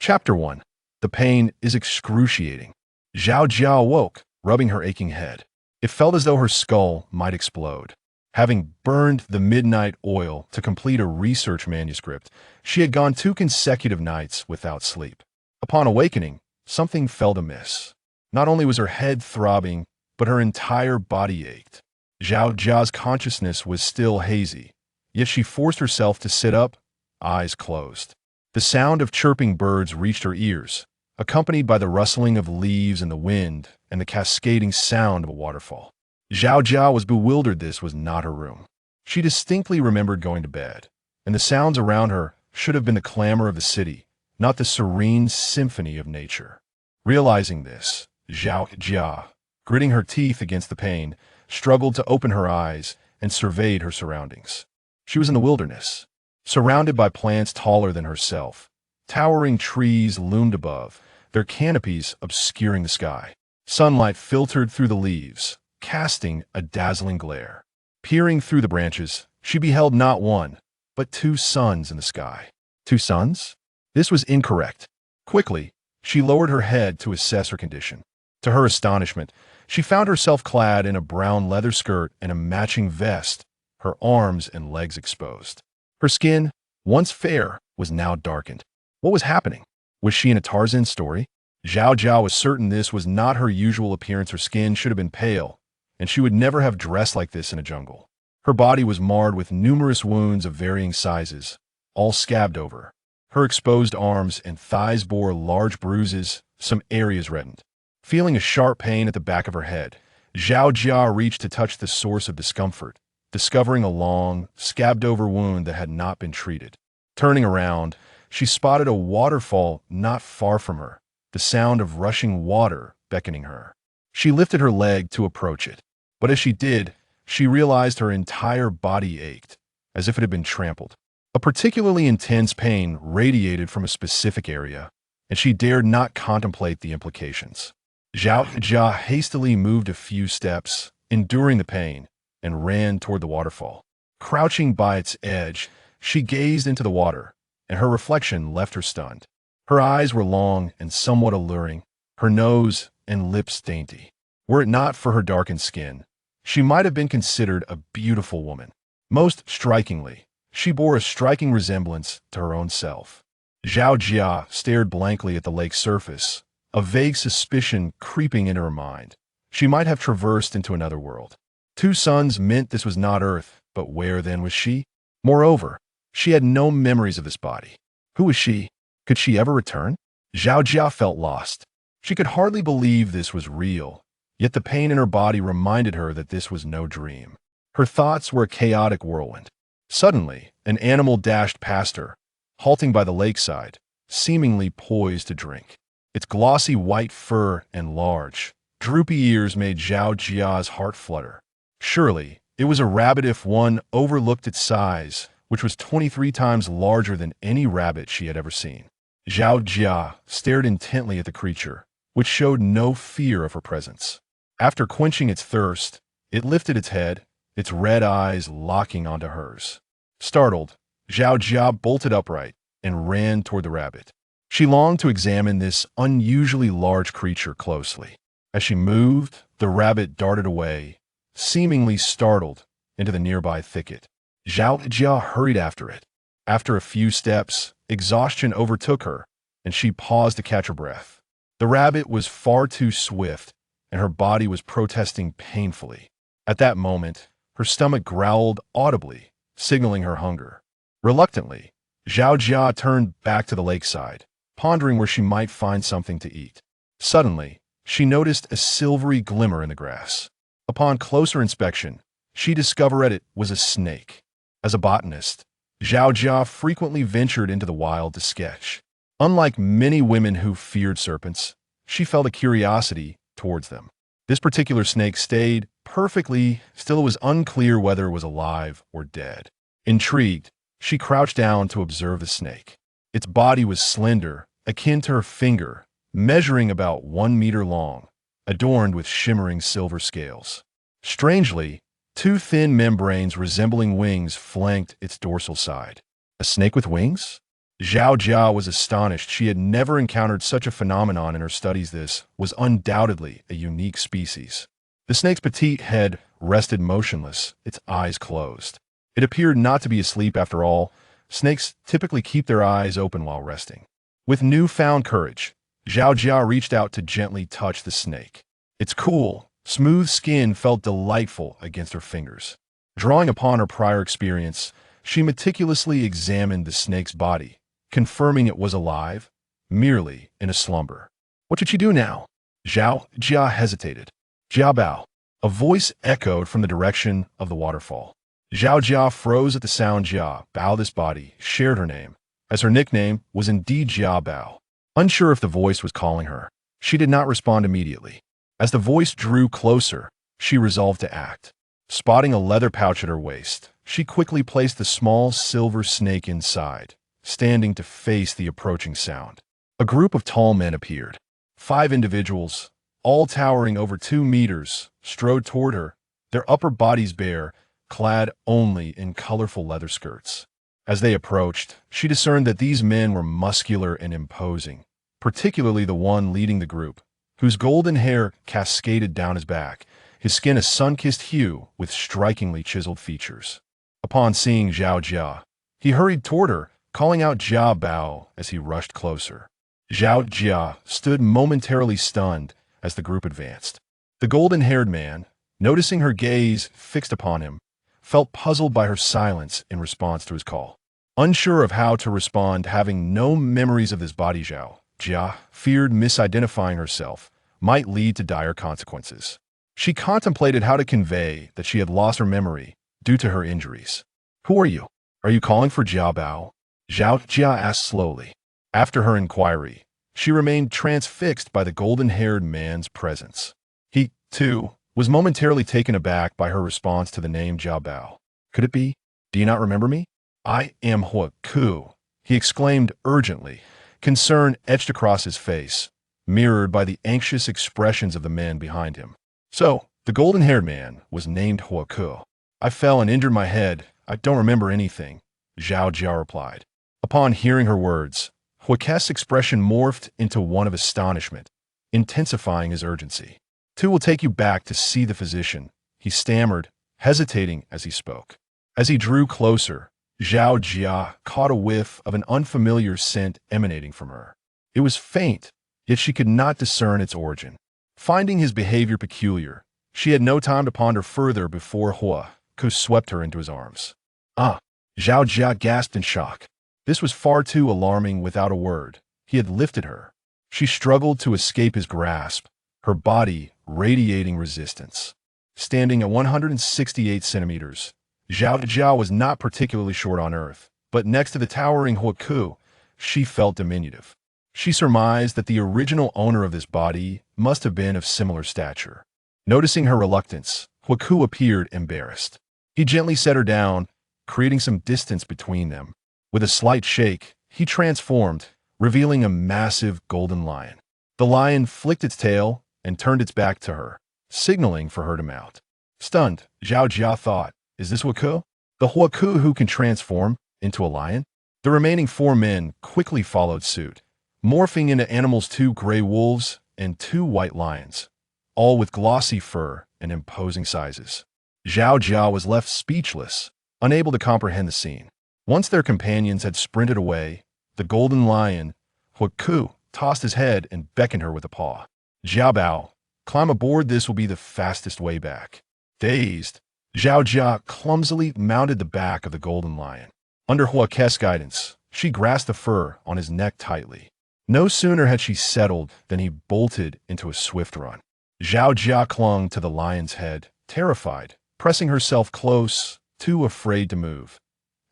Chapter 1. The pain is excruciating. Zhao Jia awoke, rubbing her aching head. It felt as though her skull might explode. Having burned the midnight oil to complete a research manuscript, she had gone 2 consecutive nights without sleep. Upon awakening, something felt amiss. Not only was her head throbbing, but her entire body ached. Zhao Jia's consciousness was still hazy, yet she forced herself to sit up, eyes closed. The sound of chirping birds reached her ears, accompanied by the rustling of leaves in the wind and the cascading sound of a waterfall. Zhao Jia was bewildered. This was not her room. She distinctly remembered going to bed, and the sounds around her should have been the clamor of the city, not the serene symphony of nature. Realizing this, Zhao Jia, gritting her teeth against the pain, struggled to open her eyes and surveyed her surroundings. She was in the wilderness, surrounded by plants taller than herself. Towering trees loomed above, their canopies obscuring the sky. Sunlight filtered through the leaves, casting a dazzling glare. Peering through the branches, she beheld not one, but 2 suns in the sky. 2 suns? This was incorrect. Quickly, she lowered her head to assess her condition. To her astonishment, she found herself clad in a brown leather skirt and a matching vest, her arms and legs exposed. Her skin, once fair, was now darkened. What was happening? Was she in a Tarzan story? Zhao Jia was certain this was not her usual appearance. Her skin should have been pale, and she would never have dressed like this in a jungle. Her body was marred with numerous wounds of varying sizes, all scabbed over. Her exposed arms and thighs bore large bruises, some areas reddened. Feeling a sharp pain at the back of her head, Zhao Jia reached to touch the source of discomfort, discovering a long, scabbed-over wound that had not been treated. Turning around, she spotted a waterfall not far from her, the sound of rushing water beckoning her. She lifted her leg to approach it, but as she did, she realized her entire body ached, as if it had been trampled. A particularly intense pain radiated from a specific area, and she dared not contemplate the implications. Zhao Jia hastily moved a few steps, enduring the pain, and ran toward the waterfall. Crouching by its edge, she gazed into the water, and her reflection left her stunned. Her eyes were long and somewhat alluring, her nose and lips dainty. Were it not for her darkened skin, she might have been considered a beautiful woman. Most strikingly, she bore a striking resemblance to her own self. Zhao Jia stared blankly at the lake's surface, a vague suspicion creeping into her mind. She might have traversed into another world. 2 suns meant this was not Earth, but where then was she? Moreover, she had no memories of this body. Who was she? Could she ever return? Zhao Jia felt lost. She could hardly believe this was real, yet the pain in her body reminded her that this was no dream. Her thoughts were a chaotic whirlwind. Suddenly, an animal dashed past her, halting by the lakeside, seemingly poised to drink. Its glossy white fur and large, droopy ears made Zhao Jia's heart flutter. Surely, it was a rabbit if one overlooked its size, which was 23 times larger than any rabbit she had ever seen. Zhao Jia stared intently at the creature, which showed no fear of her presence. After quenching its thirst, it lifted its head, its red eyes locking onto hers. Startled, Zhao Jia bolted upright and ran toward the rabbit. She longed to examine this unusually large creature closely. As she moved, the rabbit darted away, seemingly startled, into the nearby thicket. Zhao Jia hurried after it. After a few steps, exhaustion overtook her, and she paused to catch her breath. The rabbit was far too swift, and her body was protesting painfully. At that moment, her stomach growled audibly, signaling her hunger. Reluctantly, Zhao Jia turned back to the lakeside, pondering where she might find something to eat. Suddenly, she noticed a silvery glimmer in the grass. Upon closer inspection, she discovered it was a snake. As a botanist, Zhao Jia frequently ventured into the wild to sketch. Unlike many women who feared serpents, she felt a curiosity towards them. This particular snake stayed perfectly still. It was unclear whether it was alive or dead. Intrigued, she crouched down to observe the snake. Its body was slender, akin to her finger, measuring about 1 meter long, adorned with shimmering silver scales. Strangely, 2 thin membranes resembling wings flanked its dorsal side. A snake with wings? Zhao Jia was astonished. She had never encountered such a phenomenon in her studies. This was undoubtedly a unique species. The snake's petite head rested motionless, its eyes closed. It appeared not to be asleep after all. Snakes typically keep their eyes open while resting. With newfound courage, Zhao Jia reached out to gently touch the snake. Its cool, smooth skin felt delightful against her fingers. Drawing upon her prior experience, she meticulously examined the snake's body, confirming it was alive, merely in a slumber. What should she do now? Zhao Jia hesitated. Jia Bao. A voice echoed from the direction of the waterfall. Zhao Jia froze at the sound. Jia Bao, this body, shared her name, as her nickname was indeed Jia Bao. Unsure if the voice was calling her, she did not respond immediately. As the voice drew closer, she resolved to act. Spotting a leather pouch at her waist, she quickly placed the small silver snake inside, standing to face the approaching sound. A group of tall men appeared. 5 individuals, all towering over 2 meters, strode toward her, their upper bodies bare, clad only in colorful leather skirts. As they approached, she discerned that these men were muscular and imposing, particularly the one leading the group, whose golden hair cascaded down his back, his skin a sun-kissed hue with strikingly chiseled features. Upon seeing Zhao Jia, he hurried toward her, calling out Jia Bao as he rushed closer. Zhao Jia stood momentarily stunned as the group advanced. The golden-haired man, noticing her gaze fixed upon him, felt puzzled by her silence in response to his call. Unsure of how to respond, having no memories of this body, Zhao Jia feared misidentifying herself might lead to dire consequences. She contemplated how to convey that she had lost her memory due to her injuries. Who are you? Are you calling for Jia Bao? Zhao Jia asked slowly. After her inquiry, she remained transfixed by the golden-haired man's presence. He, too, was momentarily taken aback by her response to the name Jia Bao. Could it be? Do you not remember me? I am Hua Ku, he exclaimed urgently, concern etched across his face, mirrored by the anxious expressions of the men behind him. So, the golden-haired man was named Hua Ku. I fell and injured my head. I don't remember anything, Zhao Jia replied. Upon hearing her words, Hua Ku's expression morphed into one of astonishment, intensifying his urgency. "Tu will take you back to see the physician," he stammered, hesitating as he spoke. As he drew closer, Zhao Jia caught a whiff of an unfamiliar scent emanating from her. It was faint, yet she could not discern its origin. Finding his behavior peculiar, she had no time to ponder further before Hua Ku swept her into his arms. "Ah!" Zhao Jia gasped in shock. This was far too alarming. Without a word, he had lifted her. She struggled to escape his grasp, her body radiating resistance. Standing at 168 centimeters, Zhao Jia was not particularly short on earth, but next to the towering Hua Ku, she felt diminutive. She surmised that the original owner of this body must have been of similar stature. Noticing her reluctance, Hua Ku appeared embarrassed. He gently set her down, creating some distance between them. With a slight shake, he transformed, revealing a massive golden lion. The lion flicked its tail and turned its back to her, signaling for her to mount. Stunned, Zhao Jia thought, "Is this Hua Ku? The Hua Ku who can transform into a lion?" The remaining 4 men quickly followed suit, morphing into animals: 2 gray wolves and 2 white lions, all with glossy fur and imposing sizes. Zhao Jia was left speechless, unable to comprehend the scene. Once their companions had sprinted away, the golden lion, Hua Ku, tossed his head and beckoned her with a paw. "Jia Bao, climb aboard. This will be the fastest way back." Dazed, Zhao Jia clumsily mounted the back of the golden lion. Under Hua Ku's guidance, she grasped the fur on his neck tightly. No sooner had she settled than he bolted into a swift run. Zhao Jia clung to the lion's head, terrified, pressing herself close, too afraid to move.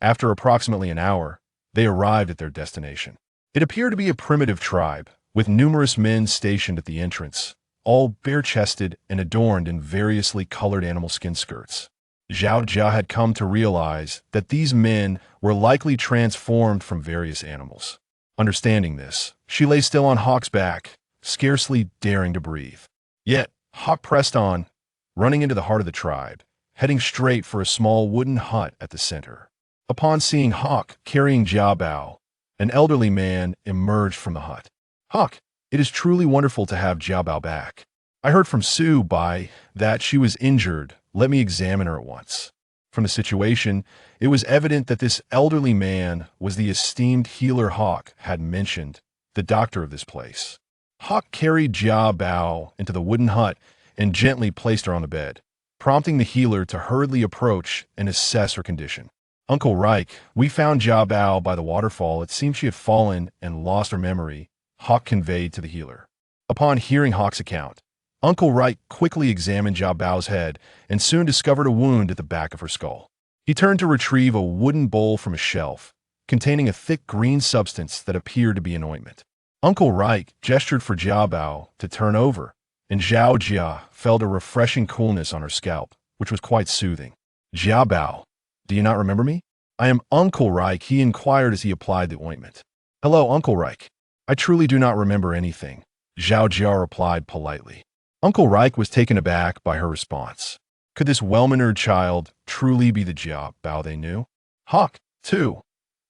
After approximately an hour, they arrived at their destination. It appeared to be a primitive tribe, with numerous men stationed at the entrance, all bare-chested and adorned in variously colored animal skin skirts. Zhao Jia had come to realize that these men were likely transformed from various animals. Understanding this, she lay still on Hawk's back, scarcely daring to breathe. Yet, Hawk pressed on, running into the heart of the tribe, heading straight for a small wooden hut at the center. Upon seeing Hawk carrying Jia Bao, An elderly man emerged from the hut. Hawk, it is truly wonderful to have Jiabao back. I heard from Su Bai that she was injured. Let me examine her at once. From the situation, it was evident that this elderly man was the esteemed healer Hawk had mentioned, the doctor of this place. Hawk carried Jia Bao into the wooden hut and gently placed her on the bed, prompting the healer to hurriedly approach and assess her condition. Uncle Reich, we found Jia Bao by the waterfall. It seemed she had fallen and lost her memory, Hawk conveyed to the healer. Upon hearing Hawk's account, Uncle Reich quickly examined Jia Bao's head and soon discovered a wound at the back of her skull. He turned to retrieve a wooden bowl from a shelf, containing a thick green substance that appeared to be an ointment. Uncle Reich gestured for Jia Bao to turn over, and Zhao Jia felt a refreshing coolness on her scalp, which was quite soothing. Jia Bao, do you not remember me? I am Uncle Reich, he inquired as he applied the ointment. Hello, Uncle Reich. I truly do not remember anything, Zhao Jia replied politely. Uncle Reich was taken aback by her response. Could this well-mannered child truly be the Jia Bao they knew? Hawk, too,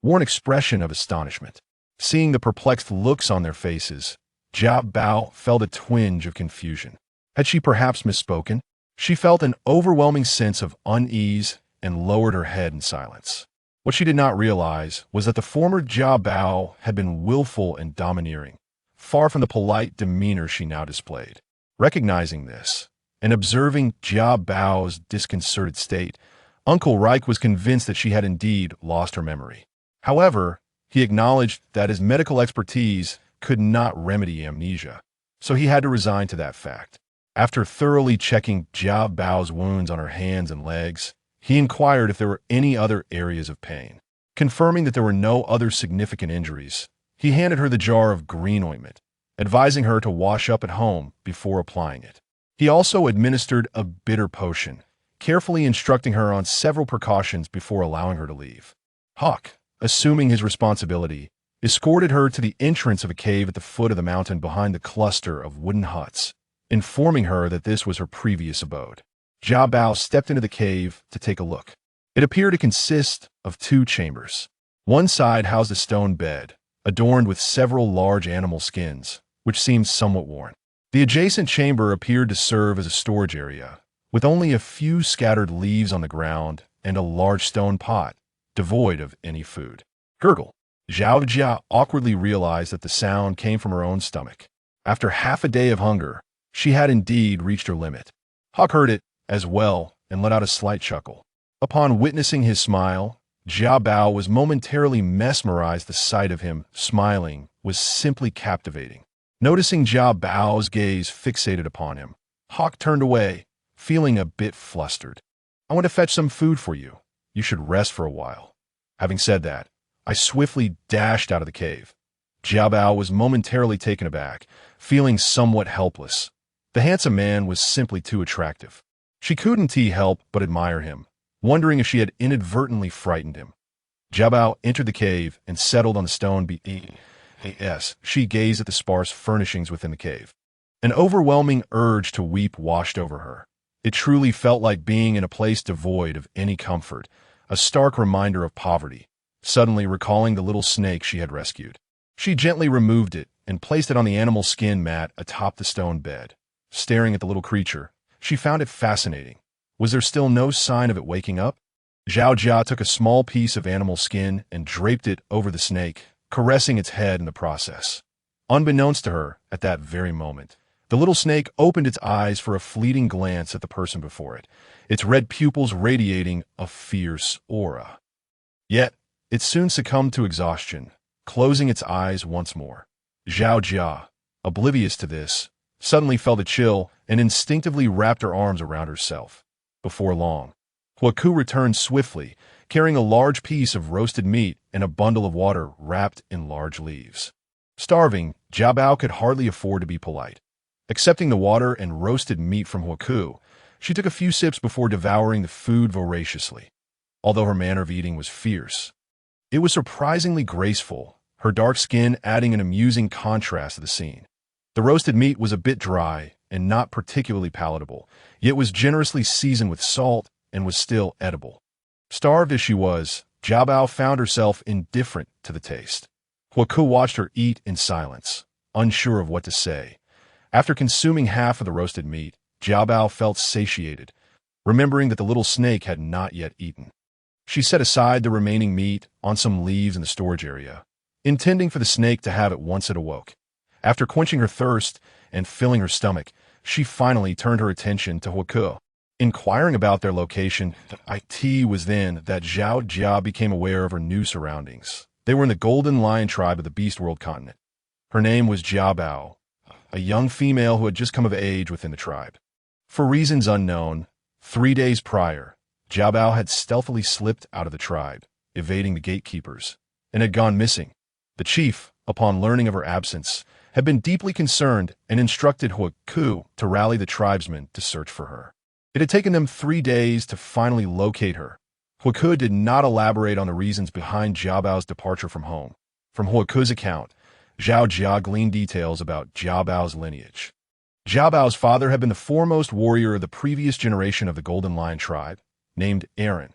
wore an expression of astonishment. Seeing the perplexed looks on their faces, Jia Bao felt a twinge of confusion. Had she perhaps misspoken? She felt an overwhelming sense of unease and lowered her head in silence. What she did not realize was that the former Jia Bao had been willful and domineering, far from the polite demeanor she now displayed. Recognizing this, and observing Jia Bao's disconcerted state, Uncle Reich was convinced that she had indeed lost her memory. However, he acknowledged that his medical expertise could not remedy amnesia, so he had to resign to that fact. After thoroughly checking Jia Bao's wounds on her hands and legs, he inquired if there were any other areas of pain. Confirming that there were no other significant injuries, he handed her the jar of green ointment, advising her to wash up at home before applying it. He also administered a bitter potion, carefully instructing her on several precautions before allowing her to leave. Hawk, assuming his responsibility, escorted her to the entrance of a cave at the foot of the mountain behind the cluster of wooden huts, informing her that this was her previous abode. Jia Bao stepped into the cave to take a look. It appeared to consist of two chambers. One side housed a stone bed, adorned with several large animal skins, which seemed somewhat worn. The adjacent chamber appeared to serve as a storage area, with only a few scattered leaves on the ground and a large stone pot, devoid of any food. Gurgle. Zhao Jia awkwardly realized that the sound came from her own stomach. After half a day of hunger, she had indeed reached her limit. Hawk heard it as well and let out a slight chuckle. Upon witnessing his smile, Jia Bao was momentarily mesmerized. The sight of him smiling was simply captivating. Noticing Jia Bao's gaze fixated upon him, Hawk turned away, feeling a bit flustered. I want to fetch some food for you. You should rest for a while. Having said that, I swiftly dashed out of the cave. Jia Bao was momentarily taken aback, feeling somewhat helpless. The handsome man was simply too attractive. She couldn't help but admire him, wondering if she had inadvertently frightened him. Jia Bao entered the cave and settled on the stone bes. She gazed at the sparse furnishings within the cave. An overwhelming urge to weep washed over her. It truly felt like being in a place devoid of any comfort, a stark reminder of poverty. Suddenly recalling the little snake she had rescued, she gently removed it and placed it on the animal skin mat atop the stone bed. Staring at the little creature, she found it fascinating. Was there still no sign of it waking up? Zhao Jia took a small piece of animal skin and draped it over the snake, caressing its head in the process. Unbeknownst to her, at that very moment, the little snake opened its eyes for a fleeting glance at the person before it, its red pupils radiating a fierce aura. Yet, it soon succumbed to exhaustion, closing its eyes once more. Zhao Jia, oblivious to this, suddenly felt a chill and instinctively wrapped her arms around herself. Before long, Huaku returned swiftly, carrying a large piece of roasted meat and a bundle of water wrapped in large leaves. Starving, Jia Bao could hardly afford to be polite. Accepting the water and roasted meat from Huaku, she took a few sips before devouring the food voraciously. Although her manner of eating was fierce, it was surprisingly graceful, her dark skin adding an amusing contrast to the scene. The roasted meat was a bit dry and not particularly palatable, yet was generously seasoned with salt and was still edible. Starved as she was, Jia Bao found herself indifferent to the taste. Huaku watched her eat in silence, unsure of what to say. After consuming half of the roasted meat, Jiabao felt satiated, remembering that the little snake had not yet eaten. She set aside the remaining meat on some leaves in the storage area, intending for the snake to have it once it awoke. After quenching her thirst and filling her stomach, she finally turned her attention to Huaku. Inquiring about their location, it was then that Zhao Jia became aware of her new surroundings. They were in the Golden Lion tribe of the Beast World continent. Her name was Jiabao, a young female who had just come of age within the tribe. For reasons unknown, 3 days prior, Jiabao had stealthily slipped out of the tribe, evading the gatekeepers, and had gone missing. The chief, upon learning of her absence, had been deeply concerned and instructed Huaku to rally the tribesmen to search for her. It had taken them 3 days to finally locate her. Huaku did not elaborate on the reasons behind Jiabao's departure from home. From Huaku's account, Zhao Jia gleaned details about Jiabao's lineage. Jiabao's father had been the foremost warrior of the previous generation of the Golden Lion tribe, named Aaron.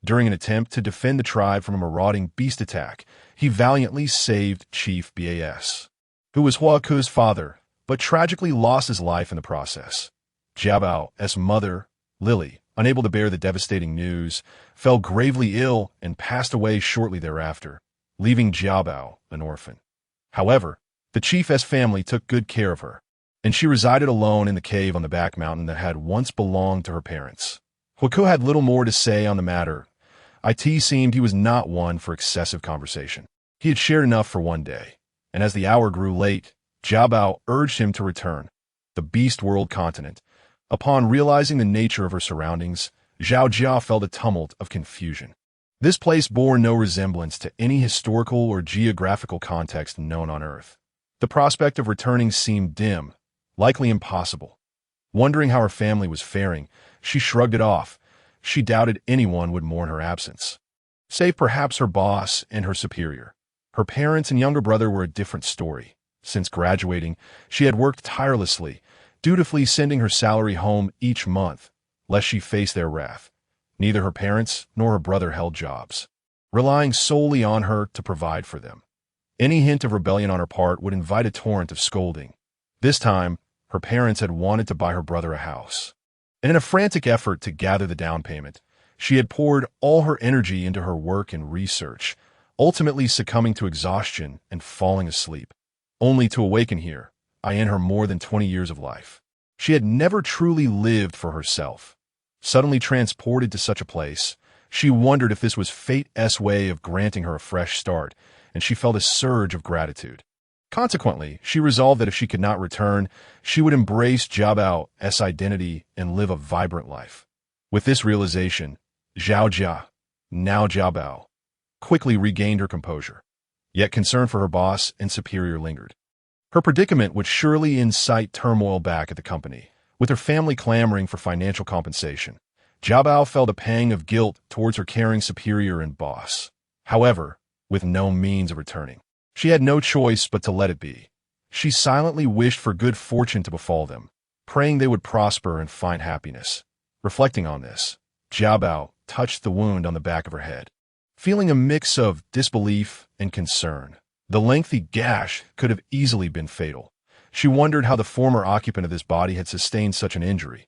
During an attempt to defend the tribe from a marauding beast attack, he valiantly saved Chief Bas, who was Huaku's father, but tragically lost his life in the process. Jiabao's mother, Lily, unable to bear the devastating news, fell gravely ill and passed away shortly thereafter, leaving Jiabao an orphan. However, the chief's family took good care of her, and she resided alone in the cave on the back mountain that had once belonged to her parents. Huaku had little more to say on the matter. It seemed he was not one for excessive conversation. He had shared enough for one day, and as the hour grew late, Jiabao urged him to return. The Beast World continent. Upon realizing the nature of her surroundings, Zhao Jia felt a tumult of confusion. This place bore no resemblance to any historical or geographical context known on Earth. The prospect of returning seemed dim, likely impossible. Wondering how her family was faring, she shrugged it off. She doubted anyone would mourn her absence, save perhaps her boss and her superior. Her parents and younger brother were a different story. Since graduating, she had worked tirelessly, dutifully sending her salary home each month, lest she face their wrath. Neither her parents nor her brother held jobs, relying solely on her to provide for them. Any hint of rebellion on her part would invite a torrent of scolding. This time, her parents had wanted to buy her brother a house, and in a frantic effort to gather the down payment, she had poured all her energy into her work and research, ultimately succumbing to exhaustion and falling asleep, only to awaken here, in her more than 20 years of life. She had never truly lived for herself. Suddenly transported to such a place, she wondered if this was fate's way of granting her a fresh start, and she felt a surge of gratitude. Consequently, she resolved that if she could not return, she would embrace Jiabao's identity and live a vibrant life. With this realization, Zhao Jia, now Jiabao, quickly regained her composure. Yet concern for her boss and superior lingered. Her predicament would surely incite turmoil back at the company, with her family clamoring for financial compensation. Jiabao felt a pang of guilt towards her caring superior and boss. However, with no means of returning, she had no choice but to let it be. She silently wished for good fortune to befall them, praying they would prosper and find happiness. Reflecting on this, Jiabao touched the wound on the back of her head, feeling a mix of disbelief and concern. The lengthy gash could have easily been fatal. She wondered how the former occupant of this body had sustained such an injury.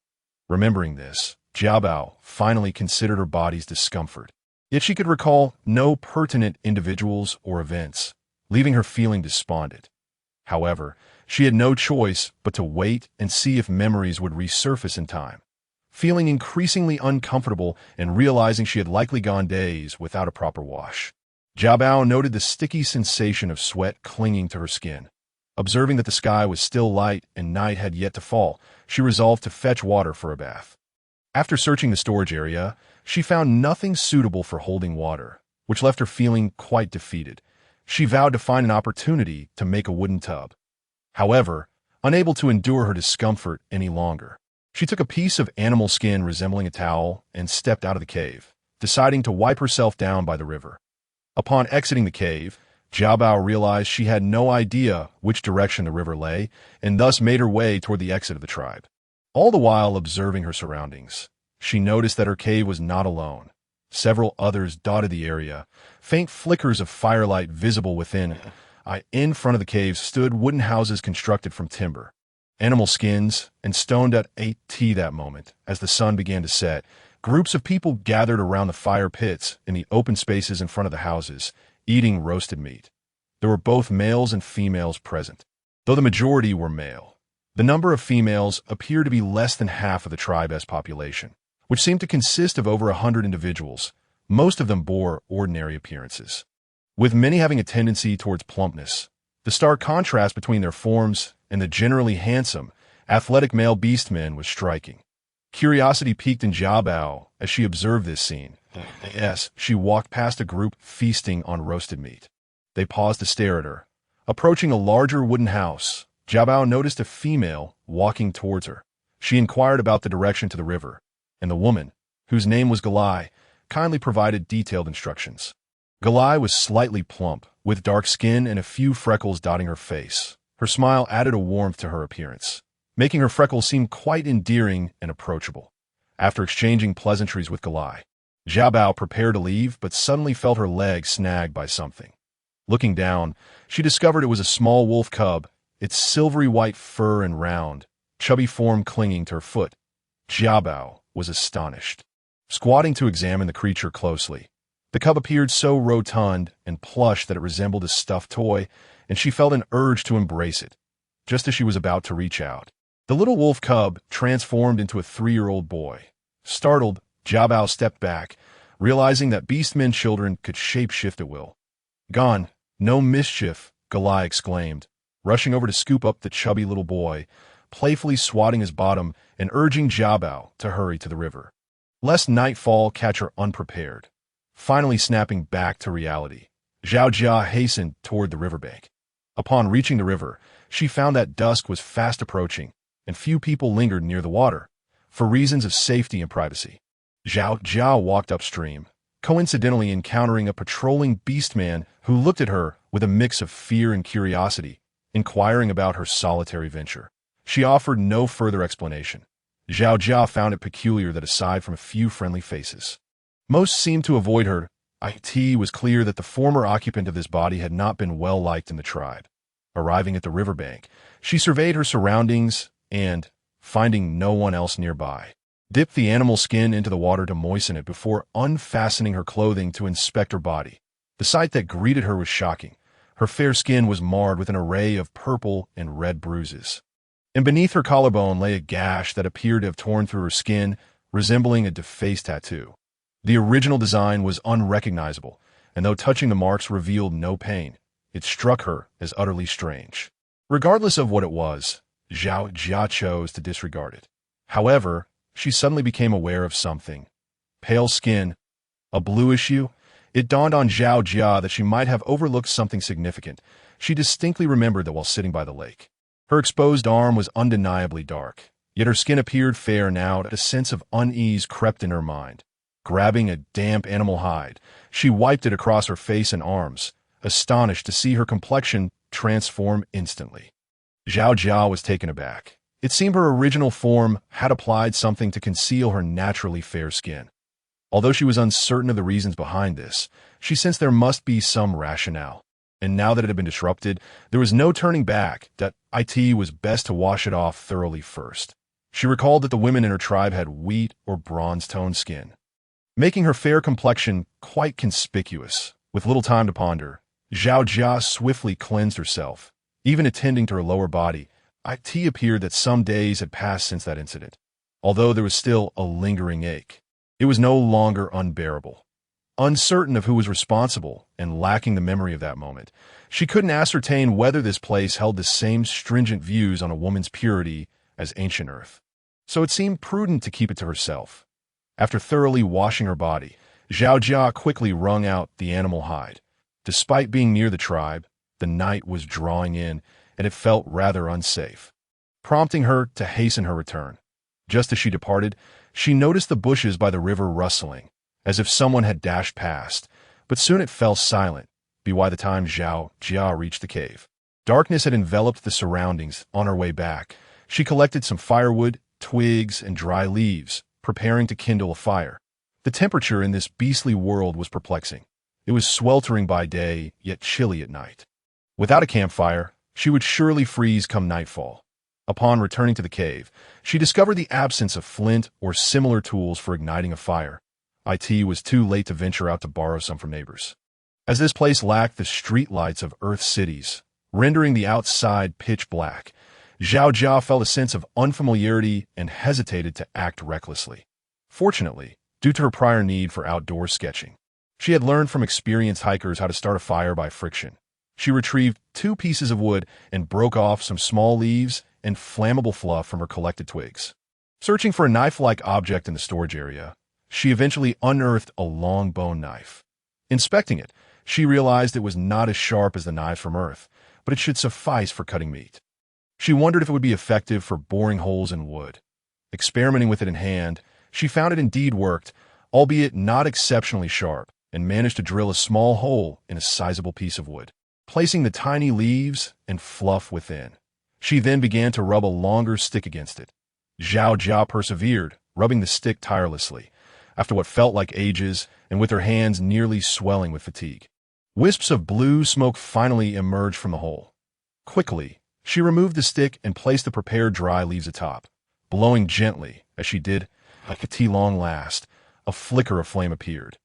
Remembering this, Jiabao finally considered her body's discomfort. Yet she could recall no pertinent individuals or events, leaving her feeling despondent. However, she had no choice but to wait and see if memories would resurface in time. Feeling increasingly uncomfortable and realizing she had likely gone days without a proper wash, Jiabao noted the sticky sensation of sweat clinging to her skin. Observing that the sky was still light and night had yet to fall, she resolved to fetch water for a bath. After searching the storage area, she found nothing suitable for holding water, which left her feeling quite defeated. She vowed to find an opportunity to make a wooden tub. However, unable to endure her discomfort any longer, she took a piece of animal skin resembling a towel and stepped out of the cave, deciding to wipe herself down by the river. Upon exiting the cave, Jiabao realized she had no idea which direction the river lay, and thus made her way toward the exit of the tribe. All the while observing her surroundings, she noticed that her cave was not alone. Several others dotted the area, faint flickers of firelight visible within. In front of the caves stood wooden houses constructed from timber, animal skins, and stoned at 8 that moment. As the sun began to set, groups of people gathered around the fire pits in the open spaces in front of the houses, eating roasted meat. There were both males and females present, though the majority were male. The number of females appeared to be less than half of the tribe's population, which seemed to consist of over 100 individuals. Most of them bore ordinary appearances, with many having a tendency towards plumpness. The stark contrast between their forms and the generally handsome, athletic male beastmen was striking. Curiosity piqued in Xiaobao as she observed this scene. Yes, she walked past a group feasting on roasted meat. They paused to stare at her. Approaching a larger wooden house, Xiaobao noticed a female walking towards her. She inquired about the direction to the river, and the woman, whose name was Galai, kindly provided detailed instructions. Galai was slightly plump, with dark skin and a few freckles dotting her face. Her smile added a warmth to her appearance, making her freckles seem quite endearing and approachable. After exchanging pleasantries with Galai, Xiaobao prepared to leave but suddenly felt her leg snagged by something. Looking down, she discovered it was a small wolf cub, its silvery white fur and round, chubby form clinging to her foot. Xiaobao was astonished. Squatting to examine the creature closely, the cub appeared so rotund and plush that it resembled a stuffed toy, and she felt an urge to embrace it. Just as she was about to reach out, the little wolf cub transformed into a 3-year-old boy. Startled, Xiaobao stepped back, realizing that beastmen children could shape-shift at will. "Gone, no mischief," Galai exclaimed, rushing over to scoop up the chubby little boy, playfully swatting his bottom and urging Xiaobao to hurry to the river, lest nightfall catch her unprepared. Finally snapping back to reality, Zhao Jia hastened toward the riverbank. Upon reaching the river, she found that dusk was fast approaching, and few people lingered near the water, for reasons of safety and privacy. Zhao Jia walked upstream, coincidentally encountering a patrolling beastman who looked at her with a mix of fear and curiosity, inquiring about her solitary venture. She offered no further explanation. Zhao Jia found it peculiar that aside from a few friendly faces, most seemed to avoid her. It was clear that the former occupant of this body had not been well liked in the tribe. Arriving at the riverbank, she surveyed her surroundings and, finding no one else nearby, dipped the animal skin into the water to moisten it before unfastening her clothing to inspect her body. The sight that greeted her was shocking. Her fair skin was marred with an array of purple and red bruises, and beneath her collarbone lay a gash that appeared to have torn through her skin, resembling a defaced tattoo. The original design was unrecognizable, and though touching the marks revealed no pain, it struck her as utterly strange. Regardless of what it was, Zhao Jia chose to disregard it. However, she suddenly became aware of something. Pale skin, a bluish hue. It dawned on Zhao Jia that she might have overlooked something significant. She distinctly remembered that while sitting by the lake, her exposed arm was undeniably dark, yet her skin appeared fair now. A sense of unease crept in her mind. Grabbing a damp animal hide, she wiped it across her face and arms, astonished to see her complexion transform instantly. Zhao Jia was taken aback. It seemed her original form had applied something to conceal her naturally fair skin. Although she was uncertain of the reasons behind this, she sensed there must be some rationale. And now that it had been disrupted, there was no turning back. That it was best to wash it off thoroughly first. She recalled that the women in her tribe had wheat or bronze-toned skin, making her fair complexion quite conspicuous. With little time to ponder, Zhao Jia swiftly cleansed herself, even attending to her lower body. It appeared that some days had passed since that incident. Although there was still a lingering ache, it was no longer unbearable. Uncertain of who was responsible and lacking the memory of that moment, she couldn't ascertain whether this place held the same stringent views on a woman's purity as ancient Earth. So it seemed prudent to keep it to herself. After thoroughly washing her body, Zhao Jia quickly wrung out the animal hide. Despite being near the tribe, the night was drawing in, and it felt rather unsafe, prompting her to hasten her return. Just as she departed, she noticed the bushes by the river rustling, as if someone had dashed past, but soon it fell silent by the time Zhao Jia reached the cave. Darkness had enveloped the surroundings. On her way back, she collected some firewood, twigs, and dry leaves, preparing to kindle a fire. The temperature in this beastly world was perplexing. It was sweltering by day, yet chilly at night. Without a campfire, she would surely freeze come nightfall. Upon returning to the cave, she discovered the absence of flint or similar tools for igniting a fire. It was too late to venture out to borrow some from neighbors, as this place lacked the street lights of Earth cities, rendering the outside pitch black. Zhao Jia felt a sense of unfamiliarity and hesitated to act recklessly. Fortunately, due to her prior need for outdoor sketching, she had learned from experienced hikers how to start a fire by friction. She retrieved 2 pieces of wood and broke off some small leaves and flammable fluff from her collected twigs. Searching for a knife-like object in the storage area, she eventually unearthed a long bone knife. Inspecting it, she realized it was not as sharp as the knives from Earth, but it should suffice for cutting meat. She wondered if it would be effective for boring holes in wood. Experimenting with it in hand, she found it indeed worked, albeit not exceptionally sharp, and managed to drill a small hole in a sizable piece of wood, placing the tiny leaves and fluff within. She then began to rub a longer stick against it. Zhao Jia persevered, rubbing the stick tirelessly, after what felt like ages, and with her hands nearly swelling with fatigue. Wisps of blue smoke finally emerged from the hole. Quickly, she removed the stick and placed the prepared dry leaves atop. Blowing gently, as she did, like a tea long last, a flicker of flame appeared.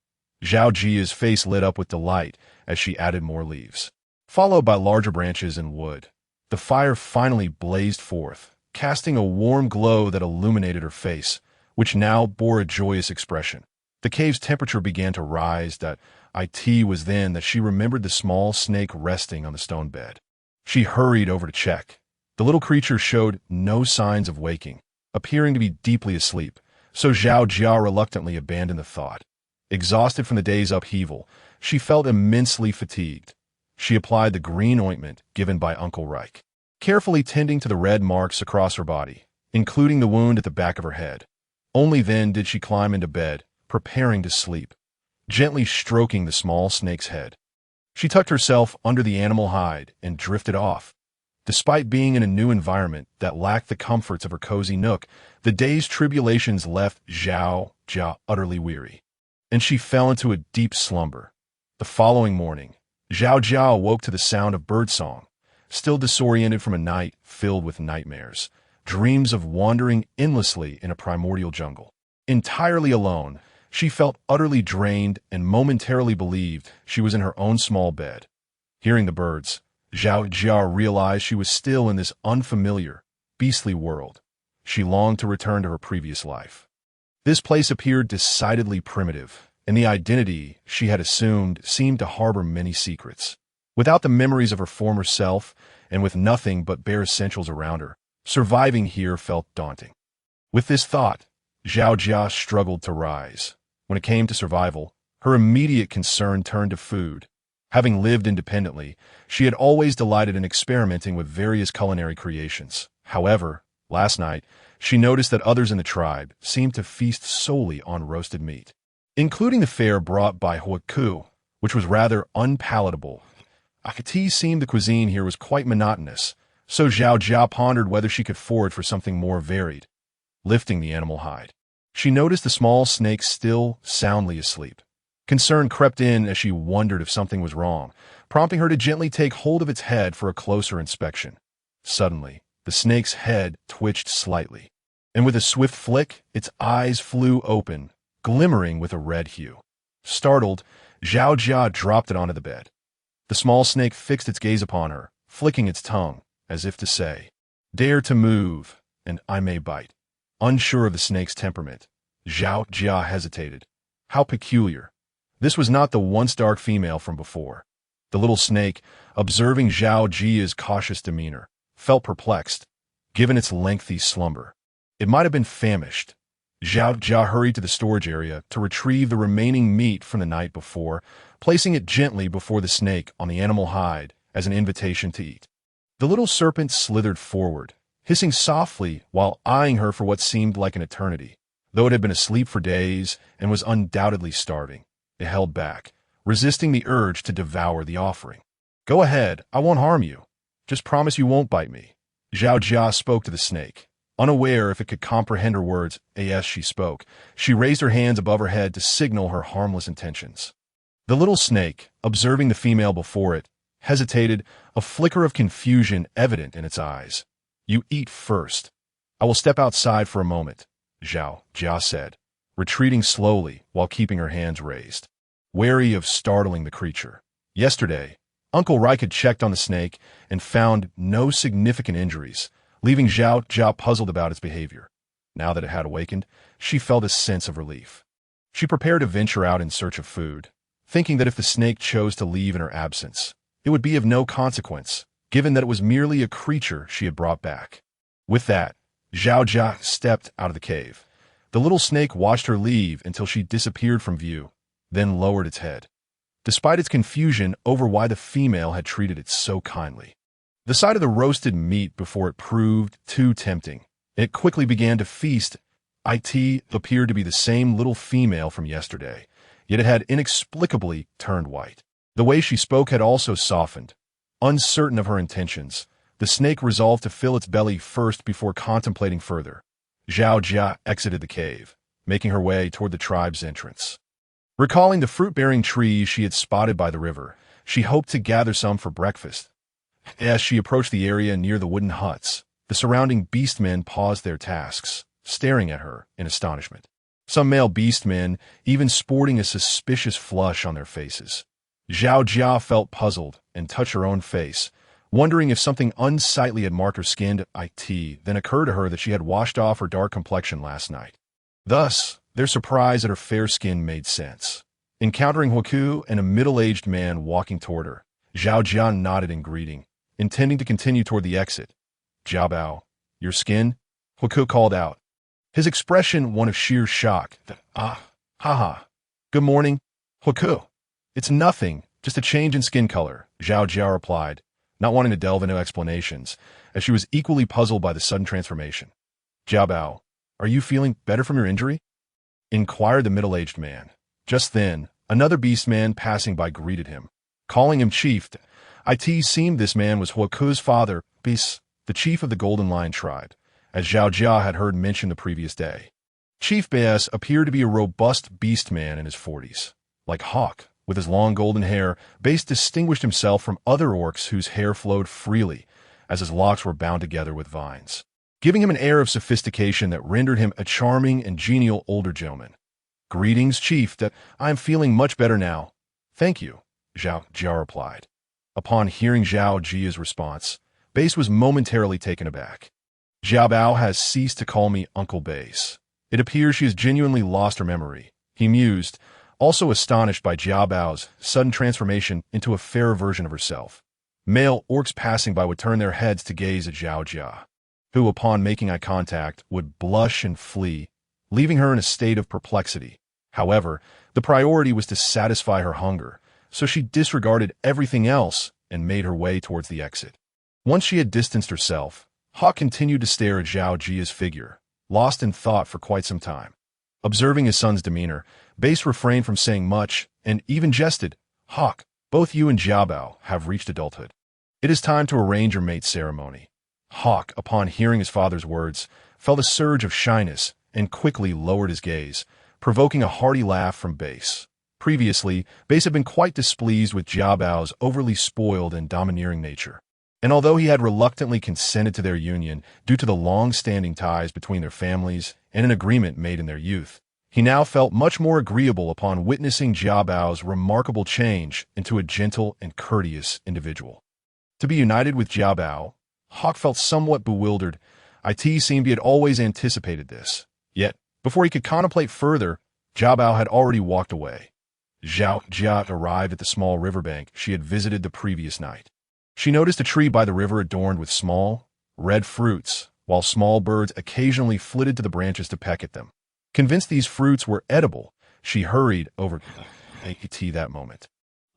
Zhao Jia's face lit up with delight as she added more leaves, followed by larger branches and wood. The fire finally blazed forth, casting a warm glow that illuminated her face, which now bore a joyous expression. The cave's temperature began to rise. It was then that she remembered the small snake resting on the stone bed. She hurried over to check. The little creature showed no signs of waking, appearing to be deeply asleep, so Zhao Jia reluctantly abandoned the thought. Exhausted from the day's upheaval, she felt immensely fatigued. She applied the green ointment given by Uncle Reich, carefully tending to the red marks across her body, including the wound at the back of her head. Only then did she climb into bed, preparing to sleep, gently stroking the small snake's head. She tucked herself under the animal hide and drifted off. Despite being in a new environment that lacked the comforts of her cozy nook, the day's tribulations left Zhao Jia utterly weary, and she fell into a deep slumber. The following morning, Zhao Jia awoke to the sound of birdsong, still disoriented from a night filled with nightmares, dreams of wandering endlessly in a primordial jungle. Entirely alone, she felt utterly drained and momentarily believed she was in her own small bed. Hearing the birds, Zhao Jia realized she was still in this unfamiliar, beastly world. She longed to return to her previous life. This place appeared decidedly primitive, and the identity she had assumed seemed to harbor many secrets. Without the memories of her former self, and with nothing but bare essentials around her, surviving here felt daunting. With this thought, Zhao Jia struggled to rise. When it came to survival, her immediate concern turned to food. Having lived independently, she had always delighted in experimenting with various culinary creations. However, last night, she noticed that others in the tribe seemed to feast solely on roasted meat, including the fare brought by Huaku, which was rather unpalatable. It seemed the cuisine here was quite monotonous, so Zhao Jia pondered whether she could forage for something more varied. Lifting the animal hide, she noticed the small snake still soundly asleep. Concern crept in as she wondered if something was wrong, prompting her to gently take hold of its head for a closer inspection. Suddenly, the snake's head twitched slightly, and with a swift flick, its eyes flew open, glimmering with a red hue. Startled, Zhao Jia dropped it onto the bed. The small snake fixed its gaze upon her, flicking its tongue, as if to say, "Dare to move, and I may bite." Unsure of the snake's temperament, Zhao Jia hesitated. How peculiar. This was not the once dark female from before. The little snake, observing Zhao Jia's cautious demeanor, felt perplexed, given its lengthy slumber. It might have been famished. Zhao Jia hurried to the storage area to retrieve the remaining meat from the night before, placing it gently before the snake on the animal hide as an invitation to eat. The little serpent slithered forward, hissing softly while eyeing her for what seemed like an eternity. Though it had been asleep for days and was undoubtedly starving, it held back, resisting the urge to devour the offering. "Go ahead, I won't harm you. Just promise you won't bite me." Zhao Jia spoke to the snake. Unaware if it could comprehend her words as she spoke, she raised her hands above her head to signal her harmless intentions. The little snake, observing the female before it, hesitated, a flicker of confusion evident in its eyes. "You eat first. I will step outside for a moment," Zhao Jia said, retreating slowly while keeping her hands raised, wary of startling the creature. Yesterday, Uncle Reich had checked on the snake and found no significant injuries, leaving Zhao Jia puzzled about its behavior. Now that it had awakened, she felt a sense of relief. She prepared to venture out in search of food, thinking that if the snake chose to leave in her absence, it would be of no consequence, given that it was merely a creature she had brought back. With that, Zhao Jia stepped out of the cave. The little snake watched her leave until she disappeared from view, then lowered its head, despite its confusion over why the female had treated it so kindly. The sight of the roasted meat before it proved too tempting. It quickly began to feast. It appeared to be the same little female from yesterday, yet it had inexplicably turned white. The way she spoke had also softened. Uncertain of her intentions, the snake resolved to fill its belly first before contemplating further. Zhao Jia exited the cave, making her way toward the tribe's entrance. Recalling the fruit-bearing trees she had spotted by the river, she hoped to gather some for breakfast. As she approached the area near the wooden huts, the surrounding beastmen paused their tasks, staring at her in astonishment. Some male beastmen even sporting a suspicious flush on their faces. Zhao Jia felt puzzled and touched her own face, wondering if something unsightly had marked her skin. Then occurred to her that she had washed off her dark complexion last night. Thus, their surprise at her fair skin made sense. Encountering Huoku and a middle-aged man walking toward her, Zhao Jia nodded in greeting, intending to continue toward the exit. "Jiabao, your skin?" Huoku called out, his expression one of sheer shock. Haha. "Good morning, Huoku." "It's nothing, just a change in skin color," Zhao Jia replied, not wanting to delve into explanations, as she was equally puzzled by the sudden transformation. "Jiabao, are you feeling better from your injury?" inquired the middle-aged man. Just then, another beastman passing by greeted him, calling him chief. It seemed this man was Huoku's father, Bis, the chief of the Golden Lion tribe, as Zhao Jia had heard mentioned the previous day. Chief Bis appeared to be a robust beastman in his 40s. Like Hawk, with his long golden hair, Bis distinguished himself from other orcs whose hair flowed freely, as his locks were bound together with vines, giving him an air of sophistication that rendered him a charming and genial older gentleman. "Greetings, Chief. I am feeling much better now." "Thank you," Zhao Jia replied. Upon hearing Zhao Jia's response, Base was momentarily taken aback. "Jiabao has ceased to call me Uncle Base. It appears she has genuinely lost her memory," he mused, also astonished by Jiabao's sudden transformation into a fairer version of herself. Male orcs passing by would turn their heads to gaze at Zhao Jia, who, upon making eye contact, would blush and flee, leaving her in a state of perplexity. However, the priority was to satisfy her hunger, so she disregarded everything else and made her way towards the exit. Once she had distanced herself, Hawk continued to stare at Zhao Jia's figure, lost in thought for quite some time. Observing his son's demeanor, Base refrained from saying much and even jested, "Hawk, both you and Jiabao have reached adulthood. It is time to arrange your mate ceremony." Hawk, upon hearing his father's words, felt a surge of shyness and quickly lowered his gaze, provoking a hearty laugh from Base. Previously, Base had been quite displeased with Jiabao's overly spoiled and domineering nature. And although he had reluctantly consented to their union due to the long-standing ties between their families and an agreement made in their youth, he now felt much more agreeable upon witnessing Jiabao's remarkable change into a gentle and courteous individual. To be united with Jiabao, Hawk felt somewhat bewildered. It seemed he had always anticipated this. Yet, before he could contemplate further, Jiabao had already walked away. Zhao Jia arrived at the small riverbank she had visited the previous night. She noticed a tree by the river adorned with small, red fruits, while small birds occasionally flitted to the branches to peck at them. Convinced these fruits were edible, she hurried over to that moment.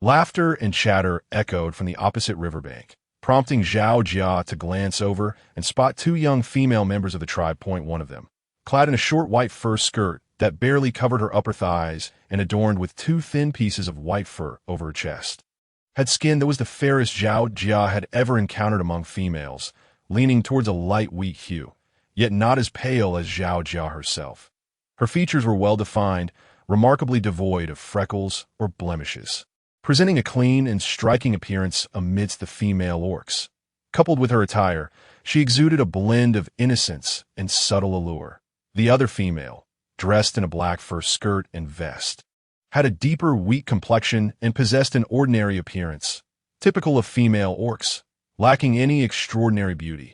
Laughter and chatter echoed from the opposite riverbank, prompting Zhao Jia to glance over and spot two young female members of the tribe. One of them, clad in a short white fur skirt that barely covered her upper thighs and adorned with two thin pieces of white fur over her chest, had skin that was the fairest Zhao Jia had ever encountered among females, leaning towards a light wheat hue, yet not as pale as Zhao Jia herself. Her features were well-defined, remarkably devoid of freckles or blemishes. presenting a clean and striking appearance amidst the female orcs. Coupled with her attire, she exuded a blend of innocence and subtle allure. The other female, dressed in a black fur skirt and vest, had a deeper wheat complexion and possessed an ordinary appearance, typical of female orcs, lacking any extraordinary beauty.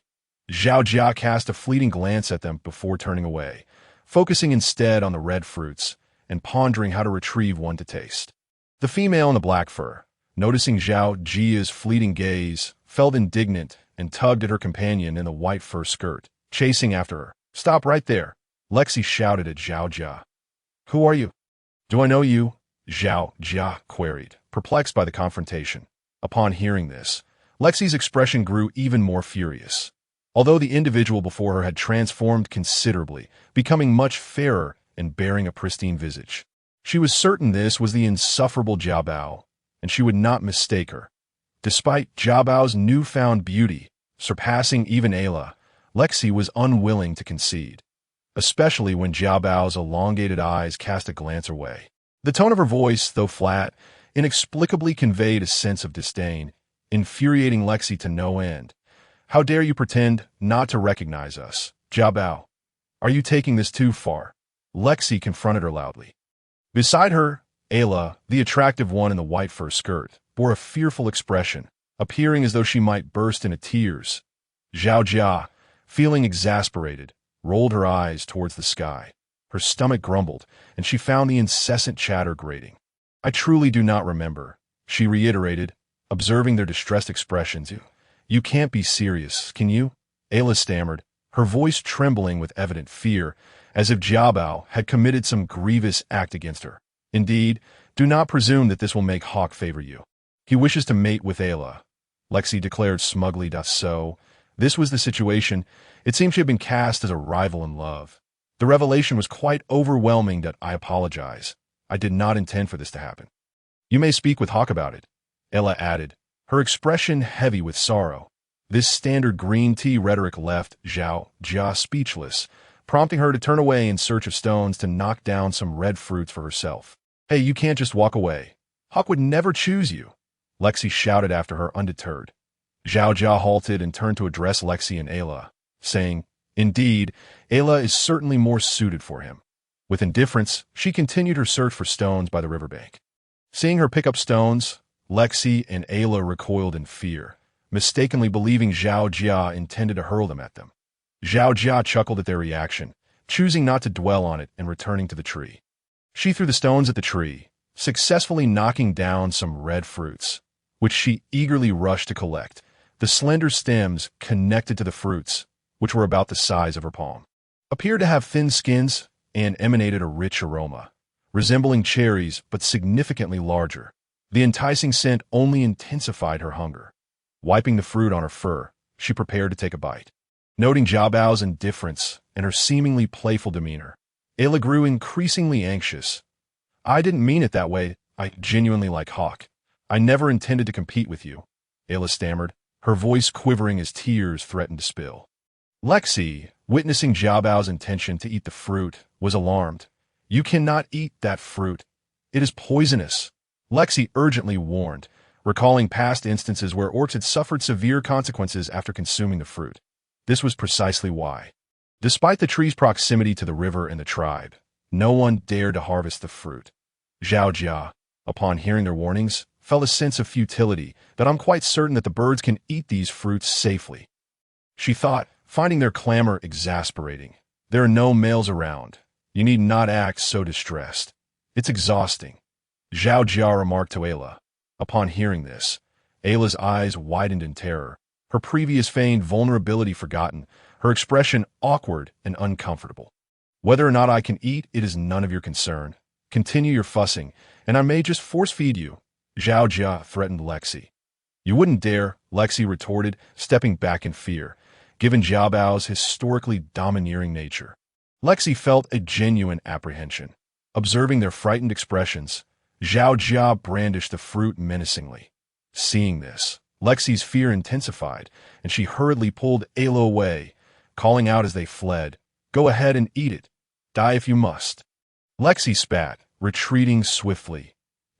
Zhao Jia cast a fleeting glance at them before turning away, focusing instead on the red fruits and pondering how to retrieve one to taste. The female in the black fur, noticing Zhao Jia's fleeting gaze, felt indignant and tugged at her companion in the white fur skirt, chasing after her. "Stop right there," Lexi shouted at Zhao Jia. "Who are you?" "Do I know you?" Zhao Jia queried, perplexed by the confrontation. Upon hearing this, Lexi's expression grew even more furious. Although the individual before her had transformed considerably, becoming much fairer and bearing a pristine visage, she was certain this was the insufferable Jia Bao, and she would not mistake her. Despite Jia Bao's newfound beauty, surpassing even Ayla, Lexi was unwilling to concede, especially when Jia Bao's elongated eyes cast a glance away. The tone of her voice, though flat, inexplicably conveyed a sense of disdain, infuriating Lexi to no end. "How dare you pretend not to recognize us, Jia Bao? Are you taking this too far?" Lexi confronted her loudly. Beside her, Ayla, the attractive one in the white fur skirt, bore a fearful expression, appearing as though she might burst into tears. Zhao Jia, feeling exasperated, rolled her eyes towards the sky. Her stomach grumbled, and she found the incessant chatter grating. "I truly do not remember," she reiterated, observing their distressed expressions. You can't be serious, can you?" Ayla stammered, her voice trembling with evident fear, as if Jia Bao had committed some grievous act against her. "Indeed, do not presume that this will make Hawk favor you. He wishes to mate with Ayla," Lexi declared smugly. So, this was the situation. It seemed she had been cast as a rival in love. The revelation was quite overwhelming. That I apologize. I did not intend for this to happen. "You may speak with Hawk about it," Ayla added, her expression heavy with sorrow. This standard green tea rhetoric left Zhao Jia speechless, prompting her to turn away in search of stones to knock down some red fruits for herself. "Hey, you can't just walk away. Hawk would never choose you," Lexi shouted after her undeterred. Zhao Jia halted and turned to address Lexi and Ayla, saying, "Indeed, Ayla is certainly more suited for him." With indifference, she continued her search for stones by the riverbank. Seeing her pick up stones, Lexi and Ayla recoiled in fear, mistakenly believing Zhao Jia intended to hurl them at them. Zhao Jia chuckled at their reaction, choosing not to dwell on it and returning to the tree. She threw the stones at the tree, successfully knocking down some red fruits, which she eagerly rushed to collect. The slender stems connected to the fruits, which were about the size of her palm, appeared to have thin skins and emanated a rich aroma, resembling cherries but significantly larger. The enticing scent only intensified her hunger. Wiping the fruit on her fur, she prepared to take a bite. Noting Jia Bao's indifference and her seemingly playful demeanor, Ayla grew increasingly anxious. "I didn't mean it that way. I genuinely like Hawk. I never intended to compete with you," Ayla stammered, her voice quivering as tears threatened to spill. Lexi, witnessing Jia Bao's intention to eat the fruit, was alarmed. "You cannot eat that fruit. It is poisonous," Lexi urgently warned, recalling past instances where orcs had suffered severe consequences after consuming the fruit. This was precisely why. Despite the tree's proximity to the river and the tribe, no one dared to harvest the fruit. Zhao Jia, upon hearing their warnings, felt a sense of futility, that I'm quite certain that the birds can eat these fruits safely. She thought, finding their clamor exasperating. "There are no males around. You need not act so distressed. It's exhausting," Zhao Jia remarked to Ayla. Upon hearing this, Ayla's eyes widened in terror, her previous feigned vulnerability forgotten, her expression awkward and uncomfortable. "Whether or not I can eat, it is none of your concern. Continue your fussing, and I may just force-feed you," Zhao Jia threatened Lexi. "You wouldn't dare," Lexi retorted, stepping back in fear, given Jia Bao's historically domineering nature. Lexi felt a genuine apprehension. Observing their frightened expressions, Zhao Jia brandished the fruit menacingly. Seeing this, Lexi's fear intensified, and she hurriedly pulled Ayla away, calling out as they fled, "Go ahead and eat it. Die if you must." Lexi spat, retreating swiftly.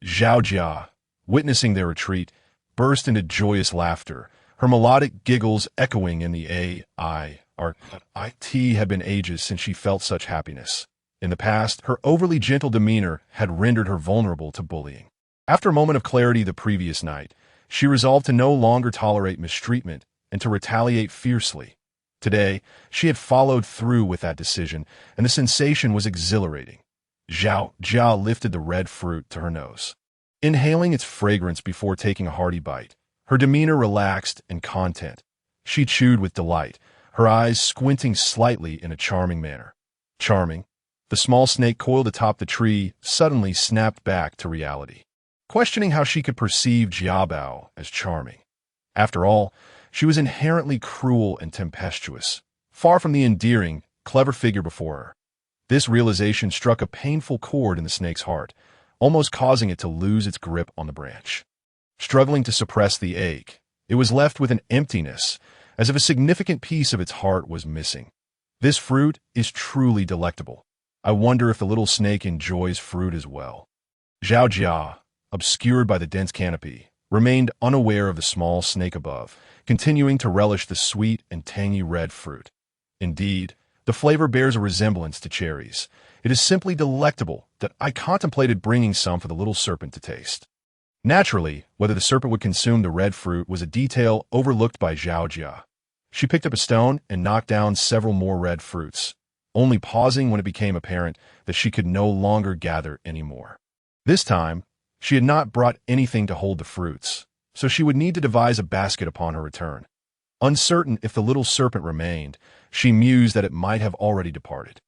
Zhao Jia, witnessing their retreat, burst into joyous laughter, her melodic giggles echoing in the IT had been ages since she felt such happiness. In the past, her overly gentle demeanor had rendered her vulnerable to bullying. After a moment of clarity the previous night, she resolved to no longer tolerate mistreatment and to retaliate fiercely. Today, she had followed through with that decision, and the sensation was exhilarating. Zhao Jia lifted the red fruit to her nose. Inhaling its fragrance before taking a hearty bite, her demeanor relaxed and content. She chewed with delight, her eyes squinting slightly in a charming manner. Charming. The small snake coiled atop the tree suddenly snapped back to reality, questioning how she could perceive Jiabao as charming. After all, she was inherently cruel and tempestuous, far from the endearing, clever figure before her. This realization struck a painful chord in the snake's heart, almost causing it to lose its grip on the branch. Struggling to suppress the ache, it was left with an emptiness, as if a significant piece of its heart was missing. This fruit is truly delectable. I wonder if the little snake enjoys fruit as well. Zhao Jia, obscured by the dense canopy, remained unaware of the small snake above, continuing to relish the sweet and tangy red fruit. Indeed, the flavor bears a resemblance to cherries. It is simply delectable that I contemplated bringing some for the little serpent to taste. Naturally, whether the serpent would consume the red fruit was a detail overlooked by Zhao Jia. She picked up a stone and knocked down several more red fruits, only pausing when it became apparent that she could no longer gather any more. This time, she had not brought anything to hold the fruits, so she would need to devise a basket upon her return. Uncertain if the little serpent remained, she mused that it might have already departed.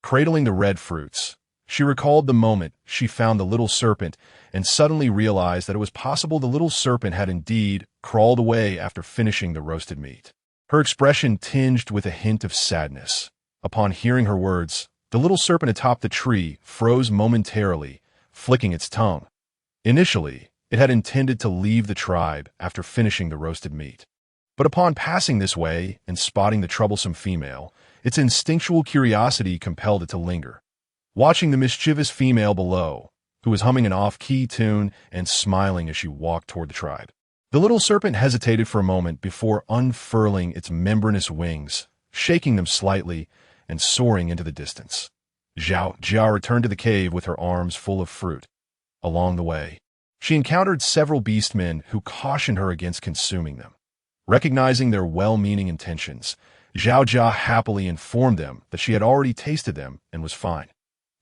Cradling the red fruits, she recalled the moment she found the little serpent and suddenly realized that it was possible the little serpent had indeed crawled away after finishing the roasted meat. Her expression tinged with a hint of sadness. Upon hearing her words, the little serpent atop the tree froze momentarily, flicking its tongue. Initially, it had intended to leave the tribe after finishing the roasted meat. But upon passing this way and spotting the troublesome female, its instinctual curiosity compelled it to linger. Watching the mischievous female below, who was humming an off-key tune and smiling as she walked toward the tribe, the little serpent hesitated for a moment before unfurling its membranous wings, shaking them slightly and soaring into the distance. Zhao Jia returned to the cave with her arms full of fruit. Along the way, she encountered several beastmen who cautioned her against consuming them. Recognizing their well-meaning intentions, Zhao Jia happily informed them that she had already tasted them and was fine.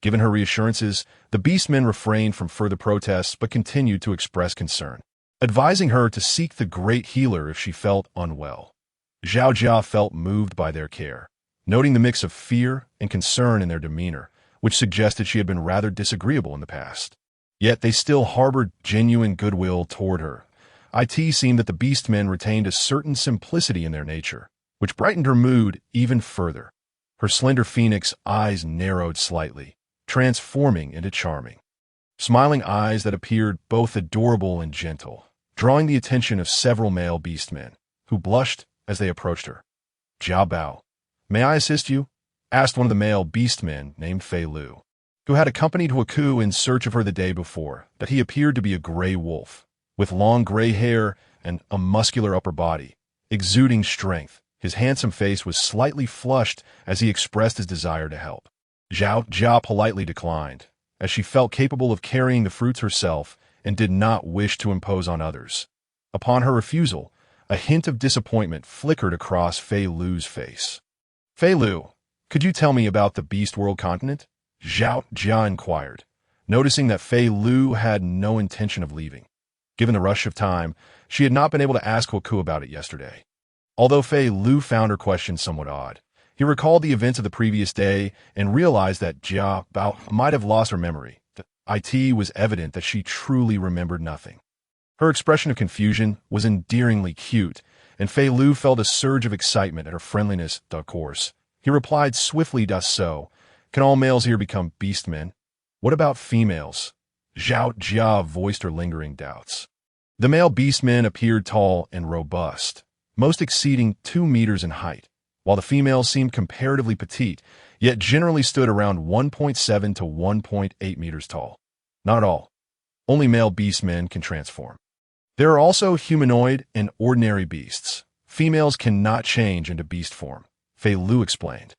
Given her reassurances, the beastmen refrained from further protests but continued to express concern, advising her to seek the great healer if she felt unwell. Zhao Jia felt moved by their care, noting the mix of fear and concern in their demeanor, which suggested she had been rather disagreeable in the past. Yet they still harbored genuine goodwill toward her. It seemed that the beastmen retained a certain simplicity in their nature, which brightened her mood even further. Her slender phoenix eyes narrowed slightly, transforming into charming, smiling eyes that appeared both adorable and gentle, drawing the attention of several male beastmen, who blushed as they approached her. Jiabao, may I assist you? Asked one of the male beastmen named Fei Lu, who had accompanied Huaku in search of her the day before, that he appeared to be a gray wolf, with long gray hair and a muscular upper body, exuding strength. His handsome face was slightly flushed as he expressed his desire to help. Zhao Jia politely declined, as she felt capable of carrying the fruits herself and did not wish to impose on others. Upon her refusal, a hint of disappointment flickered across Fei Lu's face. Fei Lu, could you tell me about the Beast World continent? Zhao Jia inquired, noticing that Fei Lu had no intention of leaving. Given the rush of time, she had not been able to ask Huaku about it yesterday. Although Fei Lu found her question somewhat odd, he recalled the events of the previous day and realized that Jia Bao might have lost her memory. It was evident that she truly remembered nothing. Her expression of confusion was endearingly cute, and Fei Lu felt a surge of excitement at her friendliness. Of course, he replied swiftly, so, can all males here become beastmen? What about females? Zhao Jia voiced her lingering doubts. The male beastmen appeared tall and robust, most exceeding 2 meters in height, while the females seemed comparatively petite, yet generally stood around 1.7 to 1.8 meters tall. Not all. Only male beastmen can transform. There are also humanoid and ordinary beasts. Females cannot change into beast form, Fei Lu explained.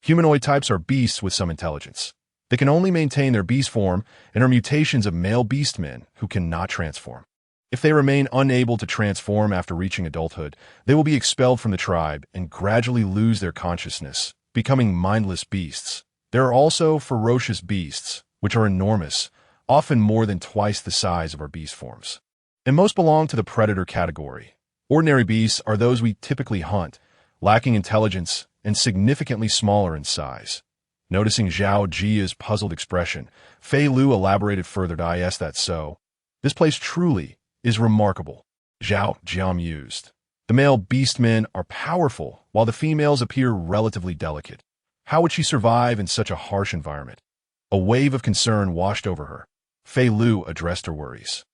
Humanoid types are beasts with some intelligence. They can only maintain their beast form and are mutations of male beastmen who cannot transform. If they remain unable to transform after reaching adulthood, they will be expelled from the tribe and gradually lose their consciousness, becoming mindless beasts. There are also ferocious beasts, which are enormous, often more than twice the size of our beast forms. And most belong to the predator category. Ordinary beasts are those we typically hunt, lacking intelligence and significantly smaller in size. Noticing Zhao Jia's puzzled expression, Fei Lu elaborated further. Is that so? This place truly is remarkable, Zhao Jia mused. The male beastmen are powerful, while the females appear relatively delicate. How would she survive in such a harsh environment? A wave of concern washed over her. Fei Lu addressed her worries.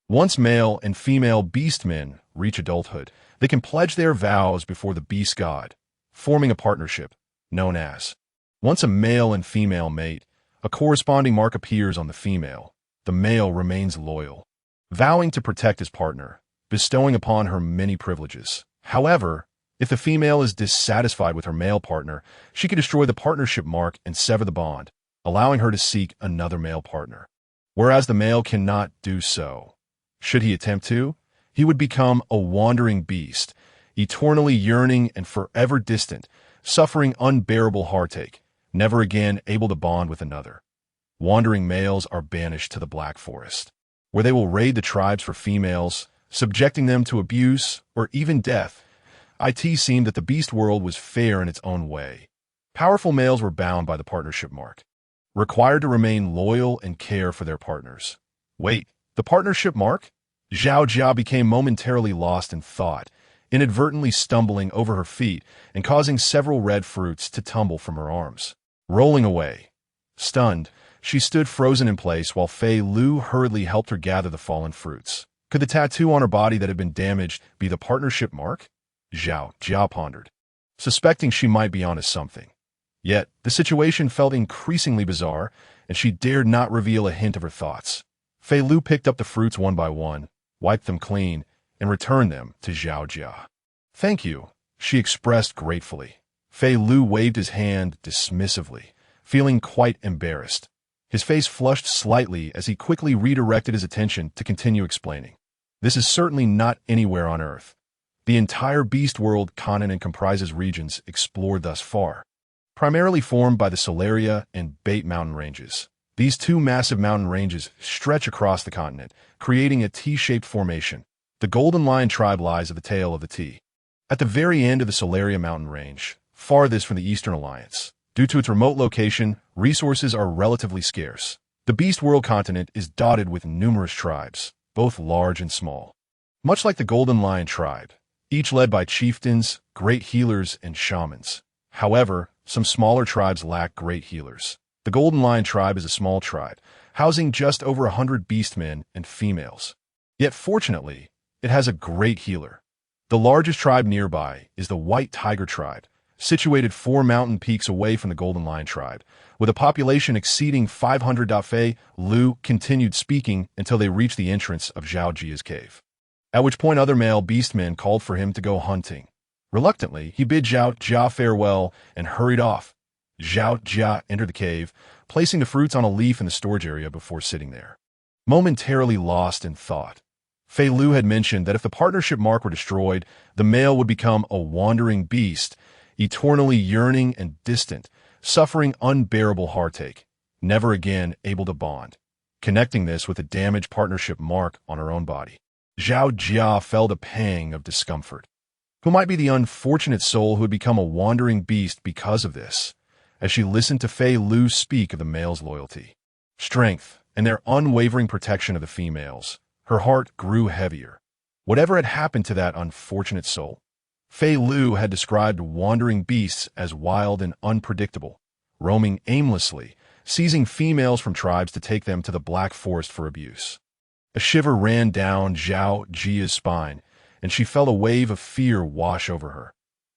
Once male and female beastmen reach adulthood, they can pledge their vows before the beast god, forming a partnership known as. Once a male and female mate, a corresponding mark appears on the female. The male remains loyal, vowing to protect his partner, bestowing upon her many privileges. However, if the female is dissatisfied with her male partner, she can destroy the partnership mark and sever the bond, allowing her to seek another male partner. Whereas the male cannot do so. Should he attempt to, he would become a wandering beast, eternally yearning and forever distant, suffering unbearable heartache, never again able to bond with another. Wandering males are banished to the Black Forest, where they will raid the tribes for females, subjecting them to abuse or even death. It seemed that the beast world was fair in its own way. Powerful males were bound by the partnership mark, required to remain loyal and care for their partners. Wait, the partnership mark? Zhao Jia became momentarily lost in thought, inadvertently stumbling over her feet and causing several red fruits to tumble from her arms. Rolling away. Stunned, she stood frozen in place while Fei Lu hurriedly helped her gather the fallen fruits. Could the tattoo on her body that had been damaged be the partnership mark? Zhao Jia pondered, suspecting she might be onto something. Yet, the situation felt increasingly bizarre, and she dared not reveal a hint of her thoughts. Fei Lu picked up the fruits one by one, wiped them clean, and returned them to Zhao Jia. Thank you, she expressed gratefully. Fei Lu waved his hand dismissively, feeling quite embarrassed. His face flushed slightly as he quickly redirected his attention to continue explaining. This is certainly not anywhere on Earth. The entire beast world continent comprises regions explored thus far, primarily formed by the Solaria and Bait mountain ranges. These two massive mountain ranges stretch across the continent, creating a T-shaped formation. The Golden Lion tribe lies at the tail of the T. At the very end of the Solaria mountain range, farthest from the Eastern Alliance. Due to its remote location, resources are relatively scarce. The Beast World continent is dotted with numerous tribes, both large and small. Much like the Golden Lion tribe, each led by chieftains, great healers, and shamans. However, some smaller tribes lack great healers. The Golden Lion tribe is a small tribe, housing just over 100 beastmen and females. Yet fortunately, it has a great healer. The largest tribe nearby is the White Tiger tribe, situated 4 mountain peaks away from the Golden Lion tribe, with a population exceeding 500. Fei Lu continued speaking until they reached the entrance of Zhao Jia's cave, at which point other male beastmen called for him to go hunting. Reluctantly, he bid Zhao Jia farewell and hurried off. Zhao Jia entered the cave, placing the fruits on a leaf in the storage area before sitting there. Momentarily lost in thought, Fei Lu had mentioned that if the partnership mark were destroyed, the male would become a wandering beast, eternally yearning and distant, suffering unbearable heartache, never again able to bond. Connecting this with the damaged partnership mark on her own body, Zhao Jia felt a pang of discomfort. Who might be the unfortunate soul who had become a wandering beast because of this? As she listened to Fei Lu speak of the male's loyalty, strength, and their unwavering protection of the females, her heart grew heavier. Whatever had happened to that unfortunate soul? Fei Lu had described wandering beasts as wild and unpredictable, roaming aimlessly, seizing females from tribes to take them to the Black Forest for abuse. A shiver ran down Zhao Jia's spine, and she felt a wave of fear wash over her.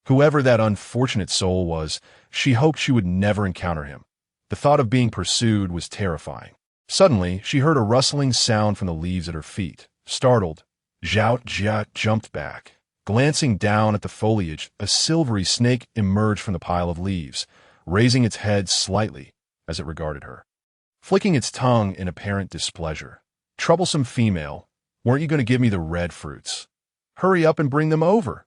Whoever that unfortunate soul was, she hoped she would never encounter him. The thought of being pursued was terrifying. Suddenly, she heard a rustling sound from the leaves at her feet. Startled, Zhao Jia jumped back. Glancing down at the foliage, a silvery snake emerged from the pile of leaves, raising its head slightly as it regarded her, flicking its tongue in apparent displeasure. "Troublesome female, weren't you going to give me the red fruits? Hurry up and bring them over."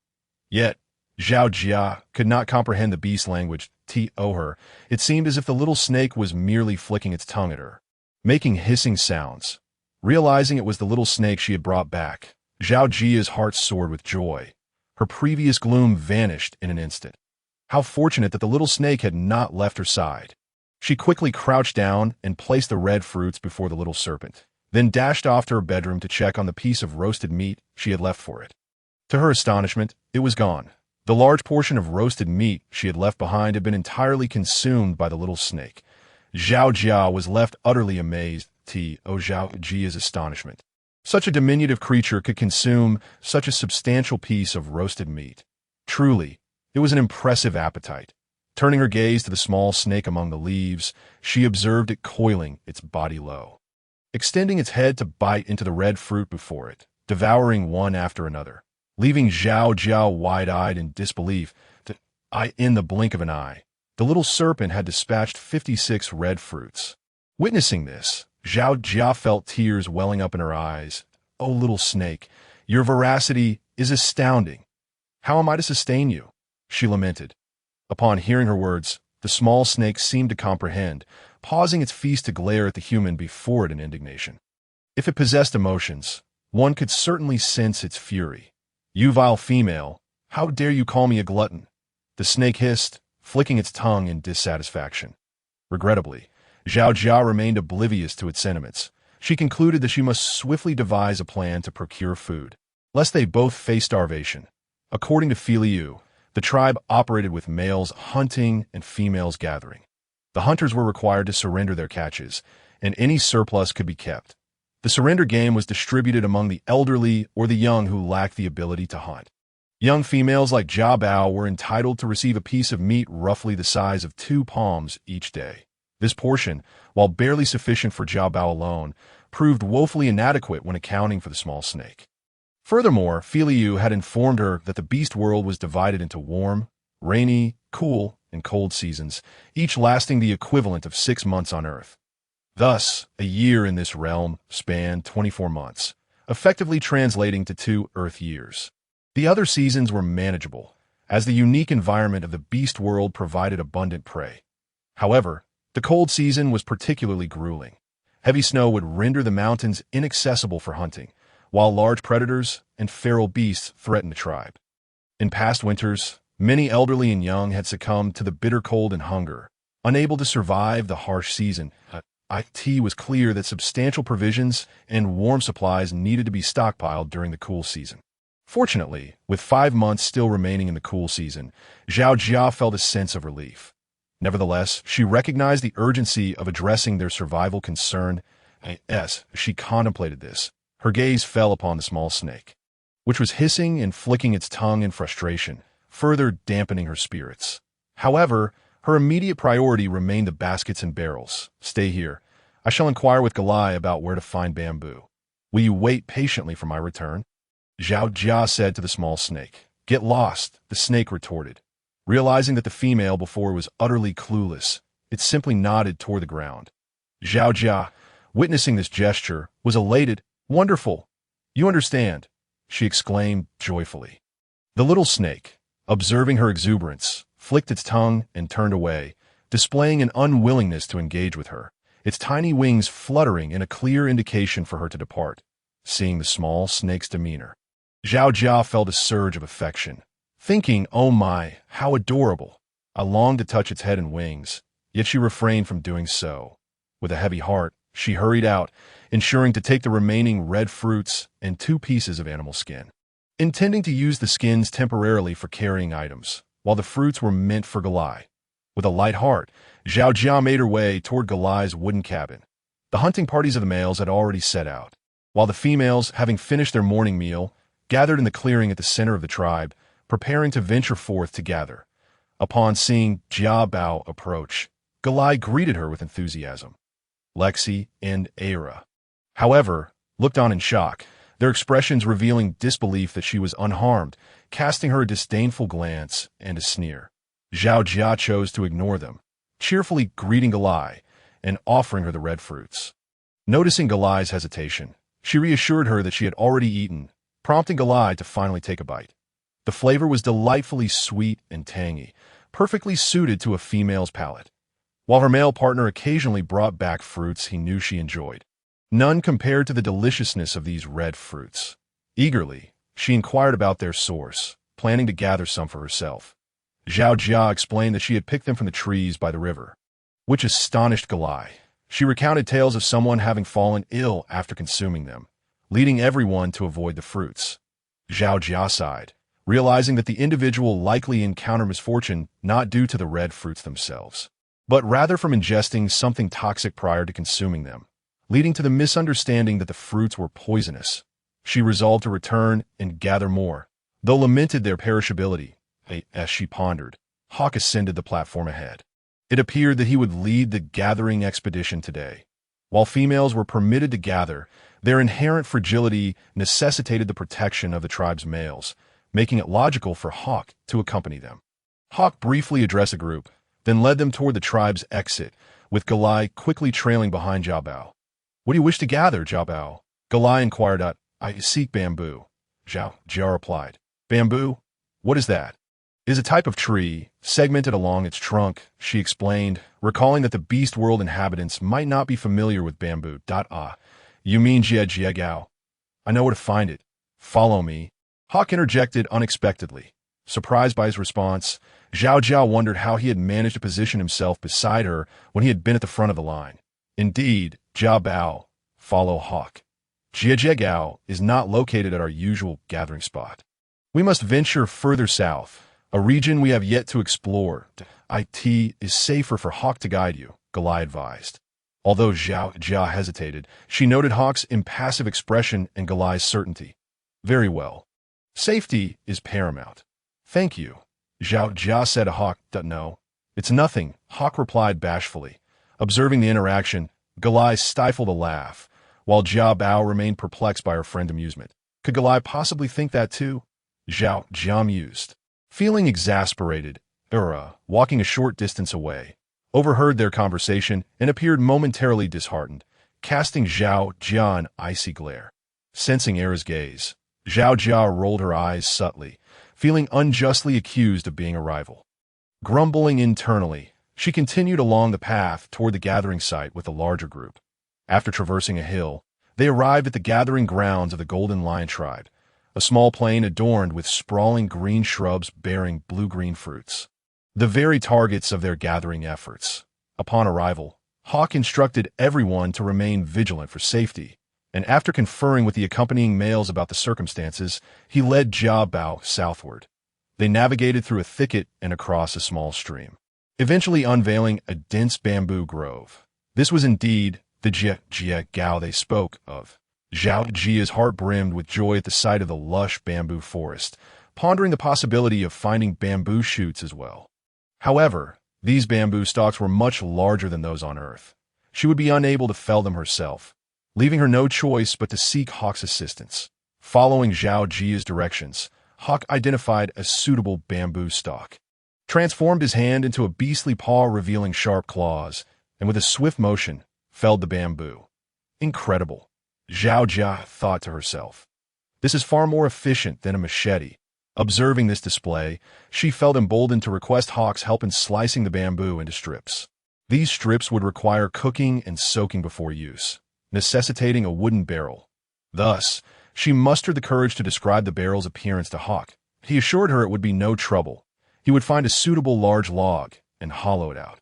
Yet, Zhao Jia could not comprehend the beast language to her. It seemed as if the little snake was merely flicking its tongue at her, making hissing sounds. Realizing it was the little snake she had brought back, Zhao Jia's heart soared with joy. Her previous gloom vanished in an instant. How fortunate that the little snake had not left her side. She quickly crouched down and placed the red fruits before the little serpent, then dashed off to her bedroom to check on the piece of roasted meat she had left for it. To her astonishment, it was gone. The large portion of roasted meat she had left behind had been entirely consumed by the little snake. Zhao Jia was left utterly amazed to Zhao Jia's astonishment. Such a diminutive creature could consume such a substantial piece of roasted meat. Truly, it was an impressive appetite. Turning her gaze to the small snake among the leaves, she observed it coiling its body low, extending its head to bite into the red fruit before it, devouring one after another, leaving Zhao Jia wide-eyed in disbelief. In the blink of an eye, the little serpent had dispatched 56 red fruits. Witnessing this, Zhao Jia felt tears welling up in her eyes. "Oh, little snake, your voracity is astounding. How am I to sustain you?" she lamented. Upon hearing her words, the small snake seemed to comprehend, pausing its feast to glare at the human before it in indignation. If it possessed emotions, one could certainly sense its fury. "You vile female, how dare you call me a glutton?" the snake hissed, flicking its tongue in dissatisfaction. Regrettably, Zhao Jia remained oblivious to its sentiments. She concluded that she must swiftly devise a plan to procure food, lest they both face starvation. According to Filiu, the tribe operated with males hunting and females gathering. The hunters were required to surrender their catches, and any surplus could be kept. The surrender game was distributed among the elderly or the young who lacked the ability to hunt. Young females like Jia Bao were entitled to receive a piece of meat roughly the size of 2 palms each day. This portion, while barely sufficient for Jia Bao alone, proved woefully inadequate when accounting for the small snake. Furthermore, Filiu had informed her that the beast world was divided into warm, rainy, cool, and cold seasons, each lasting the equivalent of 6 months on Earth. Thus, a year in this realm spanned 24 months, effectively translating to 2 Earth years. The other seasons were manageable, as the unique environment of the beast world provided abundant prey. However, the cold season was particularly grueling. Heavy snow would render the mountains inaccessible for hunting, while large predators and feral beasts threatened the tribe. In past winters, many elderly and young had succumbed to the bitter cold and hunger, unable to survive the harsh season. It was clear that substantial provisions and warm supplies needed to be stockpiled during the cool season. Fortunately, with 5 months still remaining in the cool season, Zhao Jia felt a sense of relief. Nevertheless, she recognized the urgency of addressing their survival concern. As she contemplated this, her gaze fell upon the small snake, which was hissing and flicking its tongue in frustration, further dampening her spirits. However, her immediate priority remained the baskets and barrels. "Stay here. I shall inquire with Galai about where to find bamboo. Will you wait patiently for my return?" Zhao Jia said to the small snake. "Get lost," the snake retorted. Realizing that the female before was utterly clueless, it simply nodded toward the ground. Zhao Jia, witnessing this gesture, was elated. "Wonderful! You understand," she exclaimed joyfully. The little snake, observing her exuberance, flicked its tongue and turned away, displaying an unwillingness to engage with her, its tiny wings fluttering in a clear indication for her to depart. Seeing the small snake's demeanor, Zhao Jia felt a surge of affection, thinking, "Oh my, how adorable. I longed to touch its head and wings," yet she refrained from doing so. With a heavy heart, she hurried out, ensuring to take the remaining red fruits and 2 pieces of animal skin, intending to use the skins temporarily for carrying items, while the fruits were meant for Galai. With a light heart, Zhao Jia made her way toward Galai's wooden cabin. The hunting parties of the males had already set out, while the females, having finished their morning meal, gathered in the clearing at the center of the tribe, preparing to venture forth to gather. Upon seeing Jia Bao approach, Galai greeted her with enthusiasm. Lexi, and Aira. However, looked on in shock, their expressions revealing disbelief that she was unharmed, casting her a disdainful glance and a sneer. Zhao Jia chose to ignore them, cheerfully greeting Galai and offering her the red fruits. Noticing Galai's hesitation, she reassured her that she had already eaten, prompting Galai to finally take a bite. The flavor was delightfully sweet and tangy, perfectly suited to a female's palate, while her male partner occasionally brought back fruits he knew she enjoyed. None compared to the deliciousness of these red fruits. Eagerly, she inquired about their source, planning to gather some for herself. Zhao Jia explained that she had picked them from the trees by the river, which astonished Galai. She recounted tales of someone having fallen ill after consuming them, leading everyone to avoid the fruits. Zhao Jia sighed, realizing that the individual likely encountered misfortune not due to the red fruits themselves, but rather from ingesting something toxic prior to consuming them, leading to the misunderstanding that the fruits were poisonous. She resolved to return and gather more, though lamented their perishability. As she pondered, Hawk ascended the platform ahead. It appeared that he would lead the gathering expedition today. While females were permitted to gather, their inherent fragility necessitated the protection of the tribe's males, making it logical for Hawk to accompany them. Hawk briefly addressed the group, then led them toward the tribe's exit, with Galai quickly trailing behind Zhao Bao. "What do you wish to gather, Zhao Bao?" Galai inquired. "I seek bamboo," Zhao Jia replied. "Bamboo? What is that?" "It is a type of tree, segmented along its trunk," she explained, recalling that the Beast World inhabitants might not be familiar with bamboo. You mean Jia Gao? I know where to find it. Follow me." Hawk interjected unexpectedly. Surprised by his response, Zhao Jia wondered how he had managed to position himself beside her when he had been at the front of the line. "Indeed, Zhao Bao, follow Hawk. Jia Gao is not located at our usual gathering spot. We must venture further south, a region we have yet to explore. It is safer for Hawk to guide you," Galai advised. Although Zhao Jia hesitated, she noted Hawk's impassive expression and Galai's certainty. "Very well. Safety is paramount. Thank you," Zhao Jia said to Hawk. "No, it's nothing," Hawk replied bashfully. Observing the interaction, Galai stifled a laugh, while Zhao Bao remained perplexed by her friend's amusement. Could Galai possibly think that too? Zhao Jia mused. Feeling exasperated, Ura, walking a short distance away, overheard their conversation and appeared momentarily disheartened, casting Zhao Jia an icy glare. Sensing Era's gaze, Zhao Jia rolled her eyes subtly, feeling unjustly accused of being a rival. Grumbling internally, she continued along the path toward the gathering site with the larger group. After traversing a hill, they arrived at the gathering grounds of the Golden Lion tribe, a small plain adorned with sprawling green shrubs bearing blue-green fruits, the very targets of their gathering efforts. Upon arrival, Hawk instructed everyone to remain vigilant for safety, and after conferring with the accompanying males about the circumstances, he led Zhao Bao southward. They navigated through a thicket and across a small stream, eventually unveiling a dense bamboo grove. This was indeed the Jia Gao they spoke of. Zhao Jia's heart brimmed with joy at the sight of the lush bamboo forest, pondering the possibility of finding bamboo shoots as well. However, these bamboo stalks were much larger than those on Earth. She would be unable to fell them herself, leaving her no choice but to seek Hawk's assistance. Following Zhao Jia's directions, Hawk identified a suitable bamboo stalk, transformed his hand into a beastly paw revealing sharp claws, and with a swift motion, felled the bamboo. Incredible, Zhao Jia thought to herself. This is far more efficient than a machete. Observing this display, she felt emboldened to request Hawk's help in slicing the bamboo into strips. These strips would require cooking and soaking before use, necessitating a wooden barrel. Thus, she mustered the courage to describe the barrel's appearance to Hawk. He assured her it would be no trouble. He would find a suitable large log and hollow it out.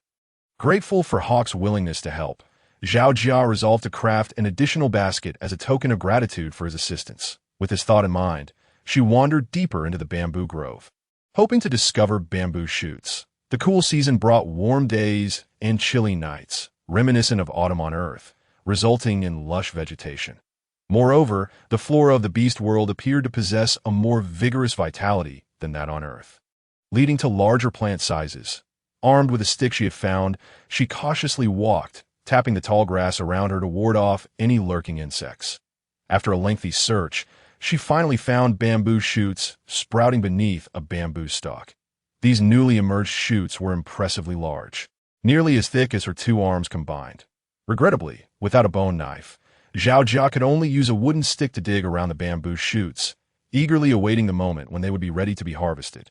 Grateful for Hawk's willingness to help, Zhao Jia resolved to craft an additional basket as a token of gratitude for his assistance. With this thought in mind, she wandered deeper into the bamboo grove, hoping to discover bamboo shoots. The cool season brought warm days and chilly nights, reminiscent of autumn on Earth, resulting in lush vegetation. Moreover, the flora of the beast world appeared to possess a more vigorous vitality than that on Earth, leading to larger plant sizes. Armed with a stick she had found, she cautiously walked tapping the tall grass around her to ward off any lurking insects. After a lengthy search, she finally found bamboo shoots sprouting beneath a bamboo stalk. These newly emerged shoots were impressively large, nearly as thick as her two arms combined. Regrettably, without a bone knife, Zhao Jia could only use a wooden stick to dig around the bamboo shoots, eagerly awaiting the moment when they would be ready to be harvested.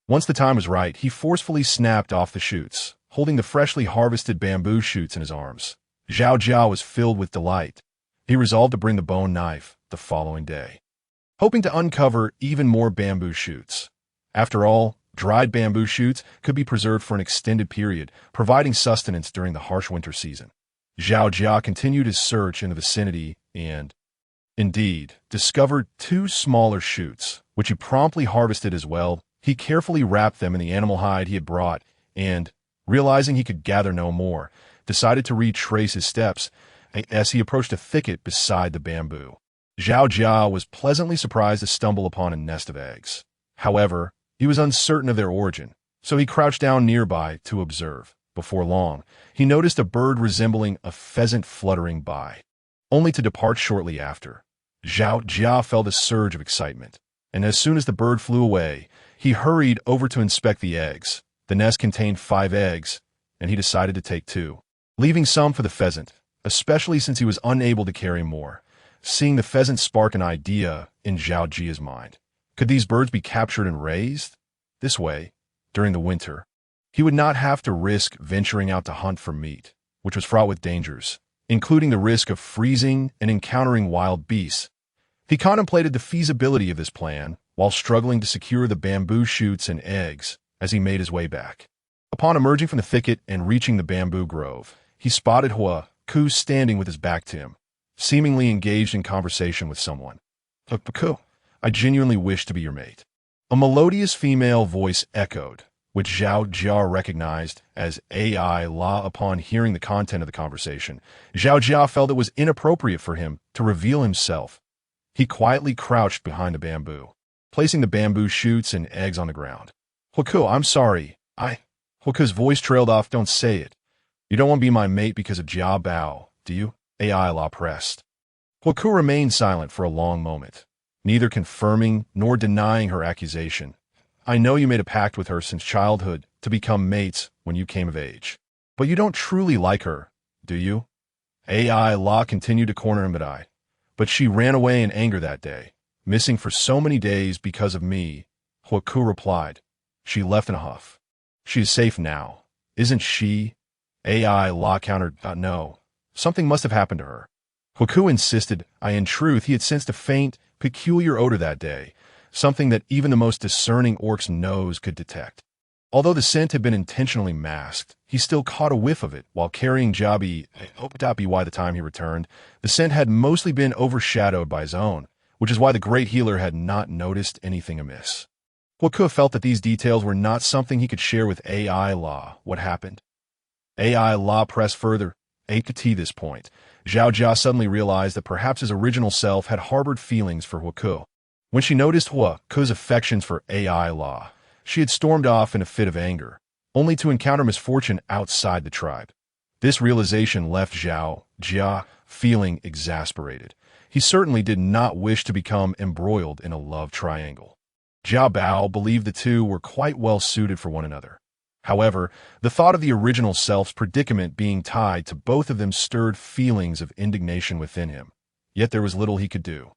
Once the time was right, he forcefully snapped off the shoots, holding the freshly harvested bamboo shoots in his arms. Zhao Jia was filled with delight. He resolved to bring the bone knife the following day, hoping to uncover even more bamboo shoots. After all, dried bamboo shoots could be preserved for an extended period, providing sustenance during the harsh winter season. Zhao Jia continued his search in the vicinity and, indeed, discovered two smaller shoots, which he promptly harvested as well. He carefully wrapped them in the animal hide he had brought and, realizing he could gather no more, decided to retrace his steps as he approached a thicket beside the bamboo. Zhao Jia was pleasantly surprised to stumble upon a nest of eggs. However, he was uncertain of their origin, so he crouched down nearby to observe. Before long, he noticed a bird resembling a pheasant fluttering by, only to depart shortly after. Zhao Jia felt a surge of excitement, and as soon as the bird flew away, he hurried over to inspect the eggs. The nest contained 5 eggs, and he decided to take 2, leaving some for the pheasant, especially since he was unable to carry more. Seeing the pheasant spark an idea in Zhao Jia's mind. Could these birds be captured and raised? This way, during the winter, he would not have to risk venturing out to hunt for meat, which was fraught with dangers, including the risk of freezing and encountering wild beasts. He contemplated the feasibility of this plan while struggling to secure the bamboo shoots and eggs as he made his way back. Upon emerging from the thicket and reaching the bamboo grove, he spotted Hua Ku standing with his back to him, seemingly engaged in conversation with someone. "Look, Ku, I genuinely wish to be your mate." A melodious female voice echoed, which Zhao Jia recognized as AI La. Upon hearing the content of the conversation, Zhao Jia felt it was inappropriate for him to reveal himself. He quietly crouched behind the bamboo, placing the bamboo shoots and eggs on the ground. "Huaku, I'm sorry. Huaku's voice trailed off. "Don't say it. You don't want to be my mate because of Jia Bao, do you?" AI La pressed. Huaku remained silent for a long moment, neither confirming nor denying her accusation. "I know you made a pact with her since childhood to become mates when you came of age. But you don't truly like her, do you?" AI La continued to corner him, but she ran away in anger that day, missing for so many days because of me. Huaku replied. "She left in a huff. She is safe now, isn't she?" AI La countered, "No. Something must have happened to her." Huaku insisted. In truth, he had sensed a faint, peculiar odor that day, something that even the most discerning orc's nose could detect. Although the scent had been intentionally masked, he still caught a whiff of it while carrying Jabi. By the time he returned, the scent had mostly been overshadowed by his own, which is why the great healer had not noticed anything amiss. Huaku felt that these details were not something he could share with AI La. What happened? AI La pressed further. To this point, Zhao Jia suddenly realized that perhaps his original self had harbored feelings for Huaku. When she noticed Huaku's affections for AI La, she had stormed off in a fit of anger, only to encounter misfortune outside the tribe. This realization left Zhao Jia feeling exasperated. He certainly did not wish to become embroiled in a love triangle. Jia Bao believed the two were quite well suited for one another. However, the thought of the original self's predicament being tied to both of them stirred feelings of indignation within him. Yet there was little he could do.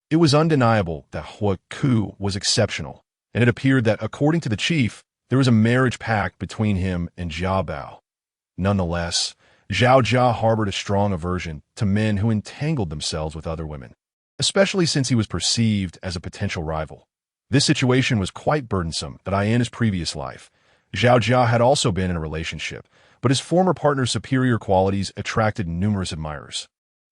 It was undeniable that Huaku was exceptional, and it appeared that, according to the chief, there was a marriage pact between him and Jia Bao. Nonetheless, Zhao Jia harbored a strong aversion to men who entangled themselves with other women, especially since he was perceived as a potential rival. This situation was quite burdensome. In his previous life, Zhao Jia had also been in a relationship, but his former partner's superior qualities attracted numerous admirers,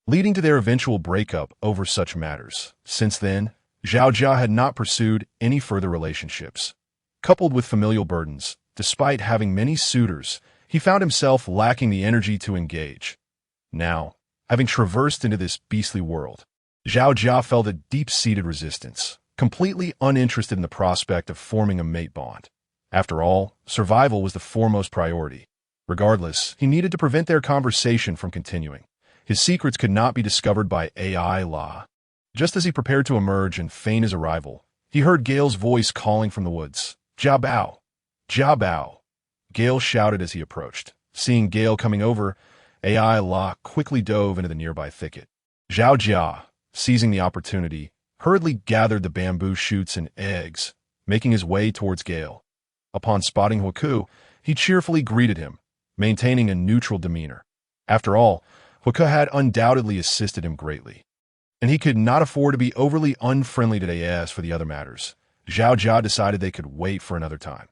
leading to their eventual breakup over such matters. Since then, Zhao Jia had not pursued any further relationships. Coupled with familial burdens, despite having many suitors, he found himself lacking the energy to engage. Now, having traversed into this beastly world, Zhao Jia felt a deep-seated resistance, completely uninterested in the prospect of forming a mate bond. After all, survival was the foremost priority. Regardless, he needed to prevent their conversation from continuing. His secrets could not be discovered by AI law. Just as he prepared to emerge and feign his arrival, he heard Gale's voice calling from the woods. Jia Bao! Jia Bao! Gale shouted as he approached. Seeing Gale coming over, AI La quickly dove into the nearby thicket. Zhao Jia, seizing the opportunity, hurriedly gathered the bamboo shoots and eggs, making his way towards Gale. Upon spotting Huaku, he cheerfully greeted him, maintaining a neutral demeanor. After all, Huaku had undoubtedly assisted him greatly, and he could not afford to be overly unfriendly today. As for the other matters, Zhao Jia decided they could wait for another time.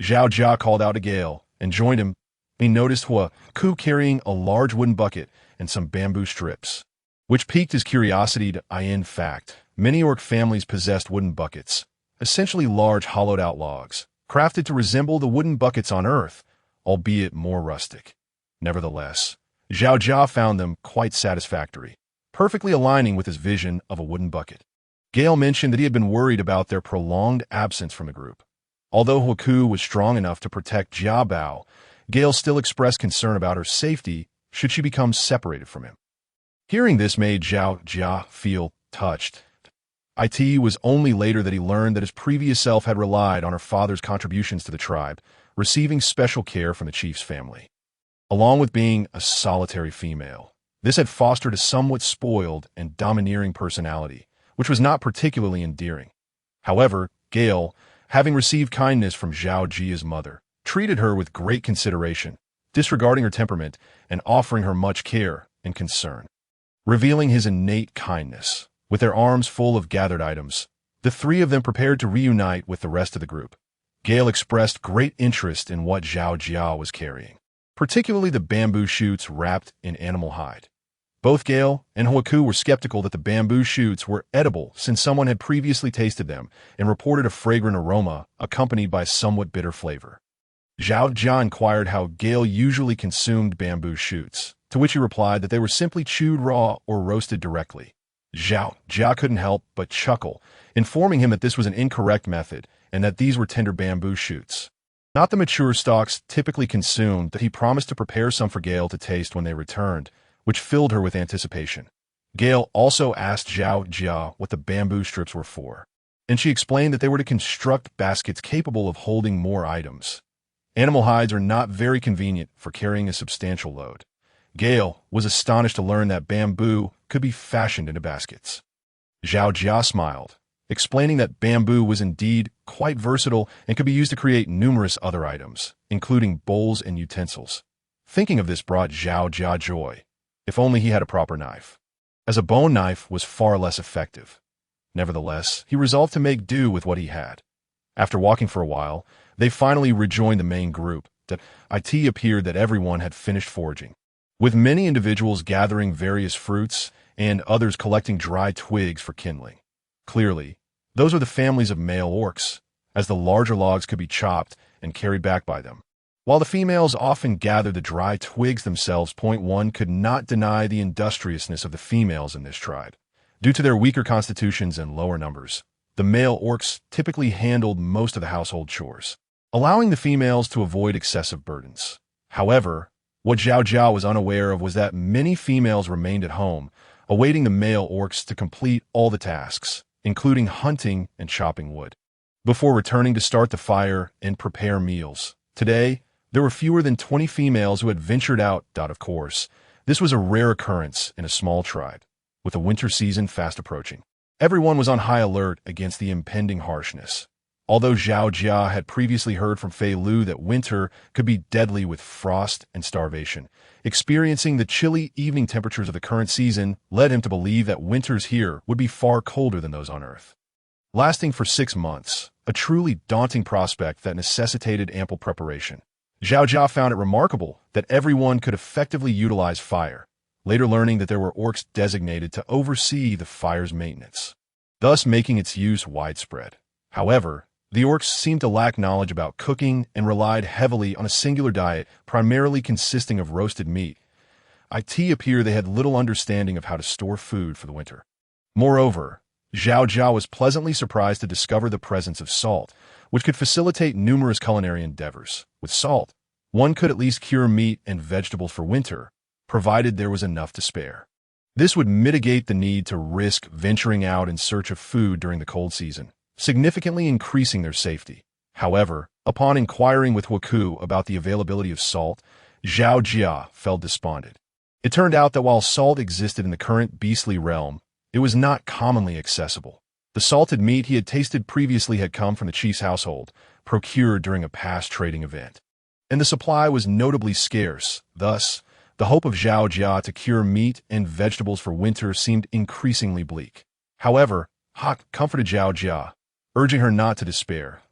Zhao Jia called out to Gale and joined him. He noticed Huaku carrying a large wooden bucket and some bamboo strips, which piqued his curiosity. In fact, many orc families possessed wooden buckets, essentially large hollowed-out logs, crafted to resemble the wooden buckets on Earth, albeit more rustic. Nevertheless, Zhao Jia found them quite satisfactory, perfectly aligning with his vision of a wooden bucket. Gale mentioned that he had been worried about their prolonged absence from the group. Although Huaku was strong enough to protect Jia Bao, Gale still expressed concern about her safety should she become separated from him. Hearing this made Zhao Jia feel touched. It was only later that he learned that his previous self had relied on her father's contributions to the tribe, receiving special care from the chief's family. Along with being a solitary female, this had fostered a somewhat spoiled and domineering personality, which was not particularly endearing. However, Gale, having received kindness from Zhao Jia's mother, treated her with great consideration, disregarding her temperament and offering her much care and concern. Revealing his innate kindness, with their arms full of gathered items, the three of them prepared to reunite with the rest of the group. Gale expressed great interest in what Zhao Jia was carrying, particularly the bamboo shoots wrapped in animal hide. Both Gale and Huaku were skeptical that the bamboo shoots were edible since someone had previously tasted them and reported a fragrant aroma accompanied by somewhat bitter flavor. Zhao Jia inquired how Gale usually consumed bamboo shoots, to which he replied that they were simply chewed raw or roasted directly. Zhao Jia couldn't help but chuckle, informing him that this was an incorrect method and that these were tender bamboo shoots, not the mature stalks typically consumed. That he promised to prepare some for Gale to taste when they returned, which filled her with anticipation. Gale also asked Zhao Jia what the bamboo strips were for, and she explained that they were to construct baskets capable of holding more items. Animal hides are not very convenient for carrying a substantial load. Gale was astonished to learn that bamboo could be fashioned into baskets. Zhao Jia smiled, explaining that bamboo was indeed quite versatile and could be used to create numerous other items, including bowls and utensils. Thinking of this brought Zhao Jia joy. If only he had a proper knife, as a bone knife was far less effective. Nevertheless, he resolved to make do with what he had. After walking for a while, they finally rejoined the main group. It appeared that everyone had finished foraging, with many individuals gathering various fruits and others collecting dry twigs for kindling. Clearly, those were the families of male orcs, as the larger logs could be chopped and carried back by them, while the females often gathered the dry twigs themselves. One could not deny the industriousness of the females in this tribe. Due to their weaker constitutions and lower numbers, the male orcs typically handled most of the household chores, allowing the females to avoid excessive burdens. However, what Zhao Jia was unaware of was that many females remained at home, awaiting the male orcs to complete all the tasks, including hunting and chopping wood, before returning to start the fire and prepare meals. Today, there were fewer than 20 females who had ventured out. Of course, this was a rare occurrence in a small tribe, with the winter season fast approaching. Everyone was on high alert against the impending harshness. Although Zhao Jia had previously heard from Fei Lu that winter could be deadly with frost and starvation, experiencing the chilly evening temperatures of the current season led him to believe that winters here would be far colder than those on Earth. Lasting for 6 months, a truly daunting prospect that necessitated ample preparation. Zhao Jia found it remarkable that everyone could effectively utilize fire, later learning that there were orcs designated to oversee the fire's maintenance, thus making its use widespread. However, the orcs seemed to lack knowledge about cooking and relied heavily on a singular diet primarily consisting of roasted meat. It appeared they had little understanding of how to store food for the winter. Moreover, Zhao Jia was pleasantly surprised to discover the presence of salt, which could facilitate numerous culinary endeavors. With salt, One could at least cure meat and vegetables for winter, provided there was enough to spare. This would mitigate the need to risk venturing out in search of food during the cold season, significantly increasing their safety. However, upon inquiring with Huaku about the availability of salt, Zhao Jia felt despondent. It turned out that while salt existed in the current beastly realm, it was not commonly accessible. The salted meat he had tasted previously had come from the chief's household, procured during a past trading event. And the supply was notably scarce. Thus, the hope of Zhao Jia to cure meat and vegetables for winter seemed increasingly bleak. However, Hawk comforted Zhao Jia, urging her not to despair.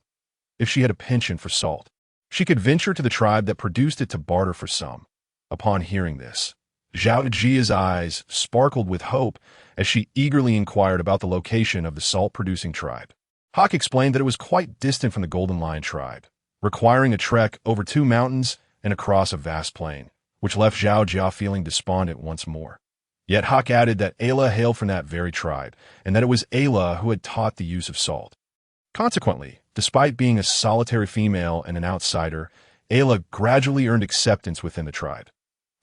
If she had a penchant for salt, she could venture to the tribe that produced it to barter for some. Upon hearing this, Zhao Jia's eyes sparkled with hope as she eagerly inquired about the location of the salt-producing tribe. Hawk explained that it was quite distant from the Golden Lion tribe, requiring a trek over 2 mountains and across a vast plain, which left Zhao Jia feeling despondent once more. Yet Hawk added that Ayla hailed from that very tribe, and that it was Ayla who had taught the use of salt. Consequently, despite being a solitary female and an outsider, Ayla gradually earned acceptance within the tribe.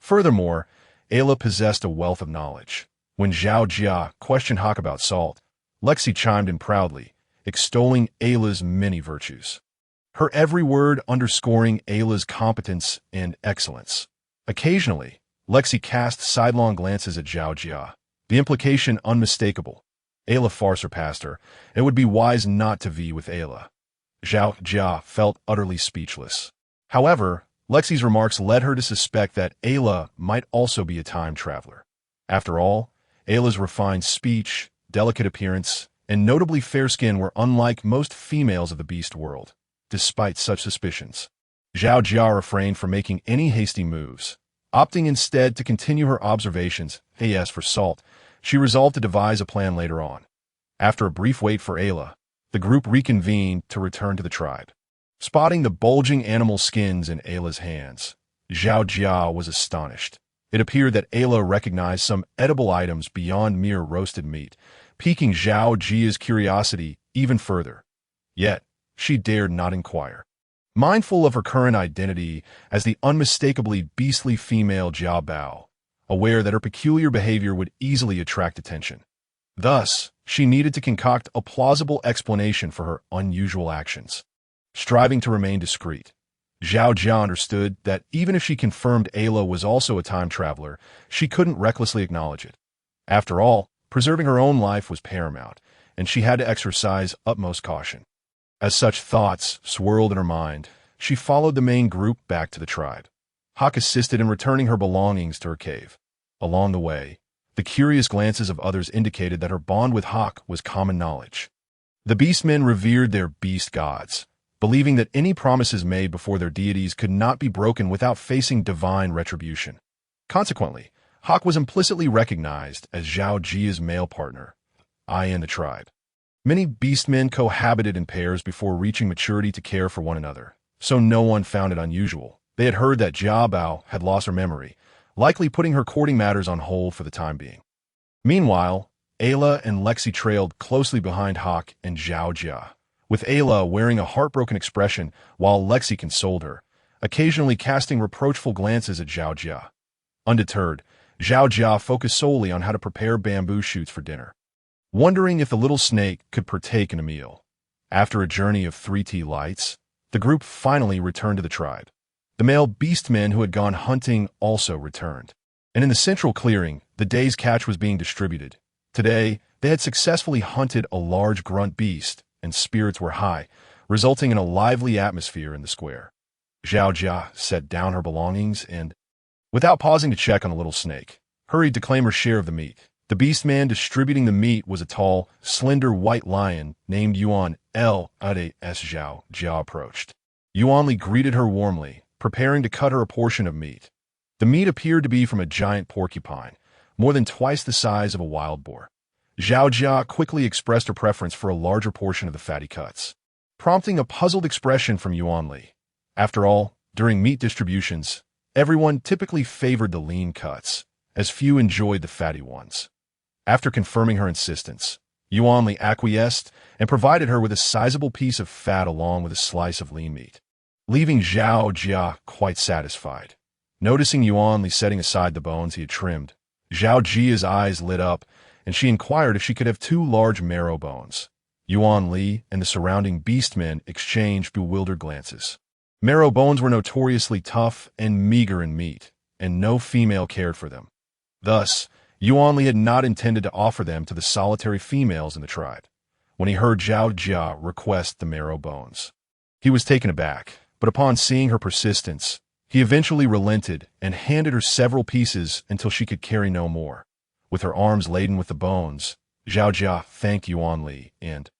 Furthermore, Ayla possessed a wealth of knowledge. When Zhao Jia questioned Hawk about salt, Lexi chimed in proudly, extolling Ayla's many virtues. Her every word underscoring Ayla's competence and excellence. Occasionally, Lexi cast sidelong glances at Zhao Jia, the implication unmistakable. Ayla far surpassed her, and it would be wise not to vie with Ayla. Zhao Jia felt utterly speechless. However, Lexi's remarks led her to suspect that Ayla might also be a time traveler. After all, Ayla's refined speech, delicate appearance, and notably fair skin were unlike most females of the beast world. Despite such suspicions, Zhao Jia refrained from making any hasty moves, opting instead to continue her observations. As for salt, she resolved to devise a plan later on. After a brief wait for Ayla, the group reconvened to return to the tribe. Spotting the bulging animal skins in Ayla's hands, Zhao Jia was astonished. It appeared that Ayla recognized some edible items beyond mere roasted meat, piquing Zhao Jia's curiosity even further. Yet, she dared not inquire. Mindful of her current identity as the unmistakably beastly female Jiao Bao, aware that her peculiar behavior would easily attract attention. Thus, she needed to concoct a plausible explanation for her unusual actions. Striving to remain discreet, Zhao Jia understood that even if she confirmed Ayla was also a time traveler, she couldn't recklessly acknowledge it. After all, preserving her own life was paramount, and she had to exercise utmost caution. As such thoughts swirled in her mind, she followed the main group back to the tribe. Hawk assisted in returning her belongings to her cave. Along the way, the curious glances of others indicated that her bond with Hawk was common knowledge. The beastmen revered their beast gods, believing that any promises made before their deities could not be broken without facing divine retribution. Consequently, Hawk was implicitly recognized as Zhao Jia's male partner, in the tribe. Many beastmen cohabited in pairs before reaching maturity to care for one another, so no one found it unusual. They had heard that Jiao Bao had lost her memory, likely putting her courting matters on hold for the time being. Meanwhile, Ayla and Lexi trailed closely behind Hawk and Zhao Jia, with Ayla wearing a heartbroken expression while Lexi consoled her, occasionally casting reproachful glances at Zhao Jia. Undeterred, Zhao Jia focused solely on how to prepare bamboo shoots for dinner, wondering if the little snake could partake in a meal. After a journey of 3 tea lights, the group finally returned to the tribe. The male beastmen who had gone hunting also returned, and in the central clearing, the day's catch was being distributed. Today, they had successfully hunted a large grunt beast, and spirits were high, resulting in a lively atmosphere in the square. Zhao Jia set down her belongings and, without pausing to check on the little snake, hurried to claim her share of the meat. The beastman distributing the meat was a tall, slender white lion named Yuan L. Ade S. Zhao Jia approached. Yuan Li greeted her warmly, preparing to cut her a portion of meat. The meat appeared to be from a giant porcupine, more than twice the size of a wild boar. Zhao Jia quickly expressed her preference for a larger portion of the fatty cuts, prompting a puzzled expression from Yuan Li. After all, during meat distributions, everyone typically favored the lean cuts, as few enjoyed the fatty ones. After confirming her insistence, Yuan Li acquiesced and provided her with a sizable piece of fat along with a slice of lean meat. leaving Zhao Jia quite satisfied. Noticing Yuan Li setting aside the bones he had trimmed, Zhao Jia's eyes lit up, and she inquired if she could have 2 large marrow bones. Yuan Li and the surrounding beastmen exchanged bewildered glances. Marrow bones were notoriously tough and meager in meat, and no female cared for them. Thus, Yuan Li had not intended to offer them to the solitary females in the tribe. When he heard Zhao Jia request the marrow bones, he was taken aback, but upon seeing her persistence, he eventually relented and handed her several pieces until she could carry no more. With her arms laden with the bones, Zhao Jia thanked Yuan Li and,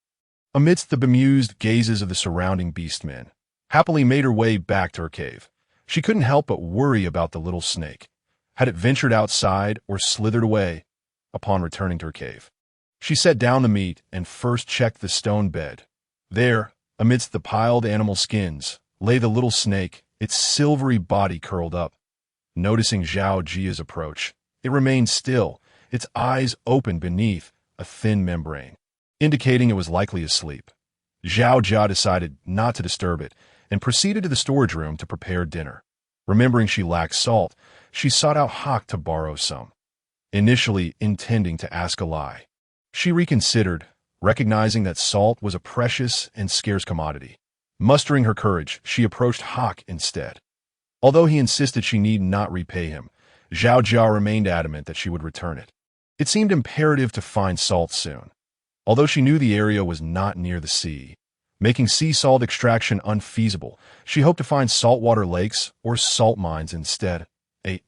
amidst the bemused gazes of the surrounding beastmen, happily made her way back to her cave. She couldn't help but worry about the little snake. Had it ventured outside or slithered away? Upon returning to her cave, she set down the meat and first checked the stone bed. There, amidst the piled animal skins, lay the little snake, its silvery body curled up. Noticing Zhao Jia's approach, it remained still, its eyes open beneath a thin membrane, indicating it was likely asleep. Zhao Jia decided not to disturb it and proceeded to the storage room to prepare dinner. Remembering she lacked salt, she sought out Hawk to borrow some. Initially intending to ask a lie, she reconsidered, recognizing that salt was a precious and scarce commodity. Mustering her courage, she approached Hawk instead. Although he insisted she need not repay him, Zhao Jia remained adamant that she would return it. It seemed imperative to find salt soon. Although she knew the area was not near the sea, making sea salt extraction unfeasible, she hoped to find saltwater lakes or salt mines instead.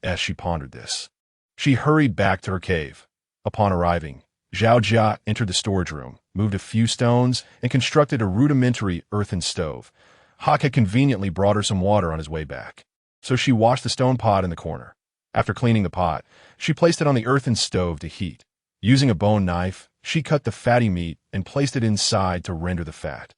As she pondered this, she hurried back to her cave. Upon arriving, Zhao Jia entered the storage room, moved a few stones, and constructed a rudimentary earthen stove. Hawk had conveniently brought her some water on his way back, so she washed the stone pot in the corner. After cleaning the pot, she placed it on the earthen stove to heat. Using a bone knife, she cut the fatty meat and placed it inside to render the fat.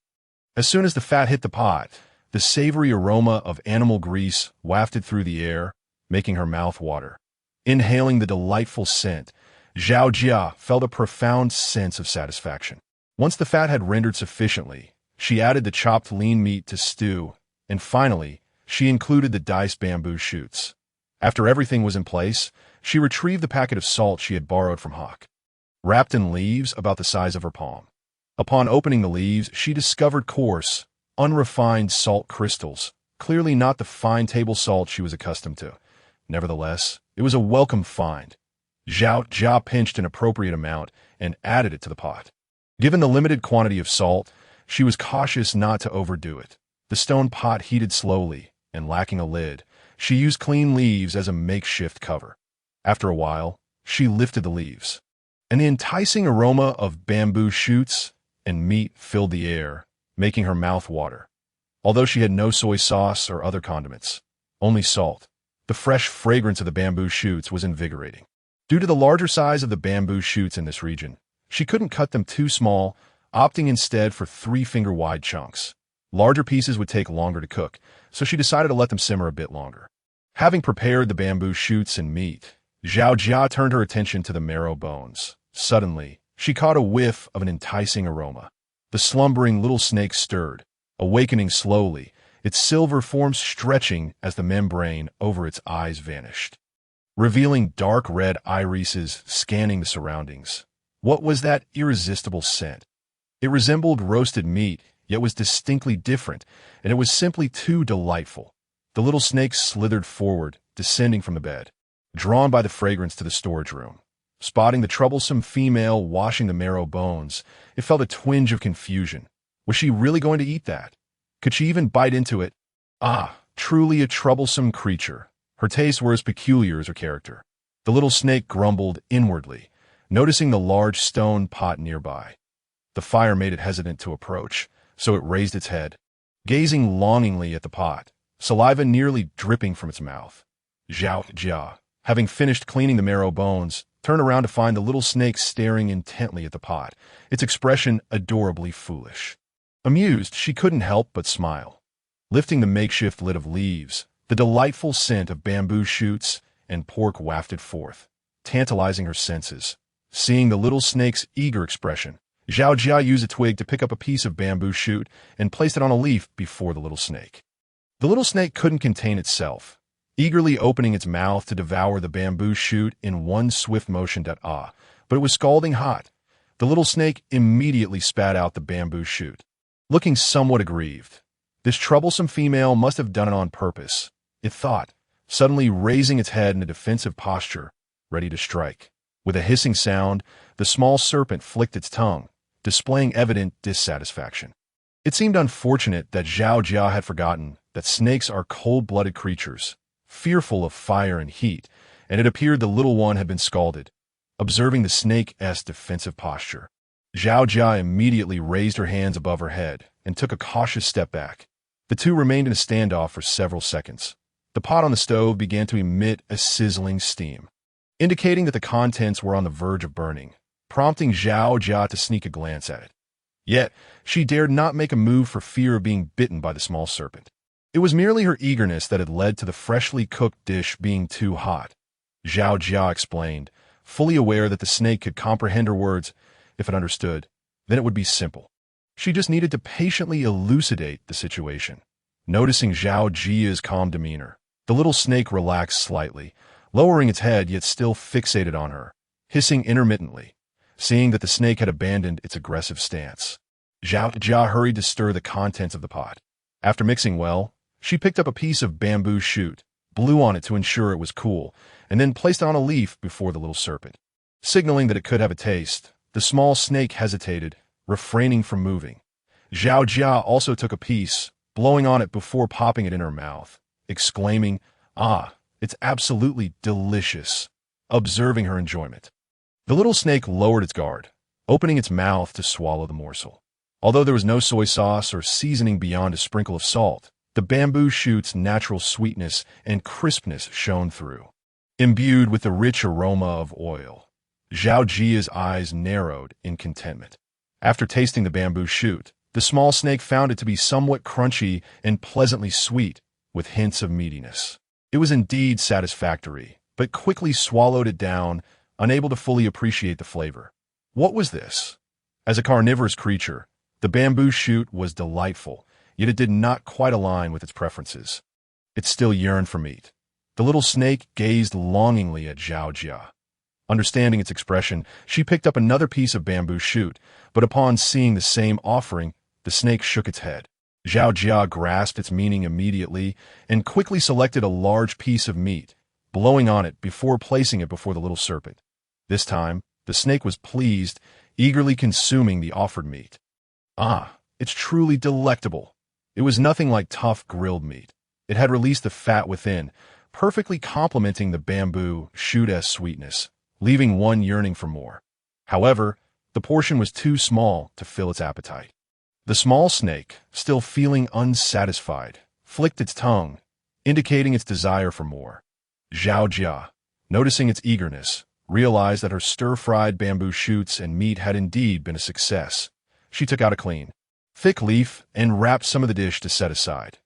As soon as the fat hit the pot, the savory aroma of animal grease wafted through the air, making her mouth water. Inhaling the delightful scent, Zhao Jia felt a profound sense of satisfaction. Once the fat had rendered sufficiently, she added the chopped lean meat to stew, and finally, she included the diced bamboo shoots. After everything was in place, she retrieved the packet of salt she had borrowed from Hawk, wrapped in leaves about the size of her palm. Upon opening the leaves, she discovered coarse, unrefined salt crystals, clearly not the fine table salt she was accustomed to. Nevertheless, it was a welcome find. Zhao Jia pinched an appropriate amount and added it to the pot. Given the limited quantity of salt, she was cautious not to overdo it. The stone pot heated slowly, and lacking a lid, she used clean leaves as a makeshift cover. After a while, she lifted the leaves, and the enticing aroma of bamboo shoots and meat filled the air, making her mouth water. Although she had no soy sauce or other condiments, only salt, the fresh fragrance of the bamboo shoots was invigorating. Due to the larger size of the bamboo shoots in this region, she couldn't cut them too small, opting instead for 3-finger-wide chunks. Larger pieces would take longer to cook, so she decided to let them simmer a bit longer. Having prepared the bamboo shoots and meat, Zhao Jia turned her attention to the marrow bones. Suddenly, she caught a whiff of an enticing aroma. The slumbering little snake stirred, awakening slowly, its silver form stretching as the membrane over its eyes vanished, revealing dark red irises scanning the surroundings. What was that irresistible scent? It resembled roasted meat, yet was distinctly different, and it was simply too delightful. The little snake slithered forward, descending from the bed, drawn by the fragrance to the storage room. Spotting the troublesome female washing the marrow bones, it felt a twinge of confusion. Was she really going to eat that? Could she even bite into it? Ah, truly a troublesome creature. Her tastes were as peculiar as her character. The little snake grumbled inwardly, noticing the large stone pot nearby. The fire made it hesitant to approach, so it raised its head, gazing longingly at the pot, saliva nearly dripping from its mouth. Zhao Jia, having finished cleaning the marrow bones, turned around to find the little snake staring intently at the pot, its expression adorably foolish. Amused, she couldn't help but smile. Lifting the makeshift lid of leaves, the delightful scent of bamboo shoots and pork wafted forth, tantalizing her senses. Seeing the little snake's eager expression, Zhao Jia used a twig to pick up a piece of bamboo shoot and placed it on a leaf before the little snake. The little snake couldn't contain itself, eagerly opening its mouth to devour the bamboo shoot in one swift motion. But it was scalding hot. The little snake immediately spat out the bamboo shoot. Looking somewhat aggrieved, this troublesome female must have done it on purpose, it thought, suddenly raising its head in a defensive posture, ready to strike. With a hissing sound, the small serpent flicked its tongue, displaying evident dissatisfaction. It seemed unfortunate that Zhao Jia had forgotten that snakes are cold-blooded creatures, fearful of fire and heat, and it appeared the little one had been scalded. Observing the snake's defensive posture, Zhao Jia immediately raised her hands above her head and took a cautious step back. The two remained in a standoff for several seconds. The pot on the stove began to emit a sizzling steam, indicating that the contents were on the verge of burning, prompting Zhao Jia to sneak a glance at it. Yet, she dared not make a move for fear of being bitten by the small serpent. It was merely her eagerness that had led to the freshly cooked dish being too hot. Zhao Jia explained, fully aware that the snake could comprehend her words. If it understood, then it would be simple. She just needed to patiently elucidate the situation. Noticing Zhao Jia's calm demeanor, the little snake relaxed slightly, lowering its head yet still fixated on her, hissing intermittently. Seeing that the snake had abandoned its aggressive stance, Zhao Jia hurried to stir the contents of the pot. After mixing well, she picked up a piece of bamboo shoot, blew on it to ensure it was cool, and then placed it on a leaf before the little serpent. Signaling that it could have a taste, the small snake hesitated, refraining from moving. Zhao Jia also took a piece, blowing on it before popping it in her mouth, exclaiming, "Ah, it's absolutely delicious," observing her enjoyment. The little snake lowered its guard, opening its mouth to swallow the morsel. Although there was no soy sauce or seasoning beyond a sprinkle of salt, the bamboo shoot's natural sweetness and crispness shone through. Imbued with the rich aroma of oil, Zhao Jia's eyes narrowed in contentment. After tasting the bamboo shoot, the small snake found it to be somewhat crunchy and pleasantly sweet, with hints of meatiness. It was indeed satisfactory, but quickly swallowed it down, unable to fully appreciate the flavor. What was this? As a carnivorous creature, the bamboo shoot was delightful, yet it did not quite align with its preferences. It still yearned for meat. The little snake gazed longingly at Zhao Jia. Understanding its expression, she picked up another piece of bamboo shoot, but upon seeing the same offering, the snake shook its head. Zhao Jia grasped its meaning immediately and quickly selected a large piece of meat, blowing on it before placing it before the little serpent. This time, the snake was pleased, eagerly consuming the offered meat. Ah, it's truly delectable. It was nothing like tough grilled meat. It had released the fat within, perfectly complementing the bamboo shoot's sweetness, leaving one yearning for more. However, the portion was too small to fill its appetite. The small snake, still feeling unsatisfied, flicked its tongue, indicating its desire for more. Zhao Jia, noticing its eagerness, realized that her stir-fried bamboo shoots and meat had indeed been a success. She took out a clean, thick leaf and wrapped some of the dish to set aside.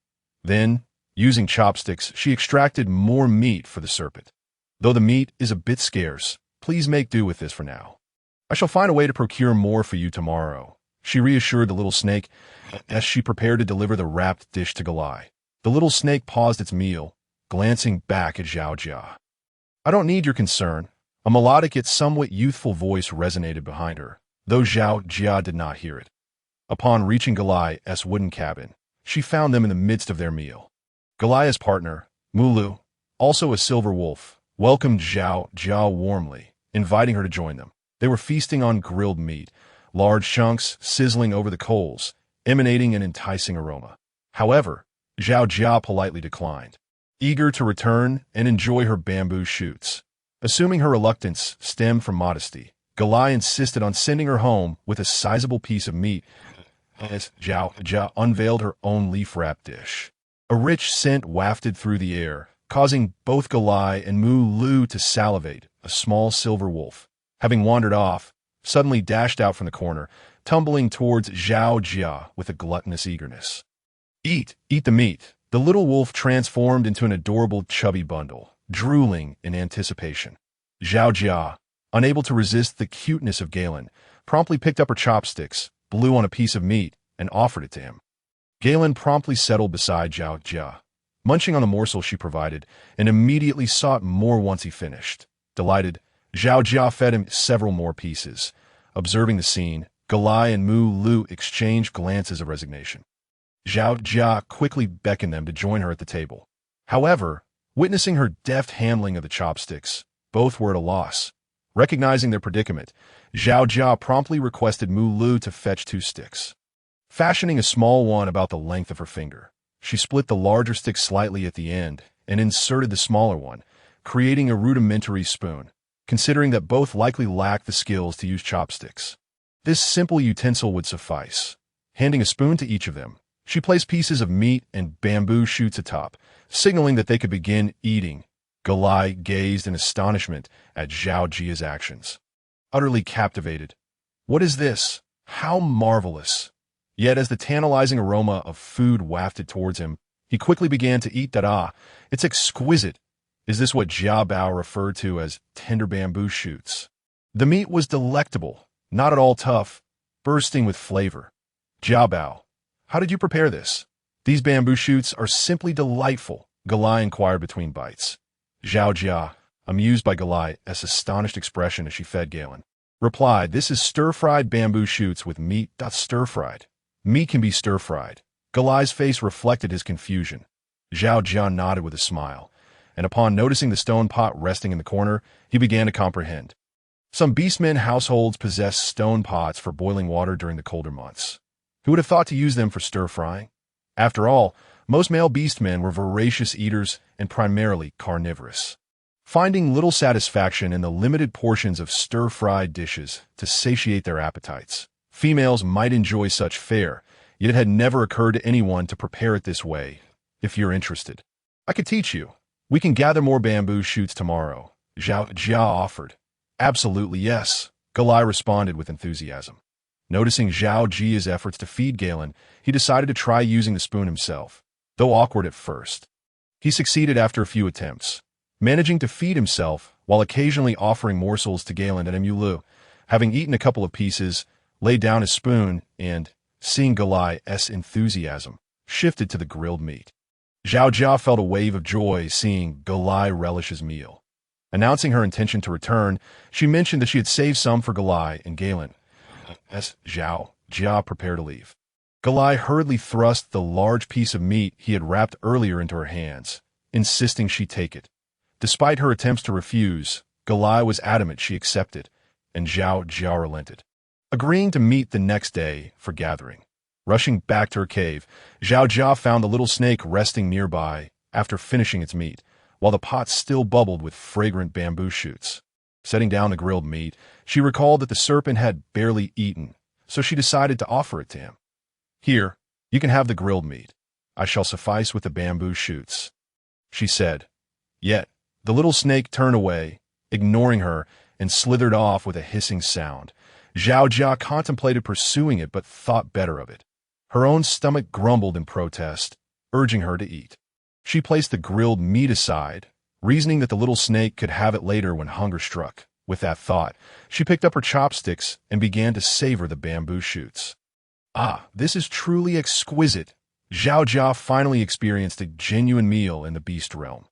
Then, using chopsticks, she extracted more meat for the serpent. Though the meat is a bit scarce, please make do with this for now. I shall find a way to procure more for you tomorrow, she reassured the little snake as she prepared to deliver the wrapped dish to Galai. The little snake paused its meal, glancing back at Zhao Jia. I don't need your concern. A melodic yet somewhat youthful voice resonated behind her, though Zhao Jia did not hear it. Upon reaching Galai's wooden cabin, she found them in the midst of their meal. Galai's partner, Mulu, also a silver wolf, welcomed Zhao Jia warmly, inviting her to join them. They were feasting on grilled meat, large chunks sizzling over the coals, emanating an enticing aroma. However, Zhao Jia politely declined, eager to return and enjoy her bamboo shoots. Assuming her reluctance stemmed from modesty, Galai insisted on sending her home with a sizable piece of meat as Zhao Jia unveiled her own leaf-wrapped dish. A rich scent wafted through the air, causing both Galai and Mu Lu to salivate. A small silver wolf, having wandered off, suddenly dashed out from the corner, tumbling towards Zhao Jia with a gluttonous eagerness. Eat the meat. The little wolf transformed into an adorable chubby bundle, drooling in anticipation. Zhao Jia, unable to resist the cuteness of Galen, promptly picked up her chopsticks, blew on a piece of meat, and offered it to him. Galen promptly settled beside Zhao Jia, munching on the morsel she provided, and immediately sought more once he finished. Delighted, Zhao Jia fed him several more pieces. Observing the scene, Galai and Mu Lu exchanged glances of resignation. Zhao Jia quickly beckoned them to join her at the table. However, witnessing her deft handling of the chopsticks, both were at a loss. Recognizing their predicament, Zhao Jia promptly requested Mu Lu to fetch 2 sticks. Fashioning a small one about the length of her finger, she split the larger stick slightly at the end and inserted the smaller one, creating a rudimentary spoon, considering that both likely lacked the skills to use chopsticks. This simple utensil would suffice. Handing a spoon to each of them, she placed pieces of meat and bamboo shoots atop, signaling that they could begin eating. Galai gazed in astonishment at Zhao Jia's actions. Utterly captivated. What is this? How marvelous! Yet as the tantalizing aroma of food wafted towards him, he quickly began to eat that. It's exquisite. Is this what Jia Bao referred to as tender bamboo shoots? The meat was delectable, not at all tough, bursting with flavor. Jia Bao, how did you prepare this? These bamboo shoots are simply delightful, Galai inquired between bites. Zhao Jia, amused by Galai's astonished expression as she fed Galen, replied, "This is stir-fried bamboo shoots with meat. Stir-fried. Meat can be stir-fried." Galai's face reflected his confusion. Zhao Jia nodded with a smile, and upon noticing the stone pot resting in the corner, he began to comprehend. Some beastmen households possess stone pots for boiling water during the colder months. Who would have thought to use them for stir-frying? After all, most male beastmen were voracious eaters and primarily carnivorous. Finding little satisfaction in the limited portions of stir-fried dishes to satiate their appetites, females might enjoy such fare, yet it had never occurred to anyone to prepare it this way. If you're interested, I could teach you. We can gather more bamboo shoots tomorrow, Zhao Jia offered. Absolutely yes, Galai responded with enthusiasm. Noticing Zhao Jia's efforts to feed Galen, he decided to try using the spoon himself, though awkward at first. He succeeded after a few attempts, managing to feed himself while occasionally offering morsels to Galen and Mu Lu. Having eaten a couple of pieces, laid down his spoon and, seeing Galai's enthusiasm, shifted to the grilled meat. Zhao Jia felt a wave of joy seeing Galai relish his meal. Announcing her intention to return, she mentioned that she had saved some for Galai and Galen. As Zhao Jia prepared to leave, Galai hurriedly thrust the large piece of meat he had wrapped earlier into her hands, insisting she take it. Despite her attempts to refuse, Galai was adamant she accepted, and Zhao Jia relented, agreeing to meet the next day for gathering. Rushing back to her cave, Zhao Jia found the little snake resting nearby after finishing its meat, while the pot still bubbled with fragrant bamboo shoots. Setting down the grilled meat, she recalled that the serpent had barely eaten, so she decided to offer it to him. "Here, you can have the grilled meat. I shall suffice with the bamboo shoots," she said. Yet, the little snake turned away, ignoring her, and slithered off with a hissing sound. Zhao Jia contemplated pursuing it but thought better of it. Her own stomach grumbled in protest, urging her to eat. She placed the grilled meat aside, reasoning that the little snake could have it later when hunger struck. With that thought, she picked up her chopsticks and began to savor the bamboo shoots. This is truly exquisite. Zhao Jia finally experienced a genuine meal in the beast realm.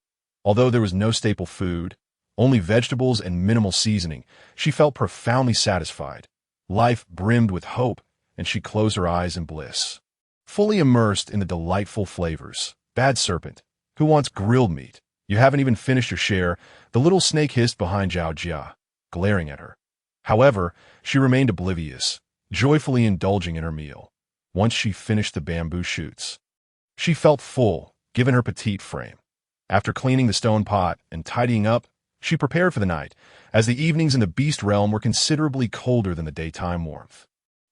Although there was no staple food, only vegetables and minimal seasoning, she felt profoundly satisfied. Life brimmed with hope, and she closed her eyes in bliss. Fully immersed in the delightful flavors. "Bad serpent, who wants grilled meat? You haven't even finished your share," the little snake hissed behind Zhao Jia, glaring at her. However, she remained oblivious, joyfully indulging in her meal. Once she finished the bamboo shoots, she felt full, given her petite frame. After cleaning the stone pot and tidying up, she prepared for the night, as the evenings in the beast realm were considerably colder than the daytime warmth.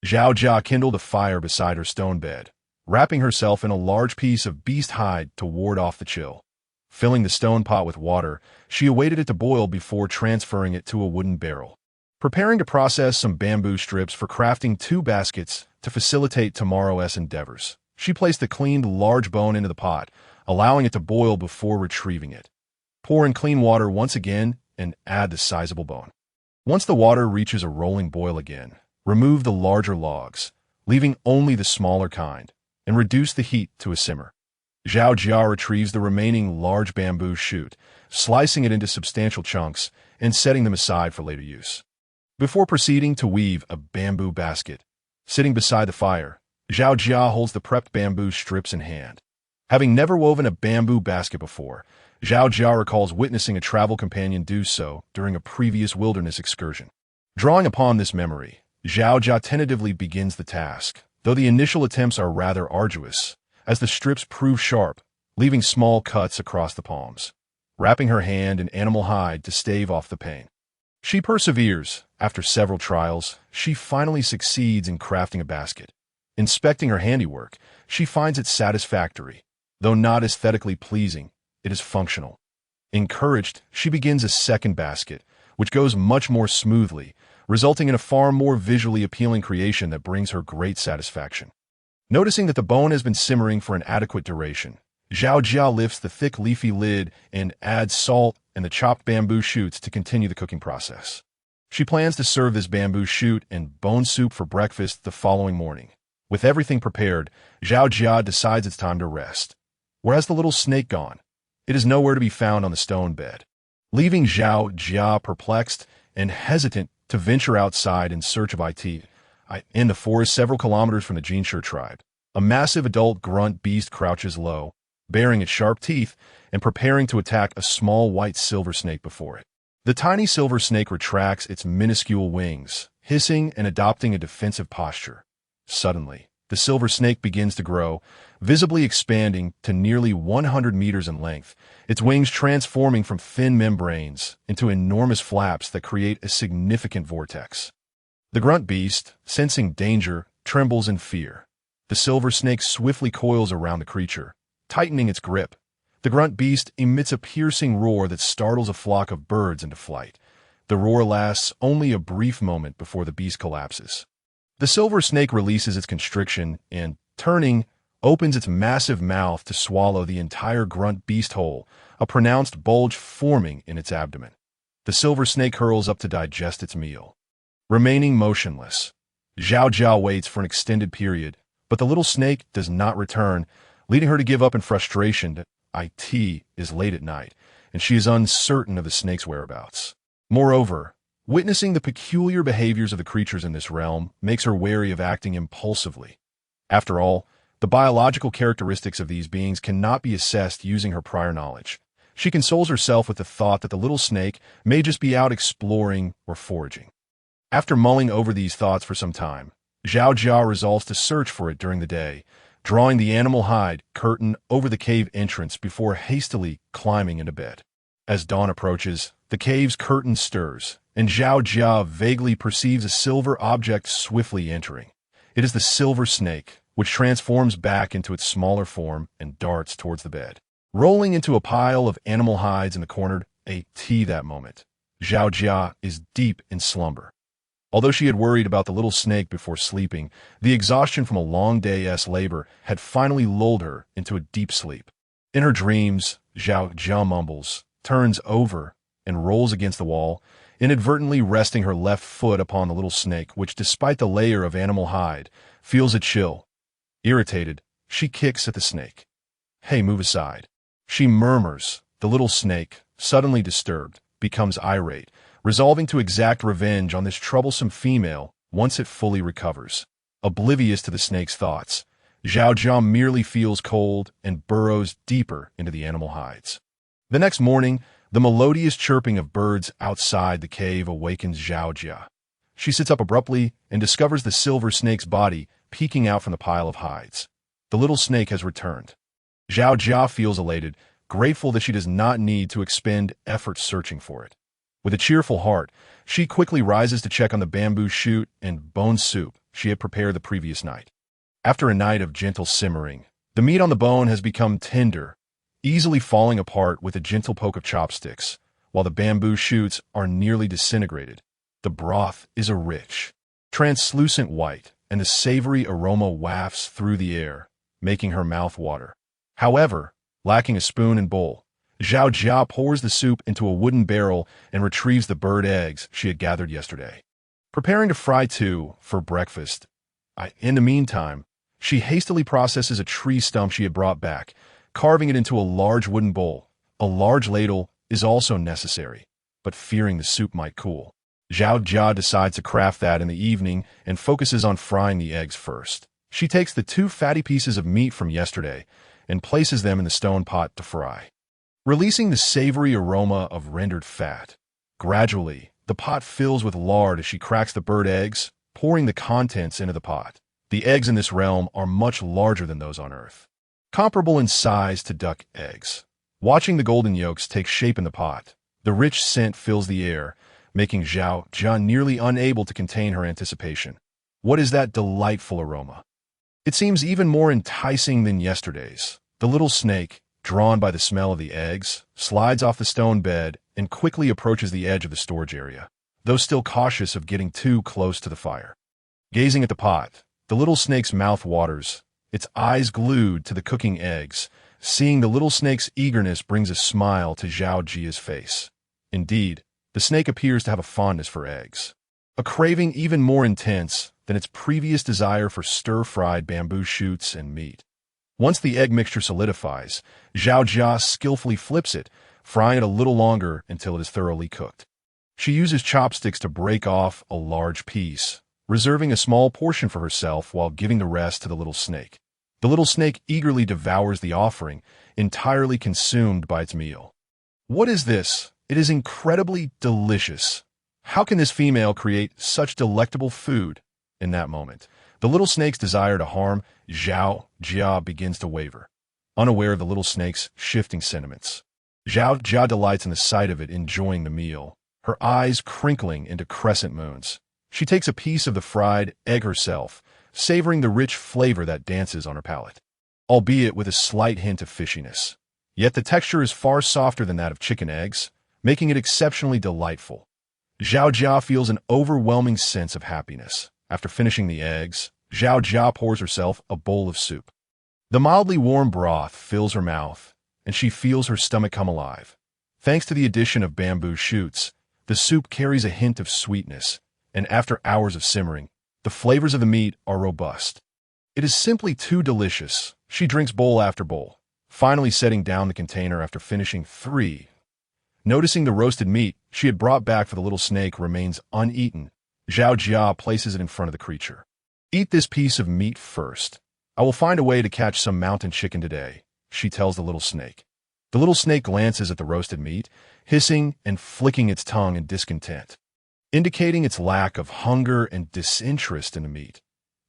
Zhao Jia kindled a fire beside her stone bed, wrapping herself in a large piece of beast hide to ward off the chill. Filling the stone pot with water, she awaited it to boil before transferring it to a wooden barrel. Preparing to process some bamboo strips for crafting 2 baskets to facilitate tomorrow's endeavors, she placed the cleaned large bone into the pot, allowing it to boil before retrieving it. Pour in clean water once again and add the sizable bone. Once the water reaches a rolling boil again, remove the larger logs, leaving only the smaller kind, and reduce the heat to a simmer. Zhao Jia retrieves the remaining large bamboo shoot, slicing it into substantial chunks and setting them aside for later use. Before proceeding to weave a bamboo basket, sitting beside the fire, Zhao Jia holds the prepped bamboo strips in hand. Having never woven a bamboo basket before, Zhao Jia recalls witnessing a travel companion do so during a previous wilderness excursion. Drawing upon this memory, Zhao Jia tentatively begins the task, though the initial attempts are rather arduous, as the strips prove sharp, leaving small cuts across the palms. Wrapping her hand in animal hide to stave off the pain. She perseveres. After several trials, she finally succeeds in crafting a basket. Inspecting her handiwork, she finds it satisfactory. Though not aesthetically pleasing, it is functional. Encouraged, she begins a second basket, which goes much more smoothly, resulting in a far more visually appealing creation that brings her great satisfaction. Noticing that the bone has been simmering for an adequate duration, Zhao Jia lifts the thick leafy lid and adds salt and the chopped bamboo shoots to continue the cooking process. She plans to serve this bamboo shoot and bone soup for breakfast the following morning. With everything prepared, Zhao Jia decides it's time to rest. Whereas the little snake gone, it is nowhere to be found on the stone bed. Leaving Zhao Jia perplexed and hesitant to venture outside in search of it, in the forest several kilometers from the Jinshi tribe, a massive adult grunt beast crouches low, baring its sharp teeth and preparing to attack a small white silver snake before it. The tiny silver snake retracts its minuscule wings, hissing and adopting a defensive posture. Suddenly, the silver snake begins to grow, visibly expanding to nearly 100 meters in length, its wings transforming from thin membranes into enormous flaps that create a significant vortex. The grunt beast, sensing danger, trembles in fear. The silver snake swiftly coils around the creature, tightening its grip. The grunt beast emits a piercing roar that startles a flock of birds into flight. The roar lasts only a brief moment before the beast collapses. The silver snake releases its constriction and, turning, opens its massive mouth to swallow the entire grunt beast whole, a pronounced bulge forming in its abdomen. The silver snake hurls up to digest its meal. Remaining motionless, Zhao Jia waits for an extended period, but the little snake does not return, leading her to give up in frustration. It is late at night, and she is uncertain of the snake's whereabouts. Moreover, witnessing the peculiar behaviors of the creatures in this realm makes her wary of acting impulsively. After all, the biological characteristics of these beings cannot be assessed using her prior knowledge. She consoles herself with the thought that the little snake may just be out exploring or foraging. After mulling over these thoughts for some time, Zhao Jia resolves to search for it during the day, drawing the animal hide curtain over the cave entrance before hastily climbing into bed. As dawn approaches, the cave's curtain stirs, and Zhao Jia vaguely perceives a silver object swiftly entering. It is the silver snake, which transforms back into its smaller form and darts towards the bed. Rolling into a pile of animal hides in the corner, that moment, Zhao Jia is deep in slumber. Although she had worried about the little snake before sleeping, the exhaustion from a long day's labor had finally lulled her into a deep sleep. In her dreams, Zhao Jia mumbles, turns over, and rolls against the wall, inadvertently resting her left foot upon the little snake, which, despite the layer of animal hide, feels a chill. Irritated, she kicks at the snake. "Hey, move aside," she murmurs. The little snake, suddenly disturbed, becomes irate, resolving to exact revenge on this troublesome female once it fully recovers. Oblivious to the snake's thoughts, Zhao Jia merely feels cold and burrows deeper into the animal hides. The next morning, the melodious chirping of birds outside the cave awakens Zhao Jia. She sits up abruptly and discovers the silver snake's body peeking out from the pile of hides. The little snake has returned. Zhao Jia feels elated, grateful that she does not need to expend effort searching for it. With a cheerful heart, she quickly rises to check on the bamboo shoot and bone soup she had prepared the previous night. After a night of gentle simmering, the meat on the bone has become tender, easily falling apart with a gentle poke of chopsticks, while the bamboo shoots are nearly disintegrated. The broth is a rich, translucent white, and the savory aroma wafts through the air, making her mouth water. However, lacking a spoon and bowl, Zhao Jia pours the soup into a wooden barrel and retrieves the bird eggs she had gathered yesterday. Preparing to fry two for breakfast. In the meantime, She hastily processes a tree stump she had brought back, carving it into a large wooden bowl. A large ladle is also necessary, but fearing the soup might cool, Zhao Jia decides to craft that in the evening and focuses on frying the eggs first. She takes the 2 fatty pieces of meat from yesterday and places them in the stone pot to fry, releasing the savory aroma of rendered fat. Gradually, the pot fills with lard as she cracks the bird eggs, pouring the contents into the pot. The eggs in this realm are much larger than those on Earth, comparable in size to duck eggs. Watching the golden yolks take shape in the pot, the rich scent fills the air, making Zhao Jia nearly unable to contain her anticipation. What is that delightful aroma? It seems even more enticing than yesterday's. The little snake, drawn by the smell of the eggs, slides off the stone bed and quickly approaches the edge of the storage area, though still cautious of getting too close to the fire. Gazing at the pot, the little snake's mouth waters, its eyes glued to the cooking eggs. Seeing the little snake's eagerness brings a smile to Zhao Jia's face. Indeed, the snake appears to have a fondness for eggs, a craving even more intense than its previous desire for stir-fried bamboo shoots and meat. Once the egg mixture solidifies, Zhao Jia skillfully flips it, frying it a little longer until it is thoroughly cooked. She uses chopsticks to break off a large piece, reserving a small portion for herself while giving the rest to the little snake. The little snake eagerly devours the offering, entirely consumed by its meal. What is this? It is incredibly delicious. How can this female create such delectable food? In that moment, the little snake's desire to harm Zhao Jia begins to waver, unaware of the little snake's shifting sentiments. Zhao Jia delights in the sight of it enjoying the meal, her eyes crinkling into crescent moons. She takes a piece of the fried egg herself, savoring the rich flavor that dances on her palate, albeit with a slight hint of fishiness. Yet the texture is far softer than that of chicken eggs, making it exceptionally delightful. Zhao Jia feels an overwhelming sense of happiness. After finishing the eggs, Zhao Jia pours herself a bowl of soup. The mildly warm broth fills her mouth, and she feels her stomach come alive. Thanks to the addition of bamboo shoots, the soup carries a hint of sweetness, and after hours of simmering, the flavors of the meat are robust. It is simply too delicious. She drinks bowl after bowl, finally setting down the container after finishing 3. Noticing the roasted meat she had brought back for the little snake remains uneaten, Zhao Jia places it in front of the creature. Eat this piece of meat first. I will find a way to catch some mountain chicken today, she tells the little snake. The little snake glances at the roasted meat, hissing and flicking its tongue in discontent, indicating its lack of hunger and disinterest in the meat.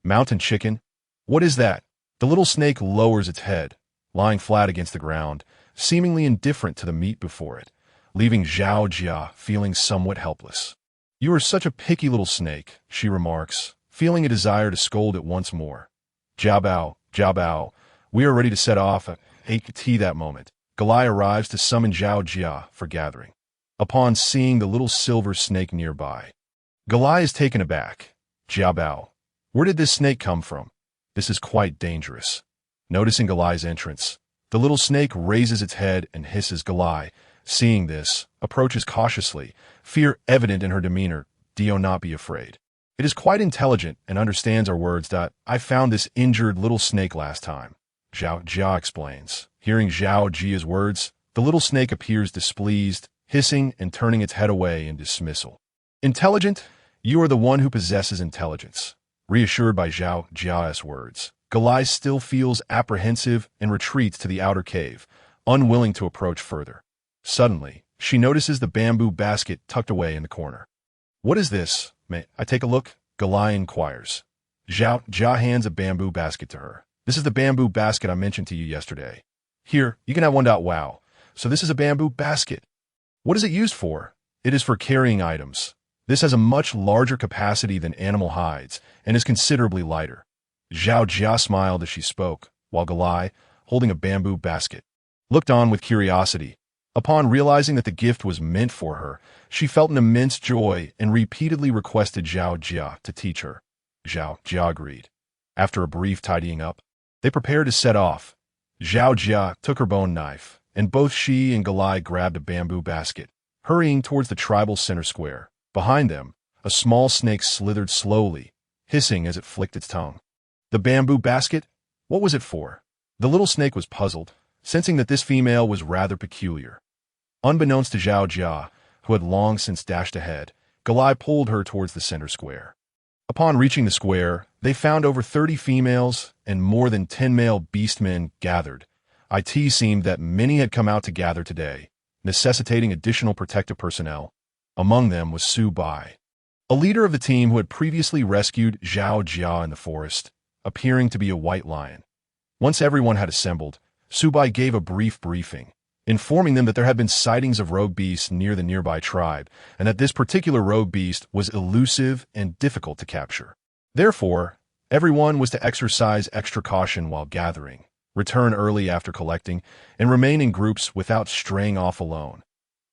Mountain chicken? What is that? The little snake lowers its head, lying flat against the ground, seemingly indifferent to the meat before it, leaving Zhao Jia feeling somewhat helpless. You are such a picky little snake, she remarks, feeling a desire to scold it once more. Jiao Bao, we are ready to set off at tea that moment. Galai arrives to summon Zhao Jia for gathering. Upon seeing the little silver snake nearby, Galai is taken aback. Jiao Bao, where did this snake come from? This is quite dangerous. Noticing Galai's entrance, the little snake raises its head and hisses. Galai, seeing this, approaches cautiously, fear evident in her demeanor. Do not be afraid. It is quite intelligent and understands our words. I found this injured little snake last time, Zhao Jia explains. Hearing Zhao Jia's words, the little snake appears displeased, hissing and turning its head away in dismissal. Intelligent? You are the one who possesses intelligence. Reassured by Zhao Jia's words, Galai still feels apprehensive and retreats to the outer cave, unwilling to approach further. Suddenly, she notices the bamboo basket tucked away in the corner. What is this? May I take a look? Galai inquires. Zhao Jia hands a bamboo basket to her. This is the bamboo basket I mentioned to you yesterday. Here, you can have one. Wow. So this is a bamboo basket. What is it used for? It is for carrying items. This has a much larger capacity than animal hides and is considerably lighter. Zhao Jia smiled as she spoke, while Galai, holding a bamboo basket, looked on with curiosity. Upon realizing that the gift was meant for her, she felt an immense joy and repeatedly requested Zhao Jia to teach her. Zhao Jia agreed. After a brief tidying up, they prepared to set off. Zhao Jia took her bone knife, and both she and Galai grabbed a bamboo basket, hurrying towards the tribal center square. Behind them, a small snake slithered slowly, hissing as it flicked its tongue. The bamboo basket? What was it for? The little snake was puzzled, sensing that this female was rather peculiar. Unbeknownst to Zhao Jia, who had long since dashed ahead, Galai pulled her towards the center square. Upon reaching the square, they found over 30 females and more than 10 male beastmen gathered. It seemed that many had come out to gather today, necessitating additional protective personnel. Among them was Su Bai, a leader of the team who had previously rescued Zhao Jia in the forest, appearing to be a white lion. Once everyone had assembled, Su Bai gave a brief briefing, informing them that there had been sightings of rogue beasts near the nearby tribe, and that this particular rogue beast was elusive and difficult to capture. Therefore, everyone was to exercise extra caution while gathering, return early after collecting, and remain in groups without straying off alone.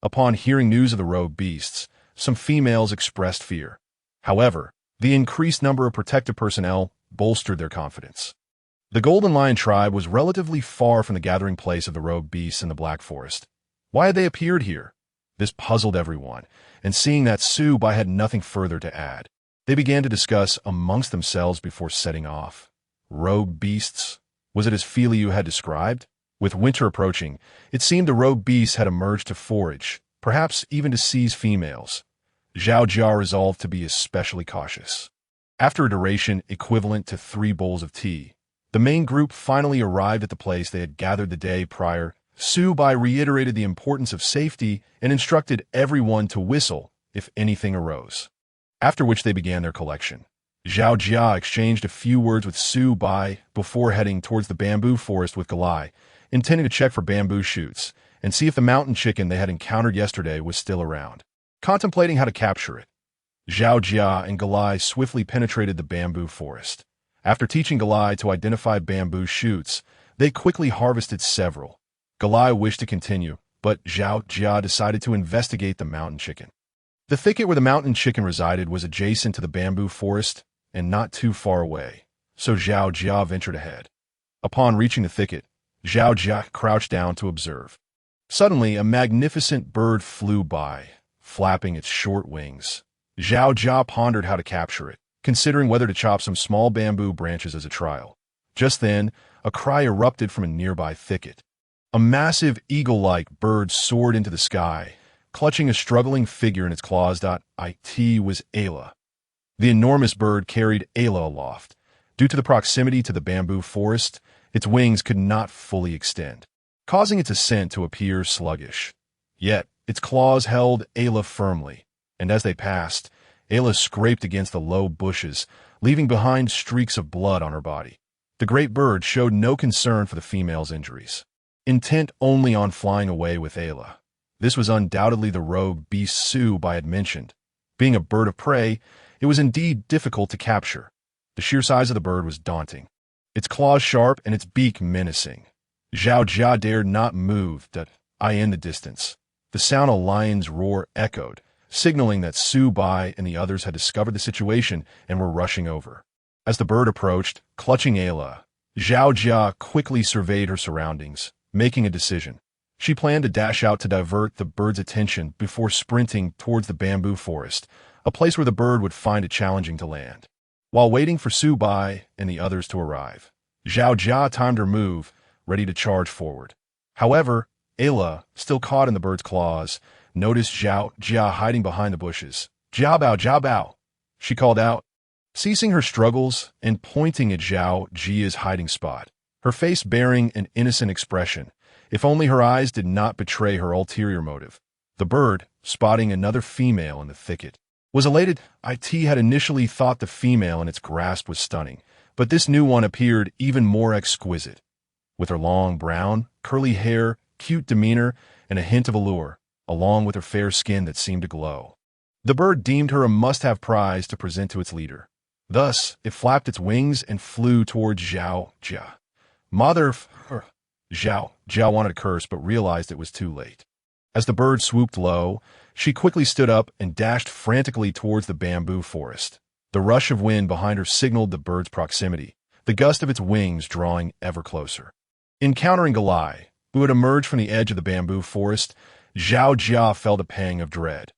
Upon hearing news of the rogue beasts, some females expressed fear. However, the increased number of protective personnel bolstered their confidence. The Golden Lion tribe was relatively far from the gathering place of the rogue beasts in the Black Forest. Why had they appeared here? This puzzled everyone, and seeing that Su Bai had nothing further to add, they began to discuss amongst themselves before setting off. Rogue beasts? Was it as Fei Liu had described? With winter approaching, it seemed the rogue beasts had emerged to forage, perhaps even to seize females. Zhao Jia resolved to be especially cautious. After a duration equivalent to 3 bowls of tea, the main group finally arrived at the place they had gathered the day prior. Su Bai reiterated the importance of safety and instructed everyone to whistle if anything arose. After which they began their collection. Zhao Jia exchanged a few words with Su Bai before heading towards the bamboo forest with Galai, intending to check for bamboo shoots and see if the mountain chicken they had encountered yesterday was still around. Contemplating how to capture it, Zhao Jia and Galai swiftly penetrated the bamboo forest. After teaching Galai to identify bamboo shoots, they quickly harvested several. Galai wished to continue, but Zhao Jia decided to investigate the mountain chicken. The thicket where the mountain chicken resided was adjacent to the bamboo forest and not too far away, so Zhao Jia ventured ahead. Upon reaching the thicket, Zhao Jia crouched down to observe. Suddenly, a magnificent bird flew by, flapping its short wings. Zhao Jia pondered how to capture it, considering whether to chop some small bamboo branches as a trial. Just then, a cry erupted from a nearby thicket. A massive eagle-like bird soared into the sky, clutching a struggling figure in its claws. It was Ayla. The enormous bird carried Ayla aloft. Due to the proximity to the bamboo forest, its wings could not fully extend, causing its ascent to appear sluggish. Yet, its claws held Ayla firmly, and as they passed, Ayla scraped against the low bushes, leaving behind streaks of blood on her body. The great bird showed no concern for the female's injuries, intent only on flying away with Ayla. This was undoubtedly the rogue beast Su Bai had mentioned. Being a bird of prey, it was indeed difficult to capture. The sheer size of the bird was daunting, its claws sharp and its beak menacing. Zhao Jia dared not move. In the distance, the sound of a lion's roar echoed, signaling that Su Bai and the others had discovered the situation and were rushing over. As the bird approached, clutching Ayla, Zhao Jia quickly surveyed her surroundings, making a decision. She planned to dash out to divert the bird's attention before sprinting towards the bamboo forest, a place where the bird would find it challenging to land. While waiting for Su Bai and the others to arrive, Zhao Jia timed her move, ready to charge forward. However, Ayla, still caught in the bird's claws, noticed Zhao Jia hiding behind the bushes. "Jiao Bao, Jiao Bao," she called out, ceasing her struggles and pointing at Zhao Jia's hiding spot, her face bearing an innocent expression, if only her eyes did not betray her ulterior motive. The bird, spotting another female in the thicket, was elated. It had initially thought the female in its grasp was stunning, but this new one appeared even more exquisite. With her long brown, curly hair, cute demeanor, and a hint of allure, along with her fair skin that seemed to glow, the bird deemed her a must-have prize to present to its leader. Thus, it flapped its wings and flew towards Zhao Jia. Zhao Jia wanted to curse but realized it was too late. As the bird swooped low, she quickly stood up and dashed frantically towards the bamboo forest. The rush of wind behind her signaled the bird's proximity, the gust of its wings drawing ever closer. Encountering Galai, who had emerged from the edge of the bamboo forest, Zhao Jia felt a pang of dread.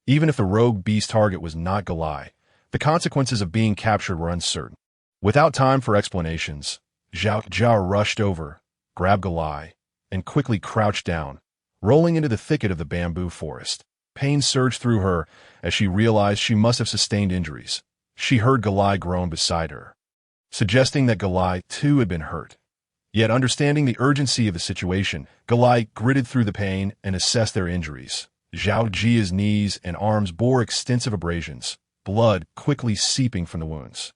Even if the rogue beast target was not Galai, the consequences of being captured were uncertain. Without time for explanations, Zhao Jia rushed over, grabbed Galai, and quickly crouched down, rolling into the thicket of the bamboo forest. Pain surged through her as she realized she must have sustained injuries. She heard Galai groan beside her, suggesting that Galai too had been hurt. Yet understanding the urgency of the situation, Galai gritted through the pain and assessed their injuries. Zhao Jia's knees and arms bore extensive abrasions, blood quickly seeping from the wounds.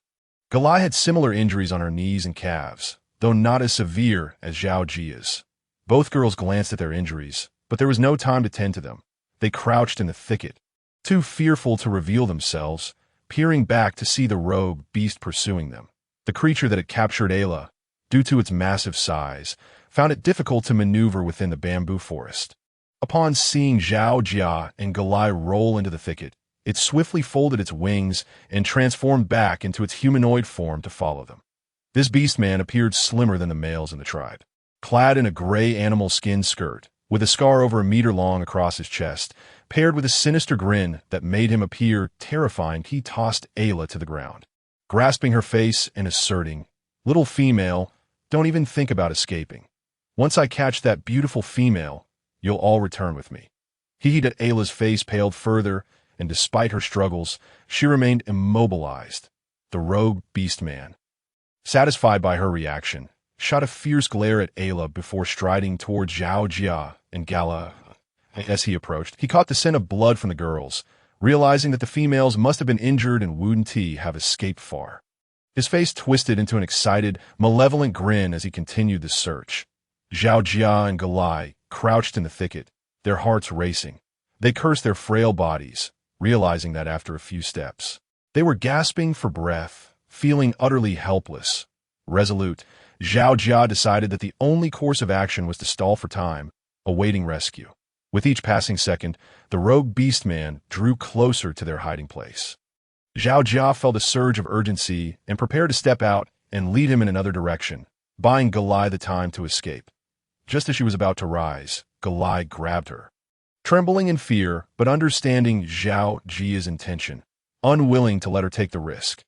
Galai had similar injuries on her knees and calves, though not as severe as Zhao Jia's. Both girls glanced at their injuries, but there was no time to tend to them. They crouched in the thicket, too fearful to reveal themselves, peering back to see the rogue beast pursuing them. The creature that had captured Ayla, due to its massive size, found it difficult to maneuver within the bamboo forest. Upon seeing Zhao Jia and Galai roll into the thicket, it swiftly folded its wings and transformed back into its humanoid form to follow them. This beast-man appeared slimmer than the males in the tribe. Clad in a gray animal skin skirt, with a scar over a meter long across his chest, paired with a sinister grin that made him appear terrifying, he tossed Ayla to the ground, grasping her face and asserting, "Little female, don't even think about escaping. Once I catch that beautiful female, you'll all return with me." He that Ayla's face paled further, and despite her struggles, she remained immobilized. The rogue beast-man, satisfied by her reaction, shot a fierce glare at Ayla before striding towards Zhao Jia and Gala. As he approached, he caught the scent of blood from the girls, realizing that the females must have been injured and Wu Ti have escaped far. His face twisted into an excited, malevolent grin as he continued the search. Zhao Jia and Galai crouched in the thicket, their hearts racing. They cursed their frail bodies, realizing that after a few steps, they were gasping for breath, feeling utterly helpless. Resolute, Zhao Jia decided that the only course of action was to stall for time, awaiting rescue. With each passing second, the rogue beast-man drew closer to their hiding place. Zhao Jia felt a surge of urgency and prepared to step out and lead him in another direction, buying Galai the time to escape. Just as she was about to rise, Galai grabbed her. Trembling in fear, but understanding Zhao Jia's intention, unwilling to let her take the risk,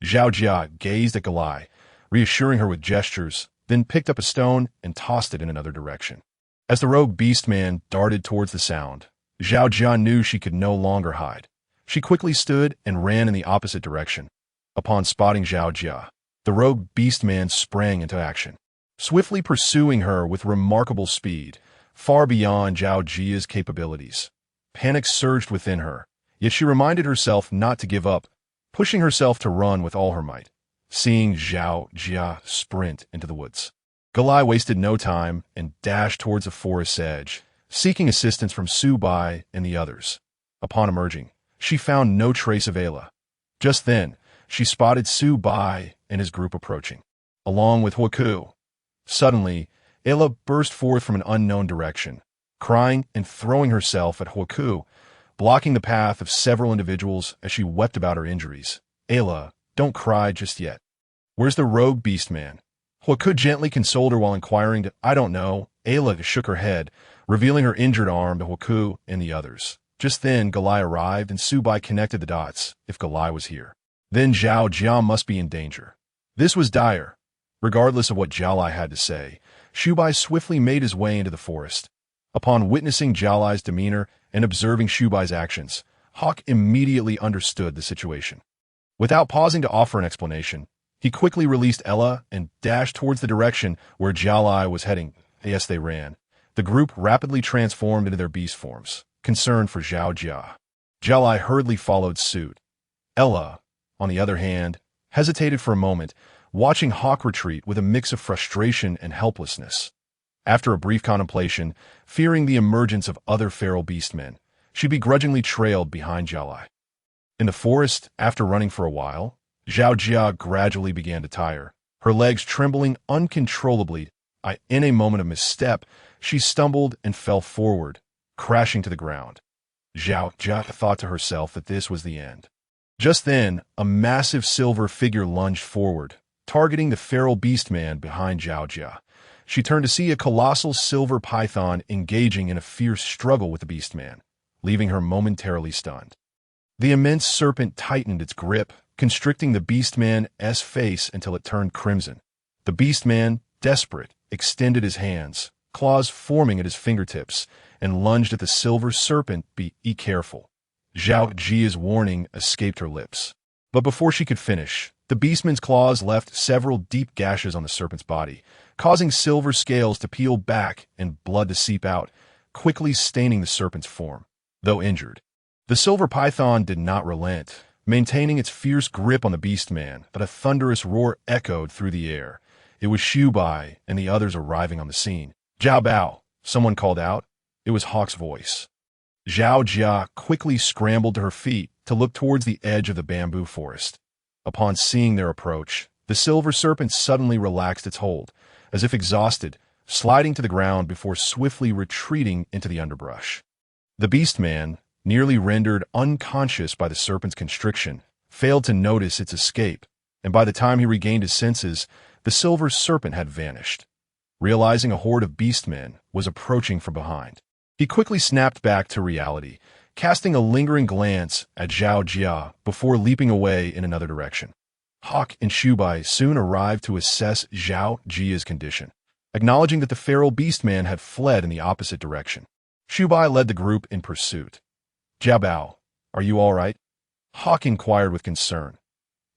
Zhao Jia gazed at Galai, reassuring her with gestures, then picked up a stone and tossed it in another direction. As the rogue beast-man darted towards the sound, Zhao Jia knew she could no longer hide. She quickly stood and ran in the opposite direction. Upon spotting Zhao Jia, the rogue beast-man sprang into action, swiftly pursuing her with remarkable speed, far beyond Zhao Jia's capabilities. Panic surged within her, yet she reminded herself not to give up, pushing herself to run with all her might. Seeing Zhao Jia sprint into the woods, Galai wasted no time and dashed towards the forest's edge, seeking assistance from Su Bai and the others. Upon emerging, she found no trace of Ayla. Just then, she spotted Su Bai and his group approaching, along with Huaku. Suddenly, Ayla burst forth from an unknown direction, crying and throwing herself at Huaku, blocking the path of several individuals as she wept about her injuries. "Ayla, don't cry just yet. Where's the rogue beast-man?" Huaku gently consoled her while inquiring, "I don't know." Ayla shook her head, revealing her injured arm to Huaku and the others. Just then, Galai arrived and Su Bai connected the dots. If Galai was here, then Zhao Jia must be in danger. This was dire. Regardless of what Jalai had to say, Su Bai swiftly made his way into the forest. Upon witnessing Jalai's demeanor and observing Su Bai's actions, Hawk immediately understood the situation. Without pausing to offer an explanation, he quickly released Ella and dashed towards the direction where Jalai was heading. Yes, they ran. The group rapidly transformed into their beast forms, concerned for Zhao Jia. Jalai hurriedly followed suit. Ella, on the other hand, hesitated for a moment, watching Hawk retreat with a mix of frustration and helplessness. After a brief contemplation, fearing the emergence of other feral beastmen, she begrudgingly trailed behind Jalai. In the forest, after running for a while, Zhao Jia gradually began to tire, her legs trembling uncontrollably. In a moment of misstep, she stumbled and fell forward, crashing to the ground. Zhao Jia thought to herself that this was the end. Just then, a massive silver figure lunged forward, targeting the feral beastman behind Zhao Jia. She turned to see a colossal silver python engaging in a fierce struggle with the beastman, leaving her momentarily stunned. The immense serpent tightened its grip, constricting the Beastman's face until it turned crimson. The Beastman, desperate, extended his hands, claws forming at his fingertips, and lunged at the silver serpent. Be careful. Zhao Jia's warning escaped her lips. But before she could finish, the Beastman's claws left several deep gashes on the serpent's body, causing silver scales to peel back and blood to seep out, quickly staining the serpent's form. Though injured, the silver python did not relent, maintaining its fierce grip on the Beastman. But a thunderous roar echoed through the air. It was Xu Bai and the others arriving on the scene. "Zhao Bao," someone called out. It was Hawk's voice. Zhao Jia quickly scrambled to her feet to look towards the edge of the bamboo forest. Upon seeing their approach, the silver serpent suddenly relaxed its hold, as if exhausted, sliding to the ground before swiftly retreating into the underbrush. The Beastman, nearly rendered unconscious by the serpent's constriction, failed to notice its escape, and by the time he regained his senses, the silver serpent had vanished. Realizing a horde of beastmen was approaching from behind, he quickly snapped back to reality, casting a lingering glance at Zhao Jia before leaping away in another direction. Hawk and Xu Bai soon arrived to assess Zhao Jia's condition, acknowledging that the feral beastman had fled in the opposite direction. Xu Bai led the group in pursuit. "Zhao Bao, are you all right?" Hawk inquired with concern.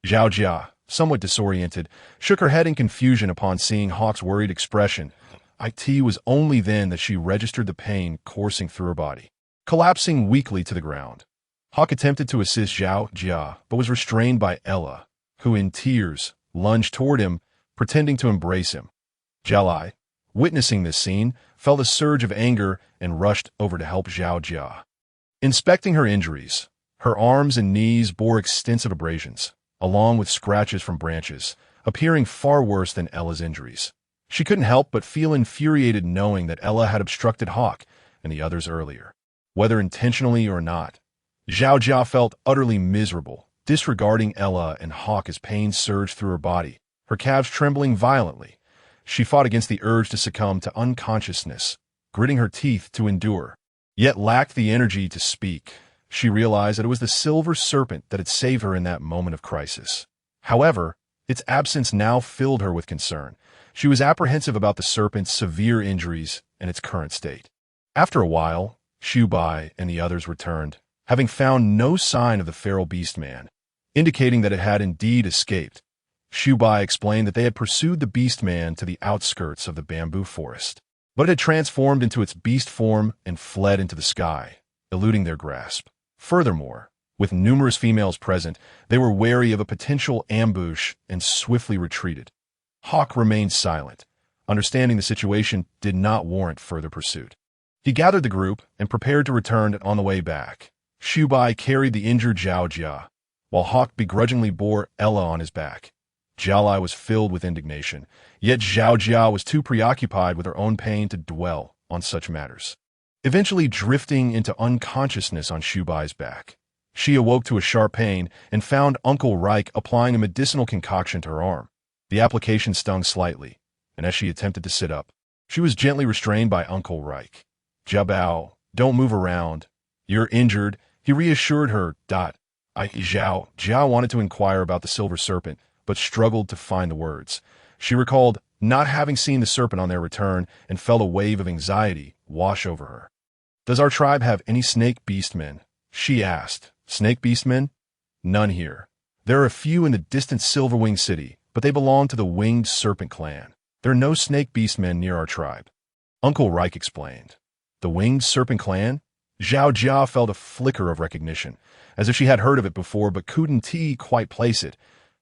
Zhao Jia, somewhat disoriented, shook her head in confusion upon seeing Hawk's worried expression. It was only then that she registered the pain coursing through her body. Collapsing weakly to the ground, Hawk attempted to assist Zhao Jia, but was restrained by Ella, who in tears lunged toward him, pretending to embrace him. Zhao, witnessing this scene, felt a surge of anger and rushed over to help Zhao Jia. Inspecting her injuries, her arms and knees bore extensive abrasions, along with scratches from branches, appearing far worse than Ella's injuries. She couldn't help but feel infuriated knowing that Ella had obstructed Hawk and the others earlier. Whether intentionally or not, Zhao Jia felt utterly miserable, disregarding Ella and Hawk as pain surged through her body, her calves trembling violently. She fought against the urge to succumb to unconsciousness, gritting her teeth to endure, yet lacked the energy to speak. She realized that it was the silver serpent that had saved her in that moment of crisis. However, its absence now filled her with concern. She was apprehensive about the serpent's severe injuries and its current state. After a while, Xu Bai and the others returned, having found no sign of the feral beastman, indicating that it had indeed escaped. Xu Bai explained that they had pursued the beastman to the outskirts of the bamboo forest, but it had transformed into its beast form and fled into the sky, eluding their grasp. Furthermore, with numerous females present, they were wary of a potential ambush and swiftly retreated. Hawk remained silent, understanding the situation did not warrant further pursuit. He gathered the group and prepared to return on the way back. Xu Bai carried the injured Zhao Jia, while Hawk begrudgingly bore Ella on his back. Jialai was filled with indignation, yet Zhao Jia was too preoccupied with her own pain to dwell on such matters. Eventually drifting into unconsciousness on Xu Bai's back, she awoke to a sharp pain and found Uncle Reich applying a medicinal concoction to her arm. The application stung slightly, and as she attempted to sit up, she was gently restrained by Uncle Reich. "Zhao Bao, don't move around. You're injured," he reassured her. Zhao Jia wanted to inquire about the silver serpent, but struggled to find the words. She recalled not having seen the serpent on their return and felt a wave of anxiety wash over her. "Does our tribe have any snake beastmen?" she asked. "Snake beastmen? None here. There are a few in the distant Silverwing City, but they belong to the Winged Serpent clan. There are no snake beastmen near our tribe." Uncle Reich explained. The Winged Serpent clan? Zhao Jia felt a flicker of recognition, as if she had heard of it before but couldn't quite place it.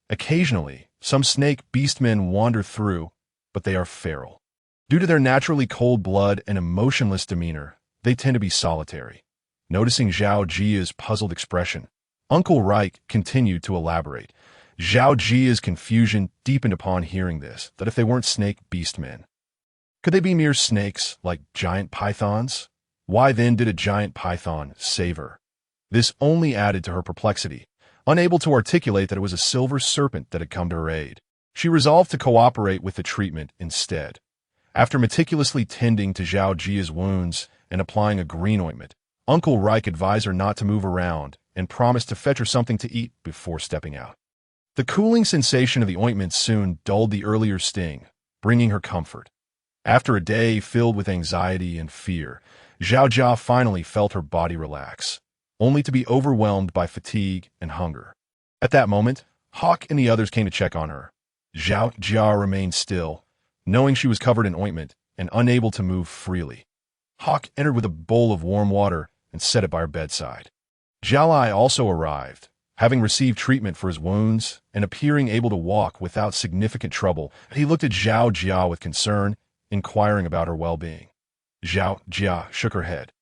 Occasionally, some snake beastmen wander through, but they are feral. Due to their naturally cold blood and emotionless demeanor, they tend to be solitary. Noticing Zhao Jia's puzzled expression, Uncle Reich continued to elaborate. Zhao Jia's confusion deepened upon hearing this, that if they weren't snake beastmen, could they be mere snakes, like giant pythons? Why then did a giant python save her? This only added to her perplexity. Unable to articulate that it was a silver serpent that had come to her aid, she resolved to cooperate with the treatment instead. After meticulously tending to Zhao Jia's wounds and applying a green ointment, Uncle Reich advised her not to move around and promised to fetch her something to eat before stepping out. The cooling sensation of the ointment soon dulled the earlier sting, bringing her comfort. After a day filled with anxiety and fear, Zhao Jia finally felt her body relax, only to be overwhelmed by fatigue and hunger. At that moment, Hawk and the others came to check on her. Zhao Jia remained still, knowing she was covered in ointment and unable to move freely. Hawk entered with a bowl of warm water and set it by her bedside. Zhao Lai also arrived, having received treatment for his wounds and appearing able to walk without significant trouble. He looked at Zhao Jia with concern, inquiring about her well-being. Zhao Jia shook her head.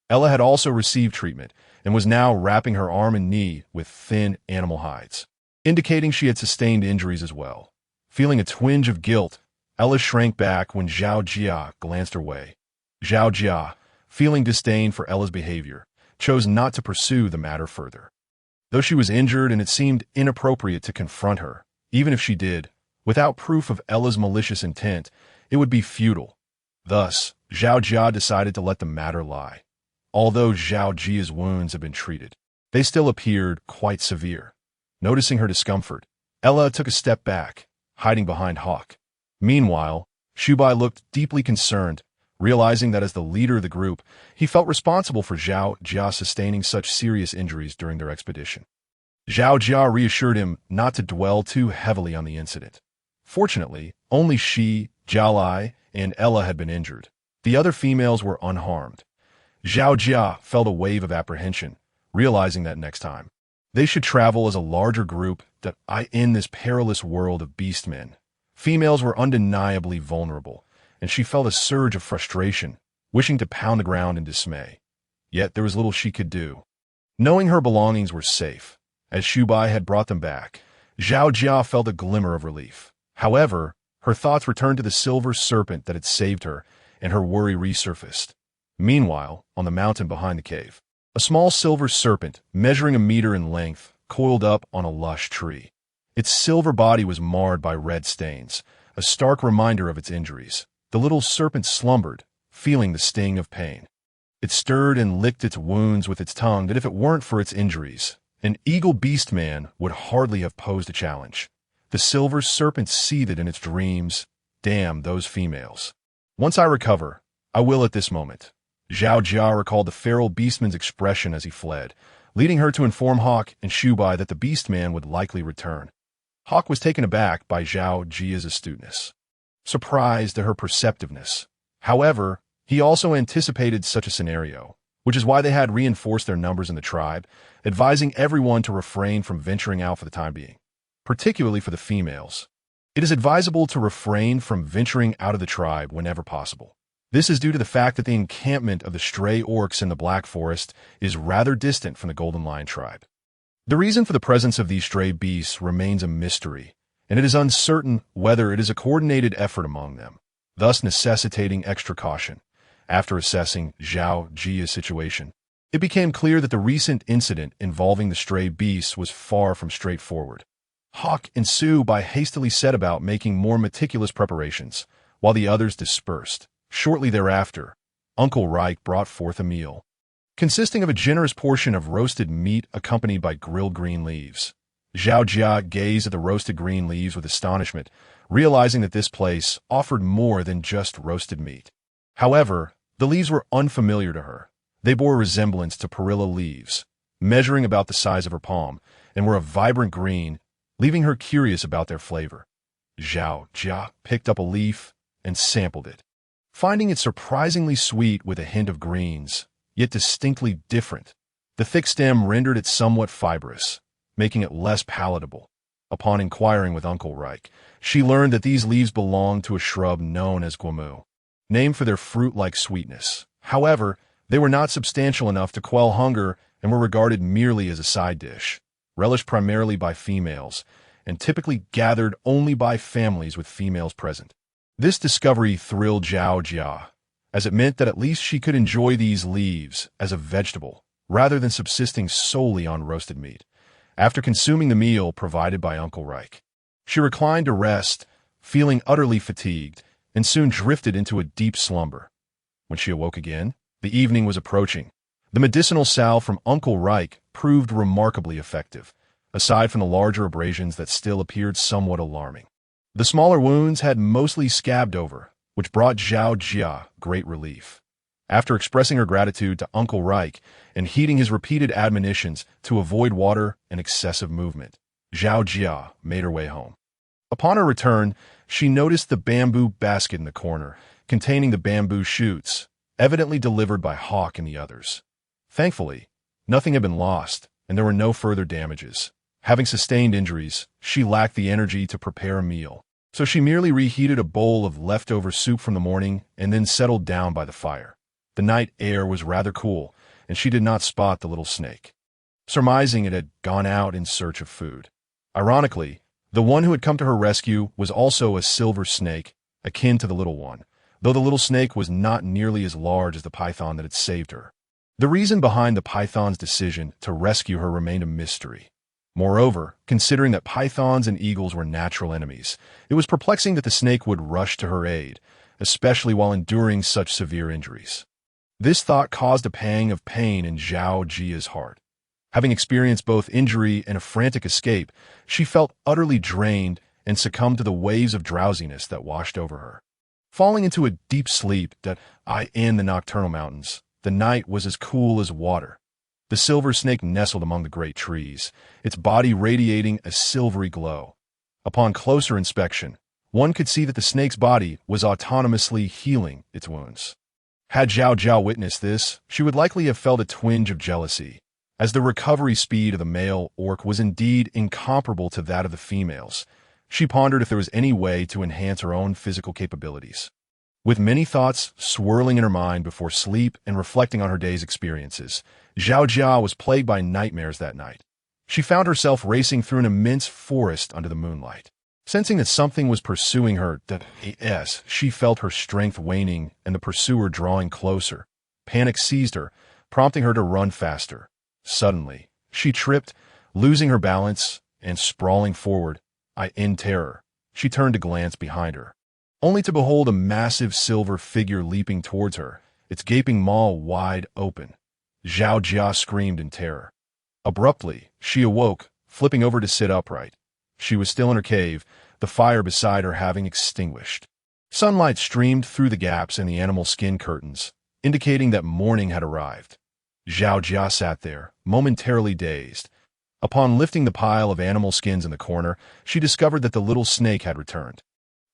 Ella had also received treatment and was now wrapping her arm and knee with thin animal hides, indicating she had sustained injuries as well. Feeling a twinge of guilt, Ella shrank back when Zhao Jia glanced her way. Zhao Jia, feeling disdain for Ella's behavior, chose not to pursue the matter further. Though she was injured and it seemed inappropriate to confront her, even if she did, without proof of Ella's malicious intent, it would be futile. Thus, Zhao Jia decided to let the matter lie. Although Zhao Jia's wounds had been treated, they still appeared quite severe. Noticing her discomfort, Ella took a step back, hiding behind Hawk. Meanwhile, Shubai looked deeply concerned, realizing that as the leader of the group, he felt responsible for Zhao Jia sustaining such serious injuries during their expedition. Zhao Jia reassured him not to dwell too heavily on the incident. Fortunately, only she, Zhao Lai, and Ella had been injured. The other females were unharmed. Zhao Jia felt a wave of apprehension, realizing that next time, they should travel as a larger group in this perilous world of beastmen. Females were undeniably vulnerable, and she felt a surge of frustration, wishing to pound the ground in dismay. Yet there was little she could do. Knowing her belongings were safe, as Shubai had brought them back, Zhao Jia felt a glimmer of relief. However, her thoughts returned to the silver serpent that had saved her, and her worry resurfaced. Meanwhile, on the mountain behind the cave, a small silver serpent, measuring 1 meter in length, coiled up on a lush tree. Its silver body was marred by red stains, a stark reminder of its injuries. The little serpent slumbered, feeling the sting of pain. It stirred and licked its wounds with its tongue that if it weren't for its injuries, an eagle beastman would hardly have posed a challenge. The silver serpent seethed in its dreams. Damn those females. Once I recover, I will at this moment. Zhao Jia recalled the feral beastman's expression as he fled, leading her to inform Hawk and Shubai that the beastman would likely return. Hawk was taken aback by Zhao Jia's astuteness, surprised at her perceptiveness. However, he also anticipated such a scenario, which is why they had reinforced their numbers in the tribe, advising everyone to refrain from venturing out for the time being, particularly for the females. It is advisable to refrain from venturing out of the tribe whenever possible. This is due to the fact that the encampment of the stray orcs in the Black Forest is rather distant from the Golden Lion tribe. The reason for the presence of these stray beasts remains a mystery, and it is uncertain whether it is a coordinated effort among them, thus necessitating extra caution. After assessing Zhao Jia's situation, it became clear that the recent incident involving the stray beasts was far from straightforward. Hawk and Shubai hastily set about making more meticulous preparations, while the others dispersed. Shortly thereafter, Uncle Reich brought forth a meal, consisting of a generous portion of roasted meat accompanied by grilled green leaves. Zhao Jia gazed at the roasted green leaves with astonishment, realizing that this place offered more than just roasted meat. However, the leaves were unfamiliar to her. They bore a resemblance to perilla leaves, measuring about the size of her palm, and were a vibrant green, leaving her curious about their flavor. Zhao Jia picked up a leaf and sampled it, finding it surprisingly sweet with a hint of greens, yet distinctly different. The thick stem rendered it somewhat fibrous, making it less palatable. Upon inquiring with Uncle Reich, she learned that these leaves belonged to a shrub known as guamu, named for their fruit-like sweetness. However, they were not substantial enough to quell hunger and were regarded merely as a side dish, relished primarily by females, and typically gathered only by families with females present. This discovery thrilled Zhao Jia, as it meant that at least she could enjoy these leaves as a vegetable, rather than subsisting solely on roasted meat. After consuming the meal provided by Uncle Reich, she reclined to rest, feeling utterly fatigued, and soon drifted into a deep slumber. When she awoke again, the evening was approaching. The medicinal salve from Uncle Reich proved remarkably effective, aside from the larger abrasions that still appeared somewhat alarming. The smaller wounds had mostly scabbed over, which brought Zhao Jia great relief. After expressing her gratitude to Uncle Reich and heeding his repeated admonitions to avoid water and excessive movement, Zhao Jia made her way home. Upon her return, she noticed the bamboo basket in the corner, containing the bamboo shoots, evidently delivered by Hawk and the others. Thankfully, nothing had been lost, and there were no further damages. Having sustained injuries, she lacked the energy to prepare a meal, so she merely reheated a bowl of leftover soup from the morning and then settled down by the fire. The night air was rather cool, and she did not spot the little snake, surmising it had gone out in search of food. Ironically, the one who had come to her rescue was also a silver snake, akin to the little one, though the little snake was not nearly as large as the python that had saved her. The reason behind the python's decision to rescue her remained a mystery. Moreover, considering that pythons and eagles were natural enemies, it was perplexing that the snake would rush to her aid, especially while enduring such severe injuries. This thought caused a pang of pain in Zhao Jia's heart. Having experienced both injury and a frantic escape, she felt utterly drained and succumbed to the waves of drowsiness that washed over her. Falling into a deep sleep in the nocturnal mountains, the night was as cool as water. The silver snake nestled among the great trees, its body radiating a silvery glow. Upon closer inspection, one could see that the snake's body was autonomously healing its wounds. Had Zhao Jia witnessed this, she would likely have felt a twinge of jealousy, as the recovery speed of the male orc was indeed incomparable to that of the females. She pondered if there was any way to enhance her own physical capabilities. With many thoughts swirling in her mind before sleep and reflecting on her day's experiences, Zhao Jia was plagued by nightmares that night. She found herself racing through an immense forest under the moonlight. Sensing that something was pursuing her, she felt her strength waning and the pursuer drawing closer. Panic seized her, prompting her to run faster. Suddenly, she tripped, losing her balance, and sprawling forward, in terror, she turned to glance behind her, only to behold a massive silver figure leaping towards her, its gaping maw wide open. Zhao Jia screamed in terror. Abruptly, she awoke, flipping over to sit upright. She was still in her cave, the fire beside her having extinguished. Sunlight streamed through the gaps in the animal skin curtains, indicating that morning had arrived. Zhao Jia sat there, momentarily dazed. Upon lifting the pile of animal skins in the corner, she discovered that the little snake had returned,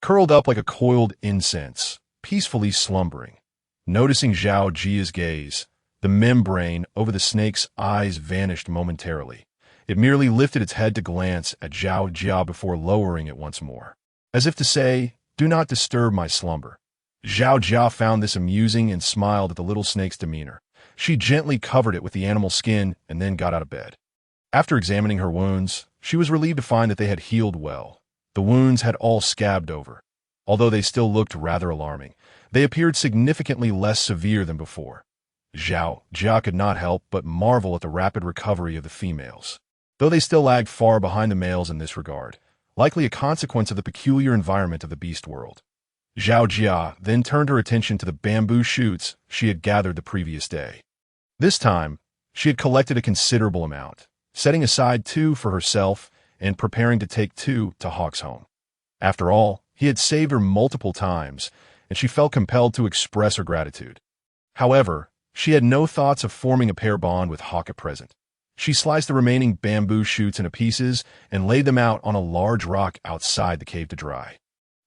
curled up like a coiled incense, peacefully slumbering. Noticing Zhao Jia's gaze, the membrane over the snake's eyes vanished momentarily. It merely lifted its head to glance at Zhao Jia before lowering it once more, as if to say, "Do not disturb my slumber." Zhao Jia found this amusing and smiled at the little snake's demeanor. She gently covered it with the animal skin and then got out of bed. After examining her wounds, she was relieved to find that they had healed well. The wounds had all scabbed over. Although they still looked rather alarming, they appeared significantly less severe than before. Zhao Jia could not help but marvel at the rapid recovery of the females, though they still lagged far behind the males in this regard, likely a consequence of the peculiar environment of the beast world. Zhao Jia then turned her attention to the bamboo shoots she had gathered the previous day. This time, she had collected a considerable amount, setting aside 2 for herself and preparing to take 2 to Hawk's home. After all, he had saved her multiple times, and she felt compelled to express her gratitude. However, she had no thoughts of forming a pair bond with Hawk at present. She sliced the remaining bamboo shoots into pieces and laid them out on a large rock outside the cave to dry,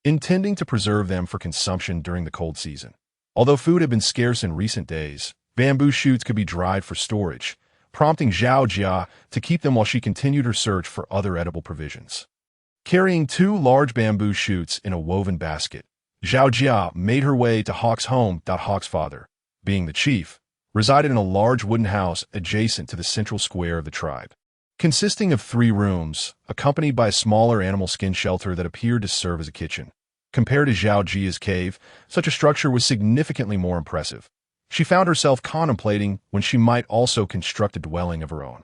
intending to preserve them for consumption during the cold season. Although food had been scarce in recent days, bamboo shoots could be dried for storage, prompting Zhao Jia to keep them while she continued her search for other edible provisions. Carrying 2 large bamboo shoots in a woven basket, Zhao Jia made her way to Hawk's home. Hawk's father, being the chief, resided in a large wooden house adjacent to the central square of the tribe, consisting of 3 rooms, accompanied by a smaller animal skin shelter that appeared to serve as a kitchen. Compared to Zhao Jia's cave, such a structure was significantly more impressive. She found herself contemplating when she might also construct a dwelling of her own.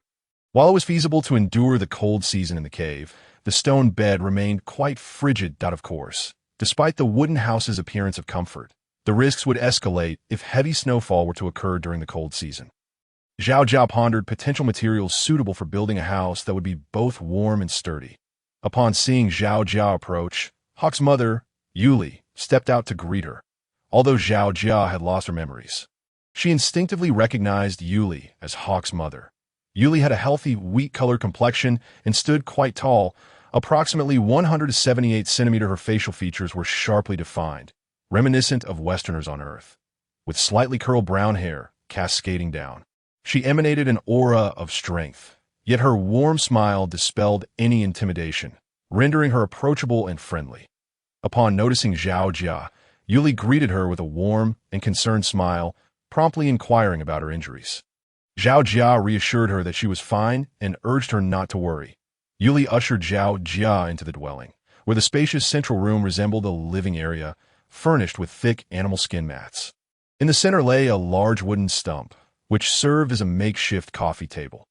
While it was feasible to endure the cold season in the cave, the stone bed remained quite frigid. Of course, despite the wooden house's appearance of comfort, the risks would escalate if heavy snowfall were to occur during the cold season. Zhao Jia pondered potential materials suitable for building a house that would be both warm and sturdy. Upon seeing Zhao Jia approach, Hawk's mother, Yuli, stepped out to greet her. Although Zhao Jia had lost her memories, she instinctively recognized Yuli as Hawk's mother. Yuli had a healthy, wheat-colored complexion and stood quite tall. Approximately 178 centimeters, her facial features were sharply defined, reminiscent of Westerners on Earth, with slightly curled brown hair cascading down. She emanated an aura of strength, yet her warm smile dispelled any intimidation, rendering her approachable and friendly. Upon noticing Zhao Jia, Yuli greeted her with a warm and concerned smile, promptly inquiring about her injuries. Zhao Jia reassured her that she was fine and urged her not to worry. Yuli ushered Zhao Jia into the dwelling, where the spacious central room resembled a living area, furnished with thick animal skin mats. In the center lay a large wooden stump, which served as a makeshift coffee table.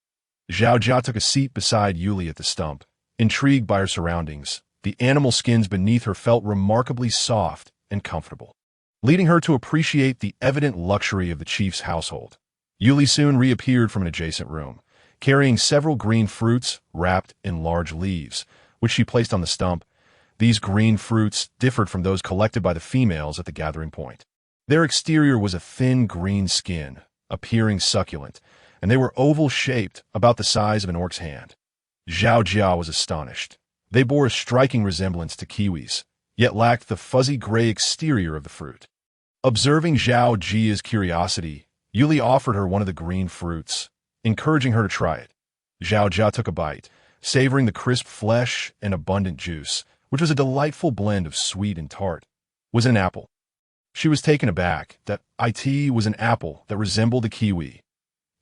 Zhao Jia took a seat beside Yuli at the stump, intrigued by her surroundings. The animal skins beneath her felt remarkably soft and comfortable, leading her to appreciate the evident luxury of the chief's household. Yuli soon reappeared from an adjacent room, carrying several green fruits wrapped in large leaves, which she placed on the stump. These green fruits differed from those collected by the females at the gathering point. Their exterior was a thin green skin, appearing succulent, and they were oval-shaped, about the size of an orc's hand. Zhao Jia was astonished. They bore a striking resemblance to kiwis, yet lacked the fuzzy gray exterior of the fruit. Observing Zhao Jia's curiosity, Yuli offered her one of the green fruits, encouraging her to try it. Zhao Jia took a bite, savoring the crisp flesh and abundant juice, which was a delightful blend of sweet and tart. Was it an apple? She was taken aback that it was an apple that resembled a kiwi.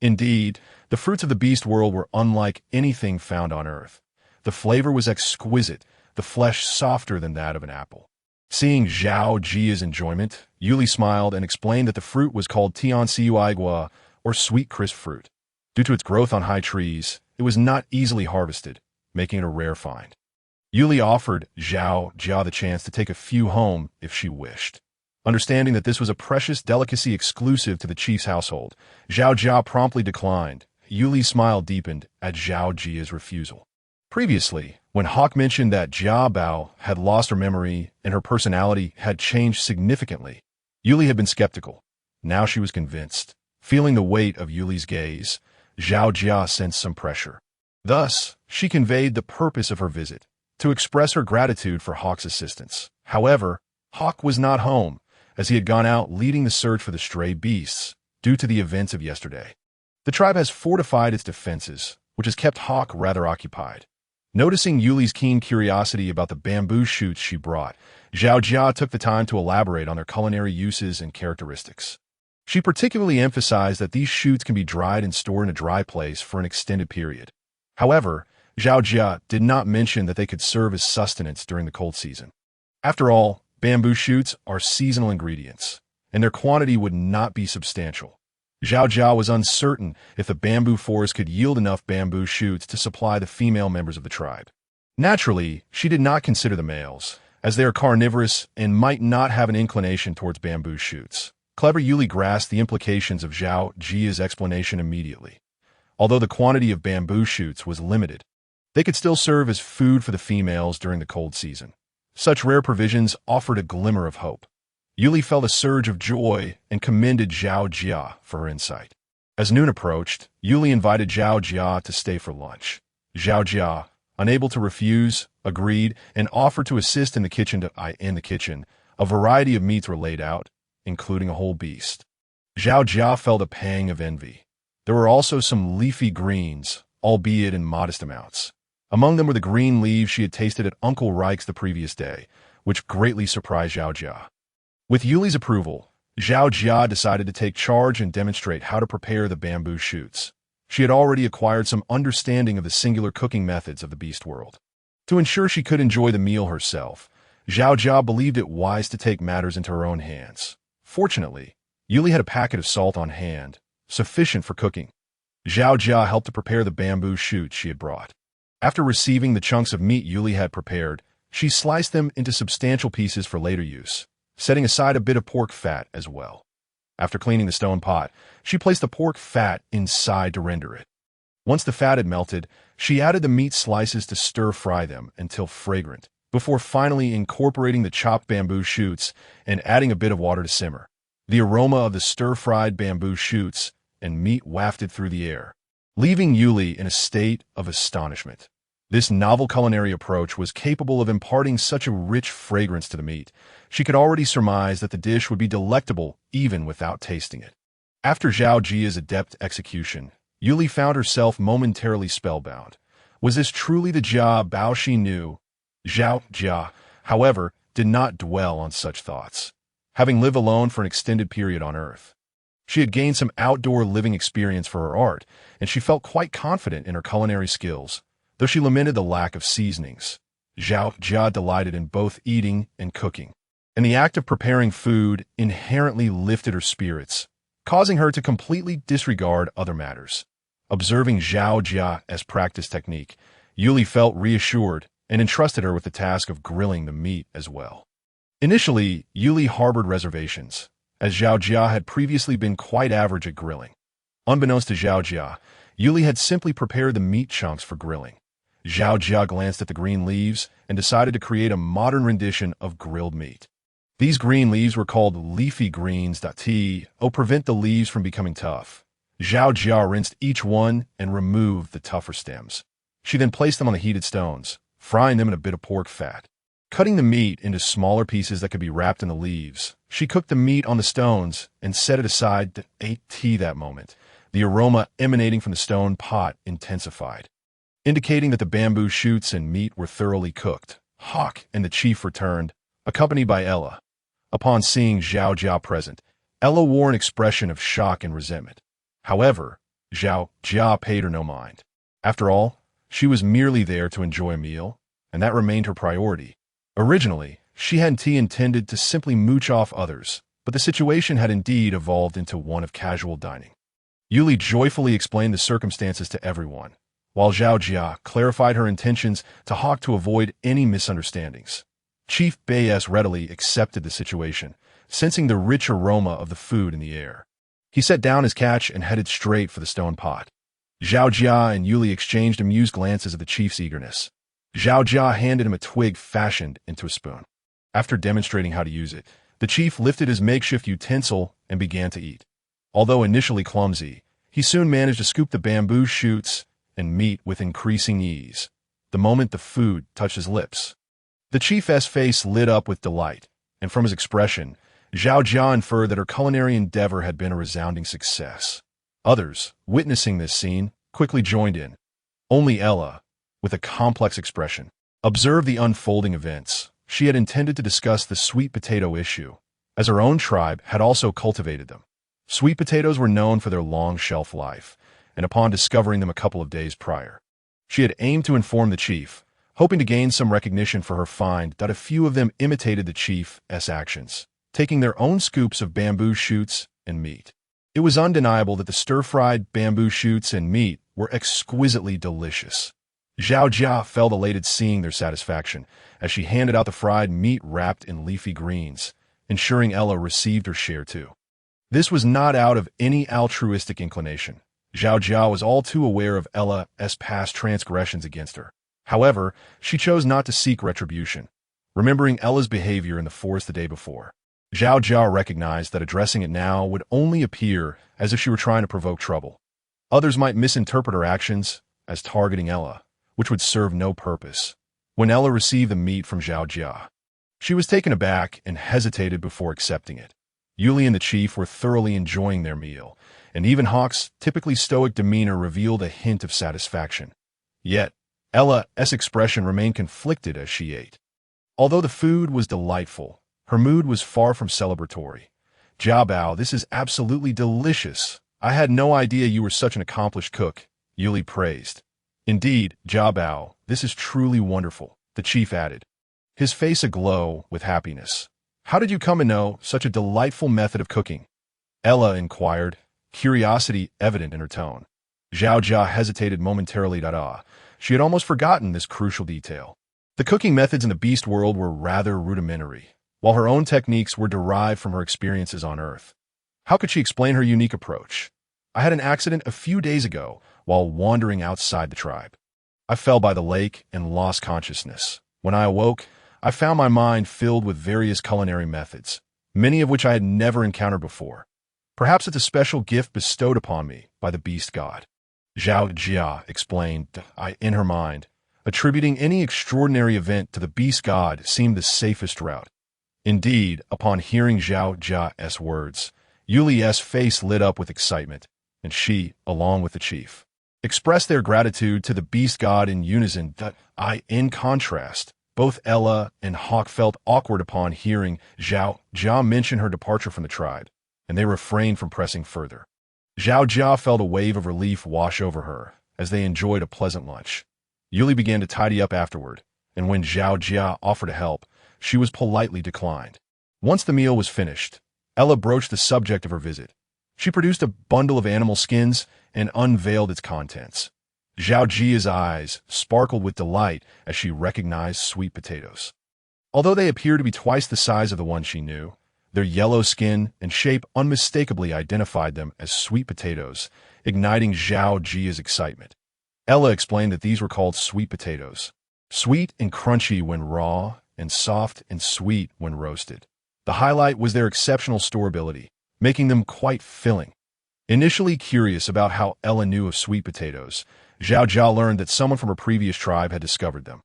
Indeed, the fruits of the beast world were unlike anything found on Earth. The flavor was exquisite, the flesh softer than that of an apple. Seeing Zhao Jia's enjoyment, Yuli smiled and explained that the fruit was called Tianxiuaigua, or sweet crisp fruit. Due to its growth on high trees, it was not easily harvested, making it a rare find. Yuli offered Zhao Jia the chance to take a few home if she wished. Understanding that this was a precious delicacy exclusive to the chief's household, Zhao Jia promptly declined. Yuli's smile deepened at Zhao Jia's refusal. Previously, when Hawk mentioned that Jia Bao had lost her memory and her personality had changed significantly, Yuli had been skeptical. Now she was convinced. Feeling the weight of Yuli's gaze, Zhao Jia sensed some pressure. Thus, she conveyed the purpose of her visit, to express her gratitude for Hawk's assistance. However, Hawk was not home, as he had gone out leading the search for the stray beasts, due to the events of yesterday. The tribe has fortified its defenses, which has kept Hawk rather occupied. Noticing Yuli's keen curiosity about the bamboo shoots she brought, Zhao Jia took the time to elaborate on their culinary uses and characteristics. She particularly emphasized that these shoots can be dried and stored in a dry place for an extended period. However, Zhao Jia did not mention that they could serve as sustenance during the cold season. After all, bamboo shoots are seasonal ingredients, and their quantity would not be substantial. Zhao Jia was uncertain if the bamboo forest could yield enough bamboo shoots to supply the female members of the tribe. Naturally, she did not consider the males, as they are carnivorous and might not have an inclination towards bamboo shoots. Clever Yuli grasped the implications of Zhao Jia's explanation immediately. Although the quantity of bamboo shoots was limited, they could still serve as food for the females during the cold season. Such rare provisions offered a glimmer of hope. Yuli felt a surge of joy and commended Zhao Jia for her insight. As noon approached, Yuli invited Zhao Jia to stay for lunch. Zhao Jia, unable to refuse, agreed and offered to assist in the kitchen. A variety of meats were laid out, including a whole beast. Zhao Jia felt a pang of envy. There were also some leafy greens, albeit in modest amounts. Among them were the green leaves she had tasted at Uncle Reich's the previous day, which greatly surprised Zhao Jia. With Yuli's approval, Zhao Jia decided to take charge and demonstrate how to prepare the bamboo shoots. She had already acquired some understanding of the singular cooking methods of the beast world. To ensure she could enjoy the meal herself, Zhao Jia believed it wise to take matters into her own hands. Fortunately, Yuli had a packet of salt on hand, sufficient for cooking. Zhao Jia helped to prepare the bamboo shoots she had brought. After receiving the chunks of meat Yuli had prepared, she sliced them into substantial pieces for later use, setting aside a bit of pork fat as well. After cleaning the stone pot, she placed the pork fat inside to render it. Once the fat had melted, she added the meat slices to stir-fry them until fragrant, before finally incorporating the chopped bamboo shoots and adding a bit of water to simmer. The aroma of the stir-fried bamboo shoots and meat wafted through the air, leaving Yuli in a state of astonishment. This novel culinary approach was capable of imparting such a rich fragrance to the meat. She could already surmise that the dish would be delectable even without tasting it. After Zhao Jia's adept execution, Yuli found herself momentarily spellbound. Was this truly the Jia Bao she knew? Zhao Jia, however, did not dwell on such thoughts. Having lived alone for an extended period on Earth, she had gained some outdoor living experience for her art, and she felt quite confident in her culinary skills, though she lamented the lack of seasonings. Zhao Jia delighted in both eating and cooking, and the act of preparing food inherently lifted her spirits, causing her to completely disregard other matters. Observing Zhao Jia as practice technique, Yuli felt reassured and entrusted her with the task of grilling the meat as well. Initially, Yuli harbored reservations, as Zhao Jia had previously been quite average at grilling. Unbeknownst to Zhao Jia, Yuli had simply prepared the meat chunks for grilling. Zhao Jia glanced at the green leaves and decided to create a modern rendition of grilled meat. These green leaves were called leafy greens. To prevent the leaves from becoming tough, Zhao Jia rinsed each one and removed the tougher stems. She then placed them on the heated stones, frying them in a bit of pork fat. Cutting the meat into smaller pieces that could be wrapped in the leaves, she cooked the meat on the stones and set it aside to ate tea that moment. The aroma emanating from the stone pot intensified, indicating that the bamboo shoots and meat were thoroughly cooked. Hawk and the chief returned, accompanied by Ella. Upon seeing Zhao Jia present, Ella wore an expression of shock and resentment. However, Zhao Jia paid her no mind. After all, she was merely there to enjoy a meal, and that remained her priority. Originally, she had intended to simply mooch off others, but the situation had indeed evolved into one of casual dining. Yuli joyfully explained the circumstances to everyone, while Zhao Jia clarified her intentions to Hawk to avoid any misunderstandings. Chief Bayes readily accepted the situation, sensing the rich aroma of the food in the air. He set down his catch and headed straight for the stone pot. Zhao Jia and Yuli exchanged amused glances at the chief's eagerness. Zhao Jia handed him a twig fashioned into a spoon. After demonstrating how to use it, the chief lifted his makeshift utensil and began to eat. Although initially clumsy, he soon managed to scoop the bamboo shoots and meat with increasing ease. The moment the food touched his lips, the chief's face lit up with delight, and from his expression, Zhao Jia inferred that her culinary endeavor had been a resounding success. Others, witnessing this scene, quickly joined in. Only Ella, with a complex expression, observed the unfolding events. She had intended to discuss the sweet potato issue, as her own tribe had also cultivated them. Sweet potatoes were known for their long shelf life, and upon discovering them a couple of days prior, she had aimed to inform the chief, hoping to gain some recognition for her find. That a few of them imitated the chief's actions, taking their own scoops of bamboo shoots and meat. It was undeniable that the stir-fried bamboo shoots and meat were exquisitely delicious. Zhao Jia felt elated seeing their satisfaction as she handed out the fried meat wrapped in leafy greens, ensuring Ella received her share too. This was not out of any altruistic inclination. Zhao Jia was all too aware of Ella's past transgressions against her. However, she chose not to seek retribution, remembering Ella's behavior in the forest the day before. Zhao Jia recognized that addressing it now would only appear as if she were trying to provoke trouble. Others might misinterpret her actions as targeting Ella, which would serve no purpose. When Ella received the meat from Zhao Jia, she was taken aback and hesitated before accepting it. Yuli and the chief were thoroughly enjoying their meal, and even Hawk's typically stoic demeanor revealed a hint of satisfaction. Yet, Ella's expression remained conflicted as she ate. Although the food was delightful, her mood was far from celebratory. Jia Bao, this is absolutely delicious. I had no idea you were such an accomplished cook, Yuli praised. Indeed, Jia Bao, this is truly wonderful, the chief added, his face aglow with happiness. How did you come to know such a delightful method of cooking? Ella inquired, curiosity evident in her tone. Zhao Jia hesitated momentarily. She had almost forgotten this crucial detail. The cooking methods in the beast world were rather rudimentary, while her own techniques were derived from her experiences on Earth. How could she explain her unique approach? I had an accident a few days ago while wandering outside the tribe. I fell by the lake and lost consciousness. When I awoke, I found my mind filled with various culinary methods, many of which I had never encountered before. Perhaps it's a special gift bestowed upon me by the beast god. Zhao Jia explained, in her mind. Attributing any extraordinary event to the beast god seemed the safest route. Indeed, upon hearing Zhao Jia's words, Yuli's face lit up with excitement, and she, along with the chief, expressed their gratitude to the beast god in unison. In contrast, both Ella and Hawk felt awkward upon hearing Zhao Jia mention her departure from the tribe, and they refrained from pressing further. Zhao Jia felt a wave of relief wash over her as they enjoyed a pleasant lunch. Yuli began to tidy up afterward, and when Zhao Jia offered to help, she was politely declined. Once the meal was finished, Ella broached the subject of her visit. She produced a bundle of animal skins and unveiled its contents. Zhao Jia's eyes sparkled with delight as she recognized sweet potatoes. Although they appeared to be twice the size of the one she knew, their yellow skin and shape unmistakably identified them as sweet potatoes, igniting Zhao Jia's excitement. Ella explained that these were called sweet potatoes, sweet and crunchy when raw, and soft and sweet when roasted. The highlight was their exceptional storability, making them quite filling. Initially curious about how Ella knew of sweet potatoes, Zhao Jia learned that someone from her previous tribe had discovered them.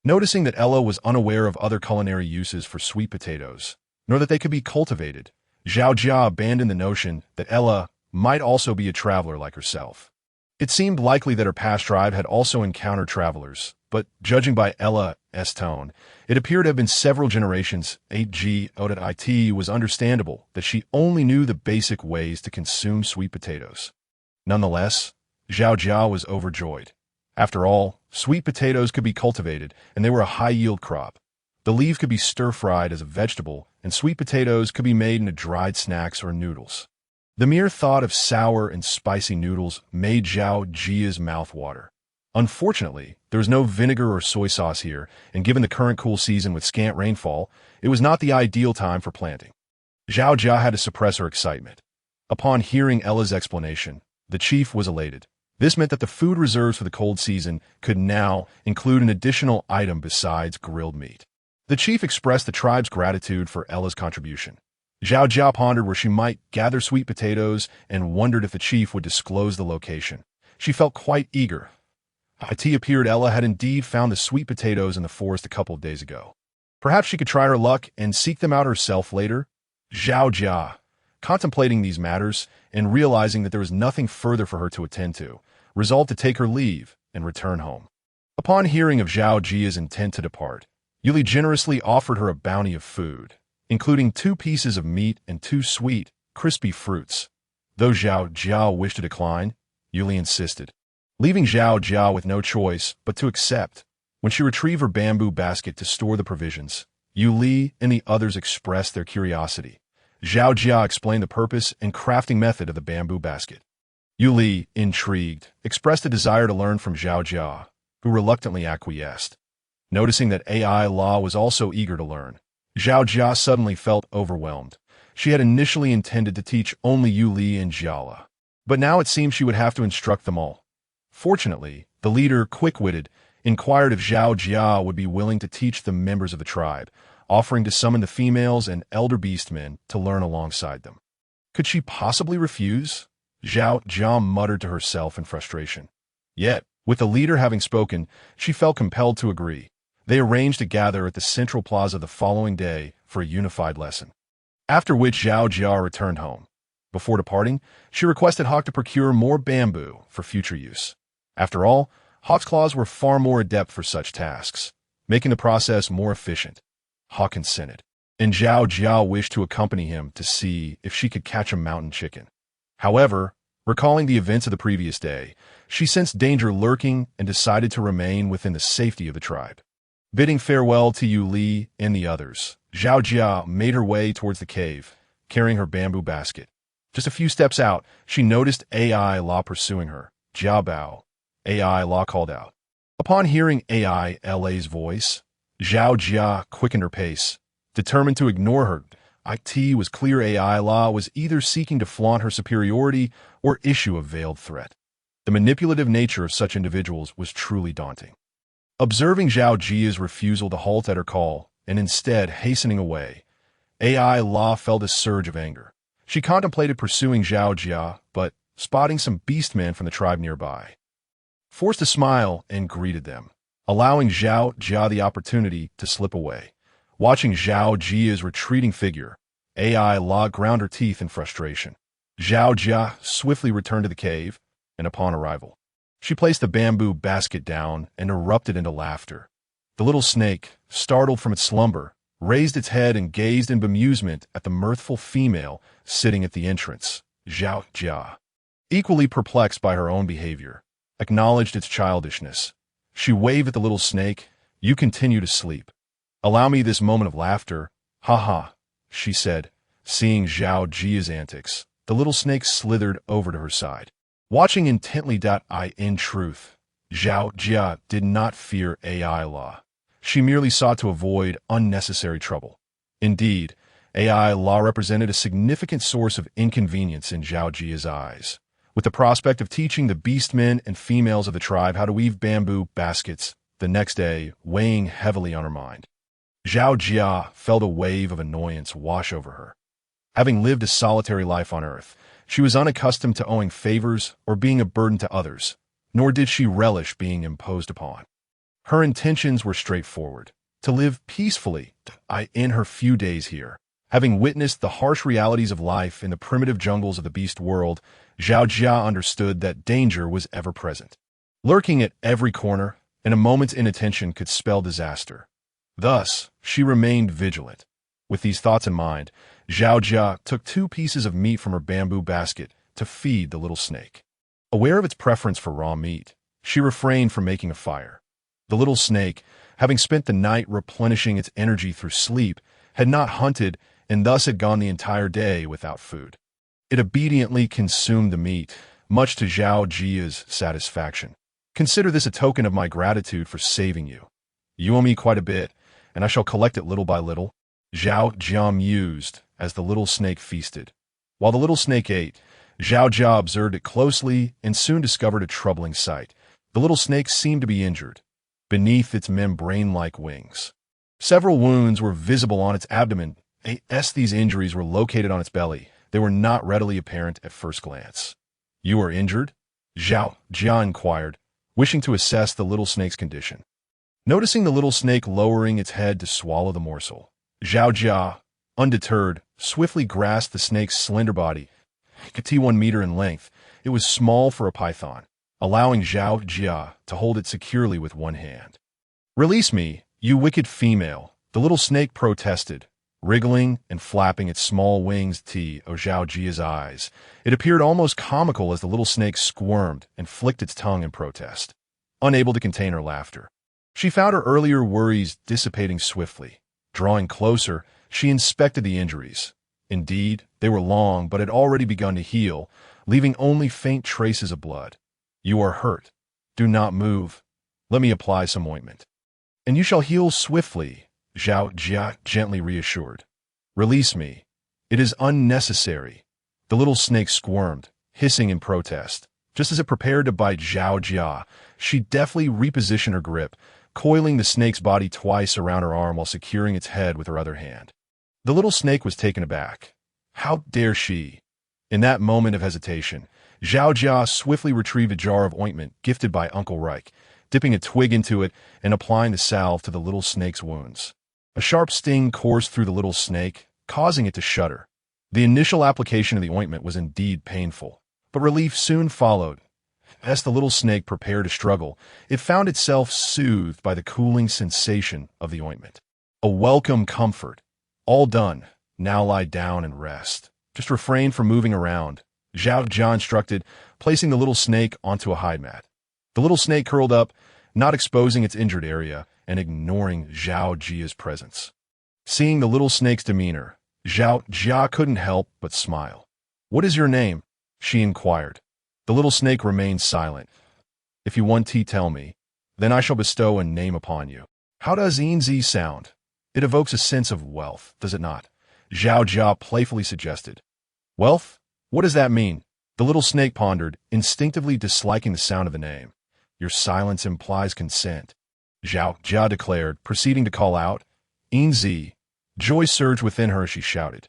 Noticing that Ella was unaware of other culinary uses for sweet potatoes, nor that they could be cultivated, Zhao Jia abandoned the notion that Ella might also be a traveler like herself. It seemed likely that her past tribe had also encountered travelers, but judging by Ella's tone, it appeared to have been several generations. It was understandable that she only knew the basic ways to consume sweet potatoes. Nonetheless, Zhao Jia was overjoyed. After all, sweet potatoes could be cultivated, and they were a high-yield crop. The leaves could be stir-fried as a vegetable, and sweet potatoes could be made into dried snacks or noodles. The mere thought of sour and spicy noodles made Zhao Jia's mouth water. Unfortunately, there was no vinegar or soy sauce here, and given the current cool season with scant rainfall, it was not the ideal time for planting. Zhao Jia had to suppress her excitement. Upon hearing Ella's explanation, the chief was elated. This meant that the food reserves for the cold season could now include an additional item besides grilled meat. The chief expressed the tribe's gratitude for Ella's contribution. Zhao Jia pondered where she might gather sweet potatoes and wondered if the chief would disclose the location. She felt quite eager. It appeared Ella had indeed found the sweet potatoes in the forest a couple of days ago. Perhaps she could try her luck and seek them out herself later. Zhao Jia, contemplating these matters and realizing that there was nothing further for her to attend to, resolved to take her leave and return home. Upon hearing of Zhao Jia's intent to depart, Yuli generously offered her a bounty of food, including 2 pieces of meat and 2 sweet, crispy fruits. Though Zhao Jia wished to decline, Yuli insisted, leaving Zhao Jia with no choice but to accept. When she retrieved her bamboo basket to store the provisions, Yuli and the others expressed their curiosity. Zhao Jia explained the purpose and crafting method of the bamboo basket. Yuli, intrigued, expressed a desire to learn from Zhao Jia, who reluctantly acquiesced. Noticing that AI Law was also eager to learn, Zhao Jia suddenly felt overwhelmed. She had initially intended to teach only Yuli and Jiala, but now it seemed she would have to instruct them all. Fortunately, the leader, quick-witted, inquired if Zhao Jia would be willing to teach the members of the tribe, offering to summon the females and elder beastmen to learn alongside them. Could she possibly refuse? Zhao Jia muttered to herself in frustration. Yet, with the leader having spoken, she felt compelled to agree. They arranged to gather at the central plaza the following day for a unified lesson. After which Zhao Jia returned home. Before departing, she requested Hawk to procure more bamboo for future use. After all, Hawk's claws were far more adept for such tasks, making the process more efficient. Hawk consented, and Zhao Jia wished to accompany him to see if she could catch a mountain chicken. However, recalling the events of the previous day, she sensed danger lurking and decided to remain within the safety of the tribe. Bidding farewell to Yu Li and the others, Zhao Jia made her way towards the cave, carrying her bamboo basket. Just a few steps out, she noticed AI La pursuing her. Jia Bao, AI La called out. Upon hearing AI La's voice, Zhao Jia quickened her pace, determined to ignore her. It was clear AI Law was either seeking to flaunt her superiority or issue a veiled threat. The manipulative nature of such individuals was truly daunting. Observing Zhao Jia's refusal to halt at her call, and instead hastening away, AI Law felt a surge of anger. She contemplated pursuing Zhao Jia, but, spotting some beastmen from the tribe nearby, forced a smile and greeted them, allowing Zhao Jia the opportunity to slip away. Watching Zhao Jia's retreating figure, AI Law ground her teeth in frustration. Zhao Jia swiftly returned to the cave, and upon arrival, she placed the bamboo basket down and erupted into laughter. The little snake, startled from its slumber, raised its head and gazed in bemusement at the mirthful female sitting at the entrance. Zhao Jia, equally perplexed by her own behavior, acknowledged its childishness. She waved at the little snake. "You continue to sleep. Allow me this moment of laughter." "Ha ha," she said. Seeing Zhao Jia's antics, the little snake slithered over to her side. Watching intently. In truth, Zhao Jia did not fear AI Law. She merely sought to avoid unnecessary trouble. Indeed, AI Law represented a significant source of inconvenience in Zhao Jia's eyes. With the prospect of teaching the beastmen and females of the tribe how to weave bamboo baskets the next day weighing heavily on her mind, Zhao Jia felt a wave of annoyance wash over her. Having lived a solitary life on Earth, she was unaccustomed to owing favors or being a burden to others, nor did she relish being imposed upon. Her intentions were straightforward: to live peacefully in her few days here. Having witnessed the harsh realities of life in the primitive jungles of the beast world, Zhao Jia understood that danger was ever present, lurking at every corner, and a moment's inattention could spell disaster. Thus, she remained vigilant. With these thoughts in mind, Zhao Jia took 2 pieces of meat from her bamboo basket to feed the little snake. Aware of its preference for raw meat, she refrained from making a fire. The little snake, having spent the night replenishing its energy through sleep, had not hunted and thus had gone the entire day without food. It obediently consumed the meat, much to Zhao Jia's satisfaction. "Consider this a token of my gratitude for saving you. You owe me quite a bit, and I shall collect it little by little," Zhao Jia mused as the little snake feasted. While the little snake ate, Zhao Jia observed it closely and soon discovered a troubling sight. The little snake seemed to be injured beneath its membrane-like wings. Several wounds were visible on its abdomen. As these injuries were located on its belly, they were not readily apparent at first glance. "You are injured?" Zhao Jia inquired, wishing to assess the little snake's condition. Noticing the little snake lowering its head to swallow the morsel, Zhao Jia, undeterred, swiftly grasped the snake's slender body. 1 meter in length, it was small for a python, allowing Zhao Jia to hold it securely with one hand. "Release me, you wicked female," the little snake protested, wriggling and flapping its small wings. Zhao Jia's eyes, it appeared almost comical as the little snake squirmed and flicked its tongue in protest. Unable to contain her laughter, she found her earlier worries dissipating swiftly. Drawing closer, she inspected the injuries. Indeed, they were long but had already begun to heal, leaving only faint traces of blood. "You are hurt. Do not move. Let me apply some ointment, and you shall heal swiftly," Zhao Jia gently reassured. "Release me. It is unnecessary." The little snake squirmed, hissing in protest. Just as it prepared to bite Zhao Jia, she deftly repositioned her grip, coiling the snake's body twice around her arm while securing its head with her other hand. The little snake was taken aback. How dare she? In that moment of hesitation, Zhao Jia swiftly retrieved a jar of ointment gifted by Uncle Reich, dipping a twig into it and applying the salve to the little snake's wounds. A sharp sting coursed through the little snake, causing it to shudder. The initial application of the ointment was indeed painful, but relief soon followed. As the little snake prepared to struggle, it found itself soothed by the cooling sensation of the ointment. A welcome comfort. "All done. Now lie down and rest. Just refrain from moving around," Zhao Jia instructed, placing the little snake onto a hide mat. The little snake curled up, not exposing its injured area and ignoring Zhao Jia's presence. Seeing the little snake's demeanor, Zhao Jia couldn't help but smile. "What is your name?" she inquired. The little snake remained silent. "If you want to tell me, then I shall bestow a name upon you." "How does Enzi sound? It evokes a sense of wealth, does it not?" Zhao Jia playfully suggested. Wealth? What does that mean? The little snake pondered, instinctively disliking the sound of the name. Your silence implies consent, Zhao Jia declared, proceeding to call out, Inzi. Joy surged within her as she shouted.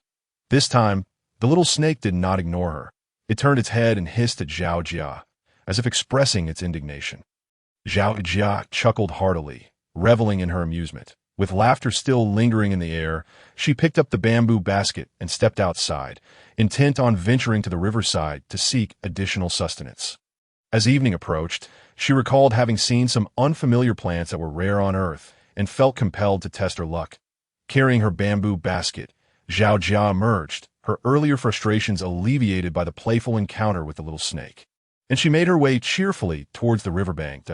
This time, the little snake did not ignore her. It turned its head and hissed at Zhao Jia, as if expressing its indignation. Zhao Jia chuckled heartily, reveling in her amusement. With laughter still lingering in the air, she picked up the bamboo basket and stepped outside, intent on venturing to the riverside to seek additional sustenance. As evening approached, she recalled having seen some unfamiliar plants that were rare on Earth and felt compelled to test her luck. Carrying her bamboo basket, Zhao Jia emerged, her earlier frustrations alleviated by the playful encounter with the little snake. And she made her way cheerfully towards the riverbank.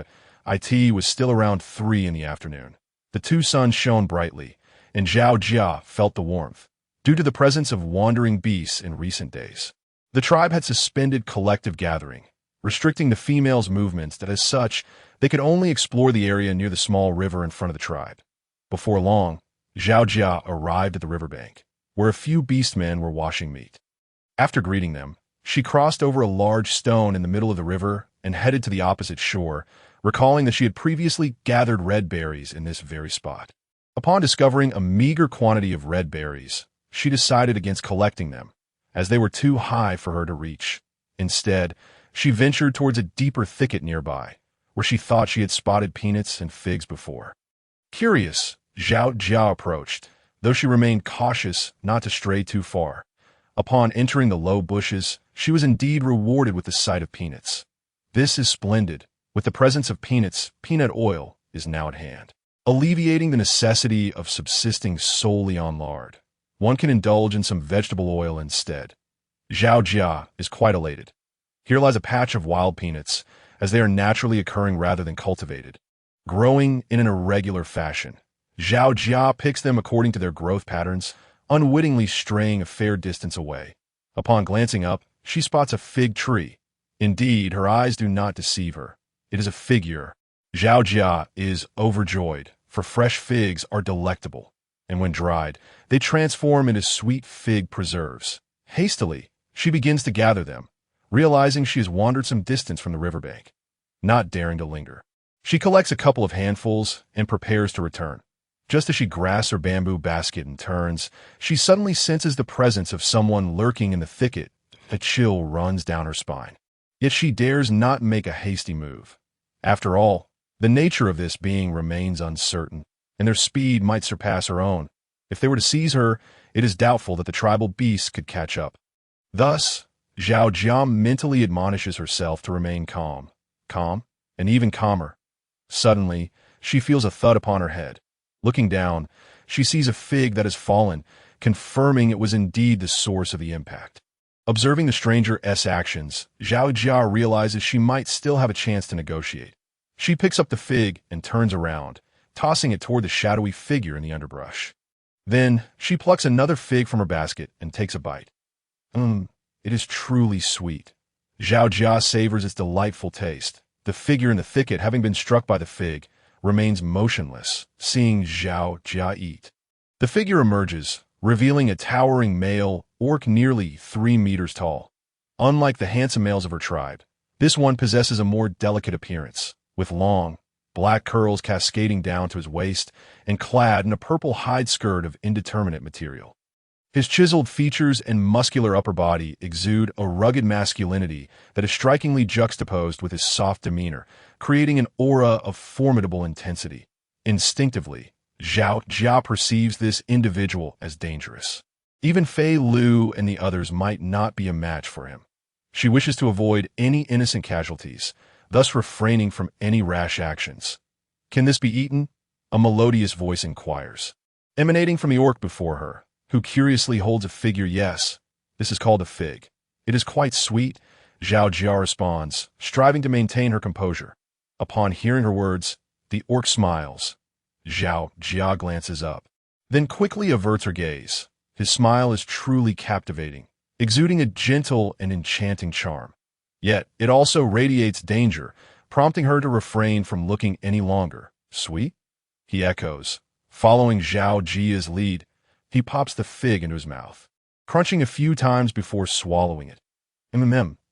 It was still around 3 in the afternoon. The two suns shone brightly, and Zhao Jia felt the warmth, due to the presence of wandering beasts in recent days. The tribe had suspended collective gathering, restricting the females' movements that as such, they could only explore the area near the small river in front of the tribe. Before long, Zhao Jia arrived at the riverbank, where a few beastmen were washing meat. After greeting them, she crossed over a large stone in the middle of the river and headed to the opposite shore, recalling that she had previously gathered red berries in this very spot. Upon discovering a meager quantity of red berries, she decided against collecting them, as they were too high for her to reach. Instead, she ventured towards a deeper thicket nearby, where she thought she had spotted peanuts and figs before. Curious, Zhao Jia approached, though she remained cautious not to stray too far. Upon entering the low bushes, she was indeed rewarded with the sight of peanuts. This is splendid. With the presence of peanuts, peanut oil is now at hand, alleviating the necessity of subsisting solely on lard. One can indulge in some vegetable oil instead. Zhao Jia is quite elated. Here lies a patch of wild peanuts, as they are naturally occurring rather than cultivated, growing in an irregular fashion. Zhao Jia picks them according to their growth patterns, unwittingly straying a fair distance away. Upon glancing up, she spots a fig tree. Indeed, her eyes do not deceive her. It is a figure. Zhao Jia is overjoyed, for fresh figs are delectable, and when dried, they transform into sweet fig preserves. Hastily, she begins to gather them, realizing she has wandered some distance from the riverbank. Not daring to linger, she collects a couple of handfuls and prepares to return. Just as she grasps her bamboo basket and turns, she suddenly senses the presence of someone lurking in the thicket. A chill runs down her spine. Yet she dares not make a hasty move. After all, the nature of this being remains uncertain, and their speed might surpass her own. If they were to seize her, it is doubtful that the tribal beasts could catch up. Thus, Zhao Jia mentally admonishes herself to remain calm, and even calmer. Suddenly, she feels a thud upon her head. Looking down, she sees a fig that has fallen, confirming it was indeed the source of the impact. Observing the stranger's actions, Zhao Jia realizes she might still have a chance to negotiate. She picks up the fig and turns around, tossing it toward the shadowy figure in the underbrush. Then, she plucks another fig from her basket and takes a bite. It is truly sweet. Zhao Jia savors its delightful taste. The figure in the thicket, having been struck by the fig, remains motionless, seeing Zhao Jia eat. The figure emerges, revealing a towering male orc nearly 3 meters tall. Unlike the handsome males of her tribe, this one possesses a more delicate appearance, with long, black curls cascading down to his waist and clad in a purple hide skirt of indeterminate material. His chiseled features and muscular upper body exude a rugged masculinity that is strikingly juxtaposed with his soft demeanor, creating an aura of formidable intensity. Instinctively, Zhao Jia perceives this individual as dangerous. Even Fei Lu and the others might not be a match for him. She wishes to avoid any innocent casualties, thus refraining from any rash actions. Can this be eaten? A melodious voice inquires, emanating from the orc before her, who curiously holds a figure. Yes, this is called a fig. It is quite sweet, Zhao Jia responds, striving to maintain her composure. Upon hearing her words, the orc smiles. Zhao Jia glances up, then quickly averts her gaze. His smile is truly captivating, exuding a gentle and enchanting charm. Yet, it also radiates danger, prompting her to refrain from looking any longer. Sweet? He echoes, following Zhao Jia's lead. He pops the fig into his mouth, crunching a few times before swallowing it.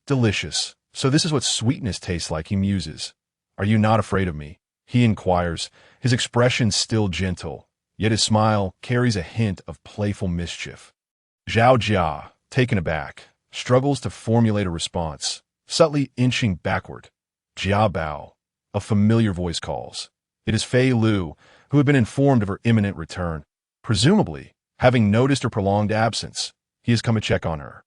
Delicious. So this is what sweetness tastes like, he muses. Are you not afraid of me? He inquires, his expression still gentle, yet his smile carries a hint of playful mischief. Zhao Jia, taken aback, struggles to formulate a response, subtly inching backward. Jia Bao, a familiar voice calls. It is Fei Lu, who had been informed of her imminent return. Presumably, having noticed her prolonged absence, he has come to check on her.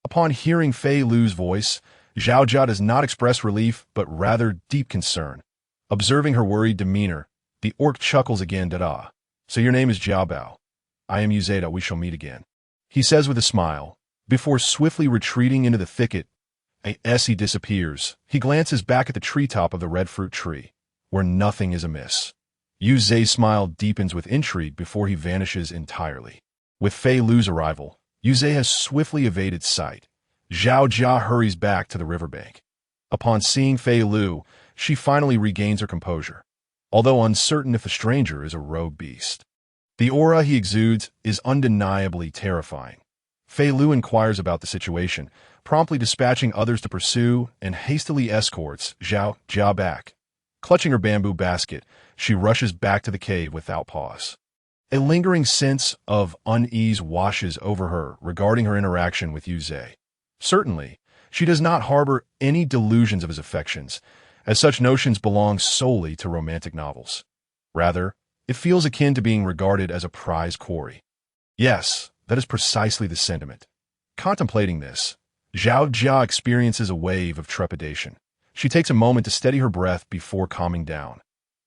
Upon hearing Fei Lu's voice, Zhao Jia does not express relief, but rather deep concern. Observing her worried demeanor, the orc chuckles again. Dada. So your name is Jia Bao. I am Uzeda. We shall meet again, he says with a smile, before swiftly retreating into the thicket. As he disappears, he glances back at the treetop of the red fruit tree, where nothing is amiss. Yu Zhe's smile deepens with intrigue before he vanishes entirely. With Fei Lu's arrival, Yu Zhe has swiftly evaded sight. Zhao Jia hurries back to the riverbank. Upon seeing Fei Lu, she finally regains her composure, although uncertain if the stranger is a rogue beast. The aura he exudes is undeniably terrifying. Fei Lu inquires about the situation, promptly dispatching others to pursue and hastily escorts Zhao Jia back. Clutching her bamboo basket, she rushes back to the cave without pause. A lingering sense of unease washes over her regarding her interaction with Yu Zhe. Certainly, she does not harbor any delusions of his affections, as such notions belong solely to romantic novels. Rather, it feels akin to being regarded as a prize quarry. Yes, that is precisely the sentiment. Contemplating this, Zhao Jia experiences a wave of trepidation. She takes a moment to steady her breath before calming down.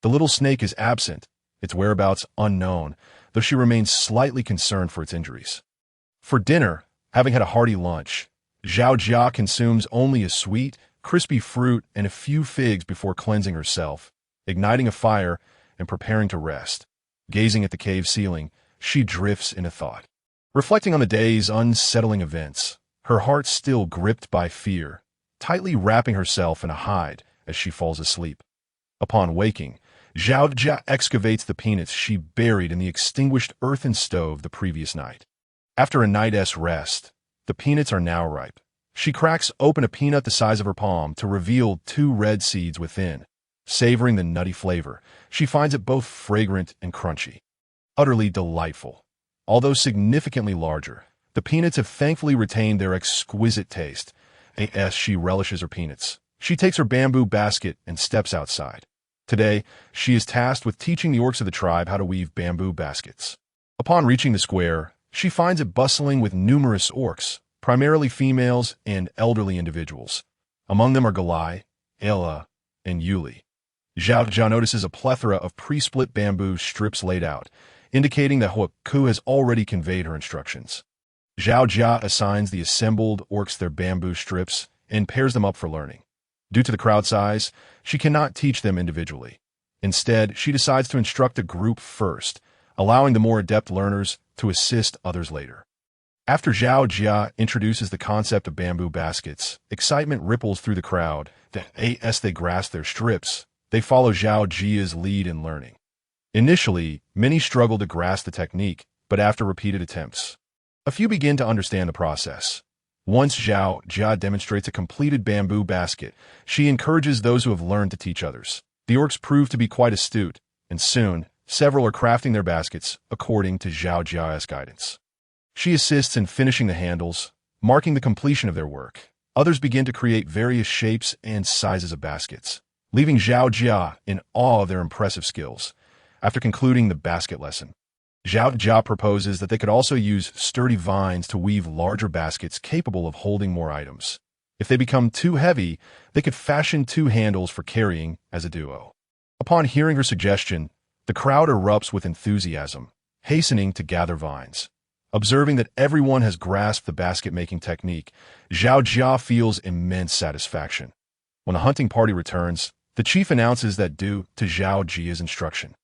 The little snake is absent, its whereabouts unknown, though she remains slightly concerned for its injuries. For dinner, having had a hearty lunch, Zhao Jia consumes only a sweet, crispy fruit and a few figs before cleansing herself, igniting a fire, and preparing to rest. Gazing at the cave ceiling, she drifts into thought. Reflecting on the day's unsettling events, her heart still gripped by fear, tightly wrapping herself in a hide as she falls asleep. Upon waking, Zhao Jia excavates the peanuts she buried in the extinguished earthen stove the previous night. After a night's rest, the peanuts are now ripe. She cracks open a peanut the size of her palm to reveal 2 red seeds within. Savoring the nutty flavor, she finds it both fragrant and crunchy. Utterly delightful. Although significantly larger, the peanuts have thankfully retained their exquisite taste. As she relishes her peanuts, she takes her bamboo basket and steps outside. Today, she is tasked with teaching the orcs of the tribe how to weave bamboo baskets. Upon reaching the square, she finds it bustling with numerous orcs, primarily females and elderly individuals. Among them are Galai, Ella, and Yuli. Zhao Jia notices a plethora of pre-split bamboo strips laid out, indicating that Huaku has already conveyed her instructions. Zhao Jia assigns the assembled orcs their bamboo strips and pairs them up for learning. Due to the crowd size, she cannot teach them individually. Instead, she decides to instruct a group first, allowing the more adept learners to assist others later. After Zhao Jia introduces the concept of bamboo baskets, excitement ripples through the crowd. As they grasp their strips, they follow Zhao Jia's lead in learning. Initially, many struggle to grasp the technique, but after repeated attempts, a few begin to understand the process. Once Zhao Jia demonstrates a completed bamboo basket, she encourages those who have learned to teach others. The orcs prove to be quite astute, and soon, several are crafting their baskets according to Zhao Jia's guidance. She assists in finishing the handles, marking the completion of their work. Others begin to create various shapes and sizes of baskets, leaving Zhao Jia in awe of their impressive skills. After concluding the basket lesson, Zhao Jia proposes that they could also use sturdy vines to weave larger baskets capable of holding more items. If they become too heavy, they could fashion 2 handles for carrying as a duo. Upon hearing her suggestion, the crowd erupts with enthusiasm, hastening to gather vines. Observing that everyone has grasped the basket-making technique, Zhao Jia feels immense satisfaction. When the hunting party returns, the chief announces that due to Zhao Jia's instruction,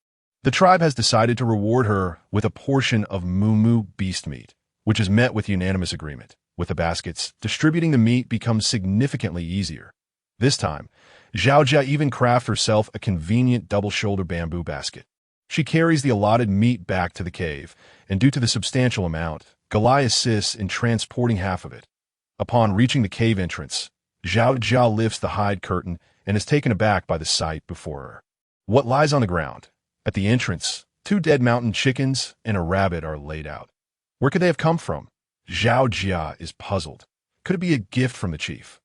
the tribe has decided to reward her with a portion of Mumu beast meat, which is met with unanimous agreement. With the baskets, distributing the meat becomes significantly easier. This time, Zhao Jia even crafts herself a convenient double-shoulder bamboo basket. She carries the allotted meat back to the cave, and due to the substantial amount, Galai assists in transporting half of it. Upon reaching the cave entrance, Zhao Jia lifts the hide curtain and is taken aback by the sight before her. What lies on the ground? At the entrance, 2 dead mountain chickens and a rabbit are laid out. Where could they have come from? Zhao Jia is puzzled. Could it be a gift from the chief?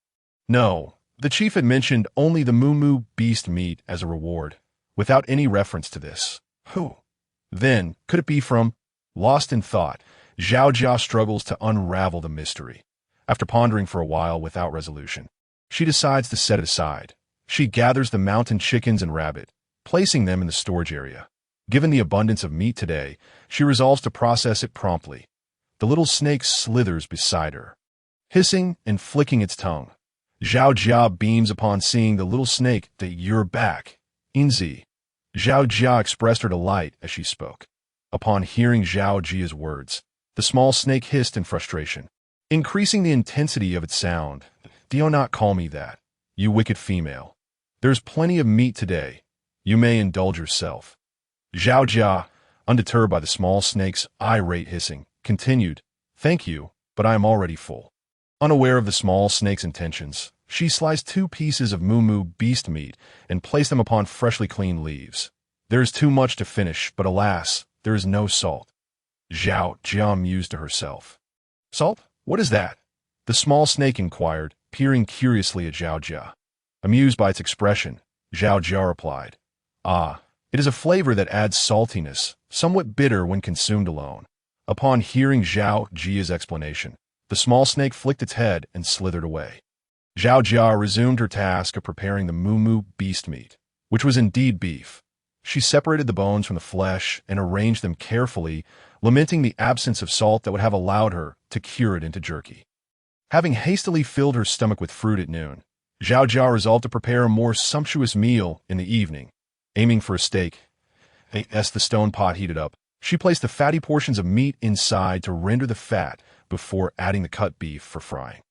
No, the chief had mentioned only the Moo beast meat as a reward, without any reference to this. Who? Then, could it be from? Lost in thought, Zhao Jia struggles to unravel the mystery. After pondering for a while without resolution, she decides to set it aside. She gathers the mountain chickens and rabbit, placing them in the storage area. Given the abundance of meat today, she resolves to process it promptly. The little snake slithers beside her, hissing and flicking its tongue. Zhao Jia beams upon seeing the little snake that "You're back, Inzi." Zhao Jia expressed her delight as she spoke. Upon hearing Zhao Jia's words, the small snake hissed in frustration, increasing the intensity of its sound. "Do not call me that, you wicked female. There's plenty of meat today. You may indulge yourself." Zhao Jia, undeterred by the small snake's irate hissing, continued, "Thank you, but I am already full." Unaware of the small snake's intentions, she sliced 2 pieces of Moo beast meat and placed them upon freshly cleaned leaves. There is too much to finish, but alas, there is no salt. Zhao Jia mused to herself. "Salt? What is that?" The small snake inquired, peering curiously at Zhao Jia. Amused by its expression, Zhao Jia replied, "Ah, it is a flavor that adds saltiness, somewhat bitter when consumed alone." Upon hearing Zhao Jia's explanation, the small snake flicked its head and slithered away. Zhao Jia resumed her task of preparing the Moo beast meat, which was indeed beef. She separated the bones from the flesh and arranged them carefully, lamenting the absence of salt that would have allowed her to cure it into jerky. Having hastily filled her stomach with fruit at noon, Zhao Jia resolved to prepare a more sumptuous meal in the evening. Aiming for a steak, as the stone pot heated up, she placed the fatty portions of meat inside to render the fat before adding the cut beef for frying.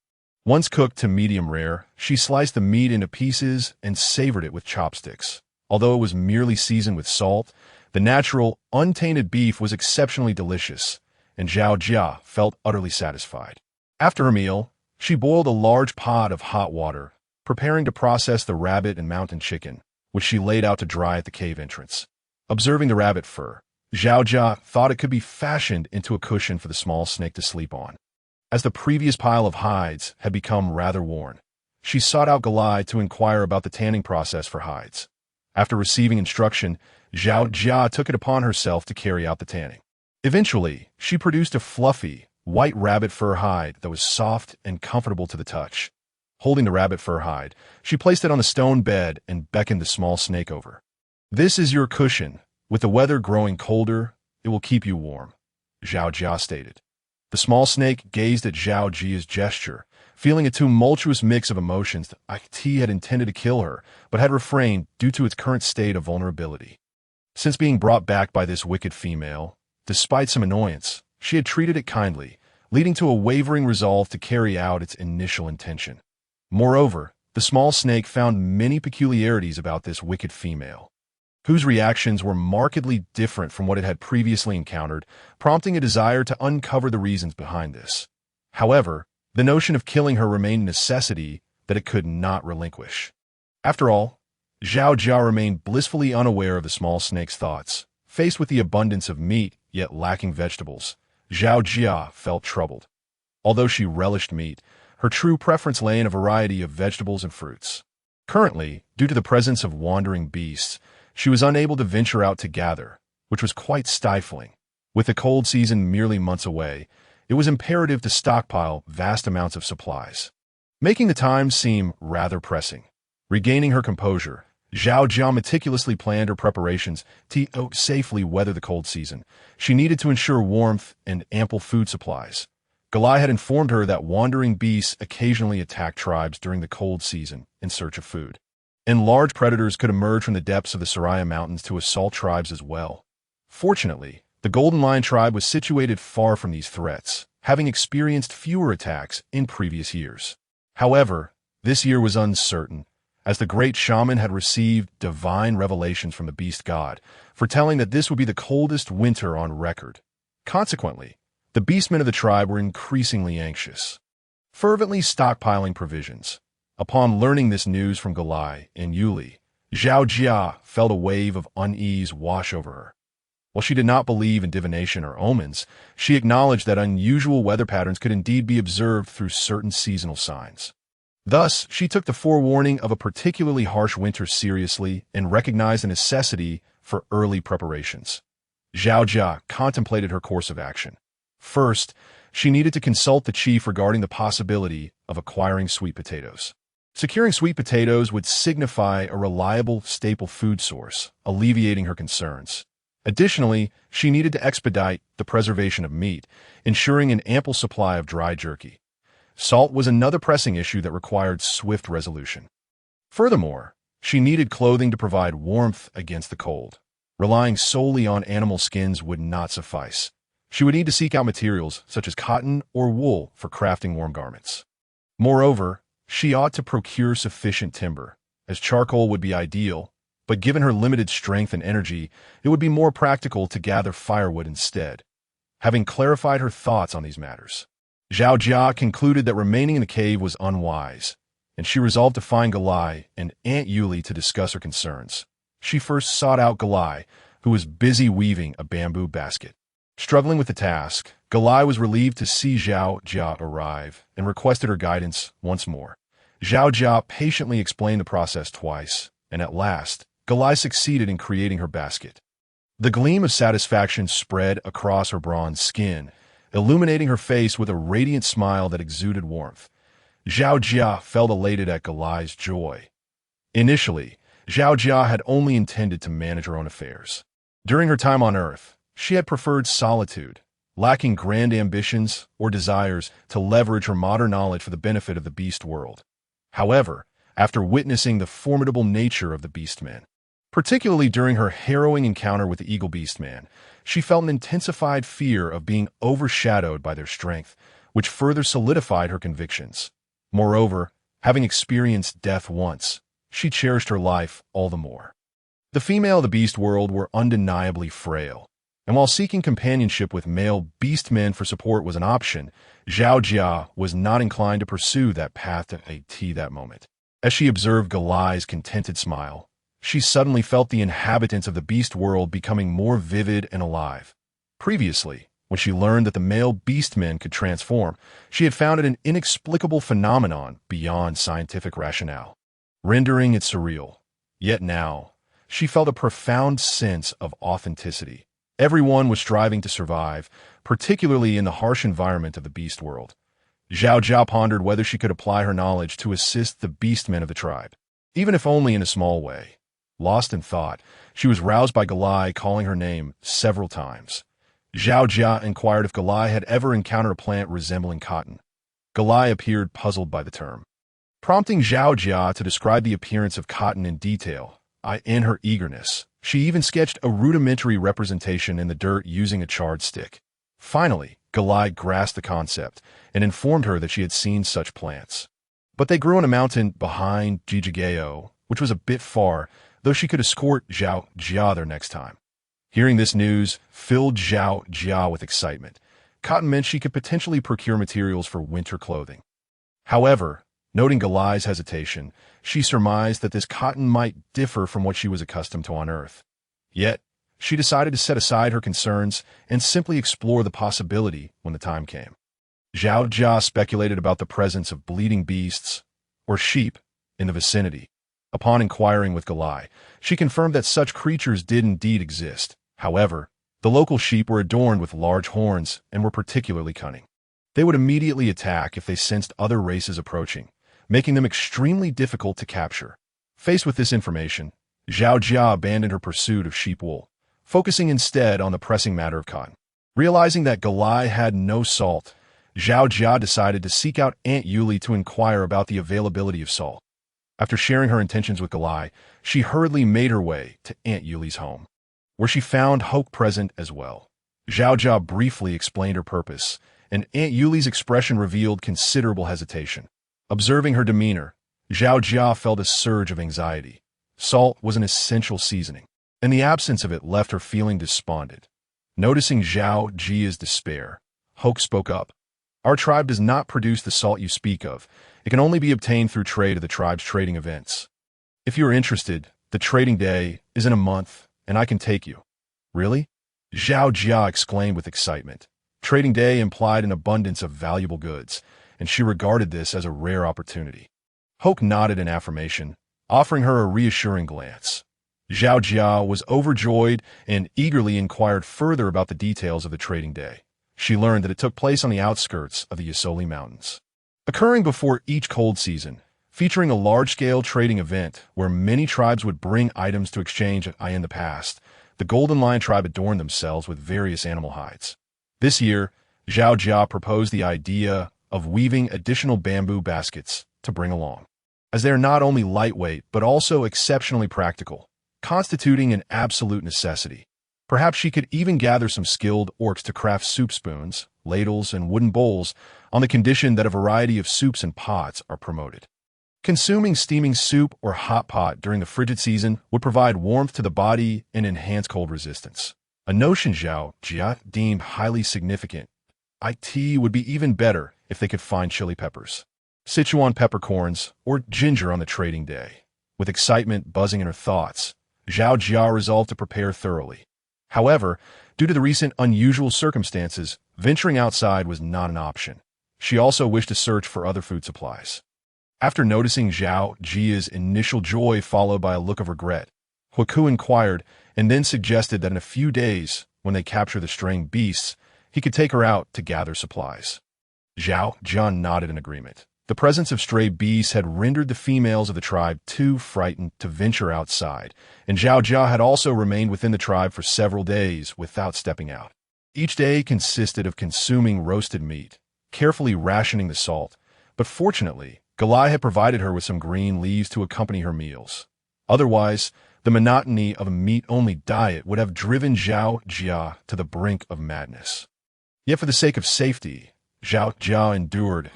Once cooked to medium rare, she sliced the meat into pieces and savored it with chopsticks. Although it was merely seasoned with salt, the natural, untainted beef was exceptionally delicious, and Zhao Jia felt utterly satisfied. After her meal, she boiled a large pot of hot water, preparing to process the rabbit and mountain chicken, which she laid out to dry at the cave entrance. Observing the rabbit fur, Zhao Jia thought it could be fashioned into a cushion for the small snake to sleep on. As the previous pile of hides had become rather worn, she sought out Galai to inquire about the tanning process for hides. After receiving instruction, Zhao Jia took it upon herself to carry out the tanning. Eventually, she produced a fluffy, white rabbit fur hide that was soft and comfortable to the touch. Holding the rabbit fur hide, she placed it on the stone bed and beckoned the small snake over. "This is your cushion. With the weather growing colder, it will keep you warm," Zhao Jia stated. The small snake gazed at Zhao Jia's gesture, feeling a tumultuous mix of emotions. It had intended to kill her, but had refrained due to its current state of vulnerability. Since being brought back by this wicked female, despite some annoyance, she had treated it kindly, leading to a wavering resolve to carry out its initial intention. Moreover, the small snake found many peculiarities about this wicked female, whose reactions were markedly different from what it had previously encountered, prompting a desire to uncover the reasons behind this. However, the notion of killing her remained a necessity that it could not relinquish. After all, Zhao Jia remained blissfully unaware of the small snake's thoughts. Faced with the abundance of meat, yet lacking vegetables, Zhao Jia felt troubled. Although she relished meat, her true preference lay in a variety of vegetables and fruits. Currently, due to the presence of wandering beasts, she was unable to venture out to gather, which was quite stifling. With the cold season merely months away, it was imperative to stockpile vast amounts of supplies, making the time seem rather pressing. Regaining her composure, Zhao Jia meticulously planned her preparations to safely weather the cold season. She needed to ensure warmth and ample food supplies. Galai had informed her that wandering beasts occasionally attack tribes during the cold season in search of food, and large predators could emerge from the depths of the Soraya Mountains to assault tribes as well. Fortunately, the Golden Lion tribe was situated far from these threats, having experienced fewer attacks in previous years. However, this year was uncertain, as the great shaman had received divine revelations from the beast god, foretelling that this would be the coldest winter on record. Consequently, the beastmen of the tribe were increasingly anxious, fervently stockpiling provisions. Upon learning this news from Galai and Yuli, Zhao Jia felt a wave of unease wash over her. While she did not believe in divination or omens, she acknowledged that unusual weather patterns could indeed be observed through certain seasonal signs. Thus, she took the forewarning of a particularly harsh winter seriously and recognized the necessity for early preparations. Zhao Jia contemplated her course of action. First, she needed to consult the chief regarding the possibility of acquiring sweet potatoes. Securing sweet potatoes would signify a reliable, staple food source, alleviating her concerns. Additionally, she needed to expedite the preservation of meat, ensuring an ample supply of dry jerky. Salt was another pressing issue that required swift resolution. Furthermore, she needed clothing to provide warmth against the cold. Relying solely on animal skins would not suffice. She would need to seek out materials such as cotton or wool for crafting warm garments. Moreover, she ought to procure sufficient timber, as charcoal would be ideal, but given her limited strength and energy, it would be more practical to gather firewood instead. Having clarified her thoughts on these matters, Zhao Jia concluded that remaining in the cave was unwise, and she resolved to find Galai and Aunt Yuli to discuss her concerns. She first sought out Galai, who was busy weaving a bamboo basket. Struggling with the task, Galai was relieved to see Zhao Jia arrive and requested her guidance once more. Zhao Jia patiently explained the process twice, and at last, Galai succeeded in creating her basket. The gleam of satisfaction spread across her bronze skin, illuminating her face with a radiant smile that exuded warmth. Zhao Jia felt elated at Galai's joy. Initially, Zhao Jia had only intended to manage her own affairs. During her time on Earth, she had preferred solitude, lacking grand ambitions or desires to leverage her modern knowledge for the benefit of the beast world. However, after witnessing the formidable nature of the beastmen, particularly during her harrowing encounter with the Eagle Beastman, she felt an intensified fear of being overshadowed by their strength, which further solidified her convictions. Moreover, having experienced death once, she cherished her life all the more. The female of the beast world were undeniably frail, and while seeking companionship with male beastmen for support was an option, Zhao Jia was not inclined to pursue that path to AT that moment. As she observed Galai's contented smile, she suddenly felt the inhabitants of the beast world becoming more vivid and alive. Previously, when she learned that the male beastmen could transform, she had found it an inexplicable phenomenon beyond scientific rationale, rendering it surreal. Yet now, she felt a profound sense of authenticity. Everyone was striving to survive, particularly in the harsh environment of the beast world. Zhao Jia pondered whether she could apply her knowledge to assist the beastmen of the tribe, even if only in a small way. Lost in thought, she was roused by Galai calling her name several times. Zhao Jia inquired if Galai had ever encountered a plant resembling cotton. Galai appeared puzzled by the term, prompting Zhao Jia to describe the appearance of cotton in detail. In her eagerness, she even sketched a rudimentary representation in the dirt using a charred stick. Finally, Galai grasped the concept and informed her that she had seen such plants. But they grew on a mountain behind Jijigao, which was a bit far, though she could escort Zhao Jia there next time. Hearing this news filled Zhao Jia with excitement. Cotton meant she could potentially procure materials for winter clothing. However, noting Galai's hesitation, she surmised that this cotton might differ from what she was accustomed to on Earth. Yet, she decided to set aside her concerns and simply explore the possibility when the time came. Zhao Jia speculated about the presence of bleeding beasts, or sheep, in the vicinity. Upon inquiring with Galai, she confirmed that such creatures did indeed exist. However, the local sheep were adorned with large horns and were particularly cunning. They would immediately attack if they sensed other races approaching, making them extremely difficult to capture. Faced with this information, Zhao Jia abandoned her pursuit of sheep wool, focusing instead on the pressing matter of cotton. Realizing that Galai had no salt, Zhao Jia decided to seek out Aunt Yuli to inquire about the availability of salt. After sharing her intentions with Galai, she hurriedly made her way to Aunt Yuli's home, where she found Hoke present as well. Zhao Jia briefly explained her purpose, and Aunt Yuli's expression revealed considerable hesitation. Observing her demeanor, Zhao Jia felt a surge of anxiety. Salt was an essential seasoning, and the absence of it left her feeling despondent. Noticing Zhao Jia's despair, Hoke spoke up. Our tribe does not produce the salt you speak of. It can only be obtained through trade at the tribe's trading events. If you're interested, the trading day is in a month, and I can take you. Really? Zhao Jia exclaimed with excitement. Trading day implied an abundance of valuable goods, and she regarded this as a rare opportunity. Hoke nodded in affirmation, offering her a reassuring glance. Zhao Jia was overjoyed and eagerly inquired further about the details of the trading day. She learned that it took place on the outskirts of the Yasoli Mountains, occurring before each cold season, featuring a large-scale trading event where many tribes would bring items to exchange. In the past, the Golden Lion tribe adorned themselves with various animal hides. This year, Zhao Jia proposed the idea of weaving additional bamboo baskets to bring along, as they are not only lightweight but also exceptionally practical, constituting an absolute necessity. Perhaps she could even gather some skilled orcs to craft soup spoons, ladles, and wooden bowls on the condition that a variety of soups and pots are promoted. Consuming steaming soup or hot pot during the frigid season would provide warmth to the body and enhance cold resistance, a notion Zhao Jia deemed highly significant. It would be even better if they could find chili peppers, Sichuan peppercorns, or ginger on the trading day. With excitement buzzing in her thoughts, Zhao Jia resolved to prepare thoroughly. However, due to the recent unusual circumstances, venturing outside was not an option. She also wished to search for other food supplies. After noticing Zhao Jia's initial joy followed by a look of regret, Huiku inquired and then suggested that in a few days, when they capture the straying beasts, he could take her out to gather supplies. Zhao Jia nodded in agreement. The presence of stray beasts had rendered the females of the tribe too frightened to venture outside, and Zhao Jia had also remained within the tribe for several days without stepping out. Each day consisted of consuming roasted meat, carefully rationing the salt, but fortunately, Galai had provided her with some green leaves to accompany her meals. Otherwise, the monotony of a meat-only diet would have driven Zhao Jia to the brink of madness. Yet for the sake of safety, Zhao Jia endured.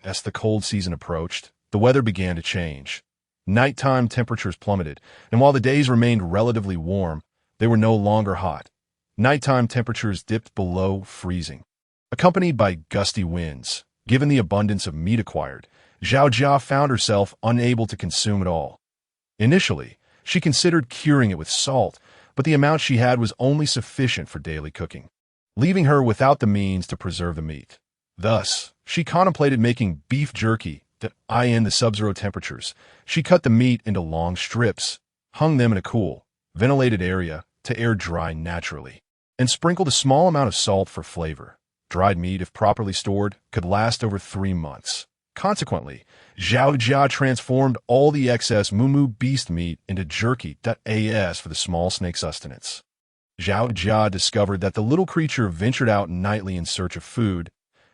As the cold season approached, the weather began to change. Nighttime temperatures plummeted, and while the days remained relatively warm, they were no longer hot. Nighttime temperatures dipped below freezing. Accompanied by gusty winds, given the abundance of meat acquired, Zhao Jia found herself unable to consume it all. Initially, she considered curing it with salt, but the amount she had was only sufficient for daily cooking, leaving her without the means to preserve the meat. Thus, she contemplated making beef jerky to the sub-zero temperatures. She cut the meat into long strips, hung them in a cool, ventilated area to air dry naturally, and sprinkled a small amount of salt for flavor. Dried meat, if properly stored, could last over 3 months. Consequently, Zhao Jia transformed all the excess Mumu beast meat into jerky for the small snake sustenance. Zhao Jia discovered that the little creature ventured out nightly in search of food.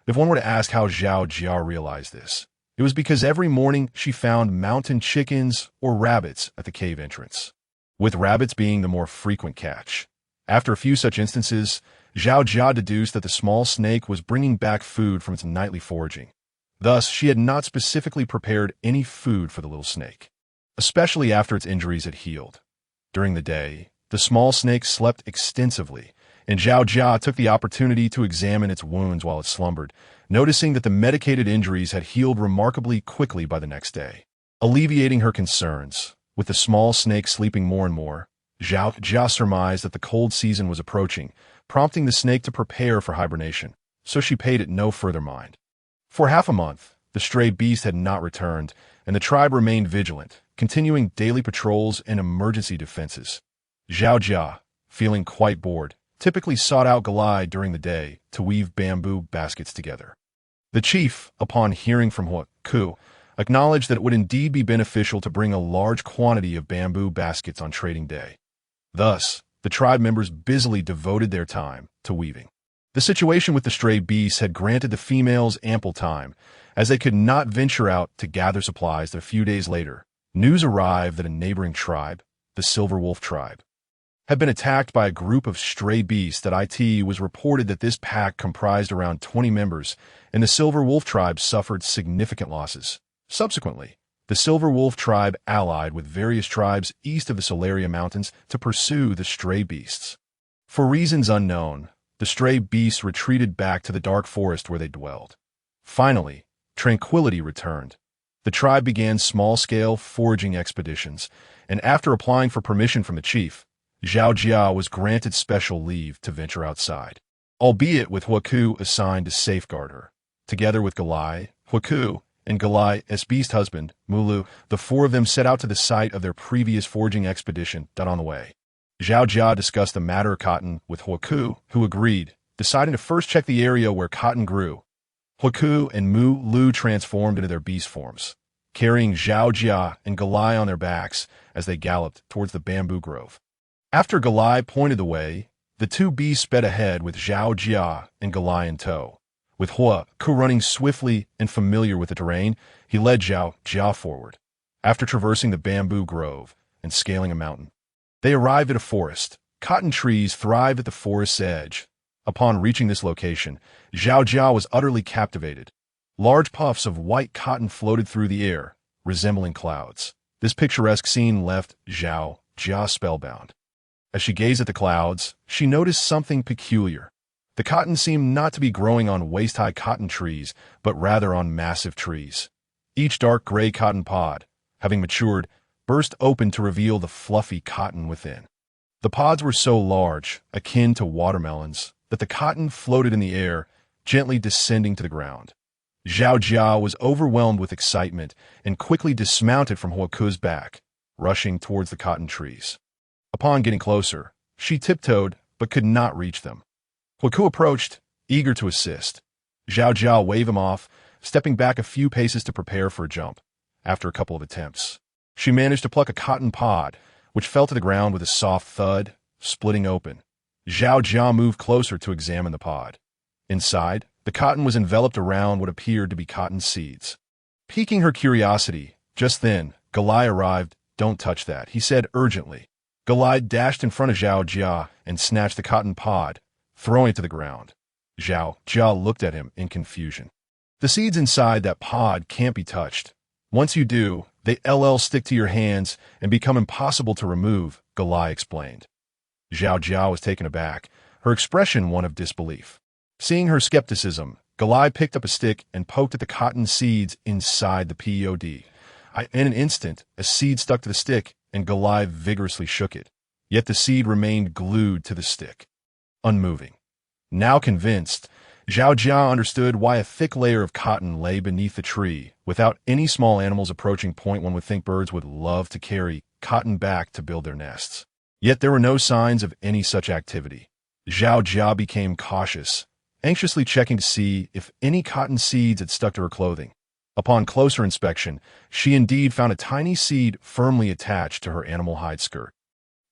If one were to ask how Zhao Jia realized this, it was because every morning she found mountain chickens or rabbits at the cave entrance, with rabbits being the more frequent catch. After a few such instances, Zhao Jia deduced that the small snake was bringing back food from its nightly foraging. Thus, she had not specifically prepared any food for the little snake, especially after its injuries had healed. During the day, the small snake slept extensively, and Zhao Jia took the opportunity to examine its wounds while it slumbered, noticing that the medicated injuries had healed remarkably quickly by the next day. Alleviating her concerns, with the small snake sleeping more and more, Zhao Jia surmised that the cold season was approaching, prompting the snake to prepare for hibernation, so she paid it no further mind. For half a month, the stray beast had not returned, and the tribe remained vigilant, continuing daily patrols and emergency defenses. Zhao Jia, feeling quite bored, typically sought out Galai during the day to weave bamboo baskets together. The chief, upon hearing from Huiku, acknowledged that it would indeed be beneficial to bring a large quantity of bamboo baskets on trading day. Thus, the tribe members busily devoted their time to weaving. The situation with the stray beasts had granted the females ample time, as they could not venture out to gather supplies. That a few days later, news arrived that a neighboring tribe, the Silver Wolf tribe, had been attacked by a group of stray beasts. It was reported that this pack comprised around 20 members, and the Silver Wolf tribe suffered significant losses. Subsequently, The Silver Wolf tribe allied with various tribes east of the Solaria Mountains to pursue the stray beasts. For reasons unknown, the stray beasts retreated back to the dark forest where they dwelled. Finally, tranquility returned. The tribe began small-scale foraging expeditions, and after applying for permission from the chief, Zhao Jia was granted special leave to venture outside, albeit with Huaku assigned to safeguard her. Together with Galai, Huaku, and Galai's beast husband, Mulu, the four of them set out to the site of their previous foraging expedition. On the way, Zhao Jia discussed the matter of cotton with Huaku, who agreed, deciding to first check the area where cotton grew. Huaku and Mulu transformed into their beast forms, carrying Zhao Jia and Galai on their backs as they galloped towards the bamboo grove. After Galai pointed the way, the two beasts sped ahead with Zhao Jia and Galai in tow. With Huaku running swiftly and familiar with the terrain, he led Zhao Jia forward. After traversing the bamboo grove and scaling a mountain, they arrived at a forest. Cotton trees thrived at the forest's edge. Upon reaching this location, Zhao Jia was utterly captivated. Large puffs of white cotton floated through the air, resembling clouds. This picturesque scene left Zhao Jia spellbound. As she gazed at the clouds, she noticed something peculiar. The cotton seemed not to be growing on waist-high cotton trees, but rather on massive trees. Each dark gray cotton pod, having matured, burst open to reveal the fluffy cotton within. The pods were so large, akin to watermelons, that the cotton floated in the air, gently descending to the ground. Zhao Jia was overwhelmed with excitement and quickly dismounted from Huaku's back, rushing towards the cotton trees. Upon getting closer, she tiptoed but could not reach them. Huaku approached, eager to assist. Zhao Jia waved him off, stepping back a few paces to prepare for a jump. After a couple of attempts, she managed to pluck a cotton pod, which fell to the ground with a soft thud, splitting open. Zhao Jia moved closer to examine the pod. Inside, the cotton was enveloped around what appeared to be cotton seeds. Piquing her curiosity, just then, Galai arrived. "Don't touch that," he said urgently. Galai dashed in front of Zhao Jia and snatched the cotton pod, throwing it to the ground. Zhao Jia looked at him in confusion. "The seeds inside that pod can't be touched. Once you do, they stick to your hands and become impossible to remove," Galai explained. Zhao Jia was taken aback, her expression one of disbelief. Seeing her skepticism, Galai picked up a stick and poked at the cotton seeds inside the pod. In an instant, a seed stuck to the stick, and Galai vigorously shook it. Yet the seed remained glued to the stick, unmoving. Now convinced, Zhao Jia understood why a thick layer of cotton lay beneath the tree. Without any small animals approaching point, one would think birds would love to carry cotton back to build their nests. Yet there were no signs of any such activity. Zhao Jia became cautious, anxiously checking to see if any cotton seeds had stuck to her clothing. Upon closer inspection, she indeed found a tiny seed firmly attached to her animal hide skirt.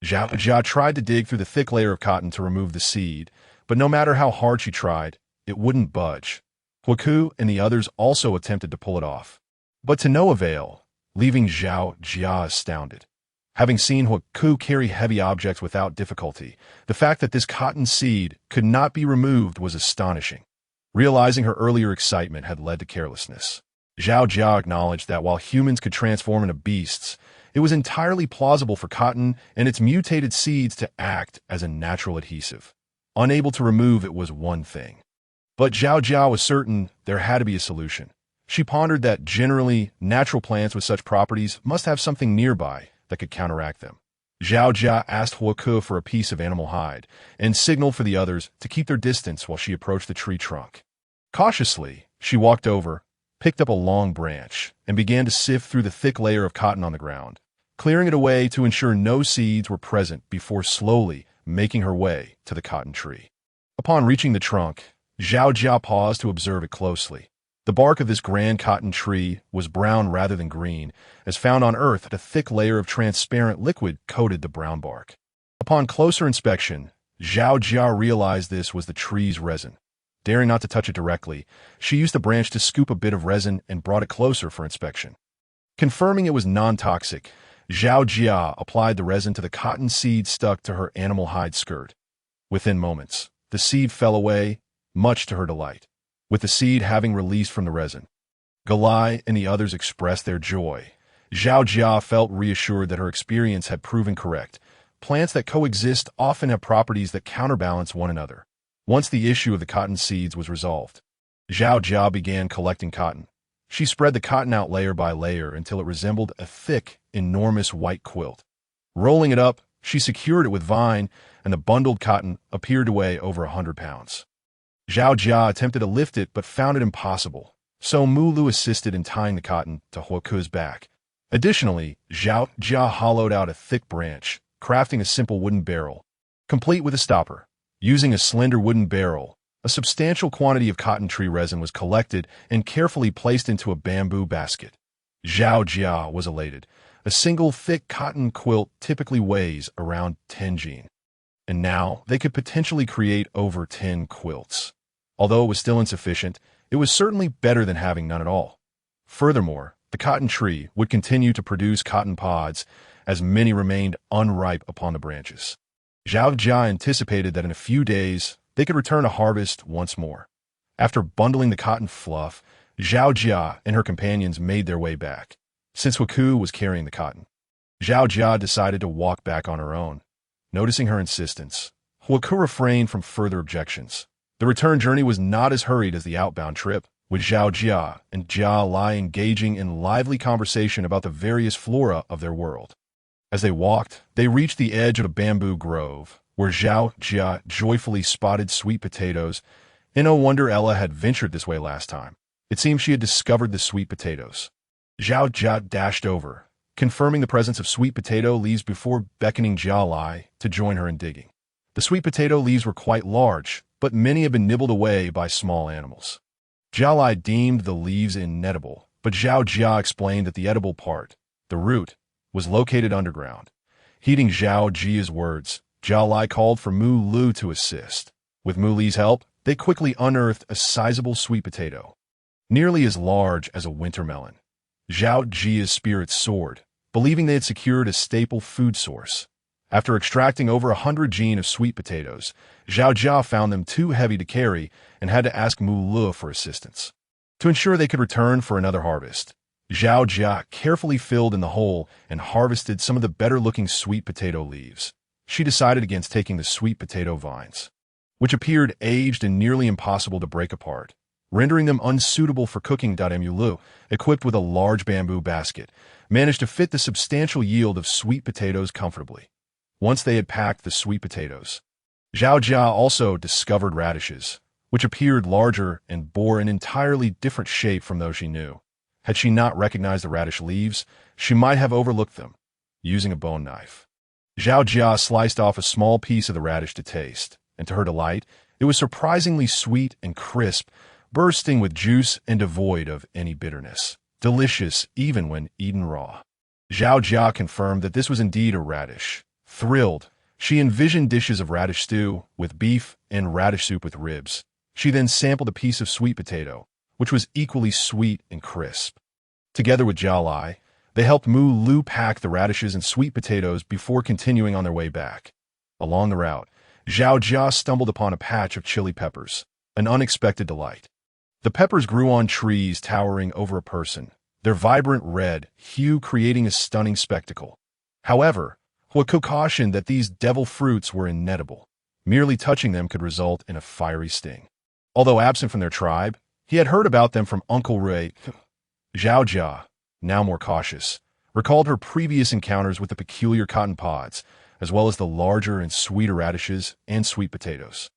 Zhao Jia tried to dig through the thick layer of cotton to remove the seed, but no matter how hard she tried, it wouldn't budge. Huaku and the others also attempted to pull it off, but to no avail, leaving Zhao Jia astounded. Having seen Huaku carry heavy objects without difficulty, the fact that this cotton seed could not be removed was astonishing. Realizing her earlier excitement had led to carelessness, Zhao Jia acknowledged that while humans could transform into beasts, it was entirely plausible for cotton and its mutated seeds to act as a natural adhesive. Unable to remove it was one thing, but Zhao Jia was certain there had to be a solution. She pondered that generally, natural plants with such properties must have something nearby that could counteract them. Zhao Jia asked Huaku for a piece of animal hide and signaled for the others to keep their distance while she approached the tree trunk. Cautiously, she walked over, picked up a long branch, and began to sift through the thick layer of cotton on the ground, clearing it away to ensure no seeds were present before slowly making her way to the cotton tree. Upon reaching the trunk, Zhao Jia paused to observe it closely. The bark of this grand cotton tree was brown rather than green, as found on Earth. A thick layer of transparent liquid coated the brown bark. Upon closer inspection, Zhao Jia realized this was the tree's resin. Daring not to touch it directly, she used the branch to scoop a bit of resin and brought it closer for inspection. Confirming it was non-toxic, Zhao Jia applied the resin to the cotton seed stuck to her animal hide skirt. Within moments, the seed fell away, much to her delight, with the seed having released from the resin. Galai and the others expressed their joy, Zhao Jia felt reassured that her experience had proven correct. Plants that coexist often have properties that counterbalance one another. Once the issue of the cotton seeds was resolved, Zhao Jia began collecting cotton. She spread the cotton out layer by layer until it resembled a thick, enormous white quilt. Rolling it up, she secured it with vine, and the bundled cotton appeared to weigh over 100 pounds. Zhao Jia attempted to lift it but found it impossible, so Mu Lu assisted in tying the cotton to He Ke's back. Additionally, Zhao Jia hollowed out a thick branch, crafting a simple wooden barrel, complete with a stopper. Using a slender wooden barrel, a substantial quantity of cotton tree resin was collected and carefully placed into a bamboo basket. Zhao Jia was elated. A single thick cotton quilt typically weighs around 10 jin. And now they could potentially create over 10 quilts. Although it was still insufficient, it was certainly better than having none at all. Furthermore, the cotton tree would continue to produce cotton pods, as many remained unripe upon the branches. Zhao Jia anticipated that in a few days, they could return to harvest once more. After bundling the cotton fluff, Zhao Jia and her companions made their way back. Since He Ke was carrying the cotton, Zhao Jia decided to walk back on her own. Noticing her insistence, He Ke refrained from further objections. The return journey was not as hurried as the outbound trip, with Zhao Jia and Jia Lai engaging in lively conversation about the various flora of their world. As they walked, they reached the edge of a bamboo grove, where Zhao Jia joyfully spotted sweet potatoes. And no wonder Ella had ventured this way last time. It seemed she had discovered the sweet potatoes. Zhao Jia dashed over, confirming the presence of sweet potato leaves before beckoning Jia Lai to join her in digging. The sweet potato leaves were quite large, but many had been nibbled away by small animals. Jia Lai deemed the leaves inedible, but Zhao Jia explained that the edible part, the root, was located underground. Heeding Zhao Jia's words, Jia Lai called for Mu Lu to assist. With Mu Li's help, they quickly unearthed a sizable sweet potato, nearly as large as a winter melon. Zhao Jia's spirits soared, believing they had secured a staple food source. After extracting over 100 jin of sweet potatoes, Zhao Jia found them too heavy to carry and had to ask Mu Lu for assistance. To ensure they could return for another harvest, Zhao Jia carefully filled in the hole and harvested some of the better-looking sweet potato leaves. She decided against taking the sweet potato vines, which appeared aged and nearly impossible to break apart, rendering them unsuitable for cooking. Mu Lu, equipped with a large bamboo basket, managed to fit the substantial yield of sweet potatoes comfortably. Once they had packed the sweet potatoes, Zhao Jia also discovered radishes, which appeared larger and bore an entirely different shape from those she knew. Had she not recognized the radish leaves, she might have overlooked them. Using a bone knife, Zhao Jia sliced off a small piece of the radish to taste, and to her delight, it was surprisingly sweet and crisp, bursting with juice and devoid of any bitterness. Delicious even when eaten raw. Zhao Jia confirmed that this was indeed a radish. Thrilled, she envisioned dishes of radish stew with beef and radish soup with ribs. She then sampled a piece of sweet potato, which was equally sweet and crisp. Together with Jia Lai, they helped Mu Lu pack the radishes and sweet potatoes before continuing on their way back. Along the route, Zhao Jia stumbled upon a patch of chili peppers, an unexpected delight. The peppers grew on trees towering over a person, their vibrant red hue creating a stunning spectacle. However, He Ke cautioned that these devil fruits were inedible. Merely touching them could result in a fiery sting. Although absent from their tribe, he had heard about them from Uncle Ray. Zhao Jia, now more cautious, recalled her previous encounters with the peculiar cotton pods, as well as the larger and sweeter radishes and sweet potatoes.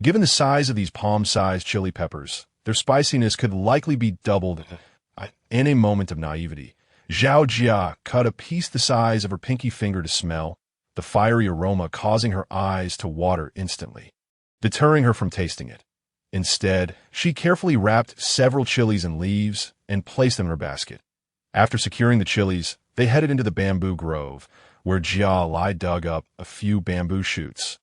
Given the size of these palm-sized chili peppers, their spiciness could likely be doubled. In a moment of naivety, Zhao Jia cut a piece the size of her pinky finger to smell, the fiery aroma causing her eyes to water instantly, deterring her from tasting it. Instead, she carefully wrapped several chilies in leaves and placed them in her basket. After securing the chilies, they headed into the bamboo grove, where Jia Lai dug up a few bamboo shoots,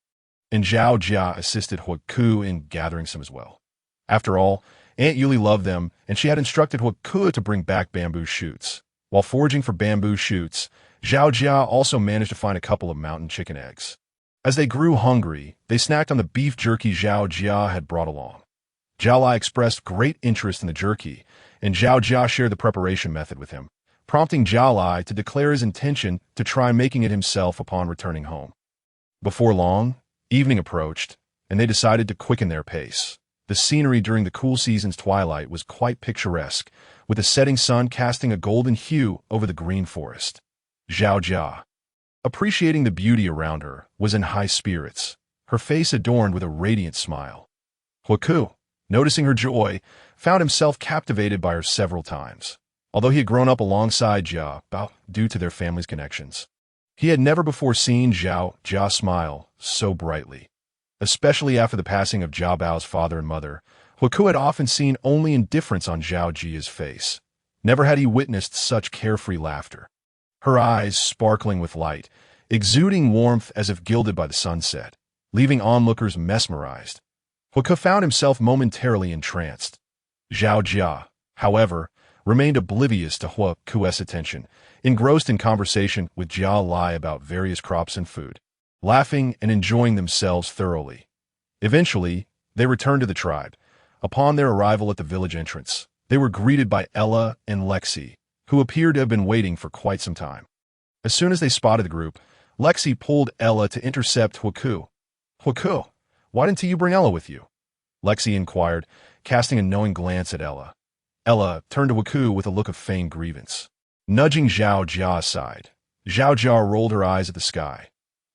and Zhao Jia assisted He Ke in gathering some as well. After all, Aunt Yuli loved them, and she had instructed He Ke to bring back bamboo shoots. While foraging for bamboo shoots, Zhao Jia also managed to find a couple of mountain chicken eggs. As they grew hungry, they snacked on the beef jerky Zhao Jia had brought along. Jia Lai expressed great interest in the jerky, and Zhao Jia shared the preparation method with him, prompting Zhao Lai to declare his intention to try making it himself upon returning home. Before long, evening approached, and they decided to quicken their pace. The scenery during the cool season's twilight was quite picturesque, with the setting sun casting a golden hue over the green forest. Zhao Jia, appreciating the beauty around her, was in high spirits, her face adorned with a radiant smile. Huaku, noticing her joy, found himself captivated by her several times. Although he had grown up alongside Jia Bao due to their family's connections, he had never before seen Zhao Jia smile so brightly. Especially after the passing of Jia Bao's father and mother, Huaku had often seen only indifference on Zhao Jia's face. Never had he witnessed such carefree laughter. Her eyes sparkling with light, exuding warmth as if gilded by the sunset, leaving onlookers mesmerized. Huaku found himself momentarily entranced. Zhao Jia, however, remained oblivious to Huaku's attention, engrossed in conversation with Zhao Lai about various crops and food, laughing and enjoying themselves thoroughly. Eventually, they returned to the tribe. Upon their arrival at the village entrance, they were greeted by Ella and Lexi, who appeared to have been waiting for quite some time. As soon as they spotted the group, Lexi pulled Ella to intercept Huaku. "Huaku, why didn't you bring Ella with you?" Lexi inquired, casting a knowing glance at Ella. Ella turned to Huaku with a look of feigned grievance. Nudging Zhao Jia aside, Zhao Jia rolled her eyes at the sky.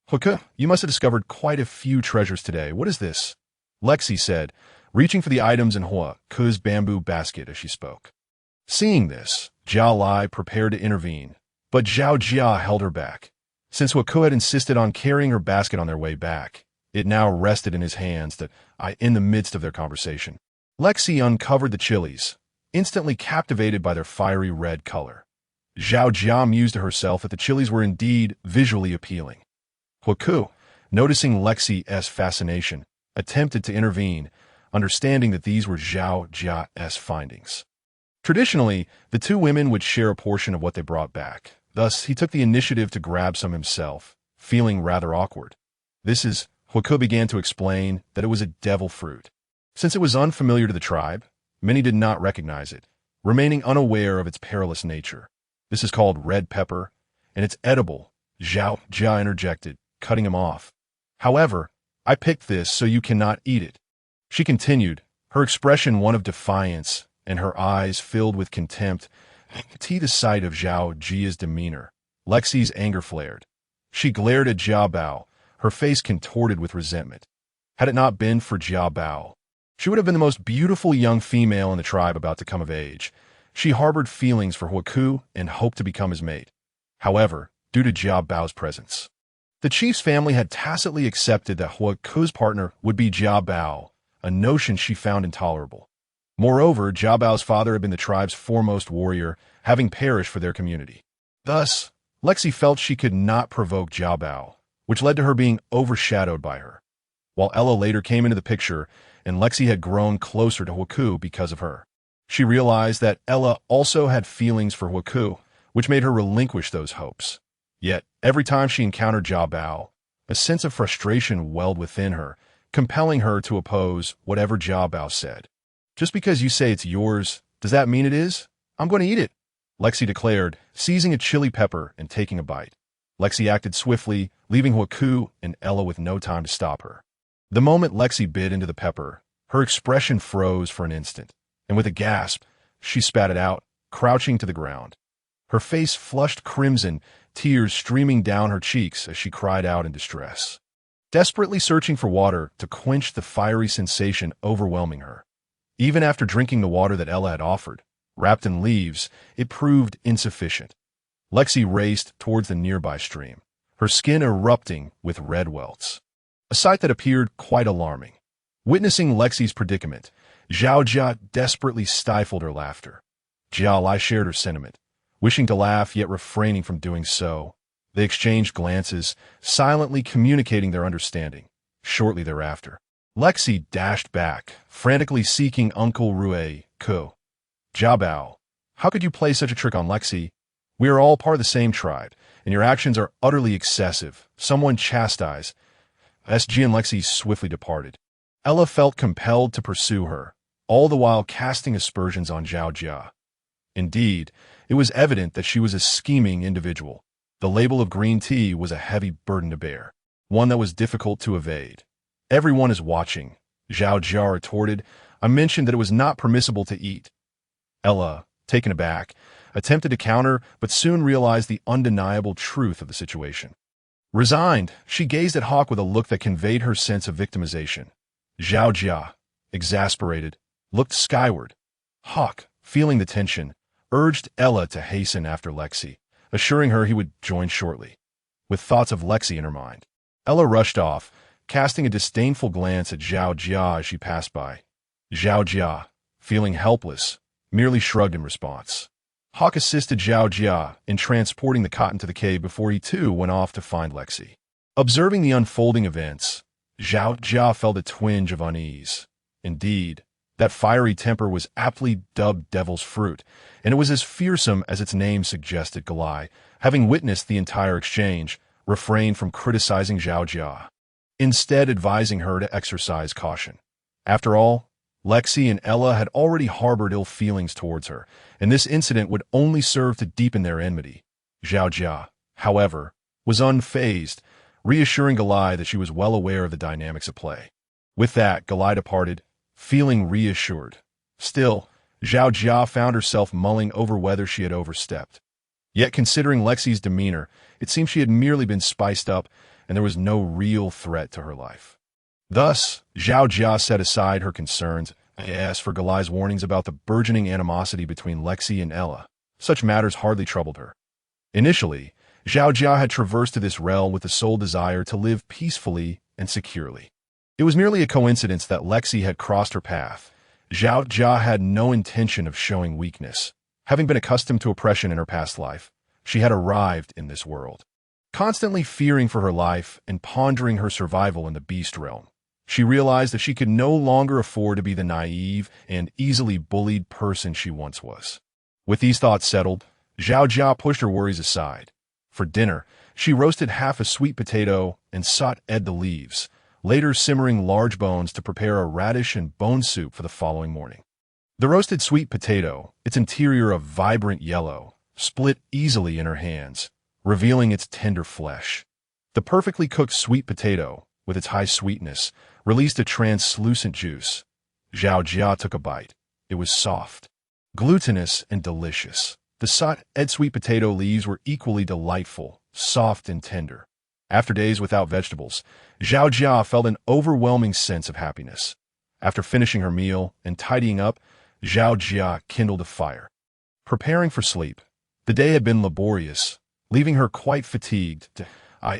"Huaku, you must have discovered quite a few treasures today. What is this?" Lexi said, reaching for the items in Huaku's bamboo basket as she spoke. Seeing this, Zhao Lai prepared to intervene, but Zhao Jia held her back. Since Huaku had insisted on carrying her basket on their way back, it now rested in his hands in the midst of their conversation. Lexi uncovered the chilies, instantly captivated by their fiery red color. Zhao Jia mused to herself that the chilies were indeed visually appealing. Huaku, noticing Lexi's fascination, attempted to intervene, understanding that these were Zhao Jia's findings. Traditionally, the two women would share a portion of what they brought back. Thus, he took the initiative to grab some himself, feeling rather awkward. Huaku began to explain that it was a devil fruit. Since it was unfamiliar to the tribe, many did not recognize it, remaining unaware of its perilous nature. "This is called red pepper, and it's edible," Zhao Jia interjected, cutting him off. "However, I picked this so you cannot eat it." She continued, her expression one of defiance and her eyes filled with contempt. To the sight of Zhao Jia's demeanor, Lexi's anger flared. She glared at Jia Bao, her face contorted with resentment. Had it not been for Jia Bao, she would have been the most beautiful young female in the tribe about to come of age. She harbored feelings for Huaku and hoped to become his mate. However, due to Jia Bao's presence, the chief's family had tacitly accepted that Huaku's partner would be Jia Bao, a notion she found intolerable. Moreover, Jia Bao's father had been the tribe's foremost warrior, having perished for their community. Thus, Lexi felt she could not provoke Jia Bao, which led to her being overshadowed by her. While Ella later came into the picture, and Lexi had grown closer to Huaku because of her, she realized that Ella also had feelings for Huaku, which made her relinquish those hopes. Yet, every time she encountered Jia Bao, a sense of frustration welled within her, compelling her to oppose whatever Jia Bao said. "Just because you say it's yours, does that mean it is? I'm going to eat it," Lexi declared, seizing a chili pepper and taking a bite. Lexi acted swiftly, leaving Huaku and Ella with no time to stop her. The moment Lexi bit into the pepper, her expression froze for an instant, and with a gasp, she spat it out, crouching to the ground. Her face flushed crimson, tears streaming down her cheeks as she cried out in distress, desperately searching for water to quench the fiery sensation overwhelming her. Even after drinking the water that Ella had offered, wrapped in leaves, it proved insufficient. Lexi raced towards the nearby stream, her skin erupting with red welts, a sight that appeared quite alarming. Witnessing Lexi's predicament, Zhao Jia desperately stifled her laughter. Jia Lai shared her sentiment, wishing to laugh yet refraining from doing so. They exchanged glances, silently communicating their understanding. Shortly thereafter, Lexi dashed back, frantically seeking Uncle Rue Ko. "Jia Bao, how could you play such a trick on Lexi? We are all part of the same tribe, and your actions are utterly excessive. Someone chastise." SG and Lexi swiftly departed. Ella felt compelled to pursue her, all the while casting aspersions on Zhao Jia. Indeed, it was evident that she was a scheming individual. The label of green tea was a heavy burden to bear, one that was difficult to evade. Everyone is watching, Zhao Jia retorted. I mentioned that it was not permissible to eat. Ella, taken aback, attempted to counter, but soon realized the undeniable truth of the situation. Resigned, she gazed at Hawk with a look that conveyed her sense of victimization. Zhao Jia, exasperated, looked skyward. Hawk, feeling the tension, urged Ella to hasten after Lexi, assuring her he would join shortly. With thoughts of Lexi in her mind, Ella rushed off, casting a disdainful glance at Zhao Jia as she passed by. Zhao Jia, feeling helpless, merely shrugged in response. Hawk assisted Zhao Jia in transporting the cotton to the cave before he too went off to find Lexi. Observing the unfolding events, Zhao Jia felt a twinge of unease. Indeed, that fiery temper was aptly dubbed Devil's Fruit, and it was as fearsome as its name suggested. Galai, having witnessed the entire exchange, refrained from criticizing Zhao Jia, instead advising her to exercise caution. After all, Lexi and Ella had already harbored ill feelings towards her, and this incident would only serve to deepen their enmity. Zhao Jia, however, was unfazed, reassuring Galai that she was well aware of the dynamics at play. With that, Galai departed, feeling reassured. Still, Zhao Jia found herself mulling over whether she had overstepped. Yet considering Lexi's demeanor, it seemed she had merely been spiced up, and there was no real threat to her life. Thus, Zhao Jia set aside her concerns and asked for Galai's warnings about the burgeoning animosity between Lexi and Ella. Such matters hardly troubled her. Initially, Zhao Jia had traversed to this realm with the sole desire to live peacefully and securely. It was merely a coincidence that Lexi had crossed her path. Zhao Jia had no intention of showing weakness. Having been accustomed to oppression in her past life, she had arrived in this world. Constantly fearing for her life and pondering her survival in the beast realm, she realized that she could no longer afford to be the naive and easily bullied person she once was. With these thoughts settled, Zhao Jia pushed her worries aside. For dinner, she roasted half a sweet potato and sautéed the leaves, later simmering large bones to prepare a radish and bone soup for the following morning. The roasted sweet potato, its interior of vibrant yellow, split easily in her hands, revealing its tender flesh. The perfectly cooked sweet potato, with its high sweetness, released a translucent juice. Zhao Jia took a bite. It was soft, glutinous, and delicious. The sautéed sweet potato leaves were equally delightful, soft and tender. After days without vegetables, Zhao Jia felt an overwhelming sense of happiness. After finishing her meal and tidying up, Zhao Jia kindled a fire. Preparing for sleep, the day had been laborious, leaving her quite fatigued.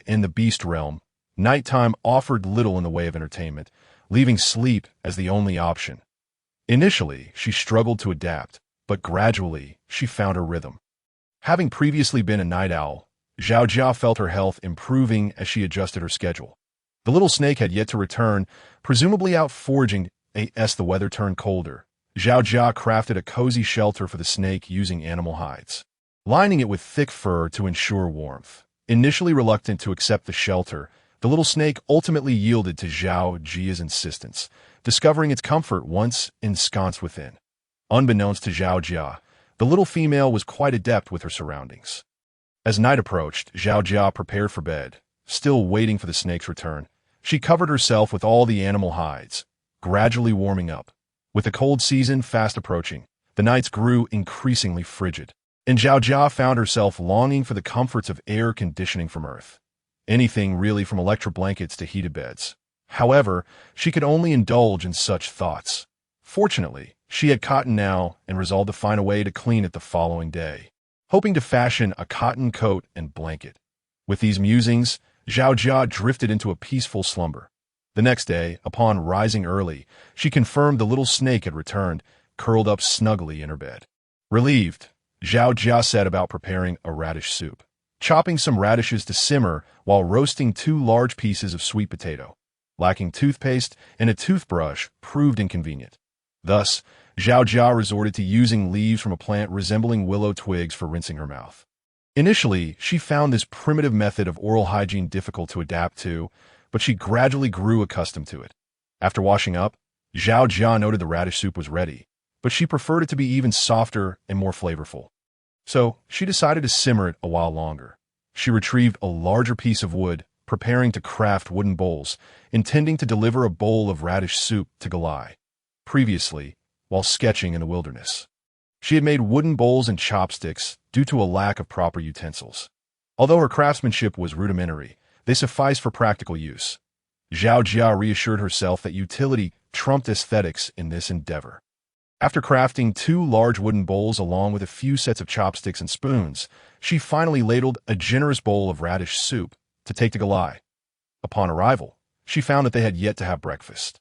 In the beast realm, nighttime offered little in the way of entertainment, leaving sleep as the only option. Initially, she struggled to adapt, but gradually, she found her rhythm. Having previously been a night owl, Zhao Jia felt her health improving as she adjusted her schedule. The little snake had yet to return, presumably out foraging as the weather turned colder. Zhao Jia crafted a cozy shelter for the snake using animal hides, lining it with thick fur to ensure warmth. Initially reluctant to accept the shelter, the little snake ultimately yielded to Zhao Jia's insistence, discovering its comfort once ensconced within. Unbeknownst to Zhao Jia, the little female was quite adept with her surroundings. As night approached, Zhao Jia prepared for bed. Still waiting for the snake's return, she covered herself with all the animal hides, gradually warming up. With the cold season fast approaching, the nights grew increasingly frigid, and Zhao Jia found herself longing for the comforts of air conditioning from Earth. Anything really, from electric blankets to heated beds. However, she could only indulge in such thoughts. Fortunately, she had cotton now and resolved to find a way to clean it the following day, hoping to fashion a cotton coat and blanket. With these musings, Zhao Jia drifted into a peaceful slumber. The next day, upon rising early, she confirmed the little snake had returned, curled up snugly in her bed. Relieved, Zhao Jia set about preparing a radish soup, chopping some radishes to simmer while roasting 2 large pieces of sweet potato. Lacking toothpaste and a toothbrush proved inconvenient. Thus, Zhao Jia resorted to using leaves from a plant resembling willow twigs for rinsing her mouth. Initially, she found this primitive method of oral hygiene difficult to adapt to, but she gradually grew accustomed to it. After washing up, Zhao Jia noted the radish soup was ready. but she preferred it to be even softer and more flavorful. So, she decided to simmer it a while longer. She retrieved a larger piece of wood, preparing to craft wooden bowls, intending to deliver a bowl of radish soup to Galai. Previously, while sketching in the wilderness, she had made wooden bowls and chopsticks due to a lack of proper utensils. Although her craftsmanship was rudimentary, they sufficed for practical use. Zhao Jia reassured herself that utility trumped aesthetics in this endeavor. After crafting 2 large wooden bowls along with a few sets of chopsticks and spoons, she finally ladled a generous bowl of radish soup to take to Galai. Upon arrival, she found that they had yet to have breakfast.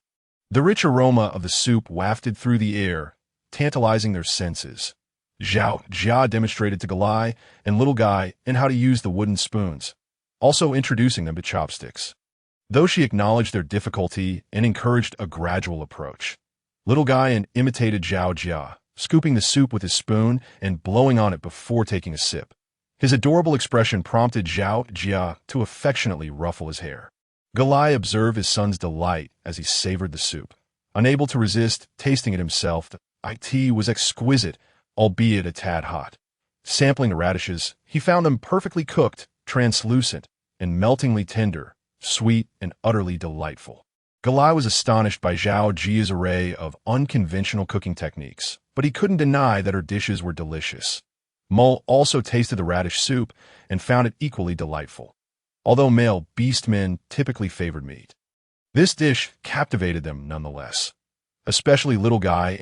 The rich aroma of the soup wafted through the air, tantalizing their senses. Zhao Jia demonstrated to Galai and Little Guy in how to use the wooden spoons, also introducing them to chopsticks. Though she acknowledged their difficulty and encouraged a gradual approach, Little Guy imitated Zhao Jia, scooping the soup with his spoon and blowing on it before taking a sip. His adorable expression prompted Zhao Jia to affectionately ruffle his hair. Galai observed his son's delight as he savored the soup. Unable to resist tasting it himself, the tea was exquisite, albeit a tad hot. Sampling the radishes, he found them perfectly cooked, translucent, and meltingly tender, sweet and utterly delightful. Galai was astonished by Zhao Jia's array of unconventional cooking techniques, but he couldn't deny that her dishes were delicious. Mole also tasted the radish soup and found it equally delightful, although male beastmen typically favored meat. This dish captivated them nonetheless, especially Little Guy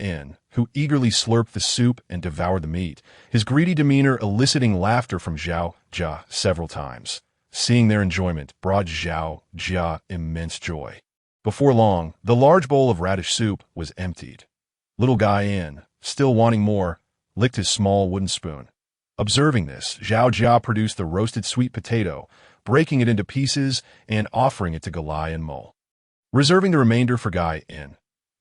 who eagerly slurped the soup and devoured the meat, his greedy demeanor eliciting laughter from Zhao Jia several times. Seeing their enjoyment brought Zhao Jia immense joy. Before long, the large bowl of radish soup was emptied. Little Guy still wanting more, licked his small wooden spoon. Observing this, Zhao Jia produced the roasted sweet potato, breaking it into pieces and offering it to Galai and Mole. Reserving the remainder for Guy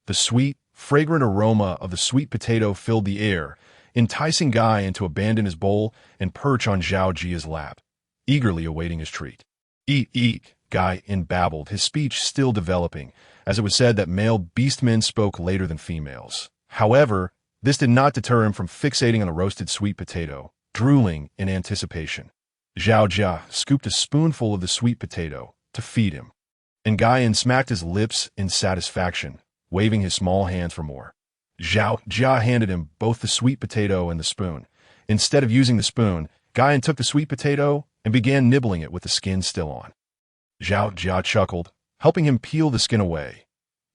the sweet, fragrant aroma of the sweet potato filled the air, enticing Guy to abandon his bowl and perch on Zhao Jia's lap, eagerly awaiting his treat. Eat, eat, Guy babbled, his speech still developing, as it was said that male beastmen spoke later than females. However, this did not deter him from fixating on the roasted sweet potato, drooling in anticipation. Zhao Jia scooped a spoonful of the sweet potato to feed him, and Guy smacked his lips in satisfaction, waving his small hands for more. Zhao Jia handed him both the sweet potato and the spoon. Instead of using the spoon, Guy took the sweet potato and began nibbling it with the skin still on. Zhao Jia chuckled, helping him peel the skin away.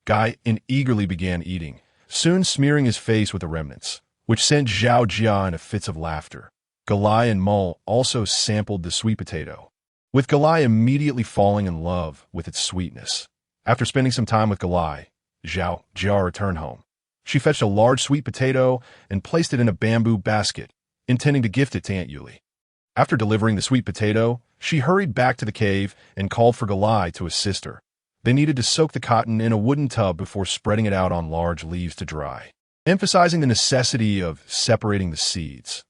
Guy eagerly began eating, soon smearing his face with the remnants, which sent Zhao Jia into fits of laughter. Galai and Mole also sampled the sweet potato, with Galai immediately falling in love with its sweetness. After spending some time with Galai, Zhao Jia returned home. She fetched a large sweet potato and placed it in a bamboo basket, intending to gift it to Aunt Yuli. After delivering the sweet potato, she hurried back to the cave and called for Galai to assist her. They needed to soak the cotton in a wooden tub before spreading it out on large leaves to dry, emphasizing the necessity of separating the seeds.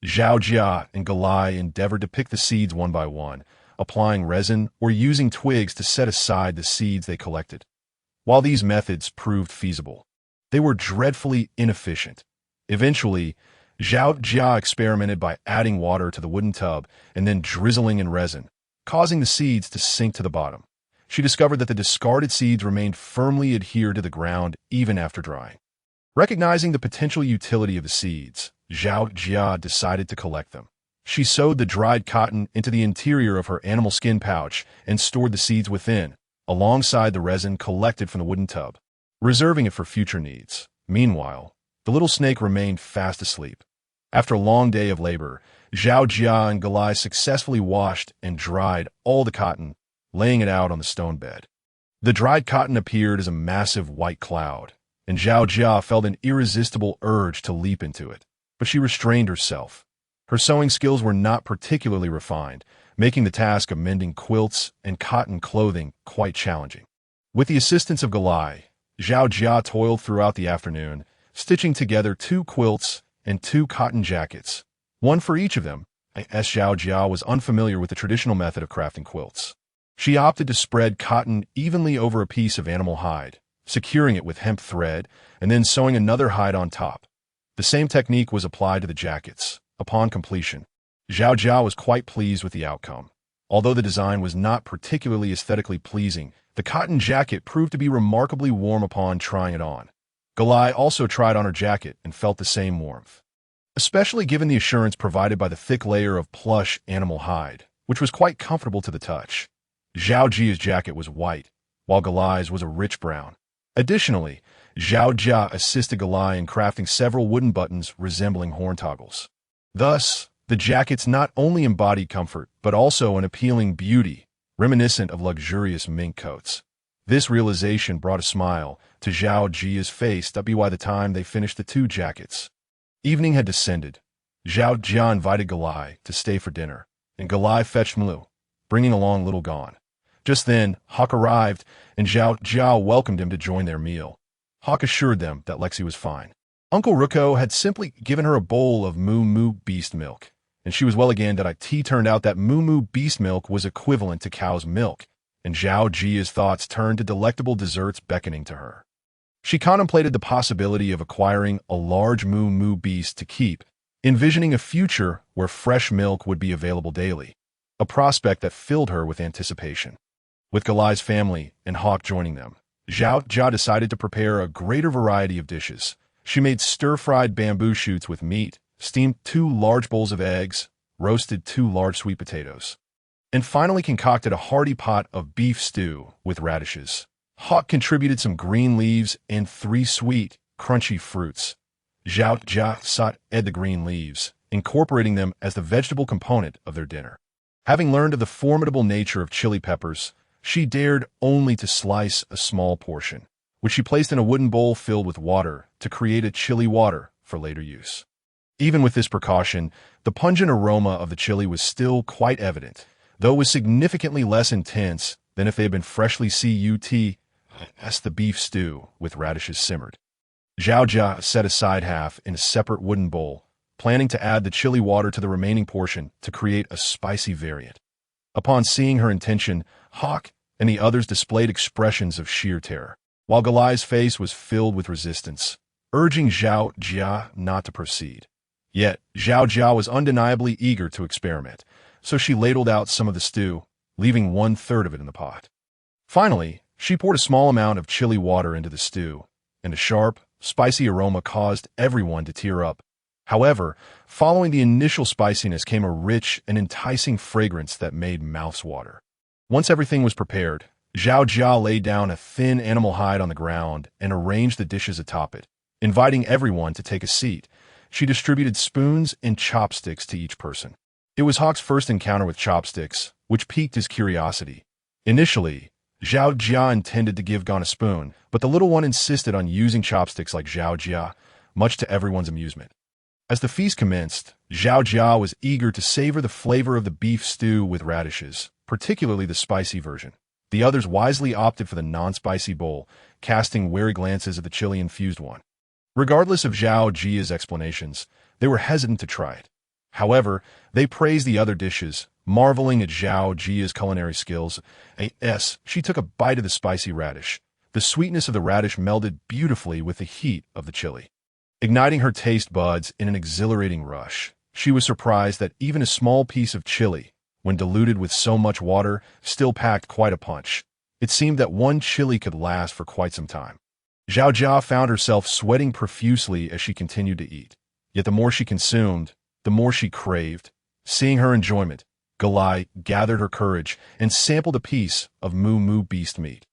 Zhao Jia and Galai endeavored to pick the seeds one by one, applying resin or using twigs to set aside the seeds they collected. While these methods proved feasible, they were dreadfully inefficient. Eventually, Zhao Jia experimented by adding water to the wooden tub and then drizzling in resin, causing the seeds to sink to the bottom. She discovered that the discarded seeds remained firmly adhered to the ground even after drying. Recognizing the potential utility of the seeds, Zhao Jia decided to collect them. She sewed the dried cotton into the interior of her animal skin pouch and stored the seeds within, alongside the resin collected from the wooden tub, reserving it for future needs. Meanwhile, the little snake remained fast asleep. After a long day of labor, Zhao Jia and Galai successfully washed and dried all the cotton, laying it out on the stone bed. The dried cotton appeared as a massive white cloud, and Zhao Jia felt an irresistible urge to leap into it, but she restrained herself. Her sewing skills were not particularly refined, making the task of mending quilts and cotton clothing quite challenging. With the assistance of Galai, Zhao Jia toiled throughout the afternoon, stitching together 2 quilts and 2 cotton jackets, one for each of them, as Zhao Jia was unfamiliar with the traditional method of crafting quilts. She opted to spread cotton evenly over a piece of animal hide, securing it with hemp thread, and then sewing another hide on top. The same technique was applied to the jackets. Upon completion, Zhao Jia was quite pleased with the outcome. Although the design was not particularly aesthetically pleasing, the cotton jacket proved to be remarkably warm upon trying it on. Galai also tried on her jacket and felt the same warmth, especially given the assurance provided by the thick layer of plush animal hide, which was quite comfortable to the touch. Zhao Jia's jacket was white, while Galai's was a rich brown. Additionally, Zhao Jia assisted Galai in crafting several wooden buttons resembling horn toggles. Thus, the jackets not only embodied comfort, but also an appealing beauty, reminiscent of luxurious mink coats. This realization brought a smile to Zhao Jia's face by the time they finished the two jackets. Evening had descended. Zhao Jia invited Galai to stay for dinner, and Galai fetched Mlu, bringing along Little Gon. Just then, Hawk arrived, and Zhao Jia welcomed him to join their meal. Hawk assured them that Lexi was fine. Uncle Ruko had simply given her a bowl of Moo Moo beast milk, and she was well again that it turned out that Moo Moo beast milk was equivalent to cow's milk, and Zhao Jia's thoughts turned to delectable desserts beckoning to her. She contemplated the possibility of acquiring a large Moo Moo beast to keep, envisioning a future where fresh milk would be available daily, a prospect that filled her with anticipation. With Galai's family and Hawk joining them, Zhao Jia decided to prepare a greater variety of dishes. She made stir-fried bamboo shoots with meat, steamed 2 large bowls of eggs, roasted 2 large sweet potatoes, and finally concocted a hearty pot of beef stew with radishes. Hawk contributed some green leaves and 3 sweet, crunchy fruits. Zhao Jia sauteed the green leaves, incorporating them as the vegetable component of their dinner. Having learned of the formidable nature of chili peppers, she dared only to slice a small portion, which she placed in a wooden bowl filled with water to create a chili water for later use. Even with this precaution, the pungent aroma of the chili was still quite evident, though it was significantly less intense than if they had been freshly cut as the beef stew with radishes simmered. Zhao Jia set aside half in a separate wooden bowl, planning to add the chili water to the remaining portion to create a spicy variant. Upon seeing her intention, Hawk and the others displayed expressions of sheer terror, while Galai's face was filled with resistance, urging Zhao Jia not to proceed. Yet, Zhao Jia was undeniably eager to experiment, so she ladled out some of the stew, leaving 1/3 of it in the pot. Finally, she poured a small amount of chili water into the stew, and a sharp, spicy aroma caused everyone to tear up. However, following the initial spiciness came a rich and enticing fragrance that made mouths water. Once everything was prepared, Zhao Jia laid down a thin animal hide on the ground and arranged the dishes atop it. Inviting everyone to take a seat, she distributed spoons and chopsticks to each person. It was Hawk's first encounter with chopsticks, which piqued his curiosity. Initially, Zhao Jia intended to give Gon a spoon, but the little one insisted on using chopsticks like Zhao Jia, much to everyone's amusement. As the feast commenced, Zhao Jia was eager to savor the flavor of the beef stew with radishes, particularly the spicy version. The others wisely opted for the non-spicy bowl, casting wary glances at the chili-infused one. Regardless of Zhao Jia's explanations, they were hesitant to try it. However, they praised the other dishes, marveling at Zhao Jia's culinary skills. She took a bite of the spicy radish. The sweetness of the radish melded beautifully with the heat of the chili, igniting her taste buds in an exhilarating rush. She was surprised that even a small piece of chili, when diluted with so much water, still packed quite a punch. It seemed that one chili could last for quite some time. Zhao Jia found herself sweating profusely as she continued to eat. Yet the more she consumed, the more she craved. Seeing her enjoyment, Galai gathered her courage and sampled a piece of Moo Moo beast meat.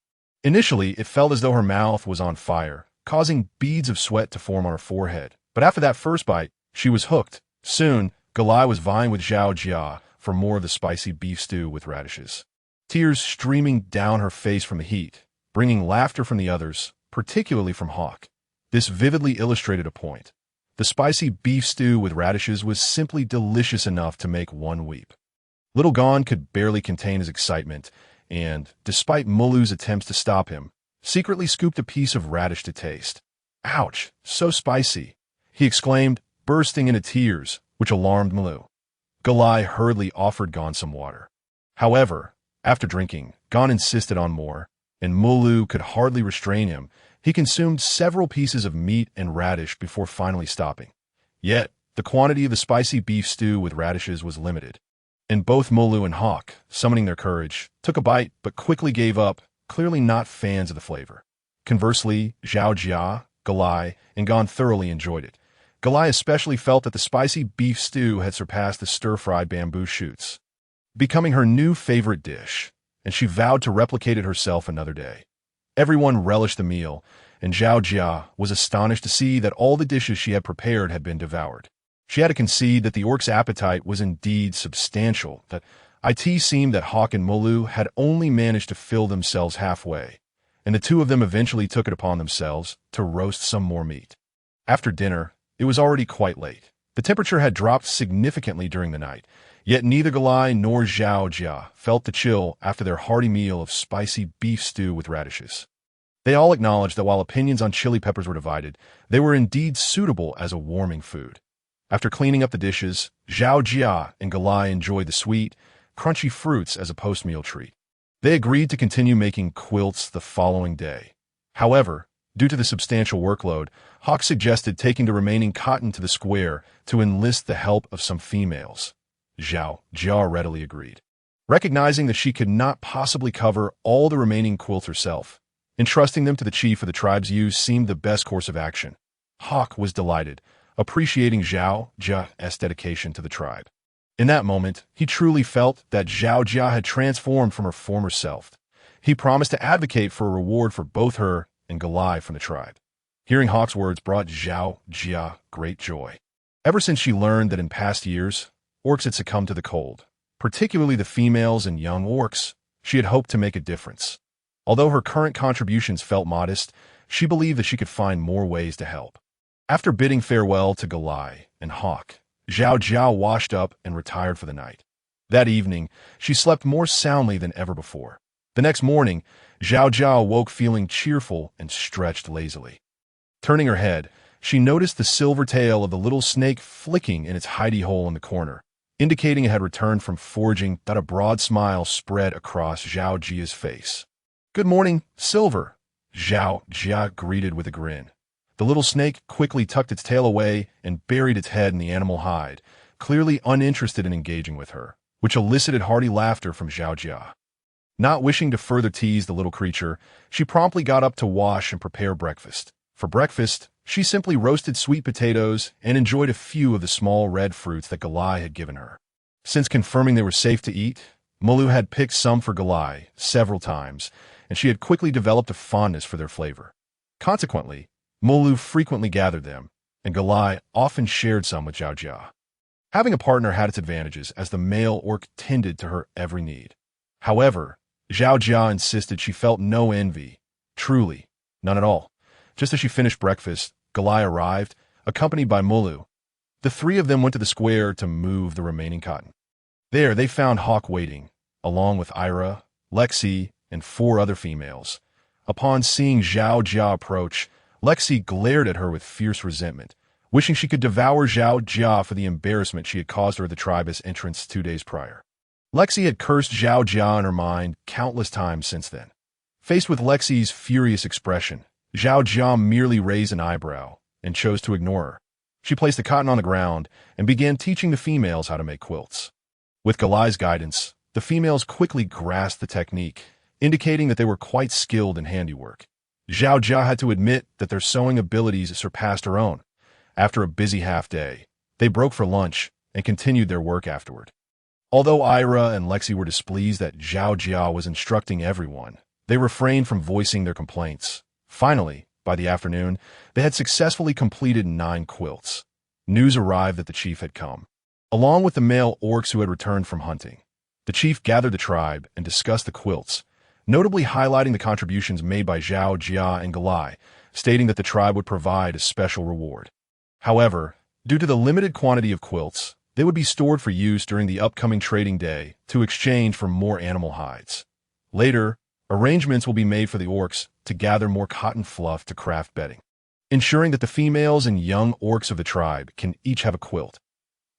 Initially, it felt as though her mouth was on fire, causing beads of sweat to form on her forehead. But after that first bite, she was hooked. Soon, Galai was vying with Zhao Jia for more of the spicy beef stew with radishes. Tears streaming down her face from the heat, bringing laughter from the others, particularly from Hawk. This vividly illustrated a point. The spicy beef stew with radishes was simply delicious enough to make one weep. Little Gon could barely contain his excitement, and, despite Mulu's attempts to stop him, secretly scooped a piece of radish to taste. "Ouch, so spicy," he exclaimed, bursting into tears, which alarmed Mulu. Galai hurriedly offered Gon some water. However, after drinking, Gon insisted on more, and Mulu could hardly restrain him He consumed several pieces of meat and radish before finally stopping. Yet, the quantity of the spicy beef stew with radishes was limited, and both Molu and Hawk, summoning their courage, took a bite but quickly gave up, clearly not fans of the flavor. Conversely, Zhao Jia, Galai, and Gon thoroughly enjoyed it. Galai especially felt that the spicy beef stew had surpassed the stir-fried bamboo shoots, becoming her new favorite dish, and she vowed to replicate it herself another day. Everyone relished the meal, and Zhao Jia was astonished to see that all the dishes she had prepared had been devoured. She had to concede that the orc's appetite was indeed substantial, that it seemed that Hawk and Molu had only managed to fill themselves halfway, and the two of them eventually took it upon themselves to roast some more meat. After dinner, it was already quite late. The temperature had dropped significantly during the night, yet neither Galai nor Zhao Jia felt the chill after their hearty meal of spicy beef stew with radishes. They all acknowledged that while opinions on chili peppers were divided, they were indeed suitable as a warming food. After cleaning up the dishes, Zhao Jia and Galai enjoyed the sweet, crunchy fruits as a post-meal treat. They agreed to continue making quilts the following day. However, due to the substantial workload, Hawk suggested taking the remaining cotton to the square to enlist the help of some females. Zhao Jia readily agreed, recognizing that she could not possibly cover all the remaining quilts herself. Entrusting them to the chief of the tribe's use seemed the best course of action. Hawk was delighted, appreciating Zhao Jia's dedication to the tribe. In that moment, he truly felt that Zhao Jia had transformed from her former self. He promised to advocate for a reward for both her and Galai from the tribe. Hearing Hawk's words brought Zhao Jia great joy. Ever since she learned that in past years, orcs had succumbed to the cold, particularly the females and young orcs, she had hoped to make a difference. Although her current contributions felt modest, she believed that she could find more ways to help. After bidding farewell to Galai and Hawk, Zhao Jia washed up and retired for the night. That evening, she slept more soundly than ever before. The next morning, Zhao Jia awoke feeling cheerful and stretched lazily. Turning her head, she noticed the silver tail of the little snake flicking in its hidey hole in the corner, indicating it had returned from foraging. That a broad smile spread across Zhao Jia's face. "Good morning, Silver," Zhao Jia greeted with a grin. The little snake quickly tucked its tail away and buried its head in the animal hide, clearly uninterested in engaging with her, which elicited hearty laughter from Zhao Jia. Not wishing to further tease the little creature, she promptly got up to wash and prepare breakfast. For breakfast, she simply roasted sweet potatoes and enjoyed a few of the small red fruits that Galai had given her. Since confirming they were safe to eat, Molu had picked some for Galai several times, and she had quickly developed a fondness for their flavor. Consequently, Molu frequently gathered them, and Galai often shared some with Zhao Jia. Having a partner had its advantages, as the male orc tended to her every need. However, Zhao Jia insisted she felt no envy. Truly, none at all. Just as she finished breakfast, Galai arrived, accompanied by Molu. The three of them went to the square to move the remaining cotton. There, they found Hawk waiting, along with Ira, Lexi, and 4 other females. Upon seeing Zhao Jia approach, Lexi glared at her with fierce resentment, wishing she could devour Zhao Jia for the embarrassment she had caused her at the tribe's entrance 2 days prior. Lexi had cursed Zhao Jia in her mind countless times since then. Faced with Lexi's furious expression, Zhao Jia merely raised an eyebrow and chose to ignore her. She placed the cotton on the ground and began teaching the females how to make quilts. With Galai's guidance, the females quickly grasped the technique, indicating that they were quite skilled in handiwork. Zhao Jia had to admit that their sewing abilities surpassed her own. After a busy half-day, they broke for lunch and continued their work afterward. Although Ira and Lexi were displeased that Zhao Jia was instructing everyone, they refrained from voicing their complaints. Finally, by the afternoon, they had successfully completed 9 quilts. News arrived that the chief had come. Along with the male orcs who had returned from hunting, the chief gathered the tribe and discussed the quilts, notably highlighting the contributions made by Zhao Jia and Galai, stating that the tribe would provide a special reward. However, due to the limited quantity of quilts, they would be stored for use during the upcoming trading day to exchange for more animal hides. Later, arrangements will be made for the orcs to gather more cotton fluff to craft bedding, ensuring that the females and young orcs of the tribe can each have a quilt.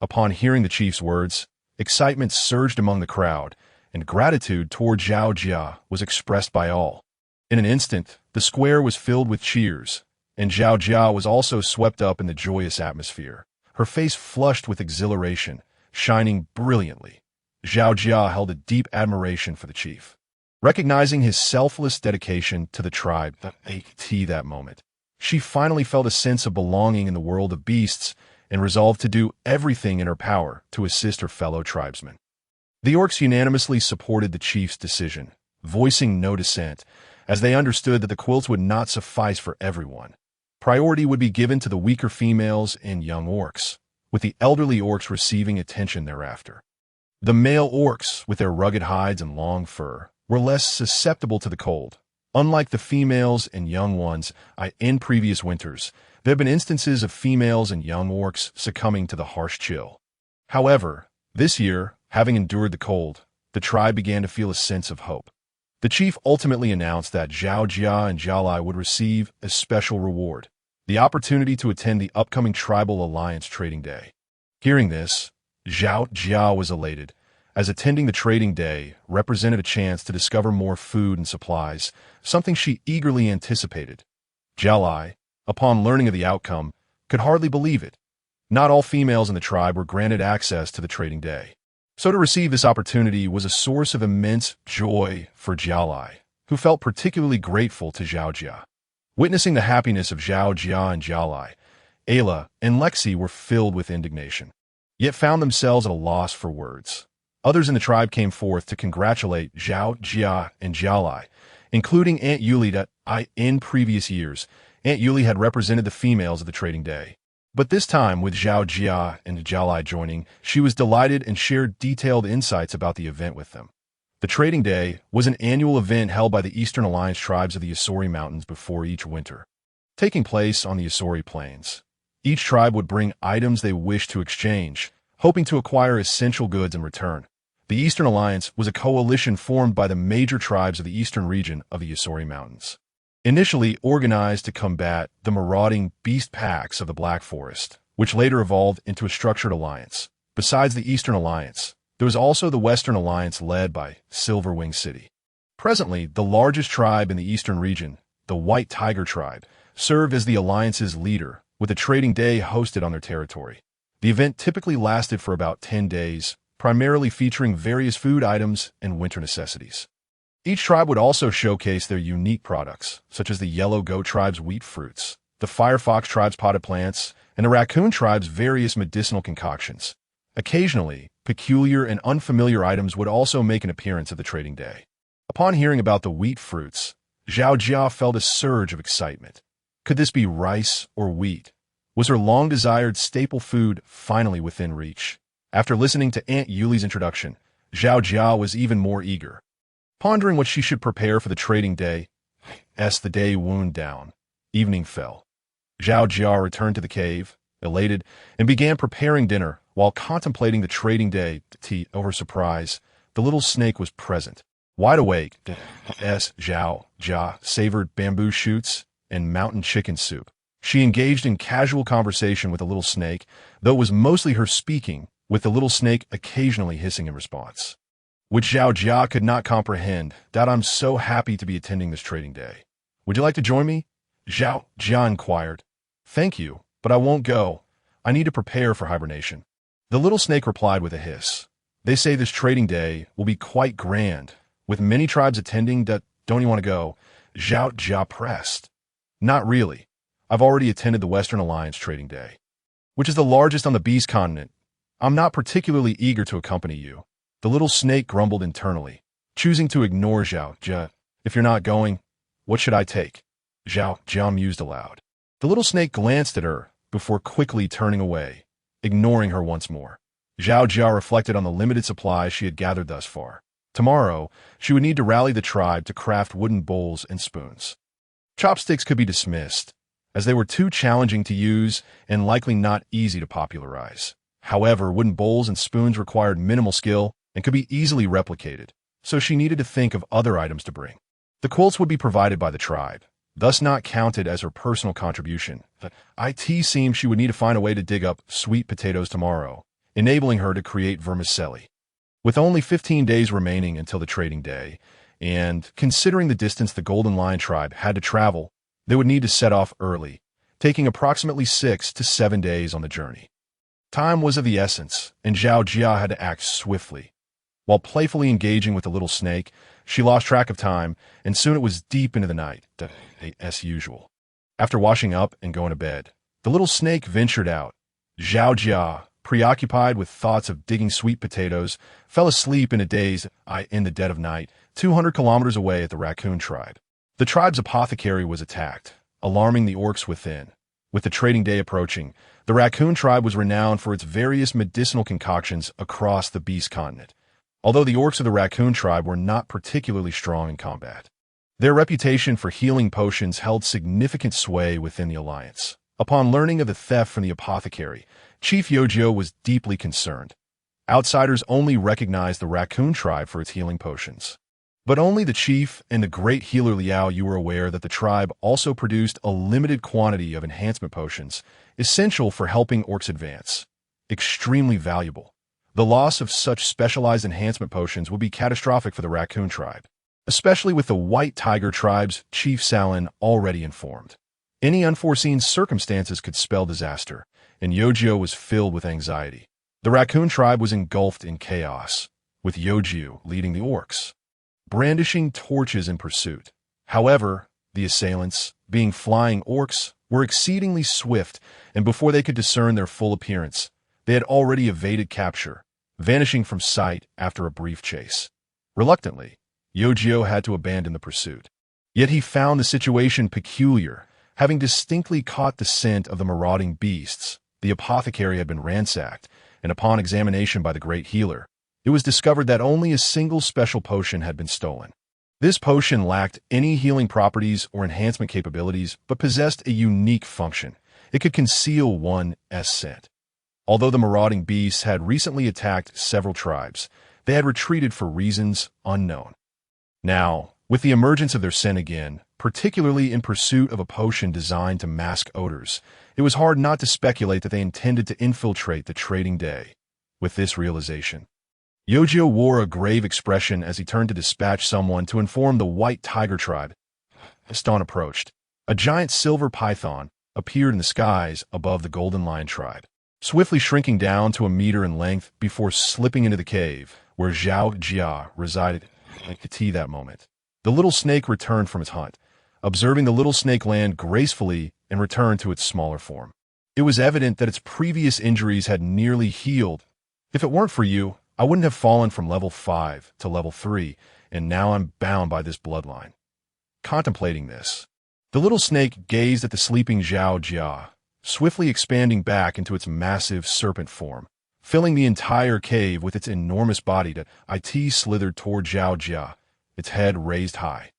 Upon hearing the chief's words, excitement surged among the crowd, and gratitude toward Zhao Jia was expressed by all. In an instant, the square was filled with cheers, and Zhao Jia was also swept up in the joyous atmosphere, her face flushed with exhilaration, shining brilliantly. Zhao Jia held a deep admiration for the chief. Recognizing his selfless dedication to the tribe that moment, she finally felt a sense of belonging in the world of beasts and resolved to do everything in her power to assist her fellow tribesmen. The orcs unanimously supported the chief's decision, voicing no dissent, as they understood that the quilts would not suffice for everyone. Priority would be given to the weaker females and young orcs, with the elderly orcs receiving attention thereafter. The male orcs, with their rugged hides and long fur, were less susceptible to the cold. Unlike the females and young ones in previous winters, there have been instances of females and young orcs succumbing to the harsh chill. However, this year, having endured the cold, the tribe began to feel a sense of hope. The chief ultimately announced that Zhao Jia and Zhao Lai would receive a special reward, the opportunity to attend the upcoming Tribal Alliance Trading Day. Hearing this, Zhao Jia was elated, as attending the trading day represented a chance to discover more food and supplies, something she eagerly anticipated. Zhao Lai, upon learning of the outcome, could hardly believe it. Not all females in the tribe were granted access to the trading day. So to receive this opportunity was a source of immense joy for Zhao Lai, who felt particularly grateful to Zhao Jia. Witnessing the happiness of Zhao Jia and Zhao Lai, Ayla and Lexi were filled with indignation, yet found themselves at a loss for words. Others in the tribe came forth to congratulate Zhao Jia and Zhao Lai, including Aunt Yuli. In previous years, Aunt Yuli had represented the females of the trading day. But this time, with Zhao Jia and Zhao Lai joining, she was delighted and shared detailed insights about the event with them. The Trading Day was an annual event held by the Eastern Alliance tribes of the Yasori Mountains before each winter, taking place on the Yasori Plains. Each tribe would bring items they wished to exchange, hoping to acquire essential goods in return. The Eastern Alliance was a coalition formed by the major tribes of the eastern region of the Yasori Mountains. Initially organized to combat the marauding beast packs of the Black Forest, which later evolved into a structured alliance. Besides the Eastern Alliance, there was also the Western Alliance led by Silverwing City. Presently, the largest tribe in the eastern region, the White Tiger Tribe, served as the alliance's leader, with a trading day hosted on their territory. The event typically lasted for about 10 days, primarily featuring various food items and winter necessities. Each tribe would also showcase their unique products, such as the Yellow Goat Tribe's wheat fruits, the Firefox Tribe's potted plants, and the Raccoon Tribe's various medicinal concoctions. Occasionally, peculiar and unfamiliar items would also make an appearance at the trading day. Upon hearing about the wheat fruits, Zhao Jia felt a surge of excitement. Could this be rice or wheat? Was her long-desired staple food finally within reach? After listening to Aunt Yuli's introduction, Zhao Jia was even more eager. Pondering what she should prepare for the trading day, as the day wound down, evening fell. Zhao Jia returned to the cave, elated, and began preparing dinner while contemplating the trading day. To her surprise, the little snake was present. Wide awake, Zhao Jia savored bamboo shoots and mountain chicken soup. She engaged in casual conversation with the little snake, though it was mostly her speaking, with the little snake occasionally hissing in response. Which Zhao Jia could not comprehend. That I'm so happy to be attending this trading day. Would you like to join me? Zhao Jia inquired. Thank you, but I won't go. I need to prepare for hibernation. The little snake replied with a hiss. They say this trading day will be quite grand, with many tribes attending. Don't you want to go? Zhao Jia pressed. Not really. I've already attended the Western Alliance Trading Day, which is the largest on the Beast Continent. I'm not particularly eager to accompany you. The little snake grumbled internally, choosing to ignore Zhao Jia. If you're not going, what should I take? Zhao Jia mused aloud. The little snake glanced at her before quickly turning away, ignoring her once more. Zhao Jia reflected on the limited supplies she had gathered thus far. Tomorrow, she would need to rally the tribe to craft wooden bowls and spoons. Chopsticks could be dismissed, as they were too challenging to use and likely not easy to popularize. However, wooden bowls and spoons required minimal skill and could be easily replicated, so she needed to think of other items to bring. The quilts would be provided by the tribe, thus not counted as her personal contribution. But it seemed she would need to find a way to dig up sweet potatoes tomorrow, enabling her to create vermicelli. With only 15 days remaining until the trading day, and considering the distance the Golden Lion tribe had to travel, they would need to set off early, taking approximately 6 to 7 days on the journey. Time was of the essence, and Zhao Jia had to act swiftly. While playfully engaging with the little snake, she lost track of time, and soon it was deep into the night, as usual. After washing up and going to bed, the little snake ventured out. Zhao Jia, preoccupied with thoughts of digging sweet potatoes, fell asleep in a daze in the dead of night, 200 kilometers away at the raccoon tribe. The tribe's apothecary was attacked, alarming the orcs within. With the trading day approaching, the raccoon tribe was renowned for its various medicinal concoctions across the beast continent, although the orcs of the raccoon tribe were not particularly strong in combat. Their reputation for healing potions held significant sway within the alliance. Upon learning of the theft from the apothecary, Chief Yojio was deeply concerned. Outsiders only recognized the raccoon tribe for its healing potions. But only the chief and the great healer Liao Yu were aware that the tribe also produced a limited quantity of enhancement potions, essential for helping orcs advance. Extremely valuable. The loss of such specialized enhancement potions would be catastrophic for the raccoon tribe, especially with the White Tiger tribe's Chief Salin already informed. Any unforeseen circumstances could spell disaster, and Yojio was filled with anxiety. The raccoon tribe was engulfed in chaos, with Yojio leading the orcs, brandishing torches in pursuit. However, the assailants, being flying orcs, were exceedingly swift, and before they could discern their full appearance, they had already evaded capture, vanishing from sight after a brief chase. Reluctantly, Yojio had to abandon the pursuit. Yet he found the situation peculiar. Having distinctly caught the scent of the marauding beasts, the apothecary had been ransacked, and upon examination by the great healer, it was discovered that only a single special potion had been stolen. This potion lacked any healing properties or enhancement capabilities, but possessed a unique function. It could conceal one's scent. Although the marauding beasts had recently attacked several tribes, they had retreated for reasons unknown. Now, with the emergence of their scent again, particularly in pursuit of a potion designed to mask odors, it was hard not to speculate that they intended to infiltrate the trading day. With this realization, Yojio wore a grave expression as he turned to dispatch someone to inform the White Tiger tribe. As dawn approached, a giant silver python appeared in the skies above the Golden Lion tribe, swiftly shrinking down to a meter in length before slipping into the cave where Zhao Jia resided at that moment. The little snake returned from its hunt, observing the little snake land gracefully and return to its smaller form. It was evident that its previous injuries had nearly healed. If it weren't for you, I wouldn't have fallen from level 5 to level 3, and now I'm bound by this bloodline. Contemplating this, the little snake gazed at the sleeping Zhao Jia, swiftly expanding back into its massive serpent form, filling the entire cave with its enormous body. It slithered toward Zhao Jia, its head raised high.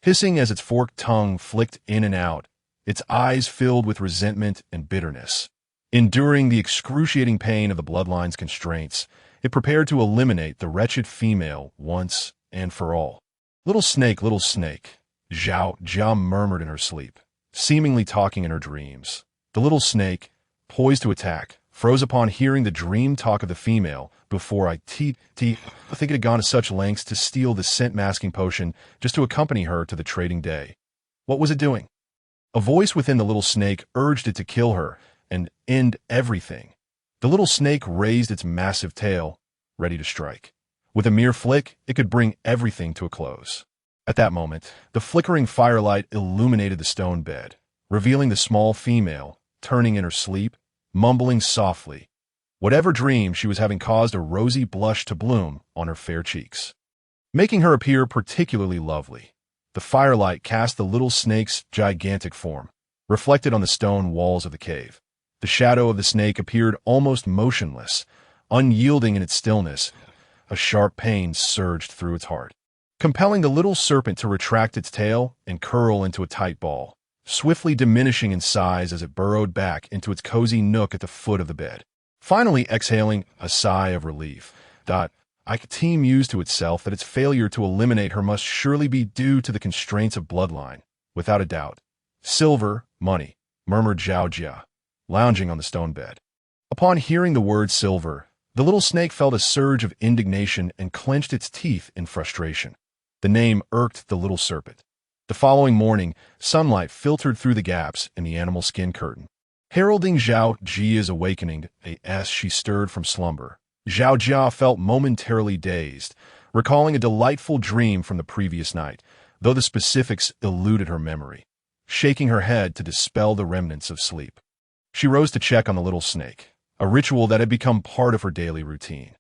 Hissing as its forked tongue flicked in and out, its eyes filled with resentment and bitterness. Enduring the excruciating pain of the bloodline's constraints, it prepared to eliminate the wretched female once and for all. Little snake, Zhao Jia murmured in her sleep, seemingly talking in her dreams. The little snake, poised to attack, froze upon hearing the dream talk of the female before I think it had gone to such lengths to steal the scent-masking potion just to accompany her to the trading day. What was it doing? A voice within the little snake urged it to kill her and end everything. The little snake raised its massive tail, ready to strike. With a mere flick, it could bring everything to a close. At that moment, the flickering firelight illuminated the stone bed, revealing the small female, turning in her sleep, mumbling softly. Whatever dream she was having caused a rosy blush to bloom on her fair cheeks, making her appear particularly lovely. The firelight cast the little snake's gigantic form, reflected on the stone walls of the cave. The shadow of the snake appeared almost motionless, unyielding in its stillness. A sharp pain surged through its heart, compelling the little serpent to retract its tail and curl into a tight ball, swiftly diminishing in size as it burrowed back into its cozy nook at the foot of the bed. Finally exhaling a sigh of relief. IT mused to itself that its failure to eliminate her must surely be due to the constraints of bloodline. Without a doubt. Silver, money, murmured Zhao Jia, lounging on the stone bed. Upon hearing the word silver, the little snake felt a surge of indignation and clenched its teeth in frustration. The name irked the little serpent. The following morning, sunlight filtered through the gaps in the animal skin curtain, heralding Zhao Jia's awakening as she stirred from slumber. Zhao Jia felt momentarily dazed, recalling a delightful dream from the previous night, though the specifics eluded her memory. Shaking her head to dispel the remnants of sleep, she rose to check on the little snake, a ritual that had become part of her daily routine.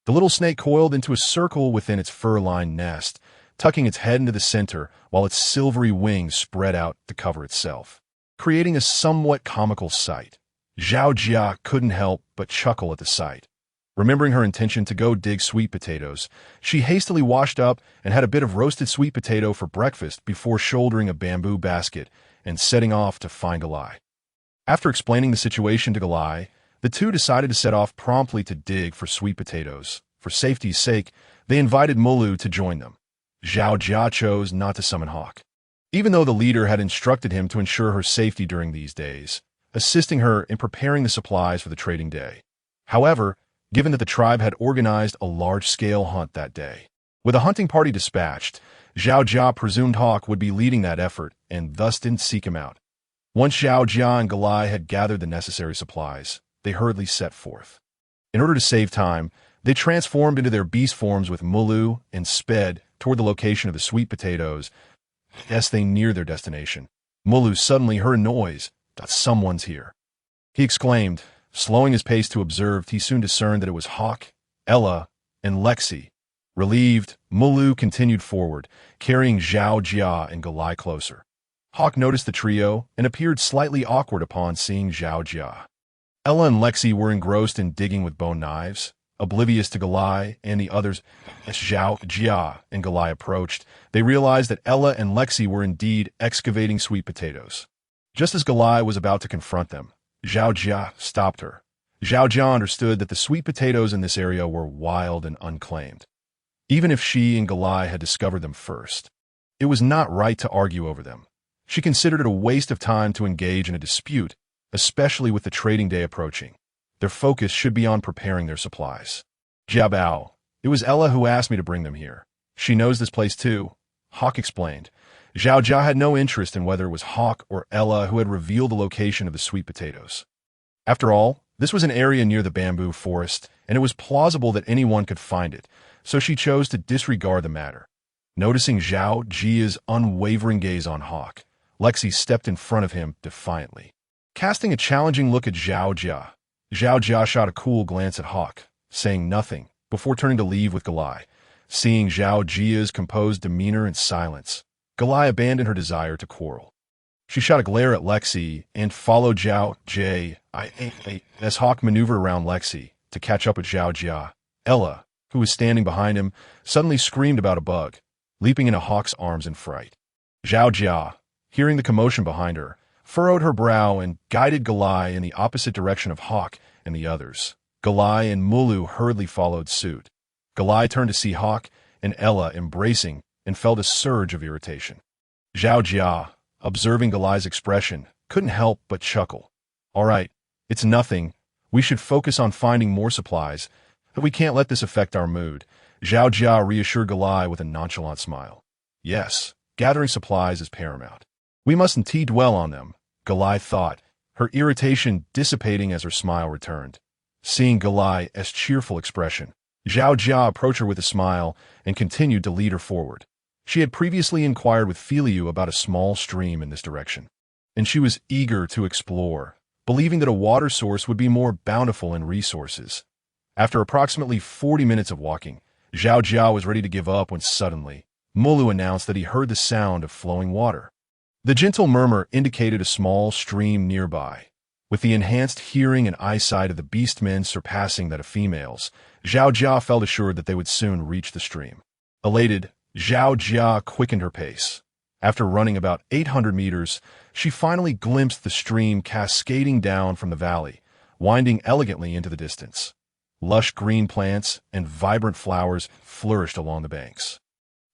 The little snake coiled into a circle within its fur-lined nest, tucking its head into the center while its silvery wings spread out to cover itself, creating a somewhat comical sight. Zhao Jia couldn't help but chuckle at the sight. Remembering her intention to go dig sweet potatoes, she hastily washed up and had a bit of roasted sweet potato for breakfast before shouldering a bamboo basket and setting off to find Galai. After explaining the situation to Galai, the two decided to set off promptly to dig for sweet potatoes. For safety's sake, they invited Mulu to join them. Zhao Jia chose not to summon Hawk, even though the leader had instructed him to ensure her safety during these days, assisting her in preparing the supplies for the trading day. However, given that the tribe had organized a large-scale hunt that day, with a hunting party dispatched, Zhao Jia presumed Hawk would be leading that effort and thus didn't seek him out. Once Zhao Jia and Galai had gathered the necessary supplies, they hurriedly set forth. In order to save time, they transformed into their beast forms with Mulu and sped toward the location of the sweet potatoes. As they neared their destination, Mulu suddenly heard a noise. "Someone's here," he exclaimed. Slowing his pace to observe, he soon discerned that it was Hawk, Ella, and Lexi. Relieved, Mulu continued forward, carrying Zhao Jia and Galai closer. Hawk noticed the trio and appeared slightly awkward upon seeing Zhao Jia. Ella and Lexi were engrossed in digging with bone knives, oblivious to Galai and the others. As Zhao Jia and Galai approached, they realized that Ella and Lexi were indeed excavating sweet potatoes. Just as Galai was about to confront them, Zhao Jia stopped her. Zhao Jia understood that the sweet potatoes in this area were wild and unclaimed, even if she and Galai had discovered them first. It was not right to argue over them. She considered it a waste of time to engage in a dispute, especially with the trading day approaching. Their focus should be on preparing their supplies. "Jiabao, it was Ella who asked me to bring them here. She knows this place too," Hawk explained. Zhao Jia had no interest in whether it was Hawk or Ella who had revealed the location of the sweet potatoes. After all, this was an area near the bamboo forest, and it was plausible that anyone could find it, so she chose to disregard the matter. Noticing Zhao Jia's unwavering gaze on Hawk, Lexi stepped in front of him defiantly. Casting a challenging look at Zhao Jia shot a cool glance at Hawk, saying nothing, before turning to leave with Galai. Seeing Zhao Jia's composed demeanor and silence, Galai abandoned her desire to quarrel. She shot a glare at Lexi and followed Zhao Jia as Hawk maneuvered around Lexi to catch up with Zhao Jia. Ella, who was standing behind him, suddenly screamed about a bug, leaping into Hawk's arms in fright. Zhao Jia, hearing the commotion behind her, furrowed her brow and guided Galai in the opposite direction of Hawk and the others. Galai and Mulu hurriedly followed suit. Galai turned to see Hawk and Ella embracing and felt a surge of irritation. Zhao Jia, observing Galai's expression, couldn't help but chuckle. "All right, it's nothing. We should focus on finding more supplies, but we can't let this affect our mood." Zhao Jia reassured Galai with a nonchalant smile. "Yes, gathering supplies is paramount. We mustn't dwell on them," Galai thought, her irritation dissipating as her smile returned. Seeing Galai's cheerful expression, Zhao Jia approached her with a smile and continued to lead her forward. She had previously inquired with Filiu about a small stream in this direction, and she was eager to explore, believing that a water source would be more bountiful in resources. After approximately 40 minutes of walking, Zhao Jia was ready to give up when suddenly, Mulu announced that he heard the sound of flowing water. The gentle murmur indicated a small stream nearby. With the enhanced hearing and eyesight of the beastmen surpassing that of females, Zhao Jia felt assured that they would soon reach the stream. Elated, Zhao Jia quickened her pace. After running about 800 meters, she finally glimpsed the stream cascading down from the valley, winding elegantly into the distance. Lush green plants and vibrant flowers flourished along the banks,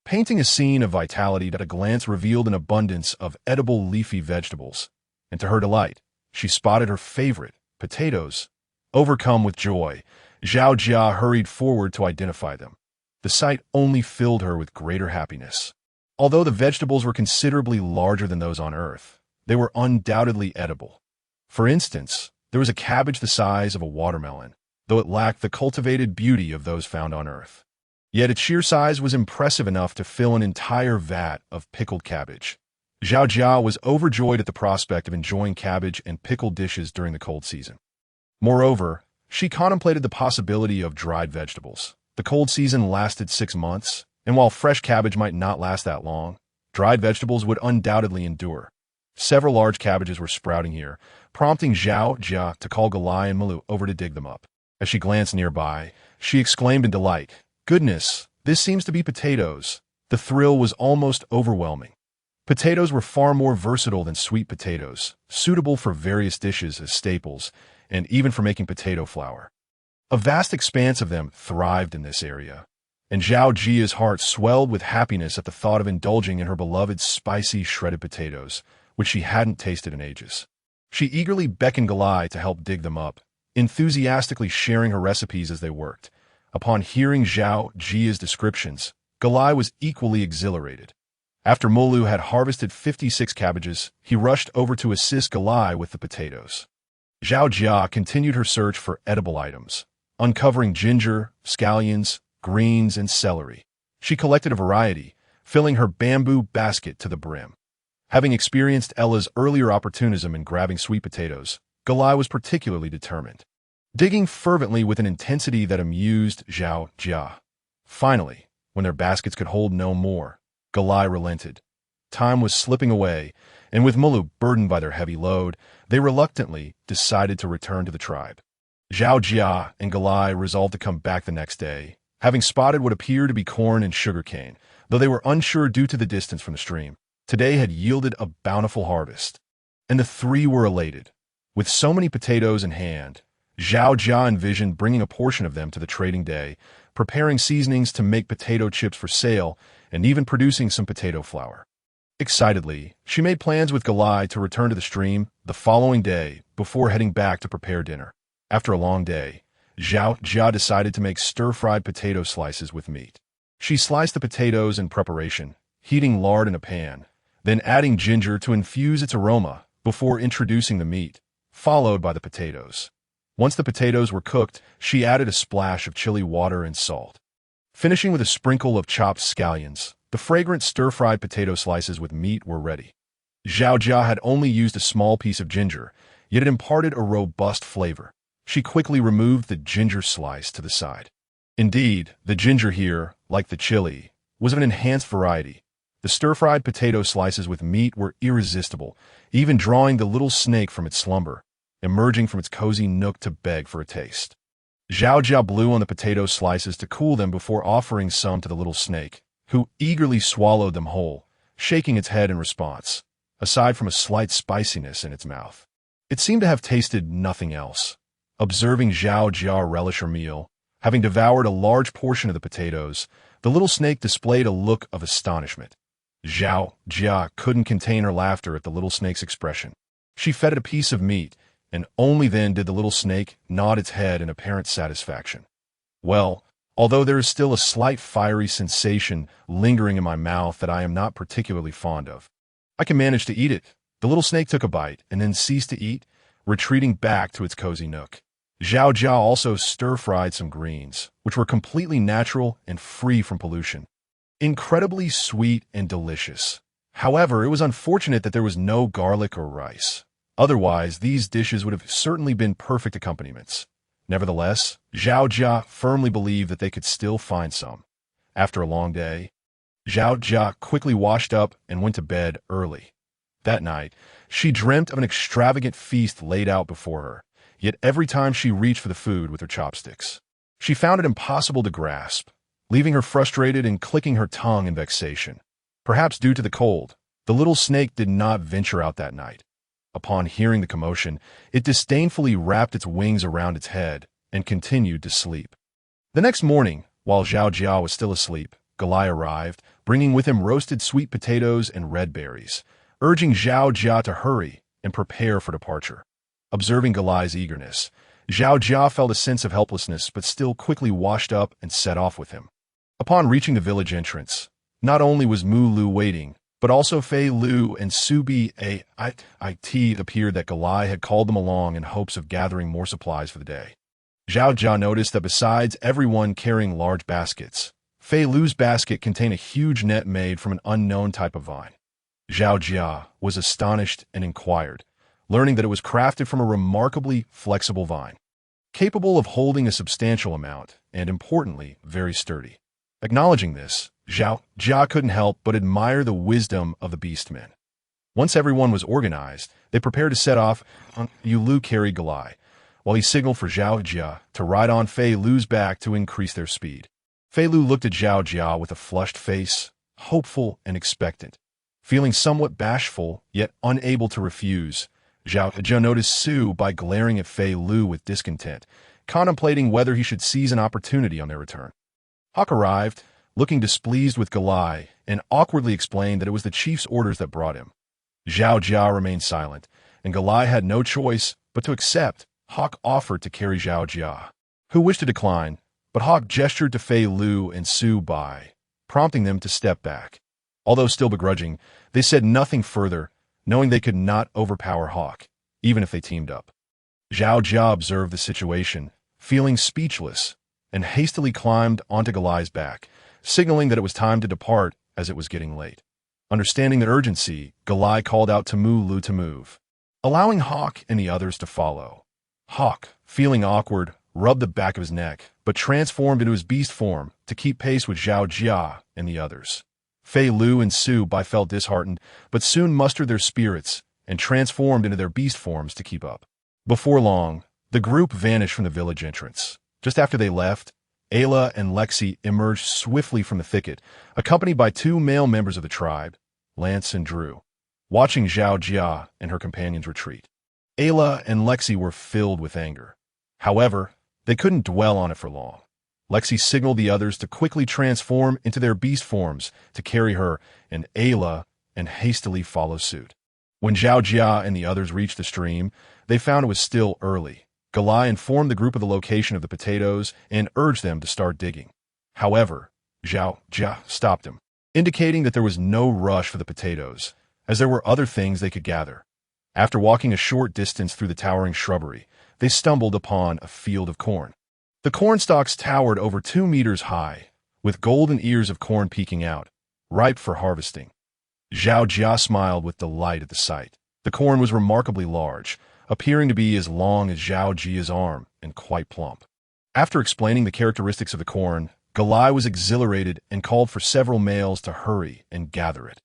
painting a scene of vitality that a glance revealed an abundance of edible leafy vegetables. And to her delight, she spotted her favorite, potatoes. Overcome with joy, Zhao Jia hurried forward to identify them. The sight only filled her with greater happiness. Although the vegetables were considerably larger than those on Earth, they were undoubtedly edible. For instance, there was a cabbage the size of a watermelon, though it lacked the cultivated beauty of those found on Earth. Yet its sheer size was impressive enough to fill an entire vat of pickled cabbage. Zhao Jia was overjoyed at the prospect of enjoying cabbage and pickled dishes during the cold season. Moreover, she contemplated the possibility of dried vegetables. The cold season lasted 6 months, and while fresh cabbage might not last that long, dried vegetables would undoubtedly endure. Several large cabbages were sprouting here, prompting Zhao Jia to call Galai and Malu over to dig them up. As she glanced nearby, she exclaimed in delight, "Goodness, this seems to be potatoes." The thrill was almost overwhelming. Potatoes were far more versatile than sweet potatoes, suitable for various dishes as staples, and even for making potato flour. A vast expanse of them thrived in this area, and Zhao Jia's heart swelled with happiness at the thought of indulging in her beloved spicy shredded potatoes, which she hadn't tasted in ages. She eagerly beckoned Galai to help dig them up, enthusiastically sharing her recipes as they worked. Upon hearing Zhao Jia's descriptions, Galai was equally exhilarated. After Molu had harvested 56 cabbages, he rushed over to assist Galai with the potatoes. Zhao Jia continued her search for edible items, uncovering ginger, scallions, greens, and celery. She collected a variety, filling her bamboo basket to the brim. Having experienced Ella's earlier opportunism in grabbing sweet potatoes, Galai was particularly determined, digging fervently with an intensity that amused Zhao Jia. Finally, when their baskets could hold no more, Galai relented. Time was slipping away, and with Mulu burdened by their heavy load, they reluctantly decided to return to the tribe. Zhao Jia and Galai resolved to come back the next day, having spotted what appeared to be corn and sugarcane, though they were unsure due to the distance from the stream. Today had yielded a bountiful harvest, and the three were elated. With so many potatoes in hand, Zhao Jia envisioned bringing a portion of them to the trading day, preparing seasonings to make potato chips for sale, and even producing some potato flour. Excitedly, she made plans with Galai to return to the stream the following day before heading back to prepare dinner. After a long day, Zhao Jia decided to make stir-fried potato slices with meat. She sliced the potatoes in preparation, heating lard in a pan, then adding ginger to infuse its aroma before introducing the meat, followed by the potatoes. Once the potatoes were cooked, she added a splash of chili water and salt. Finishing with a sprinkle of chopped scallions, the fragrant stir-fried potato slices with meat were ready. Zhao Jia had only used a small piece of ginger, yet it imparted a robust flavor. She quickly removed the ginger slice to the side. Indeed, the ginger here, like the chili, was of an enhanced variety. The stir-fried potato slices with meat were irresistible, even drawing the little snake from its slumber, emerging from its cozy nook to beg for a taste. Zhao Jia blew on the potato slices to cool them before offering some to the little snake, who eagerly swallowed them whole, shaking its head in response, aside from a slight spiciness in its mouth. It seemed to have tasted nothing else. Observing Zhao Jia relish her meal, having devoured a large portion of the potatoes, the little snake displayed a look of astonishment. Zhao Jia couldn't contain her laughter at the little snake's expression. She fed it a piece of meat, and only then did the little snake nod its head in apparent satisfaction. Well, although there is still a slight fiery sensation lingering in my mouth that I am not particularly fond of, I can manage to eat it. The little snake took a bite and then ceased to eat, retreating back to its cozy nook. Zhao Jia also stir-fried some greens, which were completely natural and free from pollution. Incredibly sweet and delicious. However, it was unfortunate that there was no garlic or rice. Otherwise, these dishes would have certainly been perfect accompaniments. Nevertheless, Zhao Jia firmly believed that they could still find some. After a long day, Zhao Jia quickly washed up and went to bed early. That night, she dreamt of an extravagant feast laid out before her, yet every time she reached for the food with her chopsticks, she found it impossible to grasp, leaving her frustrated and clicking her tongue in vexation. Perhaps due to the cold, the little snake did not venture out that night. Upon hearing the commotion, it disdainfully wrapped its wings around its head and continued to sleep. The next morning, while Zhao Jia was still asleep, Galai arrived, bringing with him roasted sweet potatoes and red berries, urging Zhao Jia to hurry and prepare for departure. Observing Galai's eagerness, Zhao Jia felt a sense of helplessness but still quickly washed up and set off with him. Upon reaching the village entrance, not only was Mu Lu waiting, but also Fei Lu and Subi it appeared that Galai had called them along in hopes of gathering more supplies for the day. Zhao Jia noticed that besides everyone carrying large baskets, Fei Lu's basket contained a huge net made from an unknown type of vine. Zhao Jia was astonished and inquired, learning that it was crafted from a remarkably flexible vine, capable of holding a substantial amount and, importantly, very sturdy. Acknowledging this, Zhao Jia couldn't help but admire the wisdom of the beastmen. Once everyone was organized, they prepared to set off. Yu Lu carried Galai, while he signaled for Zhao Jia to ride on Fei Lu's back to increase their speed. Fei Lu looked at Zhao Jia with a flushed face, hopeful and expectant. Feeling somewhat bashful, yet unable to refuse, Zhao Jia noticed Su by glaring at Fei Lu with discontent, contemplating whether he should seize an opportunity on their return. Hawk arrived, looking displeased with Galai, and awkwardly explained that it was the chief's orders that brought him. Zhao Jia remained silent, and Galai had no choice but to accept. Hawk offered to carry Zhao Jia, who wished to decline, but Hawk gestured to Fei Lu and Su Bai, prompting them to step back. Although still begrudging, they said nothing further, knowing they could not overpower Hawk, even if they teamed up. Zhao Jia observed the situation, feeling speechless, and hastily climbed onto Galai's back, signaling that it was time to depart as it was getting late. Understanding the urgency, Galai called out to Mu Lu to move, allowing Hawk and the others to follow. Hawk, feeling awkward, rubbed the back of his neck, but transformed into his beast form to keep pace with Zhao Jia and the others. Fei Lu and Su Bai felt disheartened, but soon mustered their spirits and transformed into their beast forms to keep up. Before long, the group vanished from the village entrance. Just after they left, Ayla and Lexi emerged swiftly from the thicket, accompanied by two male members of the tribe, Lance and Drew, watching Zhao Jia and her companions retreat. Ayla and Lexi were filled with anger. However, they couldn't dwell on it for long. Lexi signaled the others to quickly transform into their beast forms to carry her and Ayla and hastily follow suit. When Zhao Jia and the others reached the stream, they found it was still early. Galai informed the group of the location of the potatoes and urged them to start digging. However, Zhao Jia stopped him, indicating that there was no rush for the potatoes, as there were other things they could gather. After walking a short distance through the towering shrubbery, they stumbled upon a field of corn. The corn stalks towered over 2 meters high, with golden ears of corn peeking out, ripe for harvesting. Zhao Jia smiled with delight at the sight. The corn was remarkably large, appearing to be as long as Zhao Jia's arm and quite plump. After explaining the characteristics of the corn, Galai was exhilarated and called for several males to hurry and gather it.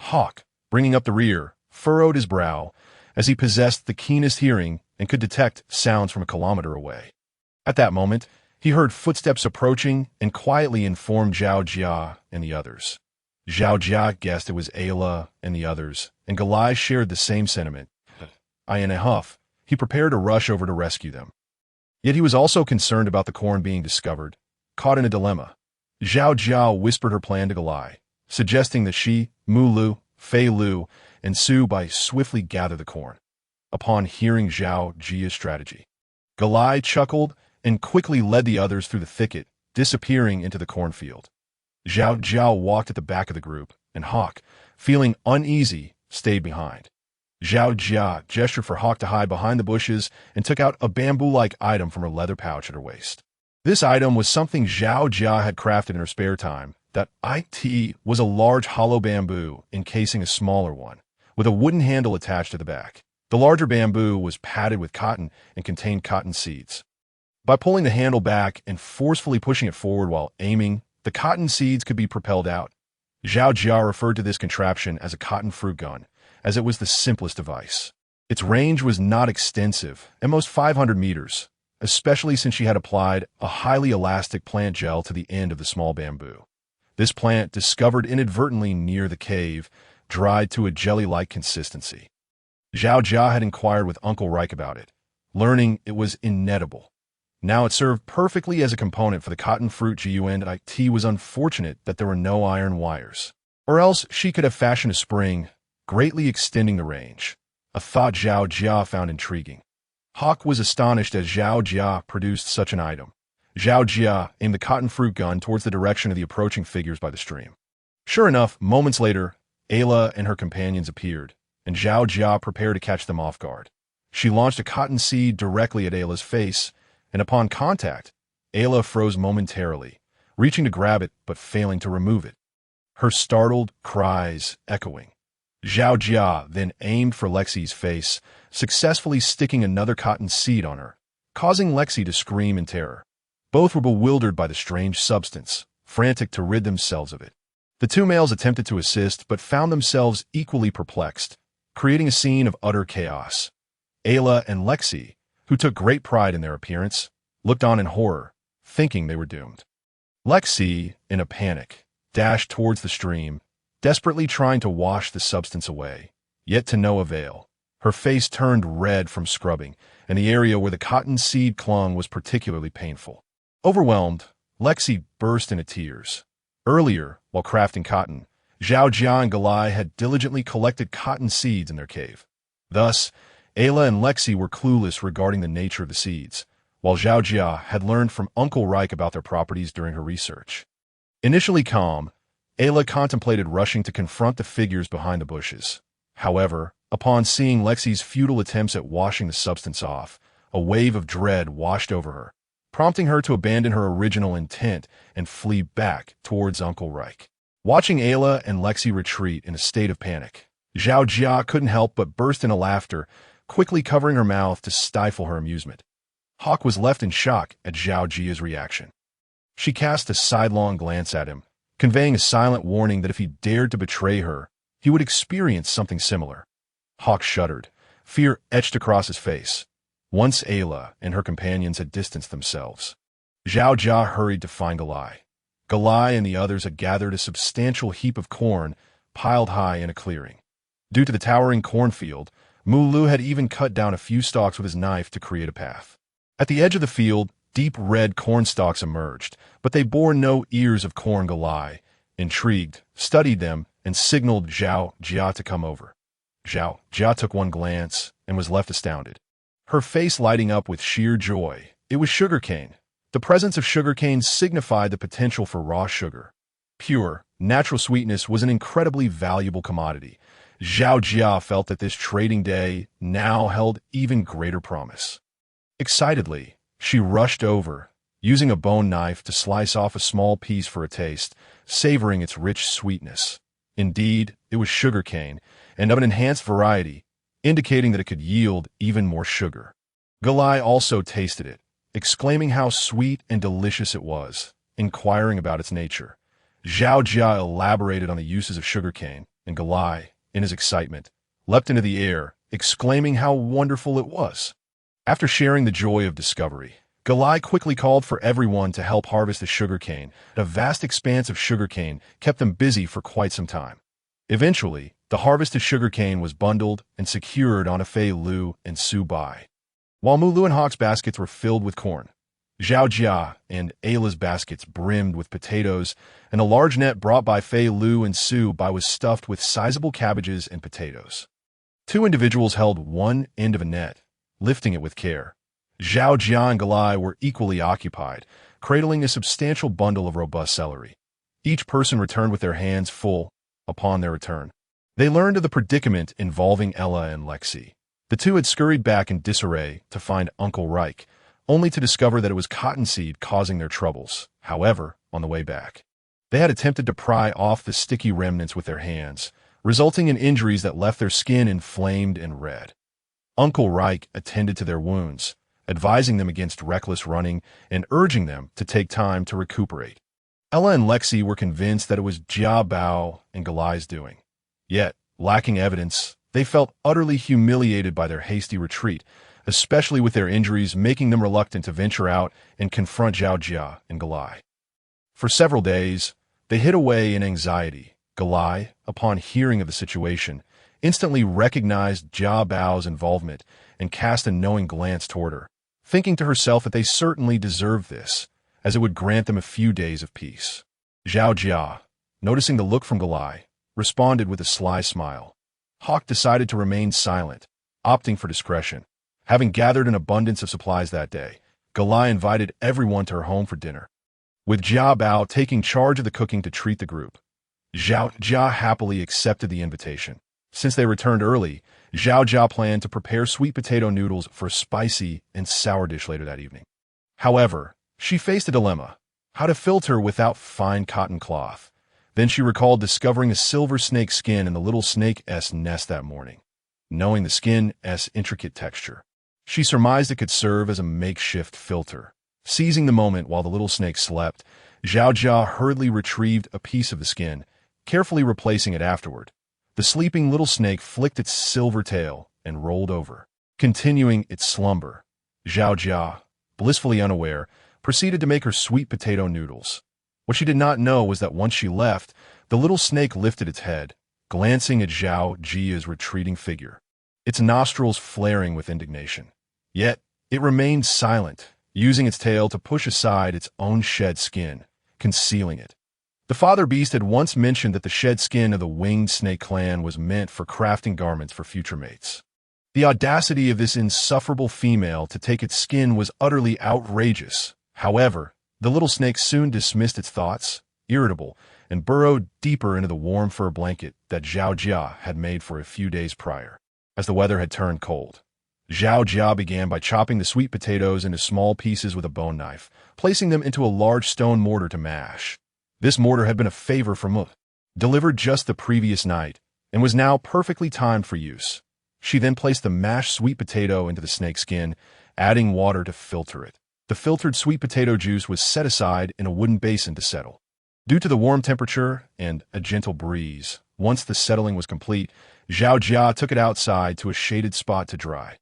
Hawk, bringing up the rear, furrowed his brow, as he possessed the keenest hearing and could detect sounds from a kilometer away. At that moment, he heard footsteps approaching and quietly informed Zhao Jia and the others. Zhao Jia guessed it was Ayla and the others, and Galai shared the same sentiment. In a huff, he prepared to rush over to rescue them. Yet he was also concerned about the corn being discovered. Caught in a dilemma, Zhao Jia whispered her plan to Galai, suggesting that she, Mu Lu, Fei Lu, and Su Bai swiftly gather the corn. Upon hearing Zhao Jia's strategy, Galai chuckled and quickly led the others through the thicket, disappearing into the cornfield. Zhao Jia walked at the back of the group, and Hawk, feeling uneasy, stayed behind. Zhao Jia gestured for Hawk to hide behind the bushes and took out a bamboo-like item from her leather pouch at her waist. This item was something Zhao Jia had crafted in her spare time. That it was a large hollow bamboo encasing a smaller one, with a wooden handle attached to the back. The larger bamboo was padded with cotton and contained cotton seeds. By pulling the handle back and forcefully pushing it forward while aiming, the cotton seeds could be propelled out. Zhao Jia referred to this contraption as a cotton fruit gun, as it was the simplest device. Its range was not extensive, at most 500 meters, especially since she had applied a highly elastic plant gel to the end of the small bamboo. This plant, discovered inadvertently near the cave, dried to a jelly-like consistency. Zhao Jia had inquired with Uncle Reich about it, learning it was inedible. Now it served perfectly as a component for the cotton fruit gun. It was unfortunate that there were no iron wires, or else she could have fashioned a spring, greatly extending the range, a thought Zhao Jia found intriguing. Hawk was astonished as Zhao Jia produced such an item. Zhao Jia aimed the cotton fruit gun towards the direction of the approaching figures by the stream. Sure enough, moments later, Ayla and her companions appeared, and Zhao Jia prepared to catch them off guard. She launched a cotton seed directly at Ayla's face, and upon contact, Ayla froze momentarily, reaching to grab it but failing to remove it, her startled cries echoing. Zhao Jia then aimed for Lexi's face, successfully sticking another cotton seed on her, causing Lexi to scream in terror. Both were bewildered by the strange substance, frantic to rid themselves of it. The two males attempted to assist but found themselves equally perplexed, creating a scene of utter chaos. Ayla and Lexi, who took great pride in their appearance, looked on in horror, thinking they were doomed. Lexi, in a panic, dashed towards the stream, desperately trying to wash the substance away, yet to no avail. Her face turned red from scrubbing, and the area where the cotton seed clung was particularly painful. Overwhelmed, Lexi burst into tears. Earlier, while crafting cotton, Zhao Jia and Galai had diligently collected cotton seeds in their cave. Thus, Ayla and Lexi were clueless regarding the nature of the seeds, while Zhao Jia had learned from Uncle Reich about their properties during her research. Initially calm, Ayla contemplated rushing to confront the figures behind the bushes. However, upon seeing Lexi's futile attempts at washing the substance off, a wave of dread washed over her, prompting her to abandon her original intent and flee back towards Uncle Reich. Watching Ayla and Lexi retreat in a state of panic, Zhao Jia couldn't help but burst into laughter, quickly covering her mouth to stifle her amusement. Hawk was left in shock at Zhao Jia's reaction. She cast a sidelong glance at him, conveying a silent warning that if he dared to betray her, he would experience something similar. Hawk shuddered, fear etched across his face. Once Ayla and her companions had distanced themselves, Zhao Jia hurried to find Galai. Galai and the others had gathered a substantial heap of corn piled high in a clearing. Due to the towering cornfield, Mulu had even cut down a few stalks with his knife to create a path. At the edge of the field, deep red corn stalks emerged, but they bore no ears of corn. Galai, intrigued, studied them and signaled Zhao Jia to come over. Zhao Jia took one glance and was left astounded, her face lighting up with sheer joy. It was sugarcane. The presence of sugarcane signified the potential for raw sugar. Pure, natural sweetness was an incredibly valuable commodity. Zhao Jia felt that this trading day now held even greater promise. Excitedly, she rushed over, using a bone knife to slice off a small piece for a taste, savoring its rich sweetness. Indeed, it was sugarcane, and of an enhanced variety, indicating that it could yield even more sugar. Galai also tasted it, exclaiming how sweet and delicious it was, inquiring about its nature. Zhao Jia elaborated on the uses of sugarcane, and Galai, in his excitement, leapt into the air, exclaiming how wonderful it was. After sharing the joy of discovery, Galai quickly called for everyone to help harvest the sugarcane. A vast expanse of sugarcane kept them busy for quite some time. Eventually, the harvested sugarcane was bundled and secured on Fei Lu and Su Bai. While Mulu and Hawk's baskets were filled with corn, Zhao Jia and Ayla's baskets brimmed with potatoes, and a large net brought by Fei Lu and Su Bai was stuffed with sizable cabbages and potatoes. Two individuals held one end of a net, lifting it with care. Zhao Jia and Galai were equally occupied, cradling a substantial bundle of robust celery. Each person returned with their hands full. Upon their return, they learned of the predicament involving Ella and Lexi. The two had scurried back in disarray to find Uncle Reich, only to discover that it was cottonseed causing their troubles. However, on the way back, they had attempted to pry off the sticky remnants with their hands, resulting in injuries that left their skin inflamed and red. Uncle Reich attended to their wounds, advising them against reckless running and urging them to take time to recuperate. Ella and Lexi were convinced that it was Jia Bao and Galai's doing. Yet, lacking evidence, they felt utterly humiliated by their hasty retreat, especially with their injuries making them reluctant to venture out and confront Zhao Jia and Galai. For several days, they hid away in anxiety. Galai, upon hearing of the situation, instantly recognized Jia Bao's involvement and cast a knowing glance toward her, thinking to herself that they certainly deserved this, as it would grant them a few days of peace. Zhao Jia, noticing the look from Galai, responded with a sly smile. Hawk decided to remain silent, opting for discretion. Having gathered an abundance of supplies that day, Galai invited everyone to her home for dinner, with Jia Bao taking charge of the cooking to treat the group. Zhao Jia happily accepted the invitation. Since they returned early, Zhao Jia planned to prepare sweet potato noodles for a spicy and sour dish later that evening. However, she faced a dilemma: how to filter without fine cotton cloth. Then she recalled discovering a silver snake skin in the little snake's nest that morning. Knowing the skin's intricate texture, she surmised it could serve as a makeshift filter. Seizing the moment while the little snake slept, Zhao Jia hurriedly retrieved a piece of the skin, carefully replacing it afterward. The sleeping little snake flicked its silver tail and rolled over, continuing its slumber. Zhao Jia, blissfully unaware, proceeded to make her sweet potato noodles. What she did not know was that once she left, the little snake lifted its head, glancing at Zhao Jia's retreating figure, its nostrils flaring with indignation. Yet, it remained silent, using its tail to push aside its own shed skin, concealing it. The father beast had once mentioned that the shed skin of the winged snake clan was meant for crafting garments for future mates. The audacity of this insufferable female to take its skin was utterly outrageous. However, the little snake soon dismissed its thoughts, irritable, and burrowed deeper into the warm fur blanket that Zhao Jia had made for a few days prior. As the weather had turned cold, Zhao Jia began by chopping the sweet potatoes into small pieces with a bone knife, placing them into a large stone mortar to mash. This mortar had been a favor from Mu, delivered just the previous night, and was now perfectly timed for use. She then placed the mashed sweet potato into the snake skin, adding water to filter it. The filtered sweet potato juice was set aside in a wooden basin to settle. Due to the warm temperature and a gentle breeze, once the settling was complete, Zhao Jia took it outside to a shaded spot to dry.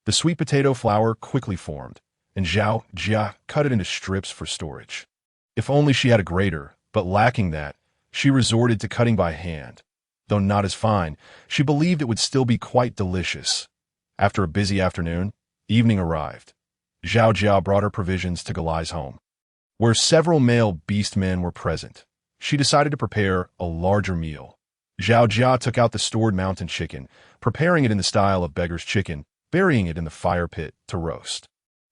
The sweet potato flour quickly formed, and Zhao Jia cut it into strips for storage. If only she had a grater, but lacking that, she resorted to cutting by hand. Though not as fine, she believed it would still be quite delicious. After a busy afternoon, evening arrived. Zhao Jia brought her provisions to Galai's home, where several male beastmen were present. She decided to prepare a larger meal. Zhao Jia took out the stored mountain chicken, preparing it in the style of beggar's chicken, burying it in the fire pit to roast.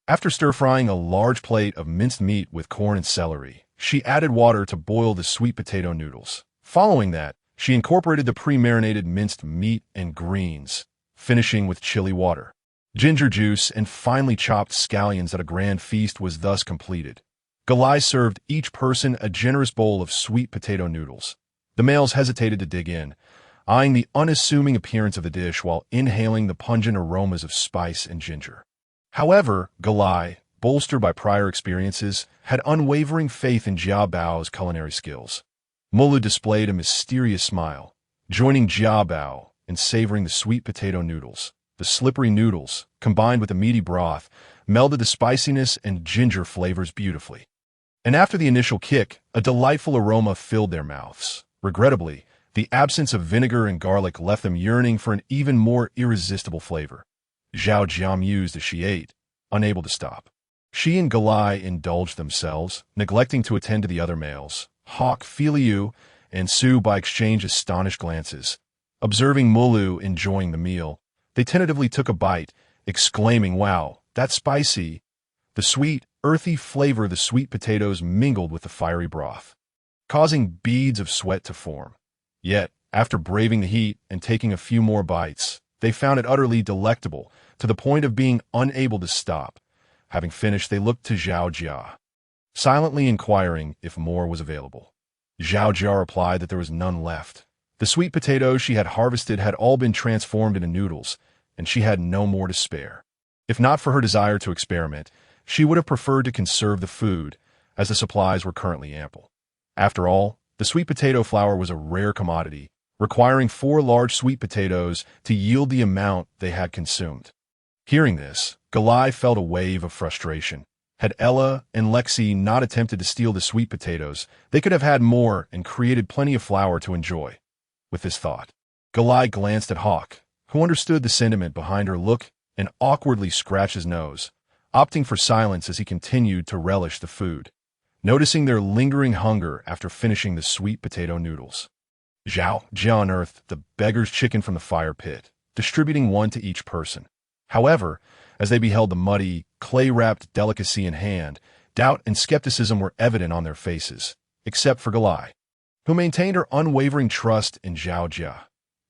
After stir-frying a large plate of minced meat with corn and celery, she added water to boil the sweet potato noodles. Following that, she incorporated the pre-marinated minced meat and greens, finishing with chili water, ginger juice, and finely chopped scallions. At a grand feast was thus completed. Galai served each person a generous bowl of sweet potato noodles. The males hesitated to dig in, eyeing the unassuming appearance of the dish while inhaling the pungent aromas of spice and ginger. However, Galai, bolstered by prior experiences, had unwavering faith in Jia Bao's culinary skills. Mulu displayed a mysterious smile, joining Jia Bao in savoring the sweet potato noodles. The slippery noodles, combined with the meaty broth, melded the spiciness and ginger flavors beautifully. And after the initial kick, a delightful aroma filled their mouths. Regrettably, the absence of vinegar and garlic left them yearning for an even more irresistible flavor. Zhao Jia mused as she ate, unable to stop. She and Galai indulged themselves, neglecting to attend to the other males. Hawk, Filiu, and Su by exchange astonished glances. Observing Mulu enjoying the meal, they tentatively took a bite, exclaiming, "Wow, that's spicy." The sweet, earthy flavor of the sweet potatoes mingled with the fiery broth, causing beads of sweat to form. Yet, after braving the heat and taking a few more bites, they found it utterly delectable, to the point of being unable to stop. Having finished, they looked to Zhao Jia, silently inquiring if more was available. Zhao Jia replied that there was none left. The sweet potatoes she had harvested had all been transformed into noodles, and she had no more to spare. If not for her desire to experiment, she would have preferred to conserve the food, as the supplies were currently ample. After all, the sweet potato flour was a rare commodity, requiring 4 large sweet potatoes to yield the amount they had consumed. Hearing this, Galai felt a wave of frustration. Had Ella and Lexi not attempted to steal the sweet potatoes, they could have had more and created plenty of flour to enjoy. With this thought, Galai glanced at Hawk, who understood the sentiment behind her look and awkwardly scratched his nose, opting for silence as he continued to relish the food, noticing their lingering hunger after finishing the sweet potato noodles. Zhao Jia unearthed the beggar's chicken from the fire pit, distributing one to each person. However, as they beheld the muddy, clay-wrapped delicacy in hand, doubt and skepticism were evident on their faces, except for Galai, who maintained her unwavering trust in Zhao Jia.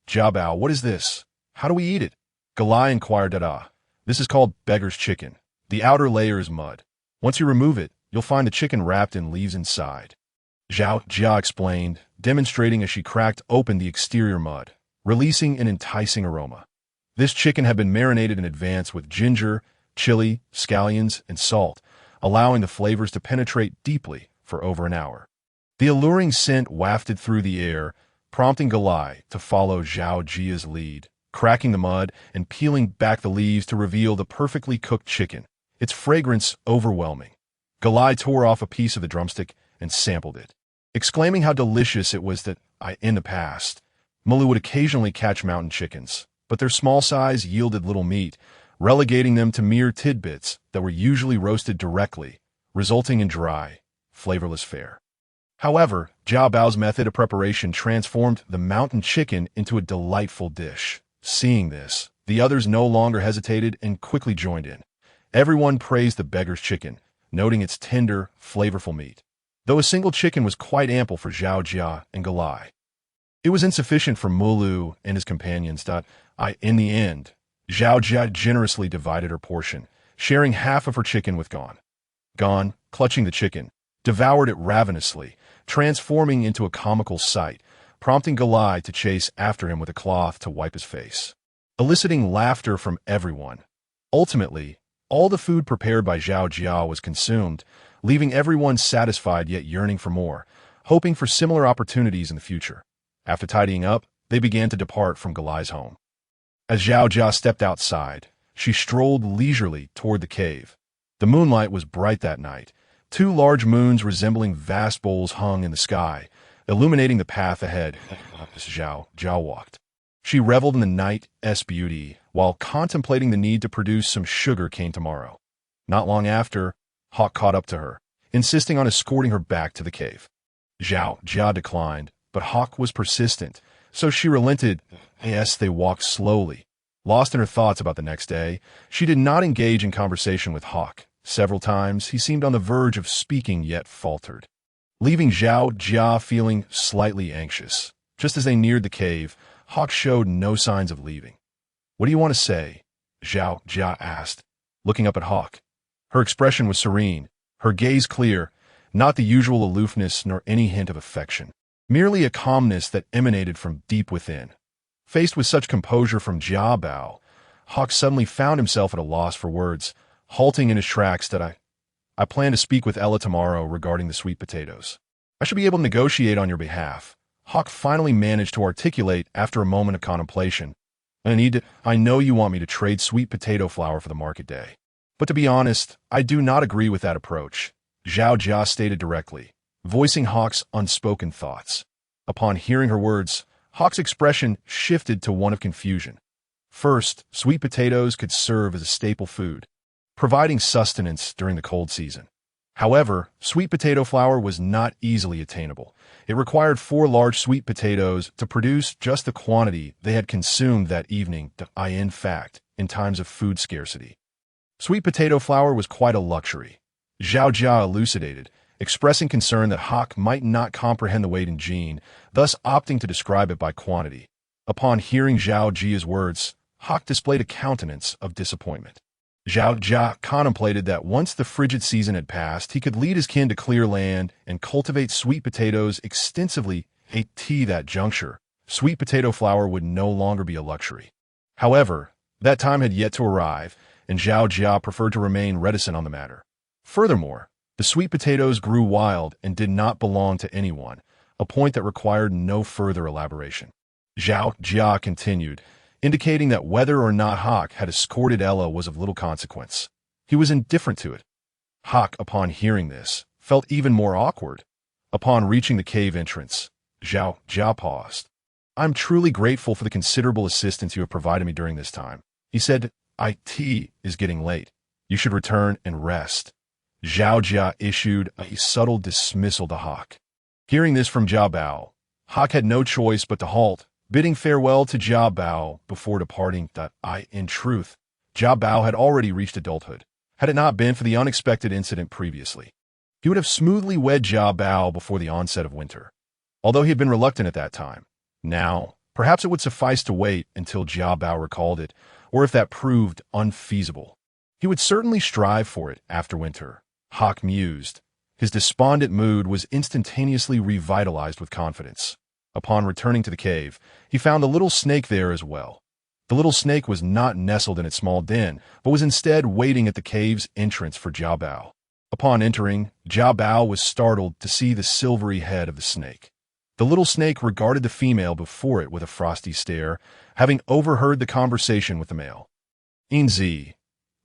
"Jia Bao, what is this? How do we eat it?" Galai inquired Dada. "This is called beggar's chicken. The outer layer is mud. Once you remove it, you'll find the chicken wrapped in leaves inside." Zhao Jia explained, demonstrating as she cracked open the exterior mud, releasing an enticing aroma. This chicken had been marinated in advance with ginger, chili, scallions, and salt, allowing the flavors to penetrate deeply for over an hour. The alluring scent wafted through the air, prompting Galai to follow Zhao Jia's lead, cracking the mud and peeling back the leaves to reveal the perfectly cooked chicken, its fragrance overwhelming. Galai tore off a piece of the drumstick and sampled it, exclaiming how delicious it was that in the past, Mulu would occasionally catch mountain chickens, but their small size yielded little meat, relegating them to mere tidbits that were usually roasted directly, resulting in dry, flavorless fare. However, Jia Bao's method of preparation transformed the mountain chicken into a delightful dish. Seeing this, the others no longer hesitated and quickly joined in. Everyone praised the beggar's chicken, noting its tender, flavorful meat, though a single chicken was quite ample for Zhao Jia and Galai. It was insufficient for Mulu and his companions. In the end, Zhao Jia generously divided her portion, sharing half of her chicken with Gon. Gon, clutching the chicken, devoured it ravenously, transforming into a comical sight, prompting Galai to chase after him with a cloth to wipe his face, eliciting laughter from everyone. Ultimately, all the food prepared by Zhao Jia was consumed, leaving everyone satisfied yet yearning for more, hoping for similar opportunities in the future. After tidying up, they began to depart from Galai's home. As Zhao Jia stepped outside, she strolled leisurely toward the cave. The moonlight was bright that night. 2 large moons resembling vast bowls hung in the sky, illuminating the path ahead as Zhao walked. She reveled in the night's beauty while contemplating the need to produce some sugar cane tomorrow. Not long after, Hawk caught up to her, insisting on escorting her back to the cave. Zhao Jia declined, but Hawk was persistent, so she relented. Yes, they walked slowly. Lost in her thoughts about the next day, she did not engage in conversation with Hawk. Several times, he seemed on the verge of speaking yet faltered, leaving Zhao Jia feeling slightly anxious. Just as they neared the cave, Hawk showed no signs of leaving. "What do you want to say?" Zhao Jia asked, looking up at Hawk. Her expression was serene, her gaze clear, not the usual aloofness nor any hint of affection, merely a calmness that emanated from deep within. Faced with such composure from Jia Bao, Hawk suddenly found himself at a loss for words, halting in his tracks. I plan to speak with Ella tomorrow regarding the sweet potatoes. I should be able to negotiate on your behalf. Hawk finally managed to articulate after a moment of contemplation. I know you want me to trade sweet potato flour for the market day. But to be honest, I do not agree with that approach, Zhao Jia stated directly, voicing Hawk's unspoken thoughts. Upon hearing her words, Hawk's expression shifted to one of confusion. First, sweet potatoes could serve as a staple food, providing sustenance during the cold season. However, sweet potato flour was not easily attainable. It required 4 large sweet potatoes to produce just the quantity they had consumed that evening, in fact, in times of food scarcity. Sweet potato flour was quite a luxury, Zhao Jia elucidated, expressing concern that Hawk might not comprehend the weight in Jin, thus opting to describe it by quantity. Upon hearing Zhao Jia's words, Hawk displayed a countenance of disappointment. Zhao Jia contemplated that once the frigid season had passed, he could lead his kin to clear land and cultivate sweet potatoes extensively. At that juncture, sweet potato flour would no longer be a luxury. However, that time had yet to arrive, and Zhao Jia preferred to remain reticent on the matter. Furthermore, the sweet potatoes grew wild and did not belong to anyone, a point that required no further elaboration. Zhao Jia continued, indicating that whether or not Hawk had escorted Ella was of little consequence. He was indifferent to it. Hawk, upon hearing this, felt even more awkward. Upon reaching the cave entrance, Zhao Jia paused. "I'm truly grateful for the considerable assistance you have provided me during this time," he said. "It is getting late. You should return and rest." Zhao Jia issued a subtle dismissal to Hawk. Hearing this from Jia Bao, Hawk had no choice but to halt, bidding farewell to Jia Bao before departing. In truth, Jia Bao had already reached adulthood, had it not been for the unexpected incident previously. He would have smoothly wed Jia Bao before the onset of winter, although he had been reluctant at that time. Now, perhaps it would suffice to wait until Jia Bao recalled it, or if that proved unfeasible. He would certainly strive for it after winter, Hawk mused. His despondent mood was instantaneously revitalized with confidence. Upon returning to the cave, he found the little snake there as well. The little snake was not nestled in its small den, but was instead waiting at the cave's entrance for Jia Bao. Upon entering, Jia Bao was startled to see the silvery head of the snake. The little snake regarded the female before it with a frosty stare, having overheard the conversation with the male. "Inzi,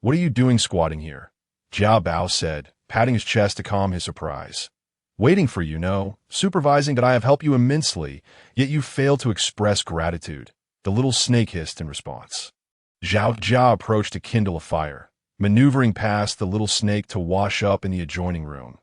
what are you doing squatting here?" Jia Bao said, patting his chest to calm his surprise. "Waiting for you, no, supervising that I have helped you immensely, yet you fail to express gratitude," the little snake hissed in response. Zhao Jia approached to kindle a fire, maneuvering past the little snake to wash up in the adjoining room.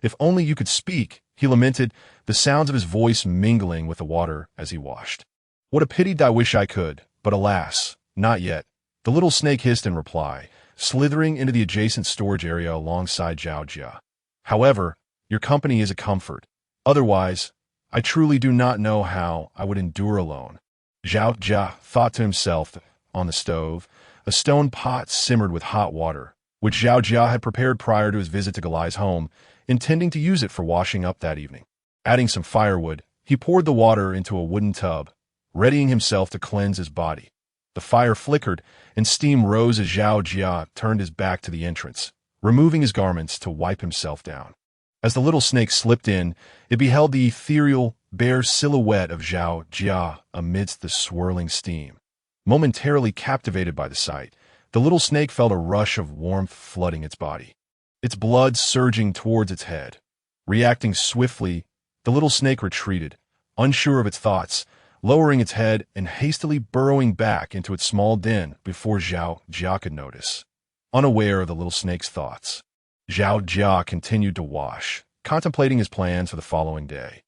"If only you could speak," he lamented, the sounds of his voice mingling with the water as he washed. "What a pity, I wish I could, but alas, not yet," the little snake hissed in reply, slithering into the adjacent storage area alongside Zhao Jia. "However, your company is a comfort. Otherwise, I truly do not know how I would endure alone." Zhao Jia thought to himself. On the stove, a stone pot simmered with hot water, which Zhao Jia had prepared prior to his visit to Galai's home, intending to use it for washing up that evening. Adding some firewood, he poured the water into a wooden tub, readying himself to cleanse his body. The fire flickered, and steam rose as Zhao Jia turned his back to the entrance, removing his garments to wipe himself down. As the little snake slipped in, it beheld the ethereal, bare silhouette of Zhao Jia amidst the swirling steam. Momentarily captivated by the sight, the little snake felt a rush of warmth flooding its body, its blood surging towards its head. Reacting swiftly, the little snake retreated, unsure of its thoughts, lowering its head and hastily burrowing back into its small den before Zhao Jia could notice. Unaware of the little snake's thoughts, Zhao Jia continued to wash, contemplating his plans for the following day.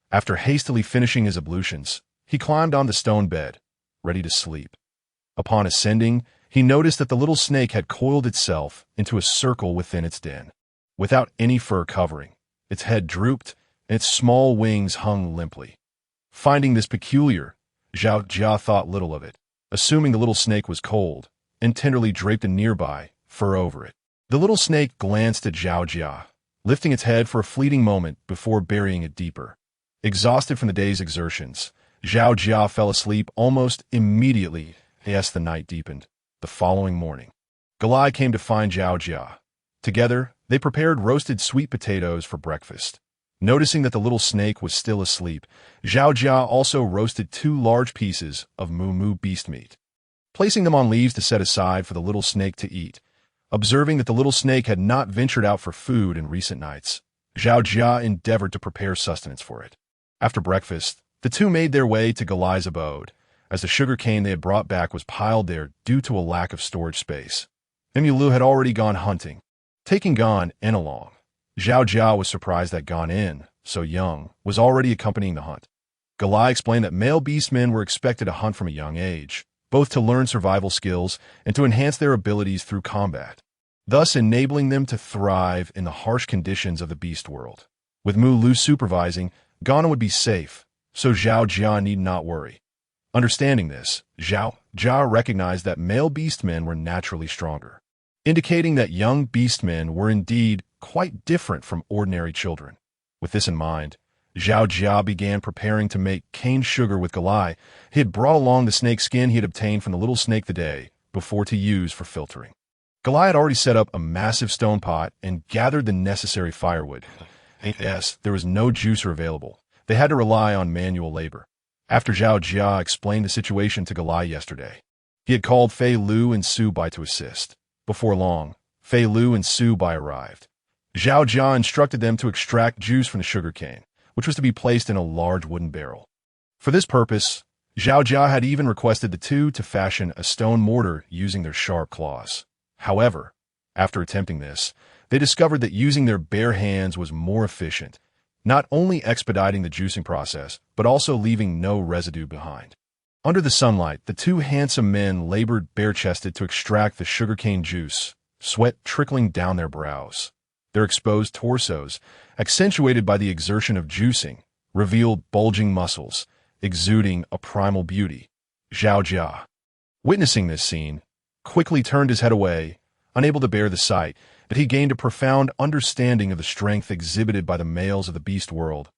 After hastily finishing his ablutions, he climbed on the stone bed, ready to sleep. Upon ascending, he noticed that the little snake had coiled itself into a circle within its den. Without any fur covering, its head drooped and its small wings hung limply. Finding this peculiar, Zhao Jia thought little of it, assuming the little snake was cold, and tenderly draped a nearby fur over it. The little snake glanced at Zhao Jia, lifting its head for a fleeting moment before burying it deeper. Exhausted from the day's exertions, Zhao Jia fell asleep almost immediately as the night deepened. The following morning, Galai came to find Zhao Jia. Together, they prepared roasted sweet potatoes for breakfast. Noticing that the little snake was still asleep, Zhao Jia also roasted 2 large pieces of moo beast meat, placing them on leaves to set aside for the little snake to eat. Observing that the little snake had not ventured out for food in recent nights, Zhao Jia endeavored to prepare sustenance for it. After breakfast, the two made their way to Galai's abode, as the sugar cane they had brought back was piled there due to a lack of storage space. Emulu had already gone hunting, taking Gan In along. Zhao Jia was surprised that Gan In, so young, was already accompanying the hunt. Galai explained that male beastmen were expected to hunt from a young age, both to learn survival skills and to enhance their abilities through combat, thus enabling them to thrive in the harsh conditions of the beast world. With Mu Lu supervising, Gan would be safe, so Zhao Jia need not worry. Understanding this, Zhao Jia recognized that male beastmen were naturally stronger, indicating that young beastmen were indeed quite different from ordinary children. With this in mind, Zhao Jia began preparing to make cane sugar with Galai. He had brought along the snake skin he had obtained from the little snake the day before to use for filtering. Galai had already set up a massive stone pot and gathered the necessary firewood. Yes, there was no juicer available. They had to rely on manual labor. After Zhao Jia explained the situation to Galai yesterday, he had called Fei Lu and Su Bai to assist. Before long, Fei Lu and Su Bai arrived. Zhao Jia instructed them to extract juice from the sugar cane, which was to be placed in a large wooden barrel. For this purpose, Zhao Jia had even requested the two to fashion a stone mortar using their sharp claws. However, after attempting this, they discovered that using their bare hands was more efficient, not only expediting the juicing process, but also leaving no residue behind. Under the sunlight, the two handsome men labored bare-chested to extract the sugarcane juice, sweat trickling down their brows. Their exposed torsos, accentuated by the exertion of juicing, revealed bulging muscles, exuding a primal beauty. Zhao Jia, witnessing this scene, quickly turned his head away, unable to bear the sight, but he gained a profound understanding of the strength exhibited by the males of the beast world,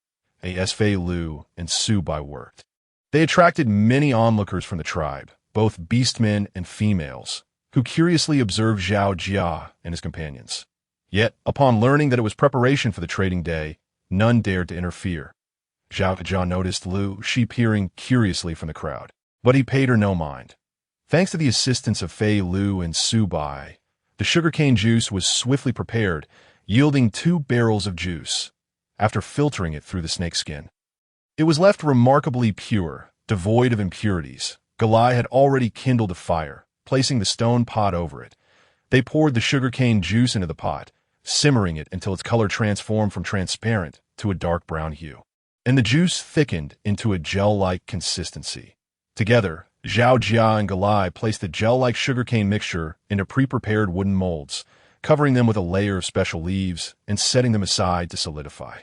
as Fei Lu and Su Bai worked. They attracted many onlookers from the tribe, both beastmen and females, who curiously observed Zhao Jia and his companions. Yet, upon learning that it was preparation for the trading day, none dared to interfere. Zhao Jia noticed Lu Shi peering curiously from the crowd, but he paid her no mind. Thanks to the assistance of Fei Lu and Su Bai, the sugarcane juice was swiftly prepared, yielding 2 barrels of juice, after filtering it through the snakeskin. It was left remarkably pure, devoid of impurities. Galai had already kindled a fire, placing the stone pot over it. They poured the sugarcane juice into the pot, simmering it until its color transformed from transparent to a dark brown hue, and the juice thickened into a gel-like consistency. Together, Zhao Jia and Galai placed the gel-like sugarcane mixture into pre-prepared wooden molds, covering them with a layer of special leaves and setting them aside to solidify.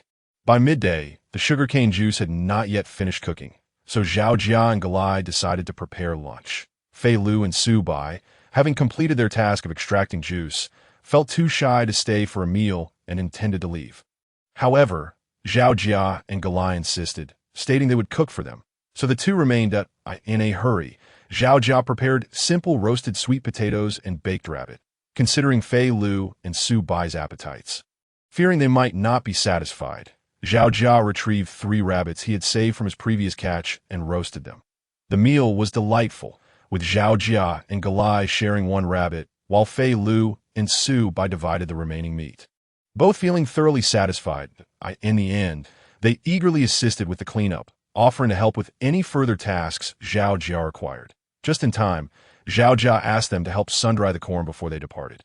By midday, the sugarcane juice had not yet finished cooking, so Zhao Jia and Galai decided to prepare lunch. Fei Lu and Su Bai, having completed their task of extracting juice, felt too shy to stay for a meal and intended to leave. However, Zhao Jia and Galai insisted, stating they would cook for them, so the two remained in a hurry. Zhao Jia prepared simple roasted sweet potatoes and baked rabbit, considering Fei Lu and Su Bai's appetites. Fearing they might not be satisfied, Zhao Jia retrieved 3 rabbits he had saved from his previous catch and roasted them. The meal was delightful, with Zhao Jia and Galai sharing 1 rabbit, while Fei Lu and Su Bai divided the remaining meat. Both feeling thoroughly satisfied, in the end, they eagerly assisted with the cleanup, offering to help with any further tasks Zhao Jia required. Just in time, Zhao Jia asked them to help sun-dry the corn before they departed.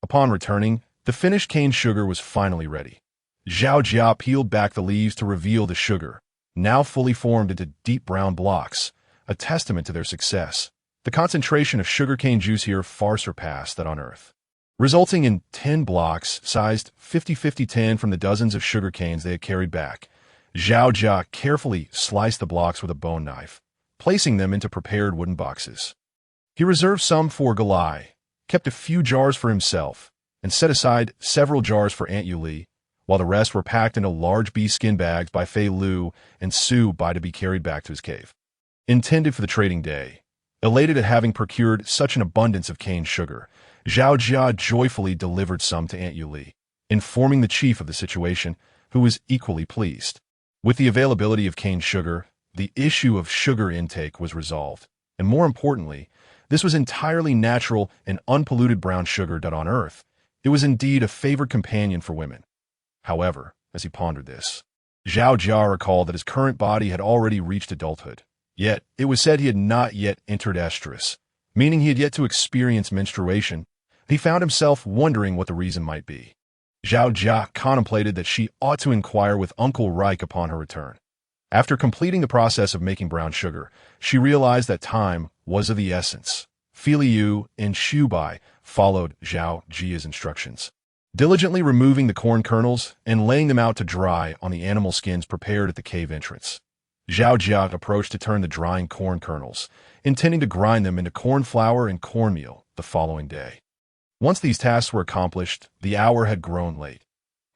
Upon returning, the finished cane sugar was finally ready. Zhao Jia peeled back the leaves to reveal the sugar, now fully formed into deep brown blocks, a testament to their success. The concentration of sugarcane juice here far surpassed that on Earth, resulting in 10 blocks sized 50-50-10 from the dozens of sugar canes they had carried back. Zhao Jia carefully sliced the blocks with a bone knife, placing them into prepared wooden boxes. He reserved some for Galai, kept a few jars for himself, and set aside several jars for Aunt Yuli, while the rest were packed into large bee skin bags by Fei Lu and Su Bai to be carried back to his cave. Intended for the trading day, elated at having procured such an abundance of cane sugar, Zhao Jia joyfully delivered some to Aunt Yuli, informing the chief of the situation, who was equally pleased. With the availability of cane sugar, the issue of sugar intake was resolved, and more importantly, this was entirely natural and unpolluted brown sugar that on Earth. It was indeed a favored companion for women. However, as he pondered this, Zhao Jia recalled that his current body had already reached adulthood, yet it was said he had not yet entered estrus, meaning he had yet to experience menstruation. He found himself wondering what the reason might be. Zhao Jia contemplated that she ought to inquire with Uncle Reich upon her return. After completing the process of making brown sugar, she realized that time was of the essence. Fei Lu and Su Bai followed Zhao Jia's instructions, diligently removing the corn kernels and laying them out to dry on the animal skins prepared at the cave entrance. Zhao Jia approached to turn the drying corn kernels, intending to grind them into corn flour and cornmeal the following day. Once these tasks were accomplished, the hour had grown late.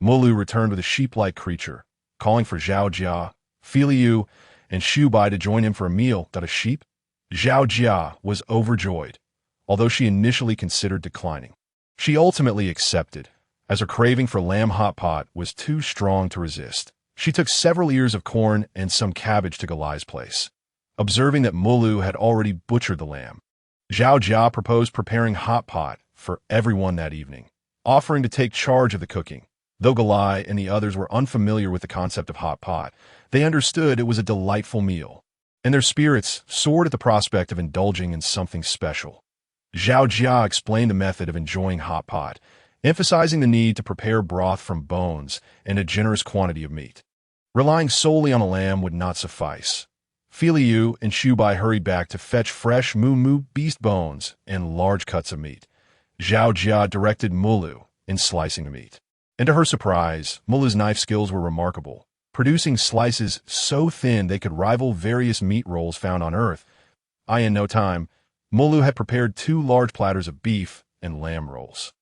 Mulu returned with a sheep-like creature, calling for Zhao Jia, Fei Lu, and Su Bai to join him for a meal. A sheep? Zhao Jia was overjoyed, although she initially considered declining. She ultimately accepted, as her craving for lamb hot pot was too strong to resist. She took several ears of corn and some cabbage to Galai's place. Observing that Mulu had already butchered the lamb, Zhao Jia proposed preparing hot pot for everyone that evening, offering to take charge of the cooking. Though Galai and the others were unfamiliar with the concept of hot pot, they understood it was a delightful meal, and their spirits soared at the prospect of indulging in something special. Zhao Jia explained the method of enjoying hot pot, emphasizing the need to prepare broth from bones and a generous quantity of meat. Relying solely on a lamb would not suffice. Filiu and Shubai hurried back to fetch fresh moo beast bones and large cuts of meat. Zhao Jia directed Mulu in slicing the meat. And to her surprise, Mulu's knife skills were remarkable, producing slices so thin they could rival various meat rolls found on Earth. In no time, Mulu had prepared 2 large platters of beef and lamb rolls.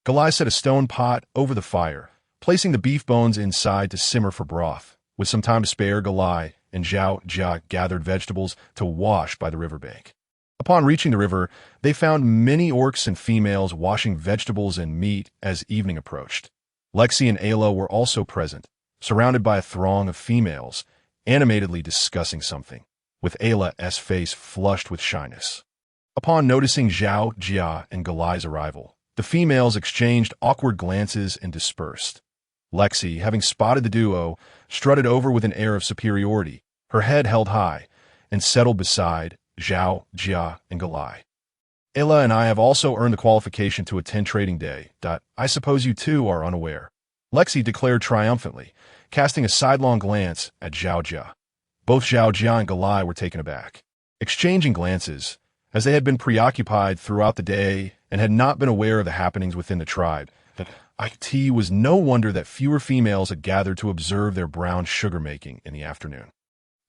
Galai set a stone pot over the fire, placing the beef bones inside to simmer for broth. With some time to spare, Galai and Zhao Jia gathered vegetables to wash by the riverbank. Upon reaching the river, they found many orcs and females washing vegetables and meat as evening approached. Lexi and Ayla were also present, surrounded by a throng of females, animatedly discussing something, with Ayla's face flushed with shyness. Upon noticing Zhao Jia and Galai's arrival, the females exchanged awkward glances and dispersed. Lexi, having spotted the duo, strutted over with an air of superiority, her head held high, and settled beside Zhao Jia and Galai. Ayla and I have also earned the qualification to attend Trading Day. I suppose you too are unaware. Lexi declared triumphantly, casting a sidelong glance at Zhao Jia. Both Zhao Jia and Galai were taken aback, exchanging glances, as they had been preoccupied throughout the day and had not been aware of the happenings within the tribe. It was no wonder that fewer females had gathered to observe their brown sugar making in the afternoon.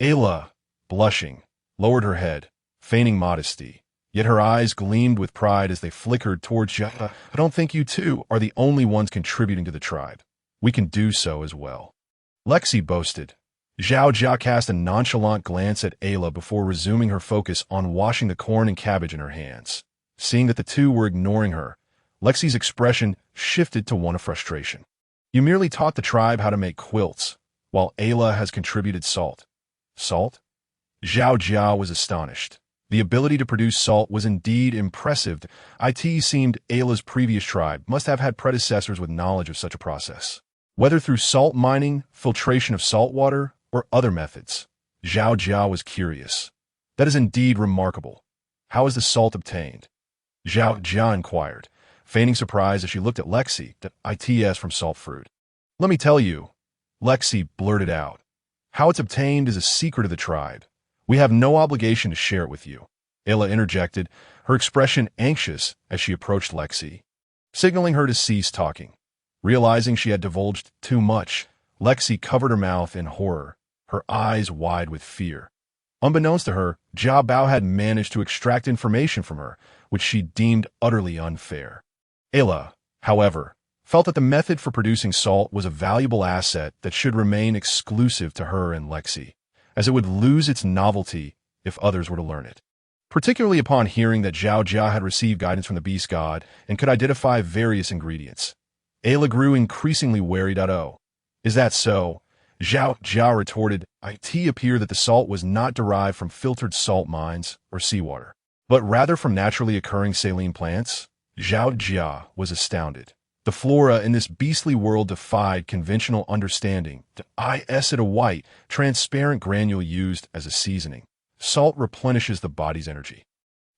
Ayla, blushing, lowered her head, feigning modesty, yet her eyes gleamed with pride as they flickered towards Jia. I don't think you two are the only ones contributing to the tribe. We can do so as well. Lexi boasted. Zhao Jia cast a nonchalant glance at Ayla before resuming her focus on washing the corn and cabbage in her hands. Seeing that the two were ignoring her, Lexi's expression shifted to one of frustration. You merely taught the tribe how to make quilts, while Ayla has contributed salt. Salt? Zhao Jia was astonished. The ability to produce salt was indeed impressive. It seemed Ayla's previous tribe must have had predecessors with knowledge of such a process. Whether through salt mining, filtration of salt water, or other methods, Zhao Jia was curious. That is indeed remarkable. How is the salt obtained? Zhao Jia inquired, feigning surprise as she looked at Lexi, its from salt fruit. Let me tell you, Lexi blurted out. How it's obtained is a secret of the tribe. We have no obligation to share it with you. Ayla interjected, her expression anxious as she approached Lexi, signaling her to cease talking. Realizing she had divulged too much, Lexi covered her mouth in horror, her eyes wide with fear. Unbeknownst to her, Jia Bao had managed to extract information from her, which she deemed utterly unfair. Ayla, however, felt that the method for producing salt was a valuable asset that should remain exclusive to her and Lexi, as it would lose its novelty if others were to learn it. Particularly upon hearing that Zhao Jia had received guidance from the beast god and could identify various ingredients. Ayla grew increasingly wary. Oh, is that so? Zhao Jia retorted. It appeared that the salt was not derived from filtered salt mines or seawater, but rather from naturally occurring saline plants. Zhao Jia was astounded. The flora in this beastly world defied conventional understanding. Is it a white, transparent granule used as a seasoning? Salt replenishes the body's energy,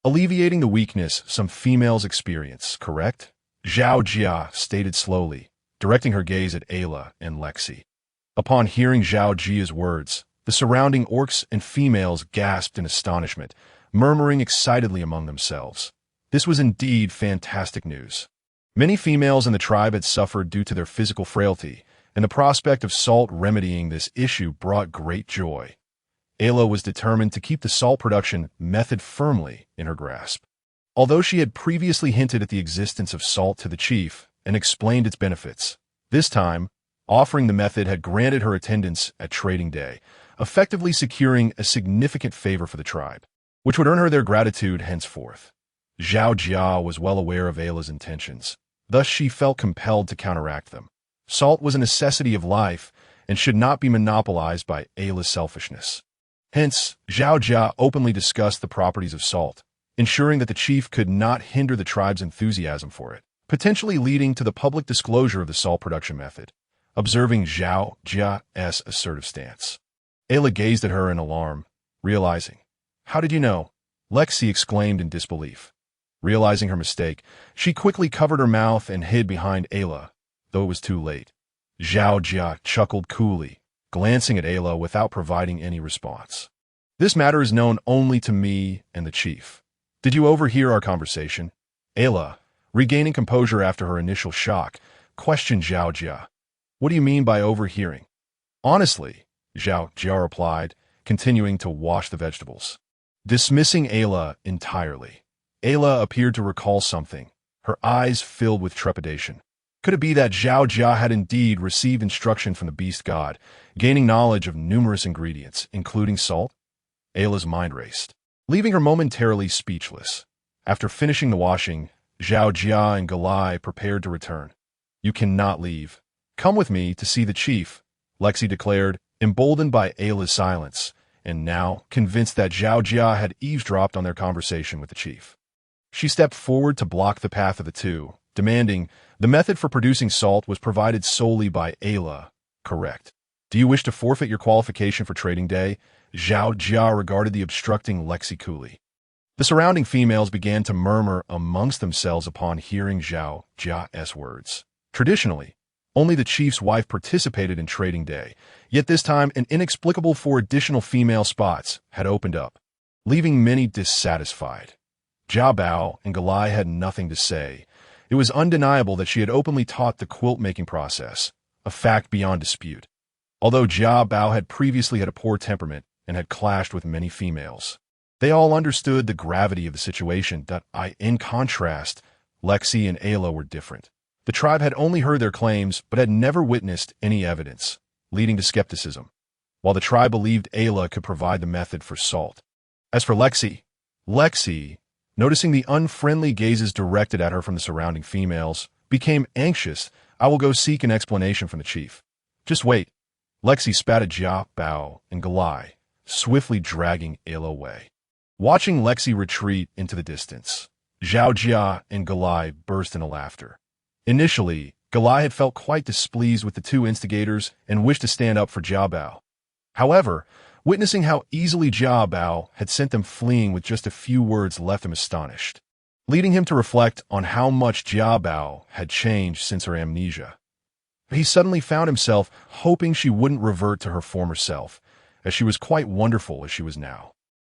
alleviating the weakness some females experience, correct? Zhao Jia stated slowly, directing her gaze at Ayla and Lexi. Upon hearing Zhao Jia's words, the surrounding orcs and females gasped in astonishment, murmuring excitedly among themselves. This was indeed fantastic news. Many females in the tribe had suffered due to their physical frailty, and the prospect of salt remedying this issue brought great joy. Ayla was determined to keep the salt production method firmly in her grasp. Although she had previously hinted at the existence of salt to the chief and explained its benefits, this time, offering the method had granted her attendance at Trading Day, effectively securing a significant favor for the tribe, which would earn her their gratitude henceforth. Zhao Jia was well aware of Ayla's intentions, thus she felt compelled to counteract them. Salt was a necessity of life and should not be monopolized by Ayla's selfishness. Hence, Zhao Jia openly discussed the properties of salt, ensuring that the chief could not hinder the tribe's enthusiasm for it, potentially leading to the public disclosure of the salt production method. Observing Zhao Jia's assertive stance, Ayla gazed at her in alarm, realizing. How did you know? Lexi exclaimed in disbelief. Realizing her mistake, she quickly covered her mouth and hid behind Ayla, though it was too late. Zhao Jia chuckled coolly, glancing at Ayla without providing any response. This matter is known only to me and the chief. Did you overhear our conversation? Ayla, regaining composure after her initial shock, questioned Zhao Jia. What do you mean by overhearing? Honestly, Zhao Jia replied, continuing to wash the vegetables. Dismissing Ayla entirely. Ayla appeared to recall something, her eyes filled with trepidation. Could it be that Zhao Jia had indeed received instruction from the beast god, gaining knowledge of numerous ingredients, including salt? Ayla's mind raced, leaving her momentarily speechless. After finishing the washing, Zhao Jia and Galai prepared to return. You cannot leave. Come with me to see the chief, Lexi declared, emboldened by Ayla's silence, and now convinced that Zhao Jia had eavesdropped on their conversation with the chief. She stepped forward to block the path of the two, demanding, the method for producing salt was provided solely by Ayla, correct? Do you wish to forfeit your qualification for trading day? Zhao Jia regarded the obstructing Lexi coolly. The surrounding females began to murmur amongst themselves upon hearing Zhao Jia's words. Traditionally, only the chief's wife participated in trading day, yet this time an inexplicable 4 additional female spots had opened up, leaving many dissatisfied. Jia Bao and Galai had nothing to say. It was undeniable that she had openly taught the quilt-making process, a fact beyond dispute. Although Jia Bao had previously had a poor temperament and had clashed with many females, they all understood the gravity of the situation. In contrast, Lexi and Ayla were different. The tribe had only heard their claims but had never witnessed any evidence, leading to skepticism, while the tribe believed Ayla could provide the method for salt. As for Lexi, noticing the unfriendly gazes directed at her from the surrounding females, became anxious. I will go seek an explanation from the chief. Just wait. Lexi spat at Jia Bao and Galai, swiftly dragging Ayla away. Watching Lexi retreat into the distance, Zhao Jia and Galai burst into laughter. Initially, Galai had felt quite displeased with the two instigators and wished to stand up for Jia Bao. However, witnessing how easily Jia Bao had sent them fleeing with just a few words left him astonished, leading him to reflect on how much Jia Bao had changed since her amnesia. He suddenly found himself hoping she wouldn't revert to her former self, as she was quite wonderful as she was now.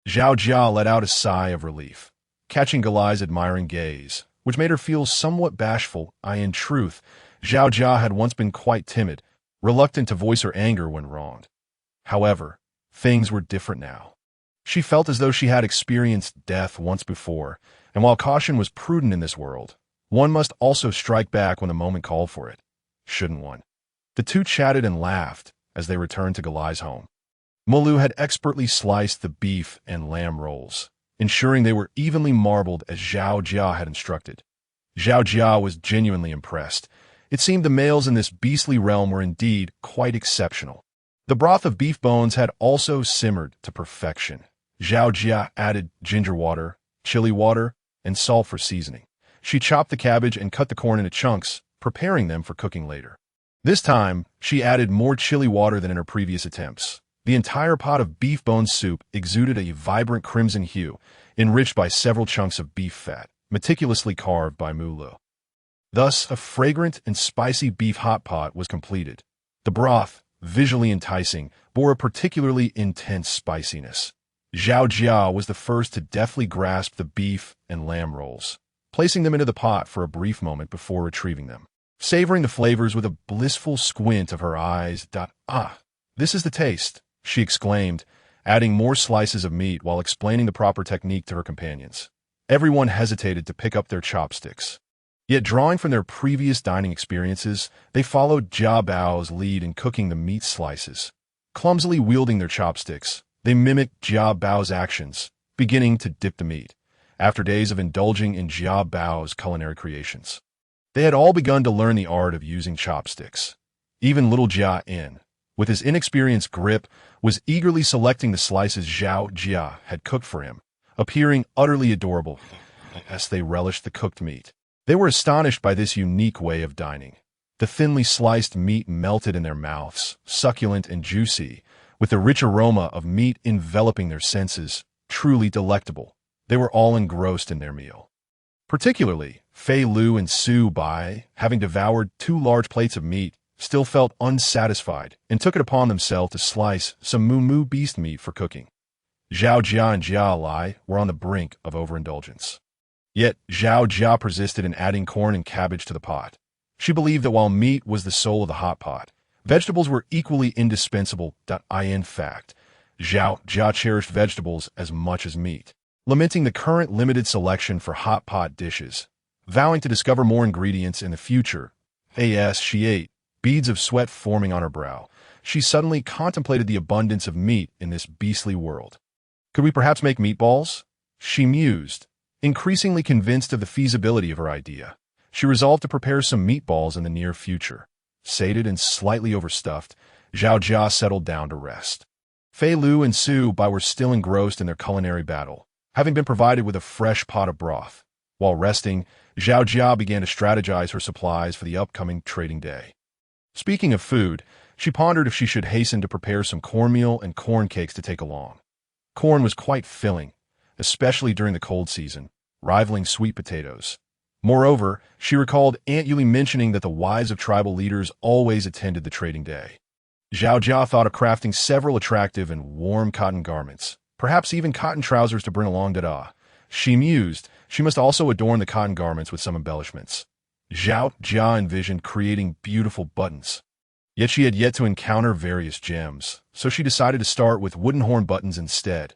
Zhao Jia let out a sigh of relief, catching Galai's admiring gaze, which made her feel somewhat bashful. In truth, Zhao Jia had once been quite timid, reluctant to voice her anger when wronged. However, things were different now. She felt as though she had experienced death once before, and while caution was prudent in this world, one must also strike back when the moment called for it. Shouldn't one? The two chatted and laughed as they returned to Galai's home. Molu had expertly sliced the beef and lamb rolls, ensuring they were evenly marbled as Zhao Jia had instructed. Zhao Jia was genuinely impressed. It seemed the males in this beastly realm were indeed quite exceptional. The broth of beef bones had also simmered to perfection. Zhao Jia added ginger water, chili water, and salt for seasoning. She chopped the cabbage and cut the corn into chunks, preparing them for cooking later. This time, she added more chili water than in her previous attempts. The entire pot of beef bone soup exuded a vibrant crimson hue, enriched by several chunks of beef fat, meticulously carved by Mulu. Thus, a fragrant and spicy beef hot pot was completed. The broth, visually enticing, bore a particularly intense spiciness. Zhao Jia was the first to deftly grasp the beef and lamb rolls, placing them into the pot for a brief moment before retrieving them, savoring the flavors with a blissful squint of her eyes. This is the taste, she exclaimed, adding more slices of meat while explaining the proper technique to her companions. Everyone hesitated to pick up their chopsticks. Yet drawing from their previous dining experiences, they followed Jia Bao's lead in cooking the meat slices. Clumsily wielding their chopsticks, they mimicked Jia Bao's actions, beginning to dip the meat, after days of indulging in Jia Bao's culinary creations. They had all begun to learn the art of using chopsticks. Even little Jia In, with his inexperienced grip, was eagerly selecting the slices Zhao Jia had cooked for him, appearing utterly adorable as they relished the cooked meat. They were astonished by this unique way of dining. The thinly sliced meat melted in their mouths, succulent and juicy, with the rich aroma of meat enveloping their senses, truly delectable. They were all engrossed in their meal. Particularly, Fei Lu and Su Bai, having devoured 2 large plates of meat, still felt unsatisfied and took it upon themselves to slice some moo beast meat for cooking. Zhao Jia and Jia Lai were on the brink of overindulgence. Yet Zhao Jia persisted in adding corn and cabbage to the pot. She believed that while meat was the soul of the hot pot, vegetables were equally indispensable. In fact, Zhao Jia cherished vegetables as much as meat, lamenting the current limited selection for hot pot dishes, vowing to discover more ingredients in the future. As she ate, beads of sweat forming on her brow, she suddenly contemplated the abundance of meat in this beastly world. Could we perhaps make meatballs? She mused, increasingly convinced of the feasibility of her idea. She resolved to prepare some meatballs in the near future. Sated and slightly overstuffed, Zhao Jia settled down to rest. Fei Lu and Su Bai were still engrossed in their culinary battle, having been provided with a fresh pot of broth. While resting, Zhao Jia began to strategize her supplies for the upcoming trading day. Speaking of food, she pondered if she should hasten to prepare some cornmeal and corn cakes to take along. Corn was quite filling, especially during the cold season, rivaling sweet potatoes. Moreover, she recalled Aunt Yuli mentioning that the wives of tribal leaders always attended the trading day. Zhao Jia thought of crafting several attractive and warm cotton garments, perhaps even cotton trousers to bring along. She mused, she must also adorn the cotton garments with some embellishments. Zhao Jia envisioned creating beautiful buttons. Yet she had yet to encounter various gems, so she decided to start with wooden horn buttons instead.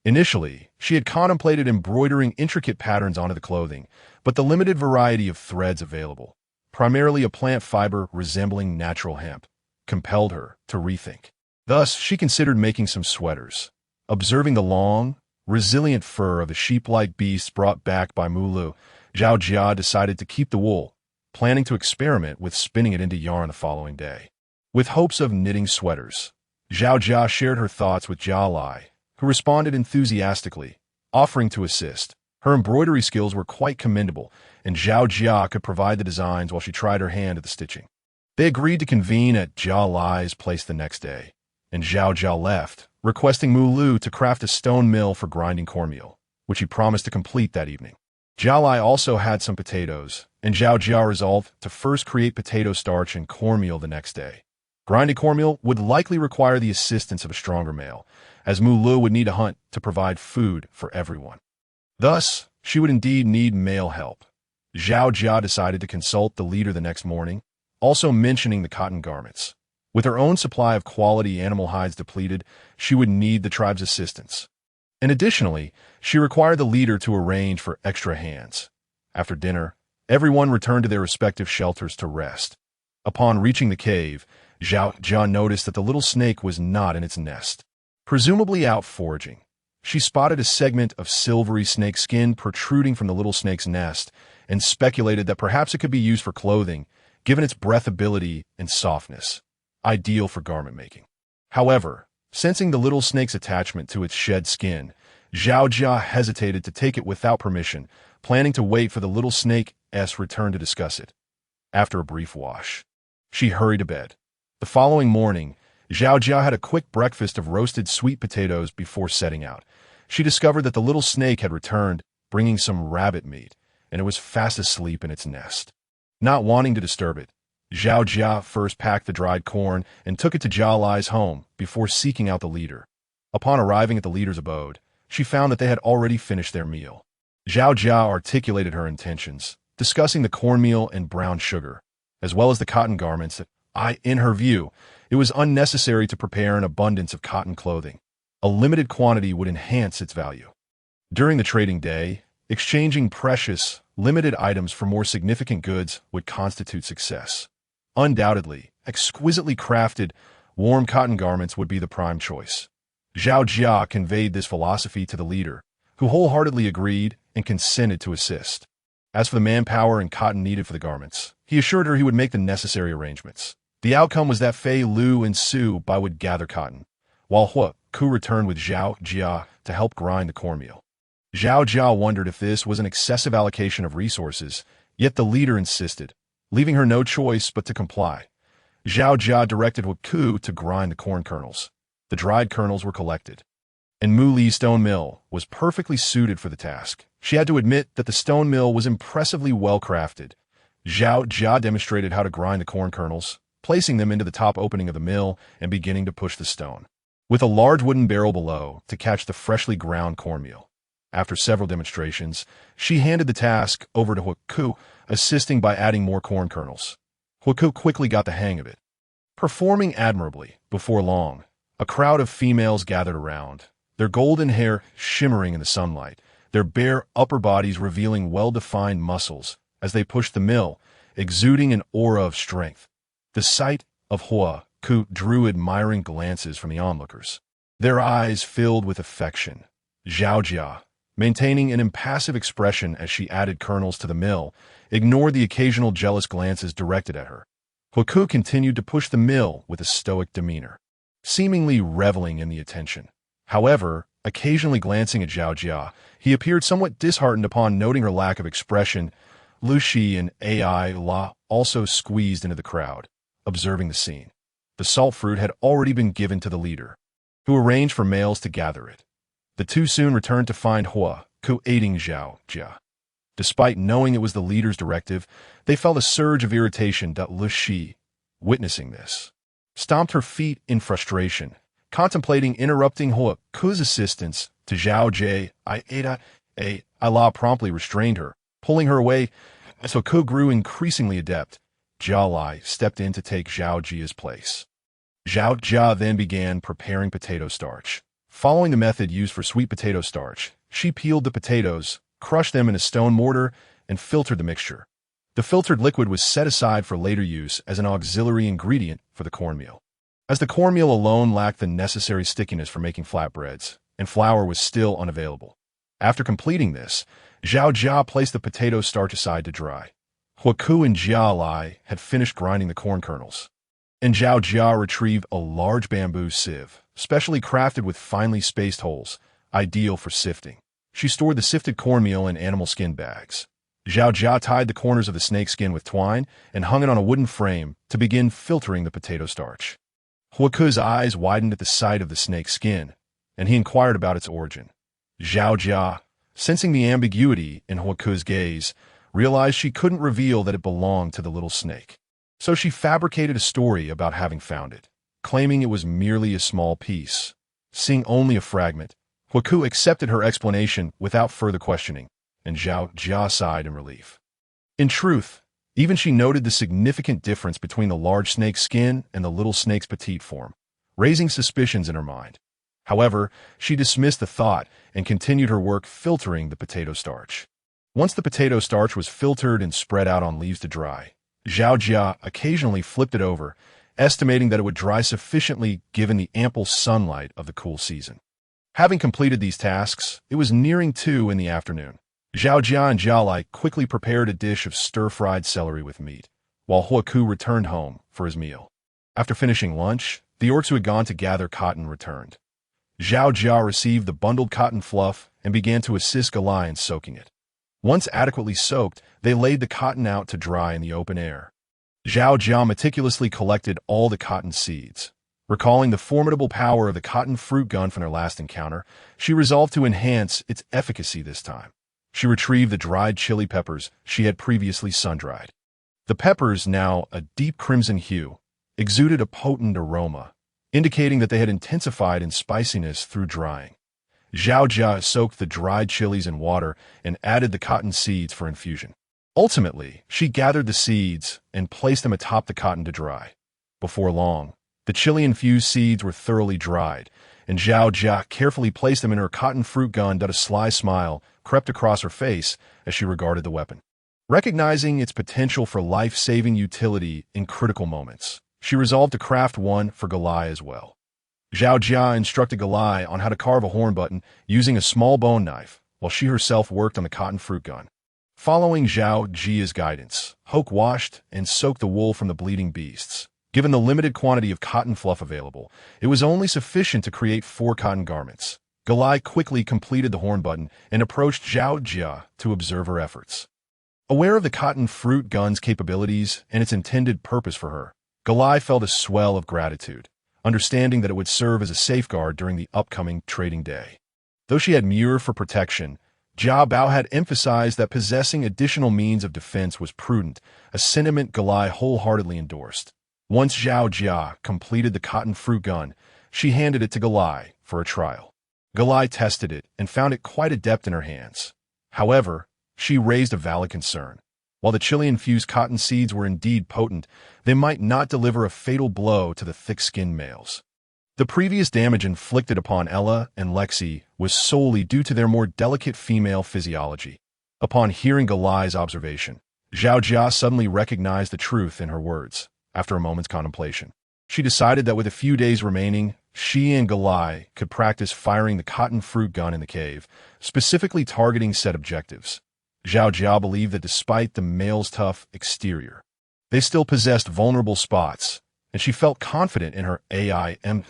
Initially, she had contemplated embroidering intricate patterns onto the clothing, but the limited variety of threads available, primarily a plant fiber resembling natural hemp, compelled her to rethink. Thus, she considered making some sweaters. Observing the long, resilient fur of the sheep-like beasts brought back by Mulu, Zhao Jia decided to keep the wool, planning to experiment with spinning it into yarn the following day. With hopes of knitting sweaters, Zhao Jia shared her thoughts with Jia Lai, who responded enthusiastically, offering to assist. Her embroidery skills were quite commendable, and Zhao Jia could provide the designs while she tried her hand at the stitching. They agreed to convene at Jia Lai's place the next day, and Zhao Jia left, requesting Mulu to craft a stone mill for grinding cornmeal, which he promised to complete that evening. Jia Lai also had some potatoes, and Zhao Jia resolved to first create potato starch and cornmeal the next day. Grinding cornmeal would likely require the assistance of a stronger male, as Mulu would need to hunt to provide food for everyone. Thus, she would indeed need male help. Zhao Jia decided to consult the leader the next morning, also mentioning the cotton garments. With her own supply of quality animal hides depleted, she would need the tribe's assistance. And additionally, she required the leader to arrange for extra hands. After dinner, everyone returned to their respective shelters to rest. Upon reaching the cave, Zhao Jia noticed that the little snake was not in its nest, presumably out foraging. She spotted a segment of silvery snake skin protruding from the little snake's nest and speculated that perhaps it could be used for clothing, given its breathability and softness, ideal for garment making. However, sensing the little snake's attachment to its shed skin, Zhao Jia hesitated to take it without permission, planning to wait for the little snake's return to discuss it. After a brief wash, she hurried to bed. The following morning, Zhao Jia had a quick breakfast of roasted sweet potatoes before setting out. She discovered that the little snake had returned, bringing some rabbit meat, and it was fast asleep in its nest. Not wanting to disturb it, Zhao Jia first packed the dried corn and took it to Jia Lai's home before seeking out the leader. Upon arriving at the leader's abode, she found that they had already finished their meal. Zhao Jia articulated her intentions, discussing the cornmeal and brown sugar, as well as the cotton garments that, in her view, it was unnecessary to prepare an abundance of cotton clothing. A limited quantity would enhance its value. During the trading day, exchanging precious, limited items for more significant goods would constitute success. Undoubtedly, exquisitely crafted, warm cotton garments would be the prime choice. Zhao Jia conveyed this philosophy to the leader, who wholeheartedly agreed and consented to assist. As for the manpower and cotton needed for the garments, he assured her he would make the necessary arrangements. The outcome was that Fei Lu and Su Bai would gather cotton, while Hua Ku returned with Zhao Jia to help grind the cornmeal. Zhao Jia wondered if this was an excessive allocation of resources, yet the leader insisted, leaving her no choice but to comply. Zhao Jia directed Hua Ku to grind the corn kernels. The dried kernels were collected, and Mu Li's stone mill was perfectly suited for the task. She had to admit that the stone mill was impressively well crafted. Zhao Jia demonstrated how to grind the corn kernels, placing them into the top opening of the mill and beginning to push the stone. with a large wooden barrel below to catch the freshly ground cornmeal. After several demonstrations, she handed the task over to Huaku, assisting by adding more corn kernels. Huaku quickly got the hang of it. Performing admirably, before long, a crowd of females gathered around, their golden hair shimmering in the sunlight, their bare upper bodies revealing well-defined muscles as they pushed the mill, exuding an aura of strength. The sight of Huaku drew admiring glances from the onlookers. Their eyes filled with affection. Zhao Jia, maintaining an impassive expression as she added kernels to the mill, ignored the occasional jealous glances directed at her. Huaku continued to push the mill with a stoic demeanor, seemingly reveling in the attention. However, occasionally glancing at Zhao Jia, he appeared somewhat disheartened upon noting her lack of expression. Lu Shi and Ai La also squeezed into the crowd, observing the scene. The salt fruit had already been given to the leader, who arranged for males to gather it. The two soon returned to find Huaku aiding Zhao Jia. Despite knowing it was the leader's directive, they felt a surge of irritation. Lu Shi, witnessing this, stomped her feet in frustration, contemplating interrupting Huaku's assistance to Zhao Jia. Ai promptly restrained her, pulling her away. As Huaku grew increasingly adept, Jia Lai stepped in to take Zhao Jia's place. Zhao Jia then began preparing potato starch. Following the method used for sweet potato starch, she peeled the potatoes, crushed them in a stone mortar, and filtered the mixture. The filtered liquid was set aside for later use as an auxiliary ingredient for the cornmeal. As the cornmeal alone lacked the necessary stickiness for making flatbreads, and flour was still unavailable. After completing this, Zhao Jia placed the potato starch aside to dry. Huaku and Jia Lai had finished grinding the corn kernels, and Zhao Jia retrieved a large bamboo sieve, specially crafted with finely spaced holes, ideal for sifting. She stored the sifted cornmeal in animal skin bags. Zhao Jia tied the corners of the snake skin with twine and hung it on a wooden frame to begin filtering the potato starch. Huaku's eyes widened at the sight of the snake skin, and he inquired about its origin. Zhao Jia, sensing the ambiguity in Huaku's gaze, realized she couldn't reveal that it belonged to the little snake. So she fabricated a story about having found it, claiming it was merely a small piece. Seeing only a fragment, Huaku accepted her explanation without further questioning, and Zhao Jia sighed in relief. In truth, even she noted the significant difference between the large snake's skin and the little snake's petite form, raising suspicions in her mind. However, she dismissed the thought and continued her work filtering the potato starch. Once the potato starch was filtered and spread out on leaves to dry, Zhao Jia occasionally flipped it over, estimating that it would dry sufficiently given the ample sunlight of the cool season. Having completed these tasks, it was nearing 2 in the afternoon. Zhao Jia and Jia Lai quickly prepared a dish of stir-fried celery with meat, while Huaku returned home for his meal. After finishing lunch, the orcs who had gone to gather cotton returned. Zhao Jia received the bundled cotton fluff and began to assist Galai in soaking it. Once adequately soaked, they laid the cotton out to dry in the open air. Zhao Jia meticulously collected all the cotton seeds. Recalling the formidable power of the cotton fruit gun from their last encounter, she resolved to enhance its efficacy this time. She retrieved the dried chili peppers she had previously sun-dried. The peppers, now a deep crimson hue, exuded a potent aroma, indicating that they had intensified in spiciness through drying. Zhao Jia soaked the dried chilies in water and added the cotton seeds for infusion. Ultimately, she gathered the seeds and placed them atop the cotton to dry. Before long, the chili-infused seeds were thoroughly dried, and Zhao Jia carefully placed them in her cotton fruit gun. A sly smile crept across her face as she regarded the weapon. Recognizing its potential for life-saving utility in critical moments, she resolved to craft one for Galai as well. Zhao Jia instructed Galai on how to carve a horn button using a small bone knife, while she herself worked on the cotton fruit gun. Following Zhao Jia's guidance, Hoke washed and soaked the wool from the bleeding beasts. Given the limited quantity of cotton fluff available, it was only sufficient to create 4 cotton garments. Galai quickly completed the horn button and approached Zhao Jia to observe her efforts. Aware of the cotton fruit gun's capabilities and its intended purpose for her, Galai felt a swell of gratitude, understanding that it would serve as a safeguard during the upcoming trading day. Though she had Muir for protection, Jia Bao had emphasized that possessing additional means of defense was prudent, a sentiment Galai wholeheartedly endorsed. Once Zhao Jia completed the cotton fruit gun, she handed it to Galai for a trial. Galai tested it and found it quite adept in her hands. However, she raised a valid concern. While the chili-infused cotton seeds were indeed potent, they might not deliver a fatal blow to the thick-skinned males. The previous damage inflicted upon Ella and Lexi was solely due to their more delicate female physiology. Upon hearing Galai's observation, Zhao Jia suddenly recognized the truth in her words. After a moment's contemplation, she decided that with a few days remaining, she and Galai could practice firing the cotton fruit gun in the cave, specifically targeting set objectives. Zhao Jia believed that despite the male's tough exterior, they still possessed vulnerable spots, and she felt confident in her AIM.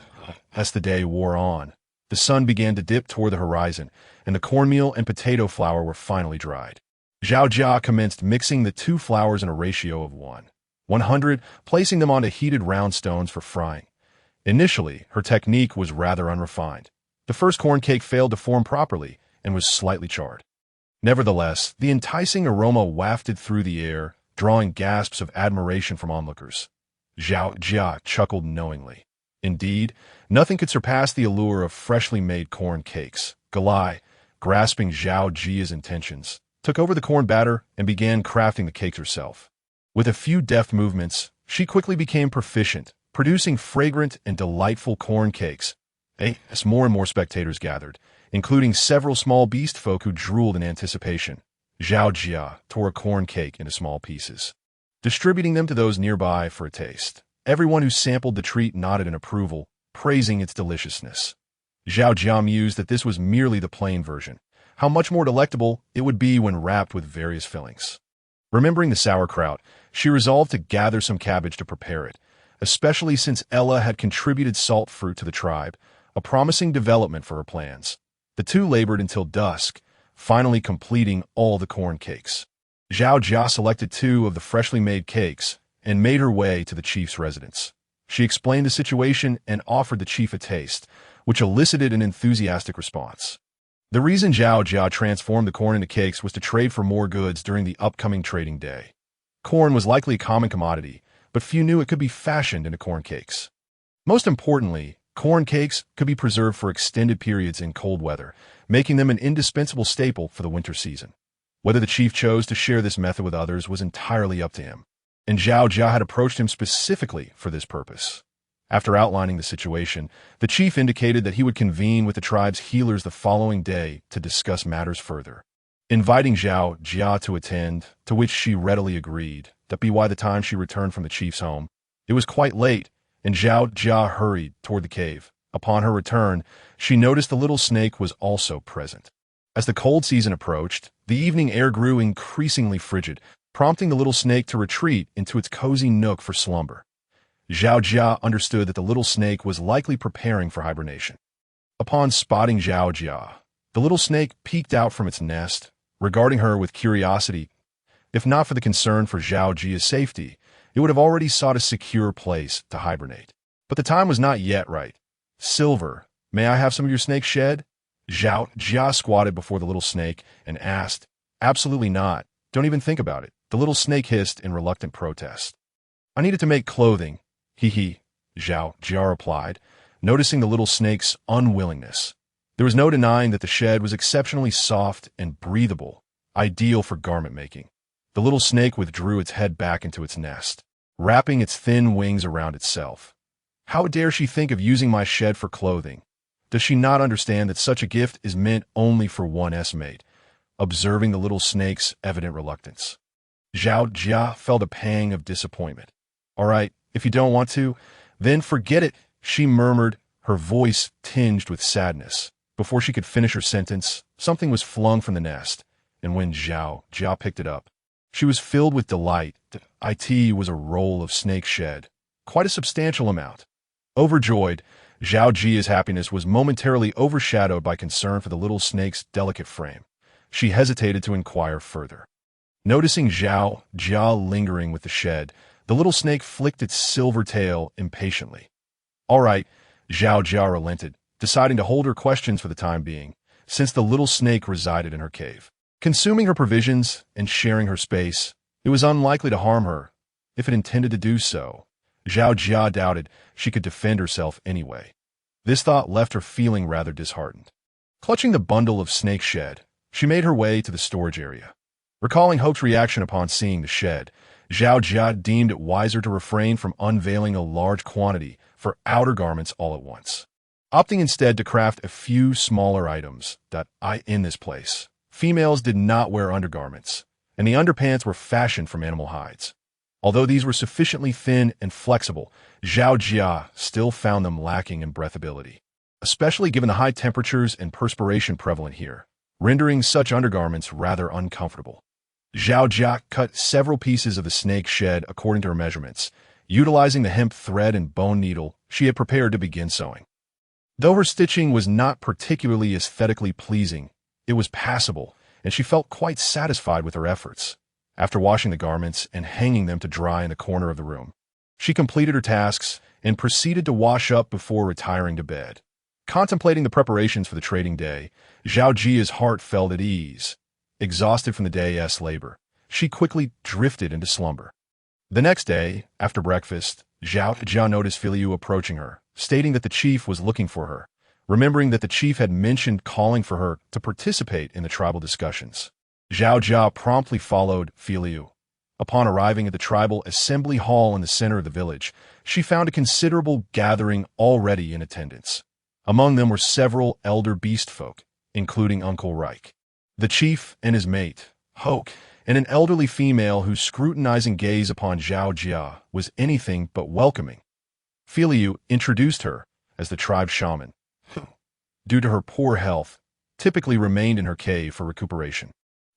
As the day wore on, the sun began to dip toward the horizon, and the cornmeal and potato flour were finally dried. Zhao Jia commenced mixing the two flours in a ratio of 100, placing them onto heated round stones for frying. Initially, her technique was rather unrefined. The first corn cake failed to form properly and was slightly charred. Nevertheless, the enticing aroma wafted through the air, drawing gasps of admiration from onlookers. Zhao Jia chuckled knowingly. Indeed, nothing could surpass the allure of freshly made corn cakes. Galai, grasping Zhao Jia's intentions, took over the corn batter and began crafting the cakes herself. With a few deft movements, she quickly became proficient, producing fragrant and delightful corn cakes. As more and more spectators gathered, including several small beast folk who drooled in anticipation, Zhao Jia tore a corn cake into small pieces, distributing them to those nearby for a taste. Everyone who sampled the treat nodded in approval, praising its deliciousness. Zhao Jia mused that this was merely the plain version. How much more delectable it would be when wrapped with various fillings. Remembering the sauerkraut, she resolved to gather some cabbage to prepare it, especially since Ella had contributed salt fruit to the tribe, a promising development for her plans. The two labored until dusk, finally completing all the corn cakes. Zhao Jia selected 2 of the freshly made cakes and made her way to the chief's residence. She explained the situation and offered the chief a taste, which elicited an enthusiastic response. The reason Zhao Jia transformed the corn into cakes was to trade for more goods during the upcoming trading day. Corn was likely a common commodity, but few knew it could be fashioned into corn cakes. Most importantly, corn cakes could be preserved for extended periods in cold weather, making them an indispensable staple for the winter season. Whether the chief chose to share this method with others was entirely up to him, and Zhao Jia had approached him specifically for this purpose. After outlining the situation, the chief indicated that he would convene with the tribe's healers the following day to discuss matters further, inviting Zhao Jia to attend, to which she readily agreed. That by the time she returned from the chief's home, it was quite late, and Zhao Jia hurried toward the cave. Upon her return, she noticed the little snake was also present. As the cold season approached, the evening air grew increasingly frigid, prompting the little snake to retreat into its cozy nook for slumber. Zhao Jia understood that the little snake was likely preparing for hibernation. Upon spotting Zhao Jia, the little snake peeked out from its nest, regarding her with curiosity. If not for the concern for Zhao Jia's safety, it would have already sought a secure place to hibernate. But the time was not yet right. Silver, may I have some of your snake shed? Zhao Jia squatted before the little snake and asked. Absolutely not. Don't even think about it. The little snake hissed in reluctant protest. I needed to make clothing. Hee, Zhao Jia replied, noticing the little snake's unwillingness. There was no denying that the shed was exceptionally soft and breathable, ideal for garment making. The little snake withdrew its head back into its nest, wrapping its thin wings around itself. How dare she think of using my shed for clothing? Does she not understand that such a gift is meant only for one's mate? Observing the little snake's evident reluctance, Zhao Jia felt a pang of disappointment. All right, if you don't want to, then forget it, she murmured, her voice tinged with sadness. Before she could finish her sentence, something was flung from the nest, and when Zhao Jia picked it up, she was filled with delight. It was a roll of snake shed, quite a substantial amount. Overjoyed, Zhao Jia's happiness was momentarily overshadowed by concern for the little snake's delicate frame. She hesitated to inquire further. Noticing Zhao Jia lingering with the shed, the little snake flicked its silver tail impatiently. All right, Zhao Jia relented, deciding to hold her questions for the time being, since the little snake resided in her cave. Consuming her provisions and sharing her space, it was unlikely to harm her. If it intended to do so, Zhao Jia doubted she could defend herself anyway. This thought left her feeling rather disheartened. Clutching the bundle of snake shed, she made her way to the storage area. Recalling Hope's reaction upon seeing the shed, Zhao Jia deemed it wiser to refrain from unveiling a large quantity for outer garments all at once, opting instead to craft a few smaller items. In this place, females did not wear undergarments, and the underpants were fashioned from animal hides. Although these were sufficiently thin and flexible, Zhao Jia still found them lacking in breathability, especially given the high temperatures and perspiration prevalent here, rendering such undergarments rather uncomfortable. Zhao Jia cut several pieces of the snake shed according to her measurements, utilizing the hemp thread and bone needle she had prepared to begin sewing. Though her stitching was not particularly aesthetically pleasing, it was passable, and she felt quite satisfied with her efforts. After washing the garments and hanging them to dry in the corner of the room, she completed her tasks and proceeded to wash up before retiring to bed. Contemplating the preparations for the trading day, Zhao Jia's heart felt at ease. Exhausted from the day's labor, she quickly drifted into slumber. The next day, after breakfast, Zhao Jia noticed Filiu approaching her, stating that the chief was looking for her, remembering that the chief had mentioned calling for her to participate in the tribal discussions. Zhao Jia promptly followed Filiu. Upon arriving at the tribal assembly hall in the center of the village, she found a considerable gathering already in attendance. Among them were several elder beast folk, including Uncle Reich, the chief and his mate, Hoke, and an elderly female whose scrutinizing gaze upon Zhao Jia was anything but welcoming. Filiu introduced her as the tribe shaman, who, due to her poor health, typically remained in her cave for recuperation,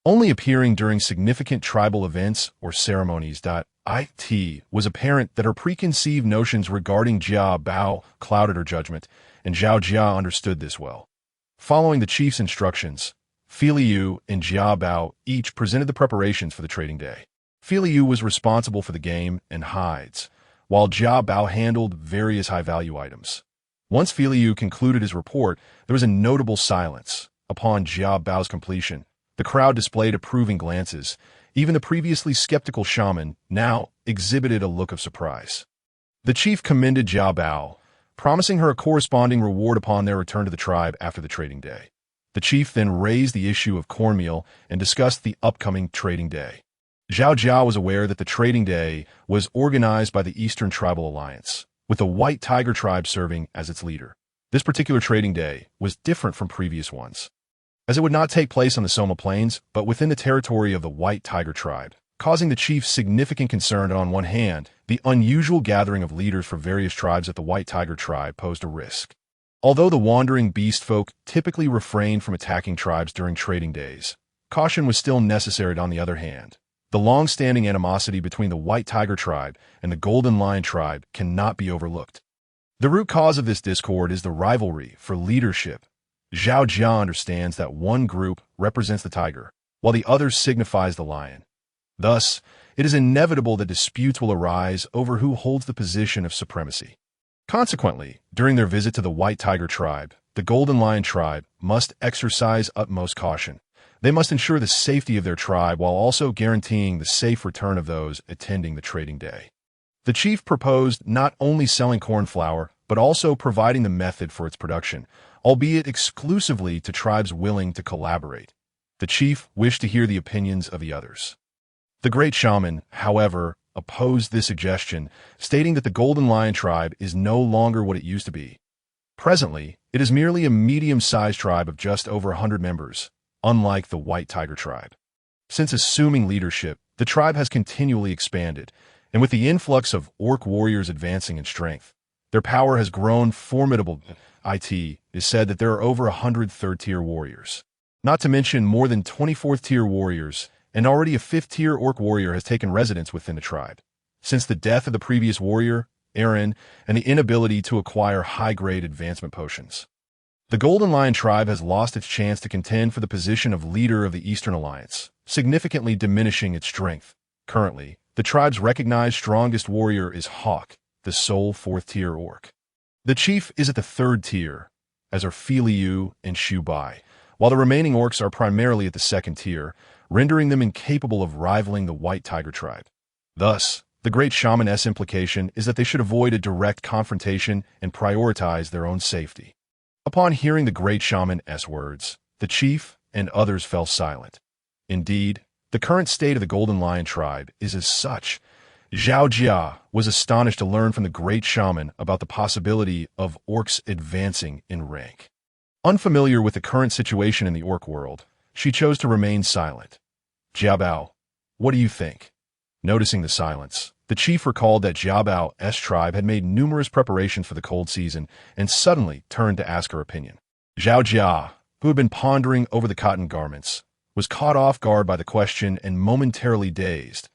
only appearing during significant tribal events or ceremonies. It was apparent that her preconceived notions regarding Jia Bao clouded her judgment, and Zhao Jia understood this well. Following the chief's instructions, Filiu and Jia Bao each presented the preparations for the trading day. Filiu was responsible for the game and hides, while Jia Bao handled various high-value items. Once Filiu concluded his report, there was a notable silence. Upon Jia Bao's completion, the crowd displayed approving glances. Even the previously skeptical shaman now exhibited a look of surprise. The chief commended Jia Bao, promising her a corresponding reward upon their return to the tribe after the trading day. The chief then raised the issue of cornmeal and discussed the upcoming trading day. Zhao Jia was aware that the trading day was organized by the Eastern Tribal Alliance, with the White Tiger tribe serving as its leader. This particular trading day was different from previous ones, as it would not take place on the Soma Plains, but within the territory of the White Tiger tribe, causing the chief significant concern. On one hand, the unusual gathering of leaders from various tribes at the White Tiger tribe posed a risk. Although the wandering beast folk typically refrained from attacking tribes during trading days, caution was still necessary. On the other hand, the long-standing animosity between the White Tiger tribe and the Golden Lion tribe cannot be overlooked. The root cause of this discord is the rivalry for leadership. Zhao Jia understands that one group represents the tiger, while the other signifies the lion. Thus, it is inevitable that disputes will arise over who holds the position of supremacy. Consequently, during their visit to the White Tiger tribe, the Golden Lion tribe must exercise utmost caution. They must ensure the safety of their tribe while also guaranteeing the safe return of those attending the trading day. The chief proposed not only selling corn flour, but also providing the method for its production, albeit exclusively to tribes willing to collaborate. The chief wished to hear the opinions of the others. The great shaman, however, opposed this suggestion, stating that the Golden Lion tribe is no longer what it used to be. Presently, it is merely a medium-sized tribe of just over 100 members, unlike the White Tiger tribe. Since assuming leadership, the tribe has continually expanded, and with the influx of orc warriors advancing in strength, their power has grown formidable. It is said that there are over 100 third-tier warriors, not to mention more than 20 fourth-tier warriors, and already a fifth-tier orc warrior has taken residence within the tribe. Since the death of the previous warrior, Aaron, and the inability to acquire high-grade advancement potions, the Golden Lion tribe has lost its chance to contend for the position of leader of the Eastern Alliance, significantly diminishing its strength. Currently, the tribe's recognized strongest warrior is Hawk, the sole fourth-tier orc. The chief is at the third tier, as are Filiu and Shu Bai, while the remaining orcs are primarily at the second tier, rendering them incapable of rivaling the White Tiger tribe. Thus, The great shaman's implication is that they should avoid a direct confrontation and prioritize their own safety. Upon hearing the great shaman's words, the chief and others fell silent. Indeed, the current state of the Golden Lion tribe is as such. Zhao Jia was astonished to learn from the great shaman about the possibility of orcs advancing in rank. Unfamiliar with the current situation in the orc world, she chose to remain silent. Jiabao, what do you think? Noticing the silence, the chief recalled that Jiabao's tribe had made numerous preparations for the cold season and suddenly turned to ask her opinion. Zhao Jia, who had been pondering over the cotton garments, was caught off guard by the question and momentarily dazed.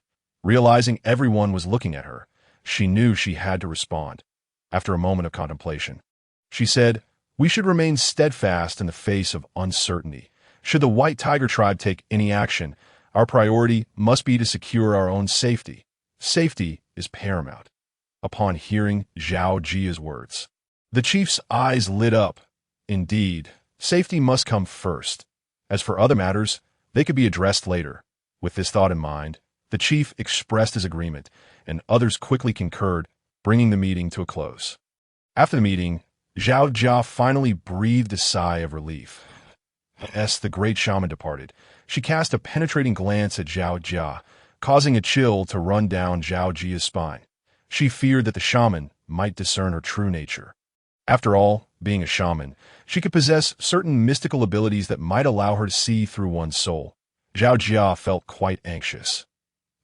Realizing everyone was looking at her, she knew she had to respond. After a moment of contemplation, she said, "We should remain steadfast in the face of uncertainty. Should the White Tiger tribe take any action, our priority must be to secure our own safety. Safety is paramount." Upon hearing Zhao Jia's words, the chief's eyes lit up. Indeed, safety must come first. As for other matters, they could be addressed later. With this thought in mind, the chief expressed his agreement, and others quickly concurred, bringing the meeting to a close. After the meeting, Zhao Jia finally breathed a sigh of relief. As the great shaman departed, she cast a penetrating glance at Zhao Jia, causing a chill to run down Zhao Jia's spine. She feared that the shaman might discern her true nature. After all, being a shaman, she could possess certain mystical abilities that might allow her to see through one's soul. Zhao Jia felt quite anxious.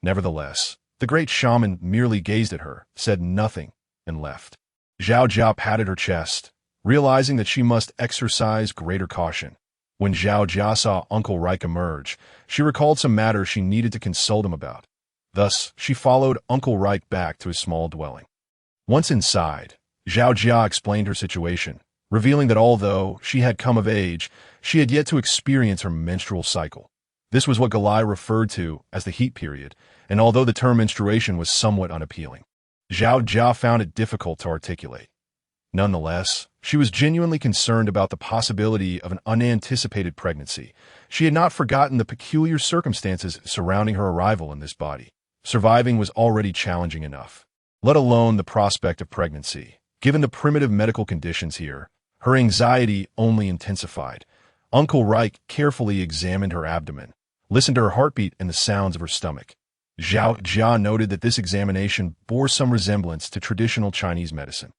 Nevertheless, the great shaman merely gazed at her, said nothing, and left. Zhao Jia patted her chest, realizing that she must exercise greater caution. When Zhao Jia saw Uncle Reich emerge, she recalled some matters she needed to consult him about. Thus, she followed Uncle Reich back to his small dwelling. Once inside, Zhao Jia explained her situation, revealing that although she had come of age, she had yet to experience her menstrual cycle. This was what Galai referred to as the heat period, and although the term menstruation was somewhat unappealing, Zhao Jia found it difficult to articulate. Nonetheless, she was genuinely concerned about the possibility of an unanticipated pregnancy. She had not forgotten the peculiar circumstances surrounding her arrival in this body. Surviving was already challenging enough, let alone the prospect of pregnancy. Given the primitive medical conditions here, her anxiety only intensified. Uncle Reich carefully examined her abdomen, listened to her heartbeat and the sounds of her stomach. Zhao Jia noted that this examination bore some resemblance to traditional Chinese medicine.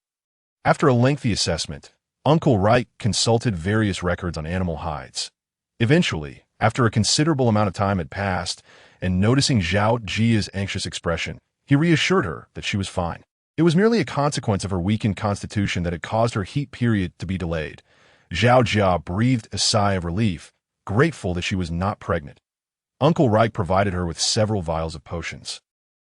After a lengthy assessment, Uncle Reich consulted various records on animal hides. Eventually, after a considerable amount of time had passed, and noticing Zhao Jia's anxious expression, he reassured her that she was fine. It was merely a consequence of her weakened constitution that had caused her heat period to be delayed. Zhao Jia breathed a sigh of relief, grateful that she was not pregnant. Uncle Reich provided her with several vials of potions,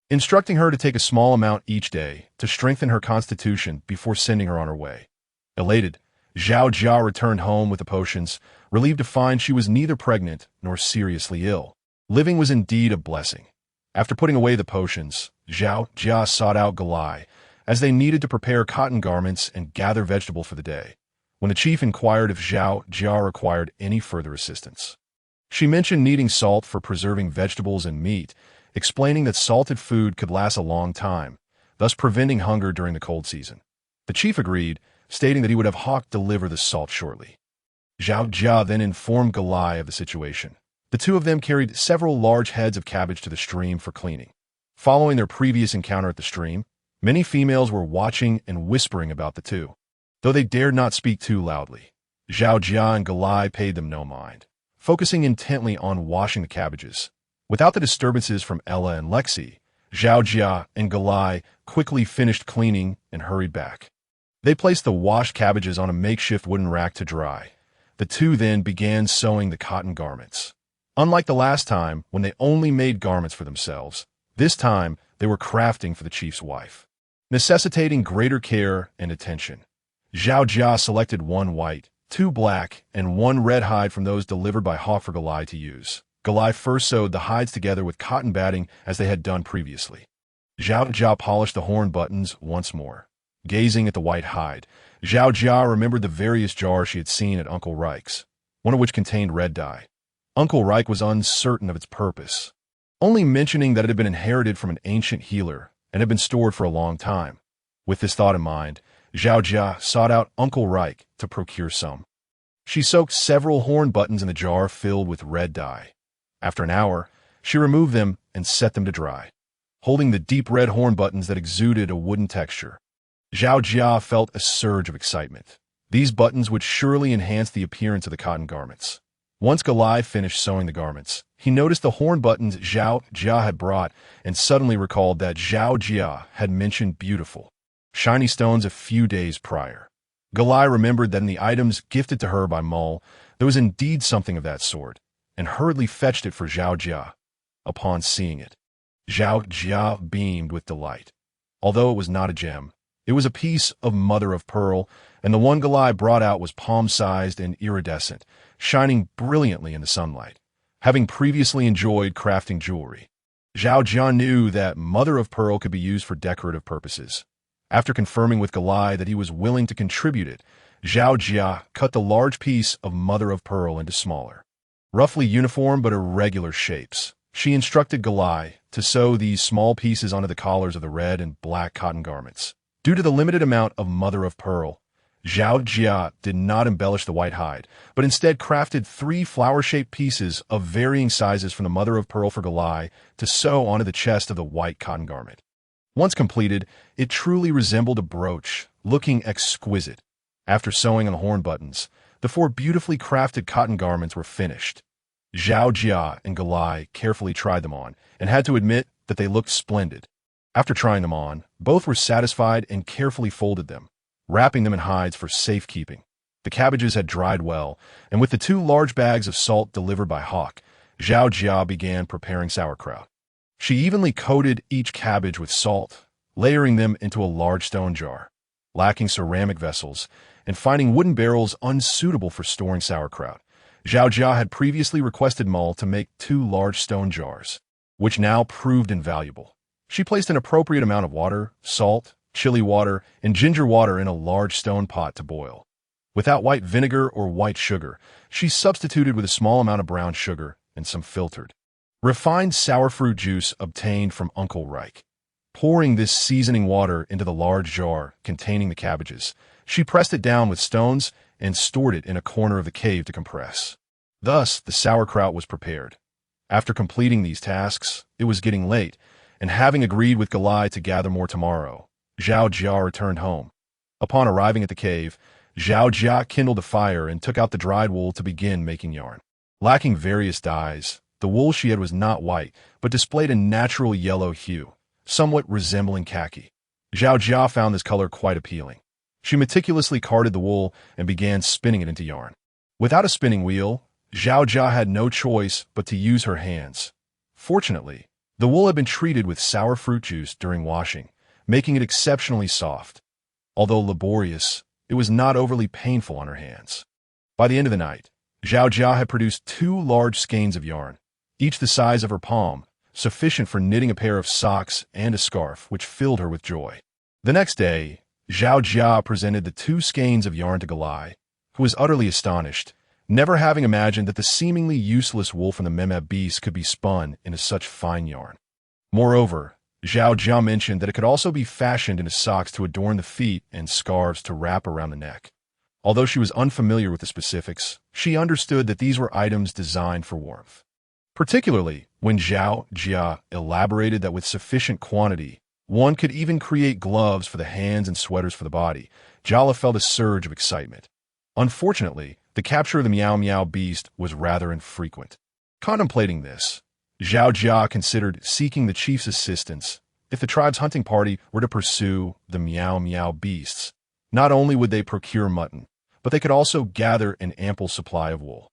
instructing her to take a small amount each day to strengthen her constitution before sending her on her way. Elated, Zhao Jia returned home with the potions, relieved to find she was neither pregnant nor seriously ill. Living was indeed a blessing. After putting away the potions, Zhao Jia sought out Galai, as they needed to prepare cotton garments and gather vegetable for the day. When the chief inquired if Zhao Jia required any further assistance, she mentioned needing salt for preserving vegetables and meat, explaining that salted food could last a long time, thus preventing hunger during the cold season. The chief agreed, stating that he would have Hawk deliver the salt shortly. Zhao Jia then informed Galai of the situation. The two of them carried several large heads of cabbage to the stream for cleaning. Following their previous encounter at the stream, many females were watching and whispering about the two, though they dared not speak too loudly. Zhao Jia and Galai paid them no mind, focusing intently on washing the cabbages. Without the disturbances from Ella and Lexi, Zhao Jia and Galai quickly finished cleaning and hurried back. They placed the washed cabbages on a makeshift wooden rack to dry. The two then began sewing the cotton garments. Unlike the last time, when they only made garments for themselves, this time they were crafting for the chief's wife, necessitating greater care and attention. Zhao Jia selected one white, two black, and one red hide from those delivered by Hawk for Galai to use. Galai first sewed the hides together with cotton batting as they had done previously. Zhao Jia polished the horn buttons once more. Gazing at the white hide, Zhao Jia remembered the various jars she had seen at Uncle Reich's, one of which contained red dye. Uncle Reich was uncertain of its purpose, only mentioning that it had been inherited from an ancient healer, and had been stored for a long time. With this thought in mind, Zhao Jia sought out Uncle Reich to procure some. She soaked several horn buttons in a jar filled with red dye. After an hour, she removed them and set them to dry, holding the deep red horn buttons that exuded a wooden texture. Zhao Jia felt a surge of excitement. These buttons would surely enhance the appearance of the cotton garments. Once Galai finished sewing the garments, he noticed the horn buttons Zhao Jia had brought and suddenly recalled that Zhao Jia had mentioned beautiful, shiny stones a few days prior. Galai remembered that in the items gifted to her by Mol, there was indeed something of that sort, and hurriedly fetched it for Zhao Jia. Upon seeing it, Zhao Jia beamed with delight. Although it was not a gem, it was a piece of mother of pearl, and the one Galai brought out was palm-sized and iridescent, shining brilliantly in the sunlight. Having previously enjoyed crafting jewelry, Zhao Jia knew that mother of pearl could be used for decorative purposes. After confirming with Galai that he was willing to contribute it, Zhao Jia cut the large piece of mother of pearl into smaller, roughly uniform but irregular shapes. She instructed Galai to sew these small pieces onto the collars of the red and black cotton garments. Due to the limited amount of mother of pearl, Zhao Jia did not embellish the white hide, but instead crafted 3 flower-shaped pieces of varying sizes from the mother of pearl for Galai to sew onto the chest of the white cotton garment. Once completed, it truly resembled a brooch, looking exquisite. After sewing on the horn buttons, the 4 beautifully crafted cotton garments were finished. Zhao Jia and Galai carefully tried them on and had to admit that they looked splendid. After trying them on, both were satisfied and carefully folded them, wrapping them in hides for safekeeping. The cabbages had dried well, and with the 2 large bags of salt delivered by Hawk, Zhao Jia began preparing sauerkraut. She evenly coated each cabbage with salt, layering them into a large stone jar. Lacking ceramic vessels, and finding wooden barrels unsuitable for storing sauerkraut, Zhao Jia had previously requested Mol to make 2 large stone jars, which now proved invaluable. She placed an appropriate amount of water, salt, chili water, and ginger water in a large stone pot to boil. Without white vinegar or white sugar, she substituted with a small amount of brown sugar and some filtered, refined sour fruit juice obtained from Uncle Reich. Pouring this seasoning water into the large jar containing the cabbages, she pressed it down with stones and stored it in a corner of the cave to compress. Thus, the sauerkraut was prepared. After completing these tasks, it was getting late, and having agreed with Galai to gather more tomorrow, Zhao Jia returned home. Upon arriving at the cave, Zhao Jia kindled a fire and took out the dried wool to begin making yarn. Lacking various dyes, the wool she had was not white, but displayed a natural yellow hue, somewhat resembling khaki. Zhao Jia found this color quite appealing. She meticulously carded the wool and began spinning it into yarn. Without a spinning wheel, Zhao Jia had no choice but to use her hands. Fortunately, the wool had been treated with sour fruit juice during washing, making it exceptionally soft. Although laborious, it was not overly painful on her hands. By the end of the night, Zhao Jia had produced 2 large skeins of yarn, each the size of her palm, sufficient for knitting a pair of socks and a scarf, which filled her with joy. The next day, Zhao Jia presented the 2 skeins of yarn to Galai, who was utterly astonished, never having imagined that the seemingly useless wool from the Meme beast could be spun into such fine yarn. Moreover, Zhao Jia mentioned that it could also be fashioned into socks to adorn the feet and scarves to wrap around the neck. Although she was unfamiliar with the specifics, she understood that these were items designed for warmth. Particularly when Zhao Jia elaborated that with sufficient quantity, one could even create gloves for the hands and sweaters for the body, Jala felt a surge of excitement. Unfortunately, the capture of the Miao Miao beast was rather infrequent. Contemplating this, Zhao Jia considered seeking the chief's assistance if the tribe's hunting party were to pursue the Miao Miao beasts. Not only would they procure mutton, but they could also gather an ample supply of wool.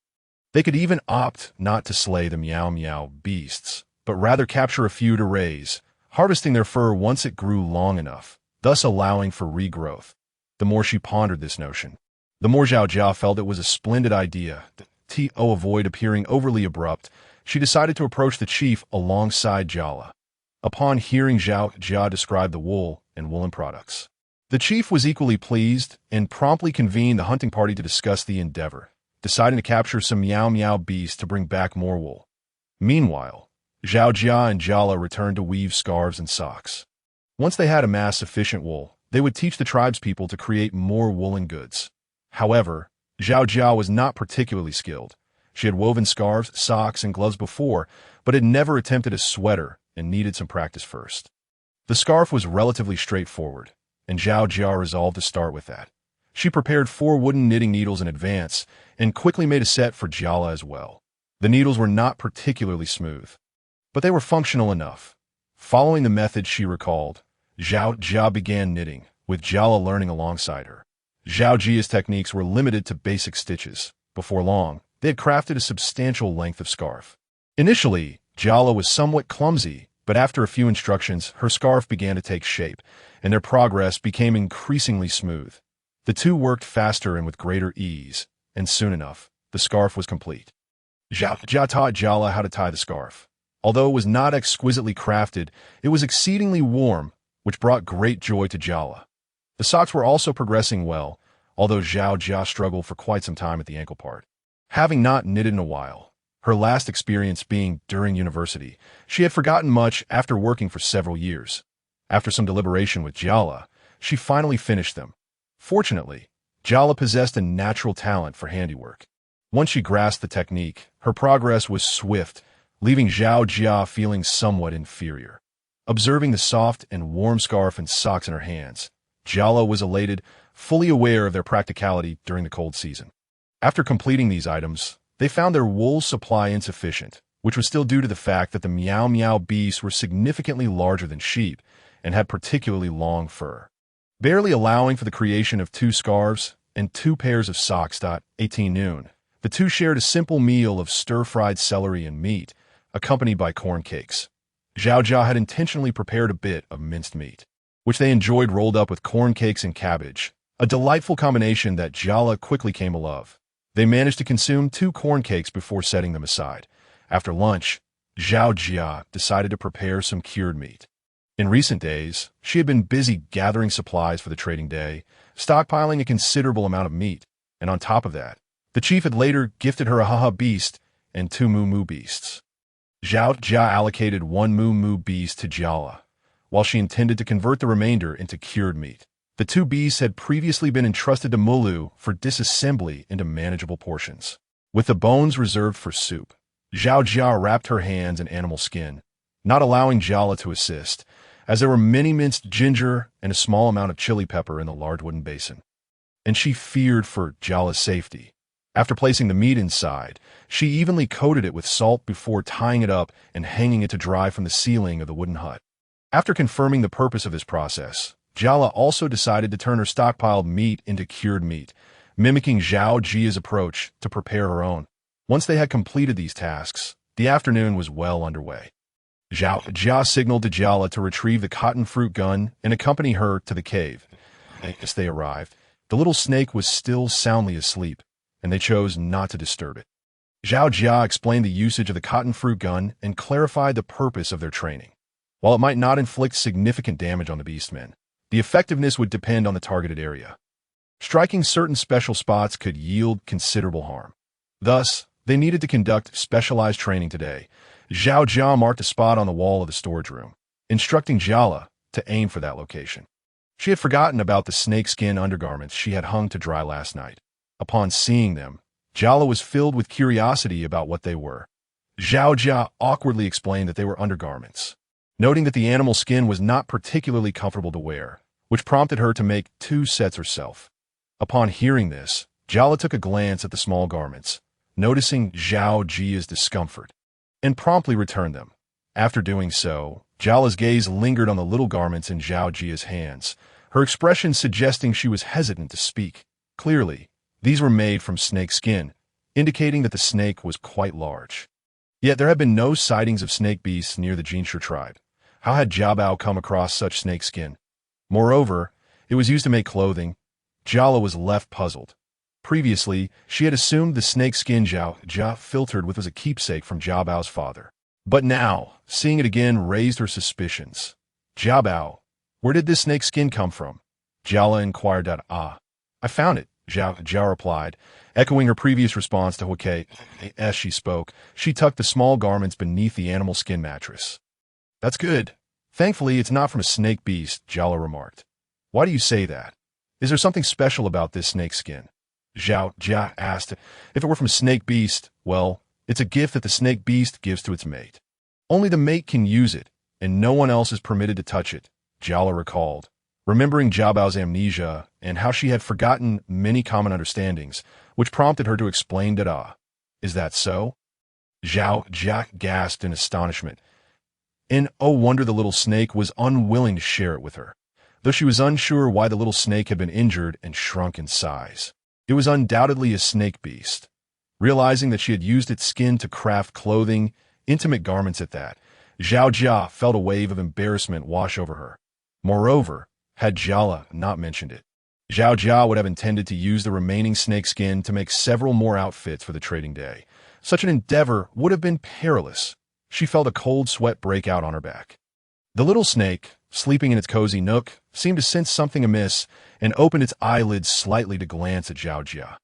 They could even opt not to slay the Miao Miao beasts, but rather capture a few to raise, harvesting their fur once it grew long enough, thus allowing for regrowth. The more she pondered this notion, the more Zhao Jia felt it was a splendid idea. To avoid appearing overly abrupt, she decided to approach the chief alongside Jala. Upon hearing Zhao Jia describe the wool and woolen products, the chief was equally pleased and promptly convened the hunting party to discuss the endeavor, deciding to capture some Miao Miao beasts to bring back more wool. Meanwhile, Zhao Jia and Jala returned to weave scarves and socks. Once they had amassed sufficient wool, they would teach the tribespeople to create more woolen goods. However, Zhao Jia was not particularly skilled. She had woven scarves, socks, and gloves before, but had never attempted a sweater and needed some practice first. The scarf was relatively straightforward, and Zhao Jia resolved to start with that. She prepared 4 wooden knitting needles in advance and quickly made a set for Jiala as well. The needles were not particularly smooth, but they were functional enough. Following the method she recalled, Zhao Jia began knitting, with Jiala learning alongside her. Zhao Jia's techniques were limited to basic stitches. Before long, they had crafted a substantial length of scarf. Initially, Jiala was somewhat clumsy, but after a few instructions, her scarf began to take shape, and their progress became increasingly smooth. The two worked faster and with greater ease, and soon enough, the scarf was complete. Zhao Jia taught Jiala how to tie the scarf. Although it was not exquisitely crafted, it was exceedingly warm, which brought great joy to Jiala. The socks were also progressing well, although Zhao Jia struggled for quite some time at the ankle part. Having not knitted in a while, her last experience being during university, she had forgotten much after working for several years. After some deliberation with Jiala, she finally finished them. Fortunately, Jiala possessed a natural talent for handiwork. Once she grasped the technique, her progress was swift, leaving Zhao Jia feeling somewhat inferior. Observing the soft and warm scarf and socks in her hands, Jiala was elated, fully aware of their practicality during the cold season. After completing these items, they found their wool supply insufficient, which was still due to the fact that the Miao Miao beasts were significantly larger than sheep and had particularly long fur. Barely allowing for the creation of 2 scarves and 2 pairs of socks. 18 noon, the two shared a simple meal of stir-fried celery and meat, accompanied by corn cakes. Zhao Jia had intentionally prepared a bit of minced meat, which they enjoyed rolled up with corn cakes and cabbage, a delightful combination that Jiala quickly came to love. They managed to consume 2 corn cakes before setting them aside. After lunch, Zhao Jia decided to prepare some cured meat. In recent days, she had been busy gathering supplies for the trading day, stockpiling a considerable amount of meat, and on top of that, the chief had later gifted her a Haha beast and 2 Moo Moo beasts. Zhao Jia allocated 1 Moo Moo beast to Jiala, while she intended to convert the remainder into cured meat. The 2 beasts had previously been entrusted to Mulu for disassembly into manageable portions. With the bones reserved for soup, Zhao Jia wrapped her hands in animal skin, not allowing Jiala to assist, as there were many minced ginger and a small amount of chili pepper in the large wooden basin. And she feared for Jiala's safety. After placing the meat inside, she evenly coated it with salt before tying it up and hanging it to dry from the ceiling of the wooden hut. After confirming the purpose of this process, Jiala also decided to turn her stockpiled meat into cured meat, mimicking Zhao Jia's approach to prepare her own. Once they had completed these tasks, the afternoon was well underway. Zhao Jia signaled to Jiala to retrieve the cotton fruit gun and accompany her to the cave. As they arrived, the little snake was still soundly asleep, and they chose not to disturb it. Zhao Jia explained the usage of the cotton fruit gun and clarified the purpose of their training. While it might not inflict significant damage on the beastmen, the effectiveness would depend on the targeted area. Striking certain special spots could yield considerable harm. Thus, they needed to conduct specialized training today. Zhao Jia marked a spot on the wall of the storage room, instructing Jiala to aim for that location. She had forgotten about the snakeskin undergarments she had hung to dry last night. Upon seeing them, Jiala was filled with curiosity about what they were. Zhao Jia awkwardly explained that they were undergarments, noting that the animal skin was not particularly comfortable to wear, which prompted her to make 2 sets herself. Upon hearing this, Jiala took a glance at the small garments, noticing Zhao Jia's discomfort, and promptly returned them. After doing so, Jiala's gaze lingered on the little garments in Zhao Jia's hands, her expression suggesting she was hesitant to speak. Clearly, these were made from snake skin, indicating that the snake was quite large. Yet there had been no sightings of snake beasts near the Jinshu tribe. How had Jiabao come across such snake skin? Moreover, it was used to make clothing. Jiala was left puzzled. Previously, she had assumed the snake skin Zhao Jia filtered with was a keepsake from Jiabao's father. But now, seeing it again raised her suspicions. Jiabao, where did this snake skin come from? Jiala inquired. I found it, Zhao Jia replied, echoing her previous response to Huike. As she spoke, she tucked the small garments beneath the animal skin mattress. That's good. Thankfully, it's not from a snake beast, Jiala remarked. Why do you say that? Is there something special about this snake skin? Zhao Jia asked. If it were from a snake beast, well, it's a gift that the snake beast gives to its mate. Only the mate can use it, and no one else is permitted to touch it, Jiala recalled, remembering Jiabao's amnesia and how she had forgotten many common understandings, which prompted her to explain Dada. Is that so? Zhao Jia gasped in astonishment. And oh wonder the little snake was unwilling to share it with her, though she was unsure why the little snake had been injured and shrunk in size. It was undoubtedly a snake beast. Realizing that she had used its skin to craft clothing, intimate garments at that, Zhao Jia felt a wave of embarrassment wash over her. Moreover, had Jiala not mentioned it, Zhao Jia would have intended to use the remaining snake skin to make several more outfits for the trading day. Such an endeavor would have been perilous. She felt a cold sweat break out on her back. The little snake, sleeping in its cozy nook, seemed to sense something amiss and opened its eyelids slightly to glance at Zhao Jia.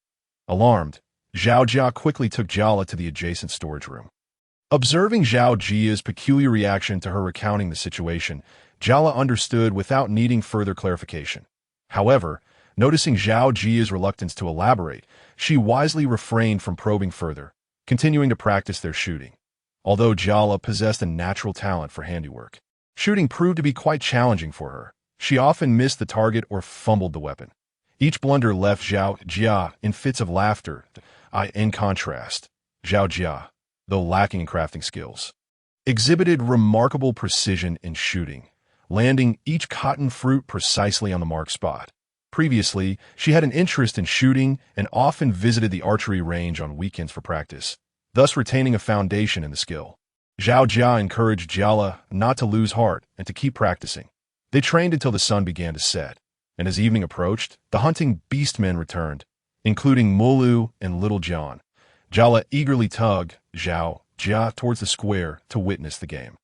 Alarmed, Zhao Jia quickly took Jiala to the adjacent storage room. Observing Zhao Jia's peculiar reaction to her recounting the situation, Jiala understood without needing further clarification. However, noticing Zhao Jia's reluctance to elaborate, she wisely refrained from probing further, continuing to practice their shooting. Although Jiala possessed a natural talent for handiwork, shooting proved to be quite challenging for her. She often missed the target or fumbled the weapon. Each blunder left Zhao Jia in fits of laughter. In contrast, Zhao Jia, though lacking in crafting skills, exhibited remarkable precision in shooting, landing each cotton fruit precisely on the marked spot. Previously, she had an interest in shooting and often visited the archery range on weekends for practice, thus retaining a foundation in the skill. Zhao Jia encouraged Jiala not to lose heart and to keep practicing. They trained until the sun began to set, and as evening approached, the hunting beastmen returned, including Mulu and Little John. Jiala eagerly tugged Zhao Jia towards the square to witness the game.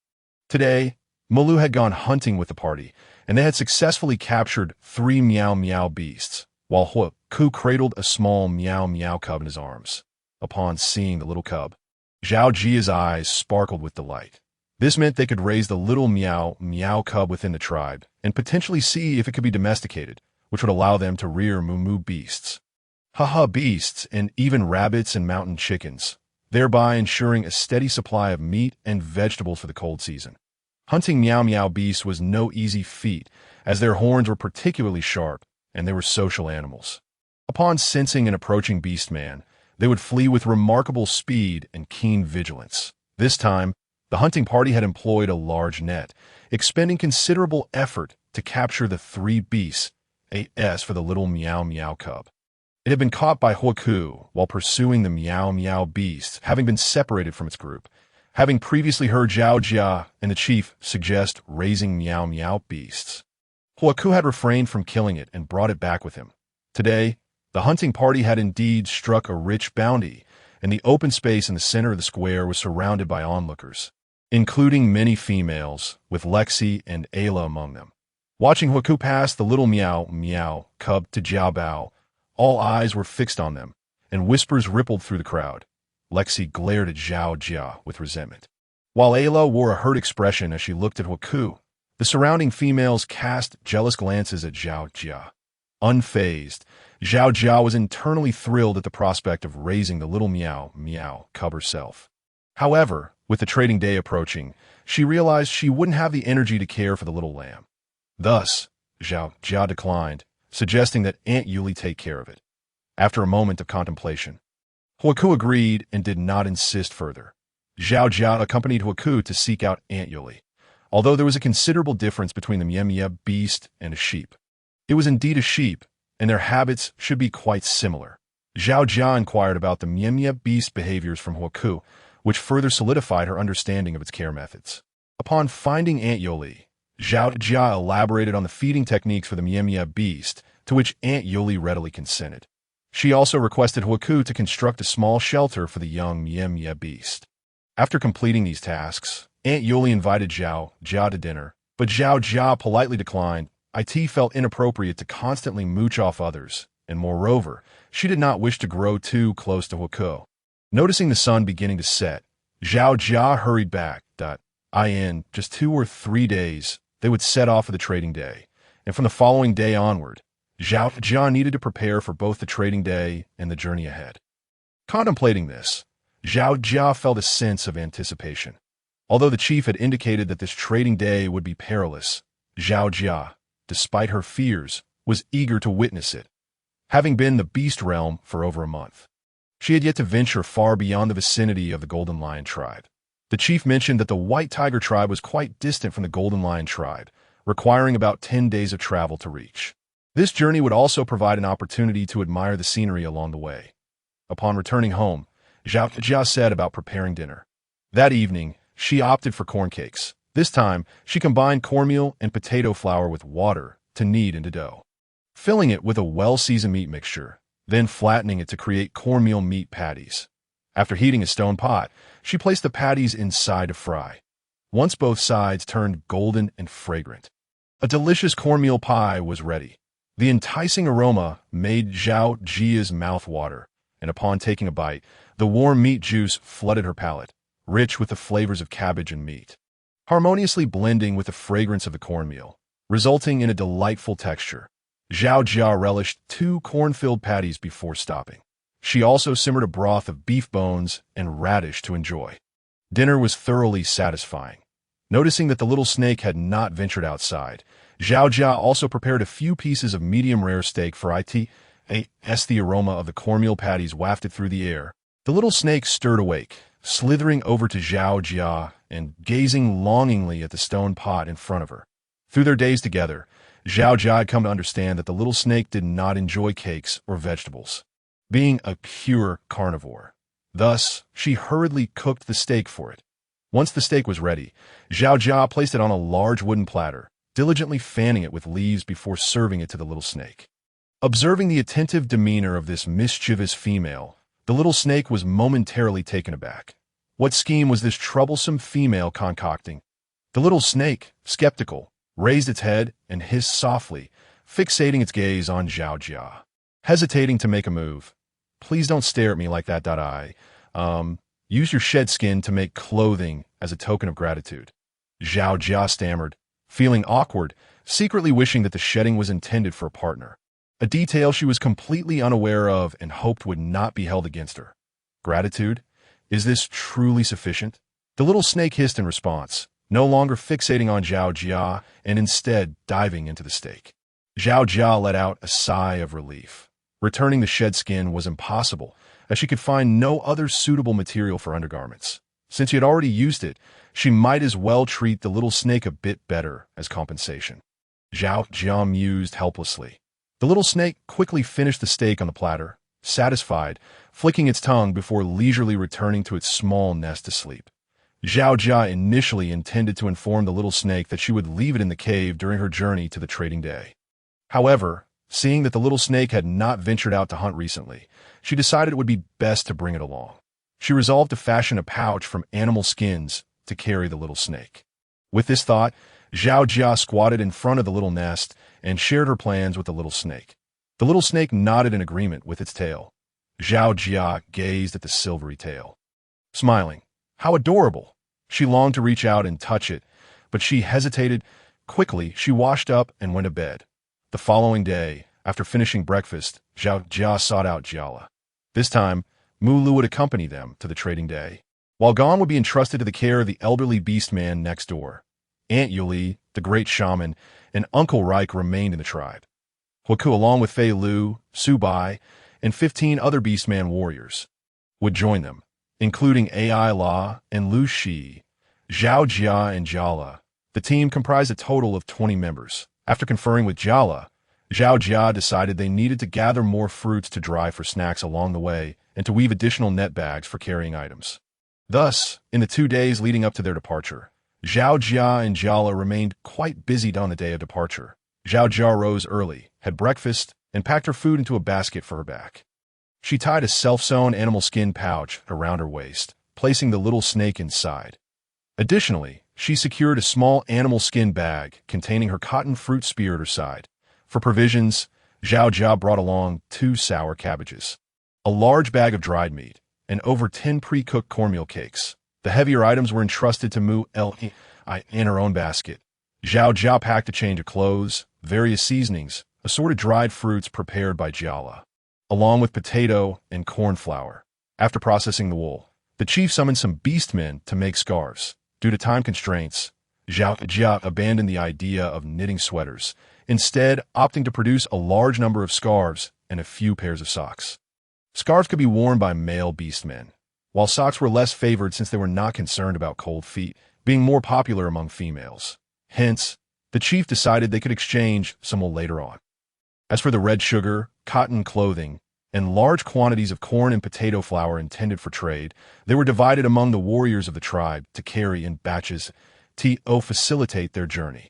Today, Mulu had gone hunting with the party, and they had successfully captured 3 Meow Meow beasts, while Hua Ku cradled a small Meow Meow cub in his arms. Upon seeing the little cub, Zhao Jia's eyes sparkled with delight. This meant they could raise the little Meow Meow cub within the tribe and potentially see if it could be domesticated, which would allow them to rear Moo beasts. Haha beasts and even rabbits and mountain chickens, thereby ensuring a steady supply of meat and vegetables for the cold season. Hunting Meow Meow beasts was no easy feat, as their horns were particularly sharp, and they were social animals. Upon sensing an approaching beastman, they would flee with remarkable speed and keen vigilance. This time, the hunting party had employed a large net, expending considerable effort to capture the 3 beasts, as for the little Meow Meow cub. It had been caught by Hua Ku while pursuing the Meow Meow beast, having been separated from its group. Having previously heard Zhao Jia and the chief suggest raising Meow Meow beasts, Hua Ku had refrained from killing it and brought it back with him. Today, the hunting party had indeed struck a rich bounty, and the open space in the center of the square was surrounded by onlookers, including many females, with Lexi and Ayla among them. Watching Hua Ku pass the little Meow Meow cub to Jiao Bao, all eyes were fixed on them, and whispers rippled through the crowd. Lexi glared at Zhao Jia with resentment, while Ayla wore a hurt expression as she looked at Hua Ku. The surrounding females cast jealous glances at Zhao Jia. Unfazed, Zhao Jia was internally thrilled at the prospect of raising the little Meow Meow cub herself. However, with the trading day approaching, she realized she wouldn't have the energy to care for the little lamb. Thus, Zhao Jia declined, suggesting that Aunt Yuli take care of it. After a moment of contemplation, Hua Ku agreed and did not insist further. Zhao Jia accompanied Hua Ku to seek out Aunt Yuli, although there was a considerable difference between the Miemia beast and a sheep. It was indeed a sheep, and their habits should be quite similar. Zhao Jia inquired about the Miemia beast behaviors from Hua Ku, which further solidified her understanding of its care methods. Upon finding Aunt Yuli, Zhao Jia elaborated on the feeding techniques for the Miemia beast, to which Aunt Yuli readily consented. She also requested Hua Ku to construct a small shelter for the young Miemia beast. After completing these tasks, Aunt Yuli invited Zhao Jia to dinner, but Zhao Jia politely declined. It felt inappropriate to constantly mooch off others, and moreover, she did not wish to grow too close to Hua Ku. Noticing the sun beginning to set, Zhao Jia hurried back. In just 2 or 3 days, they would set off for the trading day, and from the following day onward, Zhao Jia needed to prepare for both the trading day and the journey ahead. Contemplating this, Zhao Jia felt a sense of anticipation. Although the chief had indicated that this trading day would be perilous, Zhao Jia, despite her fears, was eager to witness it. Having been in the Beast Realm for over a month, she had yet to venture far beyond the vicinity of the Golden Lion tribe. The chief mentioned that the White Tiger tribe was quite distant from the Golden Lion tribe, requiring about 10 days of travel to reach. This journey would also provide an opportunity to admire the scenery along the way. Upon returning home, Zhao Jia said about preparing dinner. That evening, she opted for corn cakes. This time, she combined cornmeal and potato flour with water to knead into dough, filling it with a well-seasoned meat mixture, then flattening it to create cornmeal meat patties. After heating a stone pot, she placed the patties inside to fry. Once both sides turned golden and fragrant, a delicious cornmeal pie was ready. The enticing aroma made Zhao Jia's mouth water, and upon taking a bite, the warm meat juice flooded her palate, rich with the flavors of cabbage and meat, harmoniously blending with the fragrance of the cornmeal, resulting in a delightful texture. Zhao Jia relished 2 corn-filled patties before stopping. She also simmered a broth of beef bones and radish to enjoy. Dinner was thoroughly satisfying. Noticing that the little snake had not ventured outside, Zhao Jia also prepared a few pieces of medium-rare steak for it. As the aroma of the cornmeal patties wafted through the air, the little snake stirred awake, slithering over to Zhao Jia and gazing longingly at the stone pot in front of her. Through their days together, Zhao Jia had come to understand that the little snake did not enjoy cakes or vegetables, being a pure carnivore. Thus, she hurriedly cooked the steak for it. Once the steak was ready, Zhao Jia placed it on a large wooden platter, diligently fanning it with leaves before serving it to the little snake. Observing the attentive demeanor of this mischievous female, the little snake was momentarily taken aback. What scheme was this troublesome female concocting? The little snake, skeptical, raised its head and hissed softly, fixating its gaze on Zhao Jia. Hesitating to make a move. Please don't stare at me like that. Use your shed skin to make clothing as a token of gratitude. Zhao Jia stammered, feeling awkward, secretly wishing that the shedding was intended for a partner. A detail she was completely unaware of and hoped would not be held against her. Gratitude? Is this truly sufficient? The little snake hissed in response, no longer fixating on Zhao Jia and instead diving into the steak. Zhao Jia let out a sigh of relief. Returning the shed skin was impossible, as she could find no other suitable material for undergarments. Since she had already used it, she might as well treat the little snake a bit better as compensation. Zhao Jia mused helplessly. The little snake quickly finished the steak on the platter, satisfied, flicking its tongue before leisurely returning to its small nest to sleep. Zhao Jia initially intended to inform the little snake that she would leave it in the cave during her journey to the trading day. However, seeing that the little snake had not ventured out to hunt recently, she decided it would be best to bring it along. She resolved to fashion a pouch from animal skins to carry the little snake. With this thought, Zhao Jia squatted in front of the little nest and shared her plans with the little snake. The little snake nodded in agreement with its tail. Zhao Jia gazed at the silvery tail, smiling. How adorable! She longed to reach out and touch it, but she hesitated. Quickly, she washed up and went to bed. The following day, after finishing breakfast, Zhao Jia sought out Jiala. This time, Mulu would accompany them to the trading day. While Gon would be entrusted to the care of the elderly beast man next door, Aunt Yuli, the great shaman, and Uncle Reich remained in the tribe. Huaku, along with Fei Lu, Su Bai, and 15 other beastman warriors, would join them, including Ai La and Lu Shi, Zhao Jia, and Jiala. The team comprised a total of 20 members. After conferring with Jiala, Zhao Jia decided they needed to gather more fruits to dry for snacks along the way and to weave additional net bags for carrying items. Thus, in the 2 days leading up to their departure, Zhao Jia and Jiala remained quite busy on the day of departure. Zhao Jia rose early, had breakfast, and packed her food into a basket for her back. She tied a self-sewn animal skin pouch around her waist, placing the little snake inside. Additionally, she secured a small animal skin bag containing her cotton fruit spear at her side. For provisions, Zhao Jia brought along 2 sour cabbages, a large bag of dried meat, and over 10 pre-cooked cornmeal cakes. The heavier items were entrusted to Mu Li in her own basket. Zhao Jia packed a change of clothes, various seasonings, assorted dried fruits prepared by Jiala, along with potato and corn flour. After processing the wool, the chief summoned some beastmen to make scarves. Due to time constraints, Zhao Jia abandoned the idea of knitting sweaters, instead opting to produce a large number of scarves and a few pairs of socks. Scarves could be worn by male beastmen, while socks were less favored since they were not concerned about cold feet, being more popular among females. Hence, the chief decided they could exchange some wool later on. As for the red sugar, cotton clothing, and large quantities of corn and potato flour intended for trade, they were divided among the warriors of the tribe to carry in batches to facilitate their journey.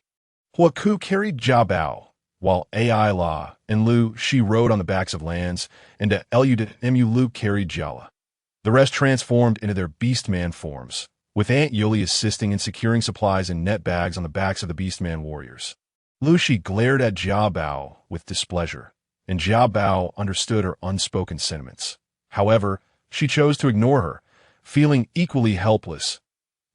Huaku carried Jia Bao, while Ai La and Lu Shi rode on the backs of Lands, and Mu Lu carried Jiala. The rest transformed into their beastman forms, with Aunt Yuli assisting in securing supplies in net bags on the backs of the beastman warriors. Lu Shi glared at Jia Bao with displeasure, and Jia Bao understood her unspoken sentiments. However, she chose to ignore her, feeling equally helpless.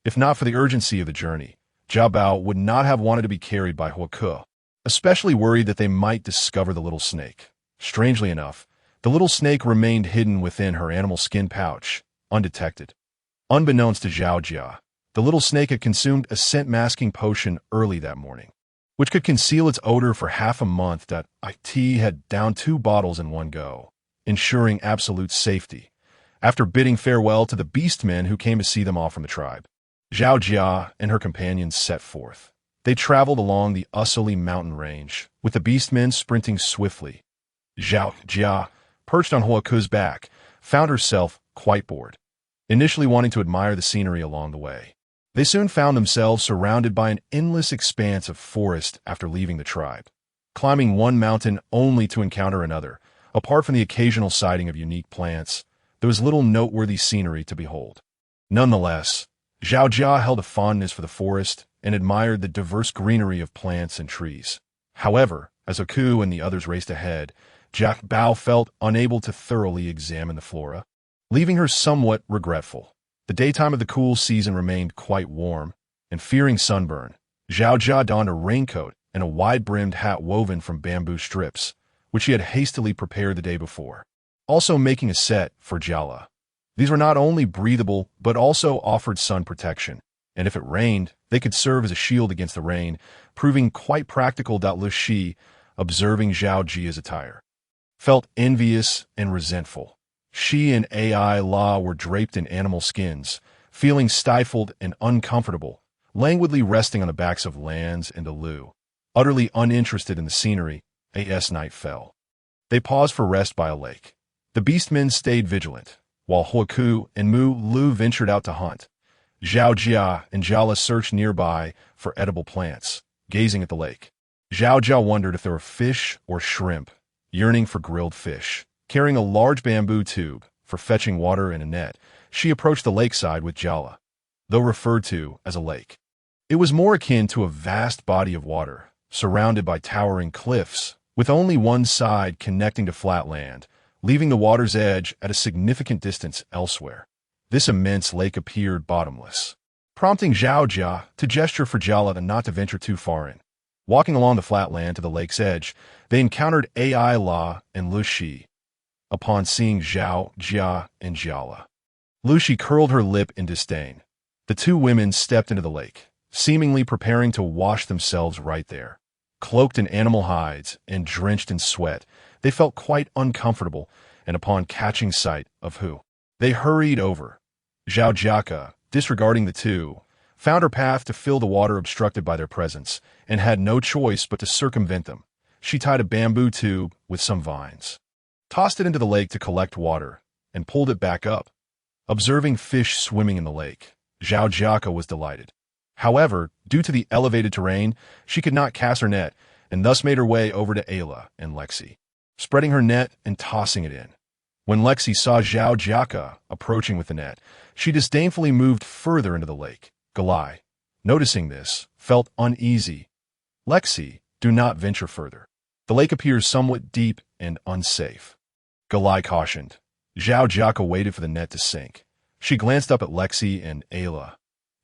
If not for the urgency of the journey, Jia Bao would not have wanted to be carried by Huaku, especially worried that they might discover the little snake. Strangely enough, the little snake remained hidden within her animal skin pouch, undetected. Unbeknownst to Zhao Jia, the little snake had consumed a scent-masking potion early that morning, which could conceal its odor for half a month. It had downed 2 bottles in one go, ensuring absolute safety, after bidding farewell to the beastmen who came to see them off from the tribe. Zhao Jia and her companions set forth. They traveled along the Usuli mountain range, with the beastmen sprinting swiftly. Zhao Jia, perched on Huaku's back, found herself quite bored, initially wanting to admire the scenery along the way. They soon found themselves surrounded by an endless expanse of forest after leaving the tribe, climbing one mountain only to encounter another. Apart from the occasional sighting of unique plants, there was little noteworthy scenery to behold. Nonetheless, Zhao Jia held a fondness for the forest and admired the diverse greenery of plants and trees. However, as Aku and the others raced ahead, Jia Bao felt unable to thoroughly examine the flora, leaving her somewhat regretful. The daytime of the cool season remained quite warm, and fearing sunburn, Zhao Jia donned a raincoat and a wide-brimmed hat woven from bamboo strips, which she had hastily prepared the day before, also making a set for Jiala. These were not only breathable, but also offered sun protection, and if it rained, they could serve as a shield against the rain, proving quite practical. Lu Shi, observing Zhao Jia's attire, felt envious and resentful. She and Ai La were draped in animal skins, feeling stifled and uncomfortable, languidly resting on the backs of Lands and Lu. Utterly uninterested in the scenery, as night fell. They paused for rest by a lake. The beastmen stayed vigilant, while Huaku and Mu Lu ventured out to hunt. Zhao Jia and Jiala searched nearby for edible plants, gazing at the lake. Zhao Jia wondered if there were fish or shrimp, yearning for grilled fish. Carrying a large bamboo tube for fetching water in a net, she approached the lakeside with Jiala, though referred to as a lake. It was more akin to a vast body of water, surrounded by towering cliffs, with only one side connecting to flat land, leaving the water's edge at a significant distance elsewhere. This immense lake appeared bottomless, prompting Zhao Jia to gesture for Jiala not to venture too far in. Walking along the flat land to the lake's edge, they encountered Ai La and Lu Shi. Upon seeing Zhao Jia and Jiala, Lu Shi curled her lip in disdain. The 2 women stepped into the lake, seemingly preparing to wash themselves right there. Cloaked in animal hides and drenched in sweat, they felt quite uncomfortable, and upon catching sight of who, they hurried over. Zhao Jia, disregarding the 2, found her path to fill the water obstructed by their presence, and had no choice but to circumvent them. She tied a bamboo tube with some vines, tossed it into the lake to collect water, and pulled it back up. Observing fish swimming in the lake, Zhao Jia was delighted. However, due to the elevated terrain, she could not cast her net, and thus made her way over to Ayla and Lexi, spreading her net and tossing it in. When Lexi saw Zhao Jia approaching with the net, she disdainfully moved further into the lake. Galai, noticing this, felt uneasy. Lexi, do not venture further. The lake appears somewhat deep and unsafe. Galai cautioned. Zhao Jia waited for the net to sink, She glanced up at Lexi and Ayla.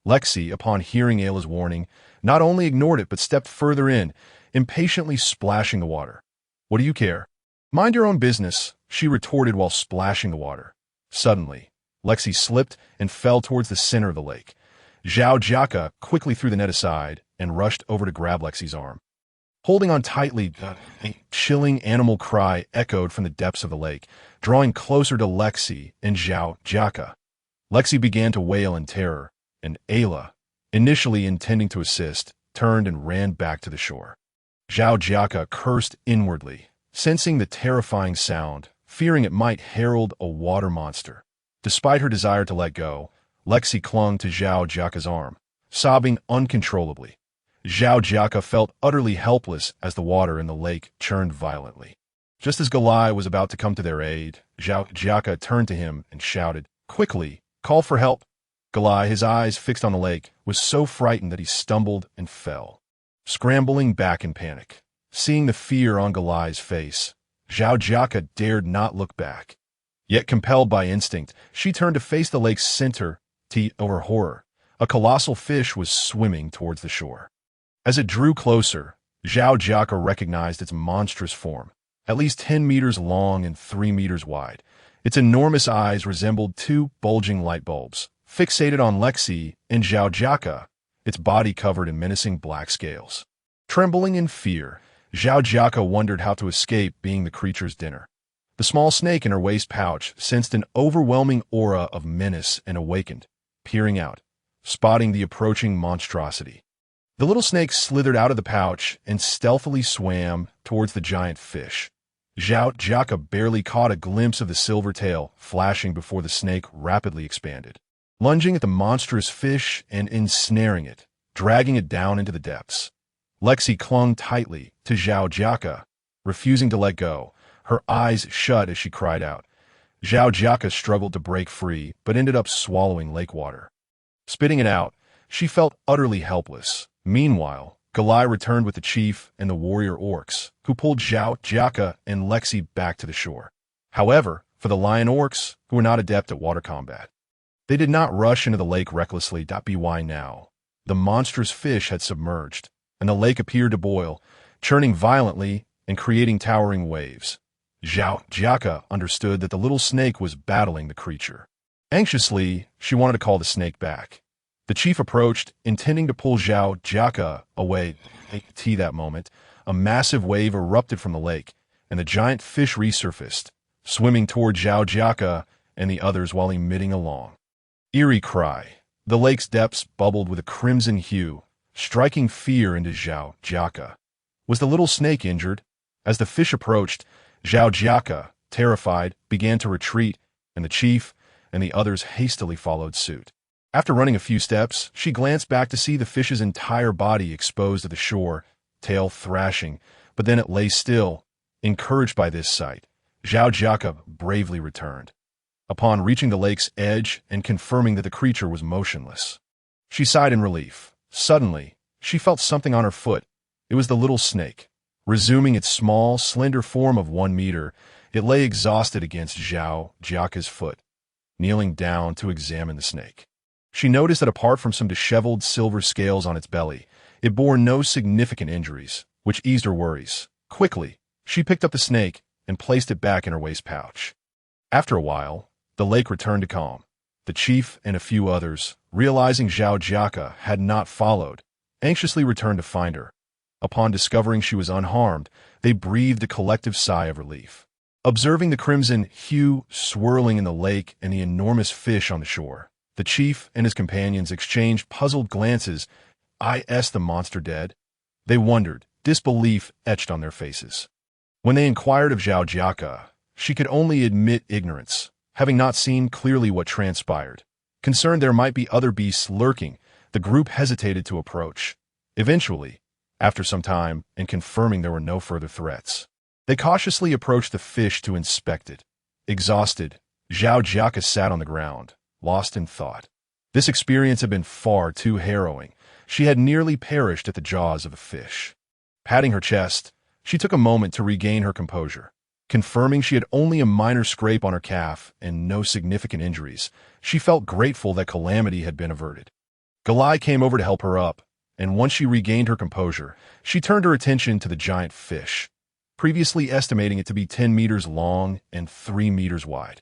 Lexi, upon hearing Ayla's warning, not only ignored it but stepped further in, impatiently splashing the water. "What do you care?" "Mind your own business," she retorted while splashing the water. Suddenly, Lexi slipped and fell towards the center of the lake. Zhao Jiaka quickly threw the net aside and rushed over to grab Lexi's arm. Holding on tightly, a chilling animal cry echoed from the depths of the lake, drawing closer to Lexi and Zhao Jiaka. Lexi began to wail in terror, and Ayla, initially intending to assist, turned and ran back to the shore. Zhao Jiaka cursed inwardly, sensing the terrifying sound, fearing it might herald a water monster. Despite her desire to let go, Lexi clung to Zhao Jiaka's arm, sobbing uncontrollably. Zhao Jiaka felt utterly helpless as the water in the lake churned violently. Just as Galai was about to come to their aid, Zhao Jiaka turned to him and shouted, "Quickly, call for help." Galai, his eyes fixed on the lake, was so frightened that he stumbled and fell. Scrambling back in panic, seeing the fear on Galai's face, Zhao Jiaka dared not look back. Yet compelled by instinct, she turned to face the lake's center. To her horror, a colossal fish was swimming towards the shore. As it drew closer, Zhao Jiaka recognized its monstrous form, at least 10 meters long and 3 meters wide. Its enormous eyes resembled two bulging light bulbs, fixated on Lexi and Zhao Jiaka, its body covered in menacing black scales. Trembling in fear, Zhao Jiaka wondered how to escape being the creature's dinner. The small snake in her waist pouch sensed an overwhelming aura of menace and awakened, peering out, spotting the approaching monstrosity. The little snake slithered out of the pouch and stealthily swam towards the giant fish. Zhao Jiaka barely caught a glimpse of the silver tail flashing before the snake rapidly expanded, lunging at the monstrous fish and ensnaring it, dragging it down into the depths. Lexi clung tightly to Zhao Jiaka, refusing to let go, her eyes shut as she cried out. Zhao Jiaka struggled to break free, but ended up swallowing lake water. Spitting it out, she felt utterly helpless. Meanwhile, Galai returned with the chief and the warrior orcs, who pulled Zhao Jiaka and Lexi back to the shore. However, for the lion orcs, who were not adept at water combat, they did not rush into the lake recklessly. By now, the monstrous fish had submerged, and the lake appeared to boil, churning violently and creating towering waves. Zhao Jiaka understood that the little snake was battling the creature. Anxiously, she wanted to call the snake back. The chief approached, intending to pull Zhao Jiaka away. At that moment, a massive wave erupted from the lake, and the giant fish resurfaced, swimming toward Zhao Jiaka and the others while emitting a long, eerie cry. The lake's depths bubbled with a crimson hue, striking fear into Zhao Jiaka. Was the little snake injured? As the fish approached, Zhao Jiaka, terrified, began to retreat, and the chief and the others hastily followed suit. After running a few steps, she glanced back to see the fish's entire body exposed to the shore, tail thrashing, but then it lay still. Encouraged by this sight, Zhao Jiaka bravely returned. Upon reaching the lake's edge and confirming that the creature was motionless, she sighed in relief. Suddenly, she felt something on her foot. It was the little snake. Resuming its small, slender form of 1 meter, it lay exhausted against Zhao Jiaka's foot, kneeling down to examine the snake. She noticed that apart from some disheveled silver scales on its belly, it bore no significant injuries, which eased her worries. Quickly, she picked up the snake and placed it back in her waist pouch. After a while, the lake returned to calm. The chief and a few others, realizing Zhao Jiaka had not followed, anxiously returned to find her. Upon discovering she was unharmed, they breathed a collective sigh of relief. Observing the crimson hue swirling in the lake and the enormous fish on the shore, the chief and his companions exchanged puzzled glances. Is the monster dead? They wondered, disbelief etched on their faces. When they inquired of Zhao Jiaka, she could only admit ignorance, having not seen clearly what transpired. Concerned there might be other beasts lurking, the group hesitated to approach. Eventually, after some time and confirming there were no further threats, they cautiously approached the fish to inspect it. Exhausted, Zhao Jiaka sat on the ground, lost in thought. This experience had been far too harrowing. She had nearly perished at the jaws of a fish. Patting her chest, she took a moment to regain her composure. Confirming she had only a minor scrape on her calf and no significant injuries, she felt grateful that calamity had been averted. Galai came over to help her up, and once she regained her composure, she turned her attention to the giant fish, previously estimating it to be 10 meters long and 3 meters wide.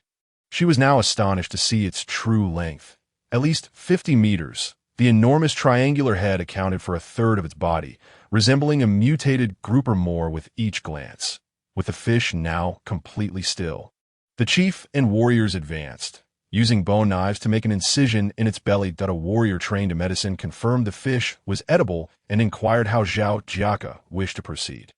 She was now astonished to see its true length, at least 50 meters. The enormous triangular head accounted for a third of its body, resembling a mutated grouper more with each glance, with the fish now completely still. The chief and warriors advanced, using bone knives to make an incision in its belly. A warrior trained in medicine confirmed the fish was edible and inquired how Zhao Jiaka wished to proceed.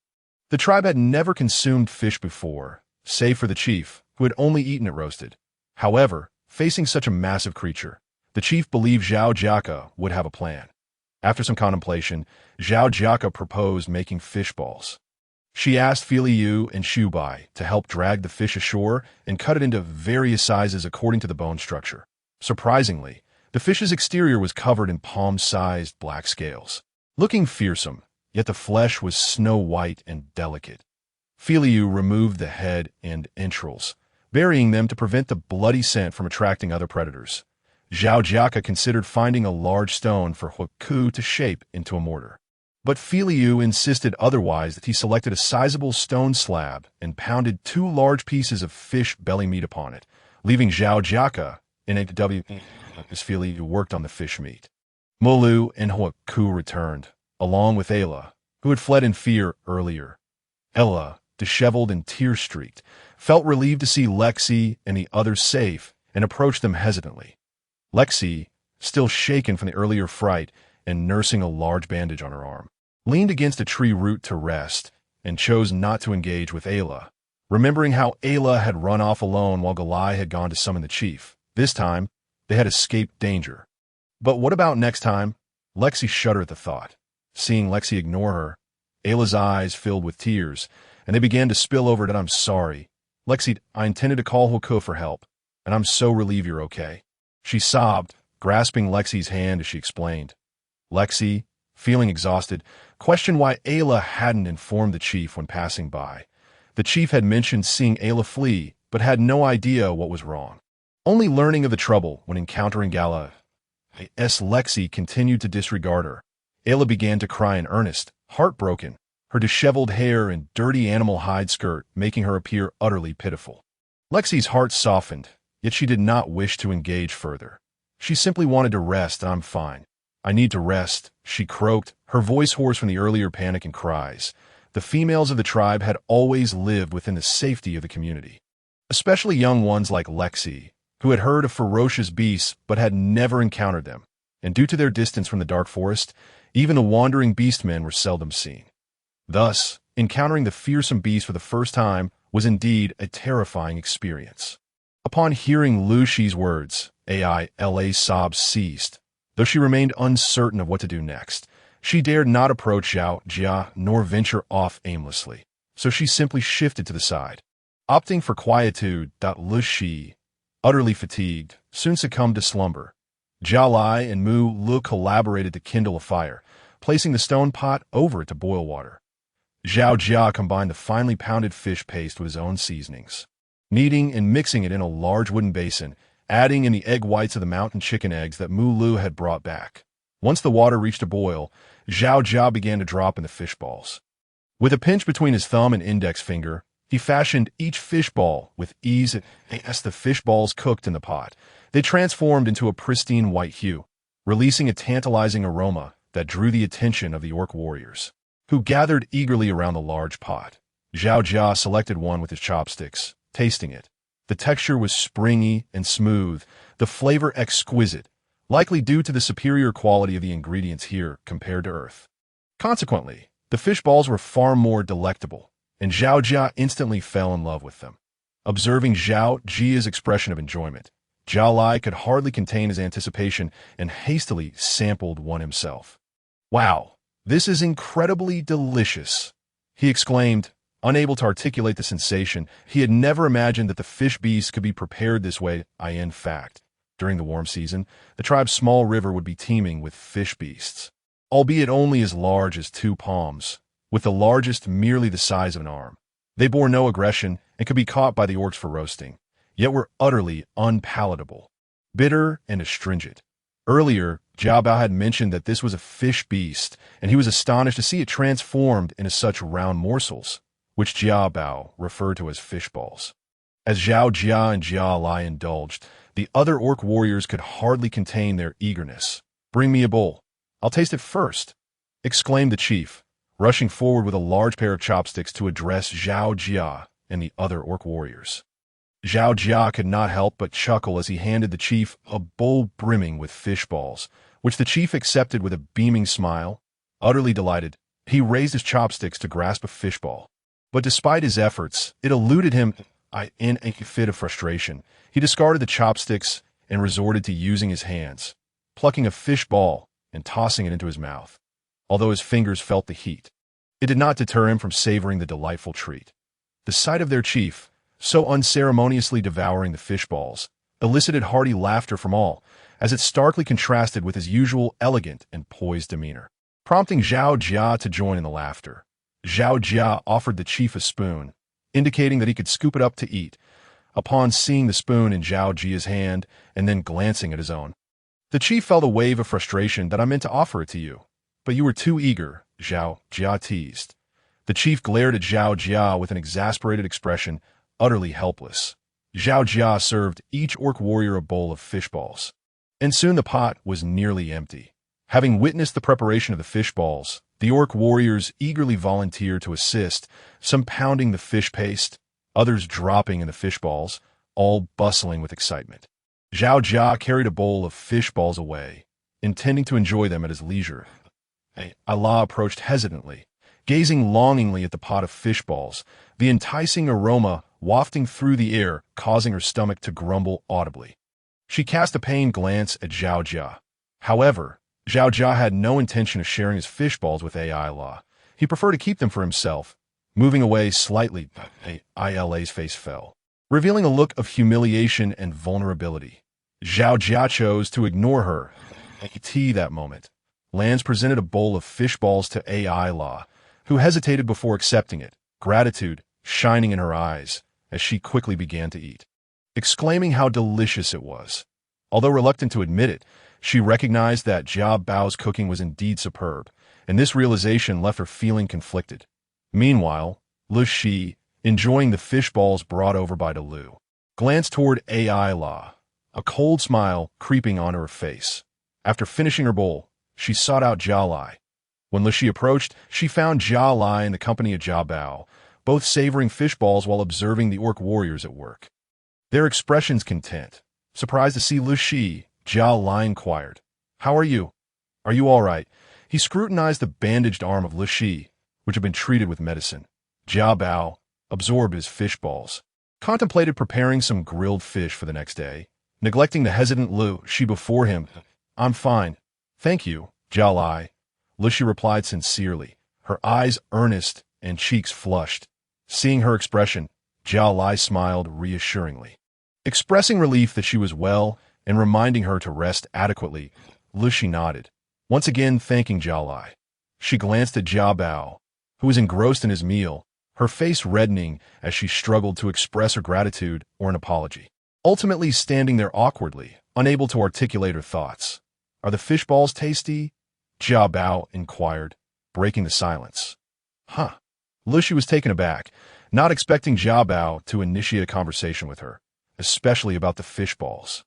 The tribe had never consumed fish before, save for the chief, who had only eaten it roasted. However, facing such a massive creature, the chief believed Zhao Jiaka would have a plan. After some contemplation, Zhao Jiaka proposed making fish balls. She asked Fili Yu and Shu Bai to help drag the fish ashore and cut it into various sizes according to the bone structure. Surprisingly, the fish's exterior was covered in palm-sized black scales, looking fearsome, yet the flesh was snow-white and delicate. Fili Yu removed the head and entrails, burying them to prevent the bloody scent from attracting other predators. Zhao Jiaka considered finding a large stone for Huku to shape into a mortar. But Fili Yu insisted otherwise, that he selected a sizable stone slab and pounded 2 large pieces of fish belly meat upon it, leaving Zhao Jiaka in a W as Fili Yu worked on the fish meat. Mulu and Huku returned, along with Ayla, who had fled in fear earlier. Ella, disheveled and tear-streaked, felt relieved to see Lexi and the others safe and approached them hesitantly. Lexi, still shaken from the earlier fright and nursing a large bandage on her arm, leaned against a tree root to rest and chose not to engage with Ayla, remembering how Ayla had run off alone while Galai had gone to summon the chief. This time, they had escaped danger. But what about next time? Lexi shuddered at the thought. Seeing Lexi ignore her, Ayla's eyes filled with tears, and they began to spill over. "I'm sorry. Lexi, I intended to call Hoku for help, and I'm so relieved you're okay." She sobbed, grasping Lexi's hand as she explained. Lexi, feeling exhausted, questioned why Ayla hadn't informed the chief when passing by. The chief had mentioned seeing Ayla flee, but had no idea what was wrong. Only learning of the trouble when encountering Gala, Lexi continued to disregard her. Ayla began to cry in earnest, heartbroken, her disheveled hair and dirty animal hide skirt making her appear utterly pitiful. Lexi's heart softened, yet she did not wish to engage further. She simply wanted to rest. "I'm fine. I need to rest," she croaked, her voice hoarse from the earlier panic and cries. The females of the tribe had always lived within the safety of the community, especially young ones like Lexi, who had heard of ferocious beasts but had never encountered them, and due to their distance from the dark forest, even the wandering beastmen were seldom seen. Thus, encountering the fearsome beast for the first time was indeed a terrifying experience. Upon hearing Lu Shi's words, La's sobs ceased. Though she remained uncertain of what to do next, she dared not approach Zhao Jia nor venture off aimlessly, so she simply shifted to the side. Opting for quietude, Lu Shi, utterly fatigued, soon succumbed to slumber. Zhao Lai and Mu Lu collaborated to kindle a fire, placing the stone pot over it to boil water. Zhao Jia combined the finely pounded fish paste with his own seasonings, kneading and mixing it in a large wooden basin, adding in the egg whites of the mountain chicken eggs that Mu Lu had brought back. Once the water reached a boil, Zhao Jia began to drop in the fish balls. With a pinch between his thumb and index finger, he fashioned each fish ball with ease. As the fish balls cooked in the pot, they transformed into a pristine white hue, releasing a tantalizing aroma that drew the attention of the orc warriors, who gathered eagerly around the large pot. Zhao Jia selected one with his chopsticks, tasting it. The texture was springy and smooth, the flavor exquisite, likely due to the superior quality of the ingredients here compared to Earth. Consequently, the fish balls were far more delectable, and Zhao Jia instantly fell in love with them. Observing Zhao Jia's expression of enjoyment, Zhao Lai could hardly contain his anticipation and hastily sampled one himself. "Wow, this is incredibly delicious," he exclaimed, unable to articulate the sensation. He had never imagined that the fish beast could be prepared this way. In fact, during the warm season, the tribe's small river would be teeming with fish beasts, albeit only as large as 2 palms, with the largest merely the size of an arm. They bore no aggression and could be caught by the orcs for roasting, yet were utterly unpalatable, bitter and astringent. Earlier, Jiao Bao had mentioned that this was a fish beast, and he was astonished to see it transformed into such round morsels, which Jiao Bao referred to as fish balls. As Zhao Jia and Jia Lai indulged, the other orc warriors could hardly contain their eagerness. "Bring me a bowl. I'll taste it first," exclaimed the chief, rushing forward with a large pair of chopsticks to address Zhao Jia and the other orc warriors. Zhao Jia could not help but chuckle as he handed the chief a bowl brimming with fish balls, which the chief accepted with a beaming smile. Utterly delighted, he raised his chopsticks to grasp a fish ball. But despite his efforts, it eluded him. In a fit of frustration, he discarded the chopsticks and resorted to using his hands, plucking a fish ball and tossing it into his mouth. Although his fingers felt the heat, it did not deter him from savoring the delightful treat. The sight of their chief, so unceremoniously devouring the fish balls, elicited hearty laughter from all, as it starkly contrasted with his usual elegant and poised demeanor, prompting Zhao Jia to join in the laughter. Zhao Jia offered the chief a spoon, indicating that he could scoop it up to eat, upon seeing the spoon in Zhao Jia's hand and then glancing at his own. The chief felt a wave of frustration that I meant to offer it to you, but you were too eager, Zhao Jia teased. The chief glared at Zhao Jia with an exasperated expression, utterly helpless. Zhao Jia served each orc warrior a bowl of fish balls, and soon the pot was nearly empty. Having witnessed the preparation of the fish balls, the orc warriors eagerly volunteered to assist, some pounding the fish paste, others dropping in the fish balls, all bustling with excitement. Zhao Jia carried a bowl of fish balls away, intending to enjoy them at his leisure. Allah approached hesitantly, gazing longingly at the pot of fish balls, the enticing aroma wafting through the air, causing her stomach to grumble audibly. She cast a pained glance at Zhao Jia. However, Zhao Jia had no intention of sharing his fish balls with AI Law. He preferred to keep them for himself. Moving away slightly, ILA's face fell, revealing a look of humiliation and vulnerability. Zhao Jia chose to ignore her. That moment, Lance presented a bowl of fish balls to AI Law, who hesitated before accepting it, gratitude shining in her eyes as she quickly began to eat, exclaiming how delicious it was. Although reluctant to admit it, she recognized that Jia Bao's cooking was indeed superb, and this realization left her feeling conflicted. Meanwhile, Lu Shi, enjoying the fish balls brought over by Lu, glanced toward AI La, a cold smile creeping onto her face. After finishing her bowl, she sought out Jia Lai. When Lu Shi approached, she found Jia Lai in the company of Jia Bao, both savoring fish balls while observing the orc warriors at work. Their expressions content. Surprised to see Lu Shi, Jia Lai inquired, "How are you? Are you all right?" He scrutinized the bandaged arm of Lu Shi, which had been treated with medicine. Jia Bao absorbed his fish balls, contemplated preparing some grilled fish for the next day, neglecting the hesitant Lu Shi before him. "I'm fine. Thank you, Jia Lai," Lu Shi replied sincerely, her eyes earnest and cheeks flushed. Seeing her expression, Jia Lai smiled reassuringly, expressing relief that she was well and reminding her to rest adequately. Lu Shi nodded, once again thanking Jia Lai. She glanced at Jia Bao, who was engrossed in his meal, her face reddening as she struggled to express her gratitude or an apology, ultimately standing there awkwardly, unable to articulate her thoughts. "Are the fish balls tasty?" Jia Bao inquired, breaking the silence. "Huh." Lu Shi was taken aback, not expecting Jia Bao to initiate a conversation with her, especially about the fish balls.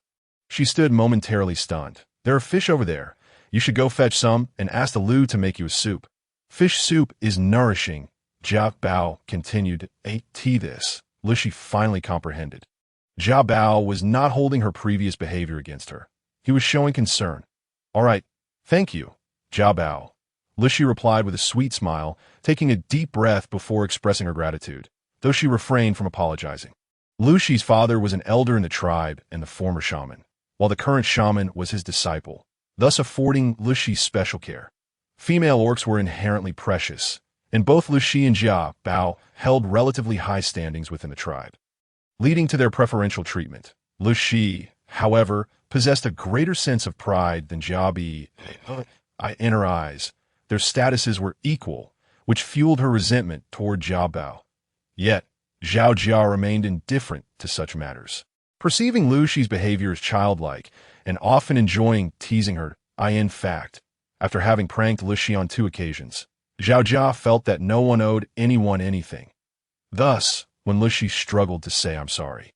She stood momentarily stunned. "There are fish over there. You should go fetch some and ask the Lu to make you a soup. Fish soup is nourishing," Jia Bao continued. This, Lu Shi finally comprehended. Jia Bao was not holding her previous behavior against her. He was showing concern. "All right, thank you, Jia Bao," Lu Shi replied with a sweet smile, taking a deep breath before expressing her gratitude, though she refrained from apologizing. Lu Shi's father was an elder in the tribe and the former shaman, while the current shaman was his disciple, thus affording Lu Shi special care. Female orcs were inherently precious, and both Lu Shi and Jia Bao held relatively high standings within the tribe, leading to their preferential treatment. Lu Shi, however, possessed a greater sense of pride than Jia Bi. In her eyes, their statuses were equal, which fueled her resentment toward Jia Bao. Yet, Zhao Jia remained indifferent to such matters. Perceiving Lu Shi's behavior as childlike and often enjoying teasing her, in fact, after having pranked Lu Shi on 2 occasions, Zhao Jia felt that no one owed anyone anything. Thus, when Lu Shi struggled to say I'm sorry,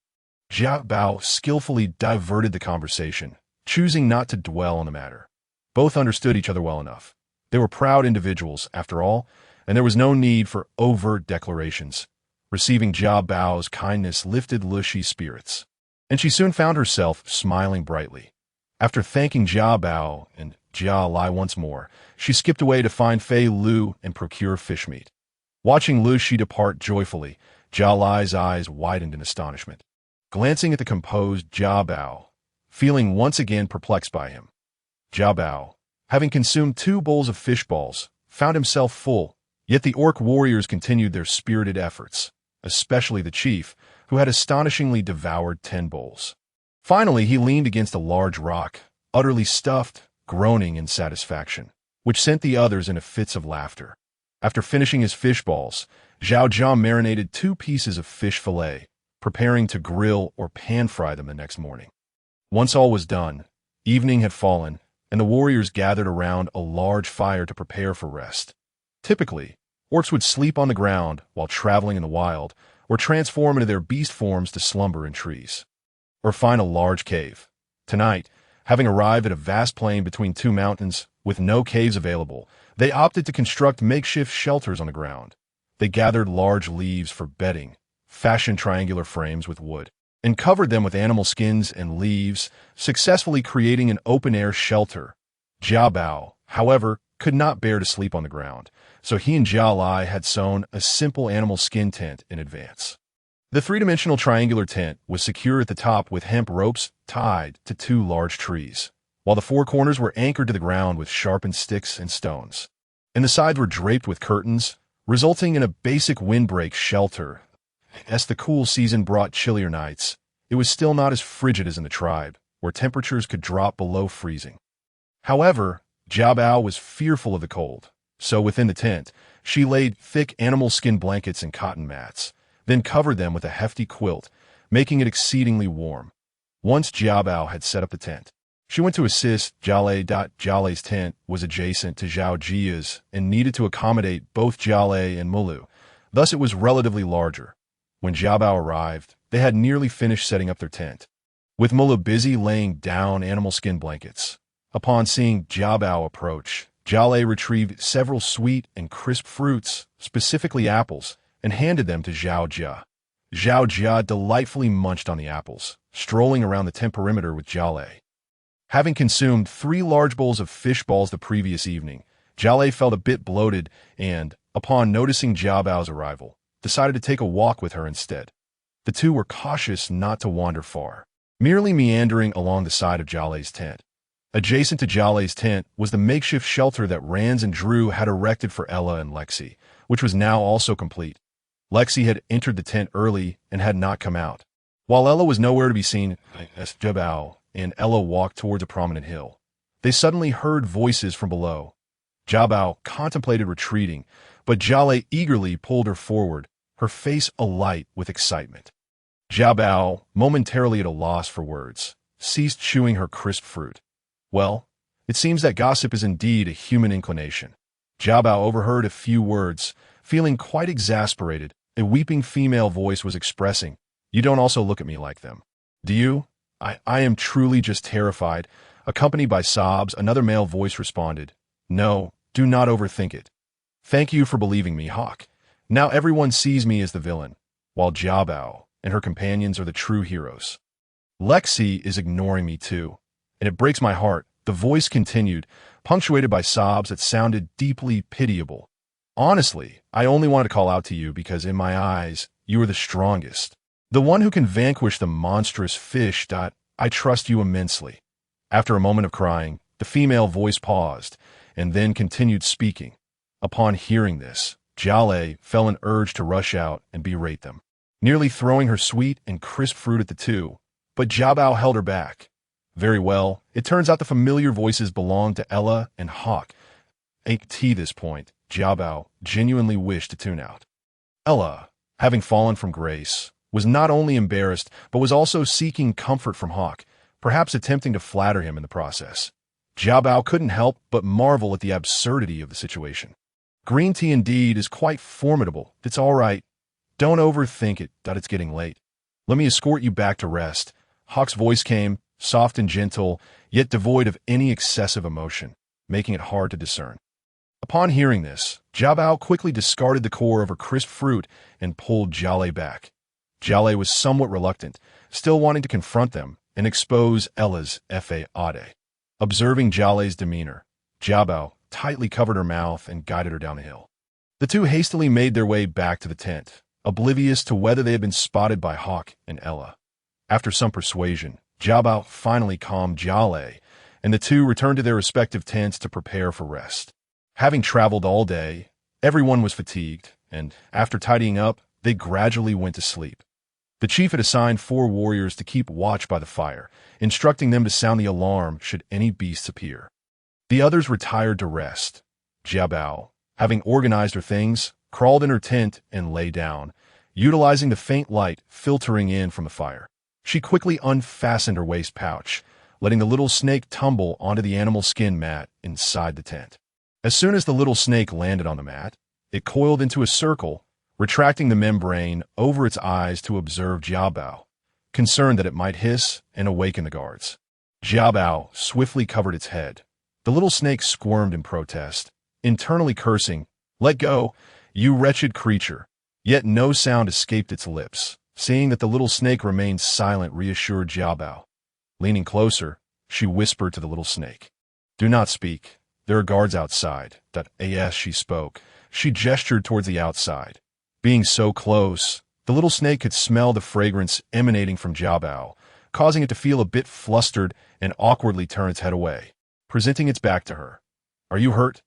Jia Bao skillfully diverted the conversation, choosing not to dwell on the matter. Both understood each other well enough. They were proud individuals, after all, and there was no need for overt declarations. Receiving Jia Bao's kindness lifted Lu Shi's spirits, and she soon found herself smiling brightly. After thanking Jia Bao and Jia Lai once more, she skipped away to find Fei Lu and procure fish meat. Watching Lu Shi depart joyfully, Jia Lai's eyes widened in astonishment. Glancing at the composed Jia Bao, feeling once again perplexed by him, Jia Bao, having consumed 2 bowls of fish balls, found himself full, yet the orc warriors continued their spirited efforts, especially the chief, who had astonishingly devoured 10 bowls. Finally, he leaned against a large rock, utterly stuffed, groaning in satisfaction, which sent the others into fits of laughter. After finishing his fish balls, Zhao Jia marinated 2 pieces of fish fillet, preparing to grill or pan-fry them the next morning. Once all was done, evening had fallen, and the warriors gathered around a large fire to prepare for rest. Typically, orcs would sleep on the ground while traveling in the wild, or transform into their beast forms to slumber in trees, or find a large cave. Tonight, having arrived at a vast plain between 2 mountains with no caves available, they opted to construct makeshift shelters on the ground. They gathered large leaves for bedding, fashioned triangular frames with wood, and covered them with animal skins and leaves, successfully creating an open-air shelter. Jia Bao, however, could not bear to sleep on the ground, so he and Jia Lai had sewn a simple animal skin tent in advance. The 3-dimensional triangular tent was secure at the top with hemp ropes tied to 2 large trees, while the 4 corners were anchored to the ground with sharpened sticks and stones, and the sides were draped with curtains, resulting in a basic windbreak shelter. As the cool season brought chillier nights, it was still not as frigid as in the tribe, where temperatures could drop below freezing. However, Jia Bao was fearful of the cold, so within the tent, she laid thick animal skin blankets and cotton mats, then covered them with a hefty quilt, making it exceedingly warm. Once Jia Bao had set up the tent, she went to assist Jialei. Jialei's tent was adjacent to Zhao Jia's and needed to accommodate both Jialei and Mulu, thus it was relatively larger. When Jia Bao arrived, they had nearly finished setting up their tent, with Mulu busy laying down animal skin blankets. Upon seeing Jia Bao approach, Jialei retrieved several sweet and crisp fruits, specifically apples, and handed them to Zhao Jia. Zhao Jia delightfully munched on the apples, strolling around the tent perimeter with Jialei. Having consumed 3 large bowls of fish balls the previous evening, Jialei felt a bit bloated and, upon noticing Jia Bao's arrival, decided to take a walk with her instead. The 2 were cautious not to wander far, merely meandering along the side of Jialei's tent. Adjacent to Jialei's tent was the makeshift shelter that Rans and Drew had erected for Ella and Lexi, which was now also complete. Lexi had entered the tent early and had not come out, while Ella was nowhere to be seen. As Jia Bao and Ella walked towards a prominent hill, they suddenly heard voices from below. Jia Bao contemplated retreating, but Jialei eagerly pulled her forward, her face alight with excitement. Jia Bao, momentarily at a loss for words, ceased chewing her crisp fruit. Well, it seems that gossip is indeed a human inclination. Jia Bao overheard a few words, feeling quite exasperated. A weeping female voice was expressing, "You don't also look at me like them, do you? I am truly just terrified." Accompanied by sobs, another male voice responded, "No, do not overthink it. Thank you for believing me, Hawk. Now everyone sees me as the villain, while Jia Bao and her companions are the true heroes. Lexi is ignoring me too, and it breaks my heart." The voice continued, punctuated by sobs that sounded deeply pitiable. "Honestly, I only wanted to call out to you because in my eyes, you are the strongest. The one who can vanquish the monstrous fish. I trust you immensely." After a moment of crying, the female voice paused, and then continued speaking. Upon hearing this, Jialei felt an urge to rush out and berate them, nearly throwing her sweet and crisp fruit at the 2, but Jia Bao held her back. Very well, it turns out the familiar voices belonged to Ella and Hawk. At this point, Jia Bao genuinely wished to tune out. Ella, having fallen from grace, was not only embarrassed, but was also seeking comfort from Hawk, perhaps attempting to flatter him in the process. Jiabao couldn't help but marvel at the absurdity of the situation. Green tea indeed is quite formidable. It's all right. Don't overthink it, it's getting late. Let me escort you back to rest. Hawk's voice came, soft and gentle, yet devoid of any excessive emotion, making it hard to discern. Upon hearing this, Jiabao quickly discarded the core of her crisp fruit and pulled Jiale back. Jiale was somewhat reluctant, still wanting to confront them and expose Ella's fade. Observing Jiale's demeanor, Jiabao tightly covered her mouth and guided her down the hill. The two hastily made their way back to the tent, oblivious to whether they had been spotted by Hawk and Ella. After some persuasion, Jiabao finally calmed Jiale, and the two returned to their respective tents to prepare for rest. Having traveled all day, everyone was fatigued, and after tidying up, they gradually went to sleep. The chief had assigned 4 warriors to keep watch by the fire, instructing them to sound the alarm should any beasts appear. The others retired to rest. Jiabao, having organized her things, crawled in her tent and lay down, utilizing the faint light filtering in from the fire. She quickly unfastened her waist pouch, letting the little snake tumble onto the animal skin mat inside the tent. As soon as the little snake landed on the mat, it coiled into a circle, retracting the membrane over its eyes to observe Jiabao, concerned that it might hiss and awaken the guards. Jiabao swiftly covered its head. The little snake squirmed in protest, internally cursing, "Let go, you wretched creature." Yet no sound escaped its lips. Seeing that the little snake remained silent reassured Jiabao. Leaning closer, she whispered to the little snake, "Do not speak. There are guards outside." As she spoke, she gestured towards the outside. Being so close, the little snake could smell the fragrance emanating from Jiabao, causing it to feel a bit flustered and awkwardly turn its head away, presenting its back to her. "Are you hurt?"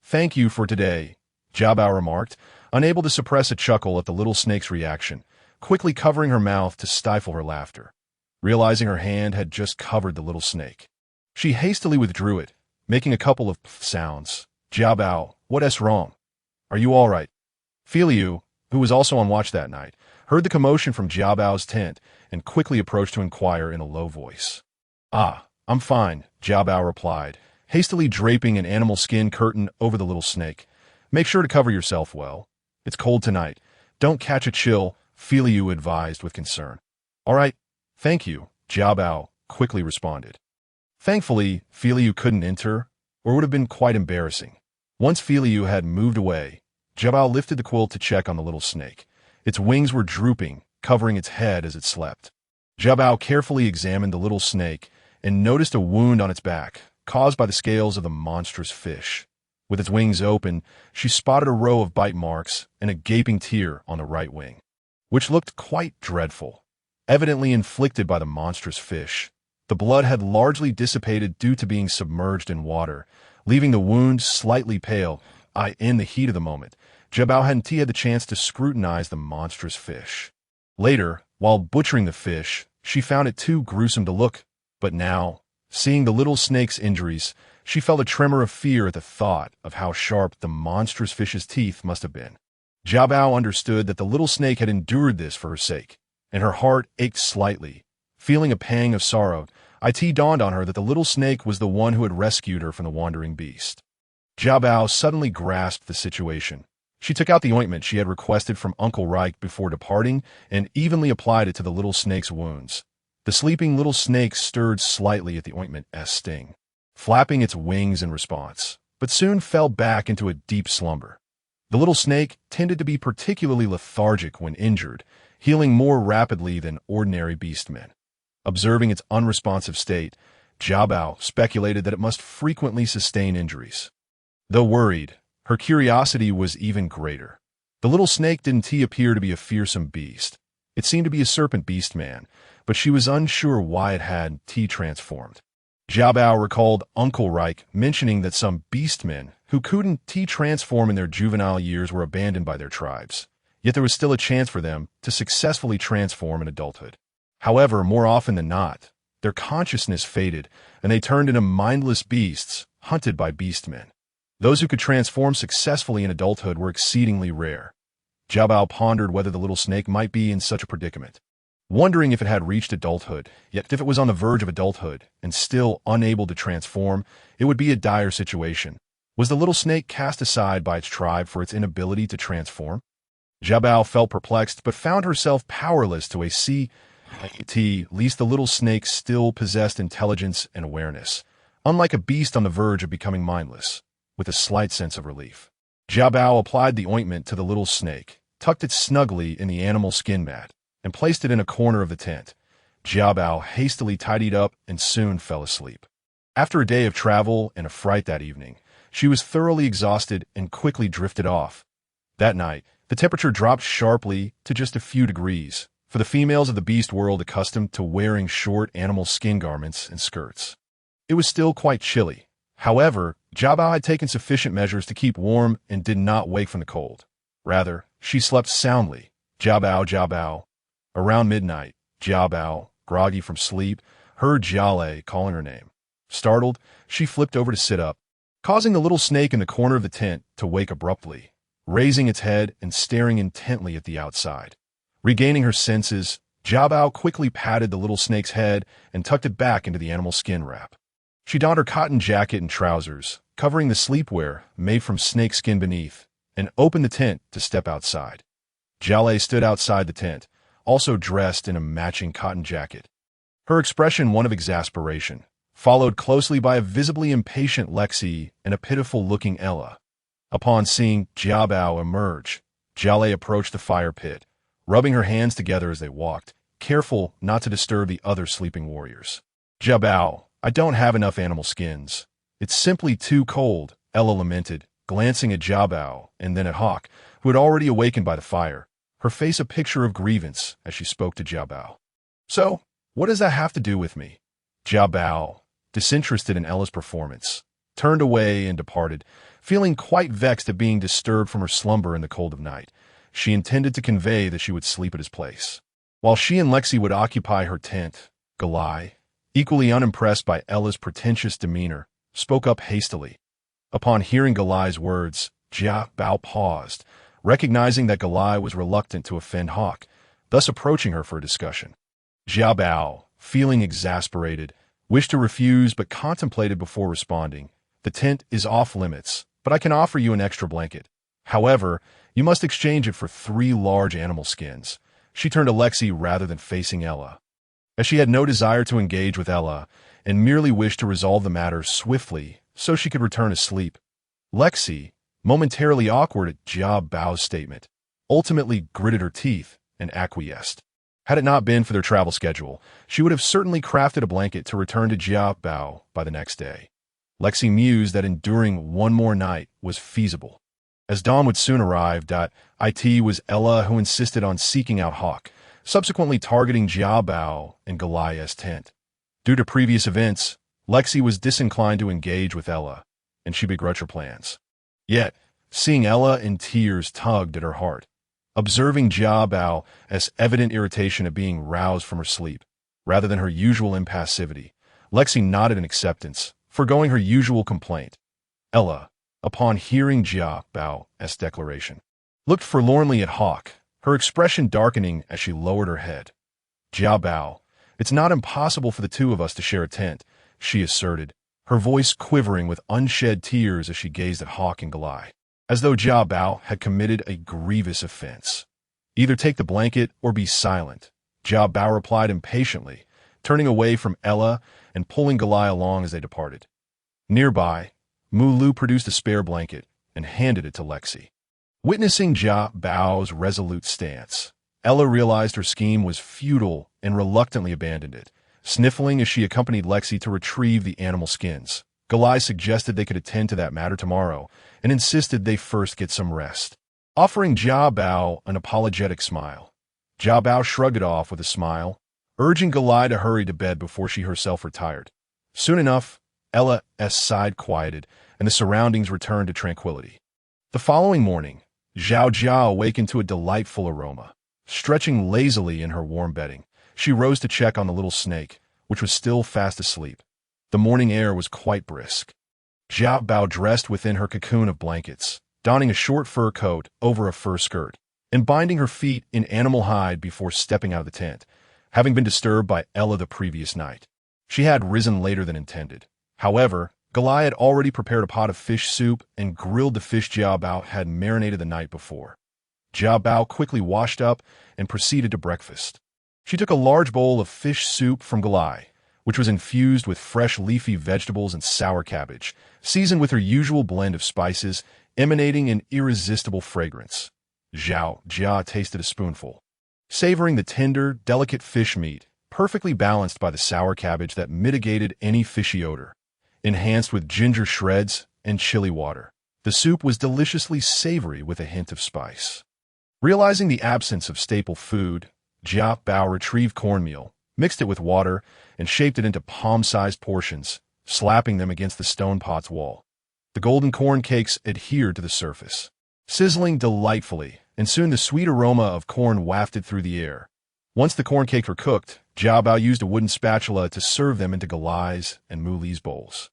"Thank you for today," Jiabao remarked, unable to suppress a chuckle at the little snake's reaction, quickly covering her mouth to stifle her laughter. Realizing her hand had just covered the little snake, she hastily withdrew it, making a couple of sounds. "Jiabao, what's wrong? Are you all right?" Filiu, who was also on watch that night, heard the commotion from Jiabao's tent and quickly approached to inquire in a low voice. "Ah, I'm fine," Jiabao replied, hastily draping an animal skin curtain over the little snake. "Make sure to cover yourself well. It's cold tonight. Don't catch a chill," Filiu advised with concern. "All right, thank you," Jiabao quickly responded. Thankfully, Filiu couldn't enter, or it would have been quite embarrassing. Once Filiu had moved away, Jiabao lifted the quilt to check on the little snake. Its wings were drooping, covering its head as it slept. Jiabao carefully examined the little snake and noticed a wound on its back, caused by the scales of the monstrous fish. With its wings open, she spotted a row of bite marks and a gaping tear on the right wing, which looked quite dreadful, evidently inflicted by the monstrous fish. The blood had largely dissipated due to being submerged in water, leaving the wound slightly pale. In the heat of the moment, Jiabao hadn't had the chance to scrutinize the monstrous fish. Later, while butchering the fish, she found it too gruesome to look, but now, seeing the little snake's injuries, she felt a tremor of fear at the thought of how sharp the monstrous fish's teeth must have been. Jiabao understood that the little snake had endured this for her sake, and her heart ached slightly. Feeling a pang of sorrow, it dawned on her that the little snake was the one who had rescued her from the wandering beast. Jiabao suddenly grasped the situation. She took out the ointment she had requested from Uncle Reich before departing and evenly applied it to the little snake's wounds. The sleeping little snake stirred slightly at the ointment's sting, flapping its wings in response, but soon fell back into a deep slumber. The little snake tended to be particularly lethargic when injured, healing more rapidly than ordinary beastmen. Observing its unresponsive state, Jiabao speculated that it must frequently sustain injuries. Though worried, her curiosity was even greater. The little snake didn't appear to be a fearsome beast. It seemed to be a serpent beastman, but she was unsure why it had transformed. Jiabao recalled Uncle Reich mentioning that some beastmen who couldn't transform in their juvenile years were abandoned by their tribes, yet there was still a chance for them to successfully transform in adulthood. However, more often than not, their consciousness faded, and they turned into mindless beasts hunted by beastmen. Those who could transform successfully in adulthood were exceedingly rare. Jiao Bao pondered whether the little snake might be in such a predicament, wondering if it had reached adulthood. Yet if it was on the verge of adulthood and still unable to transform, it would be a dire situation. Was the little snake cast aside by its tribe for its inability to transform? Jiao Bao felt perplexed but found herself powerless to see at least the little snake still possessed intelligence and awareness, unlike a beast on the verge of becoming mindless. With a slight sense of relief, Jiao Bao applied the ointment to the little snake, tucked it snugly in the animal skin mat, and placed it in a corner of the tent. Jiao Bao hastily tidied up and soon fell asleep. After a day of travel and a fright that evening, she was thoroughly exhausted and quickly drifted off. That night, the temperature dropped sharply to just a few degrees, for the females of the beast world accustomed to wearing short animal skin garments and skirts. It was still quite chilly. However, Jiao Bao had taken sufficient measures to keep warm and did not wake from the cold. Rather, she slept soundly. Jiao Bao, Jiao Bao. Around midnight, Jiao Bao, groggy from sleep, heard Jiale calling her name. Startled, she flipped over to sit up, causing the little snake in the corner of the tent to wake abruptly, raising its head and staring intently at the outside. Regaining her senses, Jiao Bao quickly patted the little snake's head and tucked it back into the animal skin wrap. She donned her cotton jacket and trousers, covering the sleepwear made from snake skin beneath, and opened the tent to step outside. Jiale stood outside the tent, also dressed in a matching cotton jacket. Her expression one of exasperation, followed closely by a visibly impatient Lexi and a pitiful-looking Ella. Upon seeing Jiao Bao emerge, Jiale approached the fire pit, rubbing her hands together as they walked, careful not to disturb the other sleeping warriors. Jiao Bao, I don't have enough animal skins. It's simply too cold, Ella lamented, glancing at Jiao Bao and then at Hawk, who had already awakened by the fire, her face a picture of grievance as she spoke to Jiao Bao. So, what does that have to do with me? Jiao Bao, disinterested in Ella's performance, turned away and departed, feeling quite vexed at being disturbed from her slumber in the cold of night. She intended to convey that she would sleep at his place, while she and Lexi would occupy her tent. Galai, equally unimpressed by Ella's pretentious demeanor, spoke up hastily. Upon hearing Galai's words, Jiao Bao paused, recognizing that Galai was reluctant to offend Hawk, thus approaching her for a discussion. Jiao Bao, feeling exasperated, wished to refuse but contemplated before responding. The tent is off limits, but I can offer you an extra blanket. However, you must exchange it for 3 large animal skins. She turned to Lexi rather than facing Ella, as she had no desire to engage with Ella and merely wished to resolve the matter swiftly so she could return to sleep. Lexi, momentarily awkward at Jiao Bao's statement, ultimately gritted her teeth and acquiesced. Had it not been for their travel schedule, she would have certainly crafted a blanket to return to Jiao Bao by the next day. Lexi mused that enduring one more night was feasible, as dawn would soon arrive. It was Ella who insisted on seeking out Hawk, subsequently targeting Jiao Bao and Galai's tent. Due to previous events, Lexi was disinclined to engage with Ella, and she begrudged her plans. Yet, seeing Ella in tears tugged at her heart, observing Jiao Bao as evident irritation at being roused from her sleep, rather than her usual impassivity, Lexi nodded in acceptance, foregoing her usual complaint. Ella, upon hearing Jiao Bao's declaration, looked forlornly at Hawk, her expression darkening as she lowered her head. Jiao Bao, it's not impossible for the two of us to share a tent, she asserted, her voice quivering with unshed tears as she gazed at Hawk and Galai, as though Jiao Bao had committed a grievous offense. Either take the blanket or be silent, Jiao Bao replied impatiently, turning away from Ella and pulling Galai along as they departed. Nearby, Mulu produced a spare blanket and handed it to Lexi. Witnessing Jiao Bao's resolute stance, Ella realized her scheme was futile and reluctantly abandoned it. Sniffling as she accompanied Lexi to retrieve the animal skins, Galai suggested they could attend to that matter tomorrow and insisted they first get some rest, offering Jiao Bao an apologetic smile. Jiao Bao shrugged it off with a smile, urging Galai to hurry to bed before she herself retired. Soon enough, Ella's side quieted and the surroundings returned to tranquility. The following morning, Zhao Jiao awakened to a delightful aroma. Stretching lazily in her warm bedding, she rose to check on the little snake, which was still fast asleep. The morning air was quite brisk. Jiao Bao dressed within her cocoon of blankets, donning a short fur coat over a fur skirt, and binding her feet in animal hide before stepping out of the tent, having been disturbed by Ella the previous night. She had risen later than intended. However, Galai had already prepared a pot of fish soup and grilled the fish Jia Bao had marinated the night before. Jia Bao quickly washed up and proceeded to breakfast. She took a large bowl of fish soup from Galai, which was infused with fresh leafy vegetables and sour cabbage, seasoned with her usual blend of spices, emanating an irresistible fragrance. Zhao Jia tasted a spoonful, savoring the tender, delicate fish meat, perfectly balanced by the sour cabbage that mitigated any fishy odor, enhanced with ginger shreds and chili water. The soup was deliciously savory with a hint of spice. Realizing the absence of staple food, Jia Bao retrieved cornmeal, mixed it with water, and shaped it into palm-sized portions, slapping them against the stone pot's wall. The golden corn cakes adhered to the surface, sizzling delightfully, and soon the sweet aroma of corn wafted through the air. Once the corn cakes were cooked, Jia Bao used a wooden spatula to serve them into Galai's and Muli's bowls.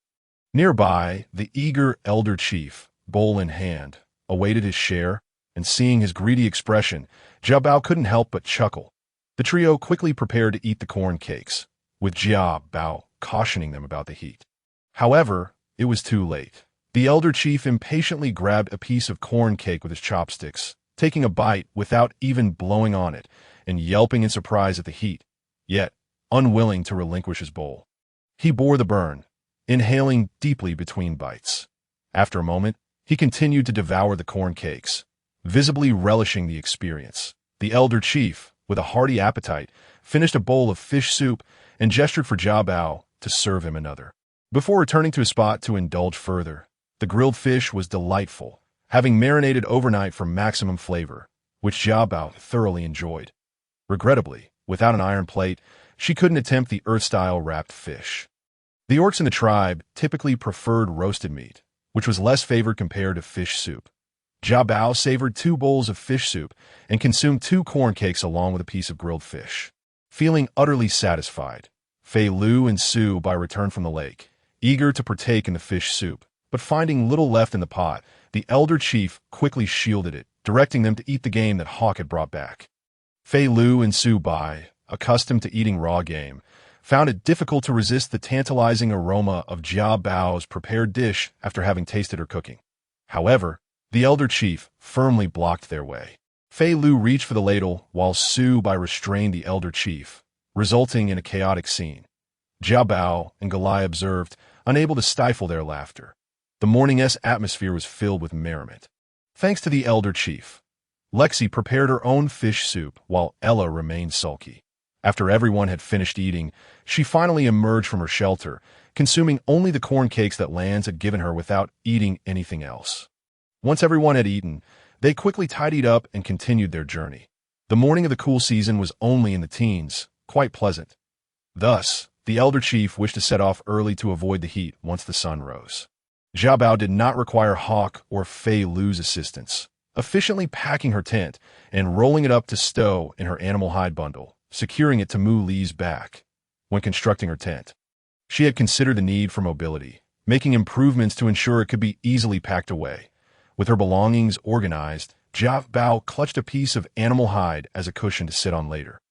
Nearby, the eager elder chief, bowl in hand, awaited his share, and seeing his greedy expression, Jia Bao couldn't help but chuckle. The trio quickly prepared to eat the corn cakes, with Jia Bao cautioning them about the heat. However, it was too late. The elder chief impatiently grabbed a piece of corn cake with his chopsticks, taking a bite without even blowing on it, and yelping in surprise at the heat, yet unwilling to relinquish his bowl. He bore the burn, inhaling deeply between bites. After a moment, he continued to devour the corn cakes, visibly relishing the experience. The elder chief, with a hearty appetite, finished a bowl of fish soup and gestured for Jia Bao to serve him another. Before returning to his spot to indulge further, the grilled fish was delightful, having marinated overnight for maximum flavor, which Jia Bao thoroughly enjoyed. Regrettably, without an iron plate, she couldn't attempt the Earth-style wrapped fish. The orcs in the tribe typically preferred roasted meat, which was less favored compared to fish soup. Jia Bao savored 2 bowls of fish soup and consumed 2 corn cakes along with a piece of grilled fish. Feeling utterly satisfied, Fei Lu and Su Bai returned from the lake, eager to partake in the fish soup, but finding little left in the pot, the elder chief quickly shielded it, directing them to eat the game that Hawk had brought back. Fei Lu and Su Bai, accustomed to eating raw game, found it difficult to resist the tantalizing aroma of Jia Bao's prepared dish after having tasted her cooking. However, the elder chief firmly blocked their way. Fei Lu reached for the ladle while Su Bai restrained the elder chief, resulting in a chaotic scene. Jia Bao and Galai observed, unable to stifle their laughter. The morning's atmosphere was filled with merriment. Thanks to the elder chief, Lexi prepared her own fish soup while Ella remained sulky. After everyone had finished eating, she finally emerged from her shelter, consuming only the corn cakes that Lance had given her without eating anything else. Once everyone had eaten, they quickly tidied up and continued their journey. The morning of the cool season was only in the teens, quite pleasant. Thus, the elder chief wished to set off early to avoid the heat once the sun rose. Jia Bao did not require Hawk or Fei Lu's assistance, efficiently packing her tent and rolling it up to stow in her animal hide bundle, securing it to Mu Li's back. When constructing her tent, she had considered the need for mobility, making improvements to ensure it could be easily packed away. With her belongings organized, Jia Bao clutched a piece of animal hide as a cushion to sit on later.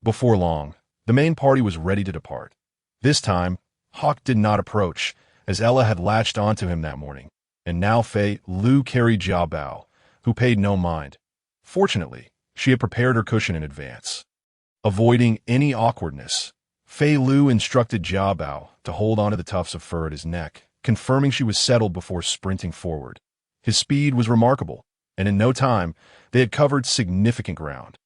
Before long, the main party was ready to depart. This time, Hawk did not approach, as Ella had latched onto him that morning, and now Fei Lu carried Jia Bao, who paid no mind. Fortunately, she had prepared her cushion in advance. Avoiding any awkwardness, Fei Lu instructed Jia Bao to hold onto the tufts of fur at his neck, confirming she was settled before sprinting forward. His speed was remarkable, and in no time, they had covered significant ground.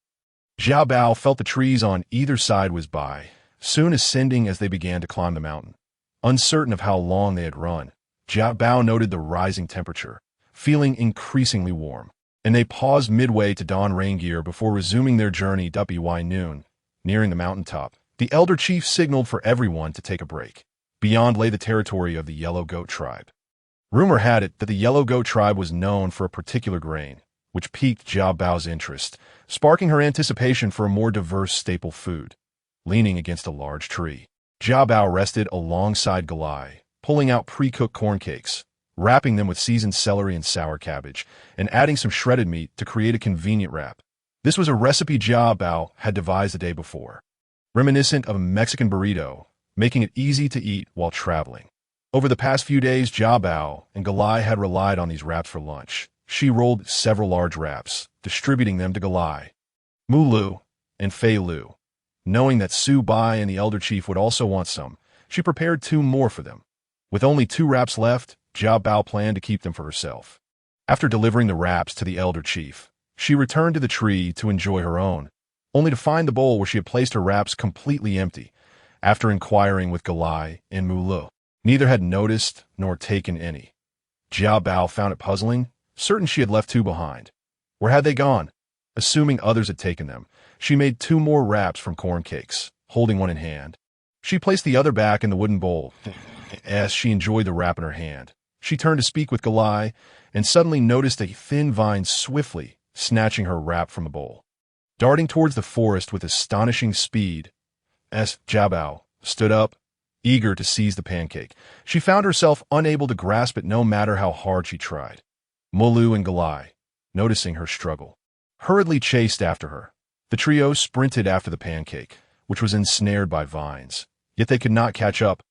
Jia Bao felt the trees on either side whiz by, soon ascending as they began to climb the mountain. Uncertain of how long they had run, Jia Bao noted the rising temperature, feeling increasingly warm, and they paused midway to don rain gear before resuming their journey. By noon, nearing the mountaintop, the elder chief signaled for everyone to take a break. Beyond lay the territory of the Yellow Goat tribe. Rumor had it that the Yellow Goat tribe was known for a particular grain, which piqued Jia Bao's interest, sparking her anticipation for a more diverse staple food. Leaning against a large tree, Jia Bao rested alongside Galai, pulling out pre-cooked corn cakes, wrapping them with seasoned celery and sour cabbage, and adding some shredded meat to create a convenient wrap. This was a recipe Jia Bao had devised the day before, reminiscent of a Mexican burrito, making it easy to eat while traveling. Over the past few days, Jia Bao and Galai had relied on these wraps for lunch. She rolled several large wraps, distributing them to Galai, Mulu, and Fei Lu. Knowing that Su Bai and the elder chief would also want some, she prepared 2 more for them. With only 2 wraps left, Jia Bao planned to keep them for herself. After delivering the wraps to the elder chief, she returned to the tree to enjoy her own, only to find the bowl where she had placed her wraps completely empty. After inquiring with Galai and Mulu, neither had noticed nor taken any. Jia Bao found it puzzling, certain she had left 2 behind. Where had they gone? Assuming others had taken them, she made 2 more wraps from corn cakes, holding one in hand. She placed the other back in the wooden bowl. As she enjoyed the wrap in her hand, she turned to speak with Galai and suddenly noticed a thin vine swiftly snatching her wrap from the bowl. Darting towards the forest with astonishing speed, as Jia Bao stood up, eager to seize the pancake, she found herself unable to grasp it no matter how hard she tried. Mulu and Galai, noticing her struggle, hurriedly chased after her. The trio sprinted after the pancake, which was ensnared by vines, yet they could not catch up.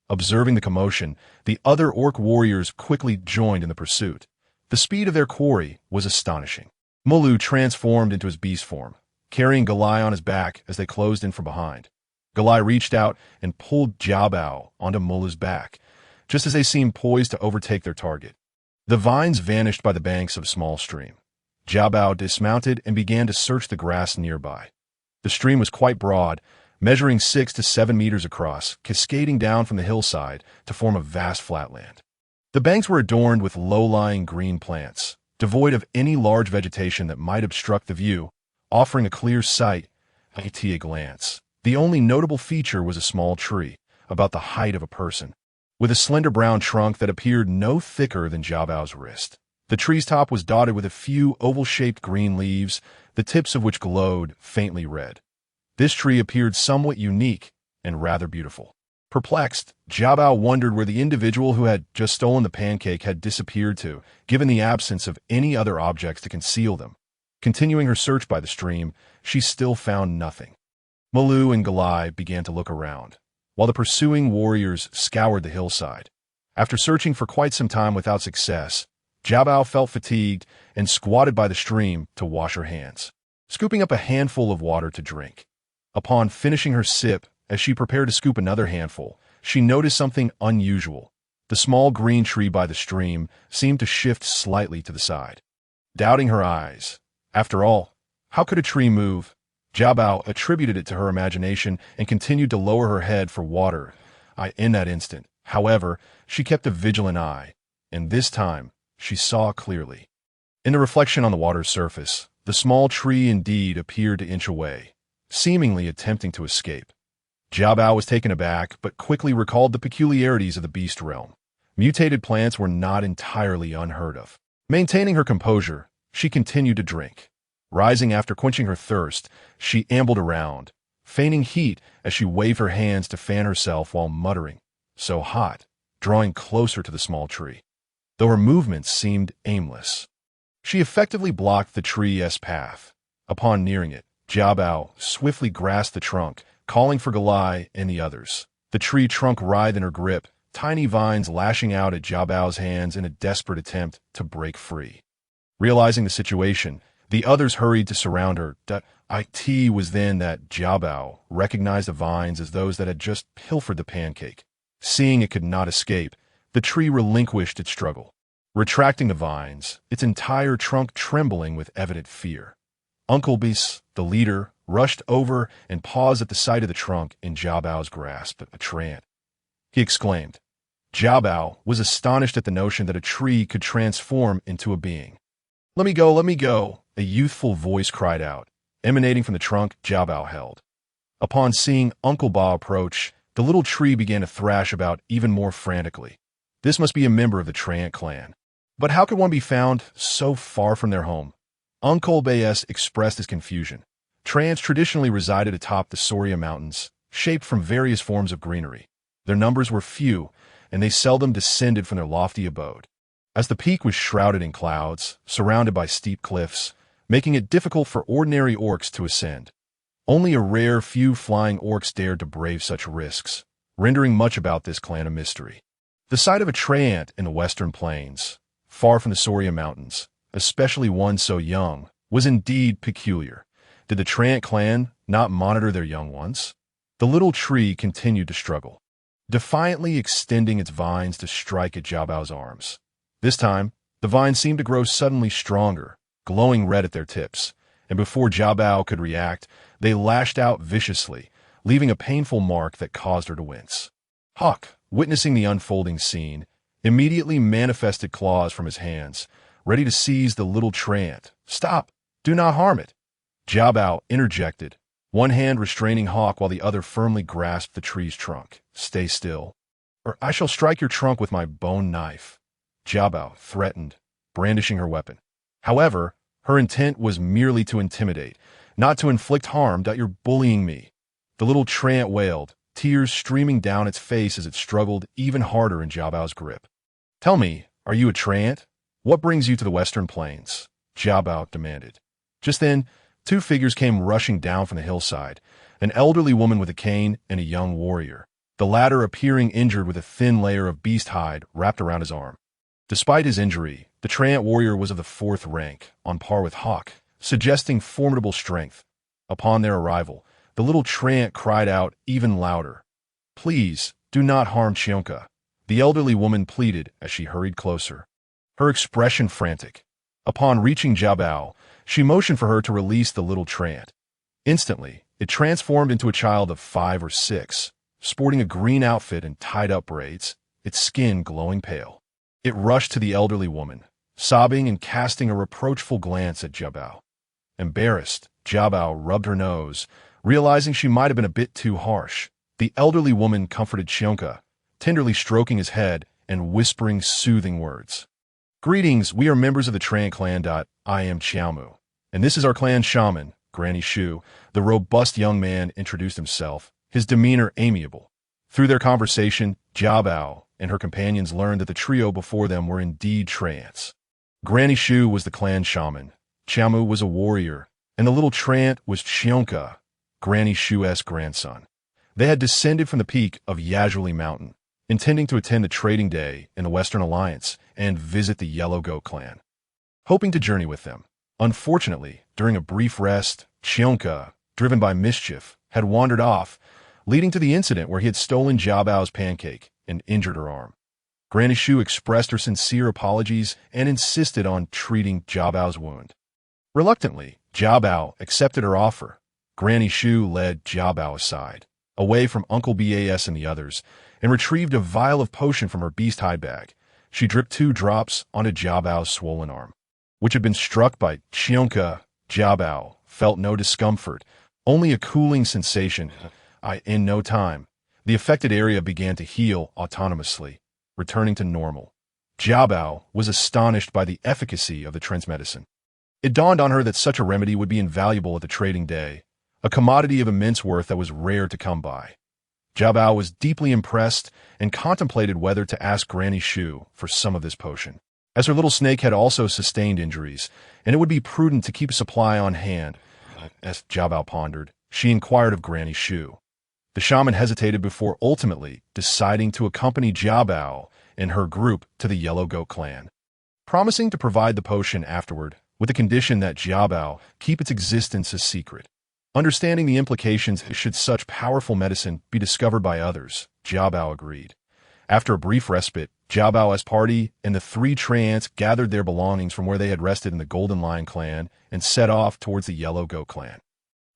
Observing the commotion, the other orc warriors quickly joined in the pursuit. The speed of their quarry was astonishing. Mulu transformed into his beast form, carrying Galai on his back as they closed in from behind. Galai reached out and pulled Jia Bao onto Mulu's back, just as they seemed poised to overtake their target. The vines vanished by the banks of a small stream. Jia Bao dismounted and began to search the grass nearby. The stream was quite broad, measuring 6 to 7 meters across, cascading down from the hillside to form a vast flatland. The banks were adorned with low-lying green plants, devoid of any large vegetation that might obstruct the view, offering a clear sight at a glance. The only notable feature was a small tree, about the height of a person, with a slender brown trunk that appeared no thicker than Jia Bao's wrist. The tree's top was dotted with a few oval-shaped green leaves, the tips of which glowed faintly red. This tree appeared somewhat unique and rather beautiful. Perplexed, Jia Bao wondered where the individual who had just stolen the pancake had disappeared to, given the absence of any other objects to conceal them. Continuing her search by the stream, she still found nothing. Mulu and Galai began to look around, while the pursuing warriors scoured the hillside. After searching for quite some time without success, Jia Bao felt fatigued and squatted by the stream to wash her hands, scooping up a handful of water to drink. Upon finishing her sip, as she prepared to scoop another handful, she noticed something unusual. The small green tree by the stream seemed to shift slightly to the side. Doubting her eyes, after all, how could a tree move? Jia Bao attributed it to her imagination and continued to lower her head for water. In that instant, however, she kept a vigilant eye, and this time she saw clearly. In the reflection on the water's surface, the small tree indeed appeared to inch away, seemingly attempting to escape. Jia Bao was taken aback, but quickly recalled the peculiarities of the beast realm. Mutated plants were not entirely unheard of. Maintaining her composure, she continued to drink. Rising after quenching her thirst, she ambled around, feigning heat as she waved her hands to fan herself while muttering, "So hot," drawing closer to the small tree. Though her movements seemed aimless, she effectively blocked the tree's path. Upon nearing it, Jia Bao swiftly grasped the trunk, calling for Galai and the others. The tree trunk writhed in her grip, tiny vines lashing out at Jia Bao's hands in a desperate attempt to break free. Realizing the situation, the others hurried to surround her. It was then that Jia Bao recognized the vines as those that had just pilfered the pancake. Seeing it could not escape, the tree relinquished its struggle, retracting the vines, its entire trunk trembling with evident fear. Uncle Bis, the leader, rushed over and paused at the sight of the trunk in Jia Bao's grasp. "A trance," he exclaimed. Jia Bao was astonished at the notion that a tree could transform into a being. Let me go," a youthful voice cried out, emanating from the trunk Jia Bao held. Upon seeing Uncle Ba approach, the little tree began to thrash about even more frantically. This must be a member of the Trant clan. But how could one be found so far from their home? Uncle Bayes expressed his confusion. Trants traditionally resided atop the Soria Mountains, shaped from various forms of greenery. Their numbers were few, and they seldom descended from their lofty abode. As the peak was shrouded in clouds, surrounded by steep cliffs, making it difficult for ordinary orcs to ascend. Only a rare few flying orcs dared to brave such risks, rendering much about this clan a mystery. The sight of a treant in the western plains, far from the Soria Mountains, especially one so young, was indeed peculiar. Did the treant clan not monitor their young ones? The little tree continued to struggle, defiantly extending its vines to strike at Jiabao's arms. This time, the vines seemed to grow suddenly stronger, glowing red at their tips, and before Jiabao could react, they lashed out viciously, leaving a painful mark that caused her to wince. Hawk, witnessing the unfolding scene, immediately manifested claws from his hands, ready to seize the little treant. "Stop! Do not harm it!" Jiabao interjected, one hand restraining Hawk while the other firmly grasped the tree's trunk. "Stay still, or I shall strike your trunk with my bone knife," Jiabao threatened, brandishing her weapon. However, her intent was merely to intimidate, not to inflict harm. "You're bullying me," the little treant wailed, tears streaming down its face as it struggled even harder in Jiabao's grip. "Tell me, are you a treant? What brings you to the Western Plains?" Jiabao demanded. Just then, two figures came rushing down from the hillside, an elderly woman with a cane and a young warrior, the latter appearing injured with a thin layer of beast hide wrapped around his arm. Despite his injury, the treant warrior was of the 4th rank, on par with Hawk, suggesting formidable strength. Upon their arrival, the little treant cried out even louder. "Please, do not harm Chionka," the elderly woman pleaded as she hurried closer, her expression frantic. Upon reaching Jiabao, she motioned for her to release the little treant. Instantly, it transformed into a child of 5 or 6, sporting a green outfit and tied-up braids, its skin glowing pale. It rushed to the elderly woman, sobbing and casting a reproachful glance at Jiabao. Embarrassed, Jiabao rubbed her nose, realizing she might have been a bit too harsh. The elderly woman comforted Chionka, tenderly stroking his head and whispering soothing words. "Greetings, we are members of the Treant clan. I am Xiaomu, and this is our clan shaman, Granny Shu." The robust young man introduced himself, his demeanor amiable. Through their conversation, Jiabao and her companions learned that the trio before them were indeed treants. Granny Shu was the clan shaman, Xiaomu was a warrior, and the little treant was Chionka, Granny Shu's grandson. They had descended from the peak of Yazuli Mountain, intending to attend the trading day in the Western Alliance and visit the Yellow Goat clan, hoping to journey with them. Unfortunately, during a brief rest, Chionka, driven by mischief, had wandered off, leading to the incident where he had stolen Jiabao's pancake and injured her arm. Granny Shu expressed her sincere apologies and insisted on treating Jiabao's wound. Reluctantly, Jiabao accepted her offer. Granny Shu led Jiabao aside, away from Uncle Bas and the others, and retrieved a vial of potion from her beast hide bag. She dripped 2 drops onto Jiabao's swollen arm, which had been struck by Chionka. Jiabao felt no discomfort, only a cooling sensation. In no time, the affected area began to heal autonomously, returning to normal. Jiabao was astonished by the efficacy of the Trent's medicine. It dawned on her that such a remedy would be invaluable at the trading day, a commodity of immense worth that was rare to come by. Jiabao was deeply impressed and contemplated whether to ask Granny Shu for some of this potion, as her little snake had also sustained injuries, and it would be prudent to keep a supply on hand. As Jiabao pondered, she inquired of Granny Shu. The shaman hesitated before ultimately deciding to accompany Jiabao and her group to the Yellow Goat clan, promising to provide the potion afterward with the condition that Jiabao keep its existence a secret. Understanding the implications should such powerful medicine be discovered by others, Jiabao agreed. After a brief respite, Jiabao's party and the 3 treants gathered their belongings from where they had rested in the Golden Lion clan and set off towards the Yellow Goat clan.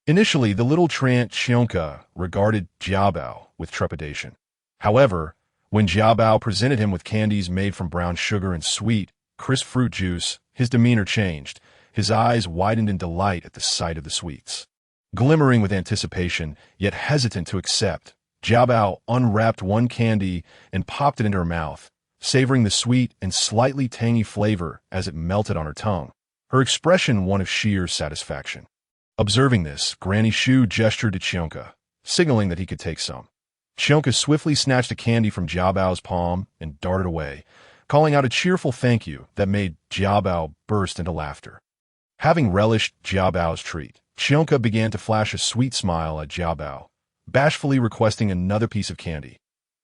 Initially, the little treant Chionka regarded Jiabao with trepidation. However, when Jiabao presented him with candies made from brown sugar and sweet, crisp fruit juice, his demeanor changed. His eyes widened in delight at the sight of the sweets. Glimmering with anticipation, yet hesitant to accept, Jiabao unwrapped one candy and popped it into her mouth, savoring the sweet and slightly tangy flavor as it melted on her tongue, her expression one of sheer satisfaction. Observing this, Granny Shu gestured to Chionka, signaling that he could take some. Chionka swiftly snatched a candy from Jiabao's palm and darted away, calling out a cheerful thank you that made Jiabao burst into laughter. Having relished Jiabao's treat, Xiongke began to flash a sweet smile at Jiabao, bashfully requesting another piece of candy.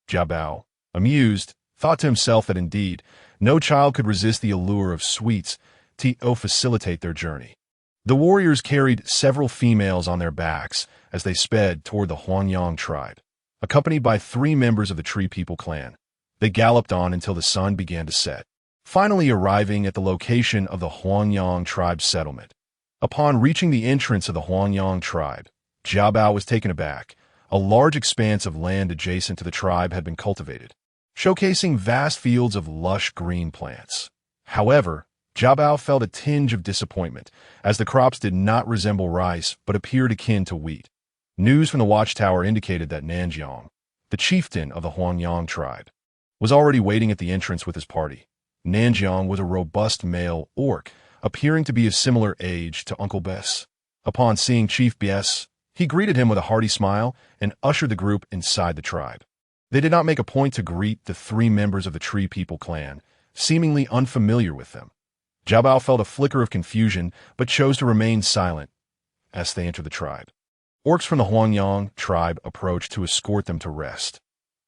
Jiabao, amused, thought to himself that indeed, no child could resist the allure of sweets to facilitate their journey. The warriors carried several females on their backs as they sped toward the Huanyang tribe. Accompanied by 3 members of the Tree People clan, they galloped on until the sun began to set, finally arriving at the location of the Huanyang tribe settlement. Upon reaching the entrance of the Huanyang tribe, Jiabao was taken aback. A large expanse of land adjacent to the tribe had been cultivated, showcasing vast fields of lush green plants. However, Jiabao felt a tinge of disappointment, as the crops did not resemble rice but appeared akin to wheat. News from the watchtower indicated that Nanjiang, the chieftain of the Huanyang tribe, was already waiting at the entrance with his party. Nanjiang was a robust male orc, appearing to be of similar age to Uncle Bess. Upon seeing Chief Bess, he greeted him with a hearty smile and ushered the group inside the tribe. They did not make a point to greet the 3 members of the Tree People clan, seemingly unfamiliar with them. Jiabao felt a flicker of confusion, but chose to remain silent as they entered the tribe. Orcs from the Huanyang tribe approached to escort them to rest.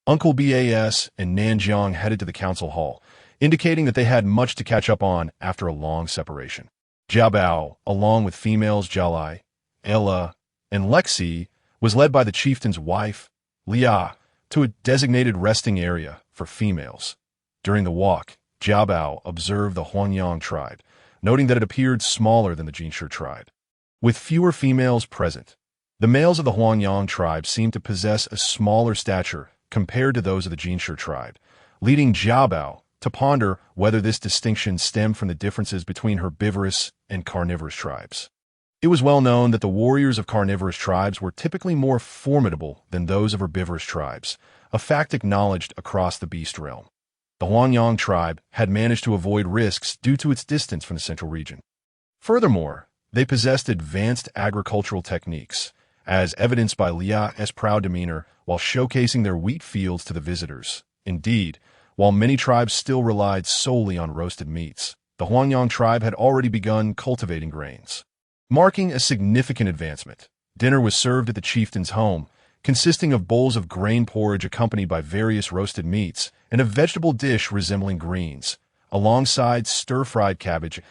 Uncle Bas and Nanjiang headed to the council hall, indicating that they had much to catch up on after a long separation. Jiabao, along with females Jialai, Ella, and Lexi, was led by the chieftain's wife, Lia, to a designated resting area for females. During the walk, Jiabao observed the Huanyang tribe, noting that it appeared smaller than the Jinshi tribe. With fewer females present, the males of the Huanyang tribe seemed to possess a smaller stature compared to those of the Jinshi tribe, leading Jiabao to ponder whether this distinction stemmed from the differences between herbivorous and carnivorous tribes. It was well known that the warriors of carnivorous tribes were typically more formidable than those of herbivorous tribes, a fact acknowledged across the beast realm. The Huanyang tribe had managed to avoid risks due to its distance from the central region. Furthermore, they possessed advanced agricultural techniques, as evidenced by Lia's proud demeanor while showcasing their wheat fields to the visitors. Indeed, while many tribes still relied solely on roasted meats, the Huanyang tribe had already begun cultivating grains. Marking a significant advancement, dinner was served at the chieftain's home, consisting of bowls of grain porridge accompanied by various roasted meats and a vegetable dish resembling greens, alongside stir-fried cabbage.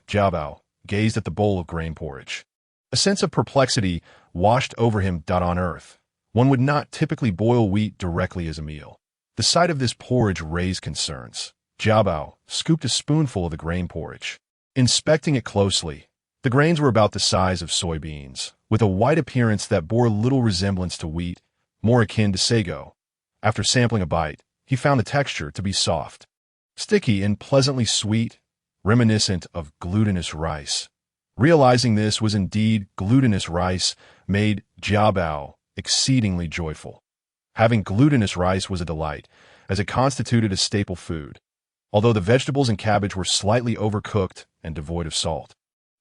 Jiabao gazed at the bowl of grain porridge. A sense of perplexity washed over him. On Earth, one would not typically boil wheat directly as a meal. The sight of this porridge raised concerns. Jiabao scooped a spoonful of the grain porridge. Inspecting it closely, the grains were about the size of soybeans, with a white appearance that bore little resemblance to wheat, more akin to sago. After sampling a bite, he found the texture to be soft, sticky and pleasantly sweet, reminiscent of glutinous rice. Realizing this was indeed glutinous rice made Jiabao exceedingly joyful. Having glutinous rice was a delight, as it constituted a staple food. Although the vegetables and cabbage were slightly overcooked and devoid of salt,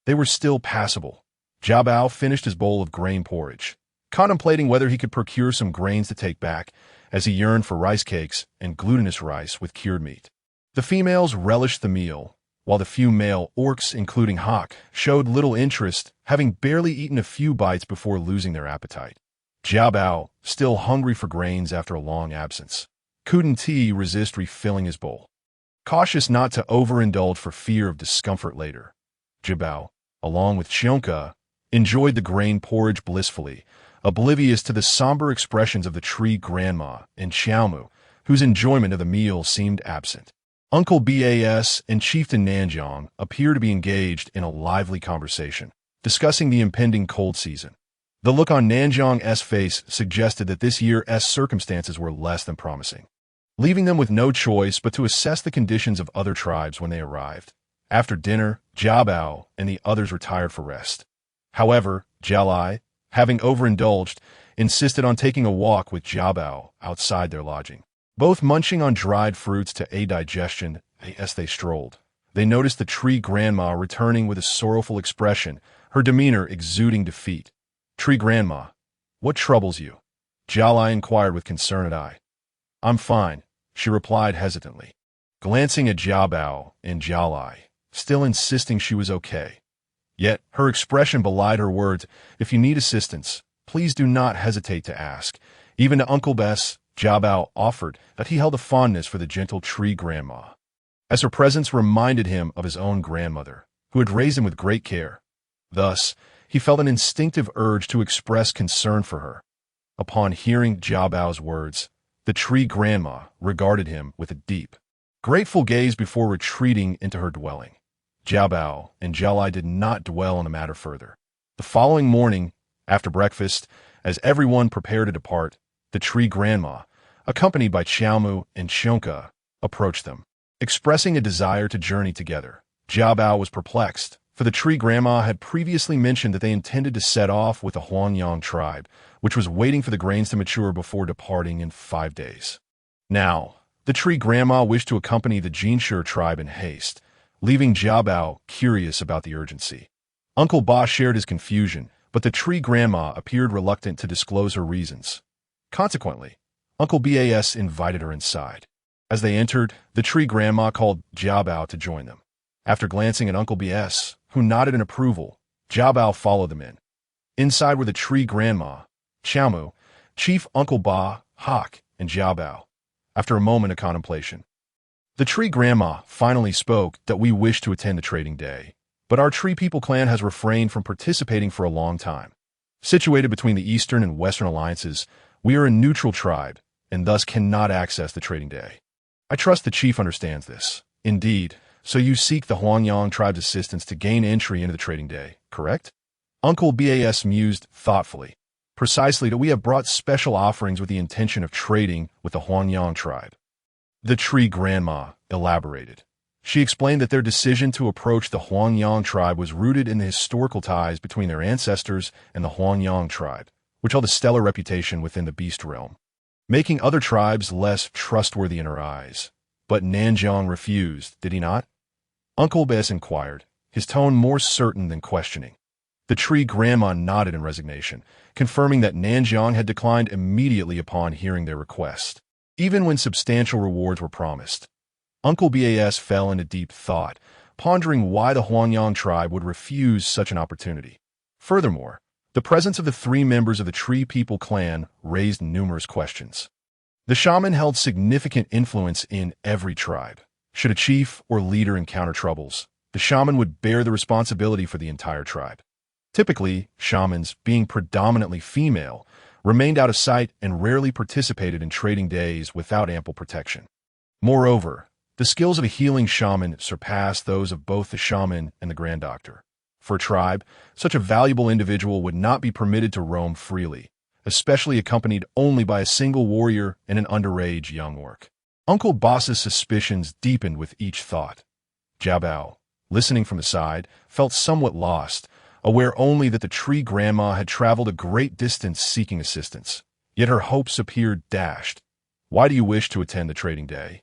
they were still passable. Jiabao finished his bowl of grain porridge, contemplating whether he could procure some grains to take back, as he yearned for rice cakes and glutinous rice with cured meat. The females relished the meal, while the few male orcs, including Hawk, showed little interest, having barely eaten a few bites before losing their appetite. Jiabao, still hungry for grains after a long absence, couldn't resist refilling his bowl. Cautious not to overindulge for fear of discomfort later, Jiabao, along with Xiongke, enjoyed the grain porridge blissfully, oblivious to the somber expressions of the tree grandma and Xiaomu, whose enjoyment of the meal seemed absent. Uncle Bas and Chieftain Nanjiang appear to be engaged in a lively conversation, discussing the impending cold season. The look on Nanjiang's face suggested that this year's circumstances were less than promising, leaving them with no choice but to assess the conditions of other tribes when they arrived. After dinner, Jiabao and the others retired for rest. However, Jialai, having overindulged, insisted on taking a walk with Jiabao outside their lodging. Both munching on dried fruits to aid digestion as they strolled. They noticed the tree grandma returning with a sorrowful expression, her demeanor exuding defeat. "Tree grandma, what troubles you?" Jialai inquired with concerned eye. "I'm fine," she replied hesitantly. Glancing at Jiabao and Jialai, still insisting she was okay, Yet, her expression belied her words. If you need assistance, please do not hesitate to ask. Even to Uncle Bess, Jiabao offered that he held a fondness for the gentle tree grandma, as her presence reminded him of his own grandmother, who had raised him with great care. Thus, he felt an instinctive urge to express concern for her. Upon hearing Jiabao's words, the tree grandma regarded him with a deep, grateful gaze before retreating into her dwelling. Jiabao and Jialai did not dwell on the matter further. The following morning, after breakfast, as everyone prepared to depart, the tree grandma, accompanied by Xiaomu and Shunka, approached them, expressing a desire to journey together. Jiabao was perplexed, for the tree grandma had previously mentioned that they intended to set off with the Huangyang tribe, which was waiting for the grains to mature before departing in 5 days. Now, the tree grandma wished to accompany the Jinshi tribe in haste, leaving Jiabao curious about the urgency. Uncle Ba shared his confusion, but the tree grandma appeared reluctant to disclose her reasons. Consequently, Uncle Bas invited her inside. As they entered, the tree grandma called Jiabao to join them. After glancing at Uncle Bas, who nodded in approval, Jiabao followed them in. Inside were the tree grandma, Xiaomu, Chief Uncle Ba, Hawk, and Jiabao. After a moment of contemplation, the tree grandma finally spoke that we wish to attend the trading day, but our Tree People clan has refrained from participating for a long time. Situated between the Eastern and Western alliances, we are a neutral tribe, and thus cannot access the trading day. I trust the chief understands this. Indeed, so you seek the Huangyang tribe's assistance to gain entry into the trading day, correct? Uncle Bas mused thoughtfully. Precisely that we have brought special offerings with the intention of trading with the Huangyang tribe. The tree grandma elaborated. She explained that their decision to approach the Huangyang tribe was rooted in the historical ties between their ancestors and the Huangyang tribe, which held a stellar reputation within the beast realm, making other tribes less trustworthy in her eyes. But Nanjiang refused, did he not? Uncle Bess inquired, his tone more certain than questioning. The tree grandma nodded in resignation, confirming that Nanjiang had declined immediately upon hearing their request, even when substantial rewards were promised. Uncle Bas fell into deep thought, pondering why the Huangyang tribe would refuse such an opportunity. Furthermore, the presence of the 3 members of the Tree People clan raised numerous questions. The shaman held significant influence in every tribe. Should a chief or leader encounter troubles, the shaman would bear the responsibility for the entire tribe. Typically, shamans, being predominantly female, remained out of sight and rarely participated in trading days without ample protection. Moreover, the skills of a healing shaman surpassed those of both the shaman and the Grand Doctor. For a tribe, such a valuable individual would not be permitted to roam freely, especially accompanied only by a single warrior and an underage young orc. Uncle Boss's suspicions deepened with each thought. Jiabao, listening from the side, felt somewhat lost, aware only that the tree grandma had traveled a great distance seeking assistance. Yet her hopes appeared dashed. Why do you wish to attend the trading day?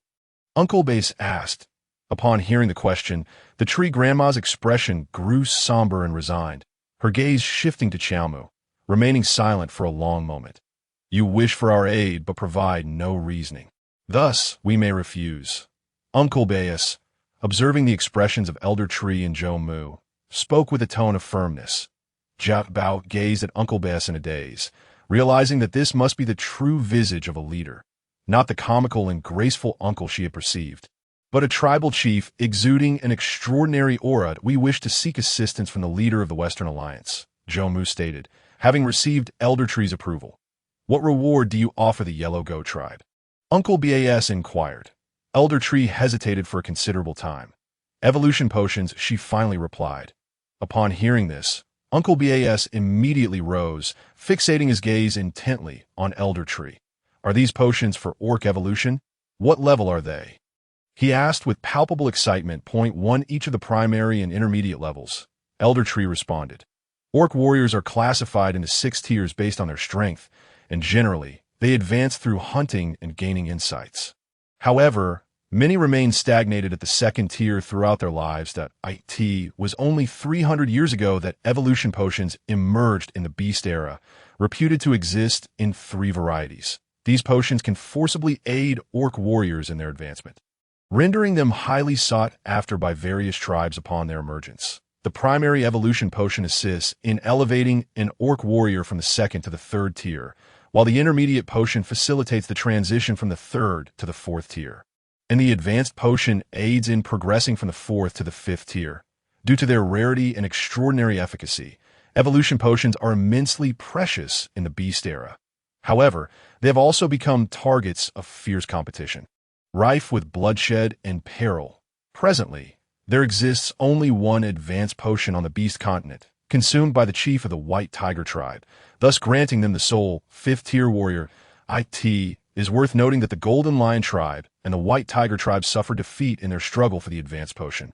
Uncle Base asked. Upon hearing the question, the tree grandma's expression grew somber and resigned, her gaze shifting to Xiaomu, remaining silent for a long moment. You wish for our aid but provide no reasoning. Thus, we may refuse. Uncle Bas, observing the expressions of Elder Tree and Zhou Mu, spoke with a tone of firmness. Jiabao gazed at Uncle Bas in a daze, realizing that this must be the true visage of a leader, not the comical and graceful uncle she had perceived, but a tribal chief exuding an extraordinary aura. We wish to seek assistance from the leader of the Western Alliance, Zhou Mu stated, having received Elder Tree's approval. What reward do you offer the Yellow Goat tribe? Uncle Bas inquired. Elder Tree hesitated for a considerable time. Evolution potions, she finally replied. Upon hearing this, Uncle Bas immediately rose, fixating his gaze intently on Elder Tree. Are these potions for orc evolution? What level are they? He asked with palpable excitement. 1 each of the primary and intermediate levels. Elder Tree responded. Orc warriors are classified into 6 tiers based on their strength, and generally, they advance through hunting and gaining insights. However, many remain stagnated at the 2nd tier throughout their lives. That it was only 300 years ago that evolution potions emerged in the Beast Era, reputed to exist in 3 varieties. These potions can forcibly aid orc warriors in their advancement, rendering them highly sought after by various tribes upon their emergence. The primary evolution potion assists in elevating an orc warrior from the second to the third tier, while the intermediate potion facilitates the transition from the third to the fourth tier. And the advanced potion aids in progressing from the fourth to the fifth tier. Due to their rarity and extraordinary efficacy, evolution potions are immensely precious in the Beast era. However, they have also become targets of fierce competition, rife with bloodshed and peril. Presently, there exists only one advanced potion on the Beast continent, consumed by the chief of the White Tiger tribe, thus granting them the sole fifth-tier warrior. It is worth noting that the Golden Lion tribe and the White Tiger tribe suffered defeat in their struggle for the advanced potion,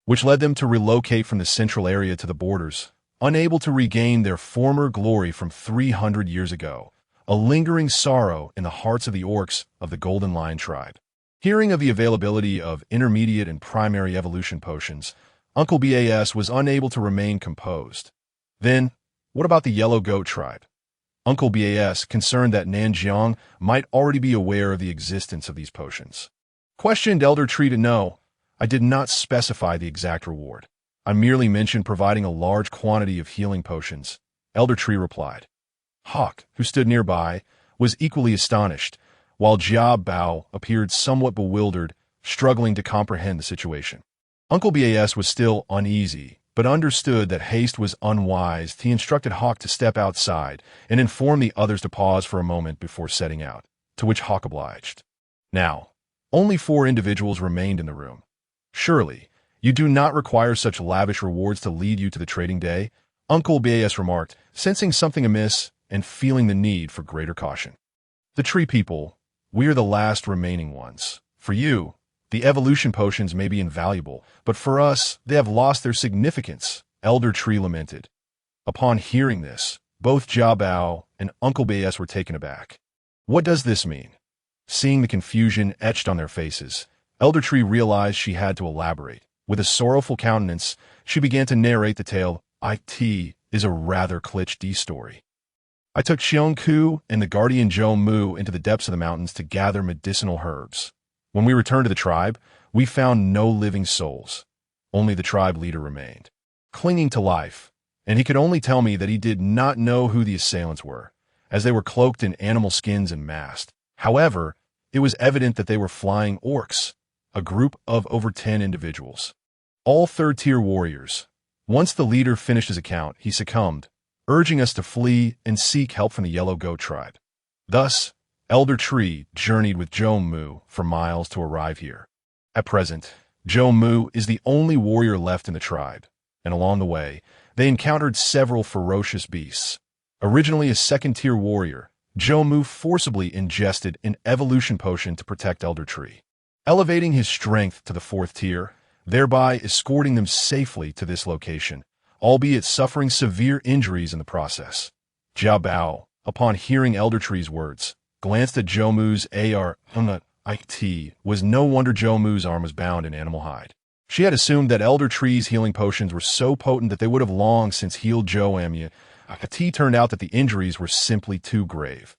which led them to relocate from the central area to the borders, unable to regain their former glory from 300 years ago, a lingering sorrow in the hearts of the orcs of the Golden Lion tribe. Hearing of the availability of intermediate and primary evolution potions, Uncle Bas was unable to remain composed. Then, what about the Yellow Goat tribe? Uncle Bas, concerned that Nanjiang might already be aware of the existence of these potions, questioned Elder Tree to know. I did not specify the exact reward. I merely mentioned providing a large quantity of healing potions, Elder Tree replied. Hawk, who stood nearby, was equally astonished, while Jia Bao appeared somewhat bewildered, struggling to comprehend the situation. Uncle Bas was still uneasy, but understood that haste was unwise. He instructed Hawk to step outside and inform the others to pause for a moment before setting out, to which Hawk obliged. Now, only 4 individuals remained in the room. Surely, you do not require such lavish rewards to lead you to the trading day, Uncle Bas remarked, sensing something amiss and feeling the need for greater caution. The tree people, we are the last remaining ones. For you, the evolution potions may be invaluable, but for us, they have lost their significance, Elder Tree lamented. Upon hearing this, both Jia Bao and Uncle Bas were taken aback. What does this mean? Seeing the confusion etched on their faces, Elder Tree realized she had to elaborate. With a sorrowful countenance, she began to narrate the tale. It is a rather cliché story. I took Xiong Ku and the guardian Zhou Mu into the depths of the mountains to gather medicinal herbs. When we returned to the tribe, we found no living souls. Only the tribe leader remained, clinging to life, and he could only tell me that he did not know who the assailants were, as they were cloaked in animal skins and masked. However, it was evident that they were flying orcs, a group of over 10 individuals. All third-tier warriors. Once the leader finished his account, he succumbed, urging us to flee and seek help from the Yellow Goat tribe. Thus, Elder Tree journeyed with Zhou Mu for miles to arrive here. At present, Zhou Mu is the only warrior left in the tribe, and along the way, they encountered several ferocious beasts. Originally a second-tier warrior, Zhou Mu forcibly ingested an evolution potion to protect Elder Tree, elevating his strength to the 4th tier, thereby escorting them safely to this location, albeit suffering severe injuries in the process. Jia Bao, upon hearing Elder Tree's words, glanced at Zhou Mu's AR. It was no wonder Zhou Mu's arm was bound in animal hide. She had assumed that Elder Tree's healing potions were so potent that they would have long since healed Zhou Mu. It turned out that the injuries were simply too grave,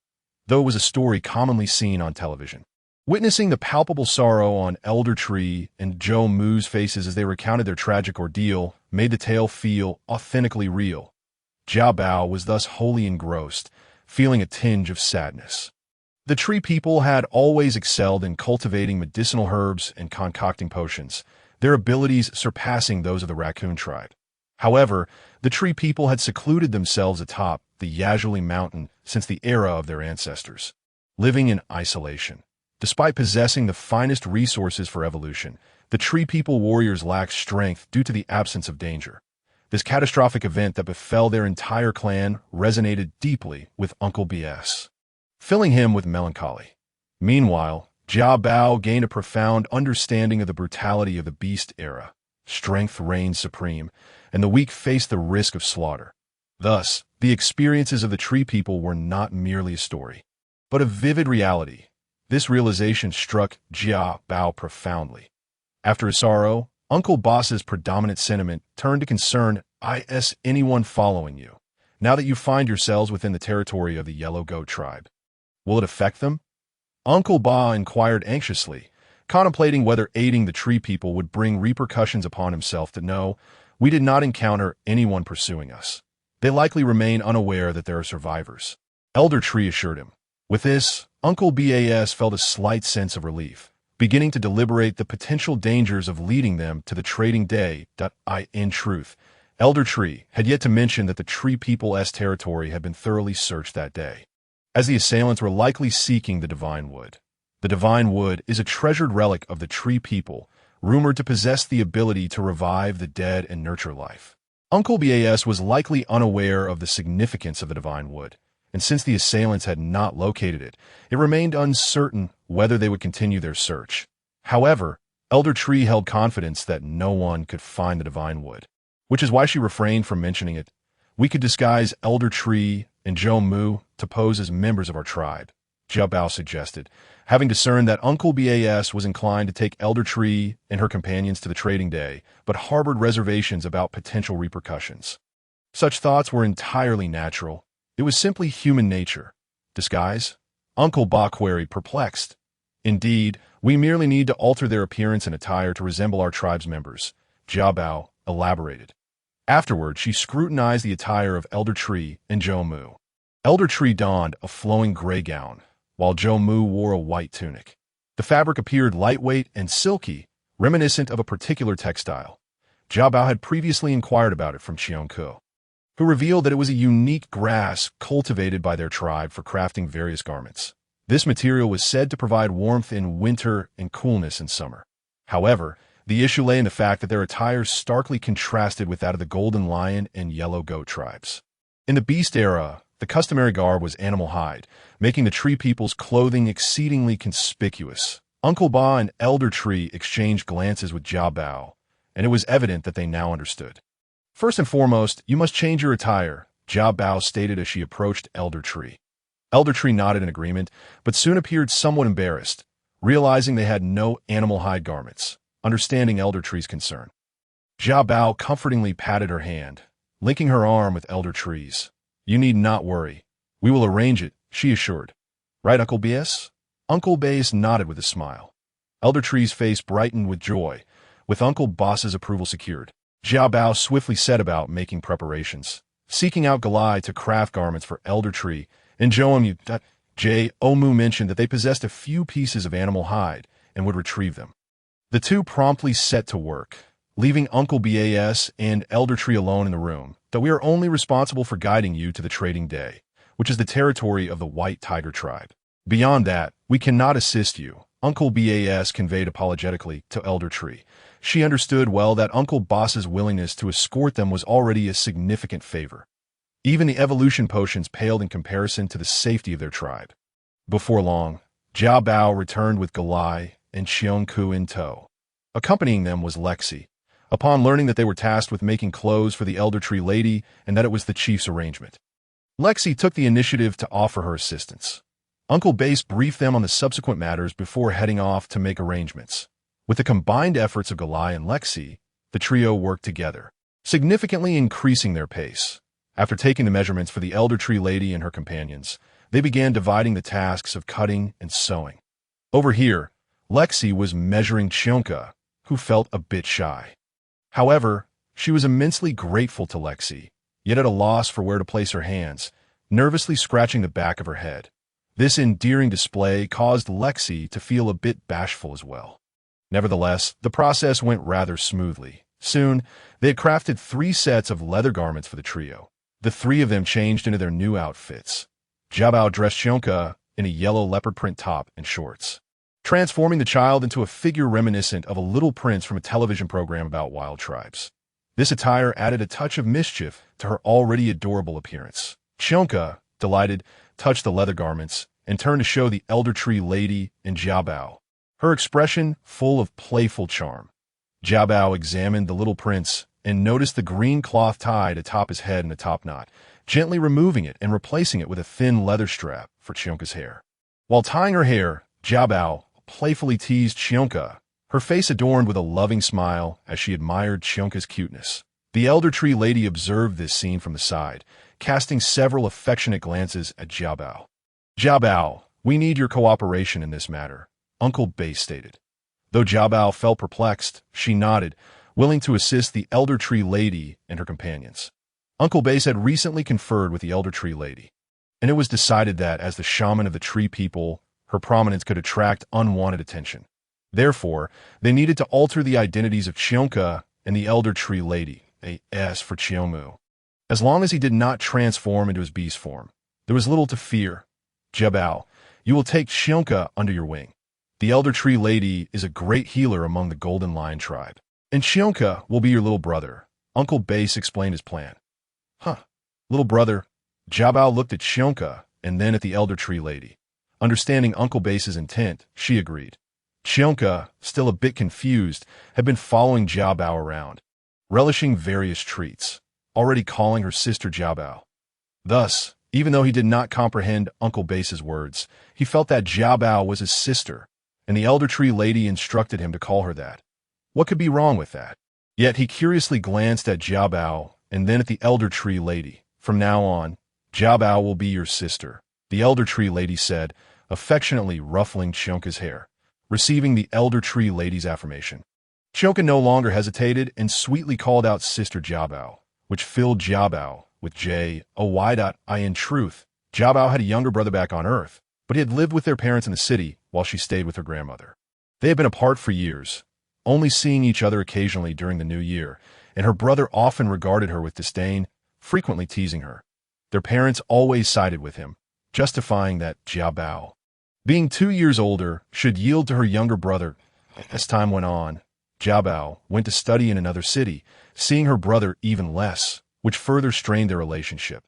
though it was a story commonly seen on television. Witnessing the palpable sorrow on Elder Tree and Zhou Mu's faces as they recounted their tragic ordeal made the tale feel authentically real. Jia Bao was thus wholly engrossed, feeling a tinge of sadness. The tree people had always excelled in cultivating medicinal herbs and concocting potions, their abilities surpassing those of the raccoon tribe. However, the tree people had secluded themselves atop the Yazuli mountain since the era of their ancestors, living in isolation. Despite possessing the finest resources for evolution, the tree people warriors lacked strength due to the absence of danger. This catastrophic event that befell their entire clan resonated deeply with Uncle Bas, filling him with melancholy. Meanwhile, Jia Bao gained a profound understanding of the brutality of the Beast era. Strength reigned supreme, and the weak faced the risk of slaughter. Thus, the experiences of the tree people were not merely a story, but a vivid reality. This realization struck Jia Bao profoundly. After his sorrow, Uncle Boss's predominant sentiment turned to concern. Is anyone following you, now that you find yourselves within the territory of the Yellow Goat tribe? Will it affect them? Uncle Ba inquired anxiously, contemplating whether aiding the tree people would bring repercussions upon himself. To know, We did not encounter anyone pursuing us. They likely remain unaware that there are survivors. Elder Tree assured him. With this, Uncle Bas felt a slight sense of relief, beginning to deliberate the potential dangers of leading them to the trading day. In truth, Elder Tree had yet to mention that the Tree People's territory had been thoroughly searched that day, as the assailants were likely seeking the Divine Wood. The Divine Wood is a treasured relic of the Tree People, rumored to possess the ability to revive the dead and nurture life. Uncle Bas was likely unaware of the significance of the Divine Wood, and since the assailants had not located it, it remained uncertain whether they would continue their search. However, Elder Tree held confidence that no one could find the Divine Wood, which is why she refrained from mentioning it. We could disguise Elder Tree and Zhou Mu to pose as members of our tribe, Jia Bao suggested, having discerned that Uncle Bas was inclined to take Elder Tree and her companions to the trading day, but harbored reservations about potential repercussions. Such thoughts were entirely natural. It was simply human nature. Disguise? Uncle Ba queried, perplexed. Indeed, we merely need to alter their appearance and attire to resemble our tribe's members, Jia Bao elaborated. Afterward, she scrutinized the attire of Elder Tree and Zhou Mu. Elder Tree donned a flowing gray gown, while Zhou Mu wore a white tunic. The fabric appeared lightweight and silky, reminiscent of a particular textile. Jia Bao had previously inquired about it from Qiongke, who revealed that it was a unique grass cultivated by their tribe for crafting various garments. This material was said to provide warmth in winter and coolness in summer. However, the issue lay in the fact that their attire starkly contrasted with that of the Golden Lion and Yellow Goat tribes. In the Beast era, the customary garb was animal hide, making the Tree People's clothing exceedingly conspicuous. Uncle Ba and Elder Tree exchanged glances with Jia Bao, and it was evident that they now understood. First and foremost, you must change your attire, Jia Bao stated as she approached Elder Tree. Elder Tree nodded in agreement, but soon appeared somewhat embarrassed, realizing they had no animal hide garments, understanding Elder Tree's concern. Jia Bao comfortingly patted her hand, linking her arm with Elder Tree's. You need not worry. We will arrange it, she assured. Right, Uncle Bas? Uncle Bas nodded with a smile. Elder Tree's face brightened with joy, with Uncle Bas's approval secured. Jia Bao swiftly set about making preparations, seeking out Galai to craft garments for Elder Tree, and Zhou Mu mentioned that they possessed a few pieces of animal hide and would retrieve them. The two promptly set to work, leaving Uncle Bas and Elder Tree alone in the room, that we are only responsible for guiding you to the trading day, which is the territory of the White Tiger tribe. Beyond that, we cannot assist you, Uncle Bas conveyed apologetically to Elder Tree. She understood well that Uncle Bas's willingness to escort them was already a significant favor. Even the evolution potions paled in comparison to the safety of their tribe. Before long, Jia Bao returned with Galai and Qiongke in tow. Accompanying them was Lexi, upon learning that they were tasked with making clothes for the Elder Tree lady and that it was the chief's arrangement. Lexi took the initiative to offer her assistance. Uncle Bas briefed them on the subsequent matters before heading off to make arrangements. With the combined efforts of Galai and Lexi, the trio worked together, significantly increasing their pace. After taking the measurements for the Elder Tree lady and her companions, they began dividing the tasks of cutting and sewing. Over here, Lexi was measuring Qiongke, who felt a bit shy. However, she was immensely grateful to Lexi, yet at a loss for where to place her hands, nervously scratching the back of her head. This endearing display caused Lexi to feel a bit bashful as well. Nevertheless, the process went rather smoothly. Soon, they had crafted 3 sets of leather garments for the trio. The 3 of them changed into their new outfits. Jia Bao dressed Qiongke in a yellow leopard print top and shorts, transforming the child into a figure reminiscent of a little prince from a television program about wild tribes. This attire added a touch of mischief to her already adorable appearance. Qiongke, delighted, touched the leather garments and turned to show the Elder Tree lady and Jia Bao, her expression full of playful charm. Jia Bao examined the little prince and noticed the green cloth tied atop his head in a top knot, gently removing it and replacing it with a thin leather strap for Qiongke's hair. While tying her hair, Jia Bao playfully teased Qiongke, her face adorned with a loving smile as she admired Qiongke's cuteness. The Elder Tree lady observed this scene from the side, casting several affectionate glances at Jia Bao. Jia Bao, we need your cooperation in this matter, Uncle Bas stated. Though Jia Bao felt perplexed, she nodded, willing to assist the Elder Tree Lady and her companions. Uncle Base had recently conferred with the Elder Tree Lady, and it was decided that, as the shaman of the Tree People, her prominence could attract unwanted attention. Therefore, they needed to alter the identities of Chionka and the Elder Tree Lady, a S for Chiomu. As long as he did not transform into his beast form, there was little to fear. Jiabao, you will take Chionka under your wing. The Elder Tree Lady is a great healer among the Golden Lion tribe, and Chionka will be your little brother. Uncle Base explained his plan. Huh, little brother. Jiabao looked at Chionka and then at the Elder Tree Lady. Understanding Uncle Base's intent, she agreed. Chionka, still a bit confused, had been following Jiabao around, relishing various treats, already calling her sister Jiabao. Thus, even though he did not comprehend Uncle Base's words, he felt that Jiabao was his sister, and the Elder Tree Lady instructed him to call her that. What could be wrong with that? Yet he curiously glanced at Jiabao and then at the Elder Tree Lady. From now on, Jiabao will be your sister, the Elder Tree Lady said, affectionately ruffling Chionka's hair, receiving the Elder Tree Lady's affirmation. Chionka no longer hesitated and sweetly called out Sister Jiabao, which filled Jiabao with J-O-Y. In truth, Jiabao had a younger brother back on Earth, but he had lived with their parents in the city while she stayed with her grandmother. They had been apart for years, only seeing each other occasionally during the new year, and her brother often regarded her with disdain, frequently teasing her. Their parents always sided with him, justifying that Jiabao, being 2 years older, should yield to her younger brother. As time went on, Jiabao went to study in another city, seeing her brother even less, which further strained their relationship.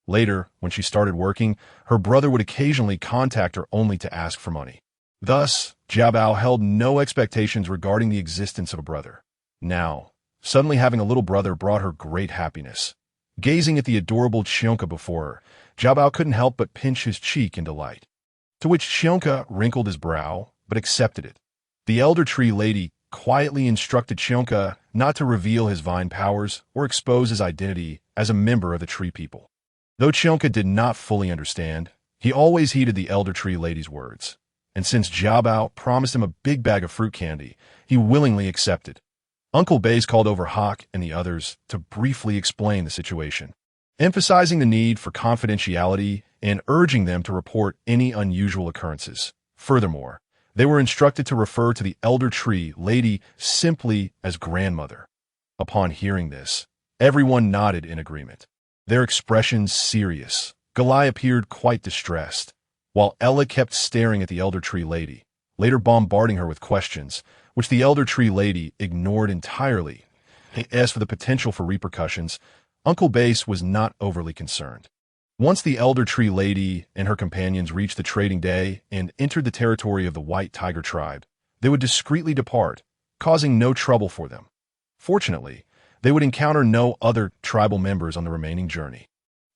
Later, when she started working, her brother would occasionally contact her only to ask for money. Thus, Jiabao held no expectations regarding the existence of a brother. Now, suddenly having a little brother brought her great happiness. Gazing at the adorable Chionka before her, Jiabao couldn't help but pinch his cheek in delight. To which Chionka wrinkled his brow, but accepted it. The Elder Tree Lady quietly instructed Chionka not to reveal his vine powers or expose his identity as a member of the Tree People. Though Chionka did not fully understand, he always heeded the Elder Tree Lady's words, and since Jiabao promised him a big bag of fruit candy, he willingly accepted. Uncle Base called over Hawk and the others to briefly explain the situation, emphasizing the need for confidentiality and urging them to report any unusual occurrences. Furthermore, they were instructed to refer to the Elder Tree Lady simply as grandmother. Upon hearing this, everyone nodded in agreement, their expressions serious. Galai appeared quite distressed, while Ella kept staring at the Elder Tree Lady, later bombarding her with questions, which the Elder Tree Lady ignored entirely. As for the potential for repercussions, Uncle Base was not overly concerned. Once the Elder Tree Lady and her companions reached the trading day and entered the territory of the White Tiger tribe, they would discreetly depart, causing no trouble for them. Fortunately, they would encounter no other tribal members on the remaining journey,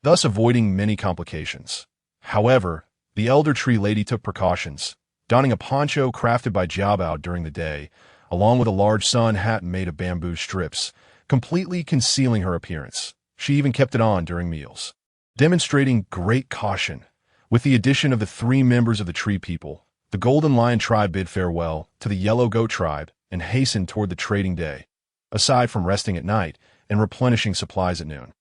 thus avoiding many complications. However, the Elder Tree Lady took precautions, donning a poncho crafted by Jiabao during the day, along with a large sun hat made of bamboo strips, completely concealing her appearance. She even kept it on during meals, demonstrating great caution. With the addition of the 3 members of the Tree People, the Golden Lion tribe bid farewell to the Yellow Goat tribe and hastened toward the trading day, aside from resting at night and replenishing supplies at noon.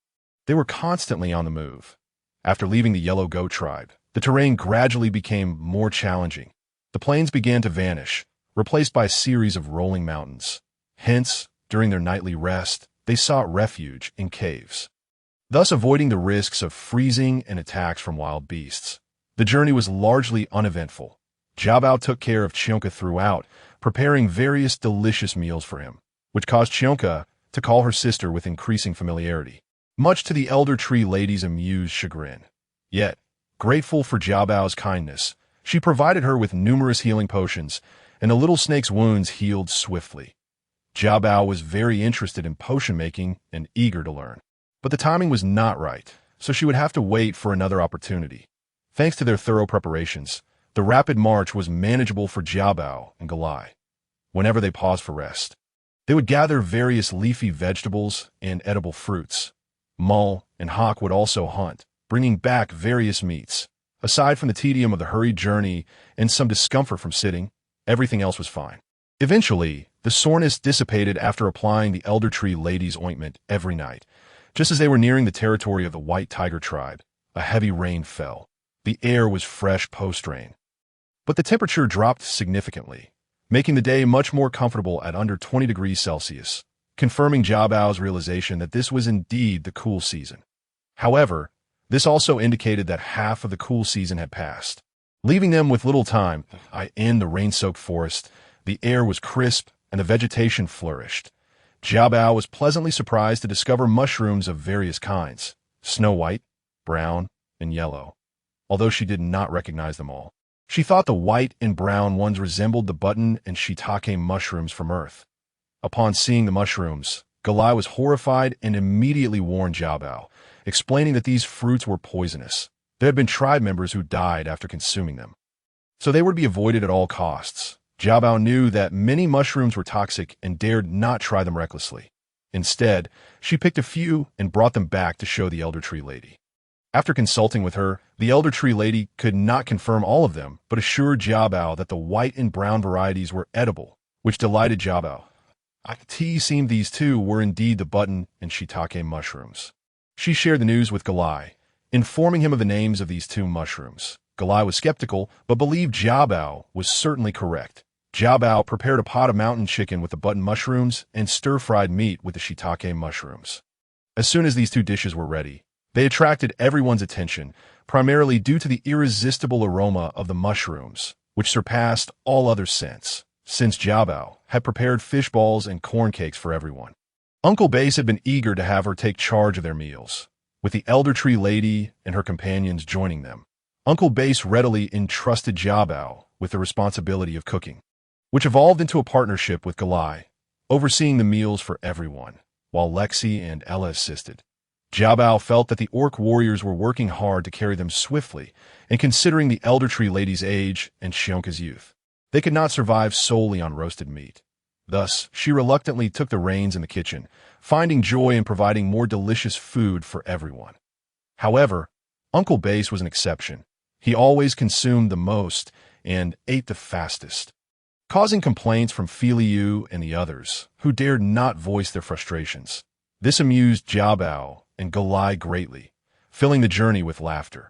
They were constantly on the move. After leaving the Yellow Goat tribe, the terrain gradually became more challenging. The plains began to vanish, replaced by a series of rolling mountains. Hence, during their nightly rest, they sought refuge in caves, thus avoiding the risks of freezing and attacks from wild beasts. The journey was largely uneventful. Jiabao took care of Chionka throughout, preparing various delicious meals for him, which caused Chionka to call her sister with increasing familiarity, much to the Elder Tree Lady's amused chagrin. Yet, grateful for Jiabao's kindness, she provided her with numerous healing potions, and the little snake's wounds healed swiftly. Jiabao was very interested in potion making and eager to learn. But the timing was not right, so she would have to wait for another opportunity. Thanks to their thorough preparations, the rapid march was manageable for Jiabao and Galai. Whenever they paused for rest, they would gather various leafy vegetables and edible fruits. Mull and Hawk would also hunt, bringing back various meats. Aside from the tedium of the hurried journey and some discomfort from sitting, everything else was fine. Eventually, the soreness dissipated after applying the Elder Tree Lady's ointment every night. Just as they were nearing the territory of the White Tiger tribe, a heavy rain fell. The air was fresh post-rain. But the temperature dropped significantly, making the day much more comfortable at under 20 degrees Celsius, confirming Jiabao's realization that this was indeed the cool season. However, this also indicated that half of the cool season had passed, leaving them with little time. In the rain-soaked forest, the air was crisp and the vegetation flourished. Jiabao was pleasantly surprised to discover mushrooms of various kinds, snow white, brown, and yellow. Although she did not recognize them all, she thought the white and brown ones resembled the button and shiitake mushrooms from Earth. Upon seeing the mushrooms, Galai was horrified and immediately warned Jiabao, explaining that these fruits were poisonous. There had been tribe members who died after consuming them, so they were to be avoided at all costs. Jiabao knew that many mushrooms were toxic and dared not try them recklessly. Instead, she picked a few and brought them back to show the Elder Tree Lady. After consulting with her, the Elder Tree Lady could not confirm all of them, but assured Jiabao that the white and brown varieties were edible, which delighted Jiabao. It seemed these two were indeed the button and shiitake mushrooms. She shared the news with Galai, informing him of the names of these two mushrooms. Galai was skeptical, but believed Jiabao was certainly correct. Jiabao prepared a pot of mountain chicken with the button mushrooms and stir-fried meat with the shiitake mushrooms. As soon as these two dishes were ready, they attracted everyone's attention, primarily due to the irresistible aroma of the mushrooms, which surpassed all other scents, since Jiabao had prepared fish balls and corn cakes for everyone. Uncle Base had been eager to have her take charge of their meals, with the Elder Tree Lady and her companions joining them. Uncle Base readily entrusted Jiabao with the responsibility of cooking, which evolved into a partnership with Galai, overseeing the meals for everyone, while Lexi and Ella assisted. Jiabao felt that the orc warriors were working hard to carry them swiftly, and considering the Elder Tree Lady's age and Shionka's youth, they could not survive solely on roasted meat. Thus, she reluctantly took the reins in the kitchen, finding joy in providing more delicious food for everyone. However, Uncle Base was an exception. He always consumed the most and ate the fastest, causing complaints from Filiu and the others, who dared not voice their frustrations. This amused Jiabao and Galai greatly, filling the journey with laughter.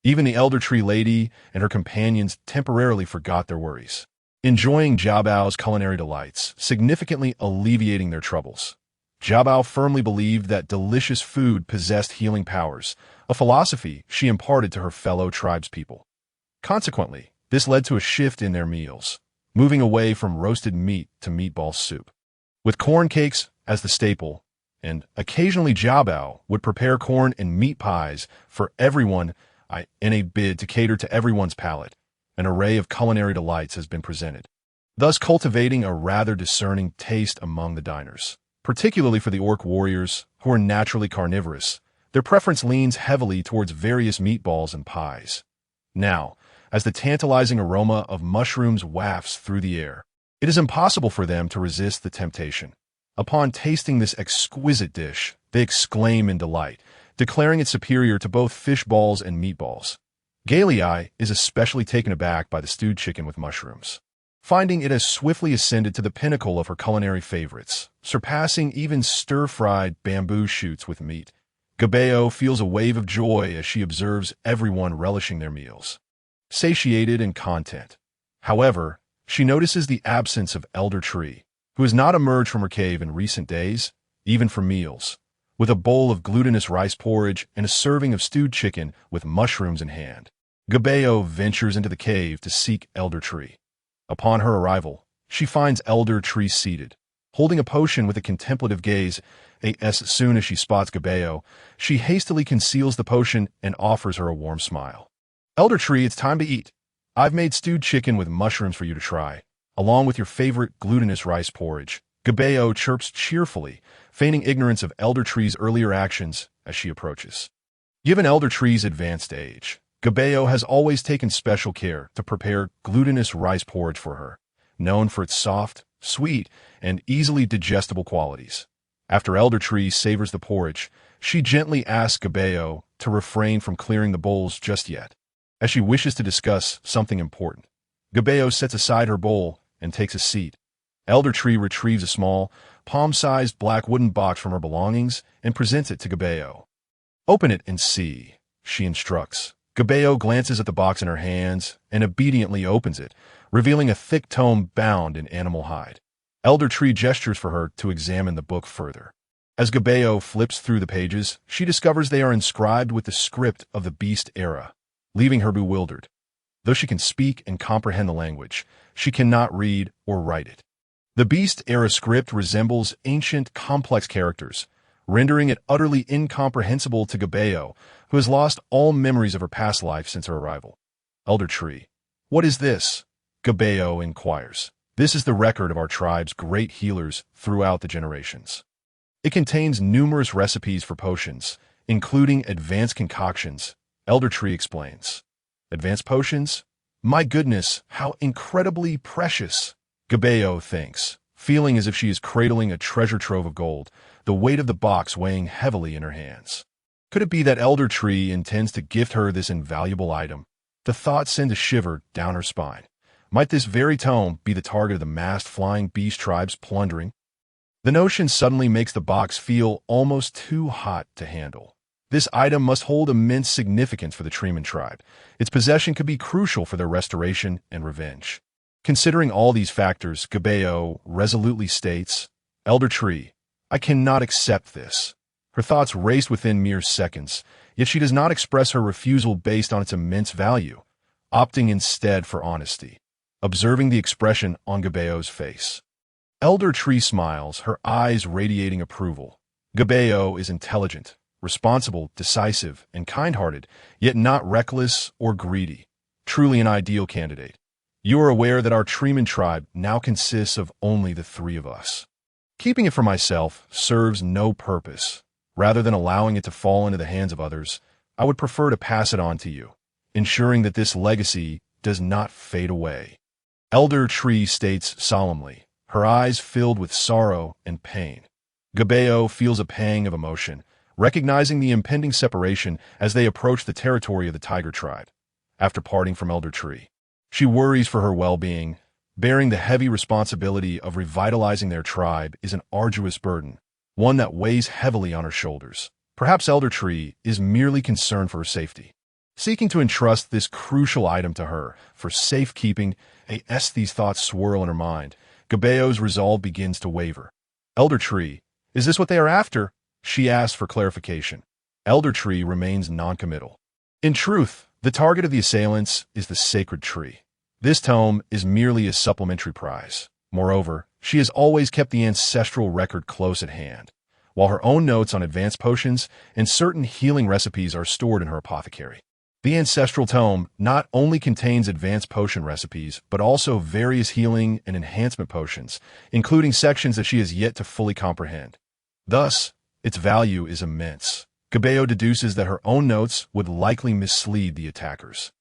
Even the Elder Tree Lady and her companions temporarily forgot their worries, enjoying Jiabao's culinary delights, significantly alleviating their troubles. Jiabao firmly believed that delicious food possessed healing powers, a philosophy she imparted to her fellow tribespeople. Consequently, this led to a shift in their meals, moving away from roasted meat to meatball soup, with corn cakes as the staple, and occasionally Jiabao would prepare corn and meat pies for everyone in a bid to cater to everyone's palate. An array of culinary delights has been presented, thus cultivating a rather discerning taste among the diners. Particularly for the orc warriors, who are naturally carnivorous, their preference leans heavily towards various meatballs and pies. Now, as the tantalizing aroma of mushrooms wafts through the air, it is impossible for them to resist the temptation. Upon tasting this exquisite dish, they exclaim in delight, declaring it superior to both fish balls and meatballs. Galai is especially taken aback by the stewed chicken with mushrooms, finding it has swiftly ascended to the pinnacle of her culinary favorites, surpassing even stir-fried bamboo shoots with meat. Gabeo feels a wave of joy as she observes everyone relishing their meals, satiated and content. However, she notices the absence of Elder Tree, who has not emerged from her cave in recent days, even for meals, with a bowl of glutinous rice porridge and a serving of stewed chicken with mushrooms in hand. Gabeo ventures into the cave to seek Elder Tree. Upon her arrival, she finds Elder Tree seated, holding a potion with a contemplative gaze. As soon as she spots Gabeo, she hastily conceals the potion and offers her a warm smile. Elder Tree, it's time to eat. I've made stewed chicken with mushrooms for you to try, along with your favorite glutinous rice porridge. Gabeo chirps cheerfully, feigning ignorance of Elder Tree's earlier actions as she approaches. Given Elder Tree's advanced age, Gabeo has always taken special care to prepare glutinous rice porridge for her, known for its soft, sweet, and easily digestible qualities. After Elder Tree savors the porridge, she gently asks Gabeo to refrain from clearing the bowls just yet, as she wishes to discuss something important. Gabeo sets aside her bowl and takes a seat, Elder Tree retrieves a small, palm-sized black wooden box from her belongings and presents it to Gabeo. "Open it and see," she instructs. Gabeo glances at the box in her hands and obediently opens it, revealing a thick tome bound in animal hide. Elder Tree gestures for her to examine the book further. As Gabeo flips through the pages, she discovers they are inscribed with the script of the Beast Era, leaving her bewildered. Though she can speak and comprehend the language, she cannot read or write it. The Beast Era script resembles ancient, complex characters, rendering it utterly incomprehensible to Gabeo, who has lost all memories of her past life since her arrival. Elder Tree, "What is this?" Gabeo inquires. "This is the record of our tribe's great healers throughout the generations. It contains numerous recipes for potions, including advanced concoctions," Elder Tree explains. "Advanced potions? My goodness, how incredibly precious," Gabeo thinks, feeling as if she is cradling a treasure trove of gold, the weight of the box weighing heavily in her hands. Could it be that Elder Tree intends to gift her this invaluable item? The thought sent a shiver down her spine. Might this very tome be the target of the massed flying beast tribe's plundering? The notion suddenly makes the box feel almost too hot to handle. This item must hold immense significance for the Treeman tribe. Its possession could be crucial for their restoration and revenge. Considering all these factors, Gabeo resolutely states, "Elder Tree, I cannot accept this." Her thoughts race within mere seconds, yet she does not express her refusal based on its immense value, opting instead for honesty. Observing the expression on Gabeo's face, Elder Tree smiles, her eyes radiating approval. Gabeo is intelligent, responsible, decisive, and kind-hearted, yet not reckless or greedy. Truly an ideal candidate. "You are aware that our Treeman tribe now consists of only the three of us. Keeping it for myself serves no purpose. Rather than allowing it to fall into the hands of others, I would prefer to pass it on to you, ensuring that this legacy does not fade away." Elder Tree states solemnly, her eyes filled with sorrow and pain. Gabeo feels a pang of emotion, recognizing the impending separation as they approach the territory of the Tiger tribe. After parting from Elder Tree, she worries for her well-being. Bearing the heavy responsibility of revitalizing their tribe is an arduous burden, one that weighs heavily on her shoulders. Perhaps Elder Tree is merely concerned for her safety, seeking to entrust this crucial item to her for safekeeping. As these thoughts swirl in her mind, Gabeo's resolve begins to waver. "Elder Tree, is this what they are after?" she asks for clarification. Elder Tree remains noncommittal. In truth, the target of the assailants is the sacred tree. This tome is merely a supplementary prize. Moreover, she has always kept the ancestral record close at hand, while her own notes on advanced potions and certain healing recipes are stored in her apothecary. The ancestral tome not only contains advanced potion recipes, but also various healing and enhancement potions, including sections that she has yet to fully comprehend. Thus, its value is immense. Gabeo deduces that her own notes would likely mislead the attackers,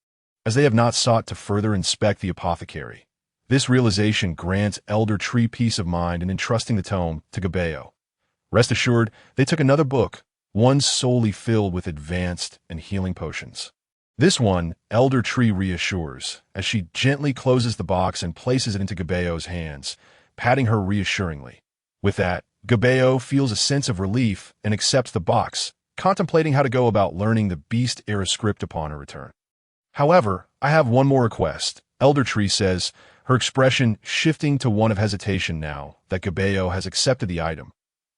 as they have not sought to further inspect the apothecary. This realization grants Elder Tree peace of mind in entrusting the tome to Gabeo. Rest assured, they took another book, one solely filled with advanced and healing potions. This one, Elder Tree reassures, as she gently closes the box and places it into Gabeo's hands, patting her reassuringly. With that, Gabeo feels a sense of relief and accepts the box, contemplating how to go about learning the Beast Era script upon her return. "However, I have one more request," Elder Tree says, her expression shifting to one of hesitation now that Gabeo has accepted the item.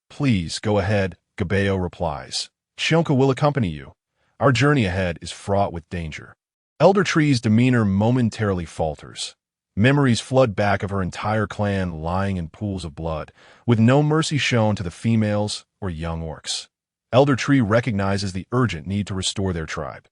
"Please, go ahead," Gabeo replies. "Chionka will accompany you. Our journey ahead is fraught with danger." Elder Tree's demeanor momentarily falters. Memories flood back of her entire clan lying in pools of blood, with no mercy shown to the females or young orcs. Elder Tree recognizes the urgent need to restore their tribe,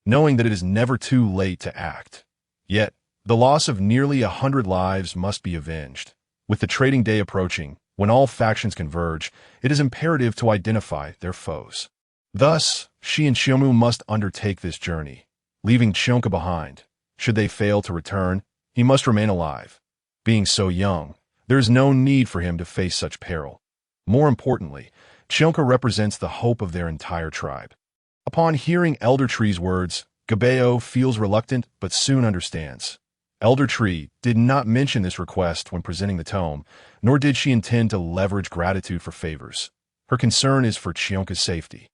knowing that it is never too late to act. Yet, the loss of nearly 100 lives must be avenged. With the trading day approaching, when all factions converge, it is imperative to identify their foes. Thus, she and Shiomu must undertake this journey, leaving Chionka behind. Should they fail to return, he must remain alive. Being so young, there is no need for him to face such peril. More importantly, Chionka represents the hope of their entire tribe. Upon hearing Elder Tree's words, Gabeo feels reluctant but soon understands. Elder Tree did not mention this request when presenting the tome, nor did she intend to leverage gratitude for favors. Her concern is for Chionka's safety.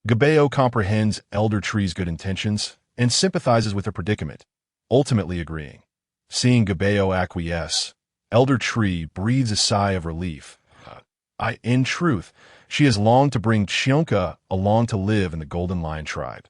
Gabeo comprehends Elder Tree's good intentions and sympathizes with her predicament, ultimately agreeing. Seeing Gabeo acquiesce, Elder Tree breathes a sigh of relief. In truth, she has longed to bring Chionka along to live in the Golden Lion tribe,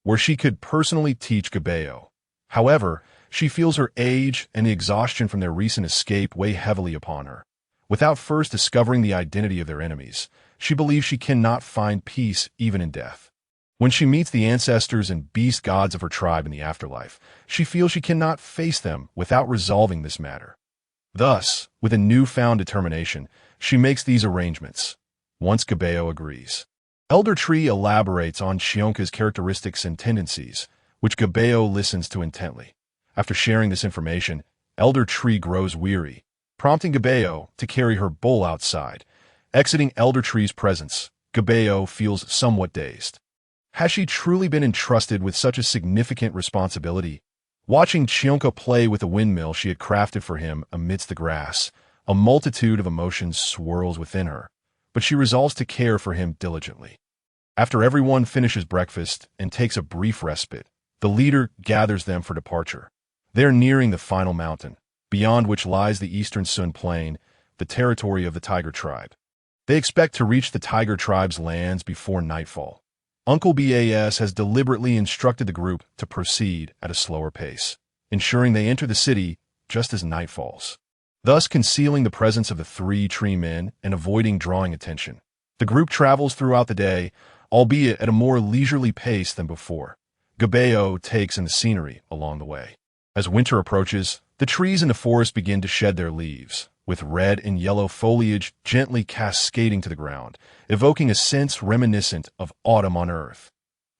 where she could personally teach Gabeo. However, she feels her age and the exhaustion from their recent escape weigh heavily upon her. Without first discovering the identity of their enemies, she believes she cannot find peace even in death. When she meets the ancestors and beast gods of her tribe in the afterlife, she feels she cannot face them without resolving this matter. Thus, with a newfound determination, she makes these arrangements. Once Gabeo agrees, Elder Tree elaborates on Chionka's characteristics and tendencies, which Gabeo listens to intently. After sharing this information, Elder Tree grows weary, prompting Gabeo to carry her bowl outside. Exiting Elder Tree's presence, Gabeo feels somewhat dazed. Has she truly been entrusted with such a significant responsibility? Watching Chionka play with the windmill she had crafted for him amidst the grass, a multitude of emotions swirls within her, but she resolves to care for him diligently. After everyone finishes breakfast and takes a brief respite, the leader gathers them for departure. They are nearing the final mountain, beyond which lies the Eastern Sun Plain, the territory of the Tiger Tribe. They expect to reach the Tiger Tribe's lands before nightfall. Uncle Bas has deliberately instructed the group to proceed at a slower pace, ensuring they enter the city just as night falls, thus concealing the presence of the three tree men and avoiding drawing attention. The group travels throughout the day, albeit at a more leisurely pace than before. Gabeo takes in the scenery along the way. As winter approaches, the trees in the forest begin to shed their leaves, with red and yellow foliage gently cascading to the ground, evoking a sense reminiscent of autumn on Earth.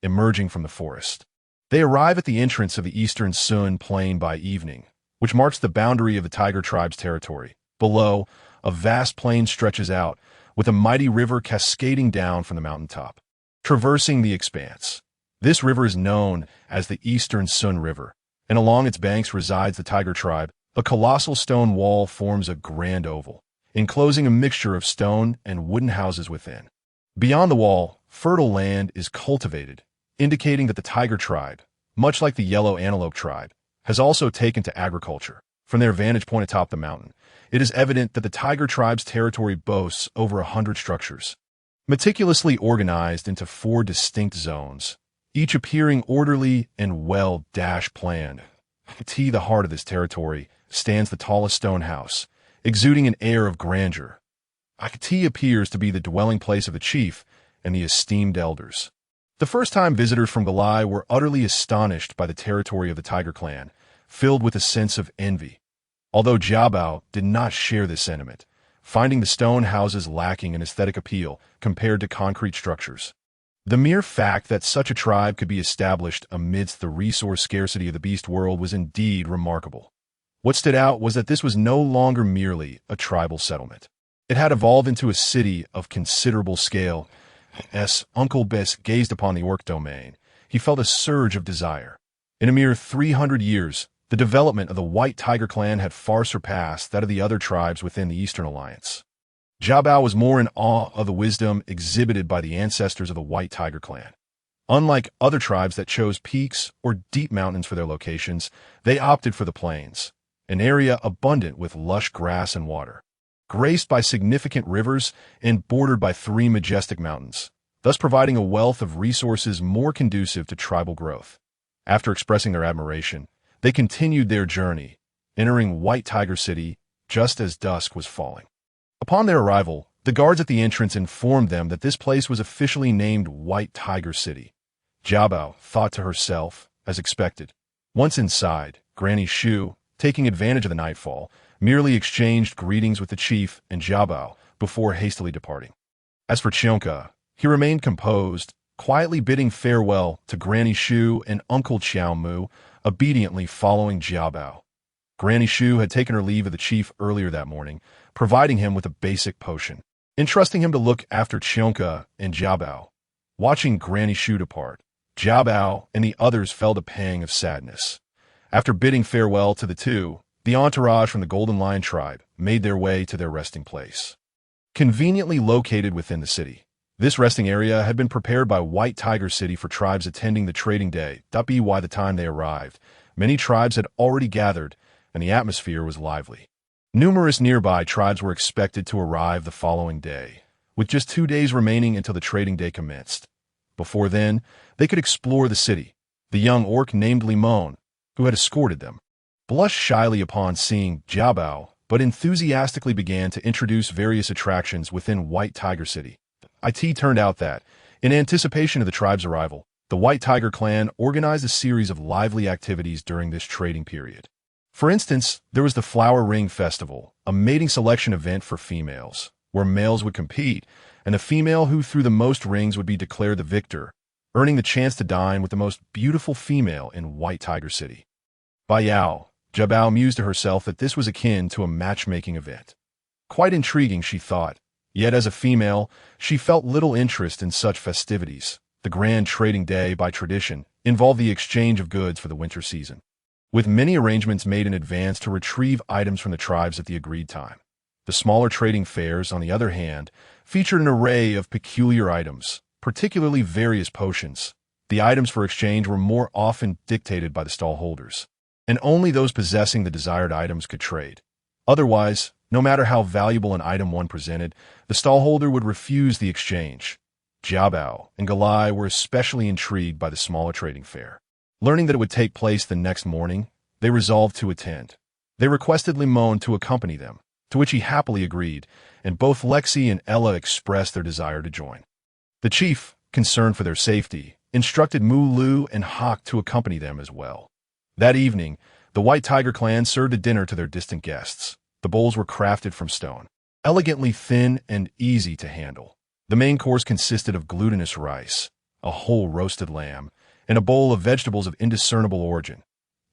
Emerging from the forest, they arrive at the entrance of the Eastern Sun Plain by evening, which marks the boundary of the Tiger Tribe's territory. Below, a vast plain stretches out, with a mighty river cascading down from the mountaintop, traversing the expanse. This river is known as the Eastern Sun River, and along its banks resides the Tiger Tribe. A colossal stone wall forms a grand oval, enclosing a mixture of stone and wooden houses within. Beyond the wall, fertile land is cultivated, indicating that the Tiger Tribe, much like the Yellow Antelope Tribe, has also taken to agriculture. From their vantage point atop the mountain, it is evident that the Tiger Tribe's territory boasts over 100 structures, meticulously organized into 4 distinct zones, each appearing orderly and well-planned. At the heart of this territory stands the tallest stone house, exuding an air of grandeur. Akati appears to be the dwelling place of the chief and the esteemed elders. The first-time visitors from Galai were utterly astonished by the territory of the Tiger Clan, filled with a sense of envy. Although Jiabao did not share this sentiment, finding the stone houses lacking in aesthetic appeal compared to concrete structures. The mere fact that such a tribe could be established amidst the resource scarcity of the beast world was indeed remarkable. What stood out was that this was no longer merely a tribal settlement. It had evolved into a city of considerable scale. As Uncle Bess gazed upon the Orc domain, he felt a surge of desire. In a mere 300 years, the development of the White Tiger Clan had far surpassed that of the other tribes within the Eastern Alliance. Jiabao was more in awe of the wisdom exhibited by the ancestors of the White Tiger Clan. Unlike other tribes that chose peaks or deep mountains for their locations, they opted for the plains, an area abundant with lush grass and water, graced by significant rivers and bordered by 3 majestic mountains, thus providing a wealth of resources more conducive to tribal growth. After expressing their admiration, they continued their journey, entering White Tiger City just as dusk was falling. Upon their arrival, the guards at the entrance informed them that this place was officially named White Tiger City. Jiabao thought to herself, as expected. Once inside, Granny Shu, taking advantage of the nightfall, merely exchanged greetings with the chief and Jiabao before hastily departing. As for Chionka, he remained composed, quietly bidding farewell to Granny Shu and Uncle Chiao Mu, obediently following Jiabao. Granny Shu had taken her leave of the chief earlier that morning, providing him with a basic potion, entrusting him to look after Chionka and Jiabao. Watching Granny Shu depart, Jiabao and the others felt a pang of sadness. After bidding farewell to the two, the entourage from the Golden Lion tribe made their way to their resting place. Conveniently located within the city, this resting area had been prepared by White Tiger City for tribes attending the trading day. By the time they arrived, many tribes had already gathered, and the atmosphere was lively. Numerous nearby tribes were expected to arrive the following day, with just 2 days remaining until the trading day commenced. Before then, they could explore the city. The young orc named Limon, who had escorted them, blushed shyly upon seeing Jiabao, but enthusiastically began to introduce various attractions within White Tiger City. It turned out that, in anticipation of the tribe's arrival, the White Tiger clan organized a series of lively activities during this trading period. For instance, there was the Flower Ring Festival, a mating selection event for females, where males would compete, and the female who threw the most rings would be declared the victor, earning the chance to dine with the most beautiful female in White Tiger City. Jiabao mused to herself that this was akin to a matchmaking event. Quite intriguing, she thought. Yet as a female, she felt little interest in such festivities. The grand trading day, by tradition, involved the exchange of goods for the winter season, with many arrangements made in advance to retrieve items from the tribes at the agreed time. The smaller trading fairs, on the other hand, featured an array of peculiar items, particularly various potions. The items for exchange were more often dictated by the stall holders, and only those possessing the desired items could trade. Otherwise, no matter how valuable an item one presented, the stallholder would refuse the exchange. Jiabao and Galai were especially intrigued by the smaller trading fair. Learning that it would take place the next morning, they resolved to attend. They requested Limon to accompany them, to which he happily agreed, and both Lexi and Ella expressed their desire to join. The chief, concerned for their safety, instructed Mu Lu and Hawk to accompany them as well. That evening, the White Tiger clan served a dinner to their distant guests. The bowls were crafted from stone, elegantly thin and easy to handle. The main course consisted of glutinous rice, a whole roasted lamb, and a bowl of vegetables of indiscernible origin.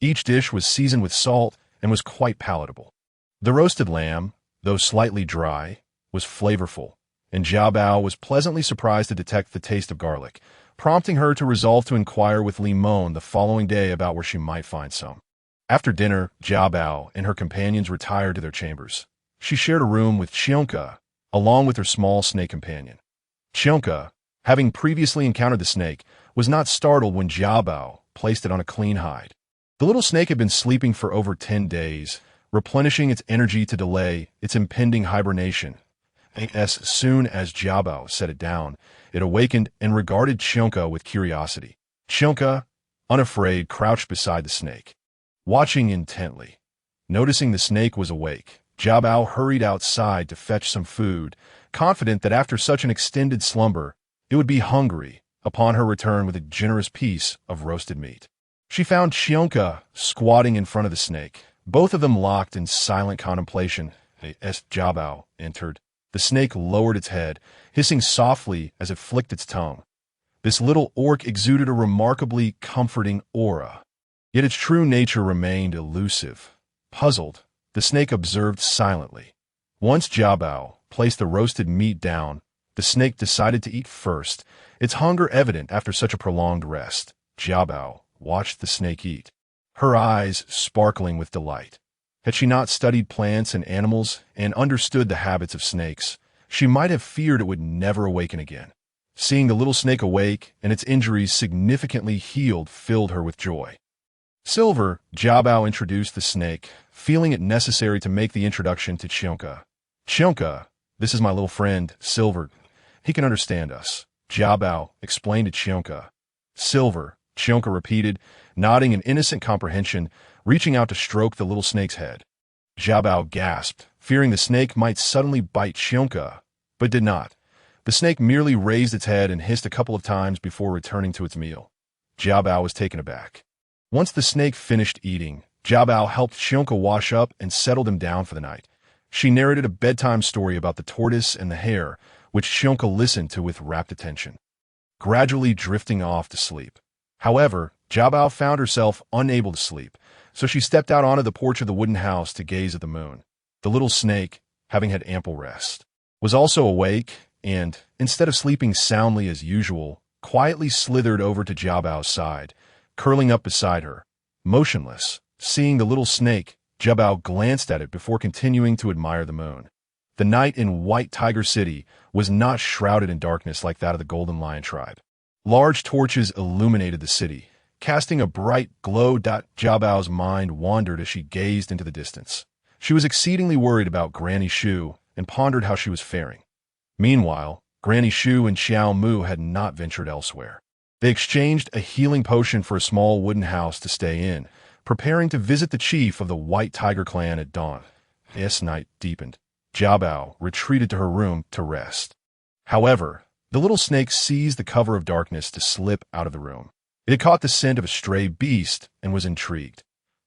Each dish was seasoned with salt and was quite palatable. The roasted lamb, though slightly dry, was flavorful, and Jiabao was pleasantly surprised to detect the taste of garlic, prompting her to resolve to inquire with Limon the following day about where she might find some. After dinner, Jiabao and her companions retired to their chambers. She shared a room with Chionka, along with her small snake companion. Chionka, having previously encountered the snake, was not startled when Jiabao placed it on a clean hide. The little snake had been sleeping for over 10 days, replenishing its energy to delay its impending hibernation. As soon as Jiabao set it down, it awakened and regarded Chionka with curiosity. Chionka, unafraid, crouched beside the snake, watching intently. Noticing the snake was awake, Jiabao hurried outside to fetch some food, confident that after such an extended slumber, it would be hungry upon her return with a generous piece of roasted meat. She found Chionka squatting in front of the snake, both of them locked in silent contemplation. As Jiabao entered, the snake lowered its head, hissing softly as it flicked its tongue. This little orc exuded a remarkably comforting aura, yet its true nature remained elusive. Puzzled, the snake observed silently. Once Jiabao placed the roasted meat down, the snake decided to eat first, its hunger evident after such a prolonged rest. Jiabao watched the snake eat, her eyes sparkling with delight. Had she not studied plants and animals and understood the habits of snakes, she might have feared it would never awaken again. Seeing the little snake awake and its injuries significantly healed filled her with joy. Silver, Jiabao introduced the snake, feeling it necessary to make the introduction to Chionka. Chionka, this is my little friend, Silver. He can understand us, Jiabao explained to Chionka. Silver, Chionka repeated, nodding in innocent comprehension, reaching out to stroke the little snake's head. Jiabao gasped, fearing the snake might suddenly bite Chionka, but did not. The snake merely raised its head and hissed a couple of times before returning to its meal. Jiabao was taken aback. Once the snake finished eating, Jiabao helped Chionka wash up and settled him down for the night. She narrated a bedtime story about the tortoise and the hare, which Chionka listened to with rapt attention, gradually drifting off to sleep. However, Jiabao found herself unable to sleep, so she stepped out onto the porch of the wooden house to gaze at the moon. The little snake, having had ample rest, was also awake and, instead of sleeping soundly as usual, quietly slithered over to Jiabao's side, curling up beside her, motionless, Seeing the little snake, Jiabao glanced at it before continuing to admire the moon. The night in White Tiger City was not shrouded in darkness like that of the Golden Lion tribe. Large torches illuminated the city, casting a bright glow. Jiabao's mind wandered as she gazed into the distance. She was exceedingly worried about Granny Shu and pondered how she was faring. Meanwhile, Granny Shu and Xiao Mu had not ventured elsewhere. They exchanged a healing potion for a small wooden house to stay in, preparing to visit the chief of the White Tiger clan at dawn. As night deepened, Jiabao retreated to her room to rest. However, the little snake seized the cover of darkness to slip out of the room. It had caught the scent of a stray beast and was intrigued.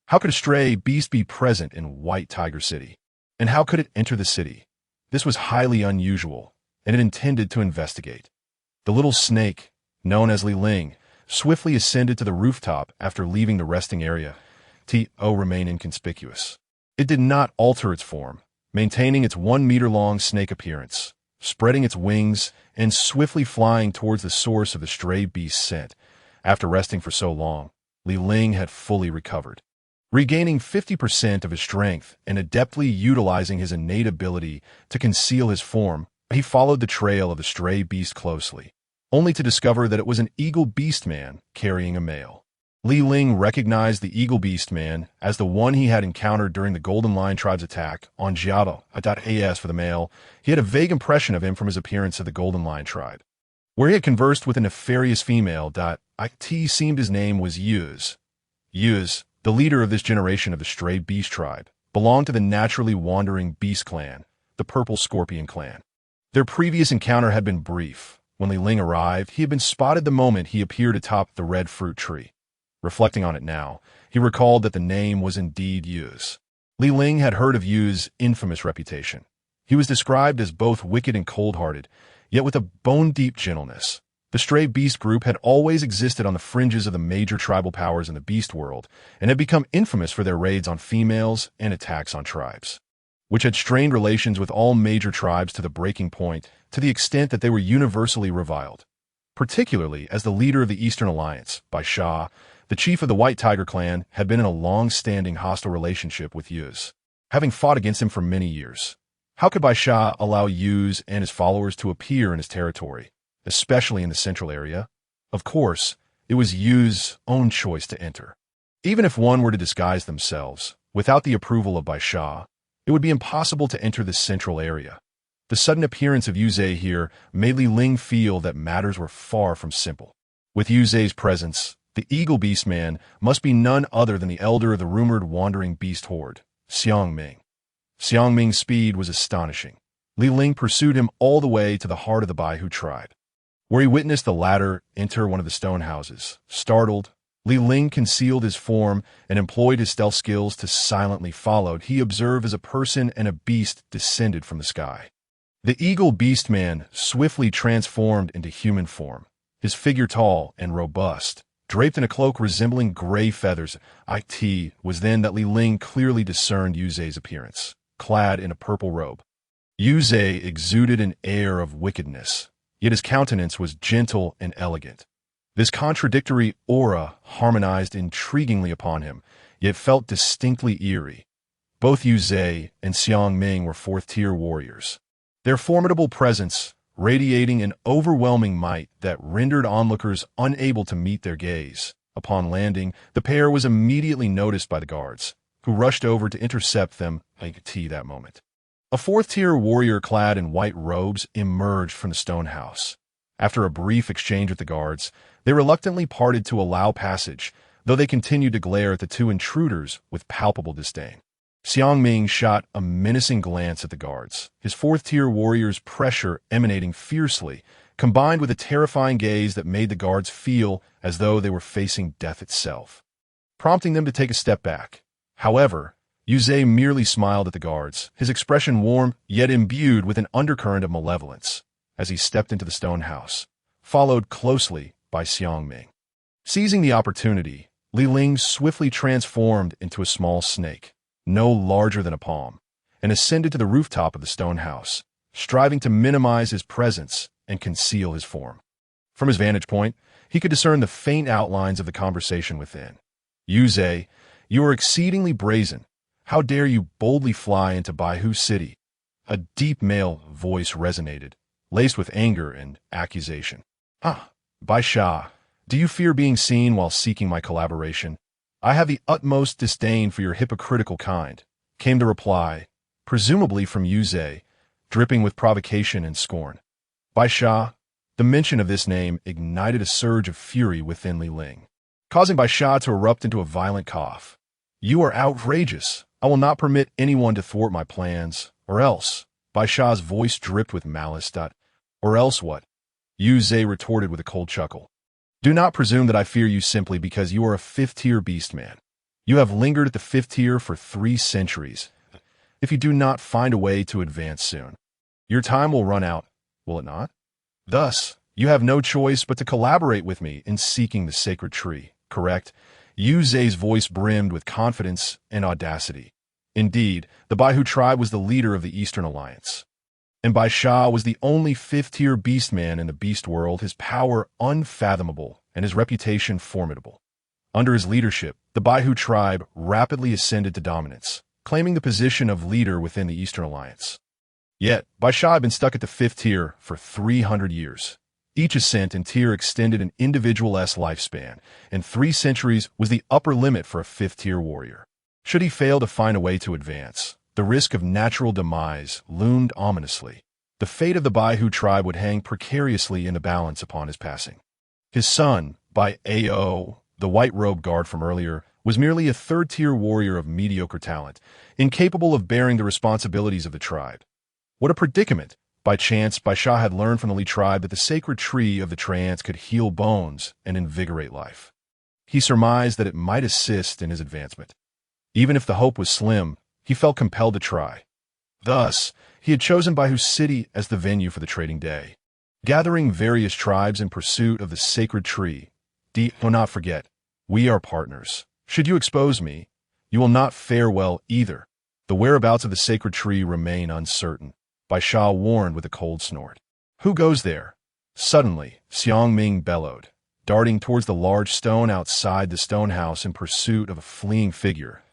How could a stray beast be present in White Tiger City? And how could it enter the city? This was highly unusual, and it intended to investigate. The little snake, known as Li Ling, swiftly ascended to the rooftop after leaving the resting area. To remain inconspicuous. It did not alter its form, maintaining its 1-meter-long snake appearance, spreading its wings and swiftly flying towards the source of the stray beast's scent. After resting for so long, Li Ling had fully recovered. Regaining 50% of his strength and adeptly utilizing his innate ability to conceal his form, he followed the trail of the stray beast closely, only to discover that it was an eagle beast man carrying a male. Li Ling recognized the eagle beast man as the one he had encountered during the Golden Lion tribe's attack on Jiabao. As for the male, he had a vague impression of him from his appearance at the Golden Lion tribe, where he had conversed with a nefarious female. It seemed his name was Yuz. Yuz, the leader of this generation of the stray beast tribe, belonged to the naturally wandering beast clan, the Purple Scorpion clan. Their previous encounter had been brief. When Li Ling arrived, he had been spotted the moment he appeared atop the red fruit tree. Reflecting on it now, he recalled that the name was indeed Yuz. Li Ling had heard of Yuz's infamous reputation. He was described as both wicked and cold-hearted, yet with a bone-deep gentleness. The stray beast group had always existed on the fringes of the major tribal powers in the beast world, and had become infamous for their raids on females and attacks on tribes, which had strained relations with all major tribes to the breaking point, to the extent that they were universally reviled. Particularly as the leader of the Eastern Alliance, Bai Sha, the chief of the White Tiger clan, had been in a long-standing hostile relationship with Yuz, having fought against him for many years. How could Bai Sha allow Yuz and his followers to appear in his territory, especially in the central area? Of course, it was Yuz's own choice to enter. Even if one were to disguise themselves, without the approval of Bai Sha, it would be impossible to enter this central area. The sudden appearance of Yuze here made Li Ling feel that matters were far from simple. With Yuze's presence, the Eagle Beast Man must be none other than the elder of the rumored wandering beast horde, Xiang Ming. Xiang Ming's speed was astonishing. Li Ling pursued him all the way to the heart of the Baihu tribe, where he witnessed the latter enter one of the stone houses. Startled, Li Ling concealed his form and employed his stealth skills to silently follow. He observed as a person and a beast descended from the sky. The Eagle Beast Man swiftly transformed into human form, his figure tall and robust, draped in a cloak resembling gray feathers. It was then that Li Ling clearly discerned Yuze's appearance, clad in a purple robe. Yuze exuded an air of wickedness, yet his countenance was gentle and elegant. This contradictory aura harmonized intriguingly upon him, yet felt distinctly eerie. Both Yuze and Xiang Ming were fourth-tier warriors, their formidable presence radiating an overwhelming might that rendered onlookers unable to meet their gaze. Upon landing, the pair was immediately noticed by the guards, who rushed over to intercept them that moment. A fourth-tier warrior clad in white robes emerged from the stone house. After a brief exchange with the guards, they reluctantly parted to allow passage, though they continued to glare at the two intruders with palpable disdain. Xiang Ming shot a menacing glance at the guards, his fourth-tier warrior's pressure emanating fiercely, combined with a terrifying gaze that made the guards feel as though they were facing death itself, prompting them to take a step back. However, Yuze merely smiled at the guards, his expression warm yet imbued with an undercurrent of malevolence, as he stepped into the stone house, followed closely by Xiang Ming. Seizing the opportunity, Li Ling swiftly transformed into a small snake, no larger than a palm, and ascended to the rooftop of the stone house, striving to minimize his presence and conceal his form. From his vantage point, he could discern the faint outlines of the conversation within. Yuze, You are exceedingly brazen. How dare you boldly fly into Baihu City? A deep male voice resonated, laced with anger and accusation. Ah, Bai Sha, do you fear being seen while seeking my collaboration? I have the utmost disdain for your hypocritical kind, came the reply, presumably from Yu Zhe, dripping with provocation and scorn. Bai Sha, the mention of this name ignited a surge of fury within Li Ling, causing Bai Sha to erupt into a violent cough. You are outrageous. I will not permit anyone to thwart my plans, or else. Bai Sha's voice dripped with malice. Or else what? Yu Zhe retorted with a cold chuckle. Do not presume that I fear you simply because you are a fifth-tier beastman. You have lingered at the fifth tier for 3 centuries. If you do not find a way to advance soon, your time will run out, will it not? Thus, you have no choice but to collaborate with me in seeking the sacred tree, correct? Yu Zhe's voice brimmed with confidence and audacity. Indeed, the Baihu tribe was the leader of the Eastern Alliance. And Bai Sha was the only fifth-tier beastman in the beast world, his power unfathomable and his reputation formidable. Under his leadership, the Baihu tribe rapidly ascended to dominance, claiming the position of leader within the Eastern Alliance. Yet, Bai Sha had been stuck at the 5th tier for 300 years. Each ascent and tier extended an individual's lifespan, and 3 centuries was the upper limit for a 5th-tier warrior. Should he fail to find a way to advance, the risk of natural demise loomed ominously. The fate of the Baihu tribe would hang precariously in the balance upon his passing. His son, Bai Ao, the white-robed guard from earlier, was merely a 3rd-tier warrior of mediocre talent, incapable of bearing the responsibilities of the tribe. What a predicament! By chance, Bai Sha had learned from the Li tribe that the sacred tree of the trance could heal bones and invigorate life. He surmised that it might assist in his advancement. Even if the hope was slim, he felt compelled to try. Thus, he had chosen Baihu City as the venue for the trading day. Gathering various tribes in pursuit of the sacred tree, do not forget, we are partners. Should you expose me, you will not fare well either. The whereabouts of the sacred tree remain uncertain. Bai Sha warned with a cold snort. Who goes there? Suddenly, Xiang Ming bellowed, darting towards the large stone outside the stone house in pursuit of a fleeing figure.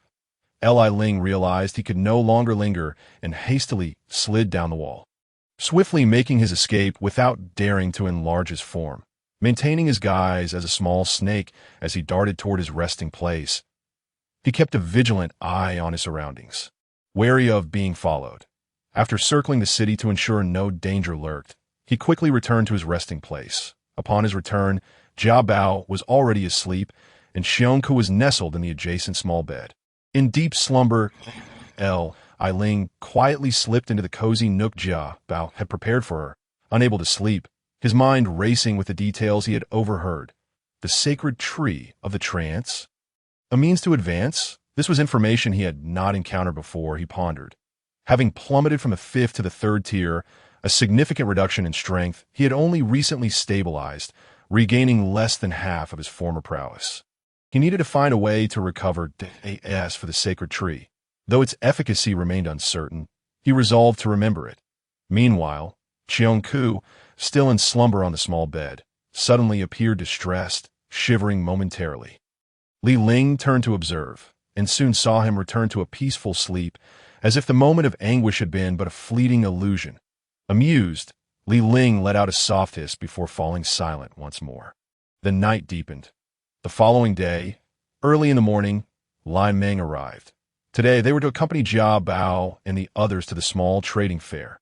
Li Ling realized he could no longer linger and hastily slid down the wall, swiftly making his escape without daring to enlarge his form, maintaining his guise as a small snake as he darted toward his resting place. He kept a vigilant eye on his surroundings, wary of being followed. After circling the city to ensure no danger lurked, he quickly returned to his resting place. Upon his return, Jia Bao was already asleep, and Xiongku was nestled in the adjacent small bed. In deep slumber, Li Ling quietly slipped into the cozy nook Jia Bao had prepared for her, unable to sleep, his mind racing with the details he had overheard. The sacred tree of the trance? A means to advance? This was information he had not encountered before, he pondered. Having plummeted from the 5th to the 3rd tier, a significant reduction in strength, he had only recently stabilized, regaining less than half of his former prowess. He needed to find a way to recover DAS for the sacred tree. Though its efficacy remained uncertain, he resolved to remember it. Meanwhile, Qiongku, still in slumber on the small bed, suddenly appeared distressed, shivering momentarily. Li Ling turned to observe, and soon saw him return to a peaceful sleep, as if the moment of anguish had been but a fleeting illusion. Amused, Li Ling let out a soft hiss before falling silent once more. The night deepened. The following day, early in the morning, Lai Meng arrived. Today, they were to accompany Jia Bao and the others to the small trading fair.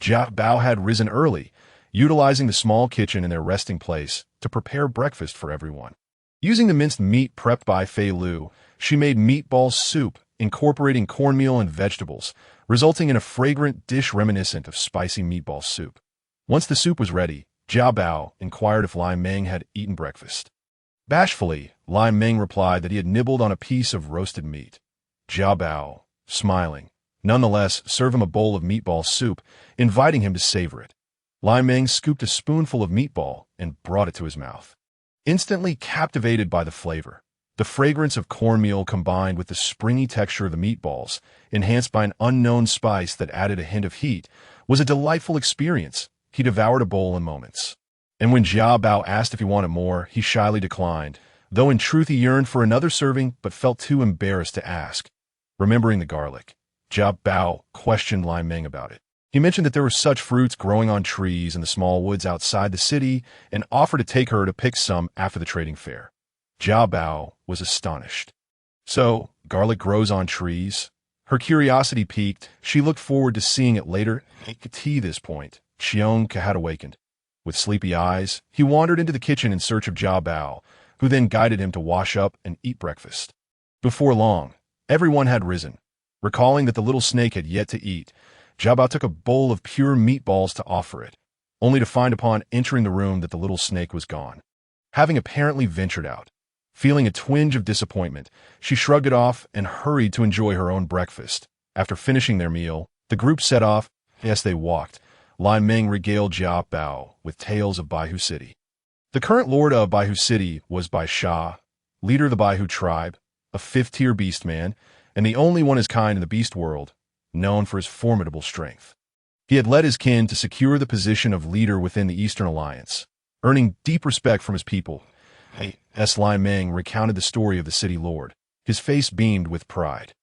Jia Bao had risen early, utilizing the small kitchen in their resting place to prepare breakfast for everyone. Using the minced meat prepped by Fei Lu, she made meatball soup, incorporating cornmeal and vegetables, resulting in a fragrant dish reminiscent of spicy meatball soup. Once the soup was ready, Jia Bao inquired if Lai Meng had eaten breakfast. Bashfully, Lai Meng replied that he had nibbled on a piece of roasted meat. Jia Bao, smiling, nonetheless served him a bowl of meatball soup, inviting him to savor it. Lai Meng scooped a spoonful of meatball and brought it to his mouth. Instantly captivated by the flavor, the fragrance of cornmeal combined with the springy texture of the meatballs, enhanced by an unknown spice that added a hint of heat, was a delightful experience. He devoured a bowl in moments. And when Jia Bao asked if he wanted more, he shyly declined, though in truth he yearned for another serving but felt too embarrassed to ask. Remembering the garlic, Jia Bao questioned Lai Meng about it. He mentioned that there were such fruits growing on trees in the small woods outside the city and offered to take her to pick some after the trading fair. Jia Bao was astonished. So, garlic grows on trees? Her curiosity piqued. She looked forward to seeing it later. At this point, Cheong had awakened. With sleepy eyes, he wandered into the kitchen in search of Jia Bao, who then guided him to wash up and eat breakfast. Before long, everyone had risen. Recalling that the little snake had yet to eat, Jia Bao took a bowl of pure meatballs to offer it, only to find upon entering the room that the little snake was gone. Having apparently ventured out, feeling a twinge of disappointment, she shrugged it off and hurried to enjoy her own breakfast. After finishing their meal, the group set off. As they walked, Lai Meng regaled Jia Bao with tales of Baihu City. The current lord of Baihu City was Bai Sha, leader of the Baihu tribe, a fifth-tier beastman, and the only one of his kind in the beast world, known for his formidable strength. He had led his kin to secure the position of leader within the Eastern Alliance, earning deep respect from his people. Lai Meng recounted the story of the city lord. His face beamed with pride.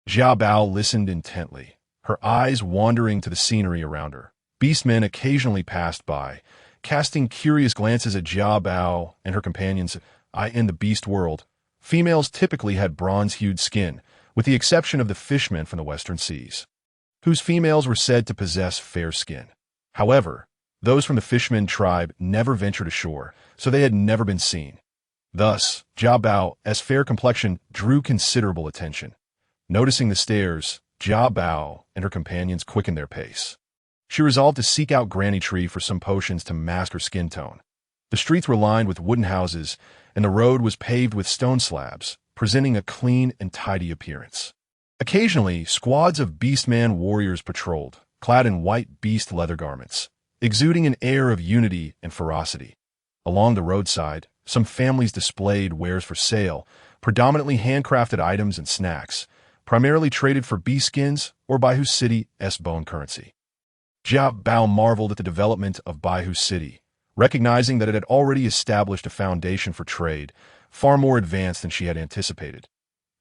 Jia Bao listened intently, her eyes wandering to the scenery around her. Beastmen occasionally passed by, casting curious glances at Jia Bao and her companions. In the beast world, females typically had bronze-hued skin, with the exception of the fishmen from the western seas, whose females were said to possess fair skin. However, those from the Fishman tribe never ventured ashore, so they had never been seen. Thus, Jia Bao's fair complexion drew considerable attention. Noticing the stares, Jia Bao and her companions quickened their pace. She resolved to seek out Granny Tree for some potions to mask her skin tone. The streets were lined with wooden houses, and the road was paved with stone slabs, presenting a clean and tidy appearance. Occasionally, squads of beastman warriors patrolled, clad in white beast leather garments, exuding an air of unity and ferocity. Along the roadside, some families displayed wares for sale, predominantly handcrafted items and snacks, primarily traded for beast skins or Baihu City's bone currency. Jia Bao marveled at the development of Baihu City, recognizing that it had already established a foundation for trade, far more advanced than she had anticipated.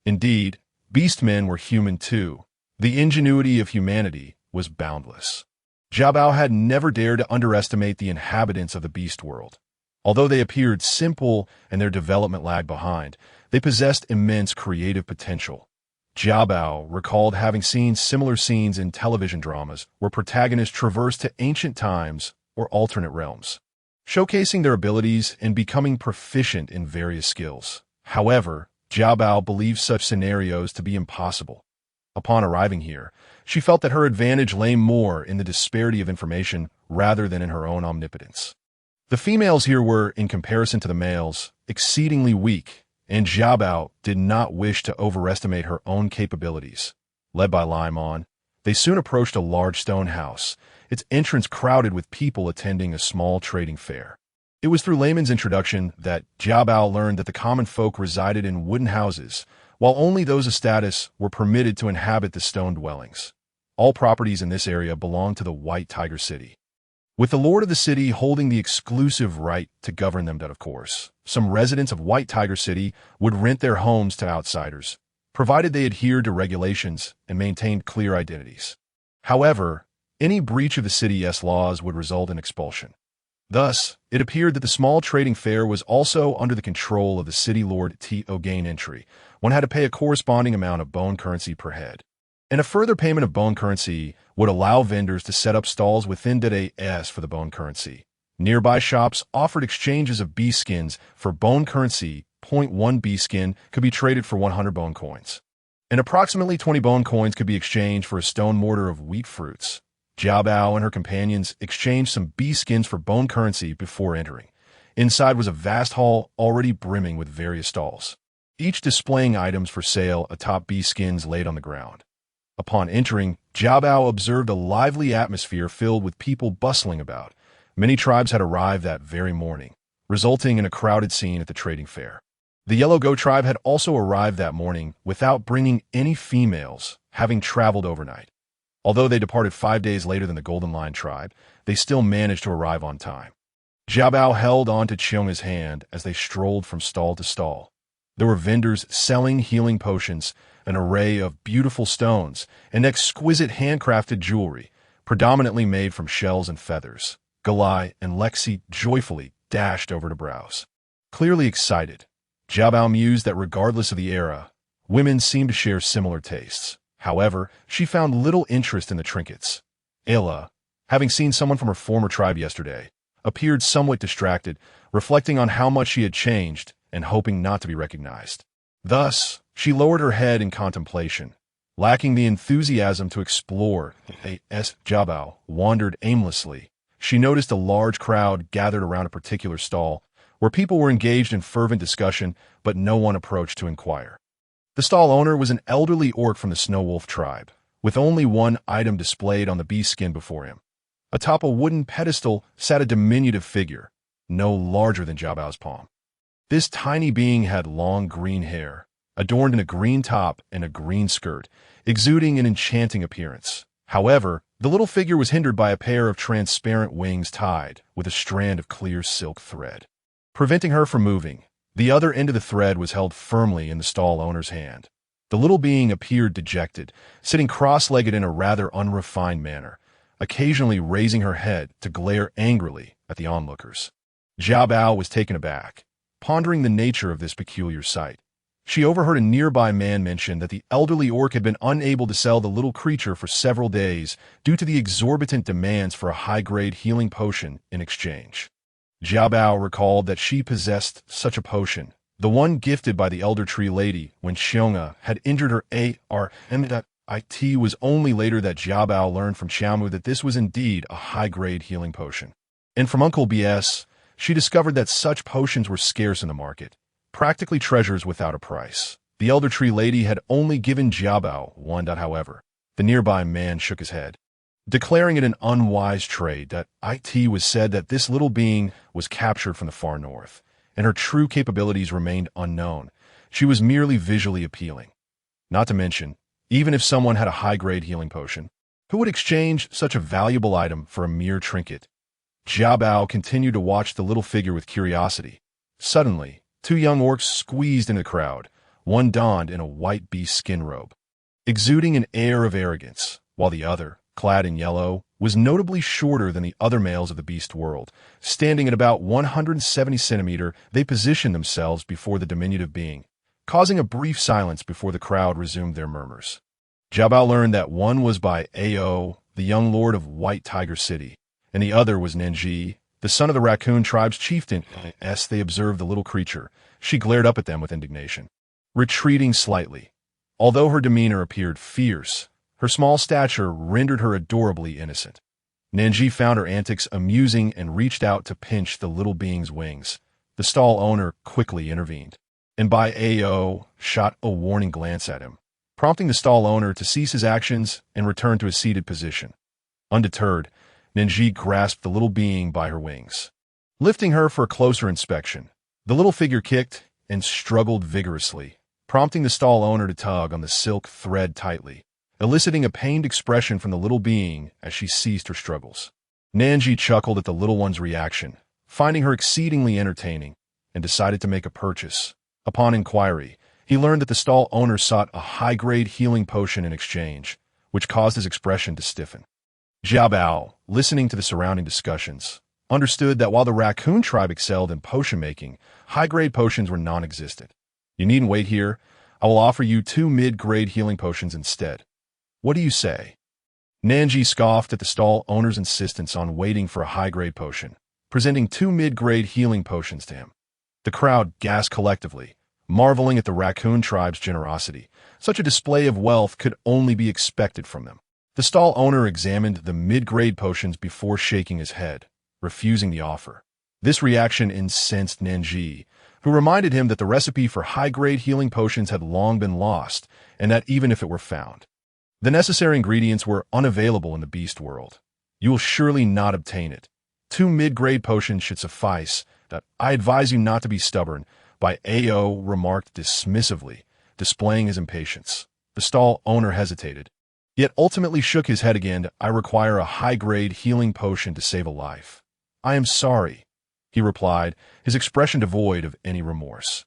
Indeed, beastmen were human too. The ingenuity of humanity was boundless. Jia Bao had never dared to underestimate the inhabitants of the beast world. Although they appeared simple and their development lagged behind, they possessed immense creative potential. Jia Bao recalled having seen similar scenes in television dramas where protagonists traversed to ancient times or alternate realms, showcasing their abilities and becoming proficient in various skills. However, Jia Bao believed such scenarios to be impossible. Upon arriving here, she felt that her advantage lay more in the disparity of information rather than in her own omnipotence. The females here were, in comparison to the males, exceedingly weak, and Jia Bao did not wish to overestimate her own capabilities. Led by Lai Mon, they soon approached a large stone house, its entrance crowded with people attending a small trading fair. It was through Layman's introduction that Jia Bao learned that the common folk resided in wooden houses, while only those of status were permitted to inhabit the stone dwellings. All properties in this area belonged to the White Tiger City, with the lord of the city holding the exclusive right to govern them. That, of course, some residents of White Tiger City would rent their homes to outsiders, provided they adhered to regulations and maintained clear identities. However, any breach of the city's laws would result in expulsion. Thus, it appeared that the small trading fair was also under the control of the city lord. To gain entry, one had to pay a corresponding amount of bone currency per head. And a further payment of bone currency would allow vendors to set up stalls within Dada's for the bone currency. Nearby shops offered exchanges of beast skins for bone currency. 0.1 beast skin could be traded for 100 bone coins, and approximately 20 bone coins could be exchanged for a stone mortar of wheat fruits. Jia Bao and her companions exchanged some beast skins for bone currency before entering. Inside was a vast hall already brimming with various stalls, each displaying items for sale atop beast skins laid on the ground. Upon entering, Jia Bao observed a lively atmosphere filled with people bustling about. Many tribes had arrived that very morning, resulting in a crowded scene at the trading fair. The Yellow Goat tribe had also arrived that morning without bringing any females, having traveled overnight. Although they departed 5 days later than the Golden Lion tribe, they still managed to arrive on time. Jiabao held on to Qiong's hand as they strolled from stall to stall. There were vendors selling healing potions, an array of beautiful stones, and exquisite handcrafted jewelry, predominantly made from shells and feathers. Galai and Lexi joyfully dashed over to browse. Clearly excited, Jiabao mused that regardless of the era, women seemed to share similar tastes. However, she found little interest in the trinkets. Ayla, having seen someone from her former tribe yesterday, appeared somewhat distracted, reflecting on how much she had changed and hoping not to be recognized. Thus, she lowered her head in contemplation, lacking the enthusiasm to explore. As Jiabao wandered aimlessly, she noticed a large crowd gathered around a particular stall, where people were engaged in fervent discussion, but no one approached to inquire. The stall owner was an elderly orc from the Snow Wolf tribe, with only one item displayed on the beast skin before him. Atop a wooden pedestal sat a diminutive figure, no larger than Jiabao's palm. This tiny being had long green hair, adorned in a green top and a green skirt, exuding an enchanting appearance. However, the little figure was hindered by a pair of transparent wings tied with a strand of clear silk thread, preventing her from moving. The other end of the thread was held firmly in the stall owner's hand. The little being appeared dejected, sitting cross-legged in a rather unrefined manner, occasionally raising her head to glare angrily at the onlookers. Jiabao was taken aback, pondering the nature of this peculiar sight. She overheard a nearby man mention that the elderly orc had been unable to sell the little creature for several days due to the exorbitant demands for a high-grade healing potion in exchange. Jiabao recalled that she possessed such a potion, the one gifted by the Elder Tree Lady when Xiong'a had injured her ARM. It was only later that Jiabao learned from Xiaomu that this was indeed a high-grade healing potion. And from Uncle BS, she discovered that such potions were scarce in the market, practically treasures without a price. The Elder Tree Lady had only given Jiabao one. However, the nearby man shook his head, declaring it an unwise trade. It was said that this little being was captured from the far north, and her true capabilities remained unknown. She was merely visually appealing. Not to mention, even if someone had a high-grade healing potion, who would exchange such a valuable item for a mere trinket? Jiabao continued to watch the little figure with curiosity. Suddenly, two young orcs squeezed into the crowd, one donned in a white beast skin robe, exuding an air of arrogance, while the other, clad in yellow, was notably shorter than the other males of the beast world. Standing at about 170 centimeters, they positioned themselves before the diminutive being, causing a brief silence before the crowd resumed their murmurs. Jiabao learned that one was by Ao, the young lord of White Tiger City, and the other was Nenji, the son of the raccoon tribe's chieftain. As they observed the little creature, she glared up at them with indignation, retreating slightly. Although her demeanor appeared fierce, her small stature rendered her adorably innocent. Nenji found her antics amusing and reached out to pinch the little being's wings. The stall owner quickly intervened, and by Ao shot a warning glance at him, prompting the stall owner to cease his actions and return to his seated position. Undeterred, Nenji grasped the little being by her wings, lifting her for a closer inspection. The little figure kicked and struggled vigorously, prompting the stall owner to tug on the silk thread tightly, eliciting a pained expression from the little being as she ceased her struggles. Nenji chuckled at the little one's reaction, finding her exceedingly entertaining, and decided to make a purchase. Upon inquiry, he learned that the stall owner sought a high-grade healing potion in exchange, which caused his expression to stiffen. Jiabao, listening to the surrounding discussions, understood that while the raccoon tribe excelled in potion making, high-grade potions were non-existent. You needn't wait here. I will offer you 2 mid-grade healing potions instead. What do you say? Nenji scoffed at the stall owner's insistence on waiting for a high-grade potion, presenting 2 mid-grade healing potions to him. The crowd gasped collectively, marveling at the raccoon tribe's generosity. Such a display of wealth could only be expected from them. The stall owner examined the mid-grade potions before shaking his head, refusing the offer. This reaction incensed Nenji, who reminded him that the recipe for high-grade healing potions had long been lost, and that even if it were found, the necessary ingredients were unavailable in the beast world. You will surely not obtain it. 2 mid-grade potions should suffice. I advise you not to be stubborn, by Ao remarked dismissively, displaying his impatience. The stall owner hesitated, yet ultimately shook his head again. I require a high-grade healing potion to save a life. I am sorry. he replied, his expression devoid of any remorse.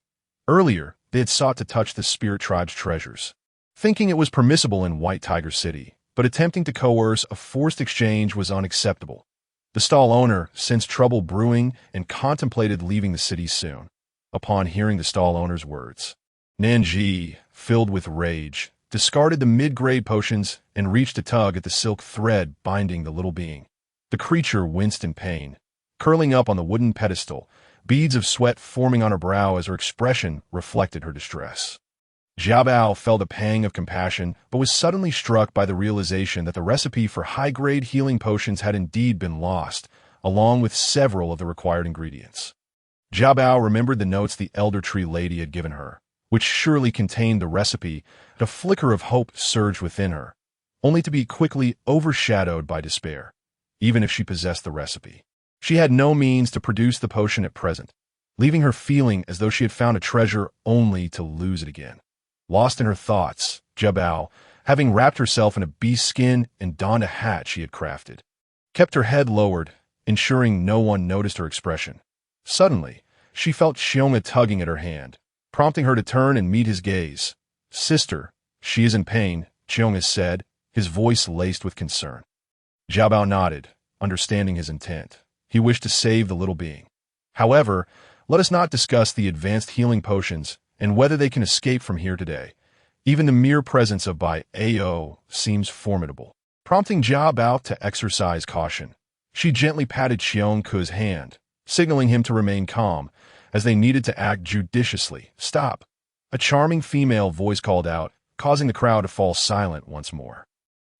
Earlier, they had sought to touch the spirit tribe's treasures, thinking it was permissible in White Tiger City, but attempting to coerce a forced exchange was unacceptable. The stall owner sensed trouble brewing and contemplated leaving the city soon. Upon hearing the stall owner's words, Nanji, filled with rage, discarded the mid-grade potions and reached to tug at the silk thread binding the little being. The creature winced in pain, curling up on the wooden pedestal, beads of sweat forming on her brow as her expression reflected her distress. Xiao Bao felt a pang of compassion, but was suddenly struck by the realization that the recipe for high-grade healing potions had indeed been lost, along with several of the required ingredients. Xiao Bao remembered the notes the Elder Tree Lady had given her, which surely contained the recipe, and a flicker of hope surged within her, only to be quickly overshadowed by despair. Even if she possessed the recipe, she had no means to produce the potion at present, leaving her feeling as though she had found a treasure only to lose it again. Lost in her thoughts, Xiao Bao, having wrapped herself in a beast skin and donned a hat she had crafted, kept her head lowered, ensuring no one noticed her expression. Suddenly, she felt Xiong'e tugging at her hand, prompting her to turn and meet his gaze. "Sister, she is in pain," Xiong'e said, his voice laced with concern. Xiao Bao nodded, understanding his intent. He wished to save the little being. However, let us not discuss the advanced healing potions and whether they can escape from here today. Even the mere presence of Bai Ao seems formidable, prompting Xiao Bao to exercise caution. She gently patted Xiong'e's hand, signaling him to remain calm, as they needed to act judiciously. "Stop!" A charming female voice called out, causing the crowd to fall silent once more.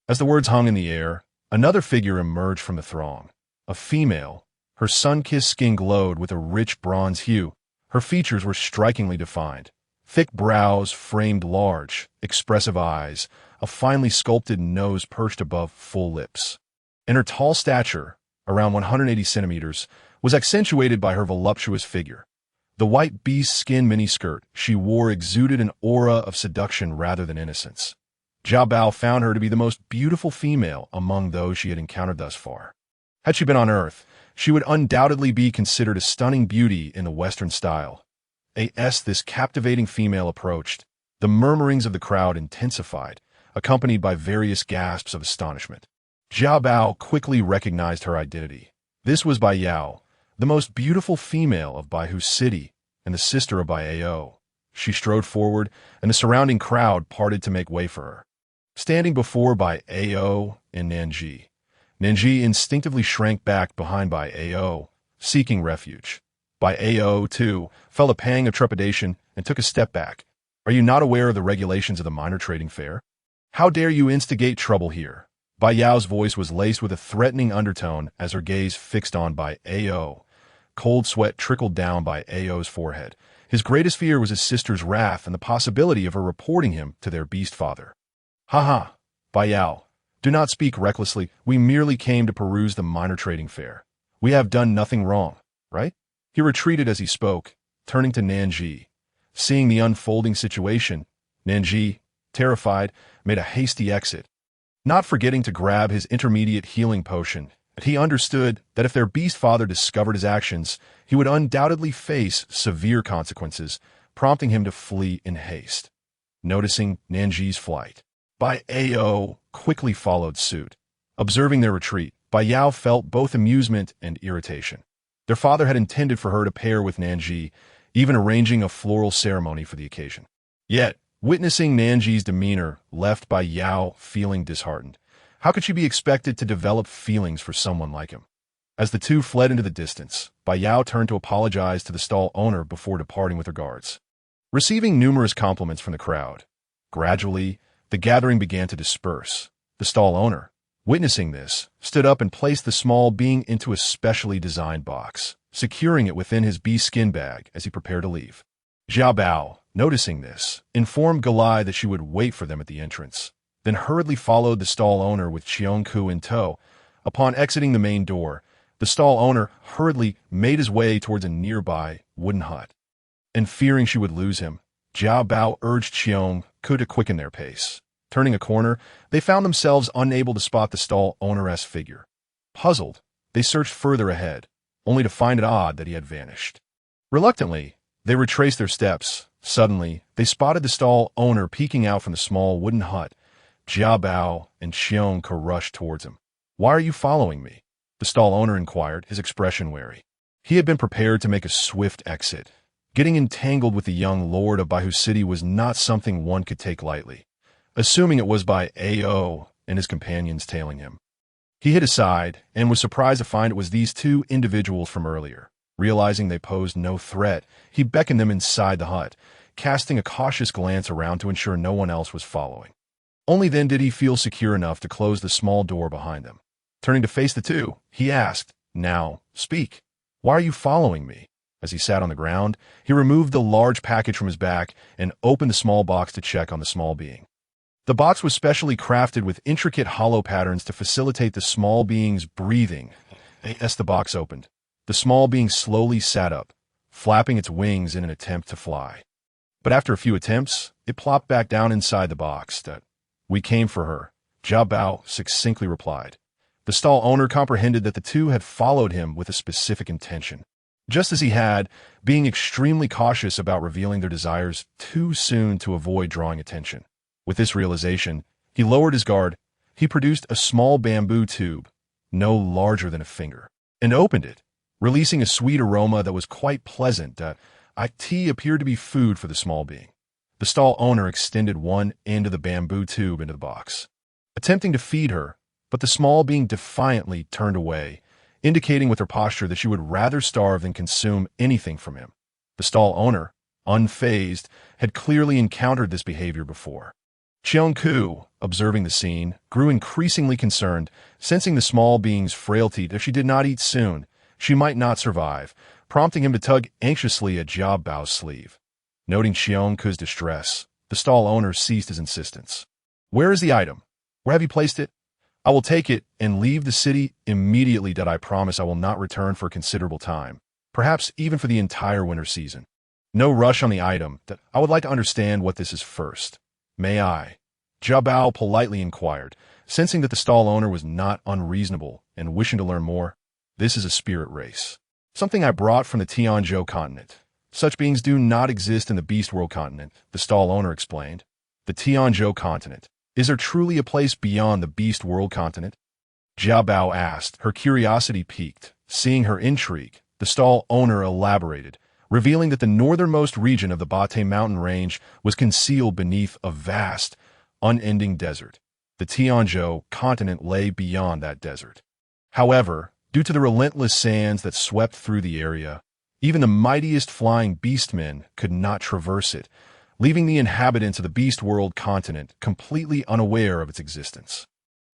As the words hung in the air, another figure emerged from the throng. A female. Her sun-kissed skin glowed with a rich bronze hue. Her features were strikingly defined. Thick brows framed large, expressive eyes, a finely sculpted nose perched above full lips. And her tall stature, around 180 centimeters, was accentuated by her voluptuous figure. The white beast skin miniskirt she wore exuded an aura of seduction rather than innocence. Xiao Bao found her to be the most beautiful female among those she had encountered thus far. Had she been on Earth, she would undoubtedly be considered a stunning beauty in the Western style. As this captivating female approached, the murmurings of the crowd intensified, accompanied by various gasps of astonishment. Xiao Bao quickly recognized her identity. This was Bai Yao, the most beautiful female of Baihu City and the sister of Bai Ao. She strode forward, and the surrounding crowd parted to make way for her. Standing before Bai Ao and Nanji, Nanji instinctively shrank back behind Bai Ao, seeking refuge. Bai Ao, too, felt a pang of trepidation and took a step back. "Are you not aware of the regulations of the minor trading fair? How dare you instigate trouble here?" Bai Yao's voice was laced with a threatening undertone as her gaze fixed on Bai Ao. Cold sweat trickled down Bai Ao's forehead. His greatest fear was his sister's wrath and the possibility of her reporting him to their beast father. "Ha ha, Bai Yao. Do not speak recklessly. We merely came to peruse the minor trading fair. We have done nothing wrong, right?" He retreated as he spoke, turning to Nanji. Seeing the unfolding situation, Nanji, terrified, made a hasty exit, not forgetting to grab his intermediate healing potion. He understood that if their beast father discovered his actions, he would undoubtedly face severe consequences, prompting him to flee in haste. Noticing Nanji's flight, Bai Ao quickly followed suit. Observing their retreat, Bai Yao felt both amusement and irritation. Their father had intended for her to pair with Nanji, even arranging a floral ceremony for the occasion. Yet, witnessing Nanji's demeanor left Bai Yao feeling disheartened. How could she be expected to develop feelings for someone like him? As the two fled into the distance, Bai Yao turned to apologize to the stall owner before departing with her guards. Receiving numerous compliments from the crowd, gradually, the gathering began to disperse. The stall owner, witnessing this, stood up and placed the small being into a specially designed box, securing it within his bee skin bag as he prepared to leave. Xiao Bao, noticing this, informed Galai that she would wait for them at the entrance, then hurriedly followed the stall owner with Xiong'e in tow. Upon exiting the main door, the stall owner hurriedly made his way towards a nearby wooden hut. And fearing she would lose him, Xiao Bao urged Xiong'e to quicken their pace. Turning a corner, they found themselves unable to spot the stall owner's figure. Puzzled, they searched further ahead, only to find it odd that he had vanished. Reluctantly, they retraced their steps. Suddenly, they spotted the stall owner peeking out from the small wooden hut. Jia Bao and Xiong Ke rushed towards him. "Why are you following me?" the stall owner inquired, his expression wary. He had been prepared to make a swift exit. Getting entangled with the young lord of Baihu City was not something one could take lightly, assuming it was by A.O. and his companions tailing him. He hid aside and was surprised to find it was these two individuals from earlier. Realizing they posed no threat, he beckoned them inside the hut, casting a cautious glance around to ensure no one else was following. Only then did he feel secure enough to close the small door behind them. Turning to face the two, he asked, "Now, speak. Why are you following me?" As he sat on the ground, he removed the large package from his back and opened the small box to check on the small being. The box was specially crafted with intricate hollow patterns to facilitate the small being's breathing. As the box opened, the small being slowly sat up, flapping its wings in an attempt to fly. But after a few attempts, it plopped back down inside the box. "We came for her," Jia Bao succinctly replied. The stall owner comprehended that the two had followed him with a specific intention. Just as he had, being extremely cautious about revealing their desires too soon to avoid drawing attention. With this realization, he lowered his guard. He produced a small bamboo tube, no larger than a finger, and opened it, releasing a sweet aroma that was quite pleasant. It appeared to be food for the small being. The stall owner extended one end of the bamboo tube into the box, attempting to feed her, but the small being defiantly turned away, indicating with her posture that she would rather starve than consume anything from him. The stall owner, unfazed, had clearly encountered this behavior before. Xiong Ke, observing the scene, grew increasingly concerned, sensing the small being's frailty. If she did not eat soon, she might not survive, prompting him to tug anxiously at Jia Bao's sleeve. Noting Xiong Ke's distress, the stall owner ceased his insistence. "Where is the item? Where have you placed it? I will take it and leave the city immediately. I promise I will not return for a considerable time, perhaps even for the entire winter season. No rush on the item. I would like to understand what this is first. May I?" Jia Bao politely inquired, sensing that the stall owner was not unreasonable and wishing to learn more. "This is a spirit race. Something I brought from the Tianzhou continent. Such beings do not exist in the Beast World continent," the stall owner explained. "The Tianzhou continent. Is there truly a place beyond the Beast World continent?" Jia Bao asked, her curiosity piqued. Seeing her intrigue, the stall owner elaborated, revealing that the northernmost region of the Bate mountain range was concealed beneath a vast, unending desert. The Tianzhou continent lay beyond that desert. However, due to the relentless sands that swept through the area, even the mightiest flying beastmen could not traverse it, leaving the inhabitants of the Beast World continent completely unaware of its existence.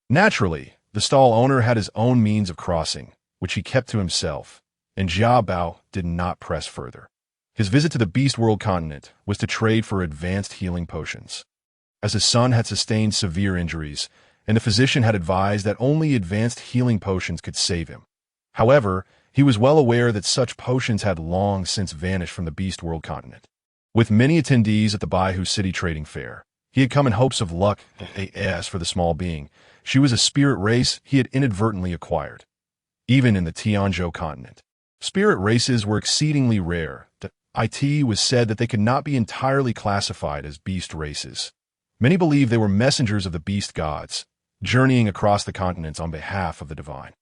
Naturally, the stall owner had his own means of crossing, which he kept to himself, and Jia Bao did not press further. His visit to the Beast World continent was to trade for advanced healing potions. As his son had sustained severe injuries, and the physician had advised that only advanced healing potions could save him. However, he was well aware that such potions had long since vanished from the Beast World continent. With many attendees at the Baihu City Trading Fair, he had come in hopes of luck. As for the small being, she was a spirit race he had inadvertently acquired. Even in the Tianzhou continent, spirit races were exceedingly rare. It was said that they could not be entirely classified as beast races. Many believed they were messengers of the beast gods, journeying across the continents on behalf of the divine.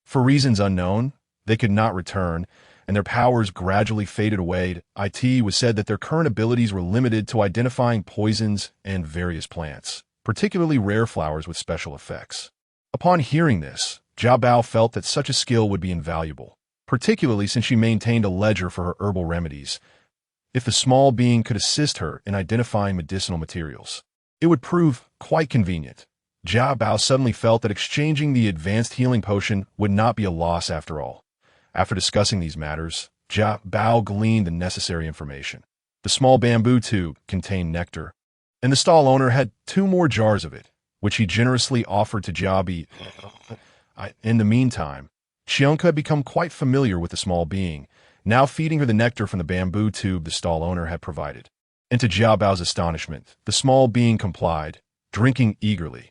For reasons unknown, they could not return, and their powers gradually faded away. It was said that their current abilities were limited to identifying poisons and various plants, particularly rare flowers with special effects. Upon hearing this, Jia Bao felt that such a skill would be invaluable, particularly since she maintained a ledger for her herbal remedies. If the small being could assist her in identifying medicinal materials, it would prove quite convenient. Jia Bao suddenly felt that exchanging the advanced healing potion would not be a loss after all. After discussing these matters, Jia Bao gleaned the necessary information. The small bamboo tube contained nectar, and the stall owner had 2 more jars of it, which he generously offered to Jia Bao. In the meantime, Xiong Ke had become quite familiar with the small being, now feeding her the nectar from the bamboo tube the stall owner had provided. And to Jia Bao's astonishment, the small being complied, drinking eagerly.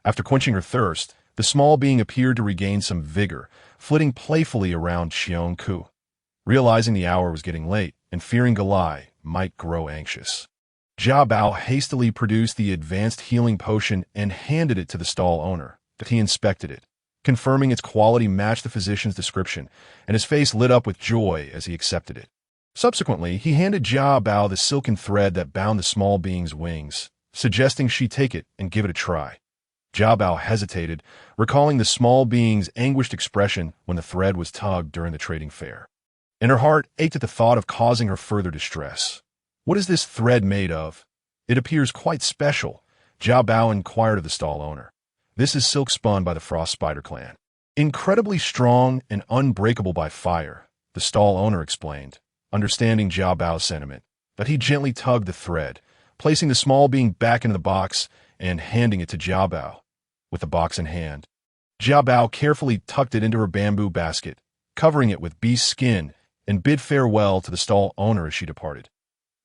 After quenching her thirst, The small being appeared to regain some vigor, flitting playfully around Xiong Ku. Realizing the hour was getting late, and fearing Galai might grow anxious, Jia Bao hastily produced the advanced healing potion and handed it to the stall owner. He inspected it, confirming its quality matched the physician's description, and his face lit up with joy as he accepted it. Subsequently, he handed Jia Bao the silken thread that bound the small being's wings, suggesting she take it and give it a try. Jia Bao hesitated, recalling the small being's anguished expression when the thread was tugged during the trading fair. And her heart ached at the thought of causing her further distress. "What is this thread made of? It appears quite special," Jia Bao inquired of the stall owner. "This is silk spun by the Frost Spider clan. Incredibly strong and unbreakable by fire," the stall owner explained, understanding Jia Bao's sentiment. But he gently tugged the thread, placing the small being back into the box and handing it to Jia Bao. With the box in hand, Jia Bao carefully tucked it into her bamboo basket, covering it with beast skin, and bid farewell to the stall owner as she departed.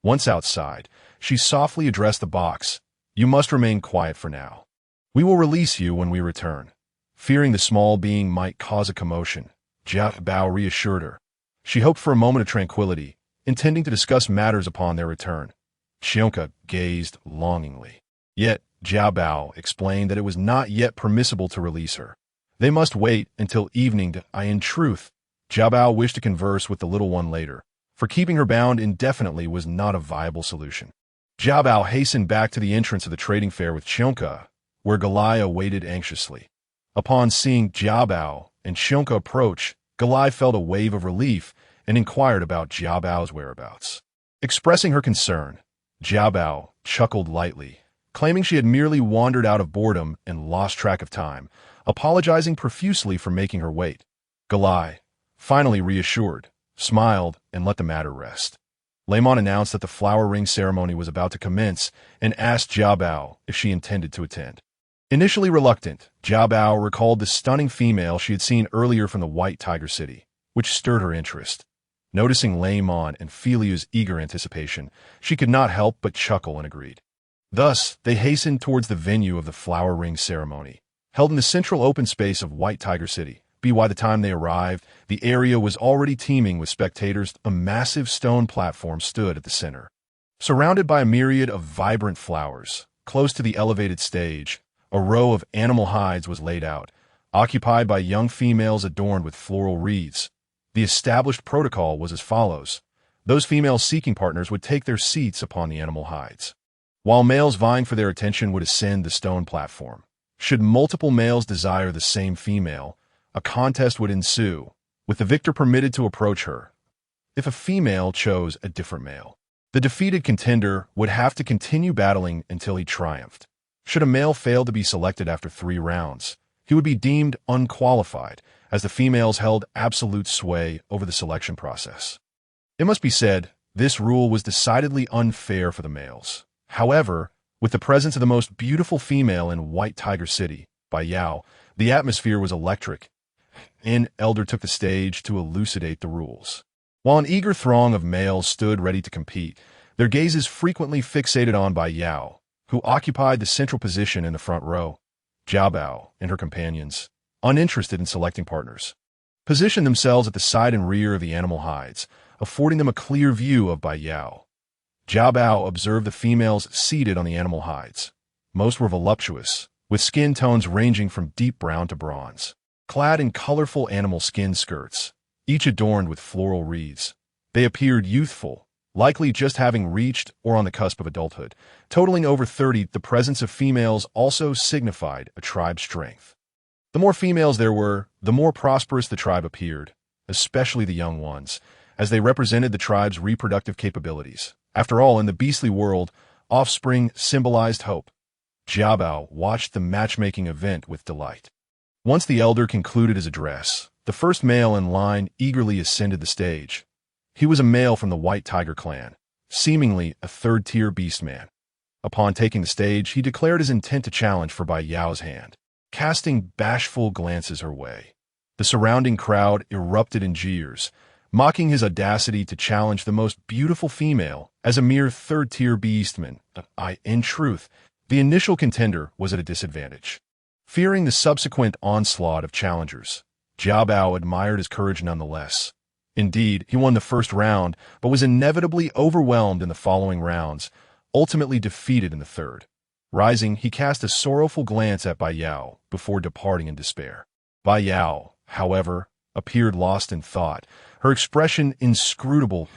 Once outside, she softly addressed the box. "You must remain quiet for now. We will release you when we return." Fearing the small being might cause a commotion, Jia Bao reassured her. She hoped for a moment of tranquility, intending to discuss matters upon their return. Xiongka gazed longingly. Yet, Jia Bao explained that it was not yet permissible to release her. They must wait until evening to. In truth, Jia Bao wished to converse with the little one later, for keeping her bound indefinitely was not a viable solution. Jia Bao hastened back to the entrance of the trading fair with Xiongka, where Galai awaited anxiously. Upon seeing Jia Bao and Xiongka approach, Galai felt a wave of relief and inquired about Jia Bao's whereabouts. Expressing her concern, Jia Bao chuckled lightly, claiming she had merely wandered out of boredom and lost track of time, apologizing profusely for making her wait. Galai, finally reassured, smiled and let the matter rest. Laimon announced that the flower ring ceremony was about to commence and asked Jia Bao if she intended to attend. Initially reluctant, Jia Bao recalled the stunning female she had seen earlier from the White Tiger City, which stirred her interest. Noticing Laimon and Felia's eager anticipation, she could not help but chuckle and agreed. Thus, they hastened towards the venue of the flower ring ceremony, held in the central open space of White Tiger City. By the time they arrived, the area was already teeming with spectators. A massive stone platform stood at the center. Surrounded by a myriad of vibrant flowers, close to the elevated stage, a row of animal hides was laid out, occupied by young females adorned with floral wreaths. The established protocol was as follows. Those females seeking partners would take their seats upon the animal hides, while males vying for their attention would ascend the stone platform. Should multiple males desire the same female, a contest would ensue, with the victor permitted to approach her. If a female chose a different male, the defeated contender would have to continue battling until he triumphed. Should a male fail to be selected after 3 rounds, he would be deemed unqualified, as the females held absolute sway over the selection process. It must be said, this rule was decidedly unfair for the males. However, with the presence of the most beautiful female in White Tiger City, Bai Yao, the atmosphere was electric. An elder took the stage to elucidate the rules. While an eager throng of males stood ready to compete, their gazes frequently fixated on Bai Yao, who occupied the central position in the front row. Jia Bao and her companions, uninterested in selecting partners, positioned themselves at the side and rear of the animal hides, affording them a clear view of Bai Yao. Jia Bao observed the females seated on the animal hides. Most were voluptuous, with skin tones ranging from deep brown to bronze, clad in colorful animal skin skirts, each adorned with floral wreaths. They appeared youthful, likely just having reached or on the cusp of adulthood. Totaling over 30, the presence of females also signified a tribe's strength. The more females there were, the more prosperous the tribe appeared, especially the young ones, as they represented the tribe's reproductive capabilities. After all, in the beastly world, offspring symbolized hope. Jia Bao watched the matchmaking event with delight. Once the elder concluded his address, the first male in line eagerly ascended the stage. He was a male from the White Tiger clan, seemingly a third-tier beastman. Upon taking the stage, he declared his intent to challenge for Bai Yao's hand, casting bashful glances her way. The surrounding crowd erupted in jeers, mocking his audacity to challenge the most beautiful female as a mere third-tier beastman. In truth, the initial contender was at a disadvantage. Fearing the subsequent onslaught of challengers, Jiao Bao admired his courage nonetheless. Indeed, he won the first round, but was inevitably overwhelmed in the following rounds, ultimately defeated in the third. Rising, he cast a sorrowful glance at Bai Yao before departing in despair. Bai Yao, however, appeared lost in thought, her expression inscrutable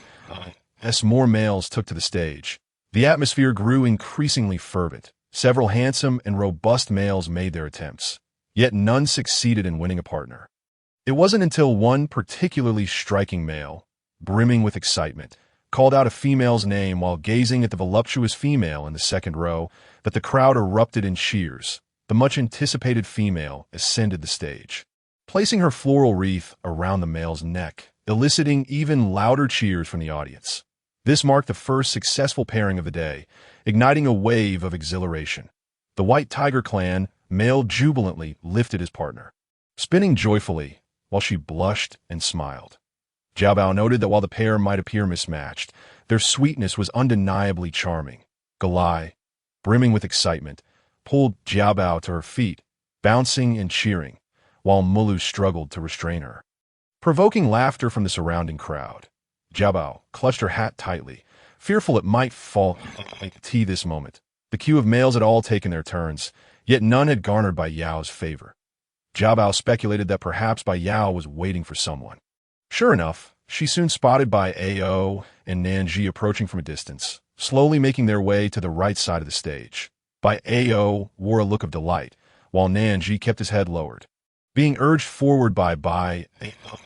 as more males took to the stage. The atmosphere grew increasingly fervent. Several handsome and robust males made their attempts, yet none succeeded in winning a partner. It wasn't until one particularly striking male, brimming with excitement, called out a female's name while gazing at the voluptuous female in the second row that the crowd erupted in cheers. The much-anticipated female ascended the stage, placing her floral wreath around the male's neck, eliciting even louder cheers from the audience. This marked the first successful pairing of the day, igniting a wave of exhilaration. The White Tiger Clan male jubilantly lifted his partner, spinning joyfully while she blushed and smiled. Jiao Bao noted that while the pair might appear mismatched, their sweetness was undeniably charming. Galai, brimming with excitement, pulled Jiao Bao to her feet, bouncing and cheering, while Mulu struggled to restrain her. Provoking laughter from the surrounding crowd, Jiao Bao clutched her hat tightly, fearful it might fall to this moment. The queue of males had all taken their turns, yet none had garnered Bai Yao's favor. Jiao Bao speculated that perhaps Bai Yao was waiting for someone. Sure enough, she soon spotted Bai Ao and Nanji approaching from a distance, slowly making their way to the right side of the stage. Bai Ao wore a look of delight, while Nanji kept his head lowered. Being urged forward by Bai Ao,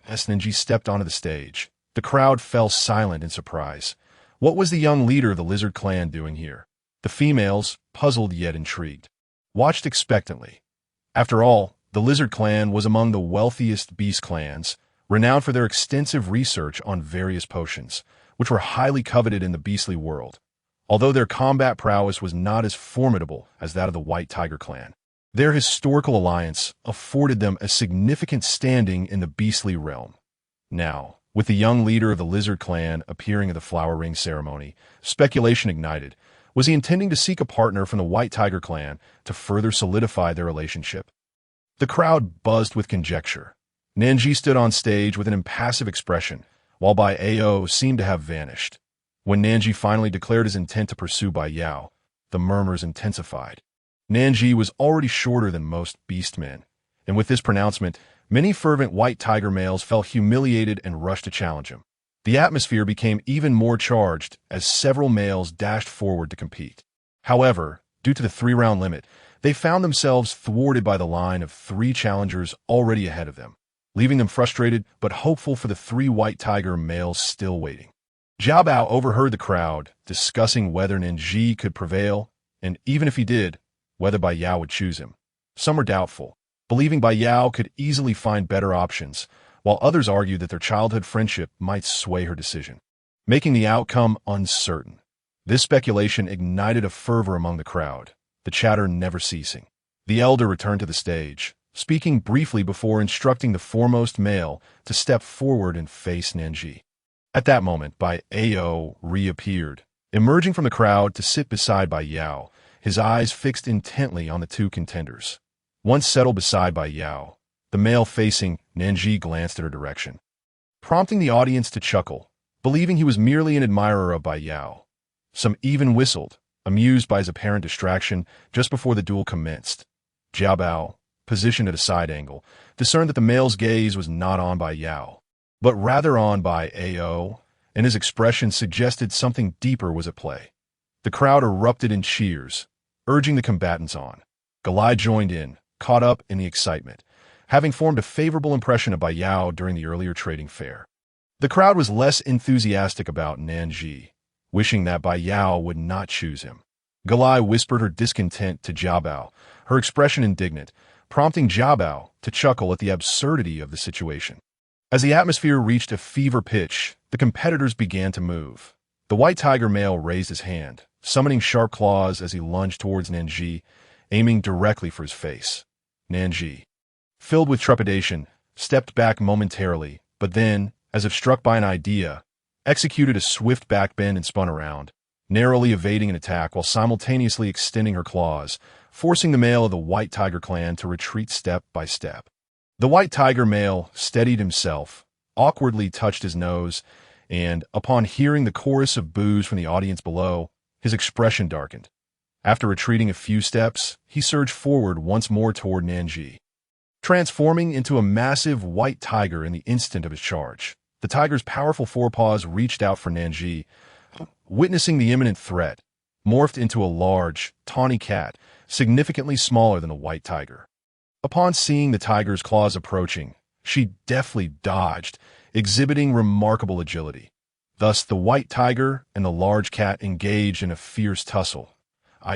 as Nanji stepped onto the stage, the crowd fell silent in surprise. What was the young leader of the Lizard Clan doing here? The females, puzzled yet intrigued, watched expectantly. After all, the Lizard Clan was among the wealthiest beast clans, renowned for their extensive research on various potions, which were highly coveted in the beastly world. Although their combat prowess was not as formidable as that of the White Tiger Clan, their historical alliance afforded them a significant standing in the beastly realm. Now, with the young leader of the Lizard Clan appearing at the Flower Ring ceremony, speculation ignited. Was he intending to seek a partner from the White Tiger Clan to further solidify their relationship? The crowd buzzed with conjecture. Nanji stood on stage with an impassive expression, while Bai Ao seemed to have vanished. When Nanji finally declared his intent to pursue Bai Yao, the murmurs intensified. Nanji was already shorter than most beast men, and with this pronouncement, many fervent White Tiger males felt humiliated and rushed to challenge him. The atmosphere became even more charged as several males dashed forward to compete. However, due to the 3-round limit, they found themselves thwarted by the line of 3 challengers already ahead of them, leaving them frustrated but hopeful for the 3 White Tiger males still waiting. Jiao Bao overheard the crowd discussing whether Nanji could prevail, and even if he did, whether Bai Yao would choose him. Some were doubtful, believing Bai Yao could easily find better options, while others argued that their childhood friendship might sway her decision, making the outcome uncertain. This speculation ignited a fervor among the crowd, the chatter never ceasing. The elder returned to the stage, speaking briefly before instructing the foremost male to step forward and face Nanji. At that moment, Bai Ao reappeared, emerging from the crowd to sit beside Bai Yao, his eyes fixed intently on the 2 contenders. Once settled beside Bai Yao, the male facing Nanji glanced at her direction, prompting the audience to chuckle, believing he was merely an admirer of Bai Yao. Some even whistled, amused by his apparent distraction just before the duel commenced. Jiao Bao, positioned at a side angle, discerned that the male's gaze was not on Bai Yao, but rather on Bai Ao, and his expression suggested something deeper was at play. The crowd erupted in cheers, urging the combatants on. Galai joined in, caught up in the excitement, having formed a favorable impression of Bai Yao during the earlier trading fair. The crowd was less enthusiastic about Nanji, wishing that Bai Yao would not choose him. Galai whispered her discontent to Jiao Bao, her expression indignant, prompting Jiao Bao to chuckle at the absurdity of the situation. As the atmosphere reached a fever pitch, the competitors began to move. The White Tiger male raised his hand, summoning sharp claws as he lunged towards Nanji, aiming directly for his face. Nanji, filled with trepidation, stepped back momentarily, but then, as if struck by an idea, executed a swift backbend and spun around, narrowly evading an attack while simultaneously extending her claws, forcing the male of the White Tiger clan to retreat step by step. The White Tiger male steadied himself, awkwardly touched his nose, and, upon hearing the chorus of boos from the audience below, his expression darkened. After retreating a few steps, he surged forward once more toward Nanji, transforming into a massive white tiger in the instant of his charge. The tiger's powerful forepaws reached out for Nanji, witnessing the imminent threat, morphed into a large, tawny cat, significantly smaller than the white tiger. Upon seeing the tiger's claws approaching, she deftly dodged, exhibiting remarkable agility. Thus, the white tiger and the large cat engaged in a fierce tussle.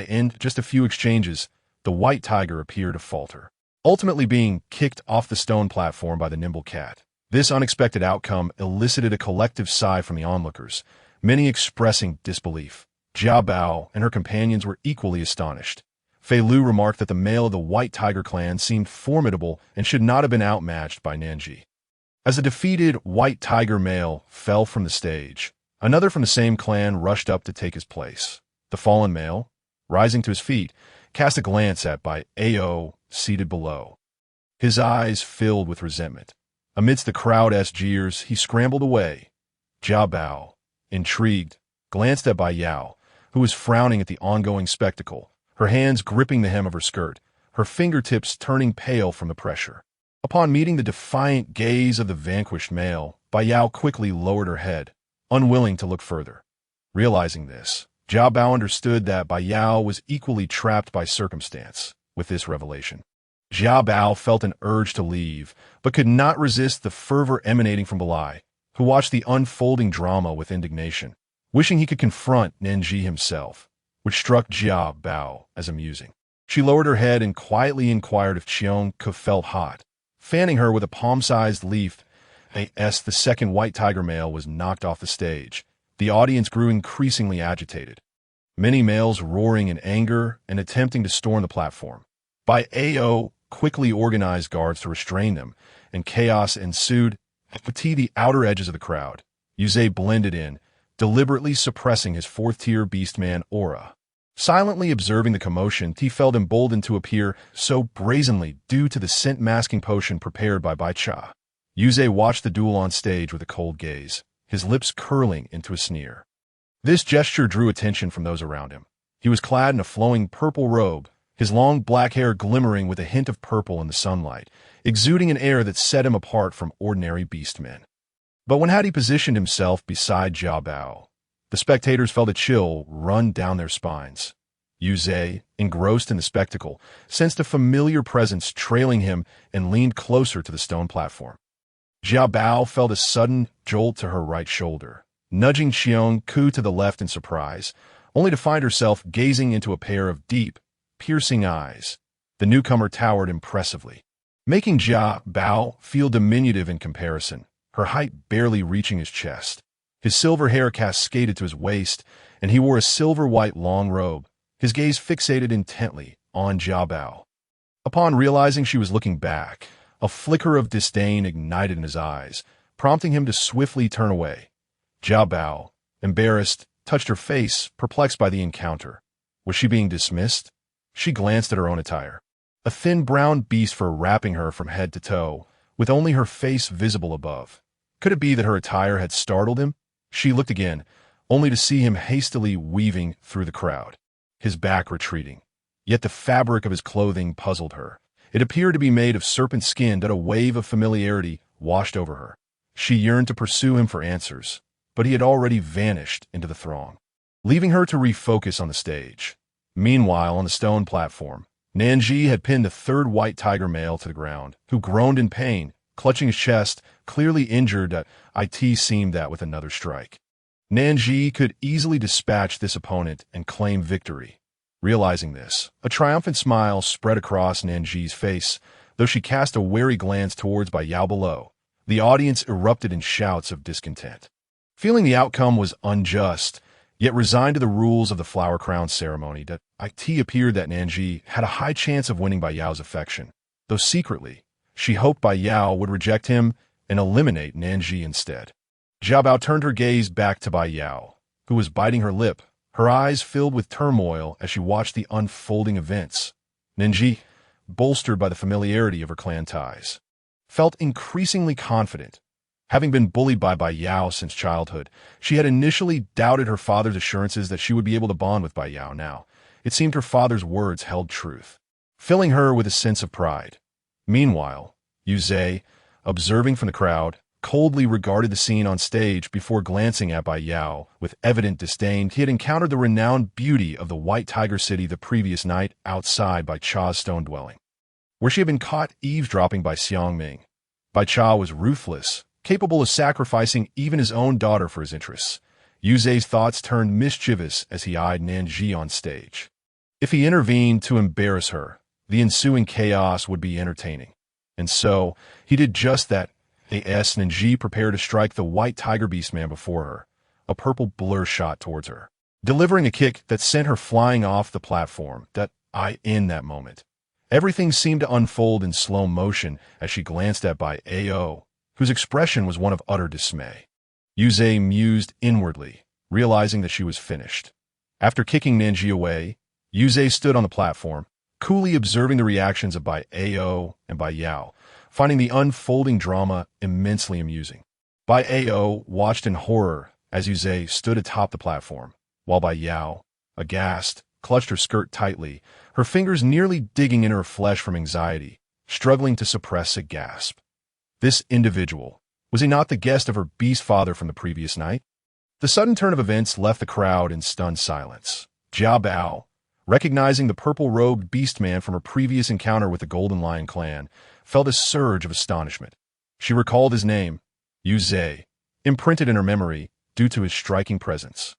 In just a few exchanges, the white tiger appeared to falter, ultimately being kicked off the stone platform by the nimble cat. This unexpected outcome elicited a collective sigh from the onlookers, many expressing disbelief. Jia Bao and her companions were equally astonished. Fei Lu remarked that the male of the White Tiger clan seemed formidable and should not have been outmatched by Nanji. As the defeated White Tiger male fell from the stage, another from the same clan rushed up to take his place. The fallen male, rising to his feet, cast a glance at Bai Ao seated below. His eyes filled with resentment. Amidst the crowd's jeers, he scrambled away. Jia Bao, intrigued, glanced at Bai Yao, who was frowning at the ongoing spectacle, her hands gripping the hem of her skirt, her fingertips turning pale from the pressure. Upon meeting the defiant gaze of the vanquished male, Bai Yao quickly lowered her head, unwilling to look further. Realizing this, Jia Bao understood that Bai Yao was equally trapped by circumstance with this revelation. Jia Bao felt an urge to leave, but could not resist the fervor emanating from Balai, who watched the unfolding drama with indignation, wishing he could confront Nanji himself, which struck Jia Bao as amusing. She lowered her head and quietly inquired if Cheong felt hot. Fanning her with a palm-sized leaf, as the second White Tiger male was knocked off the stage, the audience grew increasingly agitated, many males roaring in anger and attempting to storm the platform. Bai Ao quickly organized guards to restrain them, and chaos ensued to the outer edges of the crowd. Yuzhe blended in, deliberately suppressing his fourth-tier beastman aura. Silently observing the commotion, he felt emboldened to appear so brazenly due to the scent-masking potion prepared by Bai Cha. Yuzhe watched the duel on stage with a cold gaze, his lips curling into a sneer. This gesture drew attention from those around him. He was clad in a flowing purple robe, his long black hair glimmering with a hint of purple in the sunlight, exuding an air that set him apart from ordinary beastmen. But when had he positioned himself beside Jia Bao, the spectators felt a chill run down their spines. Yuzhe, engrossed in the spectacle, sensed a familiar presence trailing him and leaned closer to the stone platform. Jia Bao felt a sudden jolt to her right shoulder, nudging Cheong Ku to the left in surprise, only to find herself gazing into a pair of deep, piercing eyes. The newcomer towered impressively, making Jia Bao feel diminutive in comparison, her height barely reaching his chest. His silver hair cascaded to his waist, and he wore a silver-white long robe, his gaze fixated intently on Jia Bao. Upon realizing she was looking back, a flicker of disdain ignited in his eyes, prompting him to swiftly turn away. Jia Bao, embarrassed, touched her face, perplexed by the encounter. Was she being dismissed? She glanced at her own attire. A thin brown beast fur wrapping her from head to toe, with only her face visible above. Could it be that her attire had startled him? She looked again, only to see him hastily weaving through the crowd, his back retreating. Yet the fabric of his clothing puzzled her. It appeared to be made of serpent skin that a wave of familiarity washed over her. She yearned to pursue him for answers, but he had already vanished into the throng, leaving her to refocus on the stage. Meanwhile, on the stone platform, Nanji had pinned the third White Tiger male to the ground, who groaned in pain, clutching his chest, clearly injured. It seemed that with another strike, Nanji could easily dispatch this opponent and claim victory. Realizing this, a triumphant smile spread across Nanji's face, though she cast a wary glance towards Bai Yao below. The audience erupted in shouts of discontent. Feeling the outcome was unjust, yet resigned to the rules of the flower crown ceremony, it appeared that Nanji had a high chance of winning Bai Yao's affection, though secretly, she hoped Bai Yao would reject him and eliminate Nanji instead. Jia Bao turned her gaze back to Bai Yao, who was biting her lip, her eyes filled with turmoil as she watched the unfolding events. Ninji, bolstered by the familiarity of her clan ties, felt increasingly confident. Having been bullied by Bai Yao since childhood, she had initially doubted her father's assurances that she would be able to bond with Bai Yao now. It seemed her father's words held truth, filling her with a sense of pride. Meanwhile, Yu Zhe, observing from the crowd, coldly regarded the scene on stage before glancing at Bai Yao with evident disdain. He had encountered the renowned beauty of the White Tiger City the previous night outside Bai Cha's stone dwelling, where she had been caught eavesdropping by Xiang Ming. Bai Cha was ruthless, capable of sacrificing even his own daughter for his interests. Yu Zhe's thoughts turned mischievous as he eyed Nanji on stage. If he intervened to embarrass her, the ensuing chaos would be entertaining. And so, he did just that. As Nanji prepared to strike the white tiger beastman before her, a purple blur shot towards her, delivering a kick that sent her flying off the platform. In that moment, everything seemed to unfold in slow motion as she glanced at Bai Ao, whose expression was one of utter dismay. Yu Zhe mused inwardly, realizing that she was finished. After kicking Nanji away, Yu Zhe stood on the platform, coolly observing the reactions of Bai Ao and Bai Yao, finding the unfolding drama immensely amusing. Bai Ao watched in horror as Yu Zhe stood atop the platform, while Bai Yao, aghast, clutched her skirt tightly, her fingers nearly digging into her flesh from anxiety, struggling to suppress a gasp. This individual, was he not the guest of her beast father from the previous night? The sudden turn of events left the crowd in stunned silence. Jia Bao, recognizing the purple-robed beastman from her previous encounter with the Golden Lion clan, felt a surge of astonishment. She recalled his name, Yu Zhe, imprinted in her memory due to his striking presence.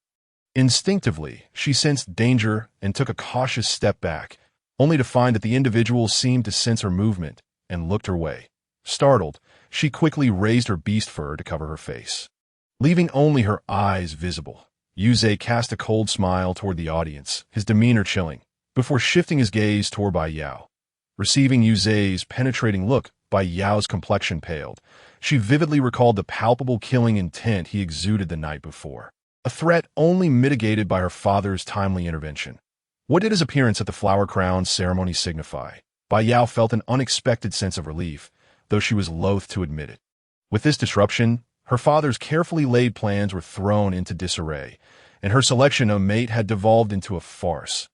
Instinctively, she sensed danger and took a cautious step back, only to find that the individual seemed to sense her movement and looked her way. Startled, she quickly raised her beast fur to cover her face, leaving only her eyes visible. Yu Zhe cast a cold smile toward the audience, his demeanor chilling, before shifting his gaze toward Bai Yao. Receiving Yu Zhe's penetrating look, Bai Yao's complexion paled. She vividly recalled the palpable killing intent he exuded the night before, a threat only mitigated by her father's timely intervention. What did his appearance at the flower crown ceremony signify? Bai Yao felt an unexpected sense of relief, though she was loath to admit it. With this disruption, her father's carefully laid plans were thrown into disarray, and her selection of mate had devolved into a farce.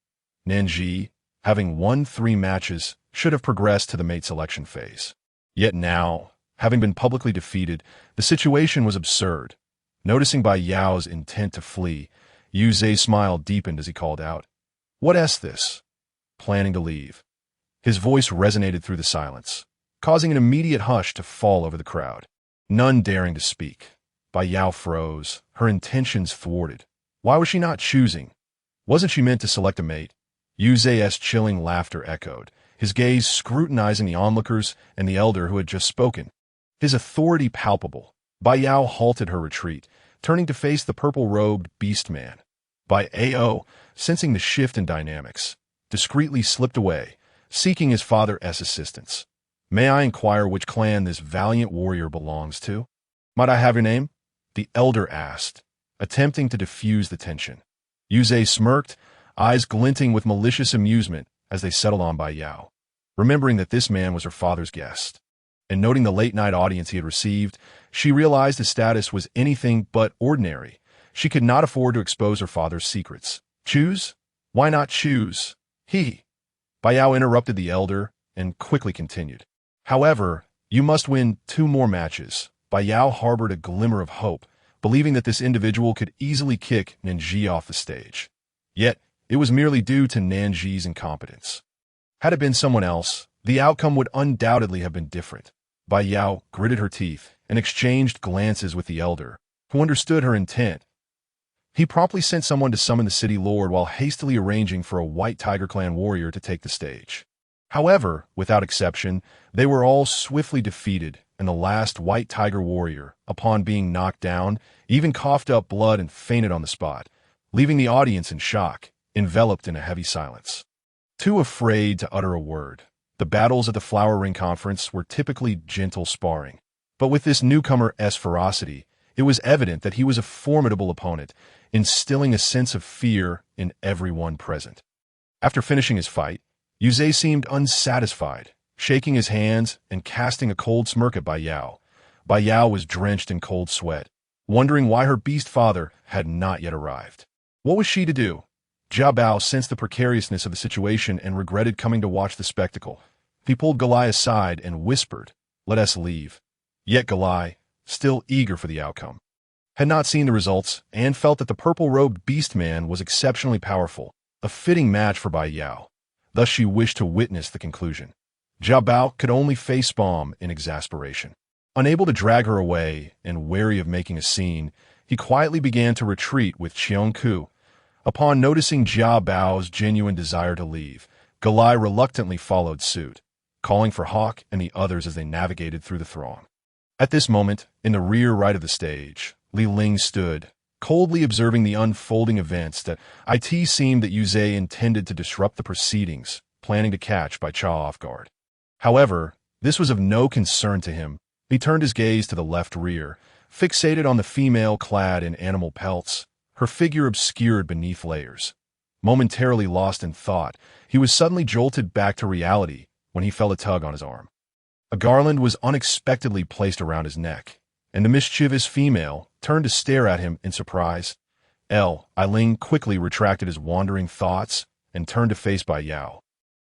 Nanji, having won 3 matches, should have progressed to the mate selection phase. Yet now, having been publicly defeated, the situation was absurd. Noticing Bai Yao's intent to flee, Yu Zhe's smile deepened as he called out, "What's this?" Planning to leave. His voice resonated through the silence, causing an immediate hush to fall over the crowd. None daring to speak. Bai Yao froze, her intentions thwarted. Why was she not choosing? Wasn't she meant to select a mate? Yu Zhe's chilling laughter echoed, his gaze scrutinizing the onlookers and the elder who had just spoken. His authority palpable, Bai Yao halted her retreat, turning to face the purple-robed beast-man. Bai Ao, sensing the shift in dynamics, discreetly slipped away, seeking his father's assistance. "May I inquire which clan this valiant warrior belongs to?" "Might I have your name?" the elder asked, attempting to diffuse the tension. Yu Zhe smirked, eyes glinting with malicious amusement as they settled on Bai Yao. Remembering that this man was her father's guest, and noting the late-night audience he had received, she realized his status was anything but ordinary. She could not afford to expose her father's secrets. "Choose? Why not choose?" Bai Yao interrupted the elder and quickly continued. "However, you must win 2 more matches." Bai Yao harbored a glimmer of hope, believing that this individual could easily kick Nanji off the stage. Yet, it was merely due to Nanji's incompetence. Had it been someone else, the outcome would undoubtedly have been different. Bai Yao gritted her teeth and exchanged glances with the elder, who understood her intent. He promptly sent someone to summon the city lord while hastily arranging for a White Tiger Clan warrior to take the stage. However, without exception, they were all swiftly defeated, and the last White Tiger warrior, upon being knocked down, even coughed up blood and fainted on the spot, leaving the audience in shock, enveloped in a heavy silence. Too afraid to utter a word, the battles at the Flower Ring Conference were typically gentle sparring. But with this newcomer's ferocity, it was evident that he was a formidable opponent, instilling a sense of fear in everyone present. After finishing his fight, Yuzhe seemed unsatisfied, shaking his hands and casting a cold smirk at Bai Yao. Bai Yao was drenched in cold sweat, wondering why her beast father had not yet arrived. What was she to do? Jia Bao sensed the precariousness of the situation and regretted coming to watch the spectacle. He pulled Galai aside and whispered, "Let us leave." Yet Galai, still eager for the outcome, had not seen the results and felt that the purple-robed beast-man was exceptionally powerful, a fitting match for Bai Yao. Thus she wished to witness the conclusion. Jia Bao could only facepalm in exasperation. Unable to drag her away and wary of making a scene, he quietly began to retreat with Cheong Ku. Upon noticing Jia Bao's genuine desire to leave, Galai reluctantly followed suit, calling for Hawk and the others as they navigated through the throng. At this moment, in the rear right of the stage, Li Ling stood, coldly observing the unfolding events that it seemed that Yuzhe intended to disrupt the proceedings, planning to catch Bai Cha off guard. However, this was of no concern to him. He turned his gaze to the left rear, fixated on the female clad in animal pelts, her figure obscured beneath layers. Momentarily lost in thought, he was suddenly jolted back to reality when he felt a tug on his arm. A garland was unexpectedly placed around his neck, and the mischievous female turned to stare at him in surprise. Ling quickly retracted his wandering thoughts and turned to face Bai Yao,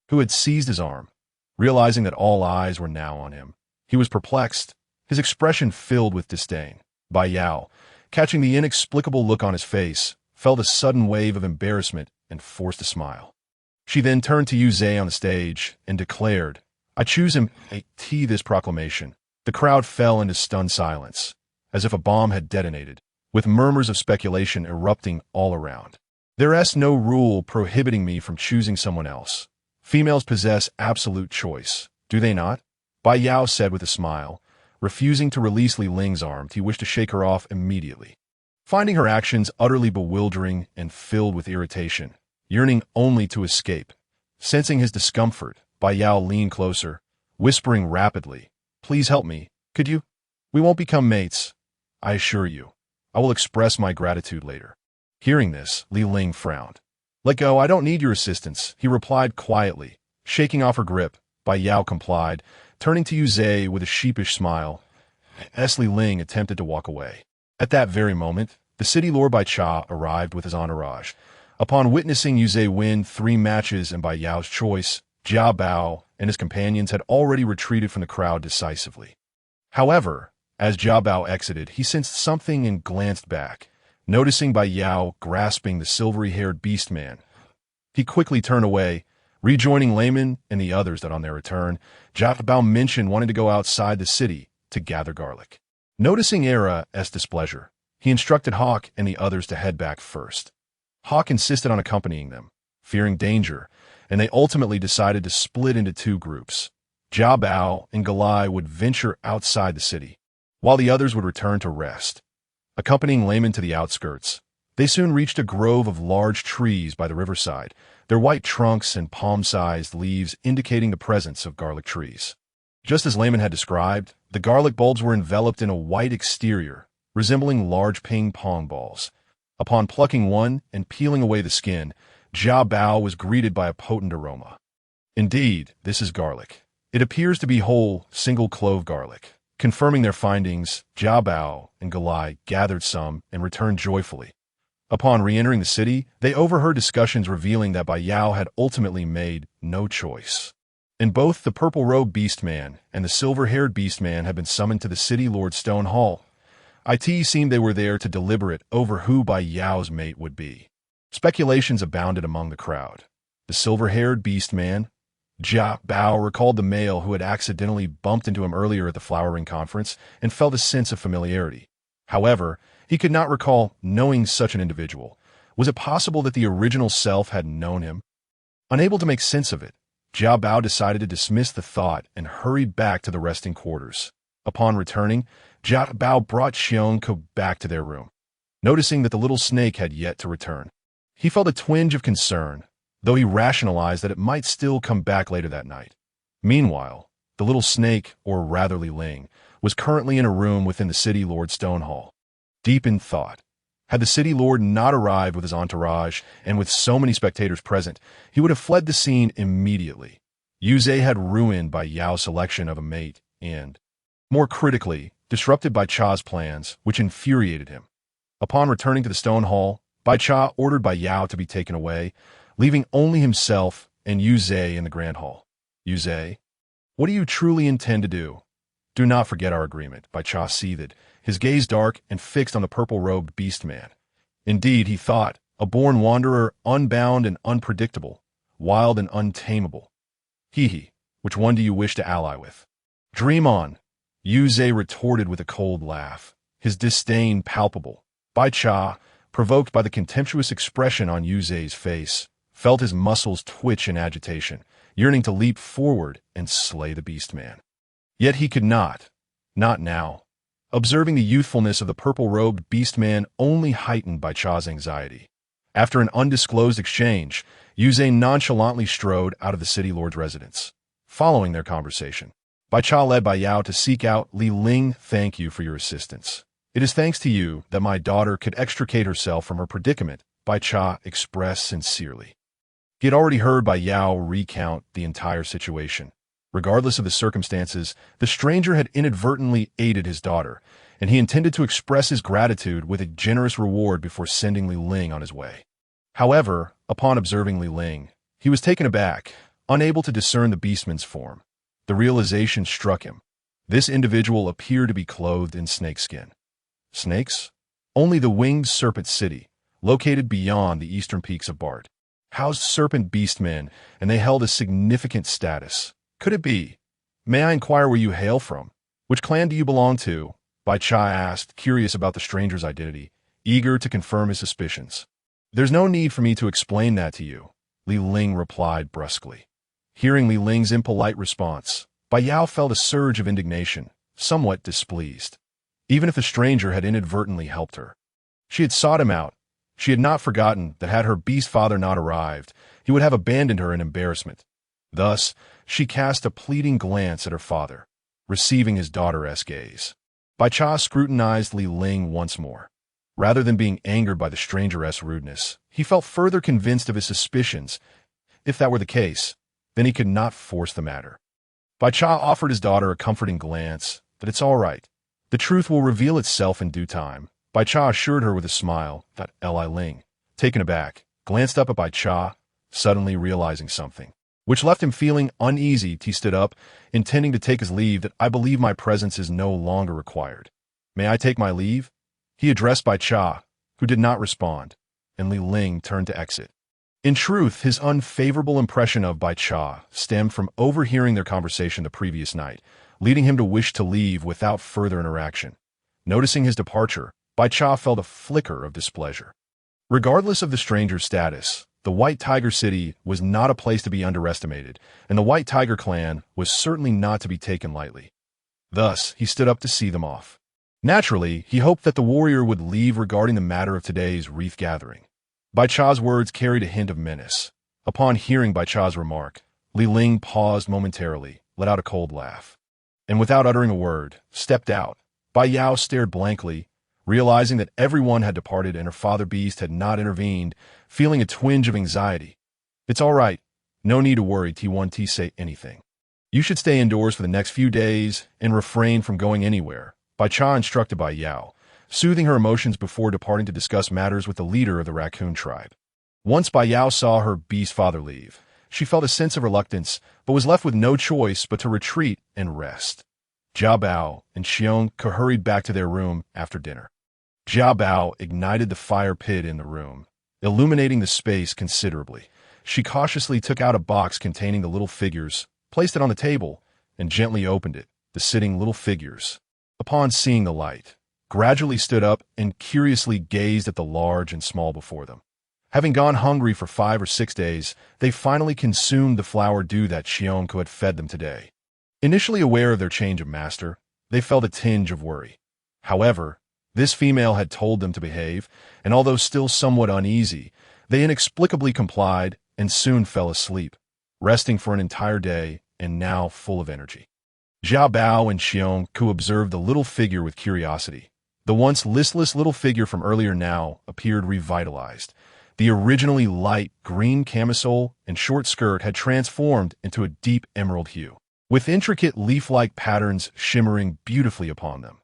who had seized his arm. Realizing that all eyes were now on him, he was perplexed, his expression filled with disdain. Bai Yao, catching the inexplicable look on his face, felt a sudden wave of embarrassment and forced a smile. She then turned to Yuzhe on the stage and declared, "I choose him." This proclamation. The crowd fell into stunned silence, as if a bomb had detonated, with murmurs of speculation erupting all around. "There's no rule prohibiting me from choosing someone else. Females possess absolute choice, do they not?" Bai Yao said with a smile. Refusing to release Li Ling's arm, he wished to shake her off immediately. Finding her actions utterly bewildering and filled with irritation, yearning only to escape. Sensing his discomfort, Bai Yao leaned closer, whispering rapidly, "Please help me, could you? We won't become mates, I assure you. I will express my gratitude later." Hearing this, Li Ling frowned. "Let go, I don't need your assistance," he replied quietly. Shaking off her grip, Bai Yao complied, turning to Yuzhe with a sheepish smile. Li Ling attempted to walk away. At that very moment, the city lord Bai Cha arrived with his entourage. Upon witnessing Yuzhe win 3 matches and Bai Yao's choice, Jia Bao and his companions had already retreated from the crowd decisively. However, as Jia Bao exited, he sensed something and glanced back, noticing Bai Yao grasping the silvery-haired beast man. He quickly turned away, rejoining Layman and the others that on their return, Jia Bao mentioned wanting to go outside the city to gather garlic. Noticing Era's displeasure, he instructed Hawk and the others to head back first. Hawk insisted on accompanying them, fearing danger, and they ultimately decided to split into 2 groups. Jia Bao and Galai would venture outside the city, while the others would return to rest. Accompanying Layman to the outskirts, they soon reached a grove of large trees by the riverside, their white trunks and palm-sized leaves indicating the presence of garlic trees. Just as Layman had described, the garlic bulbs were enveloped in a white exterior, resembling large ping-pong balls. Upon plucking one and peeling away the skin, Jia Bao was greeted by a potent aroma. "Indeed, this is garlic. It appears to be whole, single-clove garlic." Confirming their findings, Jia Bao and Galai gathered some and returned joyfully. Upon re-entering the city, they overheard discussions revealing that Bai Yao had ultimately made no choice. And both the purple-robed beastman and the silver-haired beastman had been summoned to the city lord's stone hall. It seemed they were there to deliberate over who Bai Yao's mate would be. Speculations abounded among the crowd. The silver-haired beastman, Jia Bao, recalled the male who had accidentally bumped into him earlier at the flowering conference and felt a sense of familiarity. However, he could not recall knowing such an individual. Was it possible that the original self had known him? Unable to make sense of it, Jia Bao decided to dismiss the thought and hurried back to the resting quarters. Upon returning, Jia Bao brought Cheong Ku back to their room, noticing that the little snake had yet to return. He felt a twinge of concern, though he rationalized that it might still come back later that night. Meanwhile, the little snake, or rather Li Ling, was currently in a room within the city lord's stone hall. Deep in thought, Had the city lord not arrived with his entourage and with so many spectators present, he would have fled the scene immediately. Yu Zhe had ruined Bai Yao's selection of a mate and, more critically, disrupted Bai Cha's plans, which infuriated him. Upon returning to the stone hall, Bai Cha ordered Bai Yao to be taken away, leaving only himself and Yu Zhe in the grand hall. Yu Zhe, what do you truly intend to do? Do not forget our agreement, Bai Cha seethed, his gaze dark and fixed on the purple-robed beast man. Indeed, he thought, a born wanderer, unbound and unpredictable, wild and untamable. He, which one do you wish to ally with? Dream on, Yu Zhe retorted with a cold laugh, his disdain palpable. Bai Cha, provoked by the contemptuous expression on Yu Zhe's face, felt his muscles twitch in agitation, yearning to leap forward and slay the beast man. Yet he could not now. Observing the youthfulness of the purple-robed beast man only heightened Bai Cha's anxiety. After an undisclosed exchange, Yu Zhe nonchalantly strode out of the city lord's residence. Following their conversation, Bai Cha led Bai Yao to seek out Li Ling. Thank you for your assistance. It is thanks to you that my daughter could extricate herself from her predicament, Bai Cha expressed sincerely. He had already heard Bai Yao recount the entire situation. Regardless of the circumstances, the stranger had inadvertently aided his daughter, and he intended to express his gratitude with a generous reward before sending Li Ling on his way. However, upon observing Li Ling, he was taken aback, unable to discern the beastman's form. The realization struck him. This individual appeared to be clothed in snakeskin. Snakes? Only the winged serpent city, located beyond the eastern peaks of Bart, housed serpent beastmen, and they held a significant status. Could it be? May I inquire where you hail from? Which clan do you belong to? Bai Cha asked, curious about the stranger's identity, eager to confirm his suspicions. There's no need for me to explain that to you, Li Ling replied brusquely. Hearing Li Ling's impolite response, Bai Yao felt a surge of indignation, somewhat displeased. Even if the stranger had inadvertently helped her, she had sought him out. She had not forgotten that had her beast father not arrived, he would have abandoned her in embarrassment. Thus, she cast a pleading glance at her father, receiving his daughter's gaze. Bai Cha scrutinized Li Ling once more. Rather than being angered by the stranger's rudeness, he felt further convinced of his suspicions. If that were the case, then he could not force the matter. Bai Cha offered his daughter a comforting glance, that it's all right. The truth will reveal itself in due time. Bai Cha assured her with a smile that Li Ling, taken aback, glanced up at Bai Cha, suddenly realizing something, which left him feeling uneasy. He stood up, intending to take his leave. That I believe my presence is no longer required. May I take my leave? He addressed Bai Cha, who did not respond, and Li Ling turned to exit. In truth, his unfavorable impression of Bai Cha stemmed from overhearing their conversation the previous night, leading him to wish to leave without further interaction. Noticing his departure, Bai Cha felt a flicker of displeasure. Regardless of the stranger's status, the White Tiger City was not a place to be underestimated, and the White Tiger clan was certainly not to be taken lightly. Thus, he stood up to see them off. Naturally, he hoped that the warrior would leave regarding the matter of today's wreath gathering. Bai Cha's words carried a hint of menace. Upon hearing Bai Cha's remark, Li Ling paused momentarily, let out a cold laugh, and without uttering a word, stepped out. Bai Yao stared blankly, realizing that everyone had departed and her father beast had not intervened, feeling a twinge of anxiety. It's all right. No need to worry, T1T say anything. You should stay indoors for the next few days and refrain from going anywhere, Bai Cha instructed Bai Yao, soothing her emotions before departing to discuss matters with the leader of the raccoon tribe. Once Bai Yao saw her beast father leave, she felt a sense of reluctance, but was left with no choice but to retreat and rest. Jia Bao and Xiong hurried back to their room after dinner. Jia Bao ignited the fire pit in the room, illuminating the space considerably. She cautiously took out a box containing the little figures, placed it on the table, and gently opened it. The sitting little figures, upon seeing the light, gradually stood up and curiously gazed at the large and small before them. Having gone hungry for 5 or 6 days, they finally consumed the flour dew that Xiong had fed them today. Initially aware of their change of master, they felt a tinge of worry. However, this female had told them to behave, and although still somewhat uneasy, they inexplicably complied and soon fell asleep, resting for an entire day and now full of energy. Jia Bao and Xiong observed the little figure with curiosity. The once listless little figure from earlier now appeared revitalized. The originally light green camisole and short skirt had transformed into a deep emerald hue, with intricate leaf-like patterns shimmering beautifully upon them.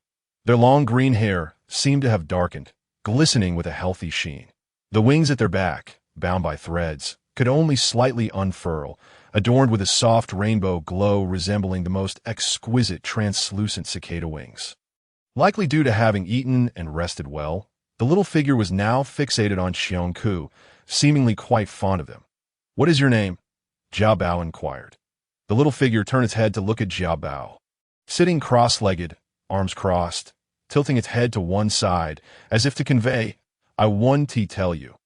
Their long green hair seemed to have darkened, glistening with a healthy sheen. The wings at their back, bound by threads, could only slightly unfurl, adorned with a soft rainbow glow resembling the most exquisite translucent cicada wings. Likely due to having eaten and rested well, the little figure was now fixated on Xiongku, seemingly quite fond of them. "What is your name?" Jiao Bao inquired. The little figure turned its head to look at Jiao Bao. Sitting cross-legged, arms crossed, tilting its head to one side, as if to convey, "I want to tell you."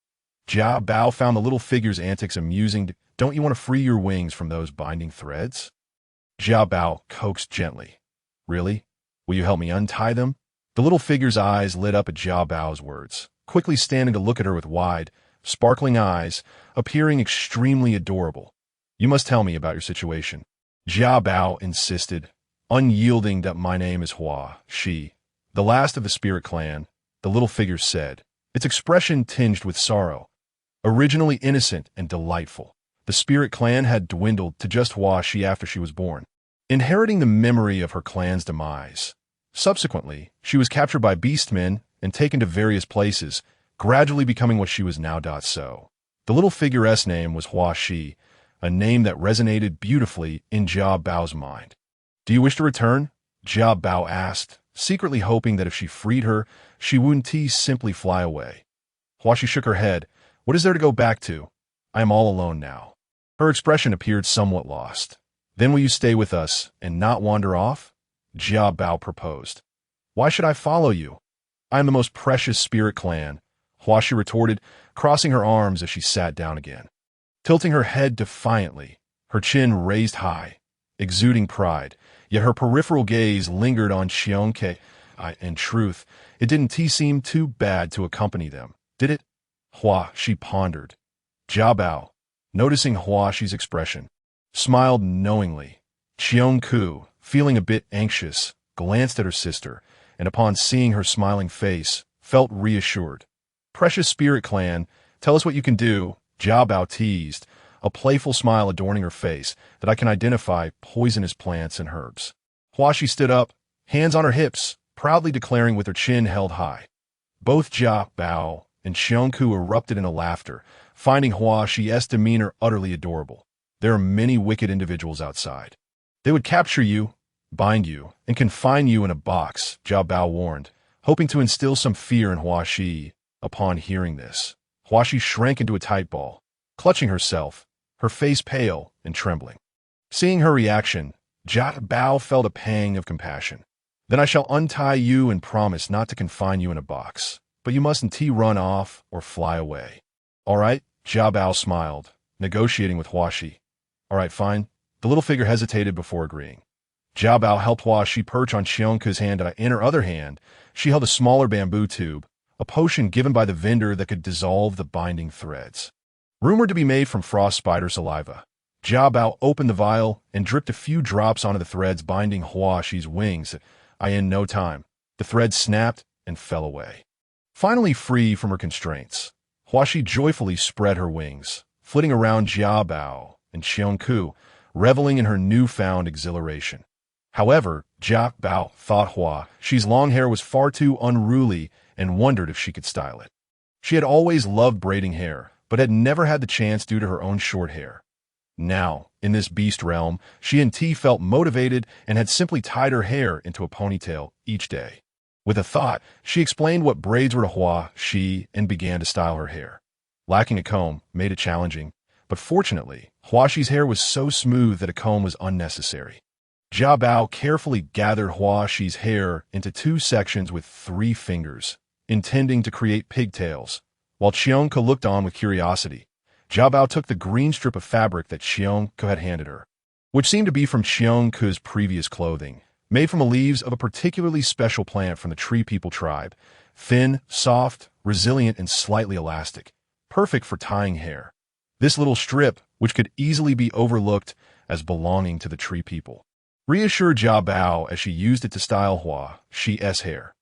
Jiao Bao found the little figure's antics amusing. "Don't you want to free your wings from those binding threads?" Jiao Bao coaxed gently. "Really? Will you help me untie them?" The little figure's eyes lit up at Jiao Bao's words, quickly standing to look at her with wide, sparkling eyes, appearing extremely adorable. "You must tell me about your situation." Jiao Bao insisted, unyielding. "That my name is Hua Shi, the last of the spirit clan," the little figure said, its expression tinged with sorrow. Originally innocent and delightful, the spirit clan had dwindled to just Hua Shi after she was born, inheriting the memory of her clan's demise. Subsequently, she was captured by beastmen and taken to various places, gradually becoming what she was now. So, the little figure's name was Hua Shi, a name that resonated beautifully in Jiao Bao's mind. "Do you wish to return?" Jiao Bao asked, secretly hoping that if she freed her, she wouldn't simply fly away. Hua Shi shook her head. "What is there to go back to? I am all alone now." Her expression appeared somewhat lost. "Then will you stay with us and not wander off?" Jiao Bao proposed. "Why should I follow you? I am the most precious spirit clan," Hua Shi retorted, crossing her arms as she sat down again. Tilting her head defiantly, her chin raised high, exuding pride, yet her peripheral gaze lingered on Xiongke. In truth, it didn't seem too bad to accompany them, did it? Hua Shi pondered. Jiao Bao, noticing Hua Shi's expression, smiled knowingly. Xiongku, feeling a bit anxious, glanced at her sister, and upon seeing her smiling face, felt reassured. "Precious spirit clan, tell us what you can do," Jiao Bao teased, a playful smile adorning her face, "that I can identify poisonous plants and herbs." Hua Shi stood up, hands on her hips, proudly declaring with her chin held high. Both Jiao Bao and Xiongku erupted into laughter, finding Hua Shi's demeanor utterly adorable. "There are many wicked individuals outside. They would capture you, bind you, and confine you in a box," Jiao Bao warned, hoping to instill some fear in Hua Shi. Upon hearing this, Hua Shi shrank into a tight ball, clutching herself, her face pale and trembling. Seeing her reaction, Jiao Bao felt a pang of compassion. "Then I shall untie you and promise not to confine you in a box, but you mustn't run off or fly away." "All right," Jiao Bao smiled, negotiating with Hua Shi. "All right, fine." The little figure hesitated before agreeing. Jiao Bao helped Hua Shi perch on Xiongku's hand, and in her other hand, she held a smaller bamboo tube, a potion given by the vendor that could dissolve the binding threads. Rumored to be made from frost spider saliva, Jiao Bao opened the vial and dripped a few drops onto the threads binding Hua Shi's wings. In no time, the threads snapped and fell away. Finally free from her constraints, Hua Shi joyfully spread her wings, flitting around Jiao Bao and Xiongku, reveling in her newfound exhilaration. However, Jiao Bao thought Hua Shi's long hair was far too unruly and wondered if she could style it. She had always loved braiding hair, but had never had the chance due to her own short hair. Now, in this beast realm, she and T felt motivated and had simply tied her hair into a ponytail each day. With a thought, she explained what braids were to Hua Shi and began to style her hair. Lacking a comb made it challenging, but fortunately, Hua Shi's hair was so smooth that a comb was unnecessary. Jiao Bao carefully gathered Hua Shi's hair into 2 sections with 3 fingers, intending to create pigtails. While Xiongku looked on with curiosity, Jiao Bao took the green strip of fabric that Xiongku had handed her, which seemed to be from Xiongku's previous clothing, made from the leaves of a particularly special plant from the Tree People tribe, thin, soft, resilient, and slightly elastic, perfect for tying hair. This little strip, which could easily be overlooked as belonging to the Tree People, reassured Jiao Bao as she used it to style Hua Shi's hair.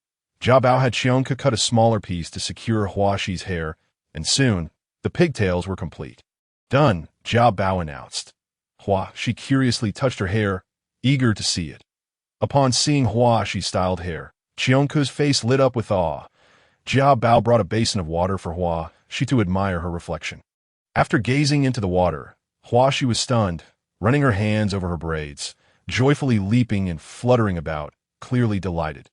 Jia Bao had Qiongke cut a smaller piece to secure Huaxi's hair, and soon, the pigtails were complete. Done, Jia Bao announced. Huaxi curiously touched her hair, eager to see it. Upon seeing Huaxi's styled hair, Qiongke's face lit up with awe. Jia Bao brought a basin of water for Huaxi to admire her reflection. After gazing into the water, Huaxi was stunned, running her hands over her braids, joyfully leaping and fluttering about, clearly delighted.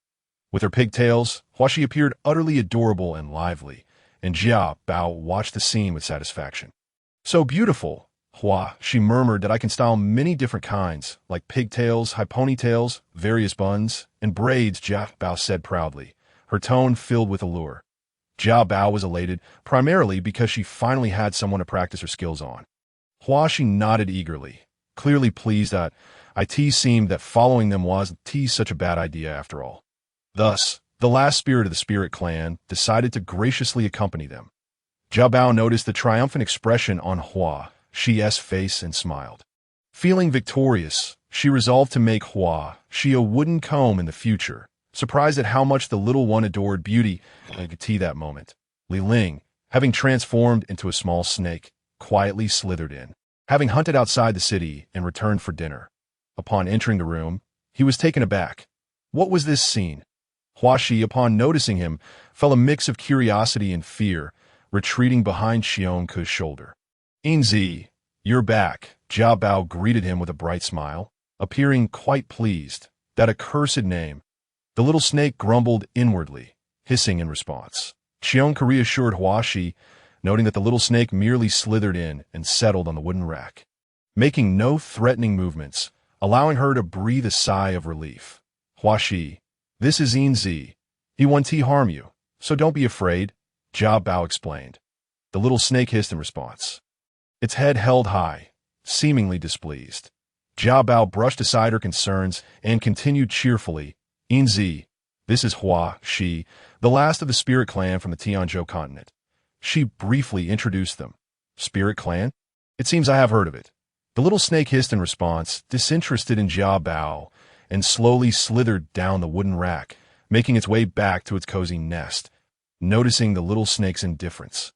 With her pigtails, Huaxi appeared utterly adorable and lively, and Jia Bao watched the scene with satisfaction. "So beautiful," Huaxi murmured, "that I can style many different kinds, like pigtails, high ponytails, various buns, and braids," Jia Bao said proudly, her tone filled with allure. Jia Bao was elated, primarily because she finally had someone to practice her skills on. Huaxi nodded eagerly, clearly pleased that it seemed that following them wasn't such a bad idea after all. Thus, the last spirit of the Spirit Clan decided to graciously accompany them. Jia Bao noticed the triumphant expression on Huaxi's face and smiled. Feeling victorious, she resolved to make Huaxi a wooden comb in the future, surprised at how much the little one adored beauty and that moment. Li Ling, having transformed into a small snake, quietly slithered in, having hunted outside the city and returned for dinner. Upon entering the room, he was taken aback. What was this scene? Huaxi, upon noticing him, felt a mix of curiosity and fear, retreating behind Qiongke's shoulder. "Inzi, you're back," Jia Bao greeted him with a bright smile, appearing quite pleased. "That accursed name." The little snake grumbled inwardly, hissing in response. Qiongke reassured Huaxi, noting that the little snake merely slithered in and settled on the wooden rack, making no threatening movements, allowing her to breathe a sigh of relief. "Huaxi, this is Inzi. He won't harm you, so don't be afraid," Jia Bao explained. The little snake hissed in response, its head held high, seemingly displeased. Jia Bao brushed aside her concerns and continued cheerfully, "Inzi, this is Huaxi, the last of the Spirit Clan from the Tianzhou continent." She briefly introduced them. "Spirit Clan? It seems I have heard of it." The little snake hissed in response, disinterested in Jia Bao, and slowly slithered down the wooden rack, making its way back to its cozy nest. Noticing the little snake's indifference,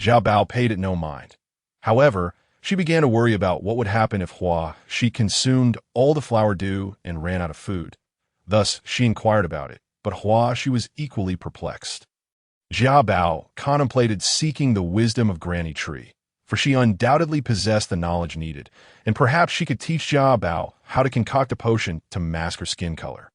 Jia Bao paid it no mind. However, she began to worry about what would happen if Huaxi consumed all the flower dew and ran out of food. Thus, she inquired about it, but Huaxi was equally perplexed. Jia Bao contemplated seeking the wisdom of Granny Tree, for she undoubtedly possessed the knowledge needed, and perhaps she could teach Jia Bao how to concoct a potion to mask her skin color.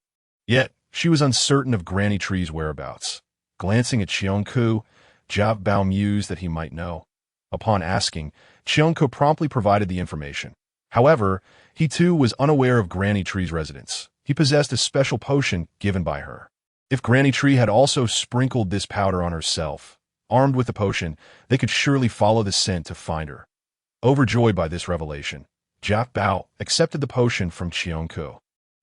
Yet, she was uncertain of Granny Tree's whereabouts. Glancing at Qiongke, Jia Bao mused that he might know. Upon asking, Qiongke promptly provided the information. However, he too was unaware of Granny Tree's residence. He possessed a special potion given by her. If Granny Tree had also sprinkled this powder on herself, armed with the potion, they could surely follow the scent to find her. Overjoyed by this revelation, Jia Bao accepted the potion from Qiongke.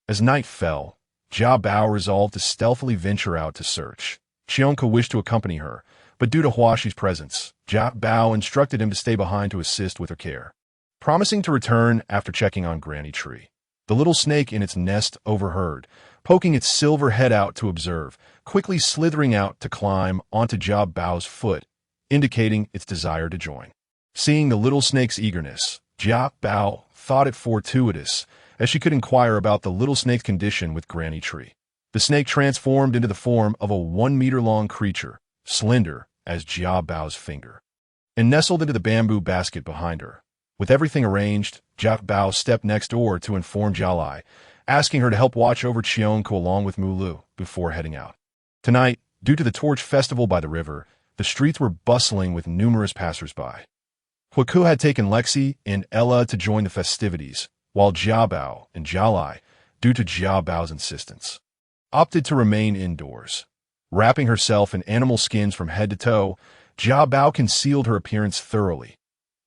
As night fell, Jia Bao resolved to stealthily venture out to search. Qiongke wished to accompany her, but due to Huaxi's presence, Jia Bao instructed him to stay behind to assist with her care, promising to return after checking on Granny Tree. The little snake in its nest overheard, poking its silver head out to observe, quickly slithering out to climb onto Jia Bao's foot, indicating its desire to join. Seeing the little snake's eagerness, Jia Bao thought it fortuitous, as she could inquire about the little snake's condition with Granny Tree. The snake transformed into the form of a 1-meter-long creature, slender as Jia Bao's finger, and nestled into the bamboo basket behind her. With everything arranged, Jia Bao stepped next door to inform Jia Lai, asking her to help watch over Qiongke along with Mulu before heading out. Tonight, due to the torch festival by the river, the streets were bustling with numerous passers-by. Huiku had taken Lexi and Ella to join the festivities, while Jia Bao and Jia Lai, due to Jia Bao's insistence, opted to remain indoors. Wrapping herself in animal skins from head to toe, Jia Bao concealed her appearance thoroughly.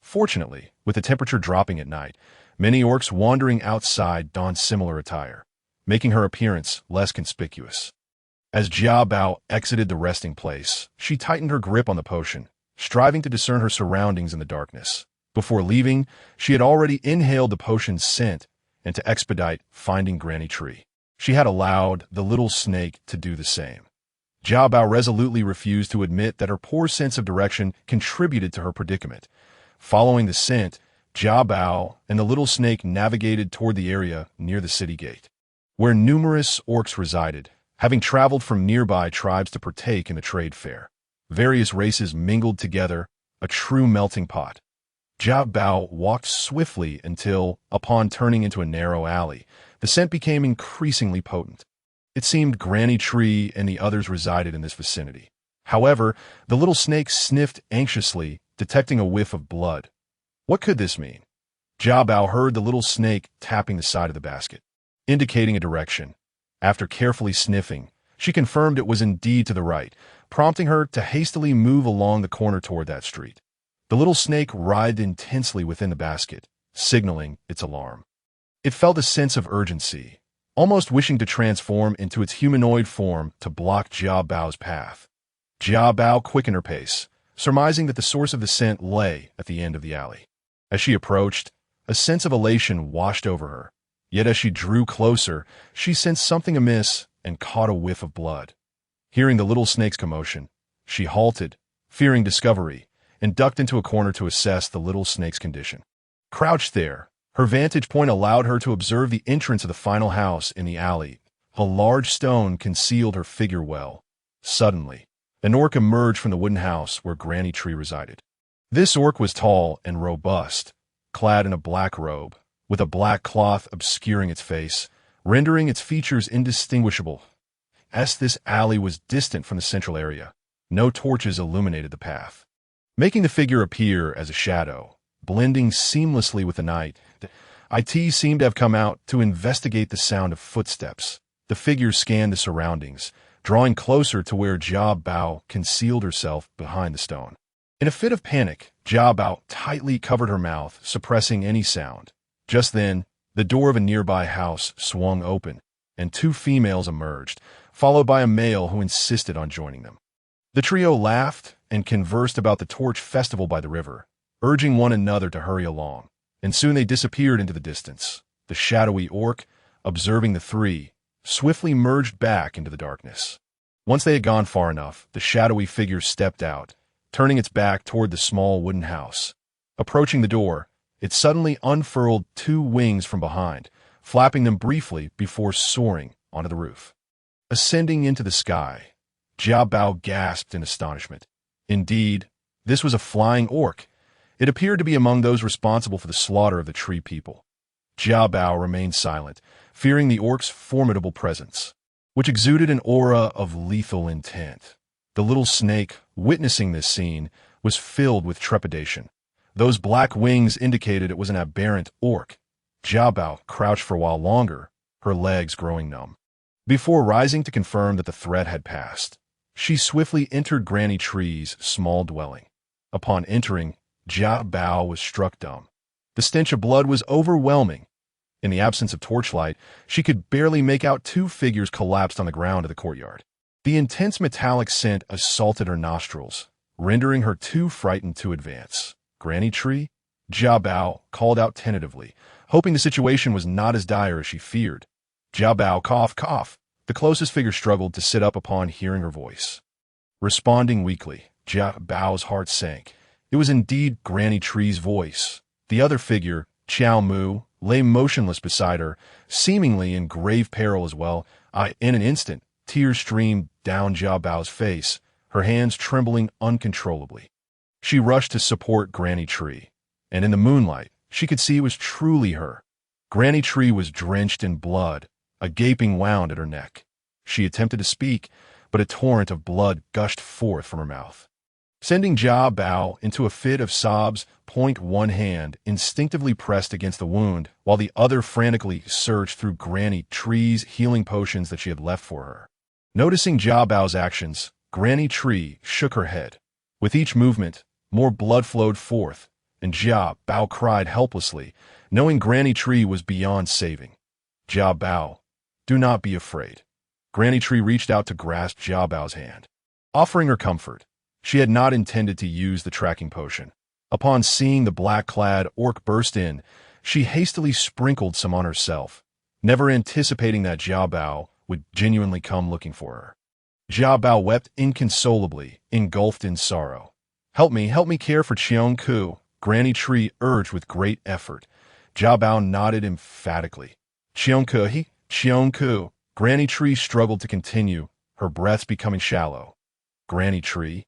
Fortunately, with the temperature dropping at night, many orcs wandering outside donned similar attire, making her appearance less conspicuous. As Jia Bao exited the resting place, she tightened her grip on the potion, striving to discern her surroundings in the darkness. Before leaving, she had already inhaled the potion's scent, and to expedite finding Granny Tree, she had allowed the little snake to do the same. Jiao Bao resolutely refused to admit that her poor sense of direction contributed to her predicament. Following the scent, Jiao Bao and the little snake navigated toward the area near the city gate, where numerous orcs resided, having traveled from nearby tribes to partake in the trade fair. Various races mingled together, a true melting pot. Jiao Bao walked swiftly until, upon turning into a narrow alley, the scent became increasingly potent. It seemed Granny Tree and the others resided in this vicinity. However, the little snake sniffed anxiously, detecting a whiff of blood. What could this mean? Jiao Bao heard the little snake tapping the side of the basket, indicating a direction. After carefully sniffing, she confirmed it was indeed to the right, prompting her to hastily move along the corner toward that street. The little snake writhed intensely within the basket, signaling its alarm. It felt a sense of urgency, almost wishing to transform into its humanoid form to block Jiao Bao's path. Jiao Bao quickened her pace, surmising that the source of the scent lay at the end of the alley. As she approached, a sense of elation washed over her. Yet as she drew closer, she sensed something amiss and caught a whiff of blood. Hearing the little snake's commotion, she halted, fearing discovery, and ducked into a corner to assess the little snake's condition. Crouched there, her vantage point allowed her to observe the entrance of the final house in the alley. A large stone concealed her figure well. Suddenly, an orc emerged from the wooden house where Granny Tree resided. This orc was tall and robust, clad in a black robe, with a black cloth obscuring its face, rendering its features indistinguishable. As this alley was distant from the central area, no torches illuminated the path, making the figure appear as a shadow, blending seamlessly with the night. IT seemed to have come out to investigate the sound of footsteps. The figure scanned the surroundings, drawing closer to where Jiao Bao concealed herself behind the stone. In a fit of panic, Jiao Bao tightly covered her mouth, suppressing any sound. Just then, the door of a nearby house swung open, and two females emerged, followed by a male who insisted on joining them. The trio laughed and conversed about the torch festival by the river, urging one another to hurry along, and soon they disappeared into the distance. The shadowy orc, observing the three, swiftly merged back into the darkness. Once they had gone far enough, the shadowy figure stepped out, turning its back toward the small wooden house. Approaching the door, it suddenly unfurled two wings from behind, flapping them briefly before soaring onto the roof. Ascending into the sky, Jiao Bao gasped in astonishment. Indeed, this was a flying orc. It appeared to be among those responsible for the slaughter of the tree people. Jiao Bao remained silent, fearing the orc's formidable presence, which exuded an aura of lethal intent. The little snake, witnessing this scene, was filled with trepidation. Those black wings indicated it was an aberrant orc. Jiao Bao crouched for a while longer, her legs growing numb. Before rising to confirm that the threat had passed, she swiftly entered Granny Tree's small dwelling. Upon entering, Jiao Bao was struck dumb. The stench of blood was overwhelming. In the absence of torchlight, she could barely make out two figures collapsed on the ground of the courtyard. The intense metallic scent assaulted her nostrils, rendering her too frightened to advance. Granny Tree? Jiao Bao called out tentatively, hoping the situation was not as dire as she feared. Jiao Bao cough. The closest figure struggled to sit up upon hearing her voice. Responding weakly, Jiao Bao's heart sank. It was indeed Granny Tree's voice. The other figure, Qiao Mu, lay motionless beside her, seemingly in grave peril as well. In an instant, tears streamed down Jiao Bao's face, her hands trembling uncontrollably. She rushed to support Granny Tree, and in the moonlight, she could see it was truly her. Granny Tree was drenched in blood, a gaping wound at her neck. She attempted to speak, but a torrent of blood gushed forth from her mouth. Sending Jiao Bao into a fit of sobs, one hand instinctively pressed against the wound, while the other frantically searched through Granny Tree's healing potions that she had left for her. Noticing Jiao Bao's actions, Granny Tree shook her head. With each movement, more blood flowed forth, and Jiao Bao cried helplessly, knowing Granny Tree was beyond saving. Jiao Bao, do not be afraid. Granny Tree reached out to grasp Jiao Bao's hand, offering her comfort. She had not intended to use the tracking potion. Upon seeing the black-clad orc burst in, she hastily sprinkled some on herself, never anticipating that Jiao Bao would genuinely come looking for her. Jia Bao wept inconsolably, engulfed in sorrow. Help me care for Cheong Ku, Granny Tree urged with great effort. Jia Bao nodded emphatically. Cheong Ku. Granny Tree struggled to continue, her breaths becoming shallow. Granny Tree?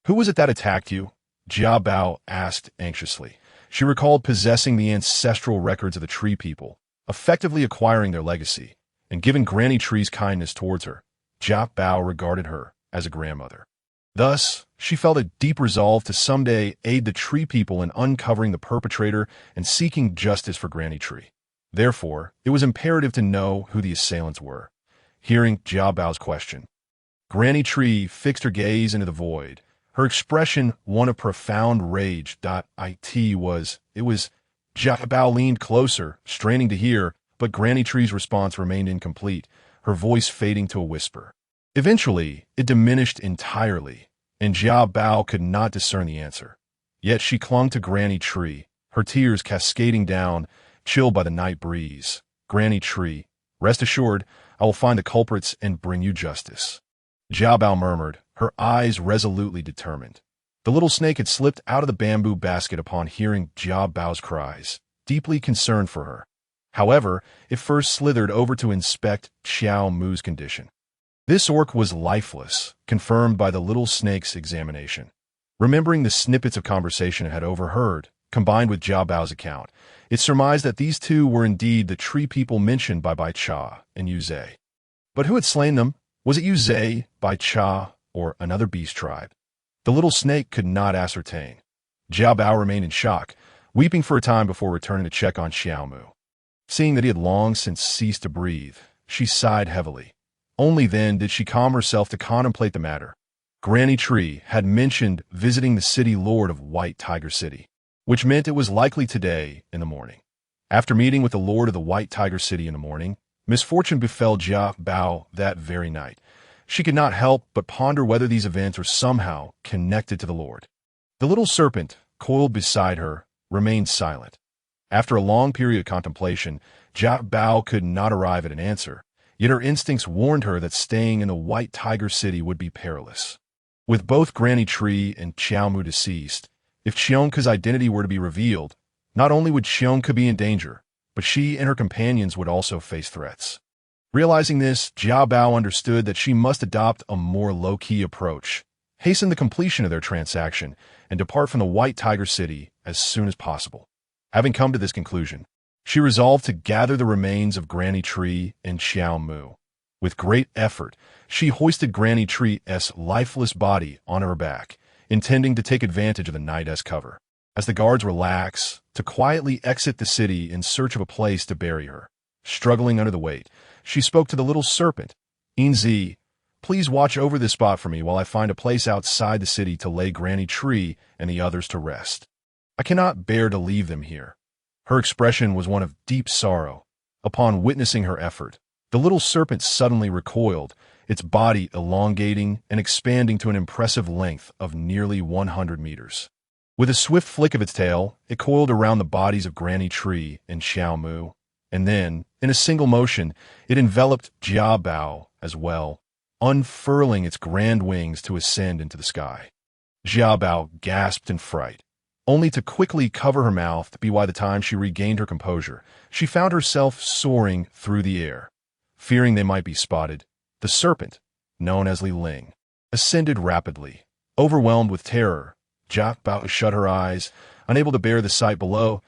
Who was it that attacked you? Jia Bao asked anxiously. She recalled possessing the ancestral records of the Tree people, effectively acquiring their legacy, and given Granny Tree's kindness towards her. Jia Bao regarded her as a grandmother. Thus, she felt a deep resolve to someday aid the Tree people in uncovering the perpetrator and seeking justice for Granny Tree. Therefore, it was imperative to know who the assailants were. Hearing Jia Bao's question, Granny Tree fixed her gaze into the void, her expression one of profound rage. It was. Jia Bao leaned closer, straining to hear, but Granny Tree's response remained incomplete, her voice fading to a whisper. Eventually, it diminished entirely, and Jia Bao could not discern the answer. Yet she clung to Granny Tree, her tears cascading down, chilled by the night breeze. Granny Tree, rest assured, I will find the culprits and bring you justice. Jia Bao murmured, her eyes resolutely determined. The little snake had slipped out of the bamboo basket upon hearing Jia Bao's cries, deeply concerned for her. However, it first slithered over to inspect Xiao Mu's condition. This orc was lifeless, confirmed by the little snake's examination. Remembering the snippets of conversation it had overheard, combined with Jia Bao's account, it surmised that these two were indeed the Tree people mentioned by Bai Cha and Yu Zhe. But who had slain them? Was it Yu Zhe, Bai Cha, or another beast tribe? The little snake could not ascertain. Jia Bao remained in shock, weeping for a time before returning to check on Xiao Mu. Seeing that he had long since ceased to breathe, she sighed heavily. Only then did she calm herself to contemplate the matter. Granny Tree had mentioned visiting the city lord of White Tiger City, which meant it was likely today in the morning. After meeting with the lord of the White Tiger City in the morning, misfortune befell Jia Bao that very night. She could not help but ponder whether these events were somehow connected to the lord. The little serpent, coiled beside her, remained silent. After a long period of contemplation, Jia Bao could not arrive at an answer, yet her instincts warned her that staying in the White Tiger City would be perilous. With both Granny Tree and Xiao Mu deceased, if Cheongke's identity were to be revealed, not only would Cheongke be in danger, but she and her companions would also face threats. Realizing this, Jia Bao understood that she must adopt a more low-key approach, hasten the completion of their transaction, and depart from the White Tiger City as soon as possible. Having come to this conclusion, she resolved to gather the remains of Granny Tree and Xiao Mu. With great effort, she hoisted Granny Tree's lifeless body on her back, intending to take advantage of the night as cover, as the guards relax, to quietly exit the city in search of a place to bury her. Struggling under the weight, she spoke to the little serpent. Inzi, please watch over this spot for me while I find a place outside the city to lay Granny Tree and the others to rest. I cannot bear to leave them here. Her expression was one of deep sorrow. Upon witnessing her effort, the little serpent suddenly recoiled, its body elongating and expanding to an impressive length of nearly 100 meters. With a swift flick of its tail, it coiled around the bodies of Granny Tree and Xiao Mu, and then, in a single motion, it enveloped Jia Bao as well, unfurling its grand wings to ascend into the sky. Jia Bao gasped in fright, only to quickly cover her mouth by the time she regained her composure. She found herself soaring through the air. Fearing they might be spotted, the serpent, known as Li Ling, ascended rapidly. Overwhelmed with terror, Jia Bao shut her eyes, unable to bear the sight below.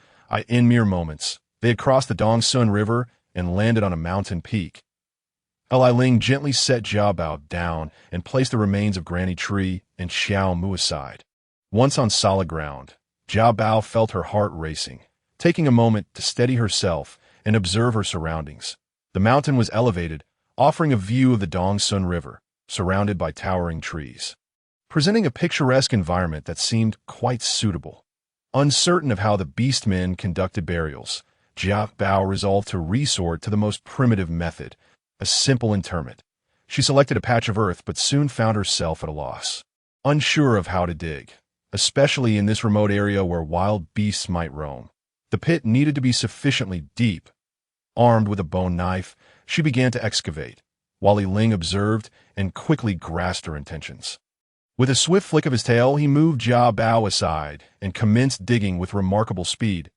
In mere moments, they had crossed the Dongsun River and landed on a mountain peak. Li Ling gently set Jia Bao down and placed the remains of Granny Tree and Xiao Mu aside. Once on solid ground, Jia Bao felt her heart racing, taking a moment to steady herself and observe her surroundings. The mountain was elevated, offering a view of the Dongsun River, surrounded by towering trees, presenting a picturesque environment that seemed quite suitable. Uncertain of how the beastmen conducted burials, Jia Bao resolved to resort to the most primitive method, a simple interment. She selected a patch of earth but soon found herself at a loss. Unsure of how to dig, especially in this remote area where wild beasts might roam, the pit needed to be sufficiently deep. Armed with a bone knife, she began to excavate. while Li Ling observed and quickly grasped her intentions. With a swift flick of his tail, he moved Jia Bao aside and commenced digging with remarkable speed.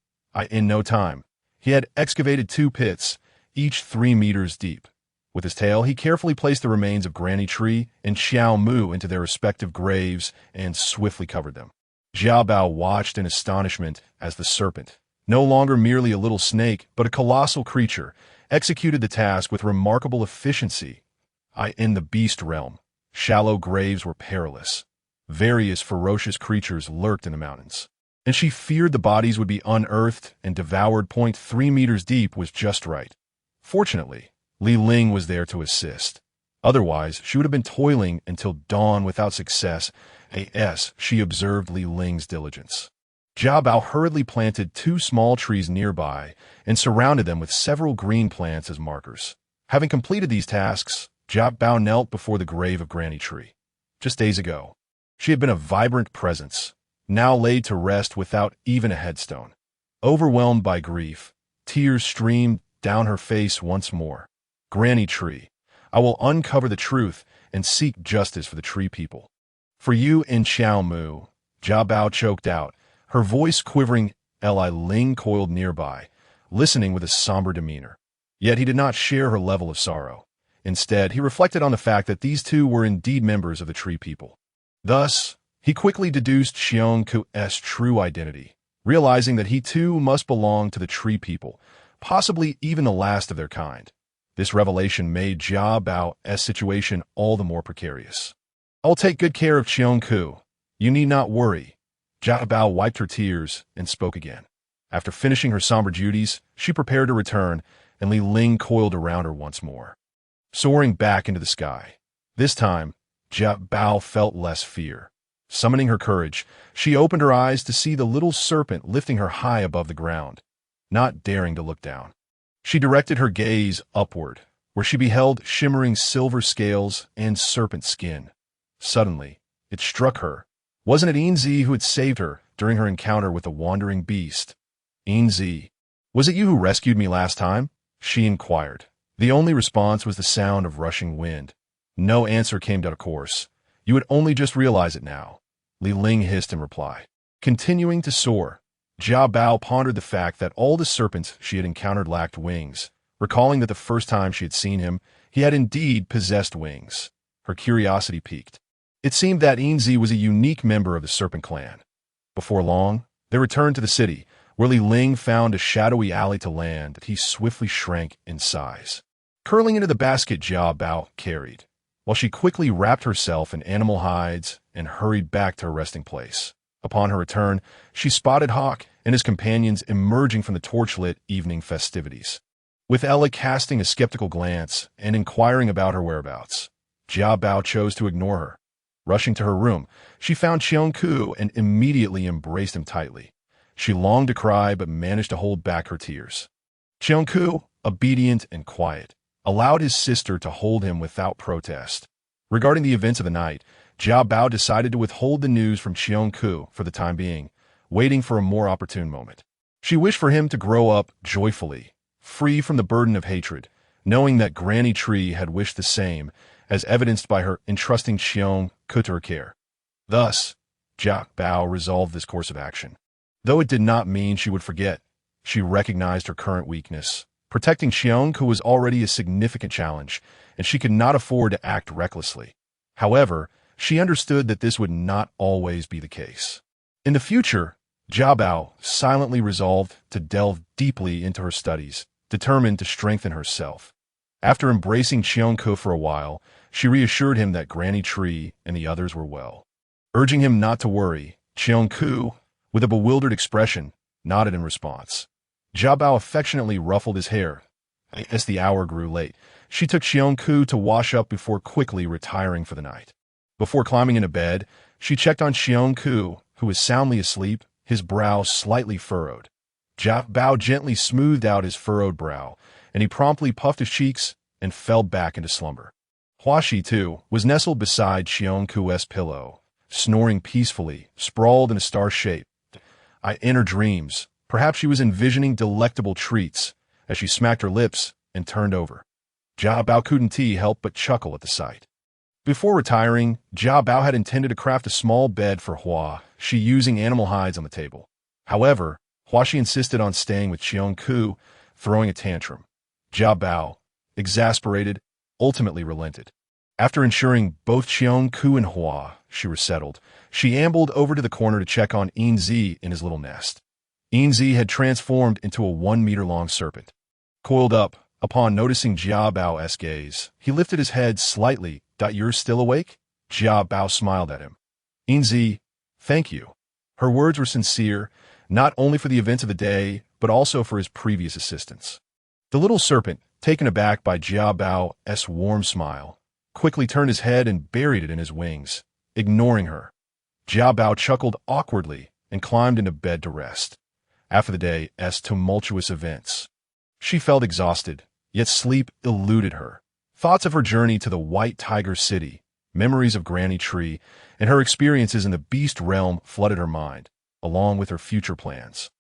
In no time, he had excavated 2 pits, each 3 meters deep. With his tail, he carefully placed the remains of Granny Tree and Xiao Mu into their respective graves and swiftly covered them. Jia Bao watched in astonishment as the serpent, no longer merely a little snake, but a colossal creature, executed the task with remarkable efficiency. In the beast realm, shallow graves were perilous. Various ferocious creatures lurked in the mountains, and she feared the bodies would be unearthed and devoured. 3 meters deep was just right. Fortunately, Li Ling was there to assist. Otherwise, she would have been toiling until dawn without success. She observed Li Ling's diligence. Jia Bao hurriedly planted 2 small trees nearby and surrounded them with several green plants as markers. Having completed these tasks, Jia Bao knelt before the grave of Granny Tree. Just days ago, she had been a vibrant presence, now laid to rest without even a headstone. Overwhelmed by grief, tears streamed down her face once more. Granny Tree, I will uncover the truth and seek justice for the tree people. For you and Xiao Mu, Jia Bao choked out, her voice quivering. Li Ling coiled nearby, listening with a somber demeanor. Yet he did not share her level of sorrow. Instead, he reflected on the fact that these 2 were indeed members of the tree people. Thus, he quickly deduced Xiong Ku's true identity, realizing that he too must belong to the tree people, possibly even the last of their kind. This revelation made Jia Bao's situation all the more precarious. I'll take good care of Xiong Ku. You need not worry. Jia Bao wiped her tears and spoke again. After finishing her somber duties, she prepared to return, and Li Ling coiled around her once more. Soaring back into the sky. This time, Jia Bao felt less fear. Summoning her courage, she opened her eyes to see the little serpent lifting her high above the ground. Not daring to look down, she directed her gaze upward, where she beheld shimmering silver scales and serpent skin. Suddenly, it struck her. Wasn't it Inzi who had saved her during her encounter with the wandering beast? Inzi, was it you who rescued me last time? She inquired. The only response was the sound of rushing wind. No answer came to, of course. You would only just realize it now, Li Ling hissed in reply. Continuing to soar, Jia Bao pondered the fact that all the serpents she had encountered lacked wings, recalling that the first time she had seen him, he had indeed possessed wings. Her curiosity piqued. It seemed that Inzi was a unique member of the serpent clan. Before long, they returned to the city, where Li Ling found a shadowy alley to land that he swiftly shrank in size. Curling into the basket Jia Bao carried, while she quickly wrapped herself in animal hides and hurried back to her resting place. Upon her return, she spotted Hawk and his companions emerging from the torchlit evening festivities. With Ella casting a skeptical glance and inquiring about her whereabouts, Jia Bao chose to ignore her. Rushing to her room, she found Xiong Ku and immediately embraced him tightly. She longed to cry but managed to hold back her tears. Xiong Ku, obedient and quiet, allowed his sister to hold him without protest. Regarding the events of the night, Jia Bao decided to withhold the news from Xiong Ku for the time being, waiting for a more opportune moment. She wished for him to grow up joyfully, free from the burden of hatred, knowing that Granny Tree had wished the same, as evidenced by her entrusting Xiong Ku to her care. Thus, Jia Bao resolved this course of action. Though it did not mean she would forget, she recognized her current weakness. Protecting Xiong Ku was already a significant challenge, and she could not afford to act recklessly. However, she understood that this would not always be the case. In the future, Jia Bao silently resolved to delve deeply into her studies, determined to strengthen herself. After embracing Xiong Ku for a while, she reassured him that Granny Tree and the others were well. Urging him not to worry, Xiong Ku, with a bewildered expression, nodded in response. Jia Bao affectionately ruffled his hair. As the hour grew late, she took Xiong Ku to wash up before quickly retiring for the night. Before climbing into bed, she checked on Xiong Ku, who was soundly asleep, his brow slightly furrowed. Jia Bao gently smoothed out his furrowed brow, and he promptly puffed his cheeks and fell back into slumber. Huaxi, too, was nestled beside Xiong Ku's pillow, snoring peacefully, sprawled in a star shape. In her dreams, perhaps she was envisioning delectable treats as she smacked her lips and turned over. Jia Bao couldn't help but chuckle at the sight. Before retiring, Jia Bao had intended to craft a small bed for Hua Shi using animal hides on the table. However, Hua Shi insisted on staying with Qiong Ku, throwing a tantrum. Jia Bao, exasperated, ultimately relented. After ensuring both Qiong Ku and Hua Shi were settled, she ambled over to the corner to check on Yin Zi in his little nest. Yin Zi had transformed into a 1-meter-long serpent. Coiled up, upon noticing Jia Bao's gaze, he lifted his head slightly. "You're still awake?" Jia Bao smiled at him. "Yin Zi, thank you." Her words were sincere, not only for the events of the day, but also for his previous assistance. The little serpent, taken aback by Jia Bao's warm smile, quickly turned his head and buried it in his wings, ignoring her. Jia Bao chuckled awkwardly and climbed into bed to rest. After the day's tumultuous events, she felt exhausted, yet sleep eluded her. Thoughts of her journey to the White Tiger City, memories of Granny Tree, and her experiences in the Beast Realm flooded her mind, along with her future plans.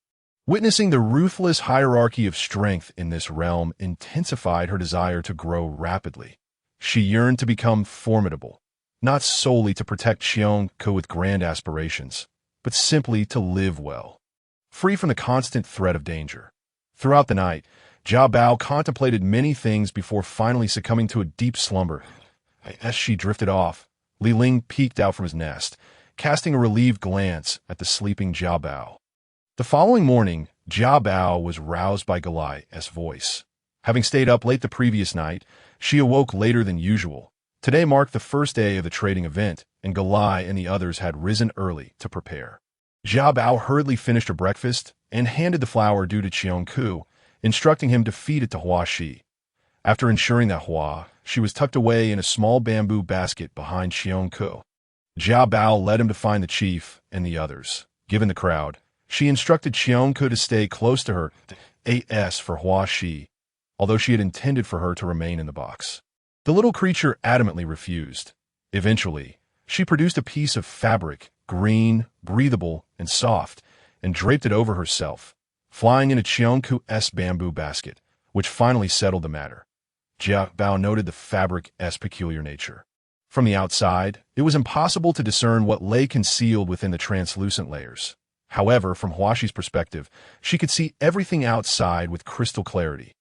Witnessing the ruthless hierarchy of strength in this realm intensified her desire to grow rapidly. She yearned to become formidable, not solely to protect Qiong Ku with grand aspirations, but simply to live well, free from the constant threat of danger. Throughout the night, Jia Bao contemplated many things before finally succumbing to a deep slumber. As she drifted off, Li Ling peeked out from his nest, casting a relieved glance at the sleeping Jia Bao. The following morning, Jia Bao was roused by Galai's voice. Having stayed up late the previous night, she awoke later than usual. Today marked the first day of the trading event, and Galai and the others had risen early to prepare. Jia Bao hurriedly finished her breakfast and handed the flower due to Qiong Ku, instructing him to feed it to Hua Shi. After ensuring that Hua Shi was tucked away in a small bamboo basket behind Qiong Ku, Jia Bao led him to find the chief and the others. Given the crowd, she instructed Qiong Ku to stay close to her as for Hua Shi, although she had intended for her to remain in the box. The little creature adamantly refused. Eventually, she produced a piece of fabric, green, breathable, and soft, and draped it over herself, flying into Qiong Ku's bamboo basket, which finally settled the matter. Jia Bao noted the fabric's peculiar nature. From the outside, it was impossible to discern what lay concealed within the translucent layers. However, from Hua Shi's perspective, she could see everything outside with crystal clarity.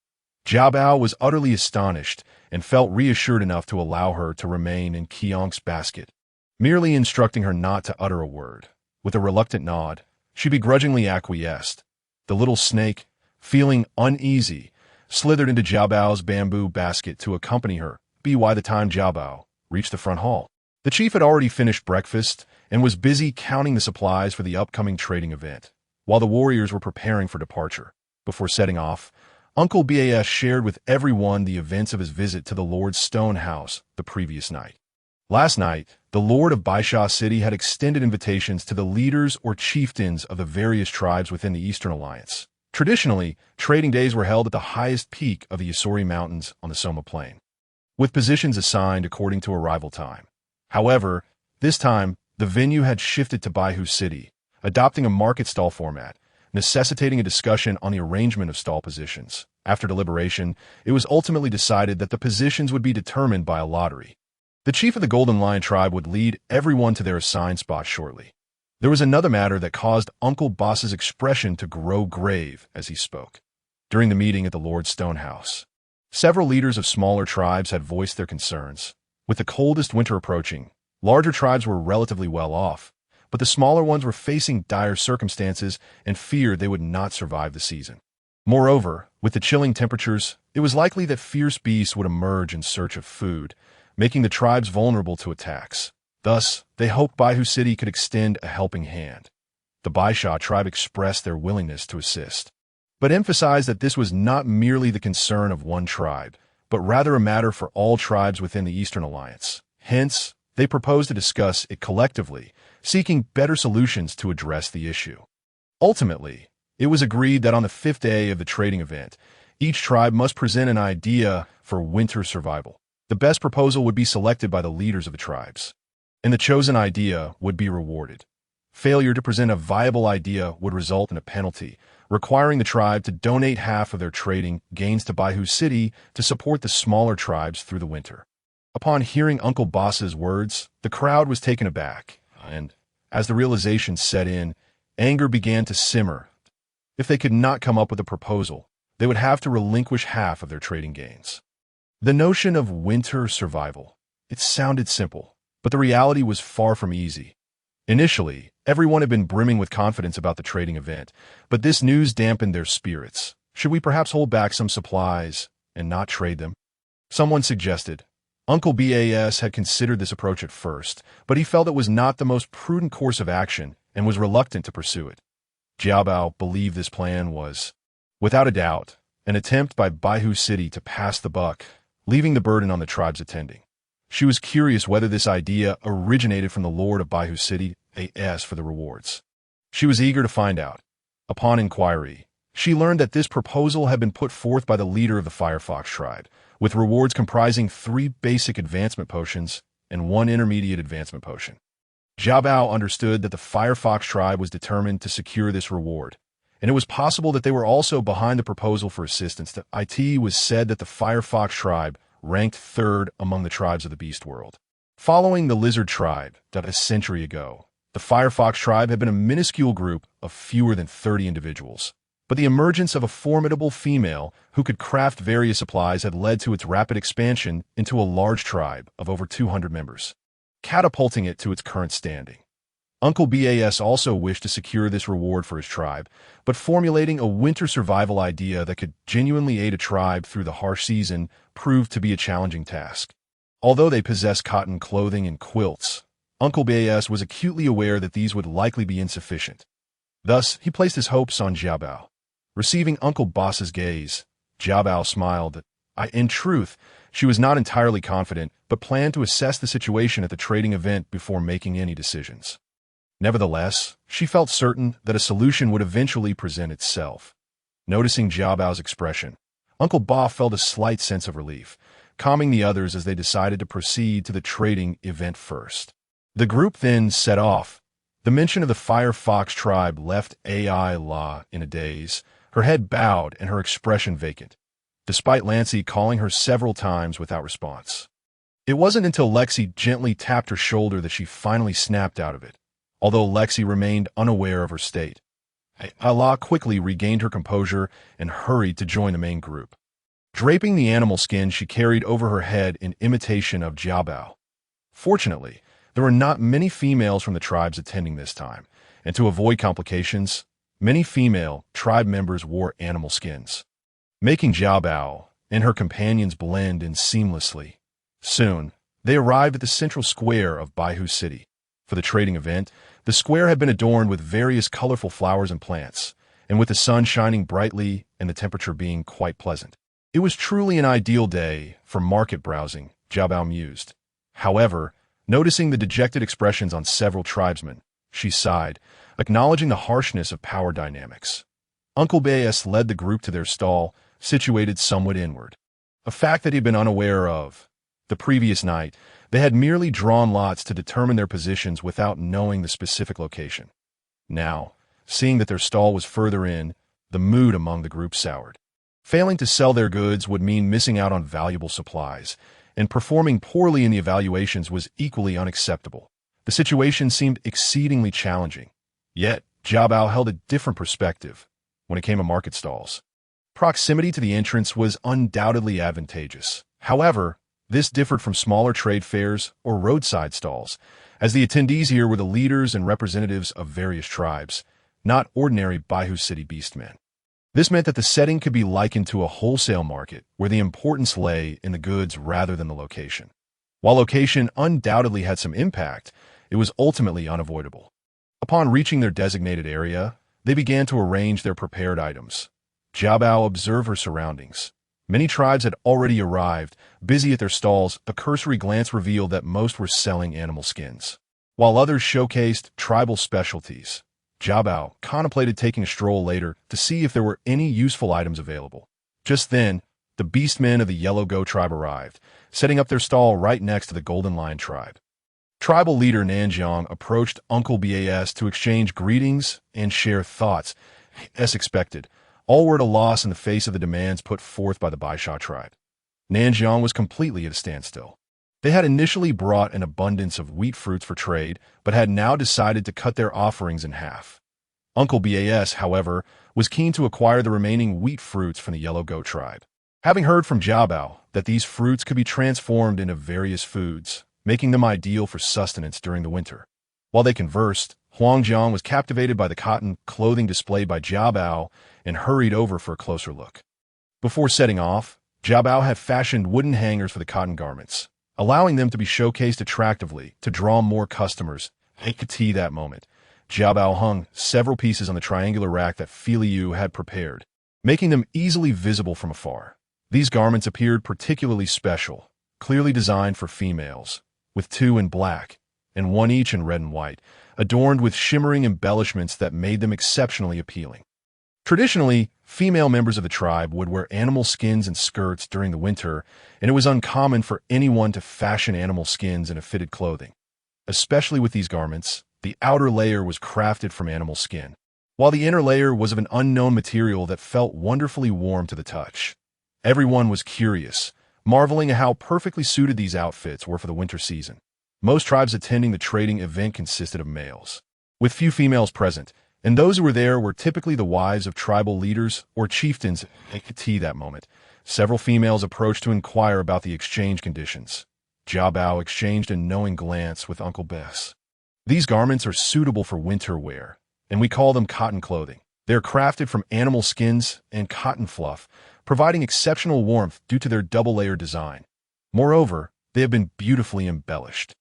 Jia Bao was utterly astonished and felt reassured enough to allow her to remain in Qiong's basket, merely instructing her not to utter a word. With a reluctant nod, she begrudgingly acquiesced. The little snake, feeling uneasy, slithered into Jia Bao's bamboo basket to accompany her. By the time Jia Bao reached the front hall, the chief had already finished breakfast and was busy counting the supplies for the upcoming trading event, while the warriors were preparing for departure. Before setting off, Uncle Bas shared with everyone the events of his visit to the Lord's stone house the previous night. Last night, the Lord of Baisha City had extended invitations to the leaders or chieftains of the various tribes within the Eastern Alliance. Traditionally, trading days were held at the highest peak of the Yasuri Mountains on the Soma Plain, with positions assigned according to arrival time. However, this time, the venue had shifted to Baihu City, adopting a market stall format, necessitating a discussion on the arrangement of stall positions. After deliberation, it was ultimately decided that the positions would be determined by a lottery. The chief of the Golden Lion tribe would lead everyone to their assigned spot shortly. There was another matter that caused Uncle Boss's expression to grow grave as he spoke. During the meeting at the Lord's Stone House, several leaders of smaller tribes had voiced their concerns. With the coldest winter approaching, larger tribes were relatively well off, but the smaller ones were facing dire circumstances and feared they would not survive the season. Moreover, with the chilling temperatures, it was likely that fierce beasts would emerge in search of food, making the tribes vulnerable to attacks. Thus, they hoped Baihu City could extend a helping hand. The Baisha tribe expressed their willingness to assist, but emphasized that this was not merely the concern of one tribe, but rather a matter for all tribes within the Eastern Alliance. Hence, they proposed to discuss it collectively, seeking better solutions to address the issue. Ultimately, it was agreed that on the 5th day of the trading event, each tribe must present an idea for winter survival. The best proposal would be selected by the leaders of the tribes, and the chosen idea would be rewarded. Failure to present a viable idea would result in a penalty, requiring the tribe to donate half of their trading gains to Baihu City to support the smaller tribes through the winter. Upon hearing Uncle Boss's words, the crowd was taken aback, and, as the realization set in, anger began to simmer. If they could not come up with a proposal, they would have to relinquish half of their trading gains. The notion of winter survival. It sounded simple, but the reality was far from easy. Initially, everyone had been brimming with confidence about the trading event, but this news dampened their spirits. Should we perhaps hold back some supplies and not trade them? Someone suggested. Uncle Bas had considered this approach at first, but he felt it was not the most prudent course of action and was reluctant to pursue it. Jiabao believed this plan was, without a doubt, an attempt by Baihu City to pass the buck, leaving the burden on the tribes attending. She was curious whether this idea originated from the Lord of Baihu City, as for the rewards. She was eager to find out. Upon inquiry, she learned that this proposal had been put forth by the leader of the Firefox tribe, with rewards comprising 3 basic advancement potions and 1 intermediate advancement potion. Jiabao understood that the Firefox tribe was determined to secure this reward, and it was possible that they were also behind the proposal for assistance. It was said that the Firefox tribe ranked 3rd among the tribes of the Beast World. Following the Lizard tribe, a century ago, the Firefox tribe had been a minuscule group of fewer than 30 individuals. But the emergence of a formidable female who could craft various supplies had led to its rapid expansion into a large tribe of over 200 members, catapulting it to its current standing. Uncle Bas also wished to secure this reward for his tribe, but formulating a winter survival idea that could genuinely aid a tribe through the harsh season proved to be a challenging task. Although they possessed cotton clothing and quilts, Uncle Bas was acutely aware that these would likely be insufficient. Thus, he placed his hopes on Jiabao. Receiving Uncle Boss's gaze, Jiabao smiled. In truth, she was not entirely confident, but planned to assess the situation at the trading event before making any decisions. Nevertheless, she felt certain that a solution would eventually present itself. Noticing Jiabao's expression, Uncle Ba felt a slight sense of relief, calming the others as they decided to proceed to the trading event first. The group then set off. The mention of the Firefox tribe left Ai La in a daze, her head bowed and her expression vacant, despite Lancy calling her several times without response. It wasn't until Lexi gently tapped her shoulder that she finally snapped out of it, although Lexi remained unaware of her state. Allah quickly regained her composure and hurried to join the main group, draping the animal skin she carried over her head in imitation of Jiabao. Fortunately, there were not many females from the tribes attending this time, and to avoid complications, many female tribe members wore animal skins, making Jiabao and her companions blend in seamlessly. Soon, they arrived at the central square of Baihu City. For the trading event, the square had been adorned with various colorful flowers and plants, and with the sun shining brightly and the temperature being quite pleasant. It was truly an ideal day for market browsing, Jiabao mused. However, noticing the dejected expressions on several tribesmen, she sighed, acknowledging the harshness of power dynamics. Uncle Bas led the group to their stall, situated somewhat inward, a fact that he had been unaware of. The previous night, they had merely drawn lots to determine their positions without knowing the specific location. Now, seeing that their stall was further in, the mood among the group soured. Failing to sell their goods would mean missing out on valuable supplies, and performing poorly in the evaluations was equally unacceptable. The situation seemed exceedingly challenging. Yet, Jiabao held a different perspective when it came to market stalls. Proximity to the entrance was undoubtedly advantageous. However, this differed from smaller trade fairs or roadside stalls, as the attendees here were the leaders and representatives of various tribes, not ordinary Baihu City beastmen. This meant that the setting could be likened to a wholesale market where the importance lay in the goods rather than the location. While location undoubtedly had some impact, it was ultimately unavoidable. Upon reaching their designated area, they began to arrange their prepared items. Jiabao observed her surroundings. Many tribes had already arrived, busy at their stalls. A cursory glance revealed that most were selling animal skins, while others showcased tribal specialties. Jiabao contemplated taking a stroll later to see if there were any useful items available. Just then, the beastmen of the Yellow Goat tribe arrived, setting up their stall right next to the Golden Lion tribe. Tribal leader Nanjiang approached Uncle Bas to exchange greetings and share thoughts. As expected, all were at a loss in the face of the demands put forth by the Baisha tribe. Nanjiang was completely at a standstill. They had initially brought an abundance of wheat fruits for trade, but had now decided to cut their offerings in half. Uncle Bas, however, was keen to acquire the remaining wheat fruits from the Yellow Goat tribe. Having heard from Jiabao that these fruits could be transformed into various foods, making them ideal for sustenance during the winter. While they conversed, Huangjiang was captivated by the cotton clothing displayed by Jiabao and hurried over for a closer look. Before setting off, Jiabao had fashioned wooden hangers for the cotton garments, allowing them to be showcased attractively to draw more customers. That moment, Jiabao hung several pieces on the triangular rack that Filiu had prepared, making them easily visible from afar. These garments appeared particularly special, clearly designed for females, with two in black, and one each in red and white, adorned with shimmering embellishments that made them exceptionally appealing. Traditionally, female members of the tribe would wear animal skins and skirts during the winter, and it was uncommon for anyone to fashion animal skins into fitted clothing. Especially with these garments, the outer layer was crafted from animal skin, while the inner layer was of an unknown material that felt wonderfully warm to the touch. Everyone was curious, marveling at how perfectly suited these outfits were for the winter season. Most tribes attending the trading event consisted of males, with few females present, and those who were there were typically the wives of tribal leaders or chieftains. At that moment, several females approached to inquire about the exchange conditions. Jiabao exchanged a knowing glance with Uncle Bess. These garments are suitable for winter wear, and we call them cotton clothing. They are crafted from animal skins and cotton fluff, providing exceptional warmth due to their double-layer design. Moreover, they have been beautifully embellished,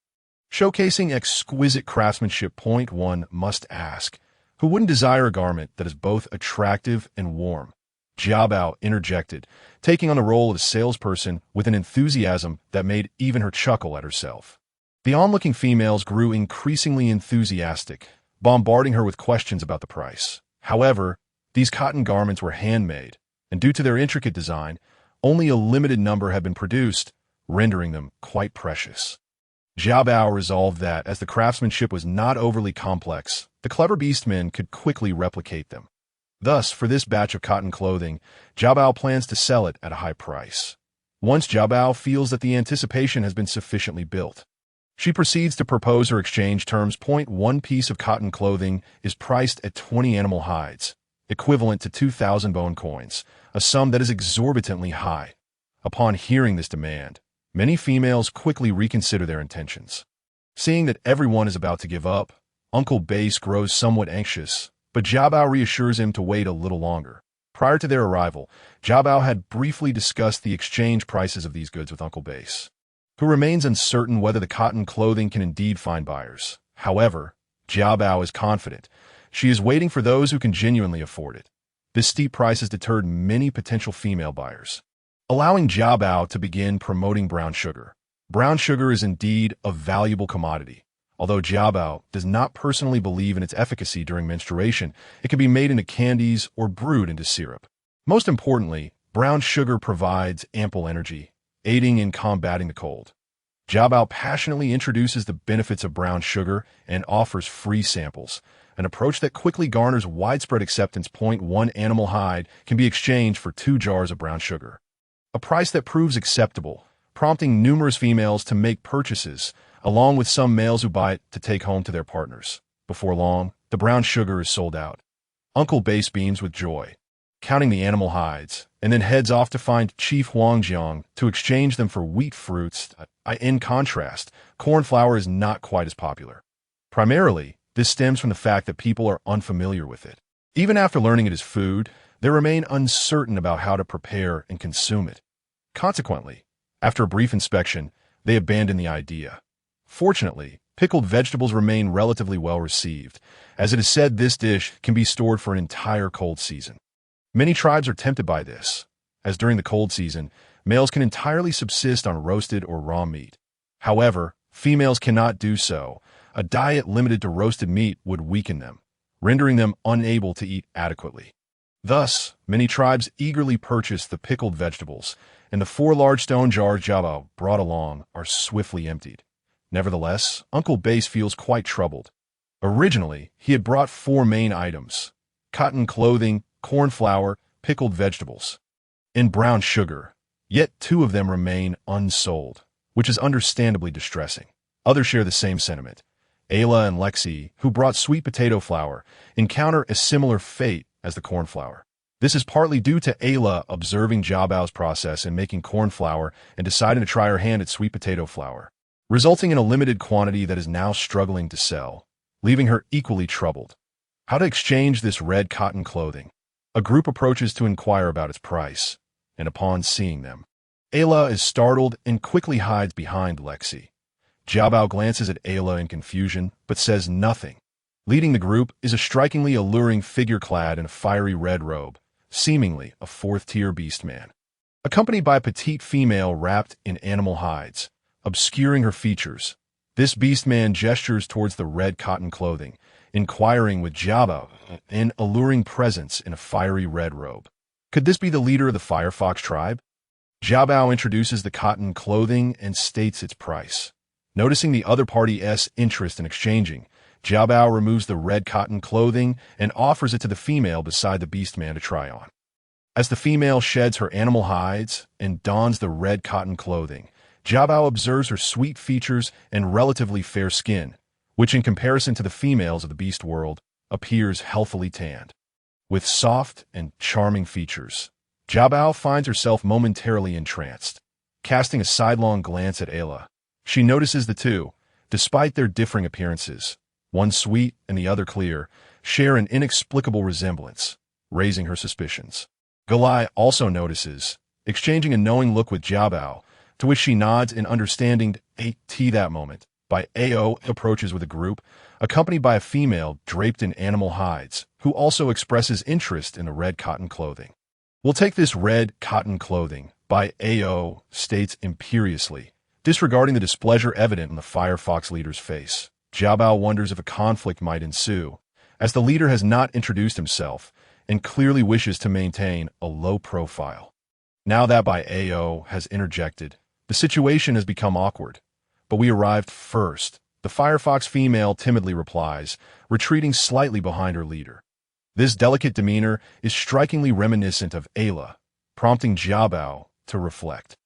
showcasing exquisite craftsmanship. One must ask, who wouldn't desire a garment that is both attractive and warm? Jiabao interjected, taking on the role of a salesperson with an enthusiasm that made even her chuckle at herself. The onlooking females grew increasingly enthusiastic, bombarding her with questions about the price. However, these cotton garments were handmade, and due to their intricate design, only a limited number had been produced, rendering them quite precious. Jiabao resolved that, as the craftsmanship was not overly complex, the clever beastmen could quickly replicate them. Thus, for this batch of cotton clothing, Jiabao plans to sell it at a high price. Once Jiabao feels that the anticipation has been sufficiently built, she proceeds to propose her exchange terms. One piece of cotton clothing is priced at 20 animal hides, equivalent to 2,000 bone coins, a sum that is exorbitantly high. Upon hearing this demand, many females quickly reconsider their intentions. Seeing that everyone is about to give up, Uncle Base grows somewhat anxious, but Jiabao reassures him to wait a little longer. Prior to their arrival, Jiabao had briefly discussed the exchange prices of these goods with Uncle Base, who remains uncertain whether the cotton clothing can indeed find buyers. However, Jiabao is confident. She is waiting for those who can genuinely afford it. This steep price has deterred many potential female buyers, allowing Jiabao to begin promoting brown sugar. Brown sugar is indeed a valuable commodity. Although Jiabao does not personally believe in its efficacy during menstruation, it can be made into candies or brewed into syrup. Most importantly, brown sugar provides ample energy, aiding in combating the cold. Jiabao passionately introduces the benefits of brown sugar and offers free samples, an approach that quickly garners widespread acceptance. 1 animal hide can be exchanged for 2 jars of brown sugar, a price that proves acceptable, prompting numerous females to make purchases, along with some males who buy it to take home to their partners. Before long, the brown sugar is sold out. Uncle Base beams with joy, counting the animal hides, and then heads off to find Chief Huangjiang to exchange them for wheat fruits. In contrast, corn flour is not quite as popular. Primarily, this stems from the fact that people are unfamiliar with it. Even after learning it is food, they remain uncertain about how to prepare and consume it. Consequently, after a brief inspection, they abandon the idea. Fortunately, pickled vegetables remain relatively well received, as it is said this dish can be stored for an entire cold season. Many tribes are tempted by this, as during the cold season, males can entirely subsist on roasted or raw meat. However, females cannot do so. A diet limited to roasted meat would weaken them, rendering them unable to eat adequately. Thus, many tribes eagerly purchase the pickled vegetables, and the 4 large stone jars Jiabao brought along are swiftly emptied. Nevertheless, Uncle Base feels quite troubled. Originally, he had brought 4 main items: cotton clothing, corn flour, pickled vegetables, and brown sugar. Yet 2 of them remain unsold, which is understandably distressing. Others share the same sentiment. Ayla and Lexi, who brought sweet potato flour, encounter a similar fate as the corn flour. This is partly due to Ayla observing Jiabao's process in making corn flour and deciding to try her hand at sweet potato flour, resulting in a limited quantity that is now struggling to sell, leaving her equally troubled. How to exchange this red cotton clothing? A group approaches to inquire about its price, and upon seeing them, Ayla is startled and quickly hides behind Lexi. Jiabao glances at Ayla in confusion, but says nothing. Leading the group is a strikingly alluring figure clad in a fiery red robe, seemingly a 4th-tier beastman, accompanied by a petite female wrapped in animal hides, obscuring her features. This beastman gestures towards the red cotton clothing, inquiring with Jiabao, an alluring presence in a fiery red robe. Could this be the leader of the Firefox tribe? Jiabao introduces the cotton clothing and states its price. Noticing the other party's interest in exchanging, Jiabao removes the red cotton clothing and offers it to the female beside the beastman to try on. As the female sheds her animal hides and dons the red cotton clothing, Jiabao observes her sweet features and relatively fair skin, which in comparison to the females of the beast world, appears healthily tanned. With soft and charming features, Jiabao finds herself momentarily entranced. Casting a sidelong glance at Ayla, she notices the 2, despite their differing appearances, one sweet and the other clear, share an inexplicable resemblance, raising her suspicions. Galai also notices, exchanging a knowing look with Jiabao, to which she nods in understanding. That moment, Ao approaches with a group, accompanied by a female draped in animal hides, who also expresses interest in the red cotton clothing. "We'll take this red cotton clothing," Ao states imperiously, disregarding the displeasure evident in the Firefox leader's face. Jiabao wonders if a conflict might ensue, as the leader has not introduced himself and clearly wishes to maintain a low profile. Now that Ao has interjected, the situation has become awkward. "But we arrived first," the Firefox female timidly replies, retreating slightly behind her leader. This delicate demeanor is strikingly reminiscent of Ayla, prompting Jiabao to reflect.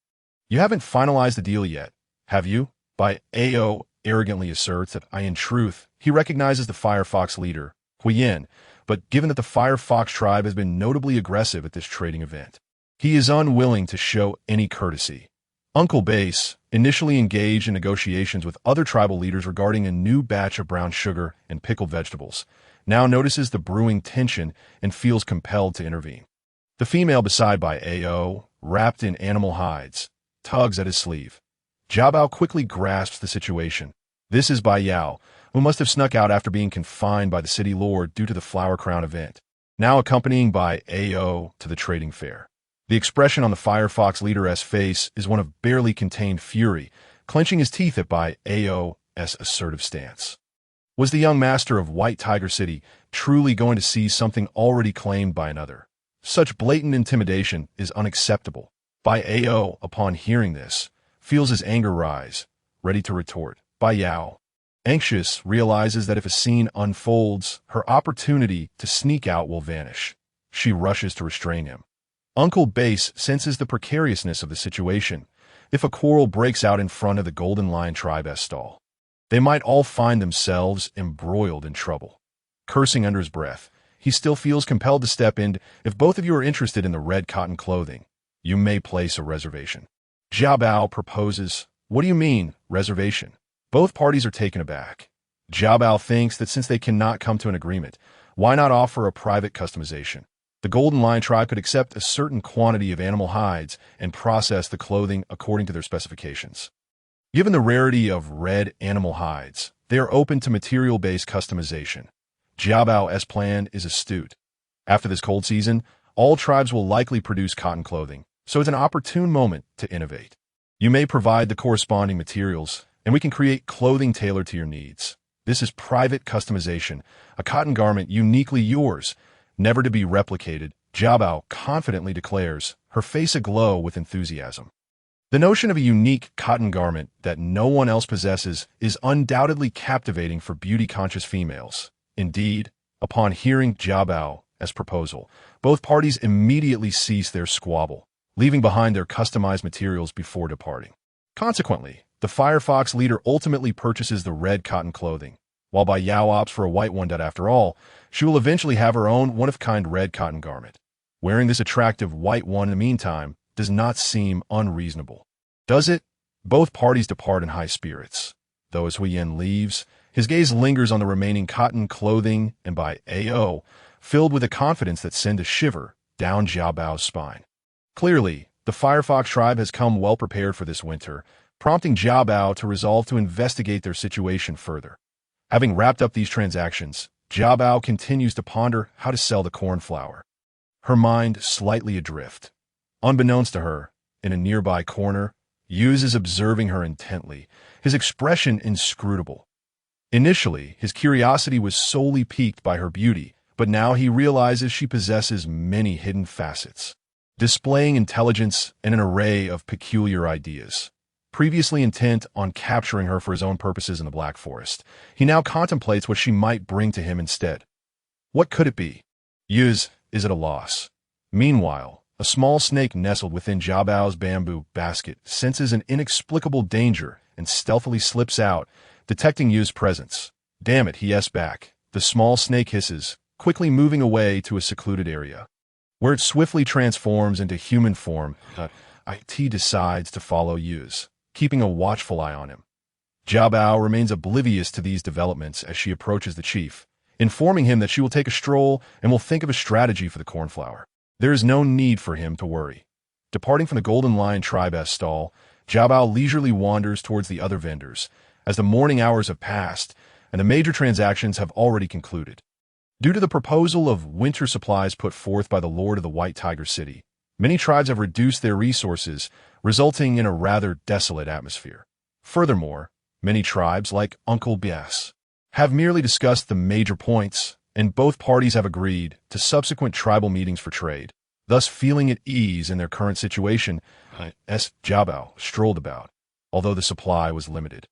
"You haven't finalized the deal yet, have you?" Ao arrogantly asserts that in truth, he recognizes the Firefox leader, Huiyin, but given that the Firefox tribe has been notably aggressive at this trading event, he is unwilling to show any courtesy. Uncle Base, initially engaged in negotiations with other tribal leaders regarding a new batch of brown sugar and pickled vegetables, now notices the brewing tension and feels compelled to intervene. The female beside Ao, wrapped in animal hides, tugs at his sleeve. Jiabao quickly grasps the situation. This is Yao, who must have snuck out after being confined by the city lord due to the Flower Crown event, now accompanying Ao to the trading fair. The expression on the Firefox leader's face is one of barely contained fury, clenching his teeth at Ao's assertive stance. Was the young master of White Tiger City truly going to seize something already claimed by another? Such blatant intimidation is unacceptable. Ao, upon hearing this, feels his anger rise, ready to retort. Yao, anxious, realizes that if a scene unfolds, her opportunity to sneak out will vanish. She rushes to restrain him. Uncle Base senses the precariousness of the situation. If a quarrel breaks out in front of the Golden Lion tribe's stall, they might all find themselves embroiled in trouble. Cursing under his breath, he still feels compelled to step in. "If both of you are interested in the red cotton clothing, you may place a reservation." Jiabao proposes. "What do you mean, reservation?" Both parties are taken aback. Jiabao thinks that since they cannot come to an agreement, why not offer a private customization? The Golden Lion tribe could accept a certain quantity of animal hides and process the clothing according to their specifications. Given the rarity of red animal hides, they are open to material-based customization. Jiabao's plan is astute. After this cold season, all tribes will likely produce cotton clothing, so it's an opportune moment to innovate. You may provide the corresponding materials, and we can create clothing tailored to your needs. This is private customization, a cotton garment uniquely yours, never to be replicated, Jiabao confidently declares, her face aglow with enthusiasm. The notion of a unique cotton garment that no one else possesses is undoubtedly captivating for beauty-conscious females. Indeed, upon hearing Jiabao's proposal, both parties immediately cease their squabble, leaving behind their customized materials before departing. Consequently, the Firefox leader ultimately purchases the red cotton clothing, while Bai Yao opts for a white one that, after all, she will eventually have her own one-of-kind red cotton garment. Wearing this attractive white one in the meantime does not seem unreasonable. Does it? Both parties depart in high spirits. Though as Huyen leaves, his gaze lingers on the remaining cotton clothing and Bai Ao, filled with a confidence that sends a shiver down Jiabao's spine. Clearly, the Firefox tribe has come well prepared for this winter, prompting Jiabao to resolve to investigate their situation further. Having wrapped up these transactions, Jiabao continues to ponder how to sell the cornflower. Her mind slightly adrift. Unbeknownst to her, in a nearby corner, Yuz is observing her intently, his expression inscrutable. Initially, his curiosity was solely piqued by her beauty, but now he realizes she possesses many hidden facets, displaying intelligence and an array of peculiar ideas. Previously intent on capturing her for his own purposes in the Black Forest, he now contemplates what she might bring to him instead. What could it be? Yuz is at a loss. Meanwhile, a small snake nestled within Jiabao's bamboo basket senses an inexplicable danger and stealthily slips out, detecting Yuz's presence. Damn it, he yells back. The small snake hisses, quickly moving away to a secluded area. Where it swiftly transforms into human form, It decides to follow Yuz, keeping a watchful eye on him. Jiabao remains oblivious to these developments as she approaches the chief, informing him that she will take a stroll and will think of a strategy for the cornflower. There is no need for him to worry. Departing from the Golden Lion tribe's stall, Jiabao leisurely wanders towards the other vendors, as the morning hours have passed and the major transactions have already concluded. Due to the proposal of winter supplies put forth by the Lord of the White Tiger City, many tribes have reduced their resources, resulting in a rather desolate atmosphere. Furthermore, many tribes, like Uncle Bias, have merely discussed the major points, and both parties have agreed to subsequent tribal meetings for trade. Thus, feeling at ease in their current situation, Jiabao strolled about, although the supply was limited.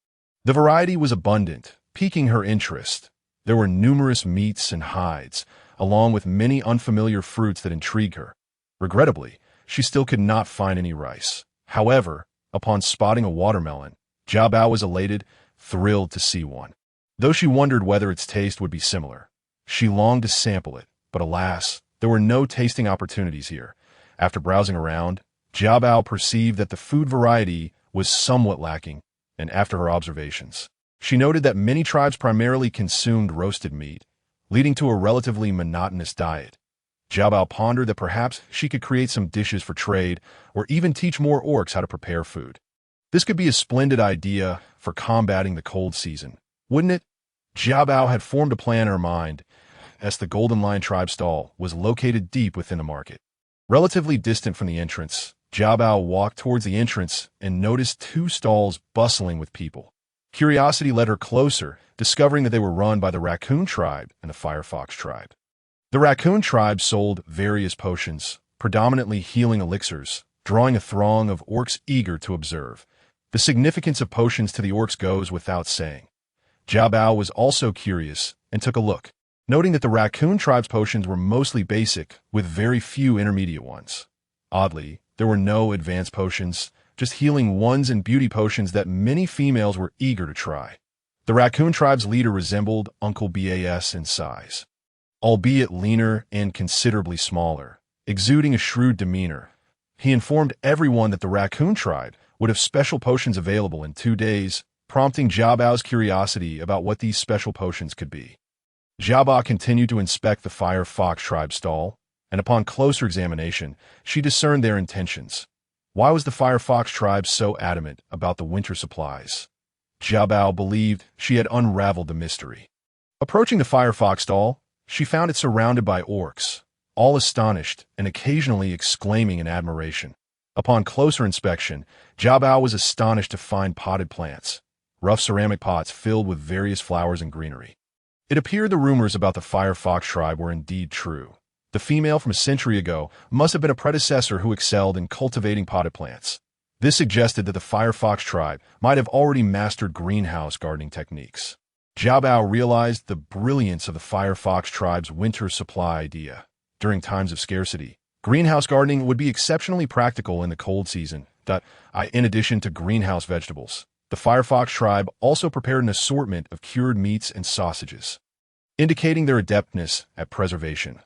The variety was abundant, piquing her interest. There were numerous meats and hides, along with many unfamiliar fruits that intrigued her. Regrettably, she still could not find any rice. However, upon spotting a watermelon, Jiabao was elated, thrilled to see one. Though she wondered whether its taste would be similar, she longed to sample it, but alas, there were no tasting opportunities here. After browsing around, Jiabao perceived that the food variety was somewhat lacking, and after her observations, she noted that many tribes primarily consumed roasted meat, leading to a relatively monotonous diet. Jiabao pondered that perhaps she could create some dishes for trade or even teach more orcs how to prepare food. This could be a splendid idea for combating the cold season, wouldn't it? Jiabao had formed a plan in her mind, as the Golden Lion tribe stall was located deep within the market. Relatively distant from the entrance, Jiabao walked towards the entrance and noticed two stalls bustling with people. Curiosity led her closer, discovering that they were run by the Raccoon tribe and the Firefox tribe. The Raccoon tribe sold various potions, predominantly healing elixirs, drawing a throng of orcs eager to observe. The significance of potions to the orcs goes without saying. Jiabao was also curious and took a look, noting that the Raccoon tribe's potions were mostly basic, with very few intermediate ones. Oddly, there were no advanced potions, just healing ones and beauty potions that many females were eager to try. The Raccoon tribe's leader resembled Uncle Bas in size, albeit leaner and considerably smaller, exuding a shrewd demeanor. He informed everyone that the Raccoon tribe would have special potions available in 2 days, prompting Jiabao's curiosity about what these special potions could be. Jiabao continued to inspect the Firefox tribe stall, and upon closer examination, she discerned their intentions. Why was the Firefox tribe so adamant about the winter supplies? Jiabao believed she had unraveled the mystery. Approaching the Firefox stall, she found it surrounded by orcs, all astonished and occasionally exclaiming in admiration. Upon closer inspection, Jiabao was astonished to find potted plants, rough ceramic pots filled with various flowers and greenery. It appeared the rumors about the Firefox tribe were indeed true. The female from a century ago must have been a predecessor who excelled in cultivating potted plants. This suggested that the Firefox tribe might have already mastered greenhouse gardening techniques. Jiao Bao realized the brilliance of the Firefox tribe's winter supply idea. During times of scarcity, greenhouse gardening would be exceptionally practical in the cold season. In addition to greenhouse vegetables, the Firefox tribe also prepared an assortment of cured meats and sausages, indicating their adeptness at preservation.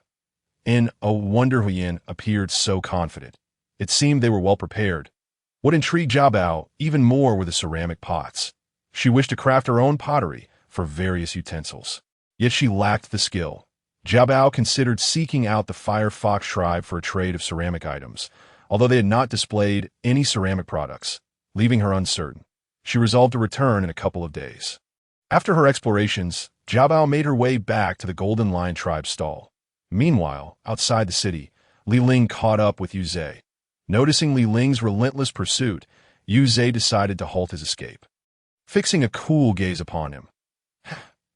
Wonder Huyen appeared so confident. It seemed they were well prepared. What intrigued Jiao Bao even more were the ceramic pots. She wished to craft her own pottery for various utensils, yet she lacked the skill. Jiao Bao considered seeking out the Firefox tribe for a trade of ceramic items, although they had not displayed any ceramic products, leaving her uncertain. She resolved to return in a couple of days. After her explorations, Jiao Bao made her way back to the Golden Lion tribe's stall. Meanwhile, outside the city, Li Ling caught up with Yu Zhe. Noticing Li Ling's relentless pursuit, Yu Zhe decided to halt his escape. Fixing a cool gaze upon him.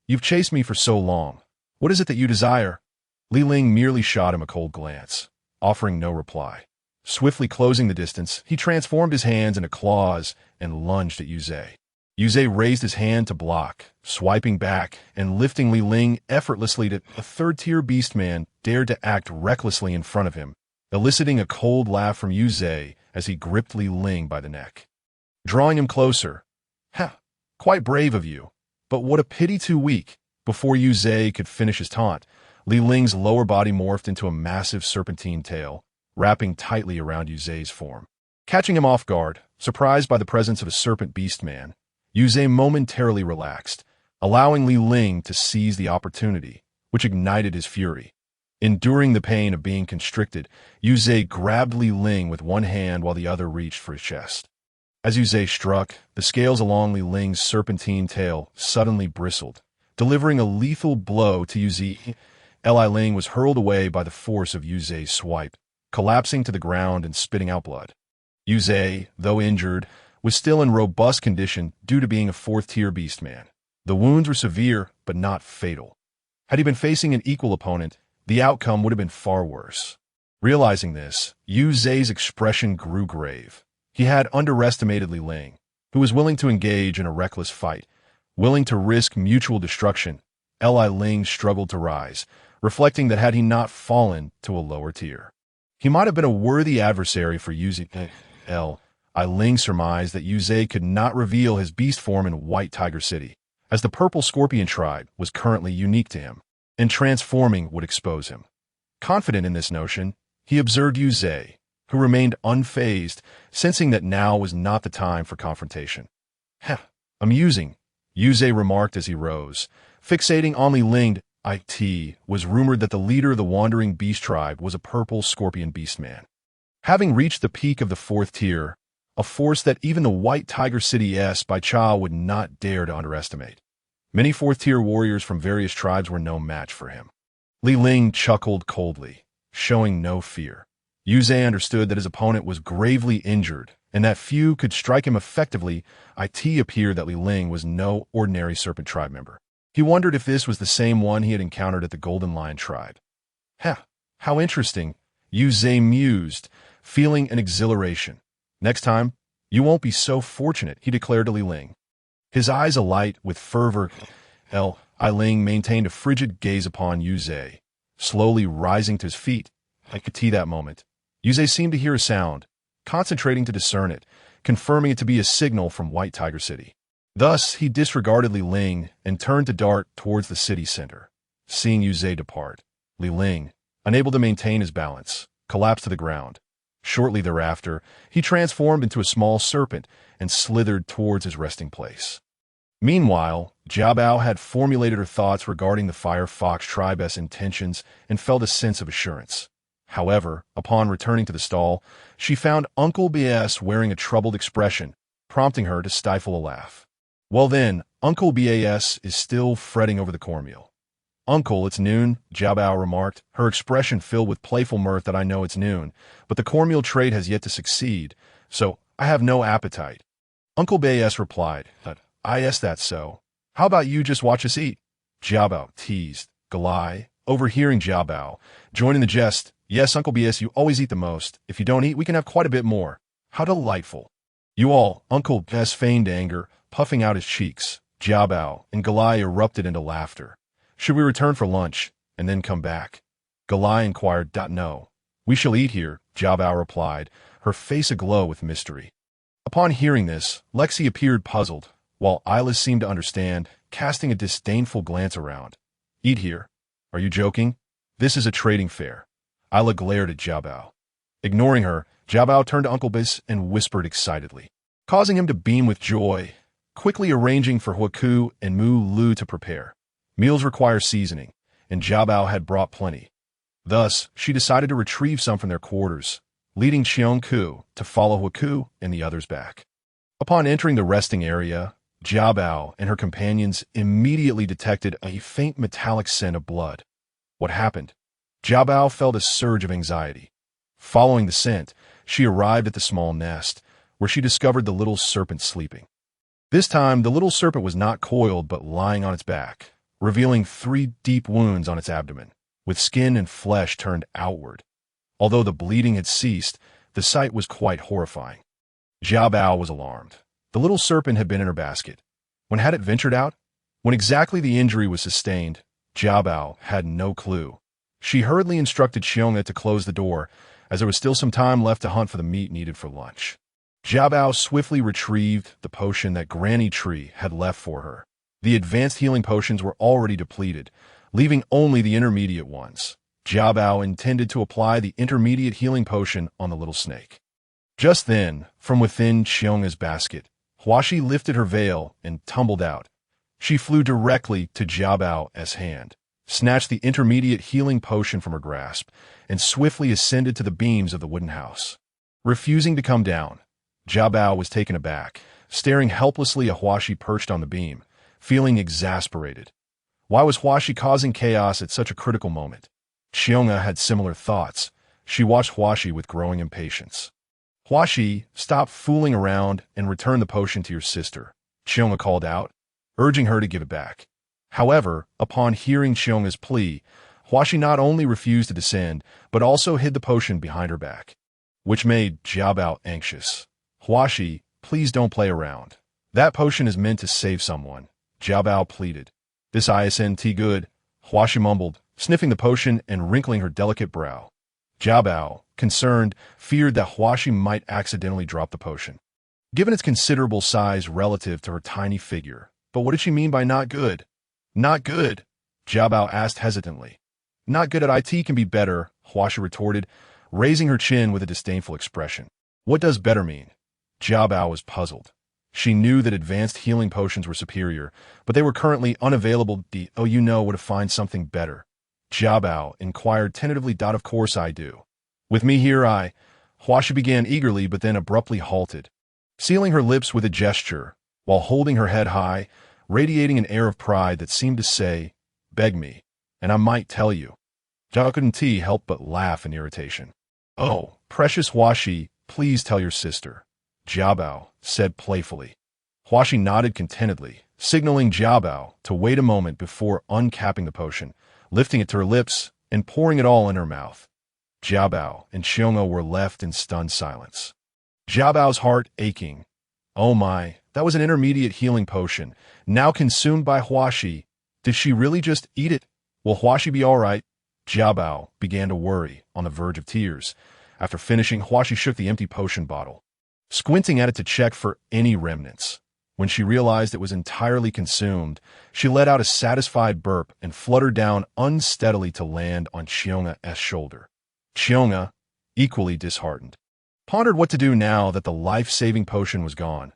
"You've chased me for so long. What is it that you desire?" Li Ling merely shot him a cold glance, offering no reply. Swiftly closing the distance, he transformed his hands into claws and lunged at Yu Zhe. Yu Zhe raised his hand to block, swiping back and lifting Li Ling effortlessly to a third-tier beastman dared to act recklessly in front of him, eliciting a cold laugh from Yu Zhe as he gripped Li Ling by the neck. Drawing him closer. Quite brave of you, but what a pity too weak." Before Yu Zhe could finish his taunt, Li Ling's lower body morphed into a massive serpentine tail, wrapping tightly around Yu Zhe's form. Catching him off guard, surprised by the presence of a serpent beastman, Yu Zhe momentarily relaxed, allowing Li Ling to seize the opportunity, which ignited his fury. Enduring the pain of being constricted, Yu Zhe grabbed Li Ling with one hand while the other reached for his chest. As Yu Zhe struck, the scales along Li Ling's serpentine tail suddenly bristled, delivering a lethal blow to Yu Zhe. Li Ling was hurled away by the force of Yu Zhe's swipe, collapsing to the ground and spitting out blood. Yu Zhe, though injured, was still in robust condition due to being a fourth-tier beastman. The wounds were severe, but not fatal. Had he been facing an equal opponent, the outcome would have been far worse. Realizing this, Yu Zhe's expression grew grave. He had underestimated Li Ling, who was willing to engage in a reckless fight, willing to risk mutual destruction. Li Ling struggled to rise, reflecting that had he not fallen to a lower tier, he might have been a worthy adversary for Yu Zhe. Li Ling surmised that Yu Zhe could not reveal his beast form in White Tiger City, as the Purple Scorpion tribe was currently unique to him, and transforming would expose him. Confident in this notion, he observed Yu Zhe, who remained unfazed, sensing that now was not the time for confrontation. Amusing, Yu Zhe remarked as he rose. Fixating on Li Ling, it was rumored that the leader of the Wandering Beast tribe was a Purple Scorpion beastman. Having reached the peak of the fourth tier, a force that even the White Tiger City Bai Chao would not dare to underestimate. Many fourth-tier warriors from various tribes were no match for him. Li Ling chuckled coldly, showing no fear. Yu Zhe understood that his opponent was gravely injured, and that few could strike him effectively. It appeared that Li Ling was no ordinary Serpent tribe member. He wondered if this was the same one he had encountered at the Golden Lion tribe. How interesting, Yu Zhe mused, feeling an exhilaration. Next time, you won't be so fortunate, he declared to Li Ling. His eyes alight with fervor, Li Ling maintained a frigid gaze upon Yu Zhe, slowly rising to his feet. I could see that moment. Yu Zhe seemed to hear a sound, concentrating to discern it, confirming it to be a signal from White Tiger City. Thus, he disregarded Li Ling and turned to dart towards the city center. Seeing Yu Zhe depart, Li Ling, unable to maintain his balance, collapsed to the ground. Shortly thereafter, he transformed into a small serpent and slithered towards his resting place. Meanwhile, Jiao Bao had formulated her thoughts regarding the Firefox tribe's intentions and felt a sense of assurance. However, upon returning to the stall, she found Uncle Bas wearing a troubled expression, prompting her to stifle a laugh. Well then, Uncle Bas is still fretting over the cornmeal. Uncle, it's noon, Jiao Bao remarked, her expression filled with playful mirth. That I know it's noon, but the cornmeal trade has yet to succeed, so I have no appetite. Uncle Bas replied, yes, that's so. How about you just watch us eat? Jiao Bao teased. Galai, overhearing Jiao Bao, joining the jest, yes, Uncle Bas, you always eat the most. If you don't eat, we can have quite a bit more. How delightful. You all, Uncle Bess feigned anger, puffing out his cheeks. Jiabao and Galai erupted into laughter. Should we return for lunch, and then come back? Galai inquired. No. We shall eat here, Jiabao replied, her face aglow with mystery. Upon hearing this, Lexi appeared puzzled, while Isla seemed to understand, casting a disdainful glance around. Eat here? Are you joking? This is a trading fair. Isla glared at Jiabao. Ignoring her, Jiabao turned to Uncle Bis and whispered excitedly, causing him to beam with joy, quickly arranging for Huaku and Mu Lu to prepare. Meals require seasoning, and Jiabao had brought plenty. Thus, she decided to retrieve some from their quarters, leading Xiongku to follow Huaku and the others back. Upon entering the resting area, Jiabao and her companions immediately detected a faint metallic scent of blood. What happened? Jiabao felt a surge of anxiety. Following the scent, she arrived at the small nest, where she discovered the little serpent sleeping. This time, the little serpent was not coiled but lying on its back, revealing 3 deep wounds on its abdomen, with skin and flesh turned outward. Although the bleeding had ceased, the sight was quite horrifying. Jiabao was alarmed. The little serpent had been in her basket. When had it ventured out? When exactly the injury was sustained, Jiabao had no clue. She hurriedly instructed Xiong'e to close the door, as there was still some time left to hunt for the meat needed for lunch. Jiabao swiftly retrieved the potion that Granny Tree had left for her. The advanced healing potions were already depleted, leaving only the intermediate ones. Jiabao intended to apply the intermediate healing potion on the little snake. Just then, from within Xiong'e's basket, Huashi lifted her veil and tumbled out. She flew directly to Jiabao's hand, snatched the intermediate healing potion from her grasp, and swiftly ascended to the beams of the wooden house. Refusing to come down, Jiabao was taken aback, staring helplessly at Huashi perched on the beam, feeling exasperated. Why was Huashi causing chaos at such a critical moment? Xiong'e had similar thoughts. She watched Huashi with growing impatience. Huashi, stop fooling around and return the potion to your sister, Xiong'e called out, urging her to give it back. However, upon hearing Xiong'e's plea, Huashi not only refused to descend, but also hid the potion behind her back, which made Jiabao anxious. Huashi, please don't play around. That potion is meant to save someone, Jiabao pleaded. This isn't good, Huashi mumbled, sniffing the potion and wrinkling her delicate brow. Jiabao, concerned, feared that Huashi might accidentally drop the potion, given its considerable size relative to her tiny figure. But what did she mean by not good? Not good, Jiabao asked hesitantly. Not good at IT can be better, Huashi retorted, raising her chin with a disdainful expression. What does better mean? Jiabao was puzzled. She knew that advanced healing potions were superior, but they were currently unavailable. You know where to find something better? Jiabao inquired tentatively. Of course I do. With me here Huashi began eagerly but then abruptly halted, sealing her lips with a gesture, while holding her head high, radiating an air of pride that seemed to say, beg me, and I might tell you. Jiabao couldn't help but laugh in irritation. Oh, precious Huashi, please tell your sister, Jiabao said playfully. Huashi nodded contentedly, signaling Jiabao to wait a moment before uncapping the potion, lifting it to her lips, and pouring it all in her mouth. Jiabao and Xiong'e were left in stunned silence. Jiabao's heart aching. Oh my, that was an intermediate healing potion, now consumed by Huashi. Did she really just eat it? Will Huashi be all right? Jiabao began to worry, on the verge of tears. After finishing, Huashi shook the empty potion bottle, squinting at it to check for any remnants. When she realized it was entirely consumed, she let out a satisfied burp and fluttered down unsteadily to land on Xiong'e's shoulder. Xiong'e, equally disheartened, pondered what to do now that the life-saving potion was gone.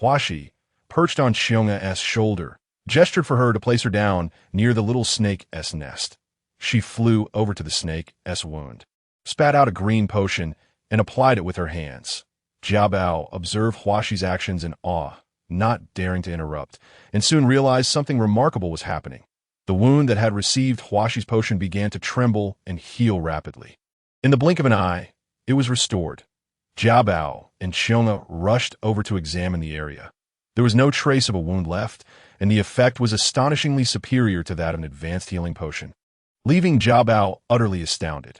Huashi, perched on Xiong'e's shoulder, gestured for her to place her down near the little snake's nest. She flew over to the snake's wound, spat out a green potion, and applied it with her hands. Jiabao observed Huashi's actions in awe, not daring to interrupt, and soon realized something remarkable was happening. The wound that had received Huashi's potion began to tremble and heal rapidly. In the blink of an eye, it was restored. Jiabao and Xiong'e rushed over to examine the area. There was no trace of a wound left, and the effect was astonishingly superior to that of an advanced healing potion, leaving Jiabao utterly astounded.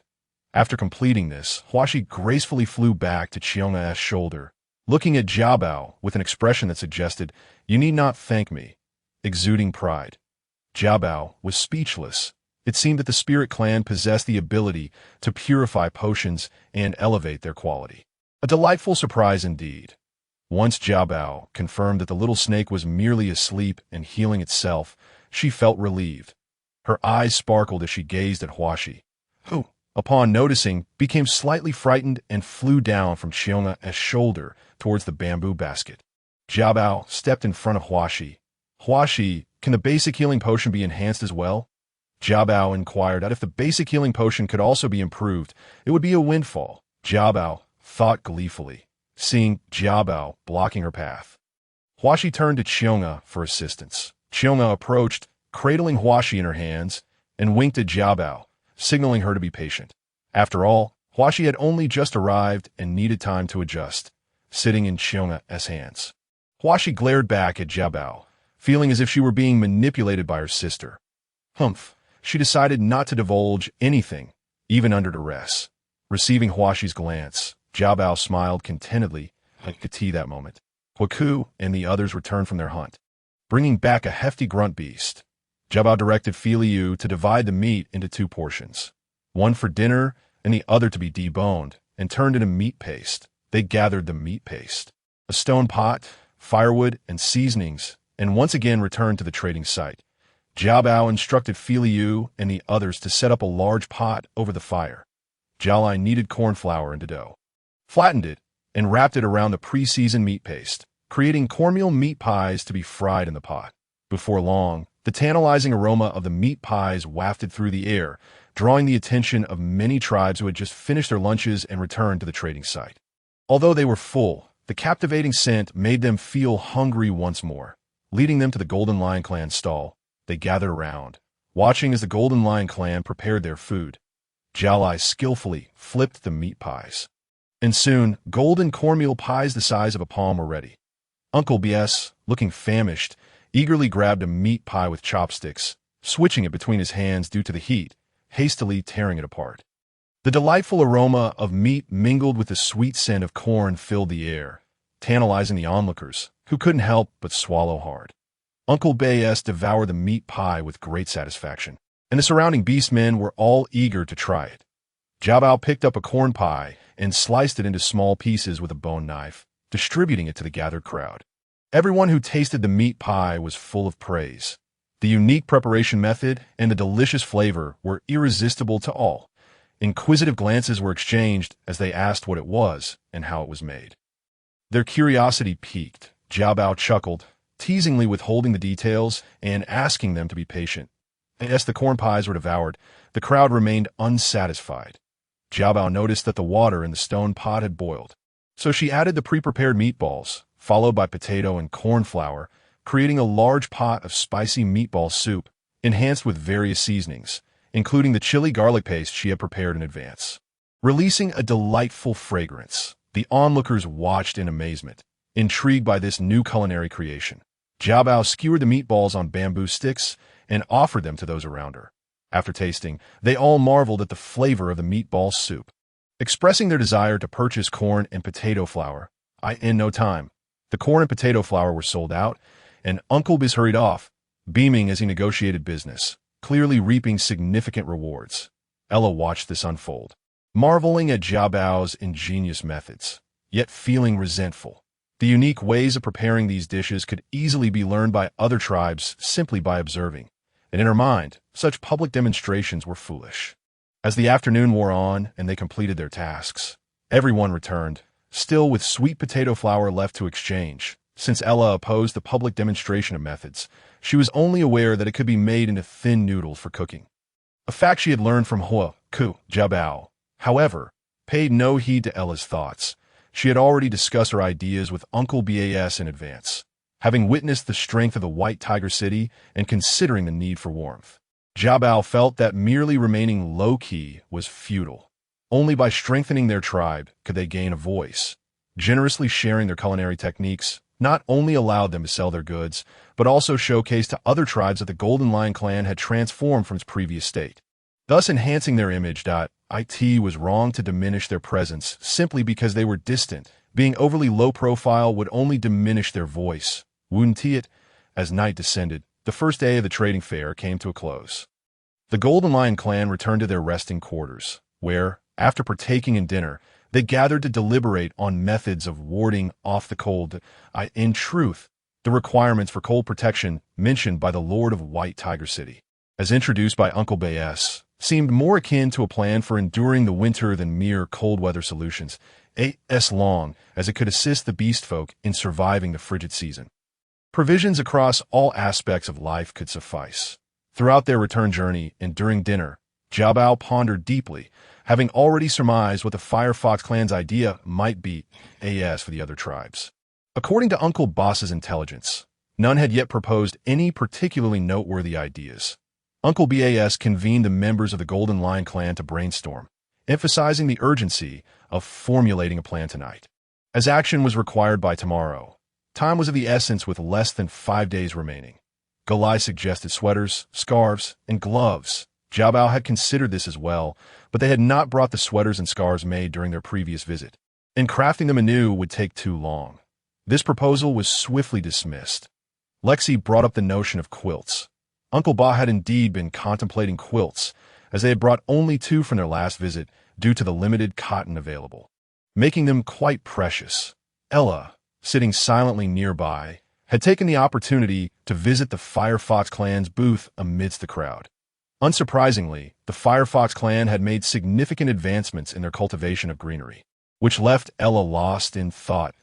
After completing this, Huashi gracefully flew back to Xiong'e's shoulder, looking at Jiabao with an expression that suggested, "You need not thank me," exuding pride. Jiabao was speechless. It seemed that the Spirit Clan possessed the ability to purify potions and elevate their quality. A delightful surprise indeed. Once Jiabao confirmed that the little snake was merely asleep and healing itself, she felt relieved. Her eyes sparkled as she gazed at Huashi, who, upon noticing, became slightly frightened and flew down from Xiong'a's shoulder towards the bamboo basket. Jiabao stepped in front of Huashi. "Huashi, can the basic healing potion be enhanced as well?" Jiabao inquired that if the basic healing potion could also be improved, it would be a windfall. Jiabao thought gleefully, seeing Jiabao blocking her path. Huashi turned to Xiong'a for assistance. Xiong'a approached, cradling Huashi in her hands, and winked at Jiabao, signaling her to be patient. After all, Huashi had only just arrived and needed time to adjust, sitting in Xiong'a's hands. Huashi glared back at Jiabao, feeling as if she were being manipulated by her sister. Humph, she decided not to divulge anything, even under duress. Receiving Huashi's glance, Jiabao smiled contentedly and could tea that moment. Huaku and the others returned from their hunt, bringing back a hefty grunt beast. Jiabao directed Filiu to divide the meat into 2 portions, one for dinner and the other to be deboned and turned into meat paste. They gathered the meat paste, a stone pot, firewood, and seasonings, and once again returned to the trading site. Jiabao instructed Filiu and the others to set up a large pot over the fire. Jialai kneaded corn flour into dough, flattened it, and wrapped it around the pre-seasoned meat paste, creating cornmeal meat pies to be fried in the pot. Before long, the tantalizing aroma of the meat pies wafted through the air, drawing the attention of many tribes who had just finished their lunches and returned to the trading site. Although they were full, the captivating scent made them feel hungry once more. Leading them to the Golden Lion Clan stall, they gathered around, watching as the Golden Lion Clan prepared their food. Jialai skillfully flipped the meat pies, and soon golden cornmeal pies the size of a palm were ready. Uncle B.S., looking famished, eagerly grabbed a meat pie with chopsticks, switching it between his hands due to the heat, hastily tearing it apart. The delightful aroma of meat mingled with the sweet scent of corn filled the air, tantalizing the onlookers, who couldn't help but swallow hard. Uncle B.S. devoured the meat pie with great satisfaction, and the surrounding beastmen were all eager to try it. Jiabao picked up a corn pie and sliced it into small pieces with a bone knife, distributing it to the gathered crowd. Everyone who tasted the meat pie was full of praise. The unique preparation method and the delicious flavor were irresistible to all. Inquisitive glances were exchanged as they asked what it was and how it was made. Their curiosity piqued. Jiabao chuckled, teasingly withholding the details and asking them to be patient. As the corn pies were devoured, the crowd remained unsatisfied. Jiabao noticed that the water in the stone pot had boiled, so she added the pre-prepared meatballs, followed by potato and corn flour, creating a large pot of spicy meatball soup, enhanced with various seasonings, including the chili garlic paste she had prepared in advance. Releasing a delightful fragrance, the onlookers watched in amazement, intrigued by this new culinary creation. Jiabao skewered the meatballs on bamboo sticks and offered them to those around her. After tasting, they all marveled at the flavor of the meatball soup. Expressing their desire to purchase corn and potato flour, in no time, the corn and potato flour were sold out, and Uncle Biz hurried off, beaming as he negotiated business, clearly reaping significant rewards. Ella watched this unfold, marveling at Jiabao's ingenious methods, yet feeling resentful. The unique ways of preparing these dishes could easily be learned by other tribes simply by observing, and in her mind, such public demonstrations were foolish. As the afternoon wore on and they completed their tasks, everyone returned, still with sweet potato flour left to exchange. Since Ella opposed the public demonstration of methods, she was only aware that it could be made into thin noodles for cooking. A fact she had learned from Huaku. Jiabao, however, paid no heed to Ella's thoughts. She had already discussed her ideas with Uncle Bas in advance, having witnessed the strength of the White Tiger City and considering the need for warmth. Jiabao felt that merely remaining low-key was futile. Only by strengthening their tribe could they gain a voice. Generously sharing their culinary techniques not only allowed them to sell their goods, but also showcased to other tribes that the Golden Lion Clan had transformed from its previous state, thus enhancing their image. It was wrong to diminish their presence simply because they were distant Being overly low profile would only diminish their voice, wouldn't it? As night descended, the first day of the trading fair came to a close. The Golden Lion clan returned to their resting quarters, where, after partaking in dinner, they gathered to deliberate on methods of warding off the cold. In truth, the requirements for cold protection mentioned by the Lord of White Tiger City, as introduced by Uncle Bayes, seemed more akin to a plan for enduring the winter than mere cold weather solutions, as long as it could assist the beast folk in surviving the frigid season. Provisions across all aspects of life could suffice. Throughout their return journey and during dinner, Jiabao pondered deeply, having already surmised what the Firefox clan's idea might be as for the other tribes. According to Uncle Boss's intelligence, none had yet proposed any particularly noteworthy ideas. Uncle Bas convened the members of the Golden Lion clan to brainstorm, emphasizing the urgency of formulating a plan tonight. As action was required by tomorrow, time was of the essence with less than 5 days remaining. Galai suggested sweaters, scarves, and gloves. Jiabao had considered this as well, but they had not brought the sweaters and scarves made during their previous visit, and crafting them anew would take too long. This proposal was swiftly dismissed. Lexi brought up the notion of quilts. Uncle Ba had indeed been contemplating quilts, as they had brought only 2 from their last visit due to the limited cotton available, making them quite precious. Ella, sitting silently nearby, had taken the opportunity to visit the Firefox clan's booth amidst the crowd. Unsurprisingly, the Firefox clan had made significant advancements in their cultivation of greenery, which left Ella lost in thought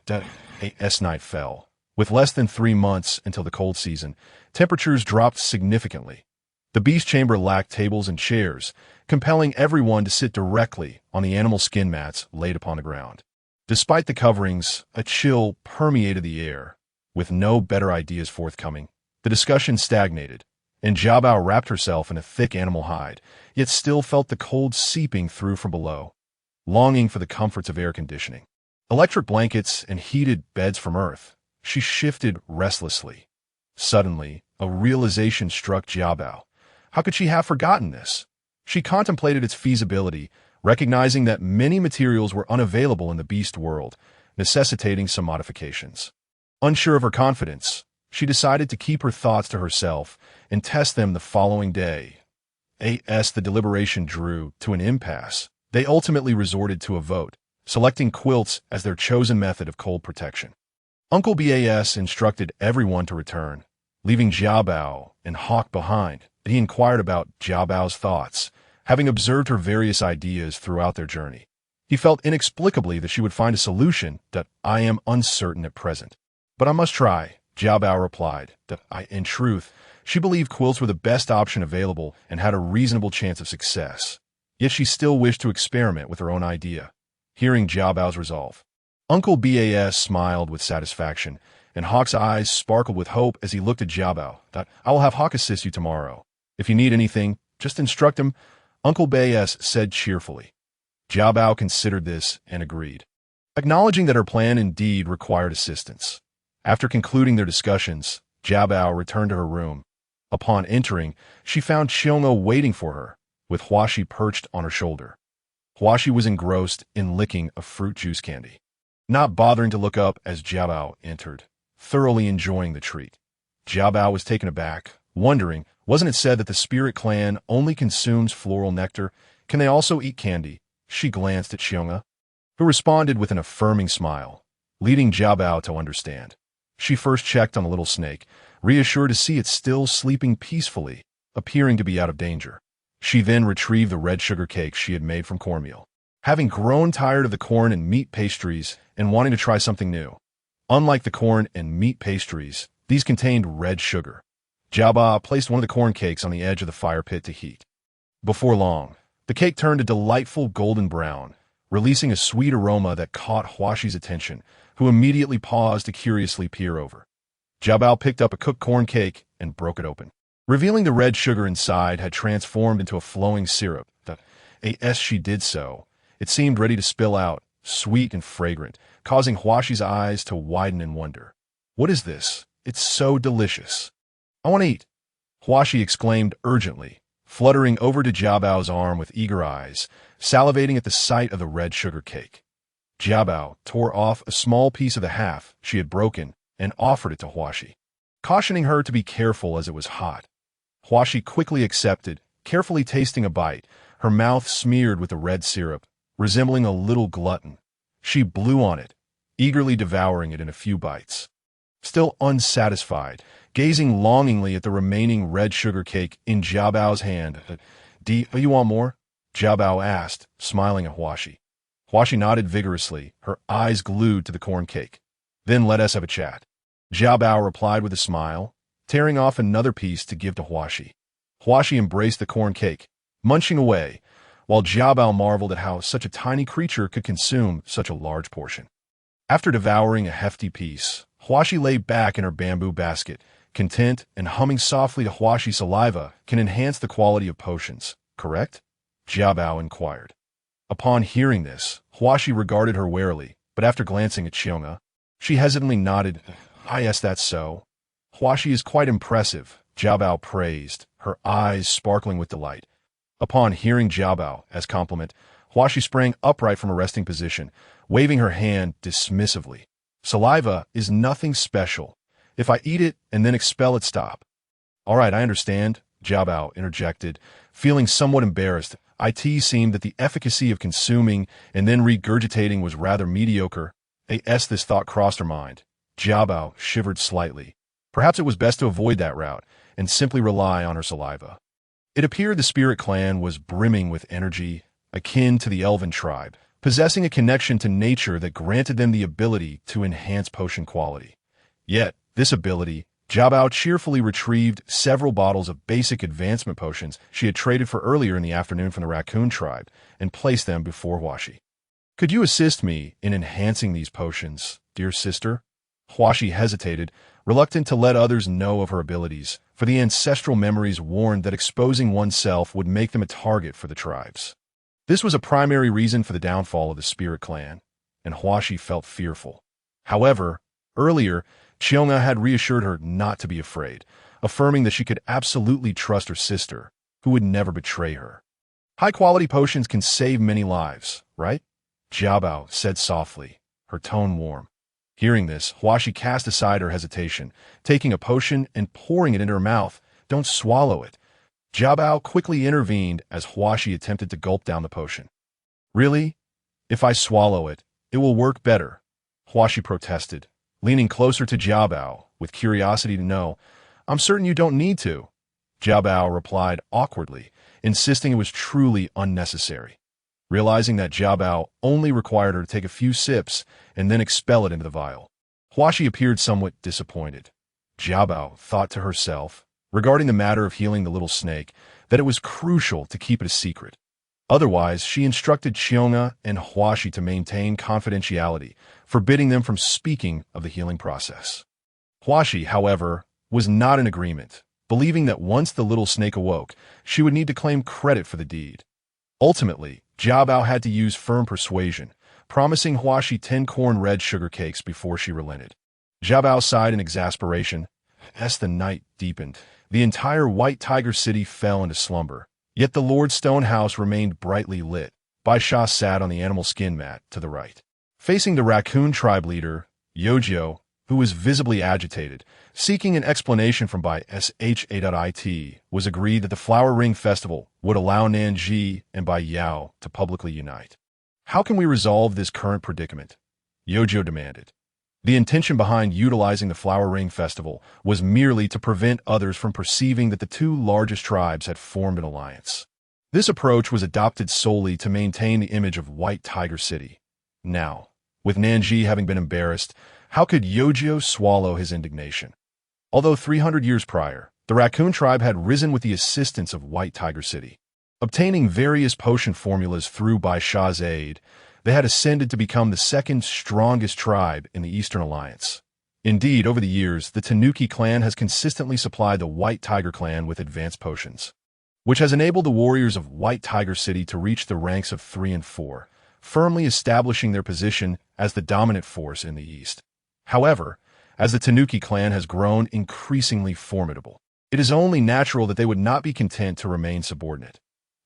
as night fell. With less than 3 months until the cold season, temperatures dropped significantly. The beast chamber lacked tables and chairs, compelling everyone to sit directly on the animal skin mats laid upon the ground. Despite the coverings, a chill permeated the air. With no better ideas forthcoming, the discussion stagnated, and Jiabao wrapped herself in a thick animal hide, yet still felt the cold seeping through from below, longing for the comforts of air conditioning. Electric blankets and heated beds from earth, she shifted restlessly. Suddenly, a realization struck Jiabao. How could she have forgotten this? She contemplated its feasibility, recognizing that many materials were unavailable in the beast world, necessitating some modifications. Unsure of her confidence, she decided to keep her thoughts to herself and test them the following day. As the deliberation drew to an impasse, they ultimately resorted to a vote, selecting quilts as their chosen method of cold protection. Uncle Bas instructed everyone to return, leaving Jiabao and Hawk behind. He inquired about Jiabao's thoughts, having observed her various ideas throughout their journey. He felt inexplicably that she would find a solution that I am uncertain at present. But I must try, Jiabao replied. In truth, she believed quilts were the best option available and had a reasonable chance of success. Yet she still wished to experiment with her own idea. Hearing Jiabao's resolve, Uncle Bas smiled with satisfaction, and Hawk's eyes sparkled with hope as he looked at Jiabao. I will have Hawk assist you tomorrow. If you need anything, just instruct him, Uncle Bas said cheerfully. Jiabao considered this and agreed, acknowledging that her plan indeed required assistance. After concluding their discussions, Jiabao returned to her room. Upon entering, she found Xiong'o waiting for her, with Huashi perched on her shoulder. Huashi was engrossed in licking a fruit juice candy, not bothering to look up as Jiabao entered, thoroughly enjoying the treat. Jiabao was taken aback, wondering, wasn't it said that the spirit clan only consumes floral nectar? Can they also eat candy? She glanced at Xiong'o, who responded with an affirming smile, leading Jiabao to understand. She first checked on the little snake, reassured to see it still sleeping peacefully, appearing to be out of danger. She then retrieved the red sugar cake she had made from cornmeal, having grown tired of the corn and meat pastries and wanting to try something new. Unlike the corn and meat pastries, these contained red sugar. Jiabao placed one of the corn cakes on the edge of the fire pit to heat. Before long, the cake turned a delightful golden brown, releasing a sweet aroma that caught Huashi's attention, who immediately paused to curiously peer over. Jiabao picked up a cooked corn cake and broke it open, revealing the red sugar inside had transformed into a flowing syrup. As she did so, it seemed ready to spill out, sweet and fragrant, causing Huashi's eyes to widen in wonder. What is this? It's so delicious. I want to eat, Huashi exclaimed urgently, fluttering over to Jiabao's arm with eager eyes, salivating at the sight of the red sugar cake. Jiabao tore off a small piece of the half she had broken and offered it to Huaxi, cautioning her to be careful as it was hot. Huaxi quickly accepted, carefully tasting a bite, her mouth smeared with the red syrup, resembling a little glutton. She blew on it, eagerly devouring it in a few bites. Still unsatisfied, gazing longingly at the remaining red sugar cake in Jiabao's hand. Do you want more? Jiabao asked, smiling at Huaxi. Huaxi nodded vigorously, her eyes glued to the corn cake. Then let us have a chat. Jiabao replied with a smile, tearing off another piece to give to Huaxi. Huaxi embraced the corn cake, munching away, while Jiabao marveled at how such a tiny creature could consume such a large portion. After devouring a hefty piece, Huaxi lay back in her bamboo basket, content and humming softly to Huaxi's saliva can enhance the quality of potions, correct? Jiabao inquired. Upon hearing this, Huaxi regarded her warily, but after glancing at Xiong'a, she hesitantly nodded. Yes, that's so. Huaxi is quite impressive, Jiabao praised, her eyes sparkling with delight. Upon hearing Jiabao as compliment, Huaxi sprang upright from a resting position, waving her hand dismissively. Saliva is nothing special. If I eat it and then expel it, stop. All right, I understand, Jiabao interjected, feeling somewhat embarrassed. It seemed that the efficacy of consuming and then regurgitating was rather mediocre. This thought crossed her mind. Jiabao shivered slightly. Perhaps it was best to avoid that route and simply rely on her saliva. It appeared the spirit clan was brimming with energy, akin to the elven tribe, possessing a connection to nature that granted them the ability to enhance potion quality. Yet, this ability, Jiabao cheerfully retrieved several bottles of basic advancement potions she had traded for earlier in the afternoon from the raccoon tribe and placed them before Huaxi. Could you assist me in enhancing these potions, dear sister? Huaxi hesitated, reluctant to let others know of her abilities, for the ancestral memories warned that exposing oneself would make them a target for the tribes. This was a primary reason for the downfall of the spirit clan, and Huaxi felt fearful. However, earlier, Xiong'a had reassured her not to be afraid, affirming that she could absolutely trust her sister, who would never betray her. High-quality potions can save many lives, right? Jiabao said softly, her tone warm. Hearing this, Huaxi cast aside her hesitation, taking a potion and pouring it into her mouth. Don't swallow it. Jiabao quickly intervened as Huaxi attempted to gulp down the potion. Really? If I swallow it, it will work better, Huaxi protested, leaning closer to Jiabao with curiosity to know. I'm certain you don't need to. Jiabao replied awkwardly, insisting it was truly unnecessary. Realizing that Jiabao only required her to take a few sips and then expel it into the vial, Huaxi appeared somewhat disappointed. Jiabao thought to herself, regarding the matter of healing the little snake, that it was crucial to keep it a secret. Otherwise, she instructed Xiong'a and Huaxi to maintain confidentiality, forbidding them from speaking of the healing process. Huaxi, however, was not in agreement, believing that once the little snake awoke, she would need to claim credit for the deed. Ultimately, Jiabao had to use firm persuasion, promising Huaxi 10 corn red sugar cakes before she relented. Jiabao sighed in exasperation. As the night deepened, the entire White Tiger City fell into slumber, yet the Lord's stone house remained brightly lit. Bai Sha sat on the animal skin mat to the right. Facing the raccoon tribe leader, Yojio, who was visibly agitated, seeking an explanation from Bai Sha.it, was agreed that the Flower Ring Festival would allow Nanji and Bai Yao to publicly unite. How can we resolve this current predicament? Yojio demanded. The intention behind utilizing the Flower Ring Festival was merely to prevent others from perceiving that the two largest tribes had formed an alliance. This approach was adopted solely to maintain the image of White Tiger City. Now, with Nanji having been embarrassed, how could Yojio swallow his indignation? Although 300 years prior, the raccoon tribe had risen with the assistance of White Tiger City. Obtaining various potion formulas through Bai Sha's aid, they had ascended to become the second strongest tribe in the Eastern Alliance. Indeed, over the years, the Tanuki clan has consistently supplied the White Tiger clan with advanced potions, which has enabled the warriors of White Tiger City to reach the ranks of 3 and 4, firmly establishing their position as the dominant force in the East. However, as the Tanuki clan has grown increasingly formidable, it is only natural that they would not be content to remain subordinate.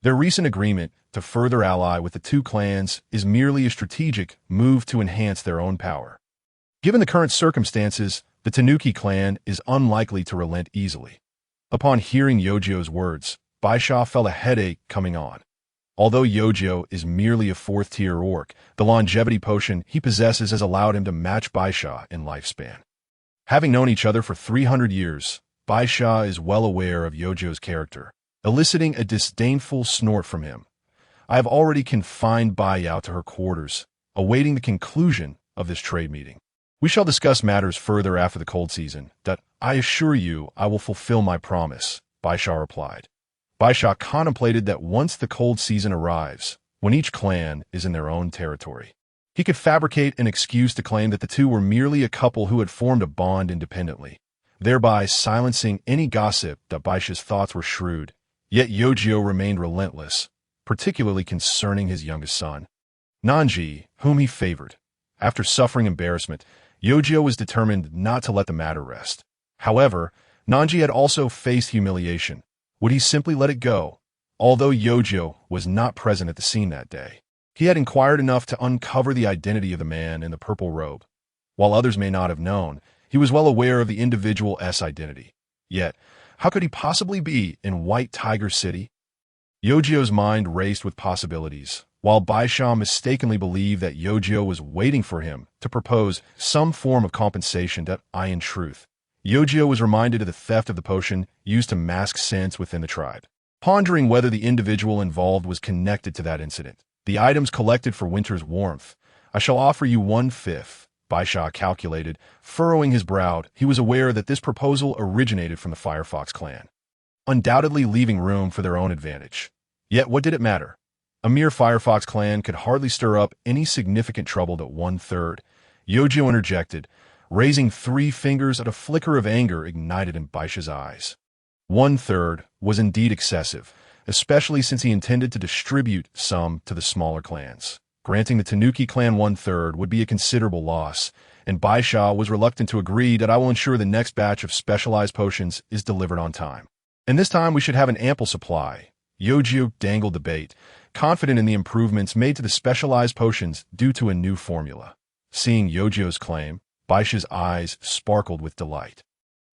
Their recent agreement to further ally with the two clans is merely a strategic move to enhance their own power. Given the current circumstances, the Tanuki clan is unlikely to relent easily. Upon hearing Yojo's words, Baisha felt a headache coming on. Although Yojo is merely a fourth-tier orc, the longevity potion he possesses has allowed him to match Baisha in lifespan. Having known each other for 300 years, Baisha is well aware of Yojo's character, eliciting a disdainful snort from him. I have already confined Bai Yao to her quarters, awaiting the conclusion of this trade meeting. We shall discuss matters further after the cold season. That I assure you I will fulfill my promise, Baisha replied. Baisha contemplated that once the cold season arrives, when each clan is in their own territory, he could fabricate an excuse to claim that the two were merely a couple who had formed a bond independently, thereby silencing any gossip that Baisha's thoughts were shrewd. Yet Yojo remained relentless, particularly concerning his youngest son, Nanji, whom he favored. After suffering embarrassment, Yojo was determined not to let the matter rest. However, Nanji had also faced humiliation. Would he simply let it go? Although Yojo was not present at the scene that day, he had inquired enough to uncover the identity of the man in the purple robe. While others may not have known, he was well aware of the individual's identity. Yet, how could he possibly be in White Tiger City? Yojo's mind raced with possibilities, while Baisha mistakenly believed that Yojo was waiting for him to propose some form of compensation that in truth. Yojo was reminded of the theft of the potion used to mask scents within the tribe, pondering whether the individual involved was connected to that incident. The items collected for winter's warmth. I shall offer you 1/5, Baisha calculated, furrowing his brow. He was aware that this proposal originated from the Firefox clan, undoubtedly leaving room for their own advantage. Yet what did it matter? A mere Firefox clan could hardly stir up any significant trouble at 1/3. Yojo interjected, raising 3 fingers at a flicker of anger ignited in Baisha's eyes. 1/3 was indeed excessive, especially since he intended to distribute some to the smaller clans. Granting the Tanuki clan 1/3 would be a considerable loss, and Baisha was reluctant to agree that I will ensure the next batch of specialized potions is delivered on time. And this time we should have an ample supply. Yojo dangled the bait, confident in the improvements made to the specialized potions due to a new formula. Seeing Yojo's claim, Baisha's eyes sparkled with delight.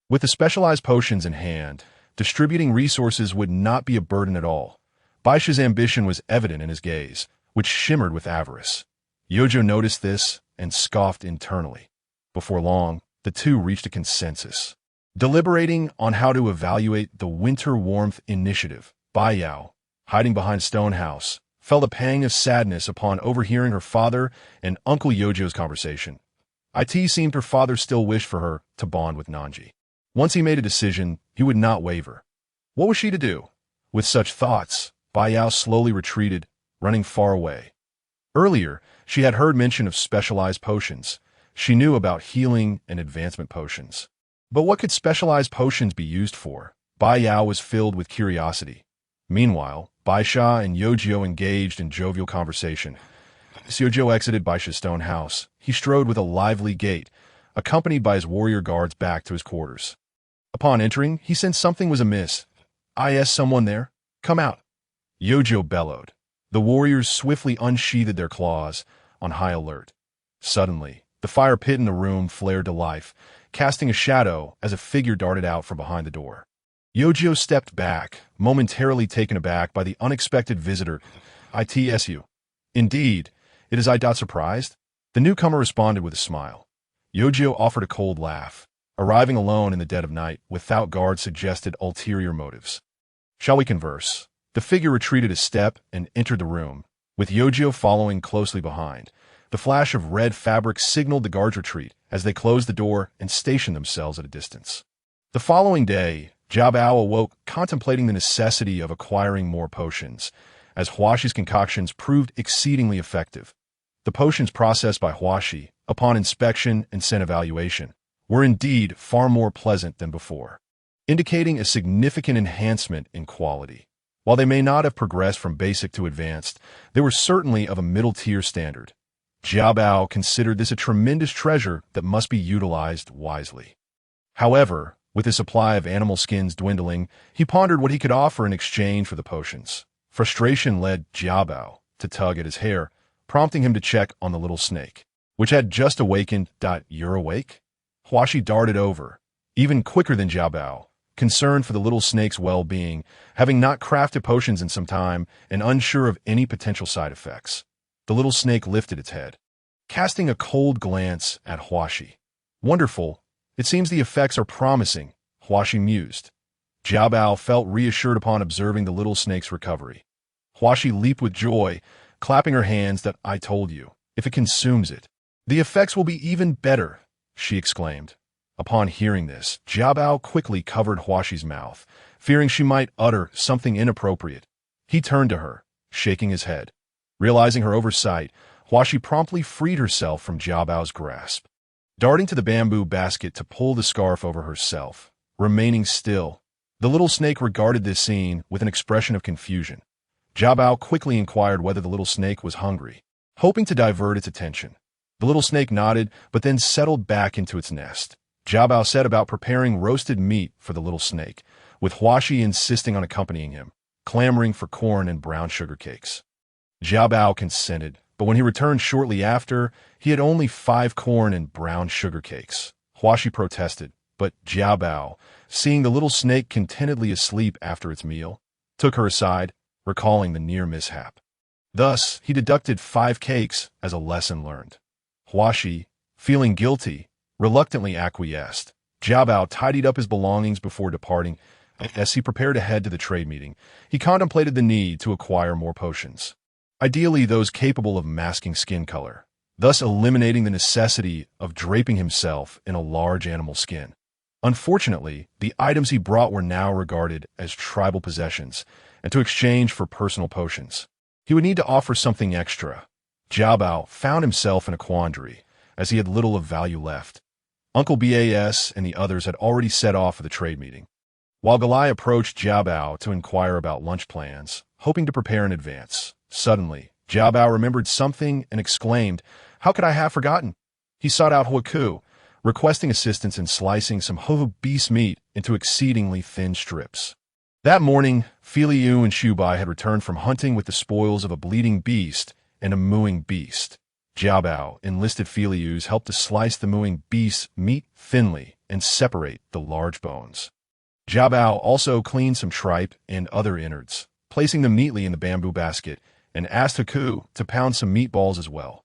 With the specialized potions in hand, distributing resources would not be a burden at all. Baisha's ambition was evident in his gaze, which shimmered with avarice. Yojo noticed this and scoffed internally. Before long, the two reached a consensus. Deliberating on how to evaluate the winter warmth initiative, Bai Yao, hiding behind Stone House, felt a pang of sadness upon overhearing her father and Uncle Yojo's conversation. It seemed her father still wished for her to bond with Nanji. Once he made a decision, he would not waver. What was she to do? With such thoughts, Bai Yao slowly retreated, running far away. Earlier, she had heard mention of specialized potions. She knew about healing and advancement potions. But what could specialized potions be used for? Bai Yao was filled with curiosity. Meanwhile, Baisha and Yojo engaged in jovial conversation. As Yojo exited Baisha's stone house, he strode with a lively gait, accompanied by his warrior guards back to his quarters. Upon entering, he sensed something was amiss. Someone there? Come out. Yojo bellowed. The warriors swiftly unsheathed their claws, on high alert. Suddenly, the fire pit in the room flared to life, casting a shadow as a figure darted out from behind the door. Yojo stepped back, momentarily taken aback by the unexpected visitor. "Itsu. Indeed, it is I. Surprised?" The newcomer responded with a smile. Yojo offered a cold laugh. Arriving alone in the dead of night, without guard, suggested ulterior motives. "Shall we converse?" The figure retreated a step and entered the room, with Yojo following closely behind. The flash of red fabric signaled the guard's retreat as they closed the door and stationed themselves at a distance. The following day, Jiabao awoke contemplating the necessity of acquiring more potions, as Huashi's concoctions proved exceedingly effective. The potions processed by Huashi, upon inspection and scent evaluation, were indeed far more pleasant than before, indicating a significant enhancement in quality. While they may not have progressed from basic to advanced, they were certainly of a middle-tier standard. Jiabao considered this a tremendous treasure that must be utilized wisely. However, with his supply of animal skins dwindling, he pondered what he could offer in exchange for the potions. Frustration led Jiabao to tug at his hair, prompting him to check on the little snake, which had just awakened. "You're awake?" Huashi darted over, even quicker than Jiabao, concerned for the little snake's well-being, having not crafted potions in some time and unsure of any potential side effects. The little snake lifted its head, casting a cold glance at Huashi. "Wonderful. It seems the effects are promising," Huashi mused. Jiabao felt reassured upon observing the little snake's recovery. Huashi leaped with joy, clapping her hands. "I told you, if it consumes it, the effects will be even better," she exclaimed. Upon hearing this, Jiabao quickly covered Huashi's mouth, fearing she might utter something inappropriate. He turned to her, shaking his head. Realizing her oversight, Huashi promptly freed herself from Jiabao's grasp, darting to the bamboo basket to pull the scarf over herself. Remaining still, the little snake regarded this scene with an expression of confusion. Jiabao quickly inquired whether the little snake was hungry, hoping to divert its attention. The little snake nodded, but then settled back into its nest. Jiabao set about preparing roasted meat for the little snake, with Huashi insisting on accompanying him, clamoring for corn and brown sugar cakes. Jiabao consented, but when he returned shortly after, he had only 5 corn and brown sugar cakes. Huashi protested, but Jiabao, seeing the little snake contentedly asleep after its meal, took her aside, recalling the near mishap. Thus, he deducted 5 cakes as a lesson learned. Huashi, feeling guilty, reluctantly acquiesced. Jiabao tidied up his belongings before departing. As he prepared to head to the trade meeting, he contemplated the need to acquire more potions, ideally those capable of masking skin color, thus eliminating the necessity of draping himself in a large animal skin. Unfortunately, the items he brought were now regarded as tribal possessions, and to exchange for personal potions, he would need to offer something extra. Jiabao found himself in a quandary, as he had little of value left. Uncle Bas and the others had already set off for the trade meeting. While Galai approached Jiabao to inquire about lunch plans, hoping to prepare in advance, suddenly, Jiabao remembered something and exclaimed, "How could I have forgotten?" He sought out Huaku, requesting assistance in slicing some Hohu beast meat into exceedingly thin strips. That morning, Filiu and Shubai had returned from hunting with the spoils of a bleeding beast and a mooing beast. Jiabao enlisted Filiu's help to slice the mooing beast's meat thinly and separate the large bones. Jiabao also cleaned some tripe and other innards, placing them neatly in the bamboo basket, and asked Haku to pound some meatballs as well.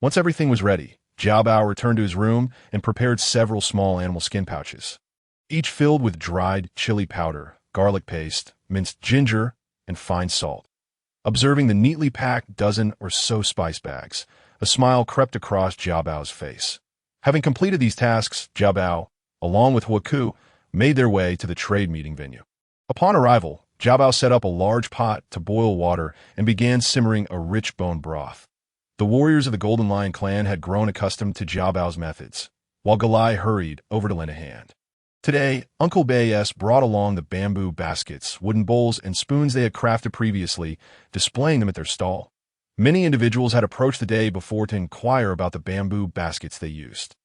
Once everything was ready, Jiabao returned to his room and prepared several small animal skin pouches, each filled with dried chili powder, garlic paste, minced ginger, and fine salt. Observing the neatly packed dozen or so spice bags, a smile crept across Jiabao's face. Having completed these tasks, Jiabao, along with Huaku, made their way to the trade meeting venue. Upon arrival, Jiabao set up a large pot to boil water and began simmering a rich bone broth. The warriors of the Golden Lion clan had grown accustomed to Jiabao's methods, while Galai hurried over to lend a hand. Today, Uncle Bas brought along the bamboo baskets, wooden bowls, and spoons they had crafted previously, displaying them at their stall. Many individuals had approached the day before to inquire about the bamboo baskets they used,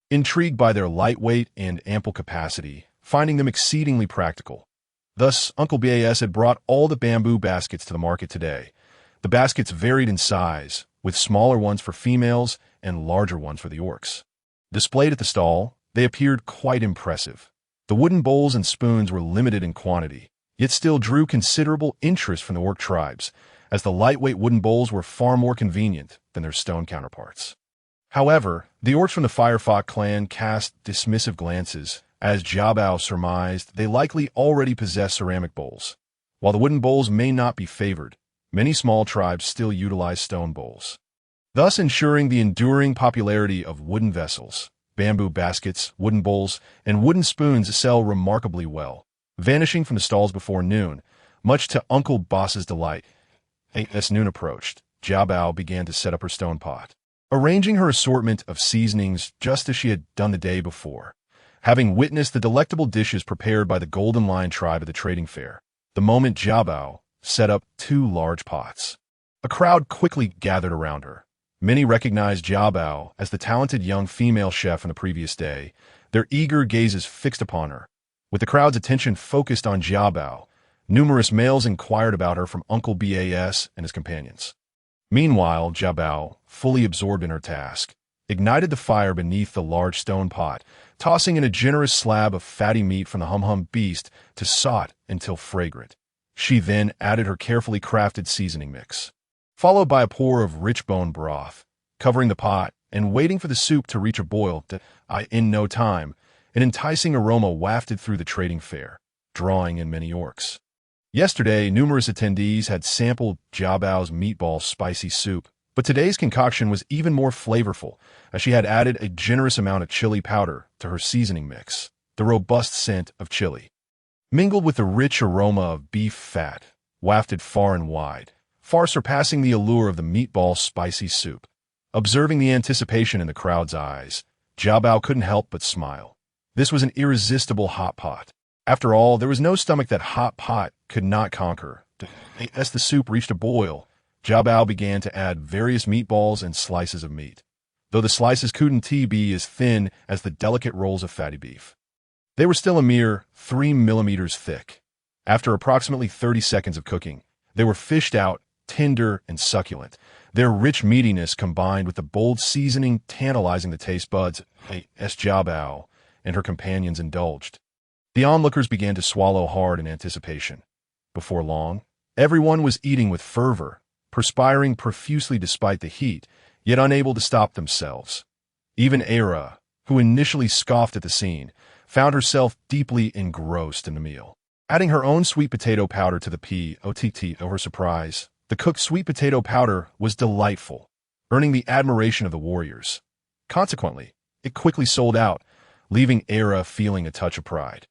intrigued by their lightweight and ample capacity, finding them exceedingly practical. Thus, Uncle Bas had brought all the bamboo baskets to the market today. The baskets varied in size, with smaller ones for females and larger ones for the orcs. Displayed at the stall, they appeared quite impressive. The wooden bowls and spoons were limited in quantity, yet still drew considerable interest from the orc tribes, as the lightweight wooden bowls were far more convenient than their stone counterparts. However, the orcs from the Firefox clan cast dismissive glances, as Jiabao surmised they likely already possessed ceramic bowls. While the wooden bowls may not be favored, many small tribes still utilize stone bowls, thus ensuring the enduring popularity of wooden vessels. Bamboo baskets, wooden bowls, and wooden spoons sell remarkably well, vanishing from the stalls before noon, much to Uncle Boss's delight. As noon approached, Jiabao began to set up her stone pot, arranging her assortment of seasonings just as she had done the day before. Having witnessed the delectable dishes prepared by the Golden Lion tribe at the trading fair, the moment Jiabao set up 2 large pots, a crowd quickly gathered around her. Many recognized Jiabao as the talented young female chef from the previous day, their eager gazes fixed upon her. With the crowd's attention focused on Jiabao, Numerous males inquired about her from Uncle Bas and his companions. Meanwhile, Jiabao, fully absorbed in her task, ignited the fire beneath the large stone pot, tossing in a generous slab of fatty meat from the hum-hum beast to saute until fragrant. She then added her carefully crafted seasoning mix, followed by a pour of rich bone broth, covering the pot and waiting for the soup to reach a boil. In no time, an enticing aroma wafted through the trading fair, drawing in many orcs. Yesterday, numerous attendees had sampled Jiabao's meatball spicy soup, but today's concoction was even more flavorful, as she had added a generous amount of chili powder to her seasoning mix, the robust scent of chili, mingled with the rich aroma of beef fat, wafted far and wide, far surpassing the allure of the meatball spicy soup. Observing the anticipation in the crowd's eyes, Jiabao couldn't help but smile. This was an irresistible hot pot. After all, there was no stomach that hot pot could not conquer. As the soup reached a boil, Jiabao began to add various meatballs and slices of meat, though the slices couldn't be as thin as the delicate rolls of fatty beef. They were still a mere 3 millimeters thick. After approximately 30 seconds of cooking, they were fished out, tender and succulent, their rich meatiness combined with the bold seasoning tantalizing the taste buds as Jiabao and her companions indulged. The onlookers began to swallow hard in anticipation. Before long, everyone was eating with fervor, perspiring profusely despite the heat, yet unable to stop themselves. Even Era, who initially scoffed at the scene, found herself deeply engrossed in the meal. Adding her own sweet potato powder to the pot, to her surprise, the cooked sweet potato powder was delightful, earning the admiration of the warriors. Consequently, it quickly sold out, leaving Era feeling a touch of pride.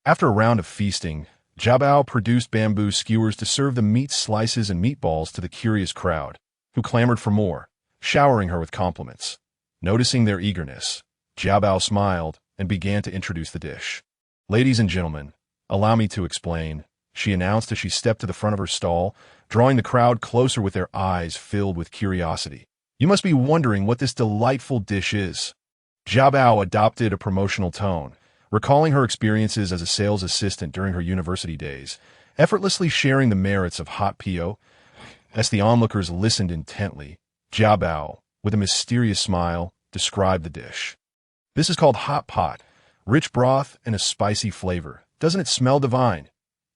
After a round of feasting, Jiabao produced bamboo skewers to serve the meat slices and meatballs to the curious crowd, who clamored for more, showering her with compliments. Noticing their eagerness, Jiabao smiled and began to introduce the dish. "Ladies and gentlemen, allow me to explain," she announced as she stepped to the front of her stall, drawing the crowd closer with their eyes filled with curiosity. "You must be wondering what this delightful dish is." Jiabao adopted a promotional tone, recalling her experiences as a sales assistant during her university days, effortlessly sharing the merits of hot po. As the onlookers listened intently, Jiabao, with a mysterious smile, described the dish. "This is called hot pot, rich broth and a spicy flavor. Doesn't it smell divine?"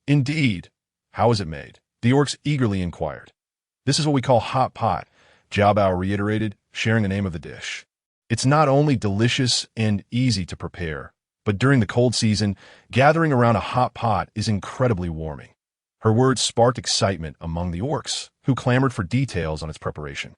"Indeed. How is it made?" the orcs eagerly inquired. "This is what we call hot pot," Jiabao reiterated, sharing the name of the dish. "It's not only delicious and easy to prepare, but during the cold season, gathering around a hot pot is incredibly warming." Her words sparked excitement among the orcs, who clamored for details on its preparation.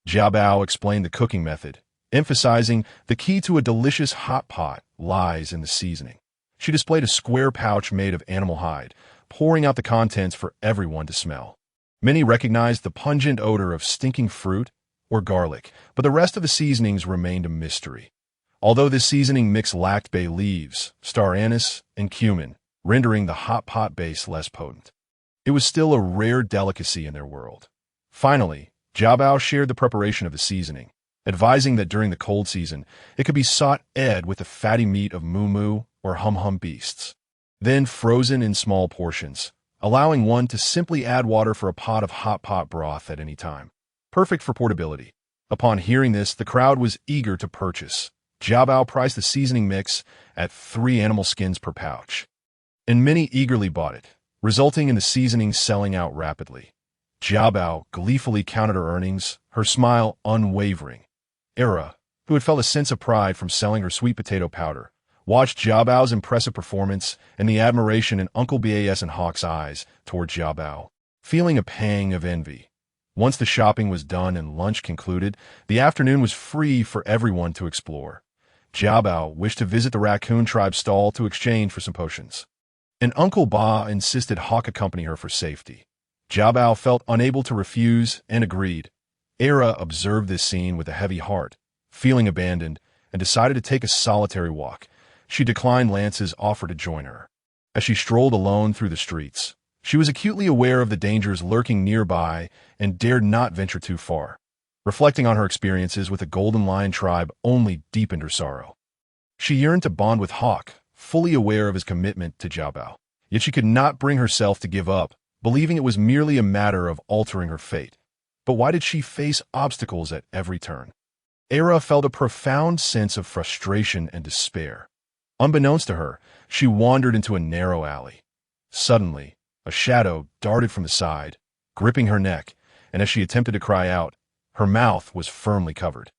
Jiabao explained the cooking method, emphasizing the key to a delicious hot pot lies in the seasoning. She displayed a square pouch made of animal hide, pouring out the contents for everyone to smell. Many recognized the pungent odor of stinking fruit or garlic, but the rest of the seasonings remained a mystery. Although this seasoning mix lacked bay leaves, star anise, and cumin, rendering the hot pot base less potent, it was still a rare delicacy in their world. Finally, Jiabao shared the preparation of the seasoning, advising that during the cold season, it could be sautéed with the fatty meat of moo or hum-hum beasts, then frozen in small portions, allowing one to simply add water for a pot of hot pot broth at any time. Perfect for portability. Upon hearing this, the crowd was eager to purchase. Jiabao priced the seasoning mix at 3 animal skins per pouch, and many eagerly bought it, resulting in the seasoning selling out rapidly. Jiabao gleefully counted her earnings, her smile unwavering. Era, who had felt a sense of pride from selling her sweet potato powder, watched Jiabao's impressive performance and the admiration in Uncle Bas and Hawk's eyes toward Jiabao, feeling a pang of envy. Once the shopping was done and lunch concluded, the afternoon was free for everyone to explore. Jiabao wished to visit the raccoon tribe stall to exchange for some potions, and Uncle Ba insisted Hawk accompany her for safety. Jiabao felt unable to refuse and agreed. Era observed this scene with a heavy heart, feeling abandoned, and decided to take a solitary walk. She declined Lance's offer to join her. As she strolled alone through the streets, she was acutely aware of the dangers lurking nearby and dared not venture too far. Reflecting on her experiences with the Golden Lion tribe only deepened her sorrow. She yearned to bond with Hawk, fully aware of his commitment to Jiabao. Yet she could not bring herself to give up, believing it was merely a matter of altering her fate. But why did she face obstacles at every turn? Era felt a profound sense of frustration and despair. Unbeknownst to her, she wandered into a narrow alley. Suddenly, a shadow darted from the side, gripping her neck, and as she attempted to cry out, her mouth was firmly covered,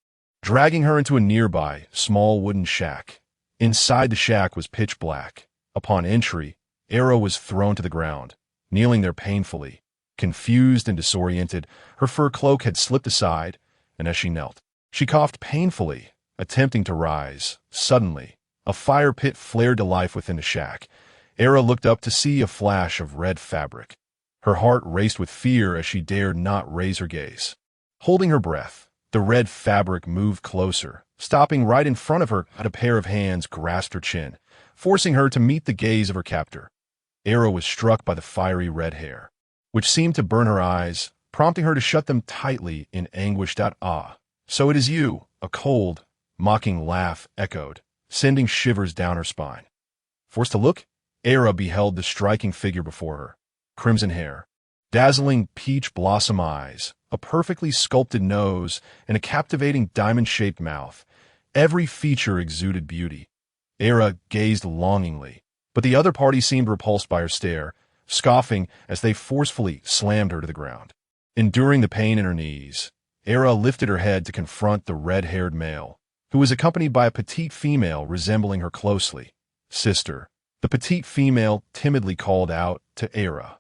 dragging her into a nearby, small wooden shack. Inside the shack was pitch black. Upon entry, Era was thrown to the ground, kneeling there painfully. Confused and disoriented, her fur cloak had slipped aside, and as she knelt, she coughed painfully, attempting to rise. Suddenly, a fire pit flared to life within the shack. Era looked up to see a flash of red fabric. Her heart raced with fear as she dared not raise her gaze. Holding her breath, the red fabric moved closer, stopping right in front of her. A pair of hands grasped her chin, forcing her to meet the gaze of her captor. Era was struck by the fiery red hair, which seemed to burn her eyes, prompting her to shut them tightly in anguish. Ah, so it is you, a cold, mocking laugh echoed, sending shivers down her spine. Forced to look, Era beheld the striking figure before her. Crimson hair, dazzling peach blossom eyes, a perfectly sculpted nose, and a captivating diamond-shaped mouth. Every feature exuded beauty. Era gazed longingly, but the other party seemed repulsed by her stare, scoffing as they forcefully slammed her to the ground. Enduring the pain in her knees, Era lifted her head to confront the red-haired male, who was accompanied by a petite female resembling her closely. "Sister," the petite female timidly called out to Era.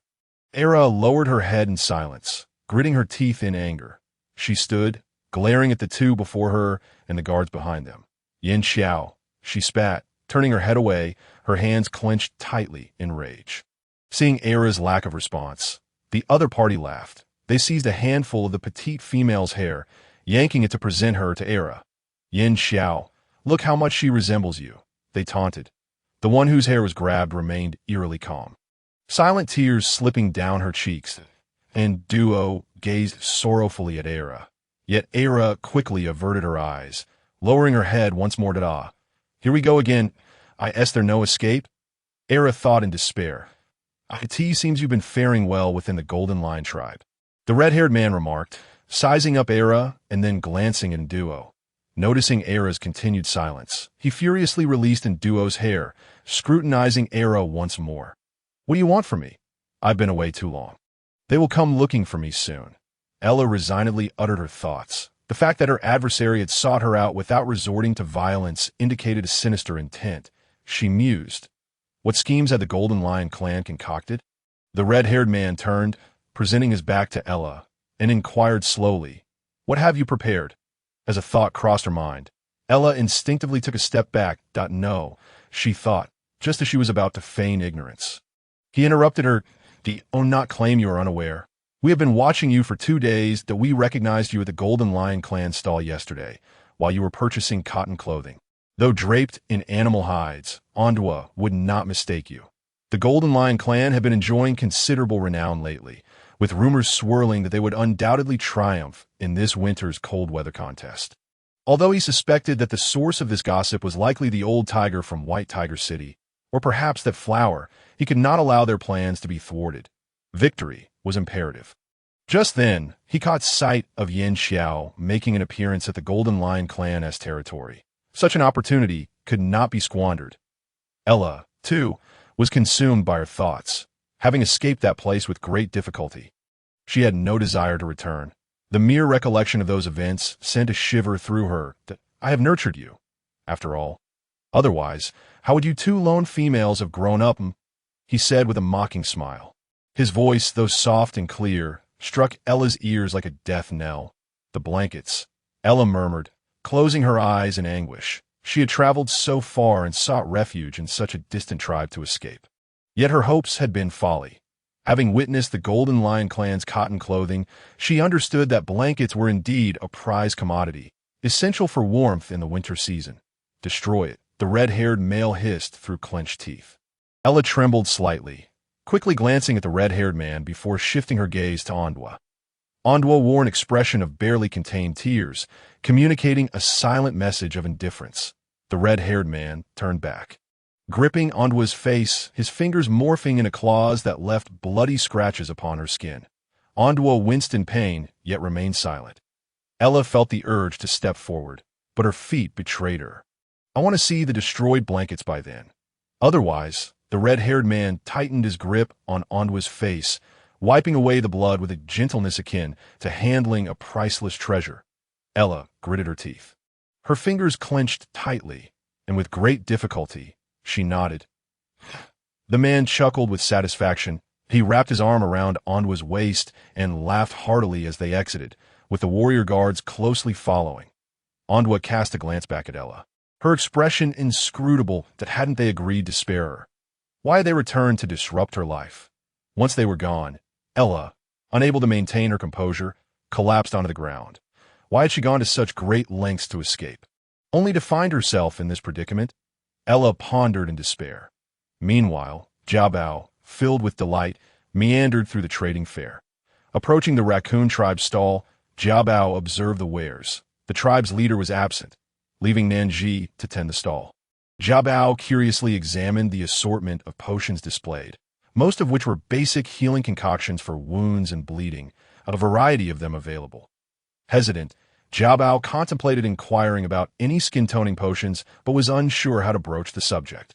Era lowered her head in silence, gritting her teeth in anger. She stood, glaring at the two before her and the guards behind them. "Yin Xiao," she spat, turning her head away, her hands clenched tightly in rage. Seeing Era's lack of response, the other party laughed. They seized a handful of the petite female's hair, yanking it to present her to Era. "Yin Xiao, look how much she resembles you," they taunted. The one whose hair was grabbed remained eerily calm, silent tears slipping down her cheeks, and Duo gazed sorrowfully at Era. Yet Era quickly averted her eyes, lowering her head once more. "Ah, here we go again. Is there no escape?" Era thought in despair. "It seems you've been faring well within the Golden Lion tribe," the red-haired man remarked, sizing up Era and then glancing at Duo. Noticing Era's continued silence, he furiously released Duo's hair, scrutinizing Era once more. "What do you want from me? I've been away too long. They will come looking for me soon." Ella resignedly uttered her thoughts. The fact that her adversary had sought her out without resorting to violence indicated a sinister intent. She mused. What schemes had the Golden Lion clan concocted? The red-haired man turned, presenting his back to Ella, and inquired slowly, "What have you prepared?" As a thought crossed her mind, Ella instinctively took a step back. "No," she thought, just as she was about to feign ignorance. He interrupted her. "Do not claim you are unaware. We have been watching you for 2 days. We recognized you at the Golden Lion clan stall yesterday, while you were purchasing cotton clothing. Though draped in animal hides, Ondwa would not mistake you. The Golden Lion clan have been enjoying considerable renown lately, with rumors swirling that they would undoubtedly triumph in this winter's cold weather contest." Although he suspected that the source of this gossip was likely the old tiger from White Tiger City, or perhaps that Flower, he could not allow their plans to be thwarted. Victory was imperative. Just then, he caught sight of Yin Xiao making an appearance at the Golden Lion clan's territory. Such an opportunity could not be squandered. Ella, too, was consumed by her thoughts, having escaped that place with great difficulty. She had no desire to return. The mere recollection of those events sent a shiver through her. "I have nurtured you, after all. Otherwise, how would you two lone females have grown up?" he said with a mocking smile. His voice, though soft and clear, struck Ella's ears like a death knell. "The blankets," Ella murmured, closing her eyes in anguish. She had traveled so far and sought refuge in such a distant tribe to escape. Yet her hopes had been folly. Having witnessed the Golden Lion clan's cotton clothing, she understood that blankets were indeed a prized commodity, essential for warmth in the winter season. "Destroy it," the red-haired male hissed through clenched teeth. Ella trembled slightly, quickly glancing at the red-haired man before shifting her gaze to Ondwa. Ondwa wore an expression of barely contained tears, communicating a silent message of indifference. The red-haired man turned back. gripping Ondua's face, his fingers morphing into claws that left bloody scratches upon her skin. Ondua winced in pain, yet remained silent. Ella felt the urge to step forward, but her feet betrayed her. "I want to see the destroyed blankets by then. Otherwise," the red-haired man tightened his grip on Ondua's face, wiping away the blood with a gentleness akin to handling a priceless treasure. Ella gritted her teeth. Her fingers clenched tightly, and with great difficulty, she nodded. The man chuckled with satisfaction. He wrapped his arm around Ondua's waist and laughed heartily as they exited, with the warrior guards closely following. Ondua cast a glance back at Ella, her expression inscrutable that hadn't they agreed to spare her. Why had they returned to disrupt her life? Once they were gone, Ella, unable to maintain her composure, collapsed onto the ground. Why had she gone to such great lengths to escape? Only to find herself in this predicament? Ella pondered in despair. Meanwhile, Jiabao, filled with delight, meandered through the trading fair. Approaching the raccoon tribe's stall, Jiabao observed the wares. The tribe's leader was absent, leaving Nanji to tend the stall. Jiabao curiously examined the assortment of potions displayed, most of which were basic healing concoctions for wounds and bleeding, a variety of them available. Hesitant, Jiabao contemplated inquiring about any skin-toning potions, but was unsure how to broach the subject.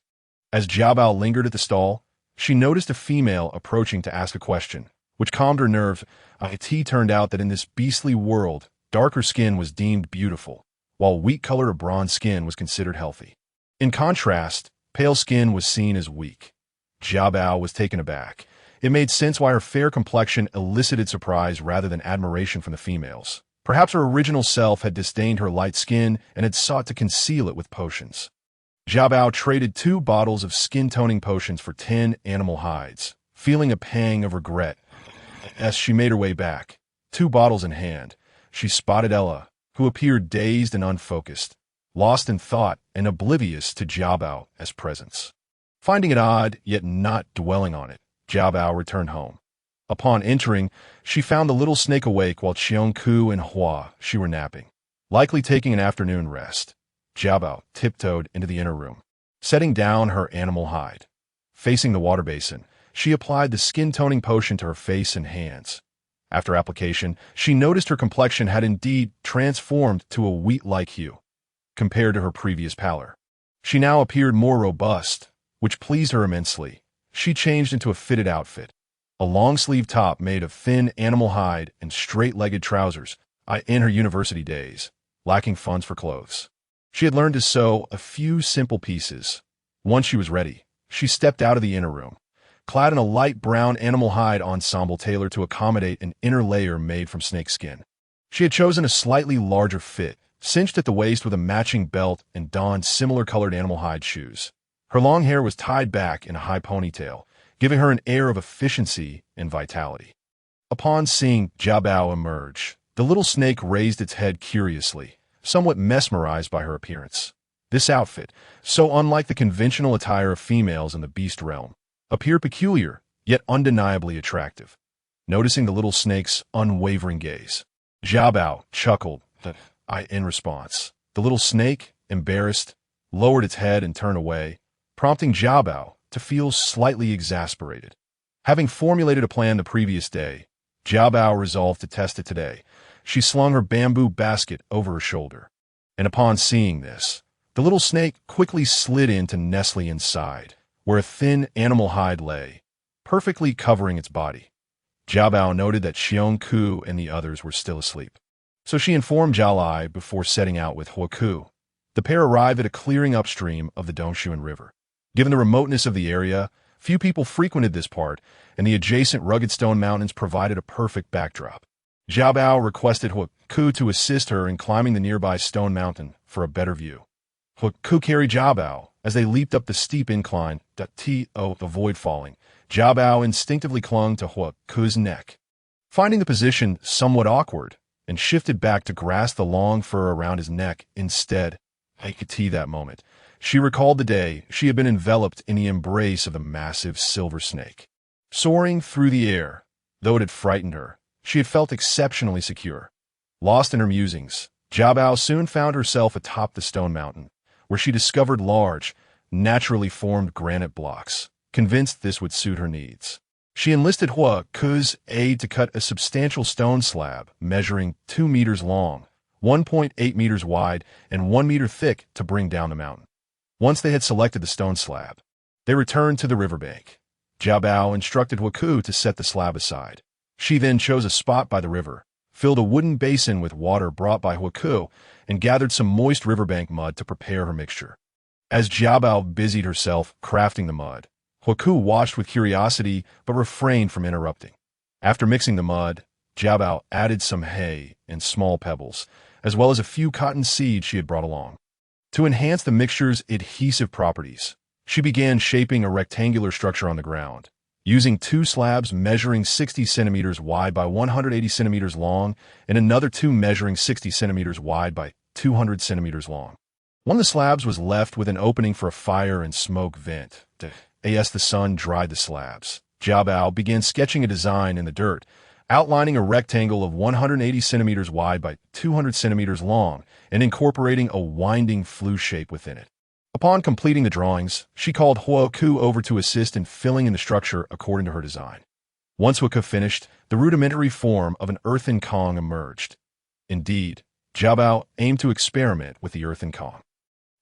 As Jiabao lingered at the stall, she noticed a female approaching to ask a question, which calmed her nerves. It turned out that in this beastly world, darker skin was deemed beautiful, while wheat color or bronze skin was considered healthy. In contrast, pale skin was seen as weak. Jiabao was taken aback. It made sense why her fair complexion elicited surprise rather than admiration from the females. Perhaps her original self had disdained her light skin and had sought to conceal it with potions. Jiabao traded 2 bottles of skin-toning potions for 10 animal hides, feeling a pang of regret. As she made her way back, 2 bottles in hand, she spotted Ella, who appeared dazed and unfocused, lost in thought and oblivious to Jiabao's presence. Finding it odd, yet not dwelling on it, Jiabao returned home. Upon entering, she found the little snake awake while Qiongku and Hua were napping, likely taking an afternoon rest. Jiabao tiptoed into the inner room, setting down her animal hide. Facing the water basin, she applied the skin-toning potion to her face and hands. After application, she noticed her complexion had indeed transformed to a wheat-like hue, compared to her previous pallor. She now appeared more robust, which pleased her immensely. She changed into a fitted outfit, a long-sleeved top made of thin animal hide and straight-legged trousers, in her university days, lacking funds for clothes. She had learned to sew a few simple pieces. Once she was ready, she stepped out of the inner room, clad in a light brown animal hide ensemble tailored to accommodate an inner layer made from snake skin. She had chosen a slightly larger fit, cinched at the waist with a matching belt, and donned similar-colored animal hide shoes. Her long hair was tied back in a high ponytail, giving her an air of efficiency and vitality. Upon seeing Jiabao emerge, the little snake raised its head curiously, somewhat mesmerized by her appearance. This outfit, so unlike the conventional attire of females in the beast realm, appeared peculiar, yet undeniably attractive. Noticing the little snake's unwavering gaze, Jiabao chuckled in response. The little snake, embarrassed, lowered its head and turned away, prompting Jiabao to feel slightly exasperated. Having formulated a plan the previous day, Jiabao resolved to test it today. She slung her bamboo basket over her shoulder, and upon seeing this, the little snake quickly slid in to nestle inside, where a thin animal hide lay, perfectly covering its body. Jiabao noted that Qiongku and the others were still asleep, so she informed Jialai before setting out with Huaku. The pair arrived at a clearing upstream of the Dongshuan River. Given the remoteness of the area, few people frequented this part, and the adjacent rugged stone mountains provided a perfect backdrop. Jiabao requested Huaku to assist her in climbing the nearby stone mountain for a better view. Huaku carried Jiabao as they leaped up the steep incline to avoid falling. Jiabao instinctively clung to Huaku's neck, finding the position somewhat awkward, and shifted back to grasp the long fur around his neck instead. That moment, she recalled the day she had been enveloped in the embrace of the massive silver snake. Soaring through the air, though it had frightened her, she had felt exceptionally secure. Lost in her musings, Jiabao soon found herself atop the stone mountain, where she discovered large, naturally formed granite blocks, convinced this would suit her needs. She enlisted Hua Ku's aid to cut a substantial stone slab measuring 2 meters long, 1.8 meters wide, and 1 meter thick to bring down the mountain. Once they had selected the stone slab, they returned to the riverbank. Jiao Bao instructed Hua Ku to set the slab aside. She then chose a spot by the river, filled a wooden basin with water brought by Hua Ku, and gathered some moist riverbank mud to prepare her mixture. As Jiao Bao busied herself crafting the mud, Hua Ku watched with curiosity but refrained from interrupting. After mixing the mud, Jiao Bao added some hay and small pebbles, as well as a few cotton seeds she had brought along. To enhance the mixture's adhesive properties, she began shaping a rectangular structure on the ground, using 2 slabs measuring 60 centimeters wide by 180 centimeters long and another 2 measuring 60 centimeters wide by 200 centimeters long. One of the slabs was left with an opening for a fire and smoke vent. As the sun dried the slabs, Jiao Bao began sketching a design in the dirt, outlining a rectangle of 180 centimeters wide by 200 centimeters long and incorporating a winding flue shape within it. Upon completing the drawings, she called Hua Ku over to assist in filling in the structure according to her design. Once Hua Ku finished, the rudimentary form of an earthen Kong emerged. Indeed, Jiao Bao aimed to experiment with the earthen Kong.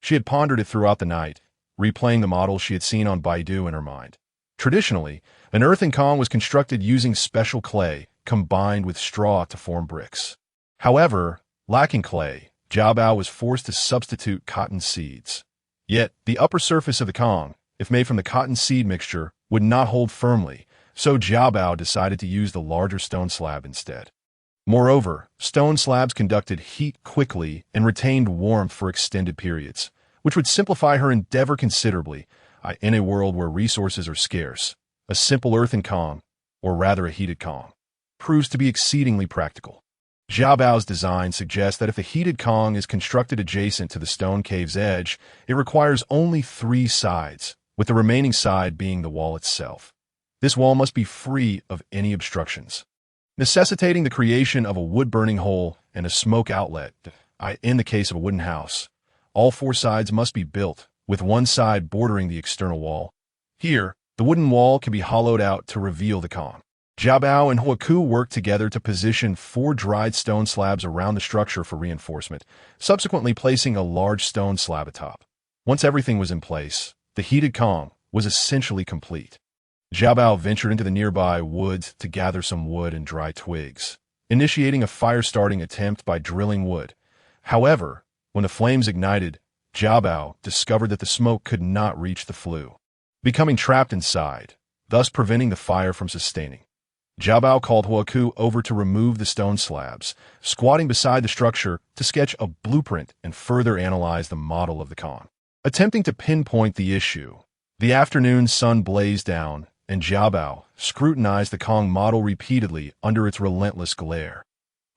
She had pondered it throughout the night, replaying the model she had seen on Baidu in her mind. Traditionally, an earthen Kong was constructed using special clay combined with straw to form bricks. However, lacking clay, Jiao Bao was forced to substitute cotton seeds. Yet, the upper surface of the Kong, if made from the cotton seed mixture, would not hold firmly, so Jiao Bao decided to use the larger stone slab instead. Moreover, stone slabs conducted heat quickly and retained warmth for extended periods, which would simplify her endeavor considerably. In a world where resources are scarce, a simple earthen Kong, or rather a heated Kong, proves to be exceedingly practical. Jiao Bao's design suggests that if the heated Kong is constructed adjacent to the stone cave's edge, it requires only 3 sides, with the remaining side being the wall itself. This wall must be free of any obstructions, necessitating the creation of a wood-burning hole and a smoke outlet. In the case of a wooden house, all 4 sides must be built, with one side bordering the external wall. Here, the wooden wall can be hollowed out to reveal the Kong. Jiao Bao and Hua Ku worked together to position 4 dried stone slabs around the structure for reinforcement, subsequently placing a large stone slab atop. Once everything was in place, the heated Kong was essentially complete. Jiao Bao ventured into the nearby woods to gather some wood and dry twigs, initiating a fire-starting attempt by drilling wood. However, when the flames ignited, Jiao Bao discovered that the smoke could not reach the flue, becoming trapped inside, thus preventing the fire from sustaining. Jiao Bao called Hua Ku over to remove the stone slabs, squatting beside the structure to sketch a blueprint and further analyze the model of the Kong. Attempting to pinpoint the issue, the afternoon sun blazed down, and Jiao Bao scrutinized the Kong model repeatedly under its relentless glare.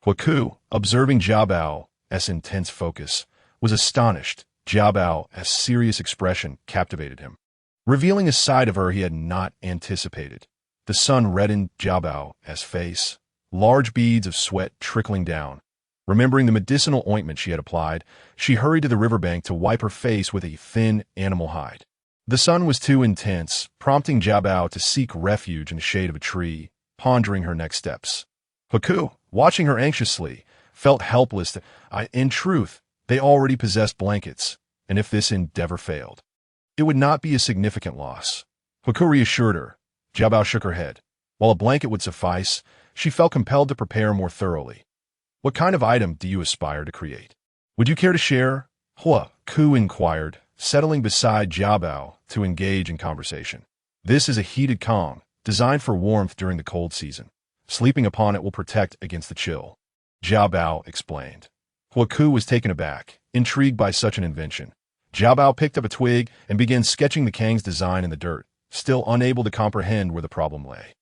Hua Ku, observing Jiao Bao's intense focus, was astonished. Jiao Bao's serious expression captivated him, revealing a side of her he had not anticipated. The sun reddened Jiao Bao's face, large beads of sweat trickling down. Remembering the medicinal ointment she had applied, she hurried to the riverbank to wipe her face with a thin animal hide. The sun was too intense, prompting Jiao Bao to seek refuge in the shade of a tree, pondering her next steps. Hua Ku, watching her anxiously, felt helpless. In truth, they already possessed blankets, and if this endeavor failed, it would not be a significant loss. Hua Ku reassured her. Jiao Bao shook her head. While a blanket would suffice, she felt compelled to prepare more thoroughly. What kind of item do you aspire to create? Would you care to share? Hua Ku inquired, settling beside Jiao Bao to engage in conversation. This is a heated Kong, designed for warmth during the cold season. Sleeping upon it will protect against the chill, Jiao Bao explained. Hua Ku was taken aback, intrigued by such an invention. Jiao Bao picked up a twig and began sketching the Kang's design in the dirt, still unable to comprehend where the problem lay.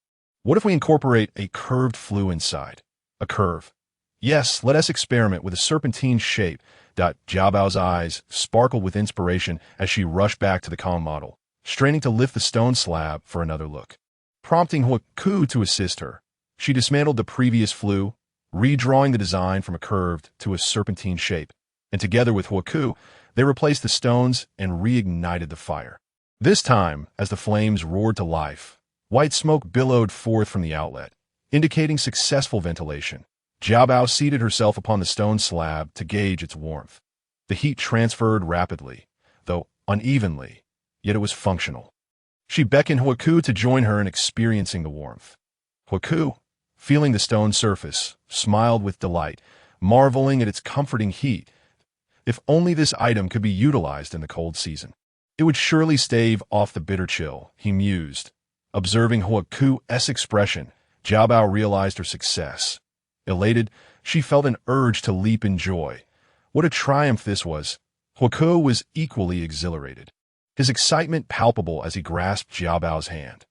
What if we incorporate a curved flue inside? A curve? Yes, let us experiment with a serpentine shape. Jiao Bao's eyes sparkled with inspiration as she rushed back to the Kong model, straining to lift the stone slab for another look. Prompting Hua Ku to assist her, she dismantled the previous flue, redrawing the design from a curved to a serpentine shape, and together with Hua Ku, They replaced the stones and reignited the fire. This time, as the flames roared to life, white smoke billowed forth from the outlet, indicating successful ventilation. Jiabao seated herself upon the stone slab to gauge its warmth. The heat transferred rapidly, though unevenly, yet it was functional. She beckoned Huaku to join her in experiencing the warmth. Huaku, feeling the stone surface, smiled with delight, marveling at its comforting heat. If only this item could be utilized in the cold season, it would surely stave off the bitter chill, he mused. Observing Huaku's expression, Jiabao realized her success. Elated, she felt an urge to leap in joy. What a triumph this was! Huaku was equally exhilarated, his excitement palpable as he grasped Jiabao's hand.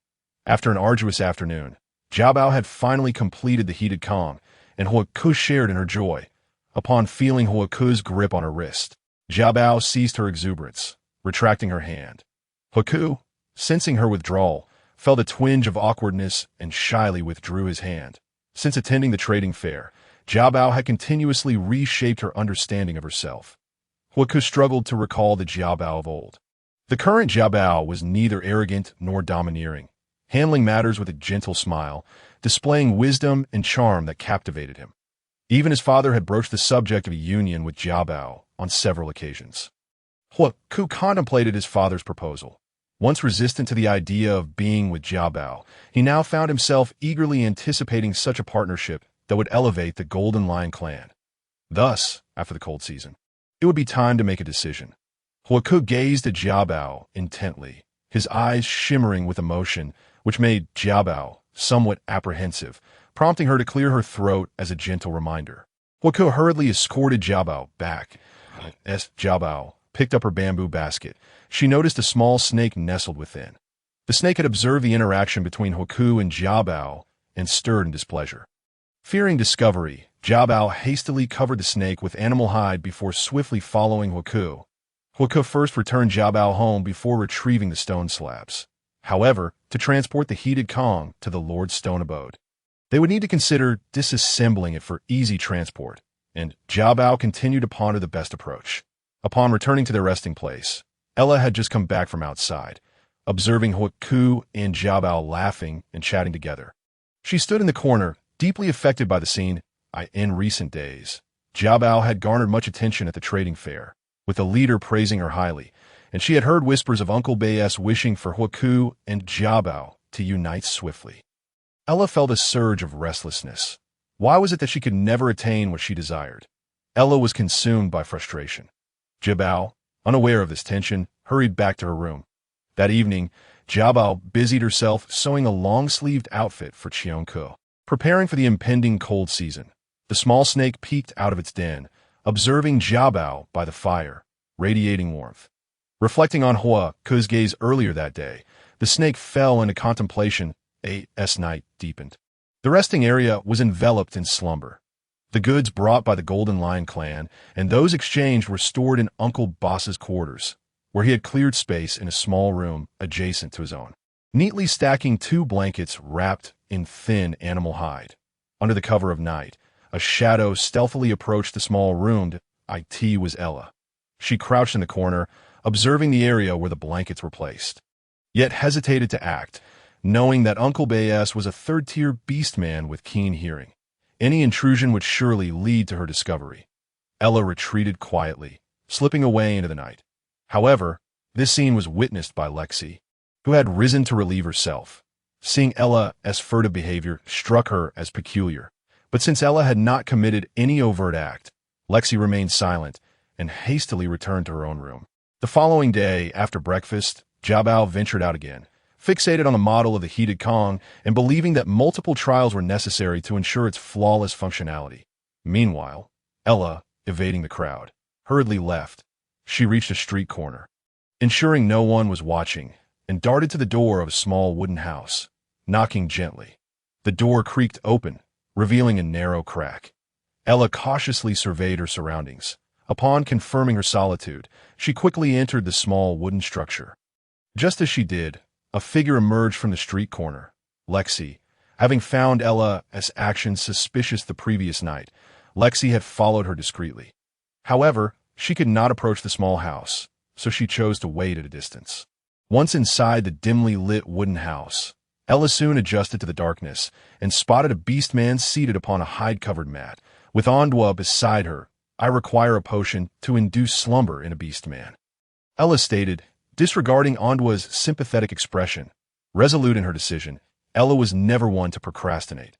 After an arduous afternoon, Jiabao had finally completed the heated Kong, and Huaku shared in her joy. Upon feeling Huaku's grip on her wrist, Jiabao ceased her exuberance, retracting her hand. Huaku, sensing her withdrawal, felt a twinge of awkwardness and shyly withdrew his hand. Since attending the trading fair, Jiabao had continuously reshaped her understanding of herself. Huaku struggled to recall the Jiabao of old. The current Jiabao was neither arrogant nor domineering, handling matters with a gentle smile, displaying wisdom and charm that captivated him. Even his father had broached the subject of a union with Jiabao on several occasions. Huaku contemplated his father's proposal. Once resistant to the idea of being with Jiabao, he now found himself eagerly anticipating such a partnership that would elevate the Golden Lion clan. Thus, after the cold season, it would be time to make a decision. Huaku gazed at Jiabao intently, his eyes shimmering with emotion, which made Jiabao somewhat apprehensive, prompting her to clear her throat as a gentle reminder. Huaku hurriedly escorted Jiabao back. As Jiabao picked up her bamboo basket, she noticed a small snake nestled within. The snake had observed the interaction between Huaku and Jiabao and stirred in displeasure. Fearing discovery, Jiabao hastily covered the snake with animal hide before swiftly following Huaku. Huaku first returned Jiabao home before retrieving the stone slabs. However, to transport the heated Kong to the Lord's stone abode, they would need to consider disassembling it for easy transport, and Jiabao continued to ponder the best approach. Upon returning to their resting place, Ella had just come back from outside, observing Huaku and Jiabao laughing and chatting together. She stood in the corner, deeply affected by the scene. In recent days, Jiabao had garnered much attention at the trading fair, with the leader praising her highly, and she had heard whispers of Uncle Bayes wishing for Huaku and Jiabao to unite swiftly. Ella felt a surge of restlessness. Why was it that she could never attain what she desired? Ella was consumed by frustration. Jiabao, unaware of this tension, hurried back to her room. That evening, Jiabao busied herself sewing a long-sleeved outfit for Qiongke. Preparing for the impending cold season, the small snake peeked out of its den, observing Jiabao by the fire, radiating warmth. Reflecting on Huaku's gaze earlier that day, the snake fell into contemplation. As night deepened, the resting area was enveloped in slumber. The goods brought by the Golden Lion clan and those exchanged were stored in Uncle Boss's quarters, where he had cleared space in a small room adjacent to his own, neatly stacking 2 blankets wrapped in thin animal hide. Under the cover of night, a shadow stealthily approached the small room. It was Ella. She crouched in the corner, observing the area where the blankets were placed, yet hesitated to act, knowing that Uncle Bayes was a third-tier beast man with keen hearing. Any intrusion would surely lead to her discovery. Ella retreated quietly, slipping away into the night. However, this scene was witnessed by Lexi, who had risen to relieve herself. Seeing Ella's furtive behavior struck her as peculiar, but since Ella had not committed any overt act, Lexi remained silent and hastily returned to her own room. The following day, after breakfast, Jiabao ventured out again, fixated on the model of the heated Kong and believing that multiple trials were necessary to ensure its flawless functionality. Meanwhile, Ella, evading the crowd, hurriedly left. She reached a street corner, ensuring no one was watching, and darted to the door of a small wooden house, knocking gently. The door creaked open, revealing a narrow crack. Ella cautiously surveyed her surroundings. Upon confirming her solitude, she quickly entered the small wooden structure. Just as she did, a figure emerged from the street corner. Lexi. Having found Ella's actions suspicious the previous night, Lexi had followed her discreetly. However, She could not approach the small house, so she chose to wait at a distance. Once inside the dimly lit wooden house, Ella soon adjusted to the darkness and spotted a beast-man seated upon a hide-covered mat. With Ondwa beside her, "I require a potion to induce slumber in a beast-man," Ella stated, disregarding Ondwa's sympathetic expression. Resolute in her decision, Ella was never one to procrastinate.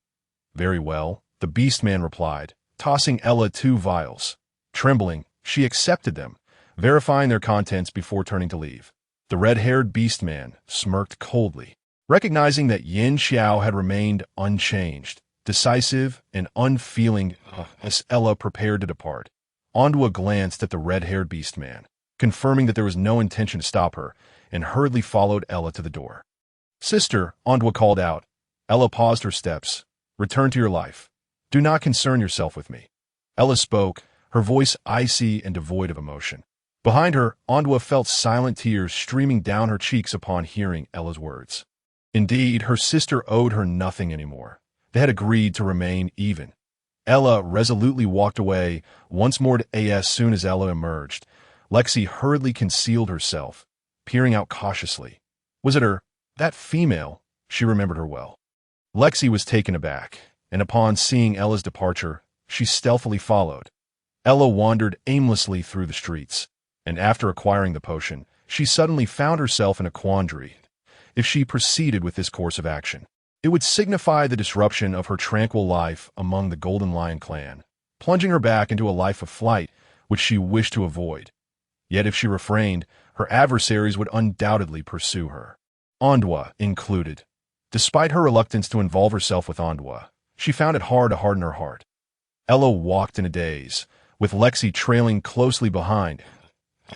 "Very well," the beast-man replied, tossing Ella 2 vials. Trembling, she accepted them, verifying their contents before turning to leave. The red-haired beast-man smirked coldly, recognizing that Yin Xiao had remained unchanged, decisive and unfeeling as Ella prepared to depart. Ondwa glanced at the red-haired beast-man, confirming that there was no intention to stop her, and hurriedly followed Ella to the door. "Sister," Ondwa called out. Ella paused her steps. "Return to your life. Do not concern yourself with me." Ella spoke, her voice icy and devoid of emotion. Behind her, Ondwa felt silent tears streaming down her cheeks upon hearing Ella's words. Indeed, her sister owed her nothing anymore. They had agreed to remain even. Ella resolutely walked away, once more to as soon as Ella emerged. Lexi hurriedly concealed herself, peering out cautiously. Was it her? That female? She remembered her well. Lexi was taken aback, and upon seeing Ella's departure, she stealthily followed. Ella wandered aimlessly through the streets, and after acquiring the potion, she suddenly found herself in a quandary. If she proceeded with this course of action, it would signify the disruption of her tranquil life among the Golden Lion clan, plunging her back into a life of flight which she wished to avoid. Yet if she refrained, her adversaries would undoubtedly pursue her, Ondwa included. Despite her reluctance to involve herself with Ondwa, she found it hard to harden her heart. Ella walked in a daze, with Lexi trailing closely behind.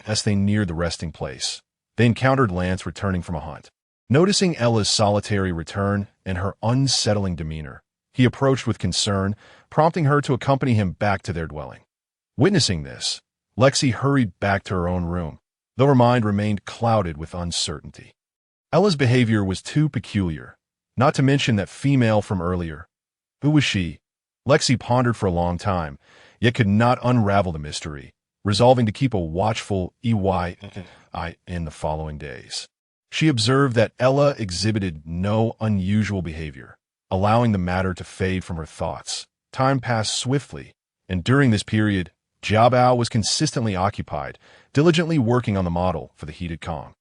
As they neared the resting place, they encountered Lance returning from a hunt. Noticing Ella's solitary return and her unsettling demeanor, he approached with concern, prompting her to accompany him back to their dwelling. Witnessing this, Lexi hurried back to her own room, though her mind remained clouded with uncertainty. Ella's behavior was too peculiar, not to mention that female from earlier. Who was she? Lexi pondered for a long time, yet could not unravel the mystery, resolving to keep a watchful eye in the following days. She observed that Ella exhibited no unusual behavior, allowing the matter to fade from her thoughts. Time passed swiftly, and during this period, Jiabao was consistently occupied, diligently working on the model for the heated Kong,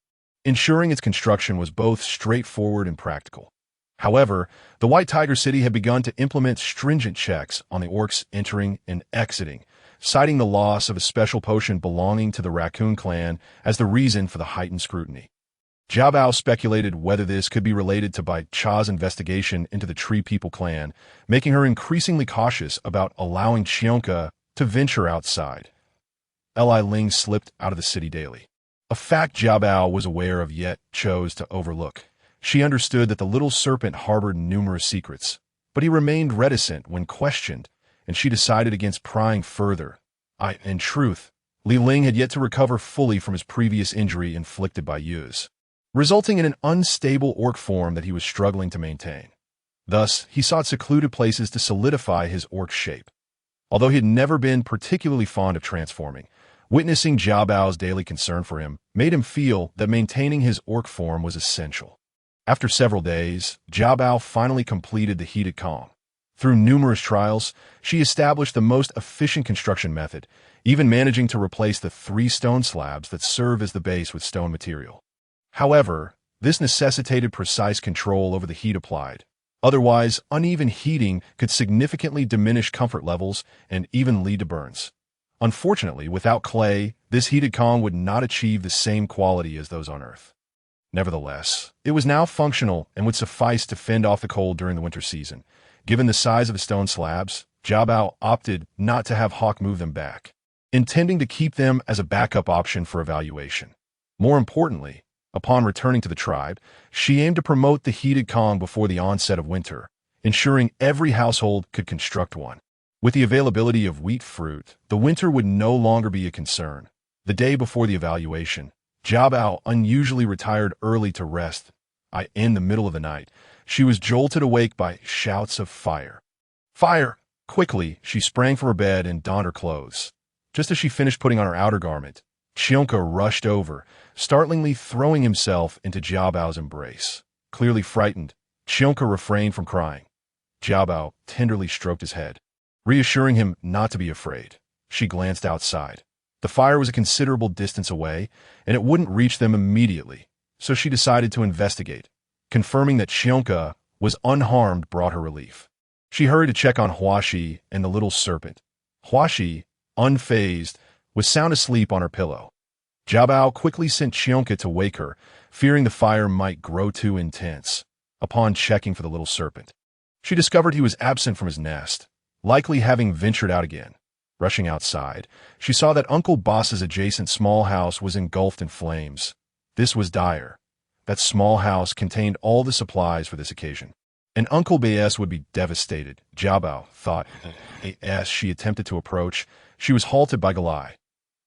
ensuring its construction was both straightforward and practical. However, the White Tiger City had begun to implement stringent checks on the orcs entering and exiting, citing the loss of a special potion belonging to the Raccoon clan as the reason for the heightened scrutiny. Jiabao speculated whether this could be related to Bai Cha's investigation into the Tree People clan, making her increasingly cautious about allowing Chionka to venture outside. Li Ling slipped out of the city daily, a fact Jiabao was aware of yet chose to overlook. She understood that the little serpent harbored numerous secrets, but he remained reticent when questioned, and she decided against prying further. In truth, Li Ling had yet to recover fully from his previous injury inflicted by Yuz, resulting in an unstable orc form that he was struggling to maintain. Thus, he sought secluded places to solidify his orc shape. Although he had never been particularly fond of transforming, witnessing Jiabao's daily concern for him made him feel that maintaining his orc form was essential. After several days, Jiabao finally completed the heated Kong. Through numerous trials, she established the most efficient construction method, even managing to replace the 3 stone slabs that serve as the base with stone material. However, this necessitated precise control over the heat applied. Otherwise, uneven heating could significantly diminish comfort levels and even lead to burns. Unfortunately, without clay, this heated Kong would not achieve the same quality as those on Earth. Nevertheless, it was now functional and would suffice to fend off the cold during the winter season. Given the size of the stone slabs, Jiabao opted not to have Hawk move them back, intending to keep them as a backup option for evaluation. More importantly, upon returning to the tribe, she aimed to promote the heated Kong before the onset of winter, ensuring every household could construct one. With the availability of wheat fruit, the winter would no longer be a concern. The day before the evaluation, Jiabao unusually retired early to rest. In the middle of the night, she was jolted awake by shouts of fire. Fire! Quickly, she sprang from her bed and donned her clothes. Just as she finished putting on her outer garment, Cheonka rushed over, startlingly throwing himself into Jiabao's embrace. Clearly frightened, Cheonka refrained from crying. Jiabao tenderly stroked his head, reassuring him not to be afraid. She glanced outside. The fire was a considerable distance away, and it wouldn't reach them immediately, so she decided to investigate. Confirming that Cheonka was unharmed brought her relief. She hurried to check on Huashi and the little serpent. Huashi, unfazed, was sound asleep on her pillow. Jiabao quickly sent Cheonka to wake her, fearing the fire might grow too intense. Upon checking for the little serpent, she discovered he was absent from his nest, likely having ventured out again. Rushing outside, she saw that Uncle Boss's adjacent small house was engulfed in flames. This was dire. That small house contained all the supplies for this occasion, and Uncle Baes would be devastated, Jiabao thought. As she attempted to approach, she was halted by Galai.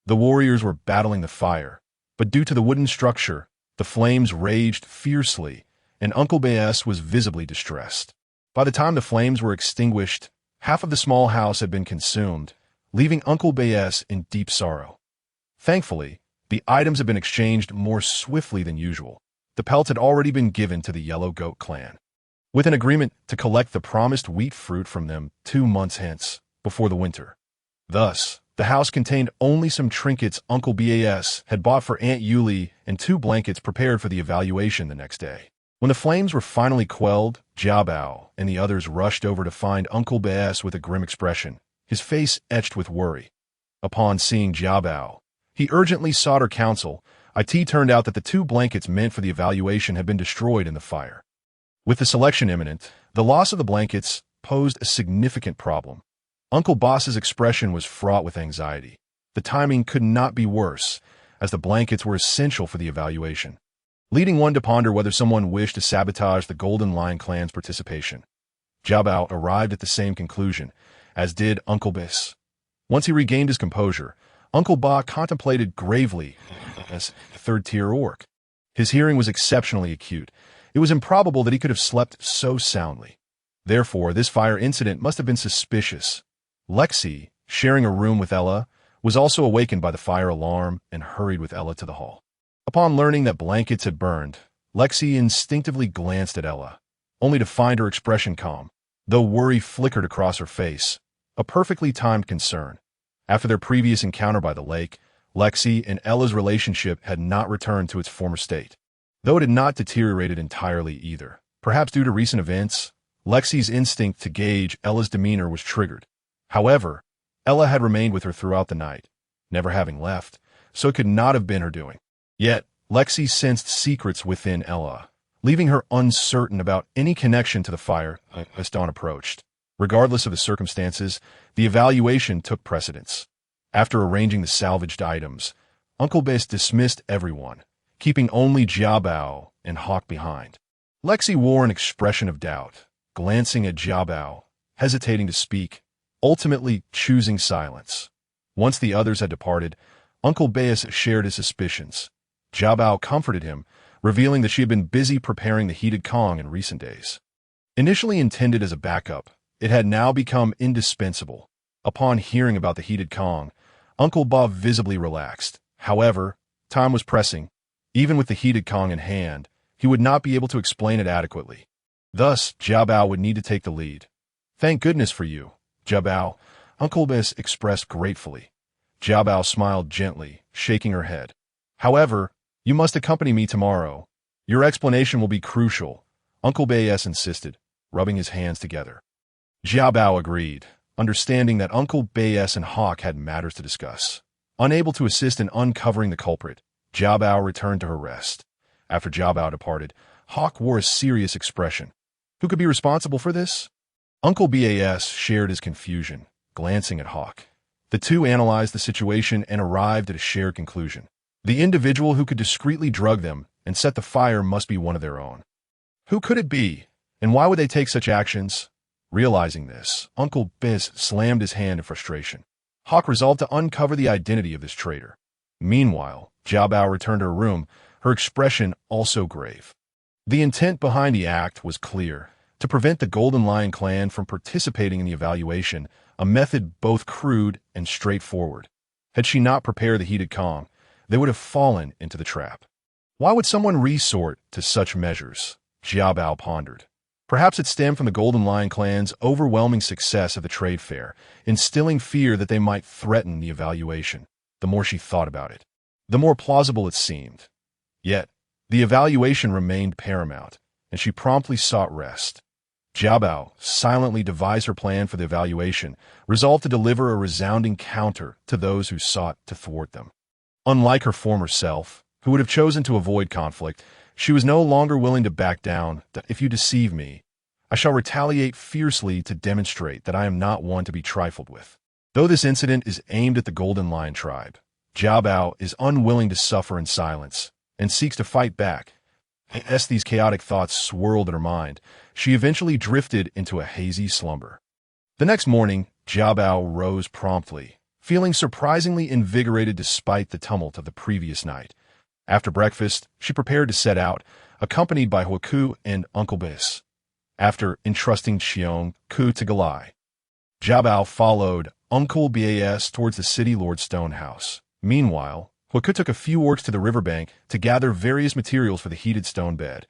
The warriors were battling the fire, but due to the wooden structure, the flames raged fiercely, and Uncle Baes was visibly distressed. By the time the flames were extinguished, half of the small house had been consumed, leaving Uncle Baes in deep sorrow. Thankfully, the items had been exchanged more swiftly than usual. The pelts had already been given to the Yellow Goat clan, with an agreement to collect the promised wheat fruit from them 2 months hence, before the winter. Thus, the house contained only some trinkets Uncle Bas had bought for Aunt Yuli and 2 blankets prepared for the evaluation the next day. When the flames were finally quelled, Jiabao and the others rushed over to find Uncle Bas with a grim expression, his face etched with worry. Upon seeing Jiabao, he urgently sought her counsel. It turned out that the 2 blankets meant for the evaluation had been destroyed in the fire. With the selection imminent, the loss of the blankets posed a significant problem. Uncle Boss's expression was fraught with anxiety. The timing could not be worse, as the blankets were essential for the evaluation, leading one to ponder whether someone wished to sabotage the Golden Lion clan's participation. Jiabao arrived at the same conclusion, as did Uncle Bis. Once he regained his composure, Uncle Ba contemplated gravely as a 3rd-tier orc. His hearing was exceptionally acute. It was improbable that he could have slept so soundly. Therefore, this fire incident must have been suspicious. Lexi, sharing a room with Ella, was also awakened by the fire alarm and hurried with Ella to the hall. Upon learning that blankets had burned, Lexi instinctively glanced at Ella, only to find her expression calm, though worry flickered across her face, a perfectly timed concern. After their previous encounter by the lake, Lexi and Ella's relationship had not returned to its former state, though it had not deteriorated entirely either. Perhaps due to recent events, Lexi's instinct to gauge Ella's demeanor was triggered. However, Ella had remained with her throughout the night, never having left, so it could not have been her doing. Yet, Lexi sensed secrets within Ella, leaving her uncertain about any connection to the fire as dawn approached. Regardless of the circumstances, the evaluation took precedence. After arranging the salvaged items, Uncle Bes dismissed everyone, keeping only Jiabao and Hawk behind. Lexi wore an expression of doubt, glancing at Jiabao, hesitating to speak, ultimately choosing silence. Once the others had departed, Uncle Bes shared his suspicions. Jiabao comforted him, revealing that she had been busy preparing the heated Kong in recent days. Initially intended as a backup, it had now become indispensable. Upon hearing about the heated Kong, Uncle Bob visibly relaxed. However, time was pressing. Even with the heated Kong in hand, he would not be able to explain it adequately. Thus, Jiabao would need to take the lead. "Thank goodness for you, Jiabao," Uncle Bes expressed gratefully. Jiabao smiled gently, shaking her head. "However, you must accompany me tomorrow. Your explanation will be crucial," Uncle Bes insisted, rubbing his hands together. Jiabao agreed, understanding that Uncle Bes and Hawk had matters to discuss. Unable to assist in uncovering the culprit, Jiabao returned to her rest. After Jiabao departed, Hawk wore a serious expression. Who could be responsible for this? Uncle Bas shared his confusion, glancing at Hawk. The two analyzed the situation and arrived at a shared conclusion. The individual who could discreetly drug them and set the fire must be one of their own. Who could it be, and why would they take such actions? Realizing this, Uncle Bes slammed his hand in frustration. Hawk resolved to uncover the identity of this traitor. Meanwhile, Jiabao returned to her room, her expression also grave. The intent behind the act was clear: to prevent the Golden Lion clan from participating in the evaluation, a method both crude and straightforward. Had she not prepared the heated Kong, they would have fallen into the trap. Why would someone resort to such measures? Xiao Bao pondered. Perhaps it stemmed from the Golden Lion clan's overwhelming success at the trade fair, instilling fear that they might threaten the evaluation. The more she thought about it, the more plausible it seemed. Yet, the evaluation remained paramount, and she promptly sought rest. Xiao Bao silently devised her plan for the evaluation, resolved to deliver a resounding counter to those who sought to thwart them. Unlike her former self, who would have chosen to avoid conflict, she was no longer willing to back down. If you deceive me, I shall retaliate fiercely to demonstrate that I am not one to be trifled with. Though this incident is aimed at the Golden Lion tribe, Xiao Bao is unwilling to suffer in silence and seeks to fight back. As these chaotic thoughts swirled in her mind, she eventually drifted into a hazy slumber. The next morning, Xiao Bao rose promptly, feeling surprisingly invigorated despite the tumult of the previous night. After breakfast, she prepared to set out, accompanied by Huaku and Uncle Bis. After entrusting Xiong Ku to Galai, Xiao Bao followed Uncle Bas towards the City Lord Stone House. Meanwhile, Huaku took a few orcs to the riverbank to gather various materials for the heated stone bed.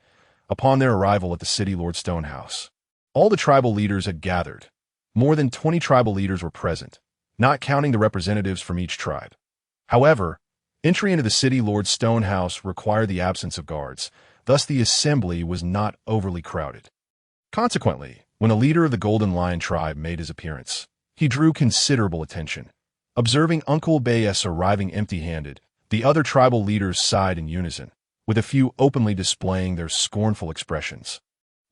Upon their arrival at the City Lord Stone House, all the tribal leaders had gathered. More than 20 tribal leaders were present, not counting the representatives from each tribe. However, entry into the City Lord Stone House required the absence of guards, thus the assembly was not overly crowded. Consequently, when a leader of the Golden Lion tribe made his appearance, he drew considerable attention. Observing Uncle Bas arriving empty-handed, the other tribal leaders sighed in unison, with a few openly displaying their scornful expressions.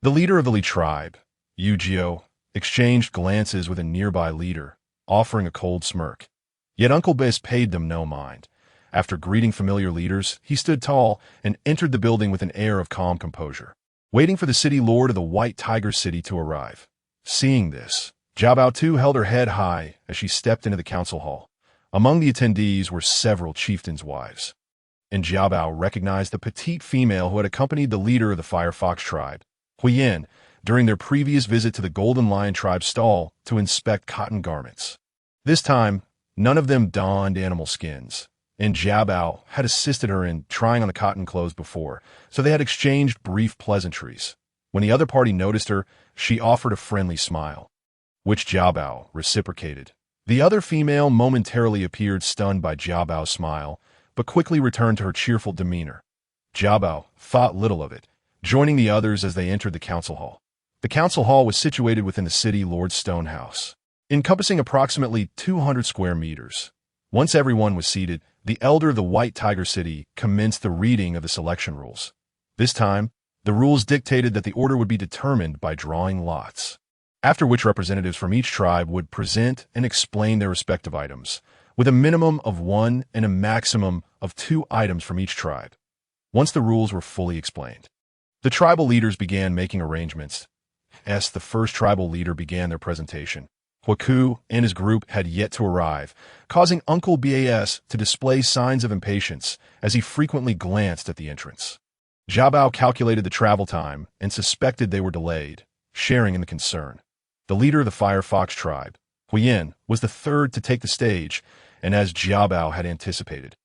The leader of the Li tribe, Yu Jiao, exchanged glances with a nearby leader, offering a cold smirk. Yet Uncle Bas paid them no mind. After greeting familiar leaders, he stood tall and entered the building with an air of calm composure, waiting for the city lord of the White Tiger City to arrive. Seeing this, Xiao Bao too held her head high as she stepped into the council hall. Among the attendees were several chieftains' wives, and Xiao Bao recognized the petite female who had accompanied the leader of the Fire Fox tribe, Huiyan, during their previous visit to the Golden Lion tribe stall to inspect cotton garments. This time, none of them donned animal skins, and Xiao Bao had assisted her in trying on the cotton clothes before, so they had exchanged brief pleasantries. When the other party noticed her, she offered a friendly smile, which Xiao Bao reciprocated. The other female momentarily appeared stunned by Xiao Bao's smile, but quickly returned to her cheerful demeanor. Xiao Bao thought little of it, joining the others as they entered the council hall. The council hall was situated within the City Lord's Stone House, encompassing approximately 200 square meters. Once everyone was seated, the elder of the White Tiger City commenced the reading of the selection rules. This time, the rules dictated that the order would be determined by drawing lots, after which representatives from each tribe would present and explain their respective items, with a minimum of 1 and a maximum of 2 items from each tribe. Once the rules were fully explained, the tribal leaders began making arrangements. As the first tribal leader began their presentation, Huaku and his group had yet to arrive, causing Uncle Bas to display signs of impatience as he frequently glanced at the entrance. Xiao Bao calculated the travel time and suspected they were delayed, sharing in the concern. The leader of the Fire Fox tribe, Huiyan, was the third to take the stage, and as Xiao Bao had anticipated,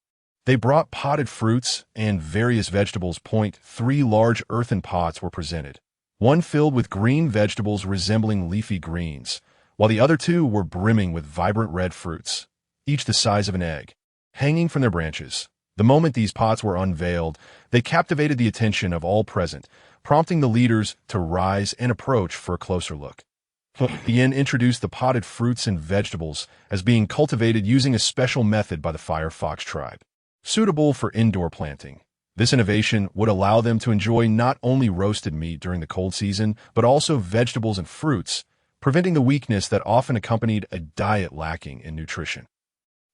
they brought potted fruits and various vegetables. 3 large earthen pots were presented, one filled with green vegetables resembling leafy greens, while the other 2 were brimming with vibrant red fruits, each the size of an egg, hanging from their branches. The moment these pots were unveiled, they captivated the attention of all present, prompting the leaders to rise and approach for a closer look. Huiyan introduced the potted fruits and vegetables as being cultivated using a special method by the Fire Fox tribe, suitable for indoor planting. This innovation would allow them to enjoy not only roasted meat during the cold season, but also vegetables and fruits, preventing the weakness that often accompanied a diet lacking in nutrition.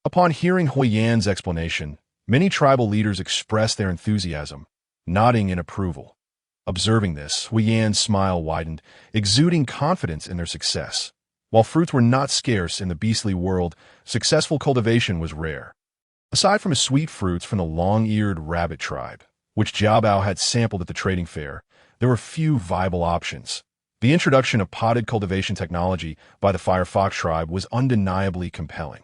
Upon hearing Huiyan's explanation, many tribal leaders expressed their enthusiasm, nodding in approval. Observing this, Huiyan's smile widened, exuding confidence in their success. While fruits were not scarce in the beastly world, successful cultivation was rare. Aside from sweet fruits from the long-eared rabbit tribe, which Xiao Bao had sampled at the trading fair, there were few viable options. The introduction of potted cultivation technology by the Fire Fox tribe was undeniably compelling.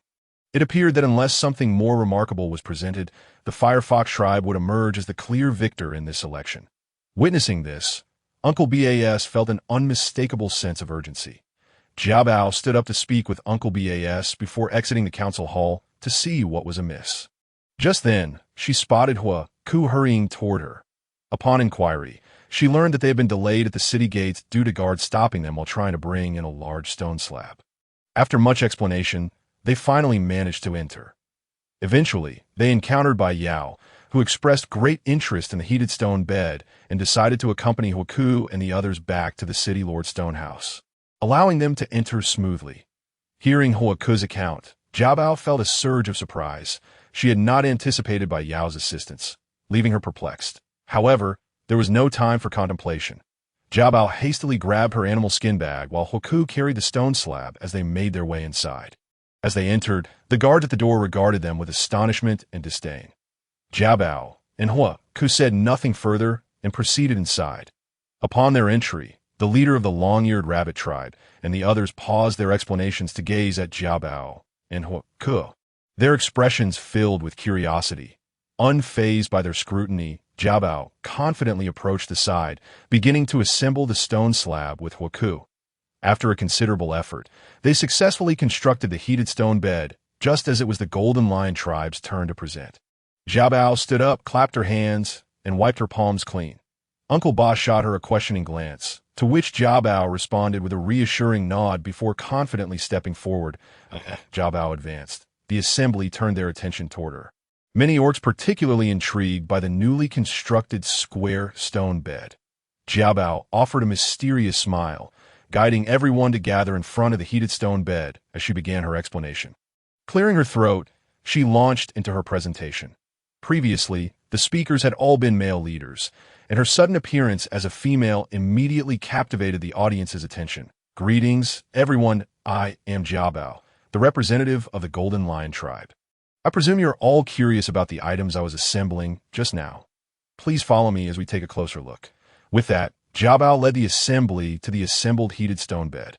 It appeared that unless something more remarkable was presented, the Firefox tribe would emerge as the clear victor in this election. Witnessing this, Uncle Bas felt an unmistakable sense of urgency. Jiao Bao stood up to speak with Uncle Bas before exiting the council hall to see what was amiss. Just then, she spotted Hua Ku hurrying toward her. Upon inquiry, she learned that they had been delayed at the city gates due to guards stopping them while trying to bring in a large stone slab. After much explanation, they finally managed to enter. Eventually, they encountered Bai Yao, who expressed great interest in the heated stone bed and decided to accompany Hua Ku and the others back to the city lord stone house, allowing them to enter smoothly. Hearing Hua Ku's account, Jiao Bao felt a surge of surprise. She had not anticipated Bai Yao's assistance, leaving her perplexed. However, there was no time for contemplation. Jiao Bao hastily grabbed her animal skin bag while Hua Ku carried the stone slab as they made their way inside. As they entered, the guards at the door regarded them with astonishment and disdain. Jiao Bao and Hua Ku said nothing further and proceeded inside. Upon their entry, the leader of the long-eared rabbit tribe and the others paused their explanations to gaze at Jiao Bao and Hua Ku. Their expressions filled with curiosity. Unfazed by their scrutiny, Jiao Bao confidently approached the side, beginning to assemble the stone slab with Hua Ku. After a considerable effort, they successfully constructed the heated stone bed, just as it was the Golden Lion tribe's turn to present. Jiao Bao stood up, clapped her hands, and wiped her palms clean. Uncle Ba shot her a questioning glance, to which Jiao Bao responded with a reassuring nod before confidently stepping forward. Jiao Bao advanced. The assembly turned their attention toward her. Many orcs particularly intrigued by the newly constructed square stone bed. Jiao Bao offered a mysterious smile, guiding everyone to gather in front of the heated stone bed as she began her explanation. Clearing her throat, she launched into her presentation. Previously, the speakers had all been male leaders, and her sudden appearance as a female immediately captivated the audience's attention. Greetings, everyone. I am Jiao Bao, the representative of the Golden Lion tribe. I presume you're all curious about the items I was assembling just now. Please follow me as we take a closer look. With that, Jiao Bao led the assembly to the assembled heated stone bed.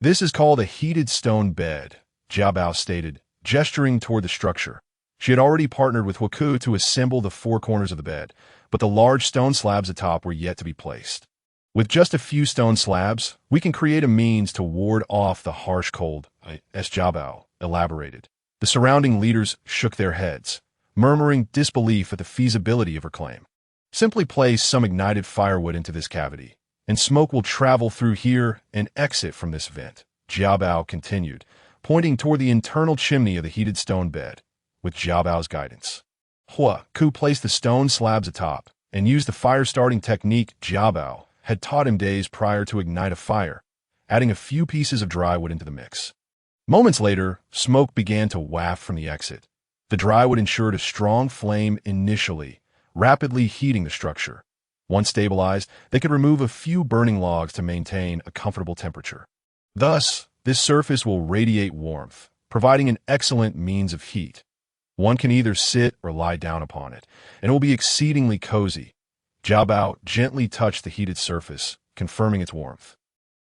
This is called a heated stone bed, Jiao Bao stated, gesturing toward the structure. She had already partnered with Hua Ku to assemble the four corners of the bed, but the large stone slabs atop were yet to be placed. With just a few stone slabs, we can create a means to ward off the harsh cold, as Jiao Bao elaborated. The surrounding leaders shook their heads, murmuring disbelief at the feasibility of her claim. Simply place some ignited firewood into this cavity, and smoke will travel through here and exit from this vent, Jiao Bao continued, pointing toward the internal chimney of the heated stone bed. With Jiao Bao's guidance, Hua Ku placed the stone slabs atop and used the fire-starting technique Jiao Bao had taught him days prior to ignite a fire, adding a few pieces of dry wood into the mix. Moments later, smoke began to waft from the exit. The dry wood ensured a strong flame initially, rapidly heating the structure. Once stabilized, they could remove a few burning logs to maintain a comfortable temperature. Thus, this surface will radiate warmth, providing an excellent means of heat. One can either sit or lie down upon it, and it will be exceedingly cozy. Jiao Bao gently touched the heated surface, confirming its warmth,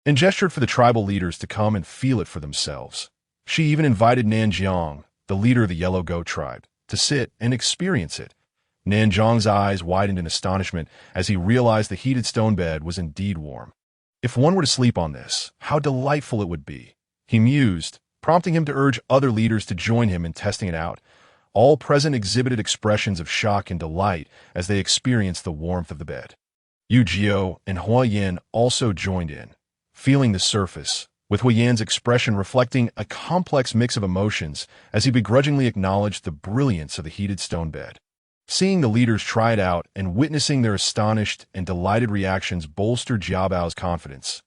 and gestured for the tribal leaders to come and feel it for themselves. She even invited Nanjiang, the leader of the Yellow Goat tribe, to sit and experience it. Nanjiang's eyes widened in astonishment as he realized the heated stone bed was indeed warm. If one were to sleep on this, how delightful it would be, he mused, prompting him to urge other leaders to join him in testing it out. All present exhibited expressions of shock and delight as they experienced the warmth of the bed. Yu Jiao and Hua Yan also joined in, feeling the surface, with Hua Yan's expression reflecting a complex mix of emotions as he begrudgingly acknowledged the brilliance of the heated stone bed. Seeing the leaders try it out and witnessing their astonished and delighted reactions bolstered Jiao Bao's confidence.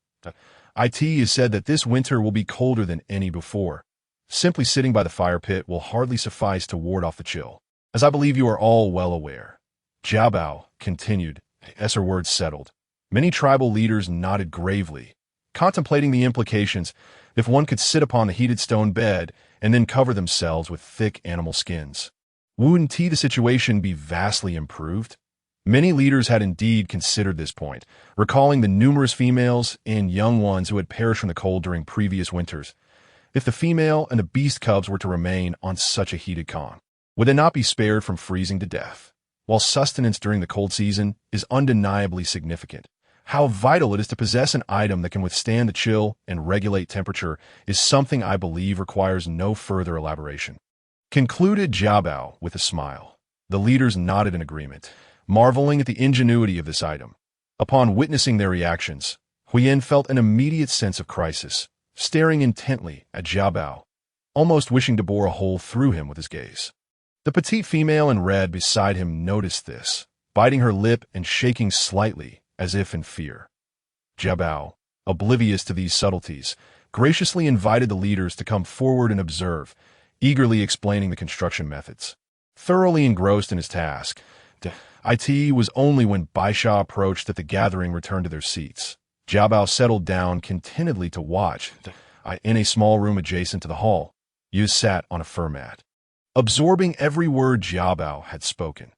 It is said that this winter will be colder than any before. Simply sitting by the fire pit will hardly suffice to ward off the chill, as I believe you are all well aware. Jiao Bao continued, as her words settled. Many tribal leaders nodded gravely, contemplating the implications if one could sit upon the heated stone bed and then cover themselves with thick animal skins. Wouldn't the situation be vastly improved? Many leaders had indeed considered this point, recalling the numerous females and young ones who had perished from the cold during previous winters. If the female and the beast cubs were to remain on such a heated con, would they not be spared from freezing to death? While sustenance during the cold season is undeniably significant, how vital it is to possess an item that can withstand the chill and regulate temperature is something I believe requires no further elaboration. Concluded Jiabao with a smile. The leaders nodded in agreement, marveling at the ingenuity of this item. Upon witnessing their reactions, Huyen felt an immediate sense of crisis, staring intently at Jiabao, almost wishing to bore a hole through him with his gaze. The petite female in red beside him noticed this, biting her lip and shaking slightly, as if in fear. Jiabao, oblivious to these subtleties, graciously invited the leaders to come forward and observe, eagerly explaining the construction methods. Thoroughly engrossed in his task, it was only when Baisha approached that the gathering returned to their seats. Jiabao settled down contentedly to watch. In a small room adjacent to the hall, Yu sat on a fur mat, absorbing every word Jiabao had spoken.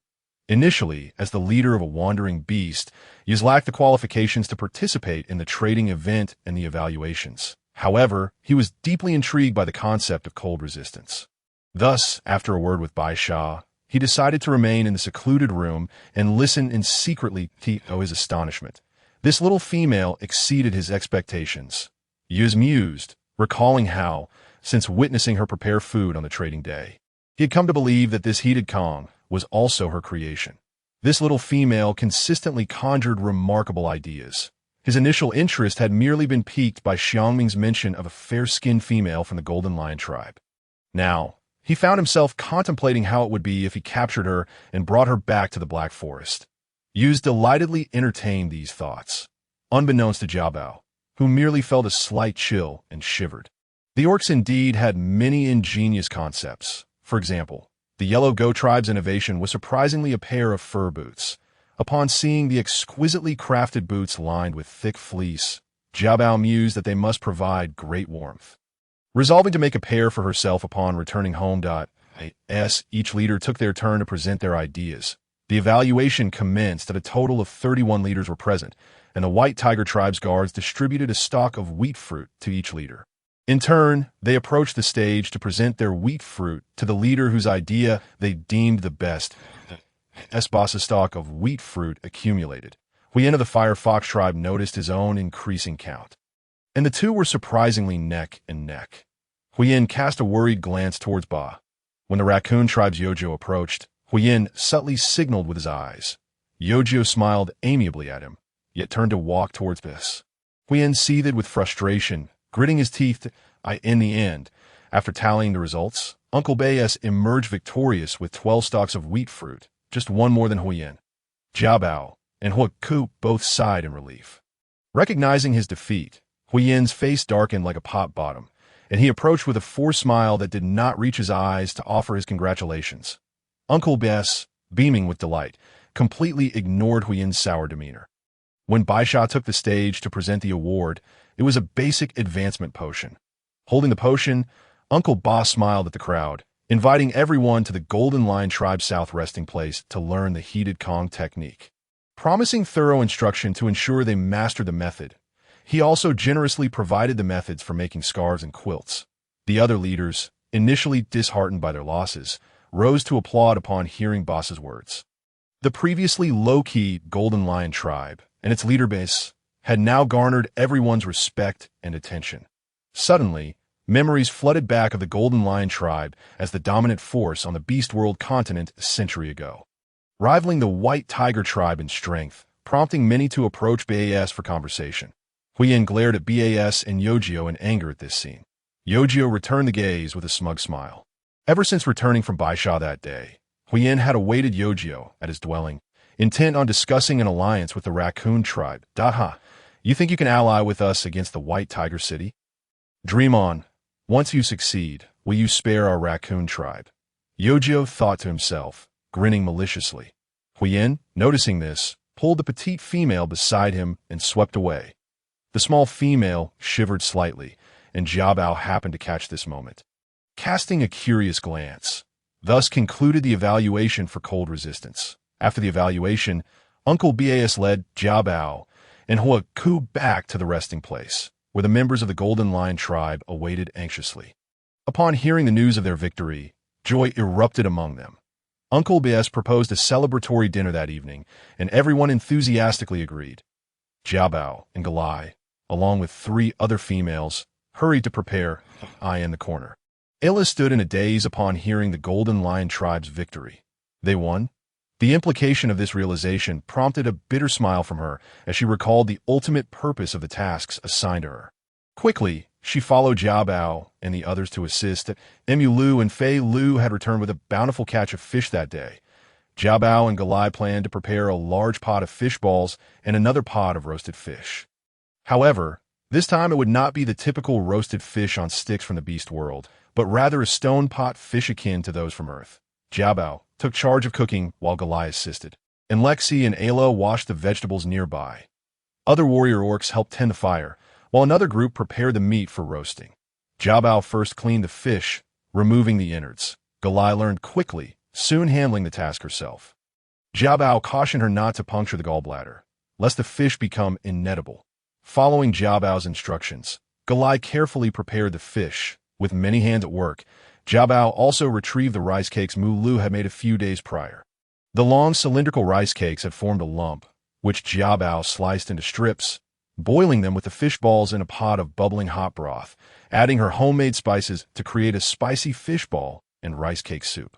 Initially, as the leader of a wandering beast, Yu lacked the qualifications to participate in the trading event and the evaluations. However, he was deeply intrigued by the concept of cold resistance. Thus, after a word with Baisha, he decided to remain in the secluded room and listen in secretly to his astonishment. This little female exceeded his expectations. Yu mused, recalling how, since witnessing her prepare food on the trading day, he had come to believe that this heated Kong was also her creation. This little female consistently conjured remarkable ideas. His initial interest had merely been piqued by Xiangming's mention of a fair-skinned female from the Golden Lion tribe. Now, he found himself contemplating how it would be if he captured her and brought her back to the Black Forest. Yu delightedly entertained these thoughts, unbeknownst to Jiabao, who merely felt a slight chill and shivered. The orcs indeed had many ingenious concepts. For example, the Yellow Goat tribe's innovation was surprisingly a pair of fur boots. Upon seeing the exquisitely crafted boots lined with thick fleece, Jiabao mused that they must provide great warmth. Resolving to make a pair for herself upon returning home, each leader took their turn to present their ideas. The evaluation commenced at a total of 31 leaders were present, and the White Tiger Tribe's guards distributed a stalk of wheat fruit to each leader. In turn, they approached the stage to present their wheat fruit to the leader whose idea they deemed the best. Boss's stalk of wheat fruit accumulated. Huyen of the Fire Fox tribe noticed his own increasing count, and the two were surprisingly neck and neck. Huyen cast a worried glance towards Ba. When the Raccoon tribe's Yojo approached, Huyen subtly signaled with his eyes. Yojo smiled amiably at him, yet turned to walk towards Bis. Huyen seethed with frustration, gritting his teeth. In the end, after tallying the results, Uncle Bayes emerged victorious with 12 stalks of wheat fruit, just one more than Huyen. Jiabao and Huaku both sighed in relief. Recognizing his defeat, Huyen's face darkened like a pot bottom, and he approached with a forced smile that did not reach his eyes to offer his congratulations. Uncle Bess, beaming with delight, completely ignored Huyen's sour demeanor. When Baisha took the stage to present the award, it was a basic advancement potion. Holding the potion, Uncle Ba smiled at the crowd, inviting everyone to the Golden Lion Tribe South resting place to learn the heated Kong technique. Promising thorough instruction to ensure they mastered the method, he also generously provided the methods for making scarves and quilts. The other leaders, initially disheartened by their losses, rose to applaud upon hearing Ba's words. The previously low-key Golden Lion tribe and its leader base had now garnered everyone's respect and attention. Suddenly, memories flooded back of the Golden Lion tribe as the dominant force on the Beast World continent a century ago, rivaling the White Tiger tribe in strength, prompting many to approach Bas for conversation. Huyen glared at Bas and Yojo in anger at this scene. Yojo returned the gaze with a smug smile. Ever since returning from Baisha that day, Huyen had awaited Yojo at his dwelling, intent on discussing an alliance with the Raccoon tribe. You think you can ally with us against the White Tiger City? Dream on. Once you succeed, will you spare our Raccoon tribe? Yojo thought to himself, grinning maliciously. Huyen, noticing this, pulled the petite female beside him and swept away. The small female shivered slightly, and Jiabao happened to catch this moment, casting a curious glance. Thus concluded the evaluation for cold resistance. After the evaluation, Uncle Bas led Jiabao and Huaku back to the resting place. where the members of the Golden Lion tribe awaited anxiously. Upon hearing the news of their victory, joy erupted among them. Uncle Bs proposed a celebratory dinner that evening, and everyone enthusiastically agreed. Jiabao and Galai, along with 3 other females, hurried to prepare. I in the corner. Ayla stood in a daze upon hearing the Golden Lion tribe's victory. They won? The implication of this realization prompted a bitter smile from her as she recalled the ultimate purpose of the tasks assigned to her. Quickly, she followed Jiabao and the others to assist. Emu Lu and Fei Lu had returned with a bountiful catch of fish that day. Jiabao and Galai planned to prepare a large pot of fish balls and another pot of roasted fish. However, this time it would not be the typical roasted fish on sticks from the beast world, but rather a stone pot fish akin to those from Earth. Jiabao took charge of cooking while Galai assisted, and Lexi and Ayla washed the vegetables nearby. Other warrior orcs helped tend the fire, while another group prepared the meat for roasting. Jiabao first cleaned the fish, removing the innards. Galai learned quickly, soon handling the task herself. Jiabao cautioned her not to puncture the gallbladder, lest the fish become ineatable. Following Jiabao's instructions, Galai carefully prepared the fish. With many hands at work, Jiabao also retrieved the rice cakes Mu Lu had made a few days prior. The long cylindrical rice cakes had formed a lump, which Jiabao sliced into strips, boiling them with the fish balls in a pot of bubbling hot broth, adding her homemade spices to create a spicy fish ball and rice cake soup.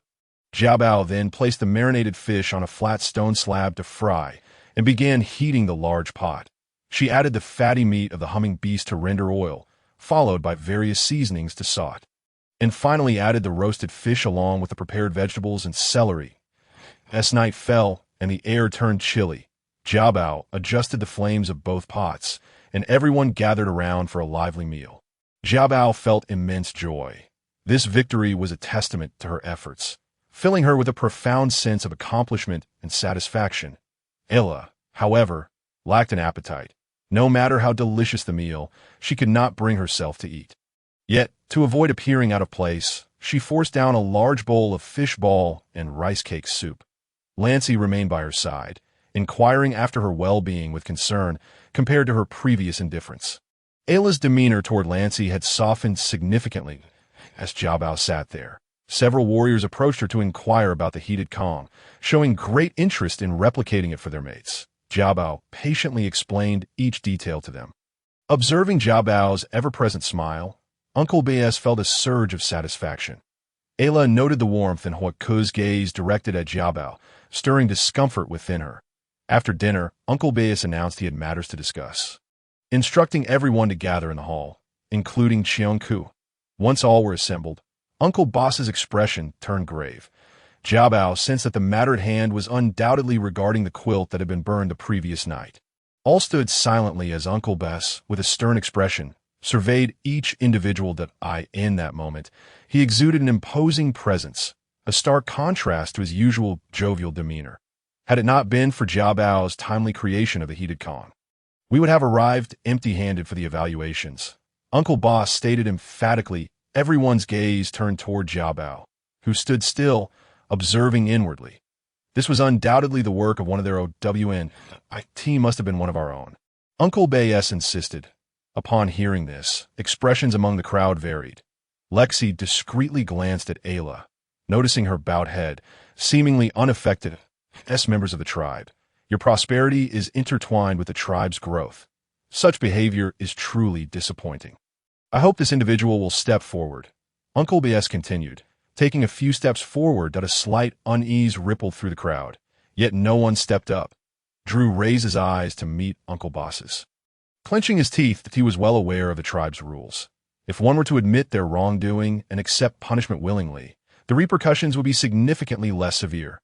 Jiabao then placed the marinated fish on a flat stone slab to fry and began heating the large pot. She added the fatty meat of the humming beast to render oil, followed by various seasonings to saute, and finally added the roasted fish along with the prepared vegetables and celery. As night fell and the air turned chilly, Jiabao adjusted the flames of both pots, and everyone gathered around for a lively meal. Jiabao felt immense joy. This victory was a testament to her efforts, filling her with a profound sense of accomplishment and satisfaction. Ayla, however, lacked an appetite. No matter how delicious the meal, she could not bring herself to eat. Yet, to avoid appearing out of place, she forced down a large bowl of fish ball and rice cake soup. Lancy remained by her side, inquiring after her well-being with concern compared to her previous indifference. Ayla's demeanor toward Lancy had softened significantly as Jiabao sat there. Several warriors approached her to inquire about the heated Kong, showing great interest in replicating it for their mates. Jiabao patiently explained each detail to them. Observing Jiabao's ever-present smile, Uncle Bs felt a surge of satisfaction. Ayla noted the warmth in Huaku's gaze directed at Jiabao, stirring discomfort within her. After dinner, Uncle Bs announced he had matters to discuss, instructing everyone to gather in the hall, including Cheongku. Once all were assembled, Uncle Boss's expression turned grave. Jiabao sensed that the matter at hand was undoubtedly regarding the quilt that had been burned the previous night. All stood silently as Uncle Bess, with a stern expression, surveyed each individual in that moment. He exuded an imposing presence, a stark contrast to his usual jovial demeanor. Had it not been for Jiabao's timely creation of the heated Kong, we would have arrived empty-handed for the evaluations. Uncle Boss stated emphatically. Everyone's gaze turned toward Jiabao, who stood still, observing inwardly. This was undoubtedly the work of one of their OWN. IT must have been one of our own. Uncle Bayes insisted. Upon hearing this, expressions among the crowd varied. Lexi discreetly glanced at Ayla, noticing her bowed head, seemingly unaffected. Members of the tribe, your prosperity is intertwined with the tribe's growth. Such behavior is truly disappointing. I hope this individual will step forward. Uncle Bayes continued. Taking a few steps forward, that a slight unease rippled through the crowd, yet no one stepped up. Drew raised his eyes to meet Uncle Boss's. Clenching his teeth, he was well aware of the tribe's rules. If one were to admit their wrongdoing and accept punishment willingly, the repercussions would be significantly less severe.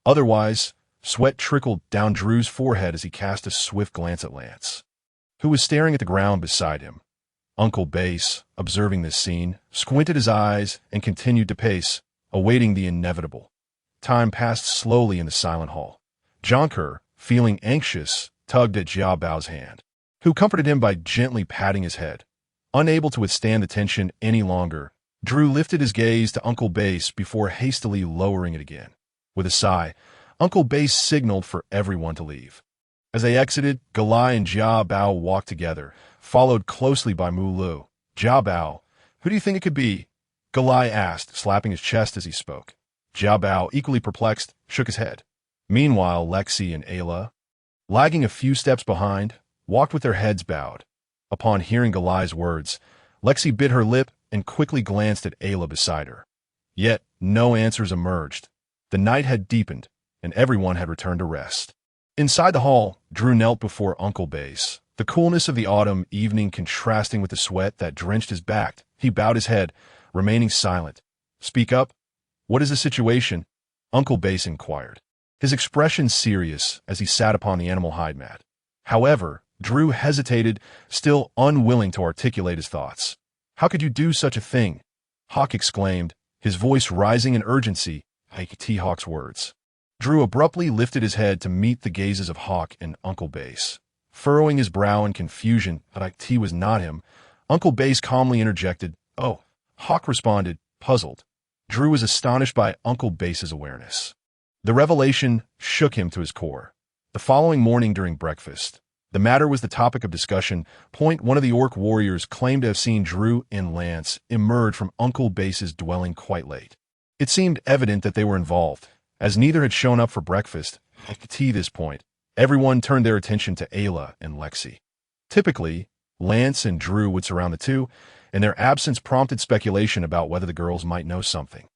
Otherwise, sweat trickled down Drew's forehead as he cast a swift glance at Lance, who was staring at the ground beside him. Uncle Bass, observing this scene, squinted his eyes and continued to pace, awaiting the inevitable. Time passed slowly in the silent hall. Jonker, feeling anxious, tugged at Jiabao's hand, who comforted him by gently patting his head. Unable to withstand the tension any longer, Drew lifted his gaze to Uncle Bass before hastily lowering it again. With a sigh, Uncle Bass signaled for everyone to leave. As they exited, Galai and Jia Bao walked together, followed closely by Mu Lu. Jia Bao, who do you think it could be? Galai asked, slapping his chest as he spoke. Jia Bao, equally perplexed, shook his head. Meanwhile, Lexi and Ayla, lagging a few steps behind, walked with their heads bowed. Upon hearing Galai's words, Lexi bit her lip and quickly glanced at Ayla beside her. Yet, no answers emerged. The night had deepened, and everyone had returned to rest. Inside the hall, Drew knelt before Uncle Base, the coolness of the autumn evening contrasting with the sweat that drenched his back. He bowed his head, remaining silent. "Speak up. What is the situation?" Uncle Base inquired, his expression serious as he sat upon the animal hide mat. However, Drew hesitated, still unwilling to articulate his thoughts. "How could you do such a thing?" Hawk exclaimed, his voice rising in urgency, like T-Hawk's words. Drew abruptly lifted his head to meet the gazes of Hawk and Uncle Base. Furrowing his brow in confusion that T was not him, Uncle Base calmly interjected, "Oh." Hawk responded, puzzled. Drew was astonished by Uncle Base's awareness. The revelation shook him to his core. The following morning during breakfast, the matter was the topic of discussion. One of the orc warriors claimed to have seen Drew and Lance emerge from Uncle Base's dwelling quite late. It seemed evident that they were involved, as neither had shown up for breakfast. At this point, everyone turned their attention to Ayla and Lexi. Typically, Lance and Drew would surround the two, and their absence prompted speculation about whether the girls might know something.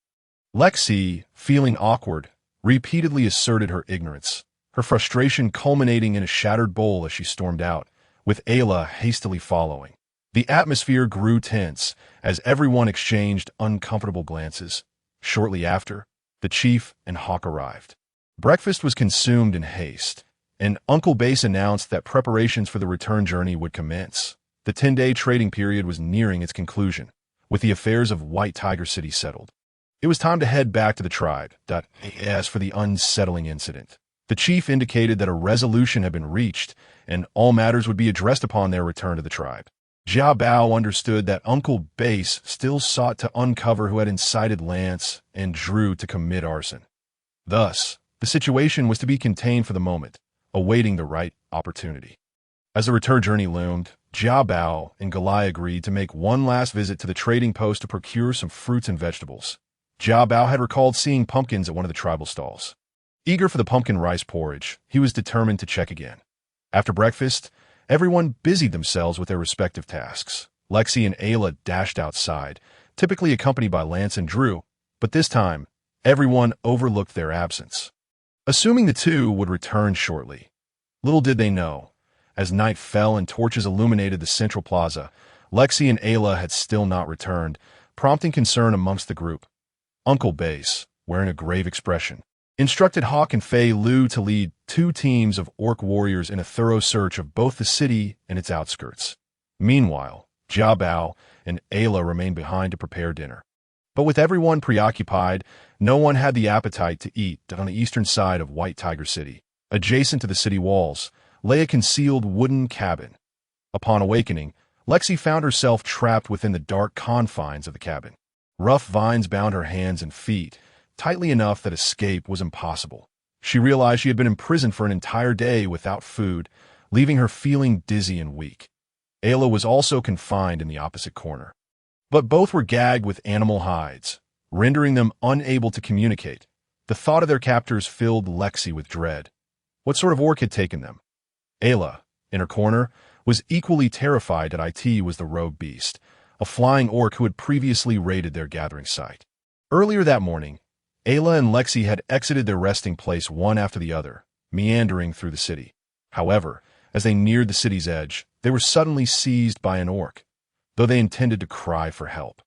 Lexi, feeling awkward, repeatedly asserted her ignorance, her frustration culminating in a shattered bowl as she stormed out, with Ayla hastily following. The atmosphere grew tense as everyone exchanged uncomfortable glances. Shortly after, the chief and Hawk arrived. Breakfast was consumed in haste, and Uncle Base announced that preparations for the return journey would commence. The 10-day trading period was nearing its conclusion, with the affairs of White Tiger City settled. It was time to head back to the tribe. As for the unsettling incident, the chief indicated that a resolution had been reached, and all matters would be addressed upon their return to the tribe. Jia Bao understood that Uncle Base still sought to uncover who had incited Lance and Drew to commit arson. Thus, the situation was to be contained for the moment, awaiting the right opportunity. As the return journey loomed, Jia Bao and Galai agreed to make one last visit to the trading post to procure some fruits and vegetables. Jia Bao had recalled seeing pumpkins at one of the tribal stalls. Eager for the pumpkin rice porridge, he was determined to check again. After breakfast, everyone busied themselves with their respective tasks. Lexi and Ayla dashed outside, typically accompanied by Lance and Drew, but this time, everyone overlooked their absence. Assuming the two would return shortly. Little did they know, as night fell and torches illuminated the central plaza, Lexi and Ayla had still not returned, prompting concern amongst the group. Uncle Base, wearing a grave expression, instructed Hawk and Fei Lu to lead 2 teams of orc warriors in a thorough search of both the city and its outskirts. Meanwhile, Jia Bao and Ayla remained behind to prepare dinner. But with everyone preoccupied, no one had the appetite to eat. On the eastern side of White Tiger City, adjacent to the city walls, lay a concealed wooden cabin. Upon awakening, Lexi found herself trapped within the dark confines of the cabin. Rough vines bound her hands and feet, tightly enough that escape was impossible. She realized she had been imprisoned for an entire day without food, leaving her feeling dizzy and weak. Ayla was also confined in the opposite corner. But both were gagged with animal hides, rendering them unable to communicate. The thought of their captors filled Lexi with dread. What sort of orc had taken them? Ayla, in her corner, was equally terrified that it was the rogue beast, a flying orc who had previously raided their gathering site. Earlier that morning, Ayla and Lexi had exited their resting place one after the other, meandering through the city. However, as they neared the city's edge, they were suddenly seized by an orc, though they intended to cry for help.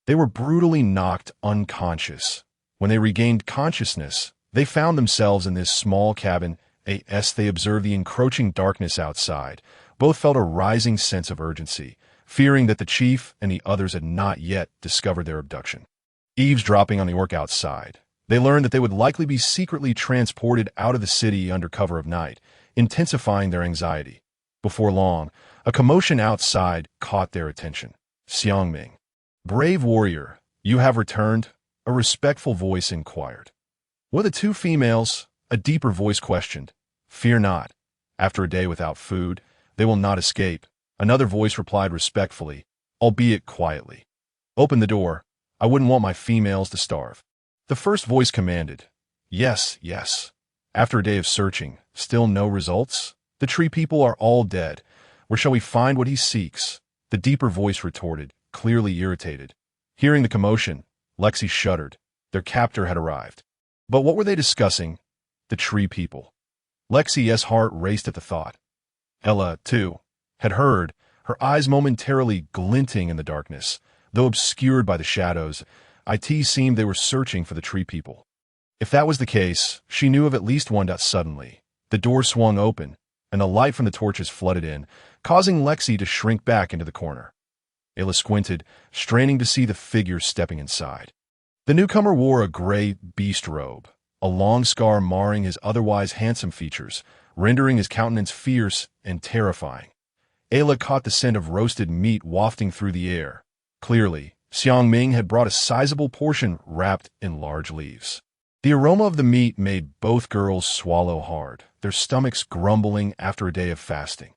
They were brutally knocked unconscious. When they regained consciousness, they found themselves in this small cabin. As they observed the encroaching darkness outside, both felt a rising sense of urgency, fearing that the chief and the others had not yet discovered their abduction. Eavesdropping on the orc outside, they learned that they would likely be secretly transported out of the city under cover of night, intensifying their anxiety. Before long, a commotion outside caught their attention. Xiangming, "Brave warrior, you have returned," a respectful voice inquired. One of the 2 females, a deeper voice questioned. "Fear not. After a day without food, they will not escape. Another voice replied respectfully, albeit quietly. Open the door. I wouldn't want my females to starve. The first voice commanded. Yes, yes. After a day of searching, still no results? The tree people are all dead. Where shall we find what he seeks? The deeper voice retorted, clearly irritated. Hearing the commotion, Lexi shuddered. Their captor had arrived. But what were they discussing? The tree people. Lexi's heart raced at the thought. Ella, too, had heard, her eyes momentarily glinting in the darkness. Though obscured by the shadows, it seemed they were searching for the tree people. If that was the case, she knew of at least one. Suddenly, the door swung open, and the light from the torches flooded in, causing Lexi to shrink back into the corner. Ayla squinted, straining to see the figure stepping inside. The newcomer wore a gray beast robe, a long scar marring his otherwise handsome features, rendering his countenance fierce and terrifying. Ayla caught the scent of roasted meat wafting through the air. Clearly, Xiang Ming had brought a sizable portion wrapped in large leaves. The aroma of the meat made both girls swallow hard, their stomachs grumbling after a day of fasting.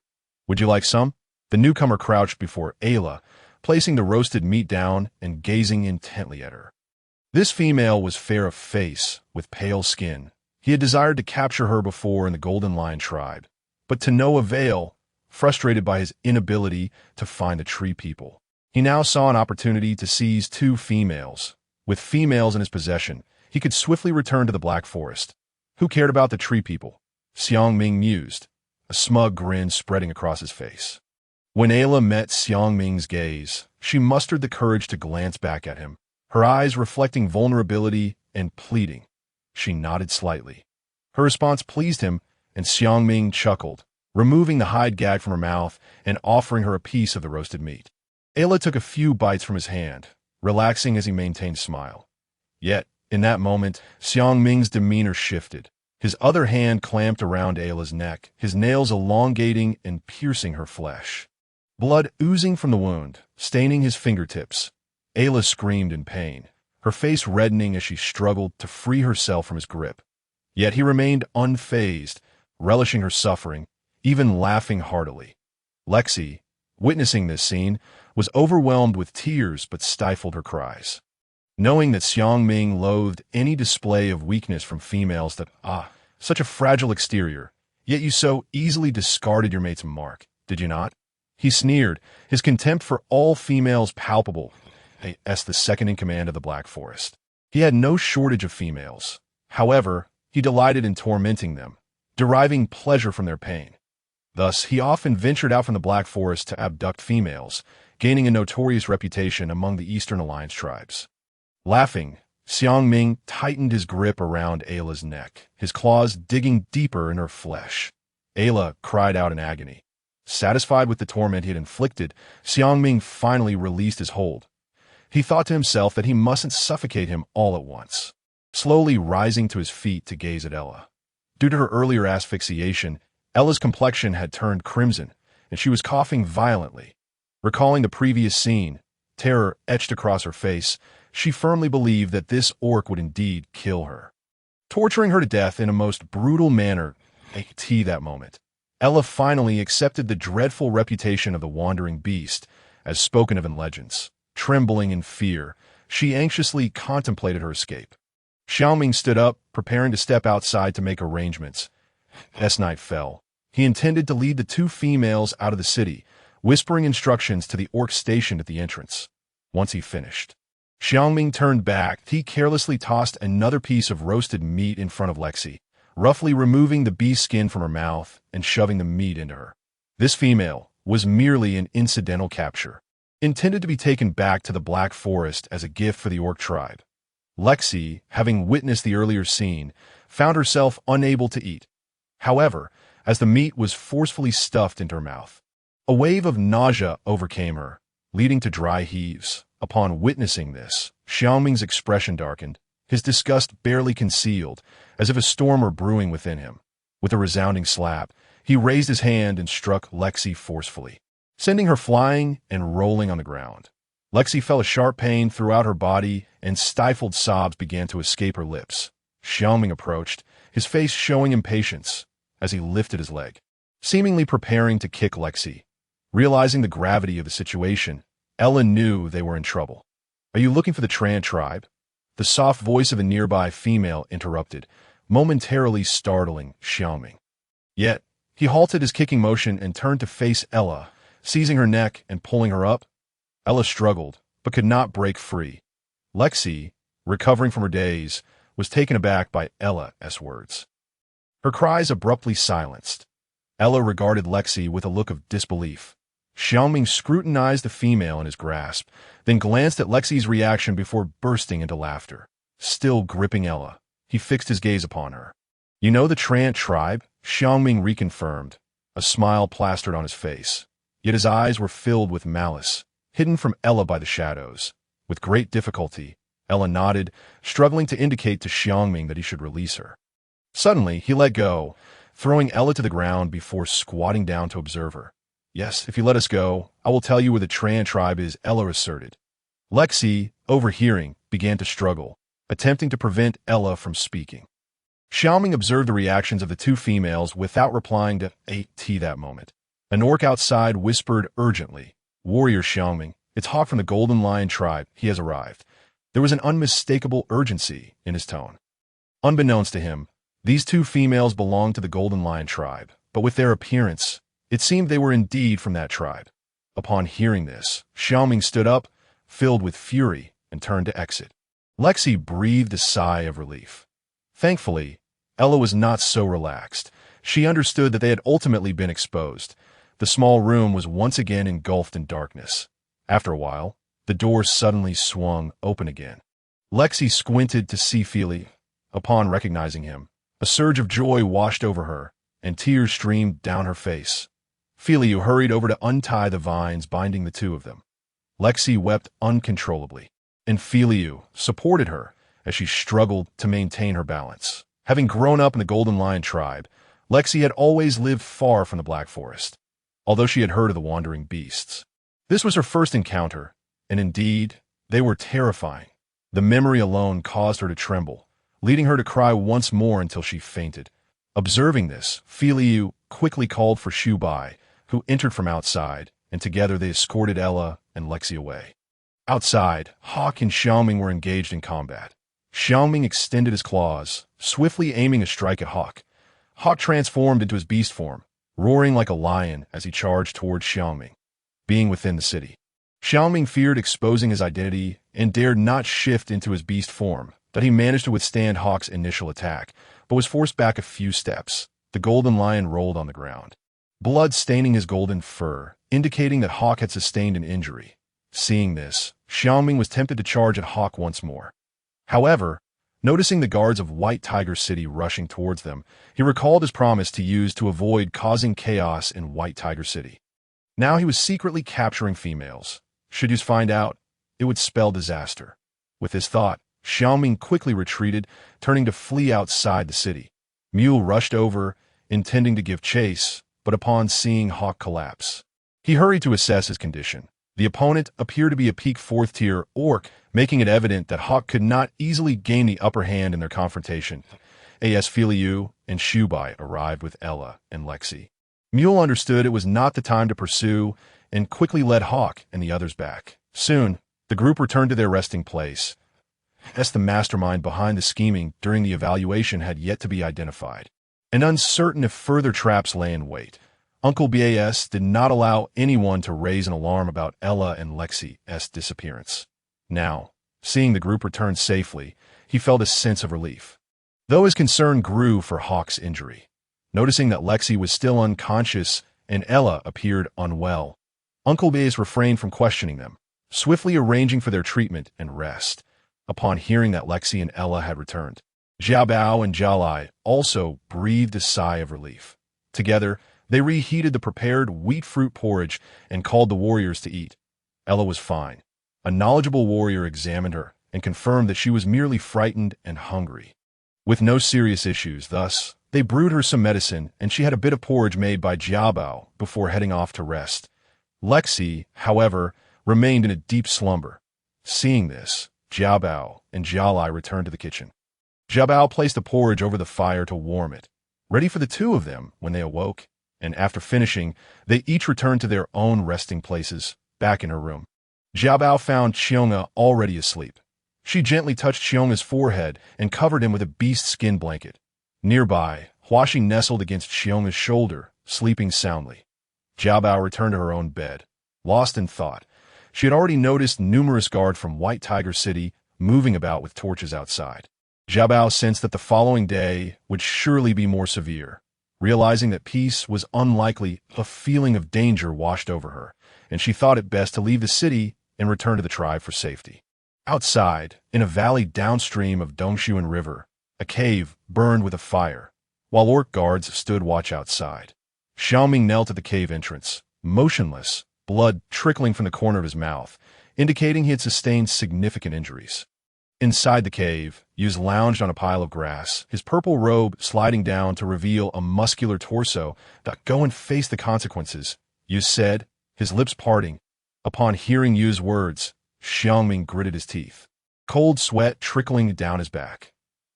Would you like some? The newcomer crouched before Ayla, placing the roasted meat down and gazing intently at her. This female was fair of face, with pale skin. He had desired to capture her before in the Golden Lion tribe, but to no avail, frustrated by his inability to find the tree people. He now saw an opportunity to seize two females. With females in his possession, he could swiftly return to the Black Forest. Who cared about the tree people? Xiang Ming mused, a smug grin spreading across his face. When Ayla met Xiang Ming's gaze, she mustered the courage to glance back at him, her eyes reflecting vulnerability and pleading. She nodded slightly. Her response pleased him, and Xiang Ming chuckled, removing the hide gag from her mouth and offering her a piece of the roasted meat. Ayla took a few bites from his hand, relaxing as he maintained a smile. Yet, in that moment, Xiang Ming's demeanor shifted. His other hand clamped around Ayla's neck, his nails elongating and piercing her flesh. Blood oozing from the wound, staining his fingertips. Ayla screamed in pain, her face reddening as she struggled to free herself from his grip. Yet he remained unfazed, relishing her suffering, even laughing heartily. Lexi, witnessing this scene, was overwhelmed with tears but stifled her cries. Knowing that Xiang Ming loathed any display of weakness from females that, such a fragile exterior, yet you so easily discarded your mate's mark, did you not? He sneered, his contempt for all females palpable, as the second in command of the Black Forest. He had no shortage of females. However, he delighted in tormenting them, deriving pleasure from their pain. Thus, he often ventured out from the Black Forest to abduct females, gaining a notorious reputation among the Eastern Alliance tribes. Laughing, Xiang Ming tightened his grip around Ayla's neck, his claws digging deeper in her flesh. Ayla cried out in agony. Satisfied with the torment he had inflicted, Xiang Ming finally released his hold. He thought to himself that he mustn't suffocate him all at once. Slowly rising to his feet to gaze at Ella. Due to her earlier asphyxiation, Ella's complexion had turned crimson, and she was coughing violently. Recalling the previous scene, terror etched across her face, she firmly believed that this orc would indeed kill her. Torturing her to death in a most brutal manner, that moment, Ella finally accepted the dreadful reputation of the wandering beast, as spoken of in legends. Trembling in fear, she anxiously contemplated her escape. Xiao Ming stood up, preparing to step outside to make arrangements. As night fell, he intended to lead the two females out of the city, whispering instructions to the orc stationed at the entrance. Once he finished, Xiao Ming turned back. He carelessly tossed another piece of roasted meat in front of Lexi, roughly removing the beast's skin from her mouth and shoving the meat into her. This female was merely an incidental capture, intended to be taken back to the Black Forest as a gift for the orc tribe. Lexi, having witnessed the earlier scene, found herself unable to eat. However, as the meat was forcefully stuffed into her mouth, a wave of nausea overcame her, leading to dry heaves. Upon witnessing this, Xiao Ming's expression darkened, his disgust barely concealed, as if a storm were brewing within him. With a resounding slap, he raised his hand and struck Lexi forcefully, sending her flying and rolling on the ground. Lexi felt a sharp pain throughout her body, and stifled sobs began to escape her lips. Xiao Ming approached, his face showing impatience, as he lifted his leg. seemingly preparing to kick Lexi. Realizing the gravity of the situation, Ella knew they were in trouble. "Are you looking for the Tran tribe?" The soft voice of a nearby female interrupted, momentarily startling Xiaoming. Yet, he halted his kicking motion and turned to face Ella, seizing her neck and pulling her up. Ella struggled, but could not break free. Lexi, recovering from her daze, was taken aback by Ella's words. Her cries abruptly silenced. Ella regarded Lexi with a look of disbelief. Xiaoming scrutinized the female in his grasp, then glanced at Lexi's reaction before bursting into laughter. Still gripping Ella, he fixed his gaze upon her. "You know the Tran tribe?" Xiaoming reconfirmed, a smile plastered on his face. Yet his eyes were filled with malice, hidden from Ella by the shadows. With great difficulty, Ella nodded, struggling to indicate to Xiaoming that he should release her. Suddenly, he let go, throwing Ella to the ground before squatting down to observe her. "Yes, if you let us go, I will tell you where the Tran tribe is," Ella asserted. Lexi, overhearing, began to struggle, attempting to prevent Ella from speaking. Xiaoming observed the reactions of the two females without replying to AT that moment. An orc outside whispered urgently, "Warrior Xiaoming, it's Hawk from the Golden Lion tribe. He has arrived." There was an unmistakable urgency in his tone. Unbeknownst to him, these two females belonged to the Golden Lion tribe, but with their appearance, it seemed they were indeed from that tribe. Upon hearing this, Xiaoming stood up, filled with fury, and turned to exit. Lexi breathed a sigh of relief. Thankfully, Ella was not so relaxed. She understood that they had ultimately been exposed. The small room was once again engulfed in darkness. After a while, the door suddenly swung open again. Lexi squinted to see Feely. Upon recognizing him, a surge of joy washed over her, and tears streamed down her face. Feely hurried over to untie the vines binding the two of them. Lexi wept uncontrollably, and Feely supported her as she struggled to maintain her balance. Having grown up in the Golden Lion tribe, Lexi had always lived far from the Black Forest, although she had heard of the wandering beasts. This was her first encounter, and indeed, they were terrifying. The memory alone caused her to tremble, leading her to cry once more until she fainted. Observing this, Feely quickly called for Shu Bai, who entered from outside, and together they escorted Ella and Lexi away. Outside, Hawk and Xiaoming were engaged in combat. Xiaoming extended his claws, swiftly aiming a strike at Hawk. Hawk transformed into his beast form, roaring like a lion as he charged towards Xiaoming. Being within the city, Xiaoming feared exposing his identity and dared not shift into his beast form, that he managed to withstand Hawk's initial attack, but was forced back a few steps. The golden lion rolled on the ground, blood staining his golden fur, indicating that Hawk had sustained an injury. Seeing this, Xiaoming was tempted to charge at Hawk once more. However, noticing the guards of White Tiger City rushing towards them, he recalled his promise to use to avoid causing chaos in White Tiger City. Now he was secretly capturing females. Should Yus find out, it would spell disaster. With this thought, Xiaoming quickly retreated, turning to flee outside the city. Mule rushed over, intending to give chase, but upon seeing Hawk collapse, he hurried to assess his condition. The opponent appeared to be a peak 4th-tier orc, making it evident that Hawk could not easily gain the upper hand in their confrontation. As Feely and Shu Bai arrived with Ella and Lexi, Mule understood it was not the time to pursue and quickly led Hawk and the others back. Soon, the group returned to their resting place. As the mastermind behind the scheming during the evaluation had yet to be identified, and uncertain if further traps lay in wait, Uncle Bas did not allow anyone to raise an alarm about Ella and Lexi's disappearance. Now, seeing the group return safely, he felt a sense of relief, though his concern grew for Hawk's injury. Noticing that Lexi was still unconscious and Ella appeared unwell, Uncle Bas refrained from questioning them, swiftly arranging for their treatment and rest. Upon hearing that Lexi and Ella had returned, Xiaobao and Jialai also breathed a sigh of relief. Together, they reheated the prepared wheat fruit porridge and called the warriors to eat. Ella was fine. A knowledgeable warrior examined her and confirmed that she was merely frightened and hungry, with no serious issues. Thus, they brewed her some medicine, and she had a bit of porridge made by Jiabao before heading off to rest. Lexi, however, remained in a deep slumber. Seeing this, Jiabao and Jialai returned to the kitchen. Jiabao placed the porridge over the fire to warm it, ready for the two of them when they awoke. and after finishing, they each returned to their own resting places, back in her room. Xiaobao found Qiong'a already asleep. She gently touched Qiong'a's forehead and covered him with a beast skin blanket. Nearby, Huaxi nestled against Qiong'a's shoulder, sleeping soundly. Xiaobao returned to her own bed, lost in thought. She had already noticed numerous guards from White Tiger City moving about with torches outside. Xiaobao sensed that the following day would surely be more severe. Realizing that peace was unlikely, a feeling of danger washed over her, and she thought it best to leave the city and return to the tribe for safety. Outside, in a valley downstream of Dongshuan River, a cave burned with a fire, while orc guards stood watch outside. Xiaoming knelt at the cave entrance, motionless, blood trickling from the corner of his mouth, indicating he had sustained significant injuries. Inside the cave, Yuz lounged on a pile of grass, his purple robe sliding down to reveal a muscular torso. Go and face the consequences, Yuz said, his lips parting. Upon hearing Yuz's words, Xiaoming gritted his teeth, cold sweat trickling down his back.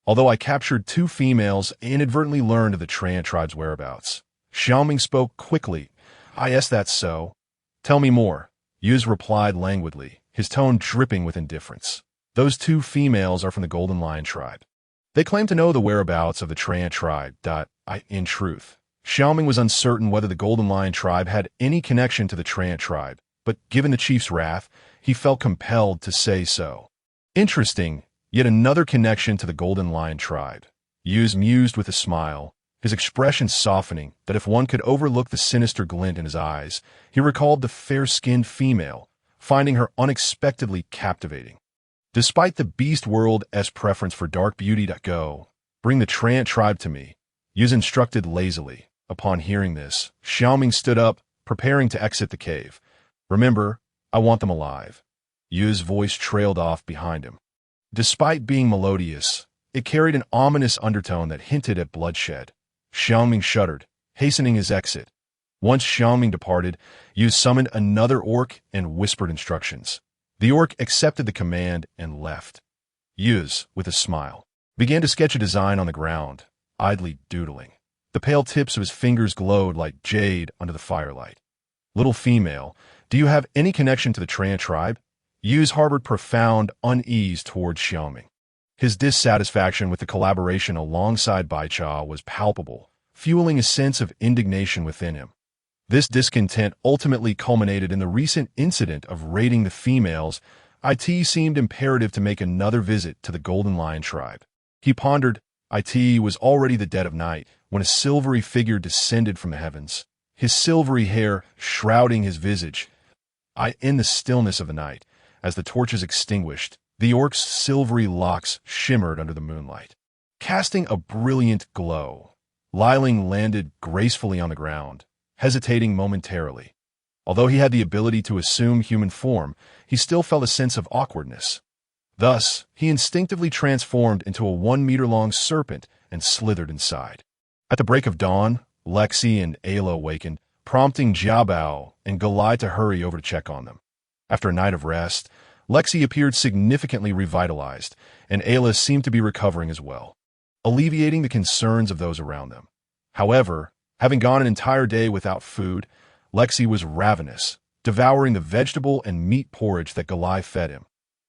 Although I captured 2 females, I inadvertently learned of the Tran tribe's whereabouts. Xiaoming spoke quickly. Yes, that's so. Tell me more, Yuz replied languidly, his tone dripping with indifference. Those 2 females are from the Golden Lion tribe. They claim to know the whereabouts of the Tran tribe. In truth, Xiaoming was uncertain whether the Golden Lion tribe had any connection to the Tran tribe, but given the chief's wrath, he felt compelled to say so. Interesting, yet another connection to the Golden Lion tribe. Yuz mused with a smile, his expression softening that if one could overlook the sinister glint in his eyes, he recalled the fair-skinned female, finding her unexpectedly captivating. Despite the beast world's preference for dark beauty, go, bring the Tran tribe to me, Yuz instructed lazily. Upon hearing this, Xiaoming stood up, preparing to exit the cave. Remember, I want them alive. Yuz's voice trailed off behind him. Despite being melodious, it carried an ominous undertone that hinted at bloodshed. Xiaoming shuddered, hastening his exit. Once Xiaoming departed, Yuz summoned another orc and whispered instructions. The orc accepted the command and left. Yuz, with a smile, began to sketch a design on the ground, idly doodling. The pale tips of his fingers glowed like jade under the firelight. Little female, do you have any connection to the Tran tribe? Yuz harbored profound unease towards Xiaoming. His dissatisfaction with the collaboration alongside Baicha was palpable, fueling a sense of indignation within him. This discontent ultimately culminated in the recent incident of raiding the females. It seemed imperative to make another visit to the Golden Lion tribe. He pondered. It was already the dead of night when a silvery figure descended from the heavens, his silvery hair shrouding his visage. In the stillness of the night, as the torches extinguished, the orc's silvery locks shimmered under the moonlight, casting a brilliant glow. Liling landed gracefully on the ground, hesitating momentarily. Although he had the ability to assume human form, he still felt a sense of awkwardness. Thus, he instinctively transformed into a 1-meter-long serpent and slithered inside. At the break of dawn, Lexi and Ayla awakened, prompting Xiaobao and Galai to hurry over to check on them. After a night of rest, Lexi appeared significantly revitalized, and Ayla seemed to be recovering as well, alleviating the concerns of those around them. However, having gone an entire day without food, Lexi was ravenous, devouring the vegetable and meat porridge that Galai fed him.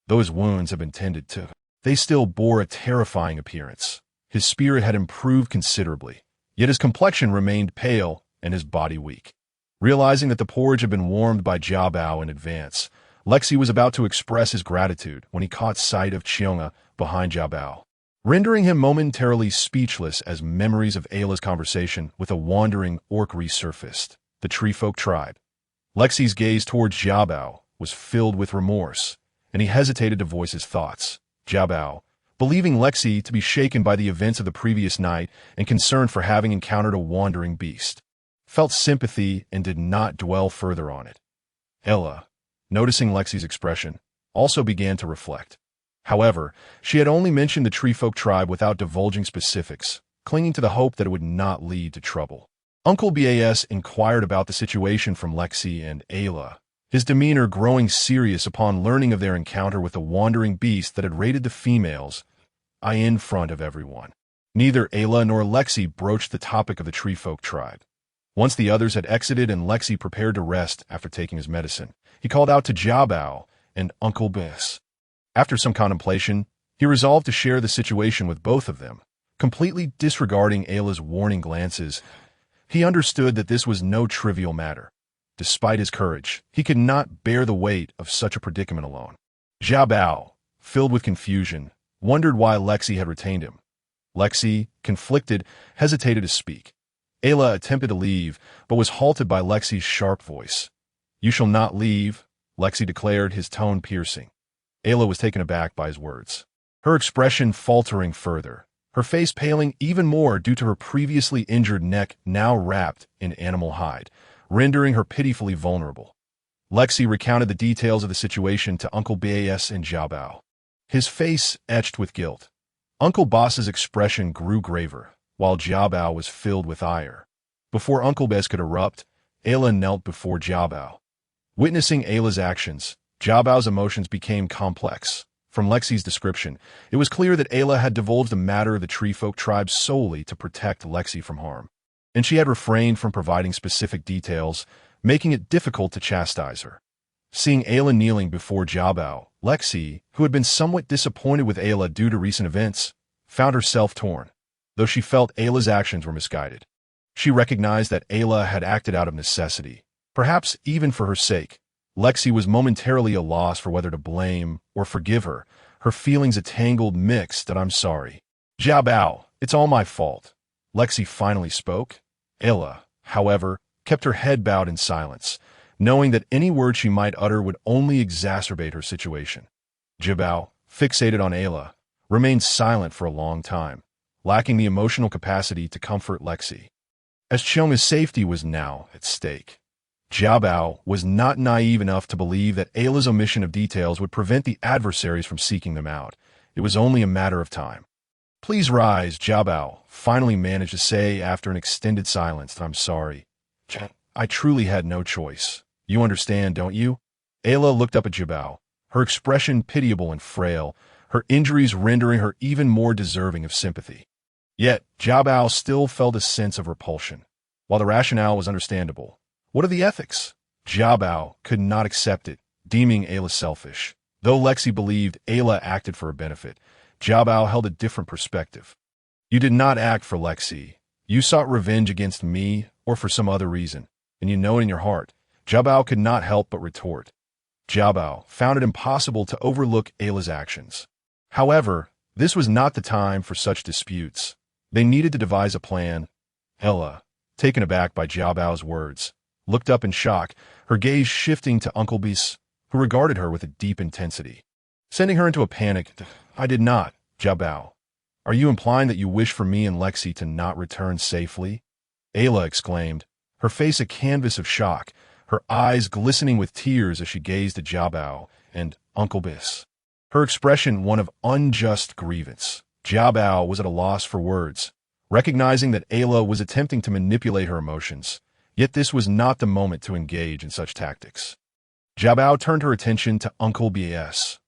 Though his wounds had been tended to, they still bore a terrifying appearance. His spirit had improved considerably, yet his complexion remained pale and his body weak. Realizing that the porridge had been warmed by Xiaobao in advance, Lexi was about to express his gratitude when he caught sight of Qiong'a behind Xiaobao, rendering him momentarily speechless as memories of Ayla's conversation with a wandering orc resurfaced. The Treefolk tribe. Lexi's gaze towards Xiaobao was filled with remorse, and he hesitated to voice his thoughts. Xiaobao, believing Lexi to be shaken by the events of the previous night and concerned for having encountered a wandering beast, felt sympathy and did not dwell further on it. Ella, noticing Lexi's expression, also began to reflect. However, she had only mentioned the Treefolk tribe without divulging specifics, clinging to the hope that it would not lead to trouble. Uncle Bas inquired about the situation from Lexi and Ayla, his demeanor growing serious upon learning of their encounter with the wandering beast that had raided the females, in front of everyone. Neither Ayla nor Lexi broached the topic of the Treefolk tribe. Once the others had exited and Lexi prepared to rest after taking his medicine, he called out to Jiabao and Uncle Bis. After some contemplation, he resolved to share the situation with both of them, completely disregarding Ayla's warning glances. He understood that this was no trivial matter. Despite his courage, he could not bear the weight of such a predicament alone. Jiabao, filled with confusion, wondered why Lexi had retained him. Lexi, conflicted, hesitated to speak. Ayla attempted to leave, but was halted by Lexi's sharp voice. "You shall not leave," Lexi declared, his tone piercing. Ayla was taken aback by his words, her expression faltering further, her face paling even more due to her previously injured neck now wrapped in animal hide, rendering her pitifully vulnerable. Lexi recounted the details of the situation to Uncle Bas and Jiabao, his face etched with guilt. Uncle Bas's expression grew graver, while Jiabao was filled with ire. Before Uncle Bas could erupt, Ayla knelt before Jiabao. Witnessing Ayla's actions, Jiabao's emotions became complex. From Lexi's description, it was clear that Ayla had divulged the matter of the Treefolk tribe solely to protect Lexi from harm, and she had refrained from providing specific details, making it difficult to chastise her. Seeing Ayla kneeling before Jiabao, Lexi, who had been somewhat disappointed with Ayla due to recent events, found herself torn. Though she felt Ayla's actions were misguided, she recognized that Ayla had acted out of necessity, perhaps even for her sake. Lexi was momentarily at a loss for whether to blame or forgive her, her feelings a tangled mix that "I'm sorry. Jiabao, it's all my fault." Lexi finally spoke. Ayla, however, kept her head bowed in silence, knowing that any word she might utter would only exacerbate her situation. Jiabao, fixated on Ayla, remained silent for a long time, lacking the emotional capacity to comfort Lexi, as Chionga's safety was now at stake. Jiabao was not naive enough to believe that Ayla's omission of details would prevent the adversaries from seeking them out. It was only a matter of time. "Please rise," Jiabao finally managed to say after an extended silence. "I'm sorry. I truly had no choice. You understand, don't you?" Ayla looked up at Jiabao, her expression pitiable and frail, her injuries rendering her even more deserving of sympathy. Yet, Jiabao still felt a sense of repulsion. While the rationale was understandable, what are the ethics? Jiabao could not accept it, deeming Ayla selfish. Though Lexi believed Ayla acted for her benefit, Jiabao held a different perspective. "You did not act for Lexi. You sought revenge against me or for some other reason, and you know it in your heart." Jiabao could not help but retort. Jiabao found it impossible to overlook Ayla's actions. However, this was not the time for such disputes. They needed to devise a plan. Ayla, taken aback by Jiabao's words, looked up in shock, her gaze shifting to Uncle Bis, who regarded her with a deep intensity, sending her into a panic. "I did not, Jiabao. Are you implying that you wish for me and Lexi to not return safely?" Ayla exclaimed, her face a canvas of shock, her eyes glistening with tears as she gazed at Jiabao and Uncle Bis, her expression one of unjust grievance. Jiabao was at a loss for words, recognizing that Ayla was attempting to manipulate her emotions. Yet this was not the moment to engage in such tactics. Jiabao turned her attention to Uncle Bas.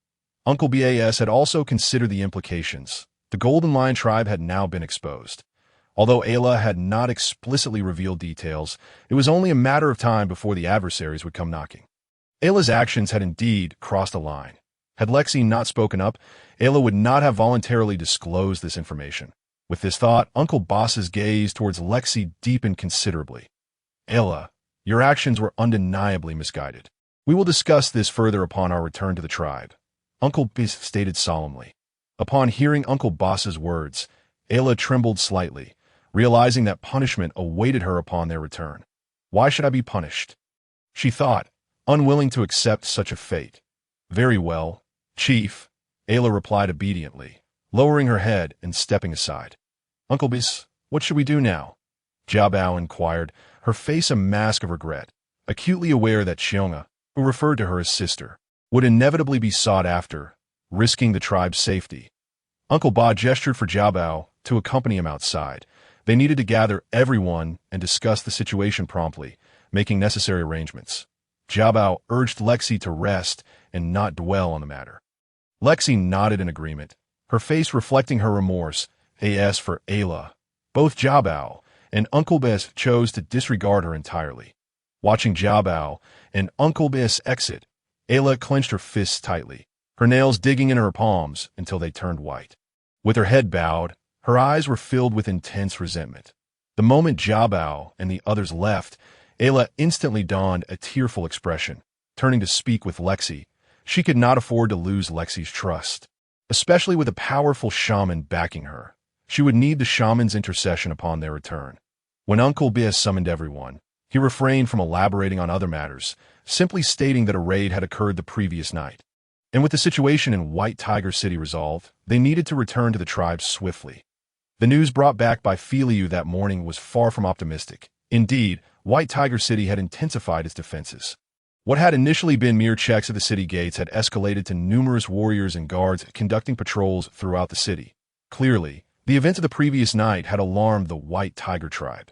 Uncle Bas had also considered the implications. The Golden Lion tribe had now been exposed. Although Ayla had not explicitly revealed details, it was only a matter of time before the adversaries would come knocking. Ayla's actions had indeed crossed a line. Had Lexi not spoken up, Ayla would not have voluntarily disclosed this information. With this thought, Uncle Bas's gaze towards Lexi deepened considerably. "Ayla, your actions were undeniably misguided. We will discuss this further upon our return to the tribe," Uncle Bis stated solemnly. Upon hearing Uncle Bas's words, Ayla trembled slightly, realizing that punishment awaited her upon their return. "Why should I be punished?" she thought, unwilling to accept such a fate. "Very well, Chief," Ayla replied obediently, lowering her head and stepping aside. "Uncle Bis, what should we do now?" Jiabao inquired, her face a mask of regret, acutely aware that Chionga, who referred to her as sister, would inevitably be sought after, risking the tribe's safety. Uncle Ba gestured for Jiabao to accompany him outside. They needed to gather everyone and discuss the situation promptly, making necessary arrangements. Jiabao urged Lexi to rest and not dwell on the matter. Lexi nodded in agreement, her face reflecting her remorse, as for Ayla. Both Jiabao and Uncle Bess chose to disregard her entirely. Watching Jiao Bao and Uncle Bess exit, Ayla clenched her fists tightly, her nails digging in her palms until they turned white. With her head bowed, her eyes were filled with intense resentment. The moment Jiao Bao and the others left, Ayla instantly donned a tearful expression. Turning to speak with Lexi, she could not afford to lose Lexi's trust. Especially with a powerful shaman backing her, she would need the shaman's intercession upon their return. When Uncle Bess summoned everyone, he refrained from elaborating on other matters, simply stating that a raid had occurred the previous night. And with the situation in White Tiger City resolved, they needed to return to the tribe swiftly. The news brought back by Feliu that morning was far from optimistic. Indeed, White Tiger City had intensified its defenses. What had initially been mere checks at the city gates had escalated to numerous warriors and guards conducting patrols throughout the city. Clearly, the events of the previous night had alarmed the White Tiger tribe.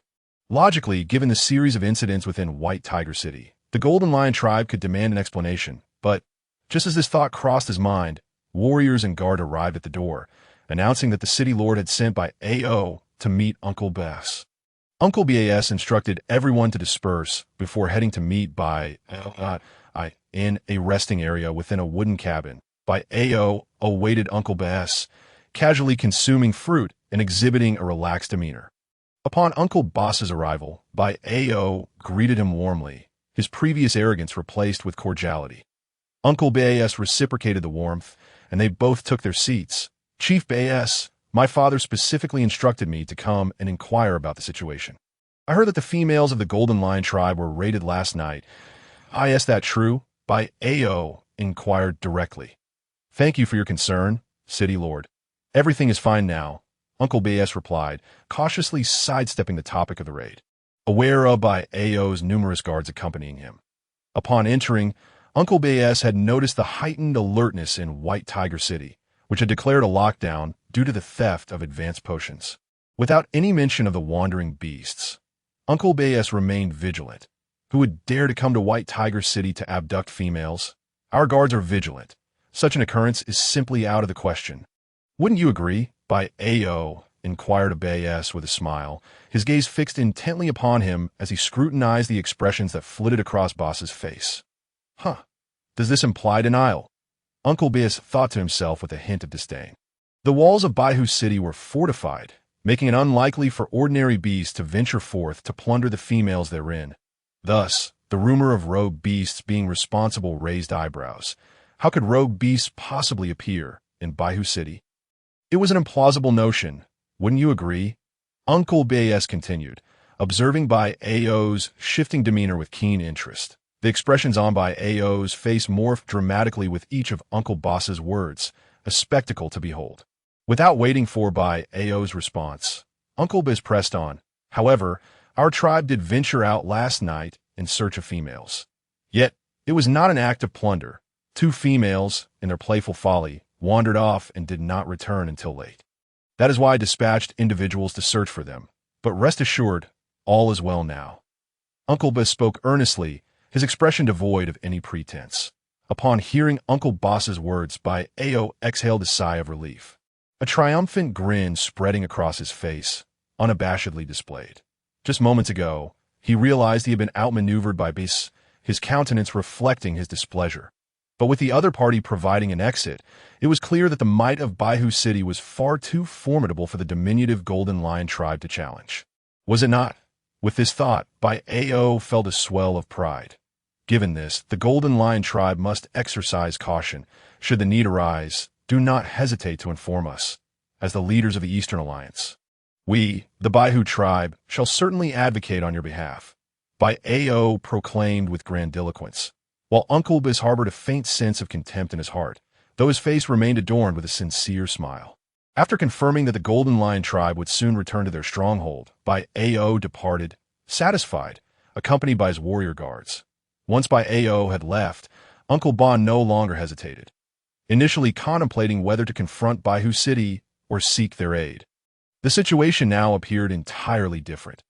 Logically, given the series of incidents within White Tiger City, the Golden Lion tribe could demand an explanation, but just as this thought crossed his mind, warriors and guard arrived at the door, announcing that the city lord had sent by AO to meet Uncle Bess. Uncle Bas instructed everyone to disperse before heading to meet by in a resting area within a wooden cabin. By AO awaited Uncle Bas, casually consuming fruit and exhibiting a relaxed demeanor. Upon Uncle Boss's arrival, by AO greeted him warmly, his previous arrogance replaced with cordiality. Uncle Bas reciprocated the warmth, and they both took their seats. Chief Bas, my father specifically instructed me to come and inquire about the situation. I heard that the females of the Golden Lion tribe were raided last night. Is that true? By AO inquired directly. Thank you for your concern, City Lord. Everything is fine now, Uncle Bas replied, cautiously sidestepping the topic of the raid, aware of by AO's numerous guards accompanying him. Upon entering, Uncle Bas had noticed the heightened alertness in White Tiger City, which had declared a lockdown due to the theft of advanced potions. Without any mention of the wandering beasts, Uncle Bas remained vigilant. Who would dare to come to White Tiger City to abduct females? Our guards are vigilant. Such an occurrence is simply out of the question. Wouldn't you agree? By AO inquired Bas with a smile, his gaze fixed intently upon him as he scrutinized the expressions that flitted across Boss's face. Does this imply denial? Uncle Bas thought to himself with a hint of disdain. The walls of Baihu City were fortified, making it unlikely for ordinary beasts to venture forth to plunder the females therein. Thus, the rumor of rogue beasts being responsible raised eyebrows. How could rogue beasts possibly appear in Baihu City? It was an implausible notion, wouldn't you agree? Uncle Bas continued, observing by AO's shifting demeanor with keen interest. The expressions on by AO's face morphed dramatically with each of Uncle Boss's words, a spectacle to behold. Without waiting for by AO's response, Uncle Bas pressed on. However, our tribe did venture out last night in search of females. Yet, it was not an act of plunder. 2 females, in their playful folly, wandered off and did not return until late. That is why I dispatched individuals to search for them. But rest assured, all is well now. Uncle Bas spoke earnestly, his expression devoid of any pretense. Upon hearing Uncle Boss's words, by AO exhaled a sigh of relief. A triumphant grin spreading across his face, unabashedly displayed. Just moments ago, he realized he had been outmaneuvered by Bas, his countenance reflecting his displeasure. But with the other party providing an exit, it was clear that the might of Baihu City was far too formidable for the diminutive Golden Lion tribe to challenge. Was it not? With this thought, by AO felt a swell of pride. Given this, the Golden Lion tribe must exercise caution. Should the need arise, do not hesitate to inform us, as the leaders of the Eastern Alliance. We, the Baihu tribe, shall certainly advocate on your behalf. By AO proclaimed with grandiloquence, while Uncle Bas harbored a faint sense of contempt in his heart, though his face remained adorned with a sincere smile. After confirming that the Golden Lion tribe would soon return to their stronghold, by AO departed, satisfied, accompanied by his warrior guards. Once by AO had left, Uncle Bon no longer hesitated, initially contemplating whether to confront Baihu City or seek their aid. The situation now appeared entirely different.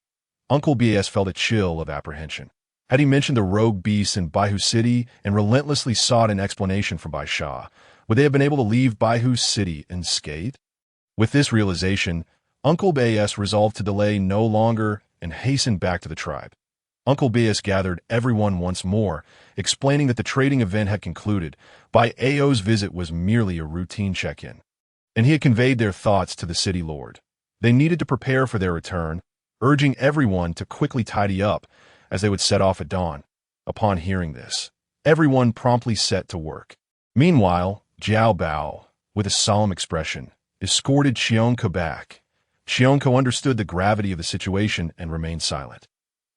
Uncle Bas felt a chill of apprehension. Had he mentioned the rogue beasts in Baihu City and relentlessly sought an explanation from Bai Sha, would they have been able to leave Baihu City unscathed? With this realization, Uncle Bayes resolved to delay no longer and hastened back to the tribe. Uncle Bayes gathered everyone once more, explaining that the trading event had concluded. Bai Ao's visit was merely a routine check-in, and he had conveyed their thoughts to the city lord. They needed to prepare for their return, urging everyone to quickly tidy up as they would set off at dawn. Upon hearing this, everyone promptly set to work. Meanwhile, Jiao Bao, with a solemn expression, escorted Xiongke back. Xiongke understood the gravity of the situation and remained silent.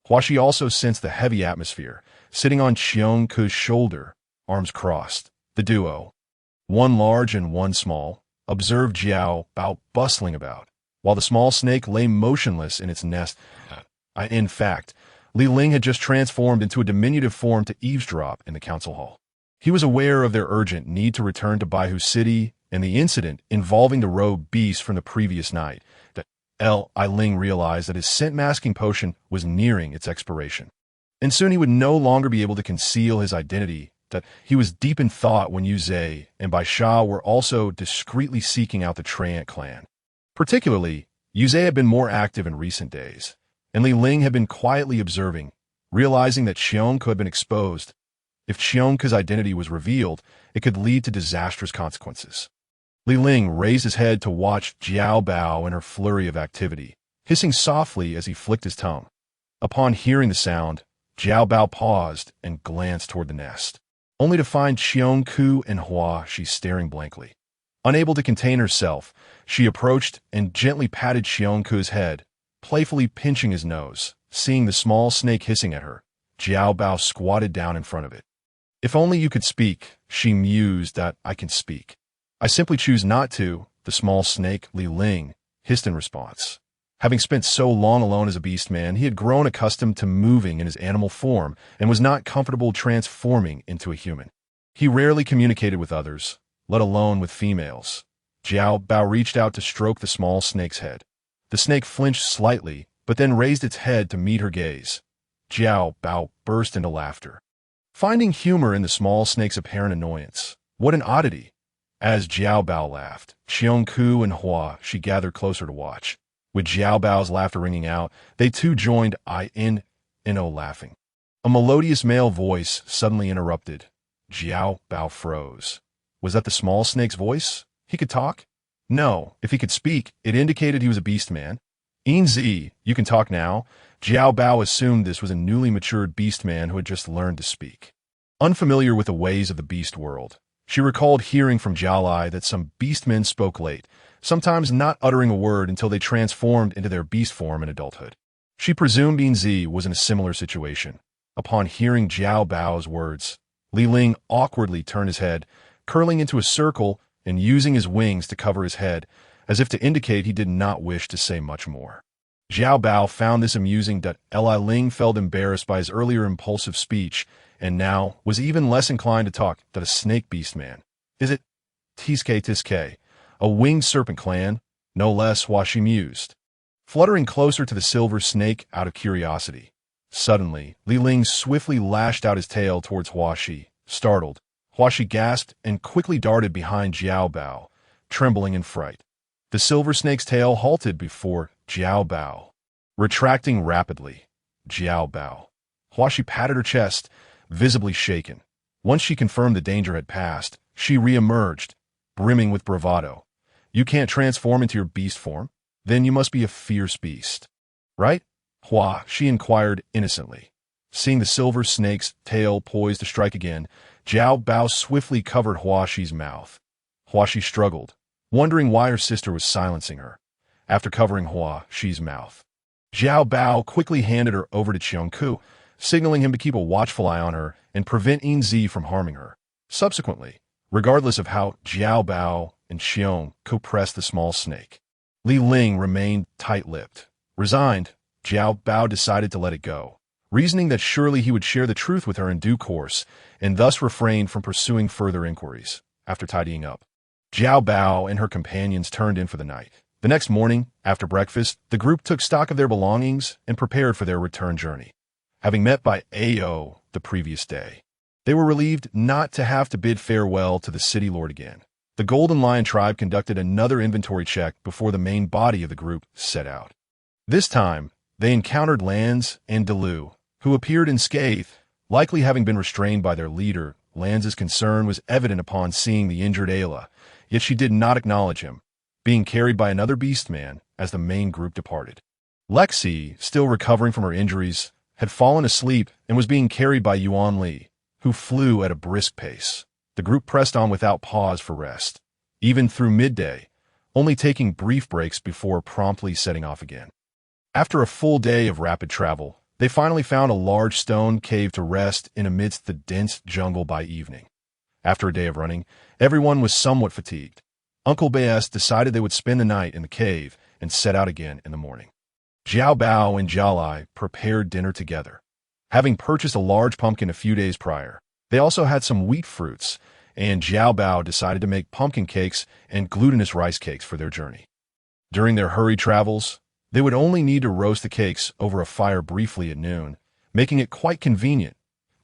Huaxi also sensed the heavy atmosphere, sitting on Xiongke's shoulder, arms crossed. The duo, one large and one small, observed Jiao Bao bustling about, while the small snake lay motionless in its nest. In fact, Li Ling had just transformed into a diminutive form to eavesdrop in the council hall. He was aware of their urgent need to return to Baihu City and the incident involving the rogue beast from the previous night. Li Ling realized that his scent-masking potion was nearing its expiration, and soon he would no longer be able to conceal his identity. That he was deep in thought when Yu Zhe and Bai Sha were also discreetly seeking out the Treant clan. Particularly, Yu Zhe had been more active in recent days, and Li Ling had been quietly observing, realizing that Xiongke had been exposed. If Xiongke's identity was revealed, it could lead to disastrous consequences. Li Ling raised his head to watch Jiao Bao in her flurry of activity, hissing softly as he flicked his tongue. Upon hearing the sound, Jiao Bao paused and glanced toward the nest, only to find Xiongke and Huaxi staring blankly. Unable to contain herself, she approached and gently patted Xiongke's head, playfully pinching his nose. Seeing the small snake hissing at her, Jiao Bao squatted down in front of it. "If only you could speak," she mused. "That I can speak. I simply choose not to," the small snake, Li Ling, hissed in response. Having spent so long alone as a beast man, he had grown accustomed to moving in his animal form and was not comfortable transforming into a human. He rarely communicated with others, let alone with females. Jiao Bao reached out to stroke the small snake's head. The snake flinched slightly, but then raised its head to meet her gaze. Jiao Bao burst into laughter, finding humor in the small snake's apparent annoyance. What an oddity! As Jiao Bao laughed, Xiongke and Huaxi gathered closer to watch. With Jiao Bao's laughter ringing out, they too joined in laughing. A melodious male voice suddenly interrupted. Jiao Bao froze. Was that the small snake's voice? He could talk? No, if he could speak, it indicated he was a beast man. "Yin-Zi, you can talk now." Jiao Bao assumed this was a newly matured beast man who had just learned to speak. Unfamiliar with the ways of the beast world, she recalled hearing from Jialai that some beastmen spoke late, sometimes not uttering a word until they transformed into their beast form in adulthood. She presumed Yin-Zi was in a similar situation. Upon hearing Jiao Bao's words, Li Ling awkwardly turned his head, curling into a circle and using his wings to cover his head, as if to indicate he did not wish to say much more. Jiao Bao found this amusing. Li Ling felt embarrassed by his earlier impulsive speech, and now was even less inclined to talk. "That a snake beast man. Is it? Tiske, a winged serpent clan, no less," Huaxi mused, fluttering closer to the silver snake out of curiosity. Suddenly, Li Ling swiftly lashed out his tail towards Huaxi. Startled, Huaxi gasped and quickly darted behind Jiao Bao, trembling in fright. The silver snake's tail halted before Jiao Bao, retracting rapidly. Jiao Bao. Huaxi patted her chest, visibly shaken. Once she confirmed the danger had passed, she re-emerged, brimming with bravado. "You can't transform into your beast form? Then you must be a fierce beast, right?" She inquired innocently. Seeing the silver snake's tail poised to strike again, Jiao Bao swiftly covered Huaxi's mouth. Huaxi struggled, wondering why her sister was silencing her. After covering Huaxi's mouth, Jiao Bao quickly handed her over to Xiongke, signaling him to keep a watchful eye on her and prevent Yin-Zi from harming her. Subsequently, regardless of how Jiao Bao and Xiongke pressed the small snake, Li Ling remained tight-lipped. Resigned, Jiao Bao decided to let it go, reasoning that surely he would share the truth with her in due course, and thus refrain from pursuing further inquiries. After tidying up, Jiao Bao and her companions turned in for the night. The next morning, after breakfast, the group took stock of their belongings and prepared for their return journey. Having met Bai Ao the previous day, they were relieved not to have to bid farewell to the city lord again. The Golden Lion tribe conducted another inventory check before the main body of the group set out. This time, they encountered Lanz and Delu, who appeared unscathed, likely having been restrained by their leader. Lanz's concern was evident upon seeing the injured Ayla, yet she did not acknowledge him, being carried by another beastman as the main group departed. Lexi, still recovering from her injuries, had fallen asleep and was being carried by Yuan Li, who flew at a brisk pace. The group pressed on without pause for rest, even through midday, only taking brief breaks before promptly setting off again. After a full day of rapid travel, they finally found a large stone cave to rest in amidst the dense jungle by evening. After a day of running, everyone was somewhat fatigued. Uncle Baes decided they would spend the night in the cave and set out again in the morning. Jiao Bao and Jialai prepared dinner together. Having purchased a large pumpkin a few days prior, they also had some wheat fruits, and Jiao Bao decided to make pumpkin cakes and glutinous rice cakes for their journey. During their hurried travels, they would only need to roast the cakes over a fire briefly at noon, making it quite convenient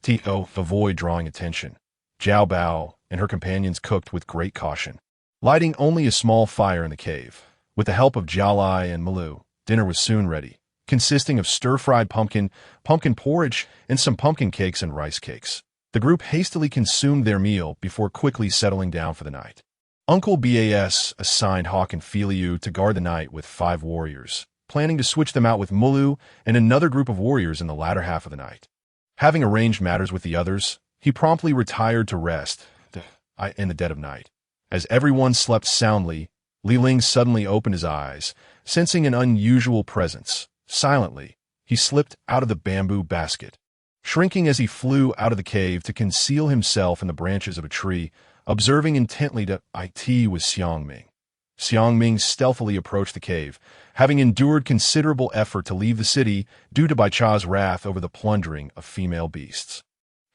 to avoid drawing attention. Jiao Bao and her companions cooked with great caution, lighting only a small fire in the cave. With the help of Jialai and Malu, dinner was soon ready, consisting of stir-fried pumpkin, pumpkin porridge, and some pumpkin cakes and rice cakes. The group hastily consumed their meal before quickly settling down for the night. Uncle Bas assigned Hawk and Filiu to guard the night with 5 warriors, planning to switch them out with Mulu and another group of warriors in the latter half of the night. Having arranged matters with the others, he promptly retired to rest in the dead of night. As everyone slept soundly, Li Ling suddenly opened his eyes, sensing an unusual presence. Silently, he slipped out of the bamboo basket, shrinking as he flew out of the cave to conceal himself in the branches of a tree, observing intently to it was Xiangming. Xiangming stealthily approached the cave, having endured considerable effort to leave the city due to Bai Cha's wrath over the plundering of female beasts.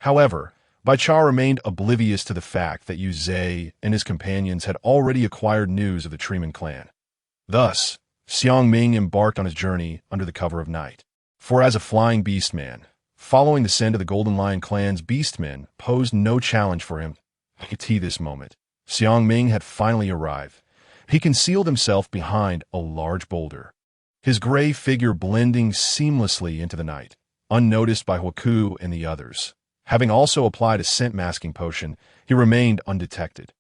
However, Bai Cha remained oblivious to the fact that Yu Zhe and his companions had already acquired news of the Treeman clan. Thus, Xiangming embarked on his journey under the cover of night. For as a flying beastman, following the scent of the Golden Lion clan's beastmen posed no challenge for him. At this moment, Xiangming had finally arrived. He concealed himself behind a large boulder, his gray figure blending seamlessly into the night, unnoticed by Huaku and the others. Having also applied a scent-masking potion, he remained undetected.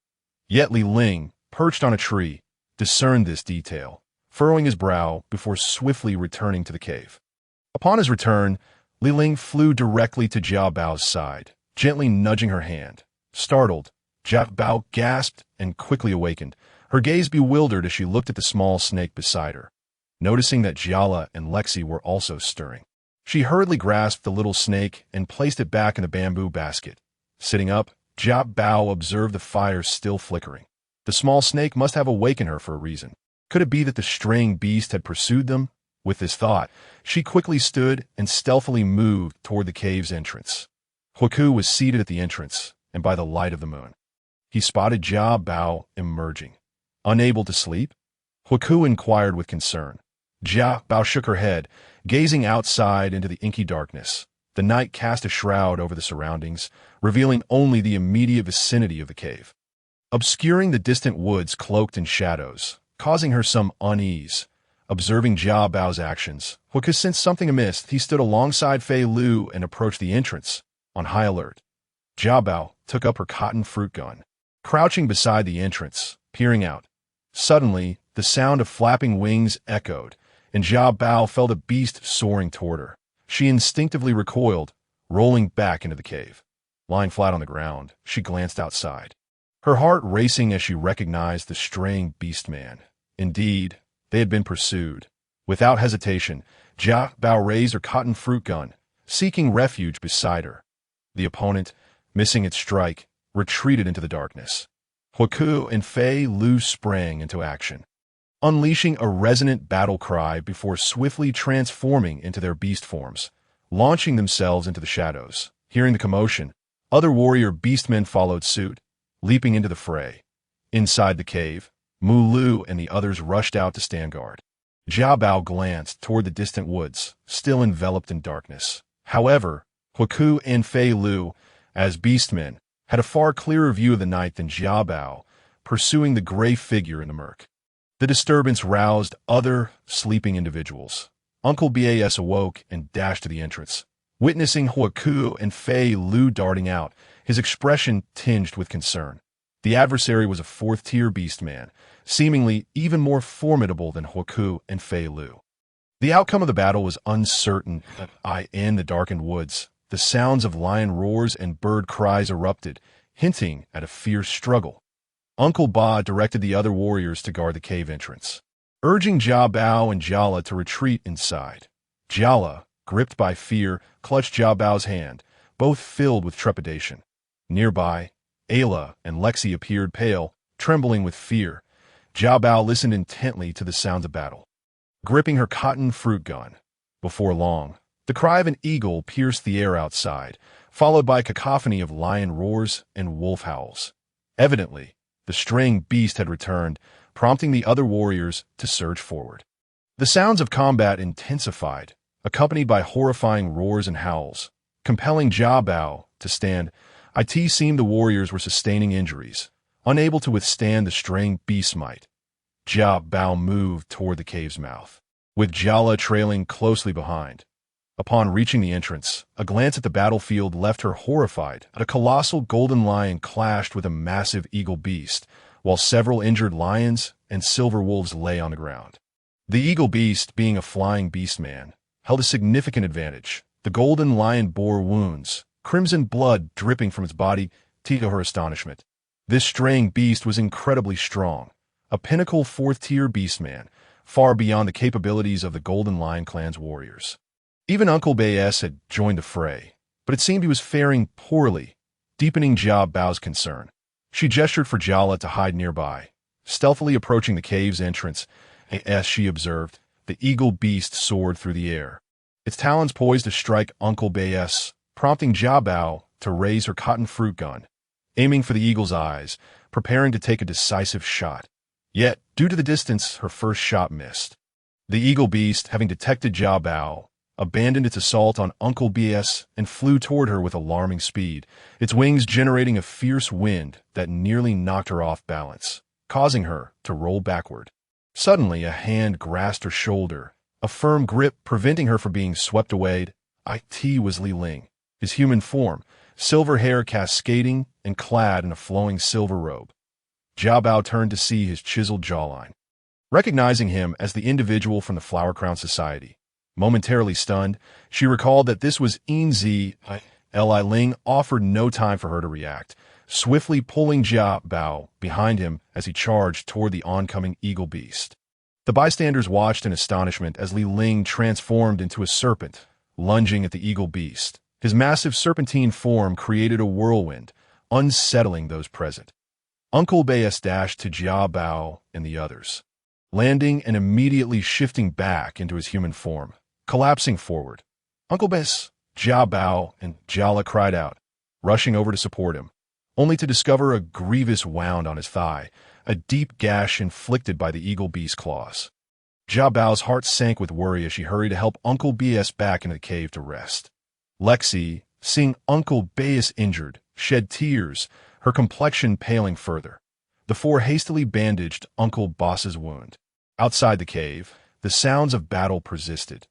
Yet Li Ling, perched on a tree, discerned this detail, furrowing his brow before swiftly returning to the cave. Upon his return, Li Ling flew directly to Jiao Bao's side, gently nudging her hand. Startled, Jiao Bao gasped and quickly awakened, her gaze bewildered as she looked at the small snake beside her. Noticing that Jiala and Lexi were also stirring, she hurriedly grasped the little snake and placed it back in the bamboo basket. Sitting up, Jiao Bao observed the fire still flickering. The small snake must have awakened her for a reason. Could it be that the straying beast had pursued them? With this thought, she quickly stood and stealthily moved toward the cave's entrance. Huaku was seated at the entrance, and by the light of the moon, he spotted Jiao Bao emerging. Unable to sleep? Huaku inquired with concern. Jiao Bao shook her head, gazing outside into the inky darkness. The night cast a shroud over the surroundings, revealing only the immediate vicinity of the cave, obscuring the distant woods cloaked in shadows, causing her some unease. Observing Jiao Bao's actions, Huaku sensed something amiss. He stood alongside Fei Lu and approached the entrance, on high alert. Jiao Bao took up her cotton fruit gun, crouching beside the entrance, peering out. Suddenly, the sound of flapping wings echoed, and Jiao Bao felt a beast soaring toward her. She instinctively recoiled, rolling back into the cave. Lying flat on the ground, she glanced outside, her heart racing as she recognized the straying beastman. Indeed, they had been pursued. Without hesitation, Jiao Bao raised her cotton fruit gun, seeking refuge beside her. The opponent, missing its strike, retreated into the darkness. Huaku and Fei Lu sprang into action, unleashing a resonant battle cry before swiftly transforming into their beast forms, launching themselves into the shadows. Hearing the commotion, other warrior beastmen followed suit, leaping into the fray. Inside the cave, Mu Lu and the others rushed out to stand guard. Jiao Bao glanced toward the distant woods, still enveloped in darkness. However, Huaku and Fei Lu, as beastmen, had a far clearer view of the night than Jiao Bao, pursuing the gray figure in the murk. The disturbance roused other sleeping individuals. Uncle Bas awoke and dashed to the entrance. Witnessing Huaku and Fei Lu darting out, his expression tinged with concern. The adversary was a fourth-tier beastman, seemingly even more formidable than Huaku and Fei Lu. The outcome of the battle was uncertain, but in the darkened woods, the sounds of lion roars and bird cries erupted, hinting at a fierce struggle. Uncle Ba directed the other warriors to guard the cave entrance, urging Jia Bao and Jiala to retreat inside. Jiala, gripped by fear, clutched Jia Bao's hand, both filled with trepidation. Nearby, Ayla and Lexi appeared pale, trembling with fear. Jia Bao listened intently to the sounds of battle, gripping her cotton fruit gun. Before long, the cry of an eagle pierced the air outside, followed by a cacophony of lion roars and wolf howls. Evidently, the straying beast had returned, prompting the other warriors to surge forward. The sounds of combat intensified, accompanied by horrifying roars and howls, compelling Jia Bao to stand. It seemed the warriors were sustaining injuries, unable to withstand the straying beast's might. Jia Bao moved toward the cave's mouth, with Jiala trailing closely behind. Upon reaching the entrance, a glance at the battlefield left her horrified. A colossal golden lion clashed with a massive eagle beast, while several injured lions and silver wolves lay on the ground. The eagle beast, being a flying beastman, held a significant advantage. The golden lion bore wounds, crimson blood dripping from its body, to her astonishment. This straying beast was incredibly strong, a pinnacle fourth-tier beastman, far beyond the capabilities of the Golden Lion clan's warriors. Even Uncle Bas had joined the fray, but it seemed he was faring poorly, deepening Jia Bao's concern. She gestured for Jiala to hide nearby, stealthily approaching the cave's entrance. As she observed, the eagle beast soared through the air, its talons poised to strike Uncle Bas, prompting Jia Bao to raise her cotton fruit gun, aiming for the eagle's eyes, preparing to take a decisive shot. Yet, due to the distance, her first shot missed. The eagle beast, having detected Jia Bao, abandoned its assault on Uncle Bas and flew toward her with alarming speed, its wings generating a fierce wind that nearly knocked her off balance, causing her to roll backward. Suddenly, a hand grasped her shoulder, a firm grip preventing her from being swept away. It was Li Ling, his human form, silver hair cascading and clad in a flowing silver robe. Jia Bao turned to see his chiseled jawline. Recognizing him as the individual from the Flower Crown Society, momentarily stunned, she recalled that this was Li Ling offered no time for her to react, swiftly pulling Jia Bao behind him as he charged toward the oncoming eagle beast. The bystanders watched in astonishment as Li Ling transformed into a serpent, lunging at the eagle beast. His massive serpentine form created a whirlwind, unsettling those present. Uncle Bas dashed to Jia Bao and the others, landing and immediately shifting back into his human form, collapsing forward. Uncle Bas, Jia Bao, and Jiala cried out, rushing over to support him, only to discover a grievous wound on his thigh, a deep gash inflicted by the eagle beast's claws. Jia Bao's heart sank with worry as she hurried to help Uncle Bas back into the cave to rest. Lexi, seeing Uncle Bas injured, shed tears, her complexion paling further. The four hastily bandaged Uncle Bas's wound. Outside the cave, the sounds of battle persisted.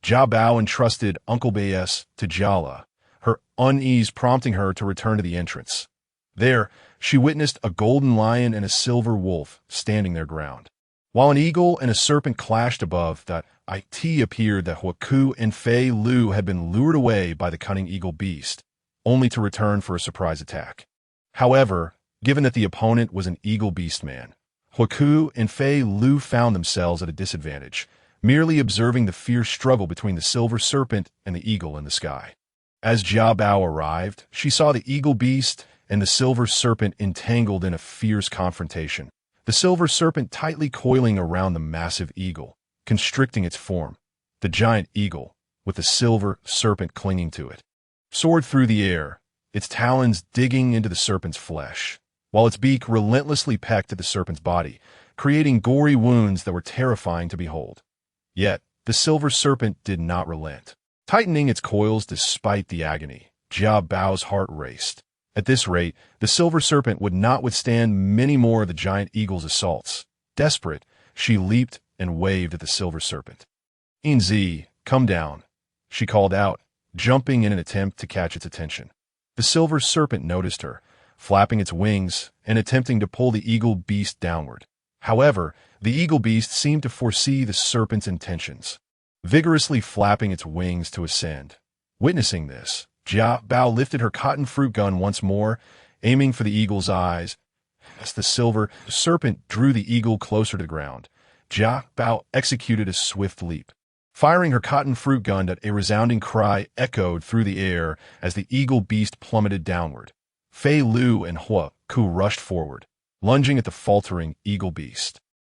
Jia Bao entrusted Uncle Bas to Jiala, her unease prompting her to return to the entrance. There, she witnessed a golden lion and a silver wolf standing their ground. While an eagle and a serpent clashed above, it appeared that Huaku and Fei Lu had been lured away by the cunning eagle beast, only to return for a surprise attack. However, given that the opponent was an eagle beastman, Huaku and Fei Lu found themselves at a disadvantage, merely observing the fierce struggle between the silver serpent and the eagle in the sky. As Jia Bao arrived, she saw the eagle beast and the silver serpent entangled in a fierce confrontation, the silver serpent tightly coiling around the massive eagle, constricting its form. The giant eagle, with the silver serpent clinging to it, soared through the air, its talons digging into the serpent's flesh, while its beak relentlessly pecked at the serpent's body, creating gory wounds that were terrifying to behold. Yet, the silver serpent did not relent. Tightening its coils despite the agony, Jia Bao's heart raced. At this rate, the silver serpent would not withstand many more of the giant eagle's assaults. Desperate, she leaped and waved at the silver serpent. Inzi, come down, she called out, jumping in an attempt to catch its attention. The silver serpent noticed her, flapping its wings and attempting to pull the eagle beast downward. However, the eagle beast seemed to foresee the serpent's intentions, vigorously flapping its wings to ascend. Witnessing this, Jia Bao lifted her cotton fruit gun once more, aiming for the eagle's eyes. As the silver serpent drew the eagle closer to the ground, Jia Bao executed a swift leap. Firing her cotton fruit gun, that a resounding cry echoed through the air as the eagle beast plummeted downward. Fei Lu and Hua Ku rushed forward, lunging at the faltering eagle beast.